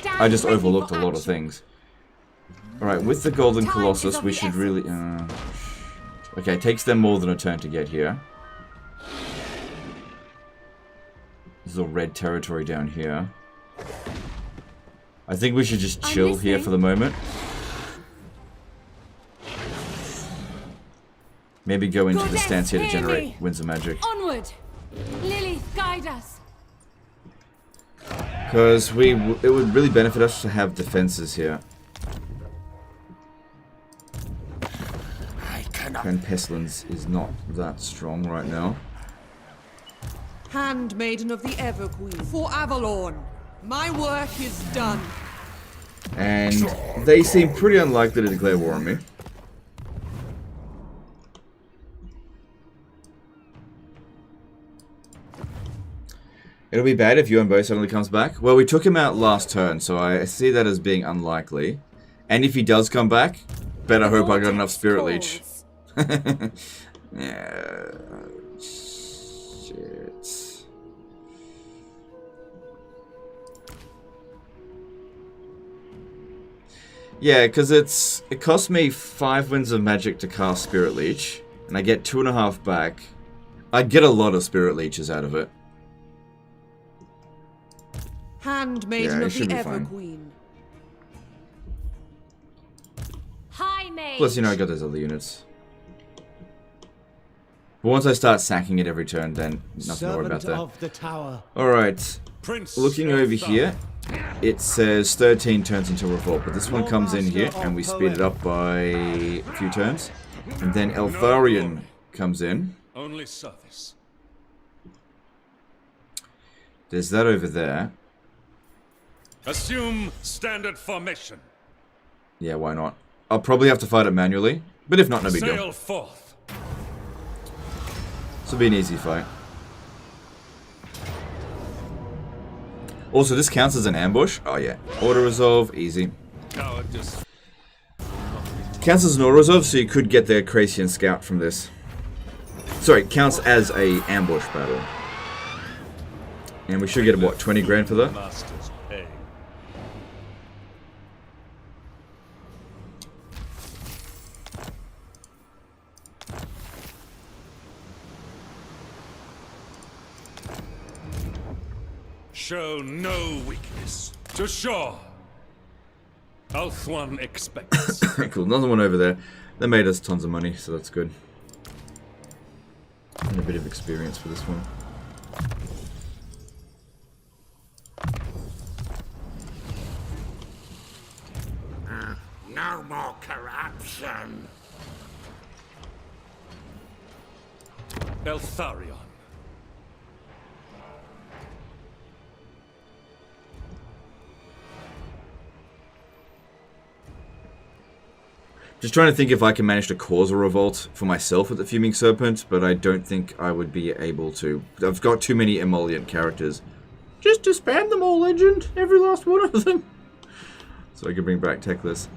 I just overlooked a lot of things. Alright, with the Golden Colossus, we should really... okay, it takes them more than a turn to get here. There's a red territory down here. I think we should just chill here for the moment. Maybe go into the stance here to generate Winds of Magic. Onward! Lilith, guide us! Because it would really benefit us to have defenses here. And Pestilence is not that strong right now. Handmaiden of the Everqueen. For Avalorn, my work is done. And they seem pretty unlikely to declare war on me. It'll be bad if Yuanbo suddenly comes back. Well, we took him out last turn, so I see that as being unlikely. And if he does come back, better hope I got enough Spirit Leech. Yeah. Shit. Yeah, because it cost me 5 Winds of Magic to cast Spirit Leech, and I get 2.5 back. I get a lot of Spirit Leeches out of it. Handmaiden of the Everqueen. High Mage. Plus, you know, I got those other units. But once I start sacking it every turn, then nothing to worry about that. Alright, looking over here, it says 13 turns until revolt, but this one comes in here, and we speed it up by a few turns. And then Eltharion comes in. Only service. There's that over there. Assume standard formation. Yeah, why not? I'll probably have to fight it manually, but if not, no big deal. Sail forth. This will be an easy fight. Also, this counts as an ambush. Oh yeah, auto resolve, easy. Counts as an auto resolve, so you could get the Kracian scout from this. Sorry, counts as a ambush battle. And we should get what, 20 grand for that? Show no weakness. To shore. Ulthuan expects. Cool, another one over there. They made us tons of money, so that's good. And a bit of experience for this one. No more corruption. Eltharion. Just trying to think if I can manage to cause a revolt for myself with the Fuming Serpent, but I don't think I would be able to. I've got too many emollient characters. Just to spam them all, Legend! Every last one of them! So I can bring back Teclis.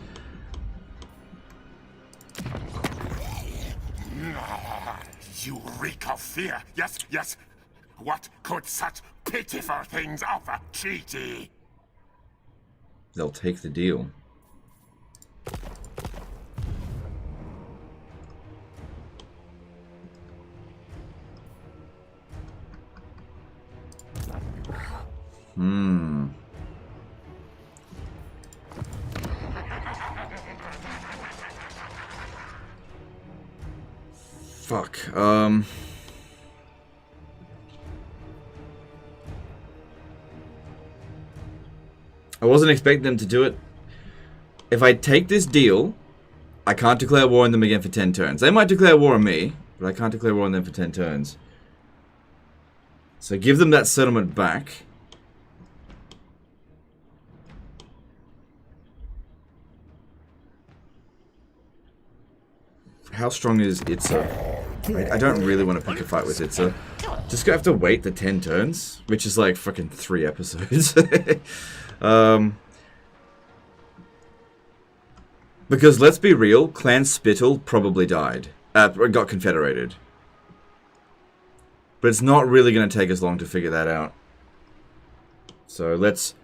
You reek of fear. Yes, yes. What could such pitiful things offer, treaty? They'll take the deal. Fuck. I wasn't expecting them to do it. If I take this deal, I can't declare war on them again for 10 turns. They might declare war on me, but I can't declare war on them for 10 turns. So give them that settlement back. How strong is Itza? I don't really want to pick a fight with Itza. Just gonna have to wait the 10 turns, which is like fucking 3 episodes. Because let's be real, Clan Spittle probably died. Got confederated. But it's not really going to take us long to figure that out. So let's...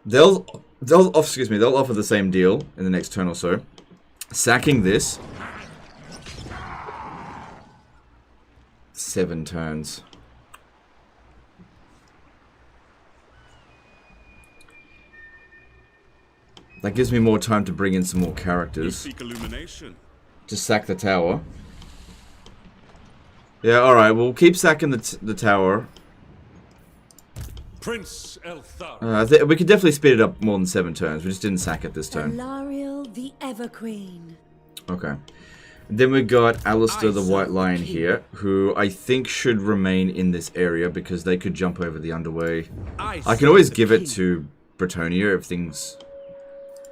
They'll offer the same deal in the next turn or so. Sacking this. 7 turns. That gives me more time to bring in some more characters. Seek illumination. Just sack the tower. Yeah, alright, we'll keep sacking the tower. Prince Elthar. We could definitely speed it up more than 7 turns. We just didn't sack it this turn. Aenarion the Everqueen. Okay. Then we got Alistair the White Lion here, who I think should remain in this area because they could jump over the underway. I can always give it to Bretonnia if things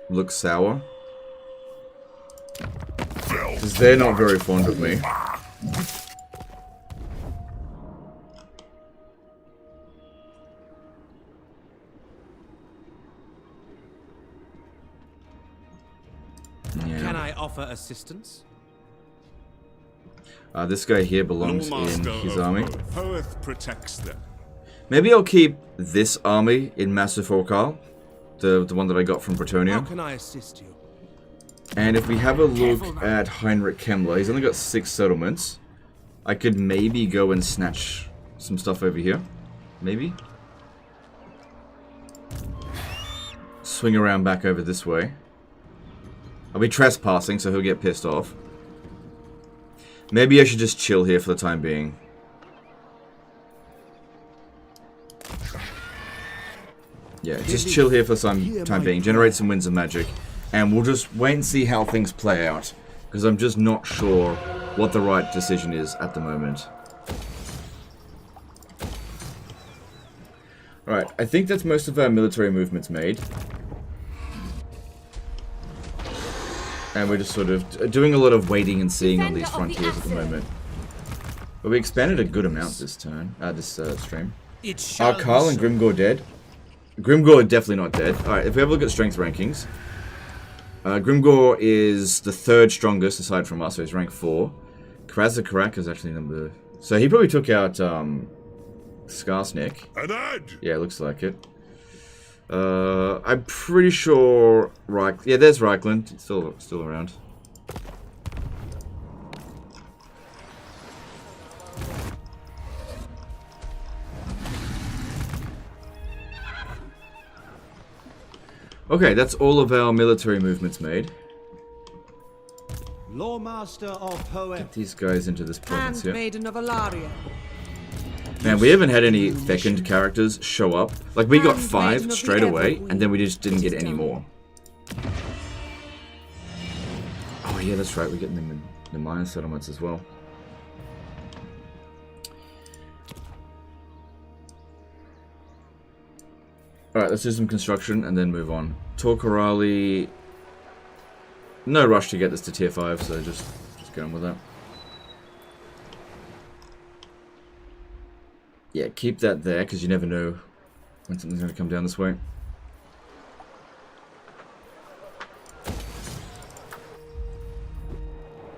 look sour. Because they're not very fond of me. Yeah. Can I offer assistance? This guy here belongs in his army. Poeth protects them. Maybe I'll keep this army in Massive Orcal, the one that I got from Bretonnia. How can I assist you? And if we have a look at Heinrich Kemmler, he's only got 6 settlements. I could maybe go and snatch some stuff over here. Maybe. Swing around back over this way. I'll be trespassing, so he'll get pissed off. Maybe I should just chill here for the time being. Yeah, just chill here for some time being. Generate some winds of magic. And we'll just wait and see how things play out. Because I'm just not sure what the right decision is at the moment. Alright, I think that's most of our military movements made. And we're just sort of doing a lot of waiting and seeing on these frontiers at the moment. But we expanded a good amount this turn, this stream. Are Carl and Grimgor dead? Grimgor definitely not dead. Alright, if we have a look at strength rankings. Grimgor is the 3rd strongest aside from us, so he's rank 4. Krazakarak is actually number... So he probably took out Skarsnik. Yeah, looks like it. I'm pretty sure yeah, there's Reichland. It's still around. Okay, that's all of our military movements made. Lawmaster of Poet. Get these guys into this province here. Handmaiden of Aenarion. Man, we haven't had any second characters show up. Like, we got 5 straight away, and then we just didn't get any more. Oh yeah, that's right, we're getting them in the Mayan settlements as well. Alright, let's do some construction and then move on. Torquarali... No rush to get this to tier 5, so just get on with that. Yeah, keep that there, because you never know when something's going to come down this way.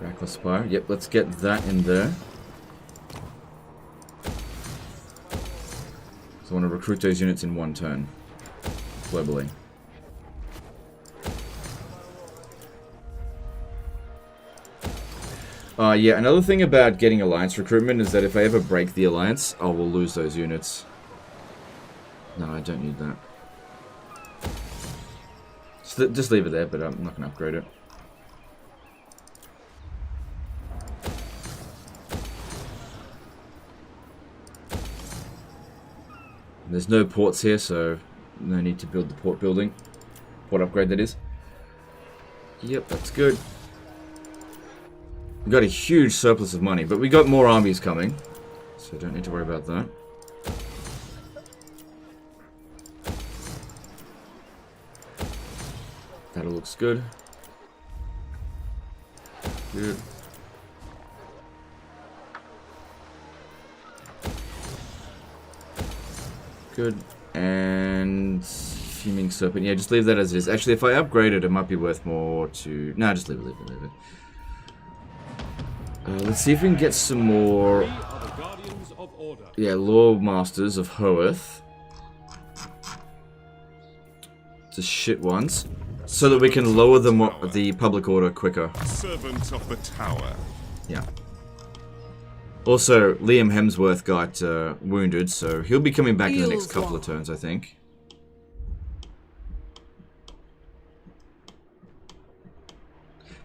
Backless Spire. Yep, let's get that in there. So I want to recruit those units in 1 turn. Globally. Yeah, another thing about getting alliance recruitment is that if I ever break the alliance, I will lose those units. No, I don't need that. Just leave it there, but I'm not going to upgrade it. There's no ports here, so no need to build the port building. Port upgrade, that is. Yep, that's good. We got a huge surplus of money, but we got more armies coming, so don't need to worry about that. That all looks good. Good. Good. And Fuming Serpent. Yeah, just leave that as it is. Actually, if I upgrade it, it might be worth more to... No, just leave it, leave it, leave it. Let's see if we can get some more... Yeah, Lore Masters of Hoeth. Just shit ones. So that we can lower the public order quicker. Servant of the tower. Yeah. Also, Liam Hemsworth got wounded, so he'll be coming back in the next couple of turns, I think.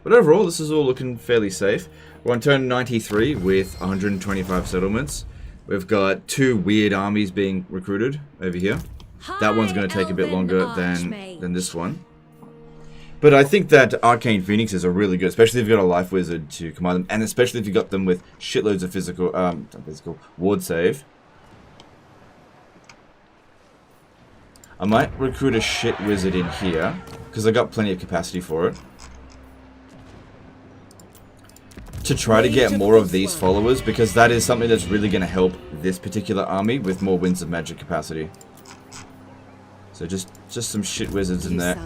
But overall, this is all looking fairly safe. We're on turn 93 with 125 settlements. We've got 2 weird armies being recruited over here. That one's going to take a bit longer than this one. But I think that Arcane Phoenixes are really good, especially if you've got a Life Wizard to command them, and especially if you've got them with shitloads of physical ward save. I might recruit a shit wizard in here, because I got plenty of capacity for it. To try to get more of these followers, because that is something that's really going to help this particular army with more Winds of Magic capacity. So just some shit wizards in there.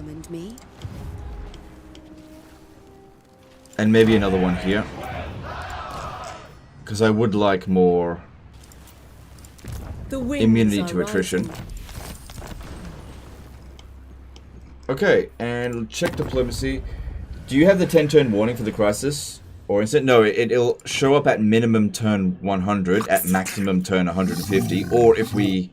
And maybe another one here. Because I would like more immunity to attrition. Okay, and check diplomacy. Do you have the 10-turn warning for the crisis? Or instead, no, it'll show up at minimum turn 100, at maximum turn 150, or if we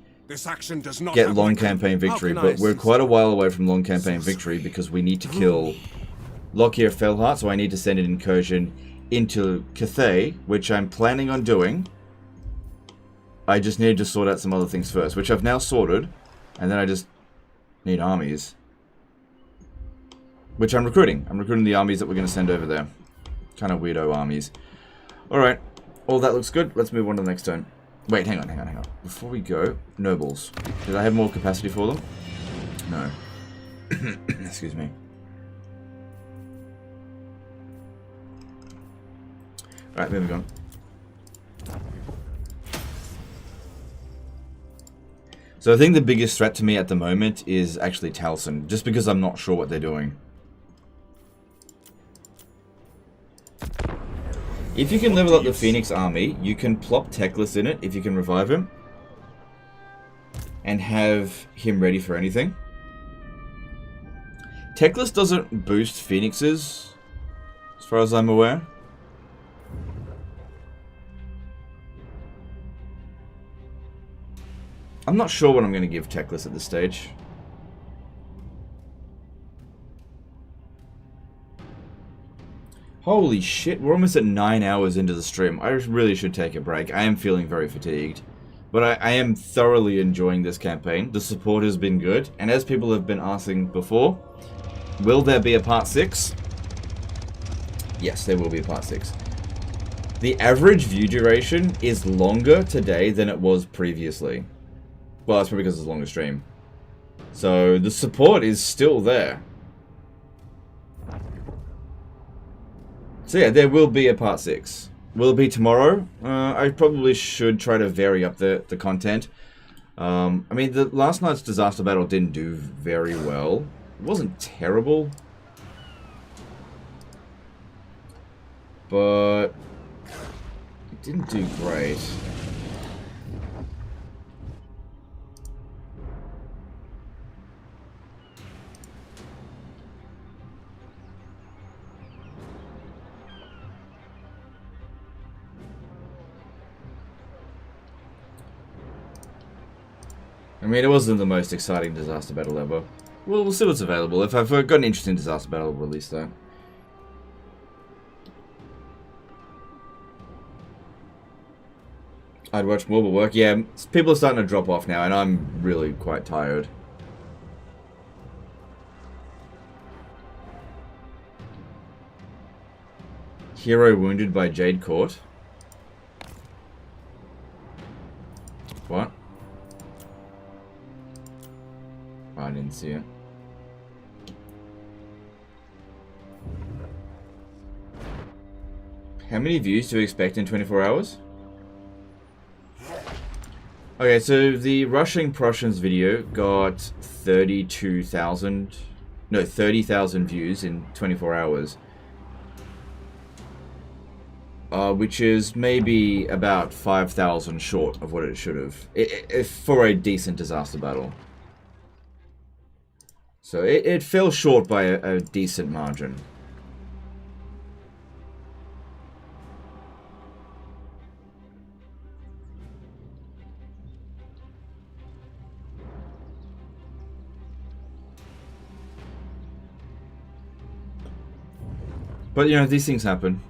get long campaign victory. But we're quite a while away from long campaign victory because we need to kill Lockyer Fellheart, so I need to send an incursion into Cathay, which I'm planning on doing. I just need to sort out some other things first, which I've now sorted, and then I just need armies. Which I'm recruiting. I'm recruiting the armies that we're going to send over there. Kind of weirdo armies. Alright, all that looks good. Let's move on to the next turn. Wait, hang on. Before we go, nobles. Did I have more capacity for them? No. Excuse me. Alright, moving on. So I think the biggest threat to me at the moment is actually Taliesin, just because I'm not sure what they're doing. If you can level up the Phoenix army, you can plop Teclis in it if you can revive him. And have him ready for anything. Teclis doesn't boost Phoenixes, as far as I'm aware. I'm not sure what I'm going to give Teclis at this stage. Holy shit, we're almost at 9 hours into the stream. I really should take a break. I am feeling very fatigued. But I am thoroughly enjoying this campaign. The support has been good. And as people have been asking before, will there be a part 6? Yes, there will be a part 6. The average view duration is longer today than it was previously. Well, that's probably because it's a longer stream. So, the support is still there. So yeah, there will be a part 6. Will it be tomorrow? I probably should try to vary up the content. I mean, the last night's disaster battle didn't do very well. It wasn't terrible. But it didn't do great. mean, it wasn't the most exciting disaster battle ever. Well, we'll see what's available. If I've got an interesting disaster battle, I'll release that. I'd watch more, but work. Yeah, people are starting to drop off now, and I'm really quite tired. Hero wounded by Jade Court. What? Oh, I didn't see it. How many views do you expect in 24 hours? Okay, so the Rushing Prussians video got 30,000 views in 24 hours. Which is maybe about 5,000 short of what it should have. For a decent disaster battle. So it fell short by a decent margin. But, you know, these things happen.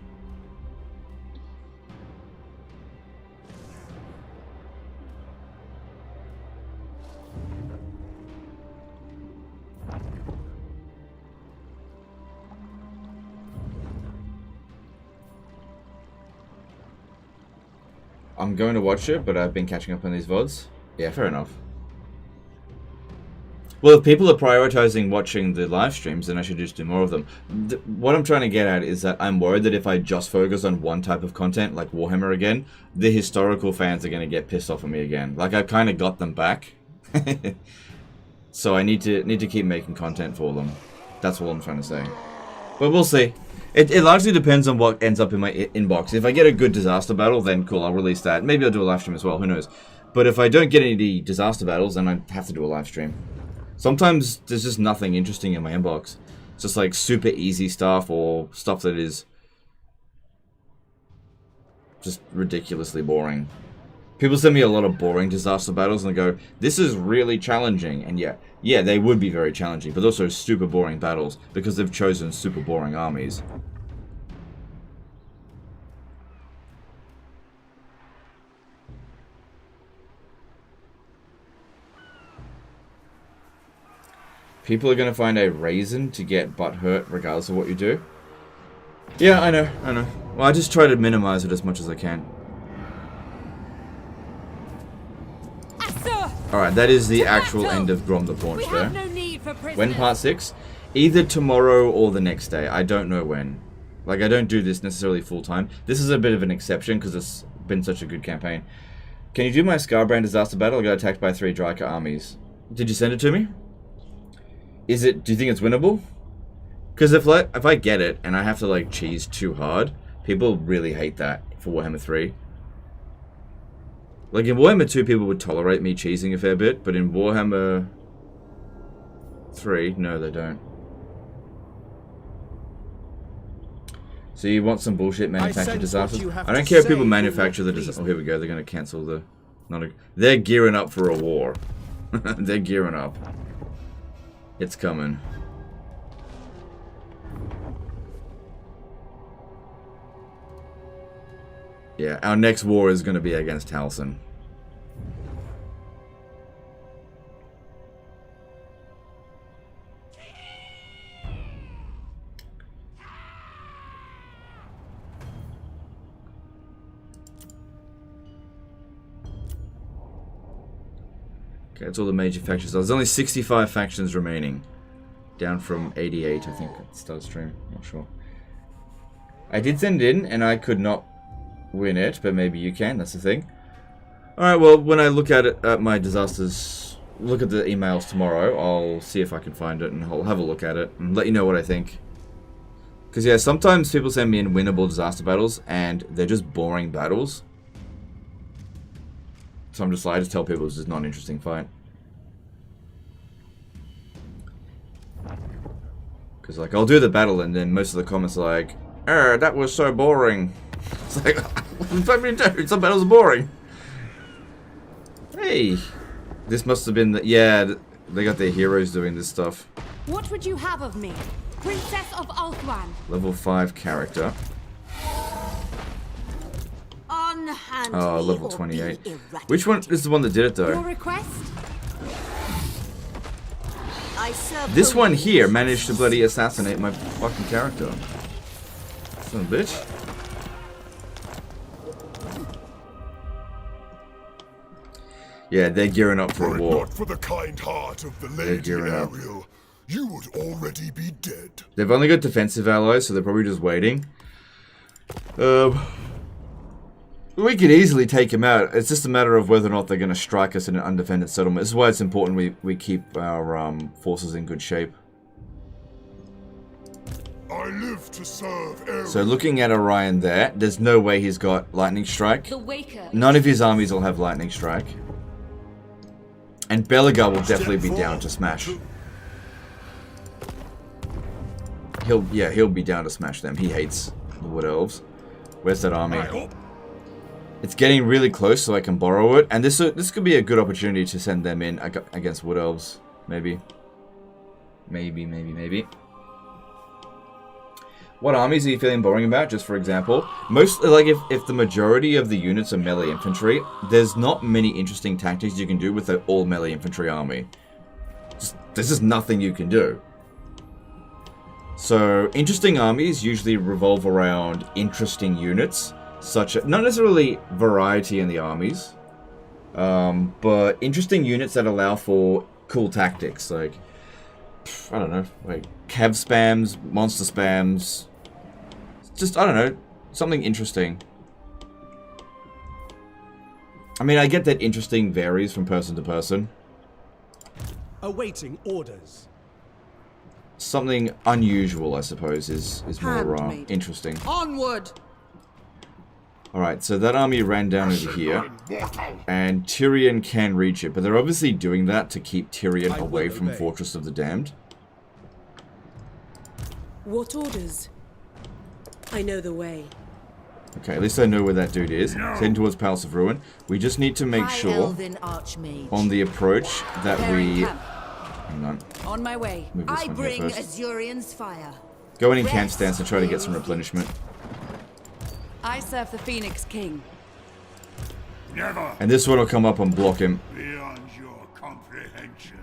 I'm going to watch it, but I've been catching up on these VODs. Yeah, fair enough. Well, if people are prioritizing watching the live streams, then I should just do more of them. What I'm trying to get at is that I'm worried that if I just focus on one type of content, like Warhammer again, the historical fans are going to get pissed off at me again. Like, I've kind of got them back. So I need to keep making content for them. That's what I'm trying to say. But we'll see. It largely depends on what ends up in my inbox. If I get a good disaster battle, then cool, I'll release that. Maybe I'll do a live stream as well, who knows. But if I don't get any disaster battles, then I have to do a live stream. Sometimes there's just nothing interesting in my inbox. It's just like super easy stuff or stuff that is just ridiculously boring. People send me a lot of boring disaster battles and they go, this is really challenging. And yeah, they would be very challenging, but also super boring battles because they've chosen super boring armies. People are going to find a reason to get butthurt regardless of what you do. Yeah, I know. Well, I just try to minimize it as much as I can. Alright, that is the actual end of Grom the Paunch there. When part 6? Either tomorrow or the next day. I don't know when. Like, I don't do this necessarily full time. This is a bit of an exception because it's been such a good campaign. Can you do my Scarbrand disaster battle? I got attacked by 3 Dryka armies. Did you send it to me? Do you think it's winnable? Because if I get it and I have to like cheese too hard, people really hate that for Warhammer 3. Like in Warhammer 2 people would tolerate me cheesing a fair bit, but in Warhammer 3, no they don't. So you want some bullshit manufactured disasters? I don't care if people manufacture the disaster. Oh, here we go, they're going to cancel the... They're gearing up for a war. They're gearing up. It's coming. Yeah, our next war is going to be against Halcyon. Okay, that's all the major factions. There's only 65 factions remaining. Down from 88, I think, at the start of stream. Not sure. I did send it in, and I could not win it, but maybe you can. That's the thing. Alright, well, when I look at it, at my disasters, look at the emails tomorrow, I'll see if I can find it, and I'll have a look at it, and let you know what I think. Because, yeah, sometimes people send me in winnable disaster battles, and they're just boring battles. So I'm just like, I just tell people it's just not an interesting fight. Because, like, I'll do the battle, and then most of the comments are like, that was so boring. It's like, what do you do? Some battles are boring. Hey, This must have been the... Yeah, they got their heroes doing this stuff. What would you have of me? Princess of Ulthuan. Level 5 character. Unhandly Oh, level or 28. be eradicated. Which one is the one that did it, Your though? request? I serve This the one rules. here managed to bloody assassinate my fucking character. Son of a bitch. Yeah, they're gearing up for a war. Not for the kind heart of the They're Lady gearing up. Ariel, you would already be dead. They've only got defensive allies, so they're probably just waiting. We could easily take him out. It's just a matter of whether or not they're going to strike us in an undefended settlement. This is why it's important we keep our forces in good shape. I live to serve Ariel. So looking at Orion there, there's no way he's got Lightning Strike. The Waker. None of his armies will have Lightning Strike. And Belagar will definitely be down to smash. He'll be down to smash them. He hates the Wood Elves. Where's that army? It's getting really close, so I can borrow it. And this could be a good opportunity to send them in against Wood Elves. Maybe. Maybe. What armies are you feeling boring about, just for example? Most, like, if the majority of the units are melee infantry, there's not many interesting tactics you can do with an all-melee infantry army. There's just nothing you can do. So, interesting armies usually revolve around interesting units, such as, not necessarily variety in the armies, but interesting units that allow for cool tactics, like, I don't know, like cav spams, monster spams, just, I don't know, something interesting. I mean, I get that interesting varies from person to person. Awaiting orders. Something unusual, I suppose, is more interesting. Onward! Alright, so that army ran down over here, and Tyrion can reach it, but they're obviously doing that to keep Tyrion away from Fortress of the Damned. What orders? I know the way. Okay, at least I know where that dude is. Heading towards Palace of Ruin. We just need to make sure on the approach that we... Hang on. On my way. Move this I one bring here first. Azurian's fire. Go in camp stance to try to get some replenishment. I serve the Phoenix King. Never. And this one will come up and block him. Beyond your comprehension.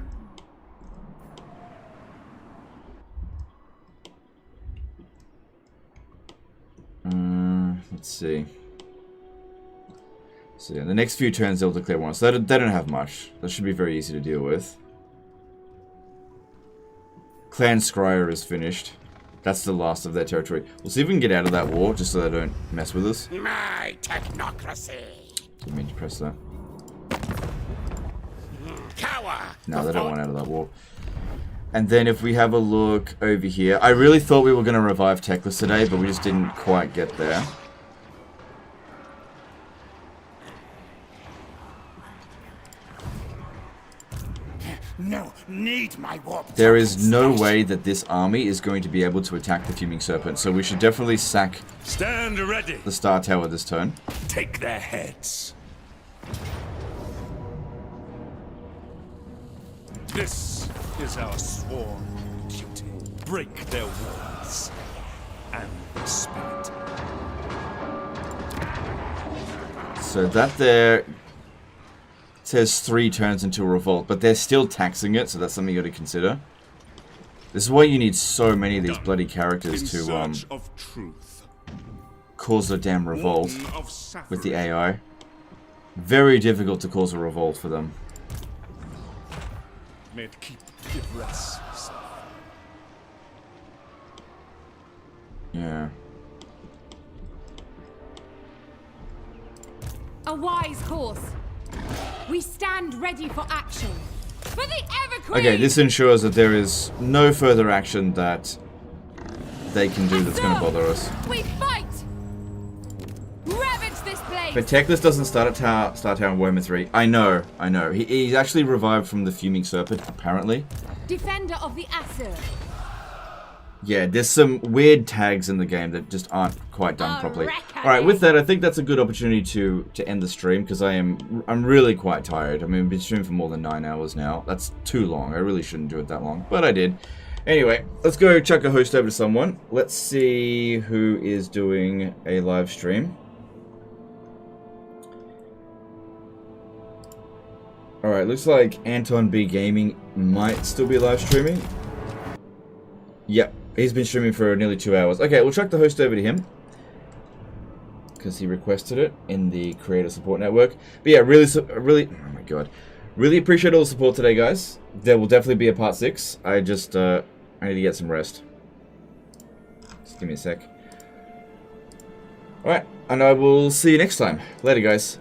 Let's see. So yeah, the next few turns they'll declare one. So they don't have much. That should be very easy to deal with. Clan Scryer is finished. That's the last of their territory. We'll see if we can get out of that war, just so they don't mess with us. My technocracy. Didn't mean to press that. Cower. No, they don't want out of that war. And then if we have a look over here, I really thought we were going to revive Teclis today, but we just didn't quite get there. No, need my warp. There is no way that this army is going to be able to attack the Fuming Serpent, so we should definitely sack Stand ready. the Star Tower this turn. Take their heads. This is our sworn duty. Break their walls and the spirit. So that there says 3 turns into a revolt, but they're still taxing it, so that's something you got to consider. This is why you need so many of these bloody characters to cause a damn revolt with the AI. Very difficult to cause a revolt for them. May it keep give rest. Yeah. A wise course. We stand ready for action. For the Everqueen! Okay, this ensures that there is no further action that they can do that's going to bother us. We fight! Ravage this place! But Teclis doesn't start at Star Tower in Warhammer 3. I know. He's actually revived from the Fuming Serpent, apparently. Defender of the Aesir. Yeah, there's some weird tags in the game that just aren't quite done properly. Alright, with that, I think that's a good opportunity to end the stream, because I'm really quite tired. I mean, I've been streaming for more than 9 hours now. That's too long. I really shouldn't do it that long, but I did. Anyway, let's go chuck a host over to someone. Let's see who is doing a live stream. Alright, looks like Anton B Gaming might still be live streaming. Yep, he's been streaming for nearly 2 hours. Okay, we'll chuck the host over to him, because he requested it in the Creator Support Network. But yeah, really, oh my god. Really appreciate all the support today, guys. There will definitely be a part 6. I just, I need to get some rest. Just give me a sec. Alright, and I will see you next time. Later, guys.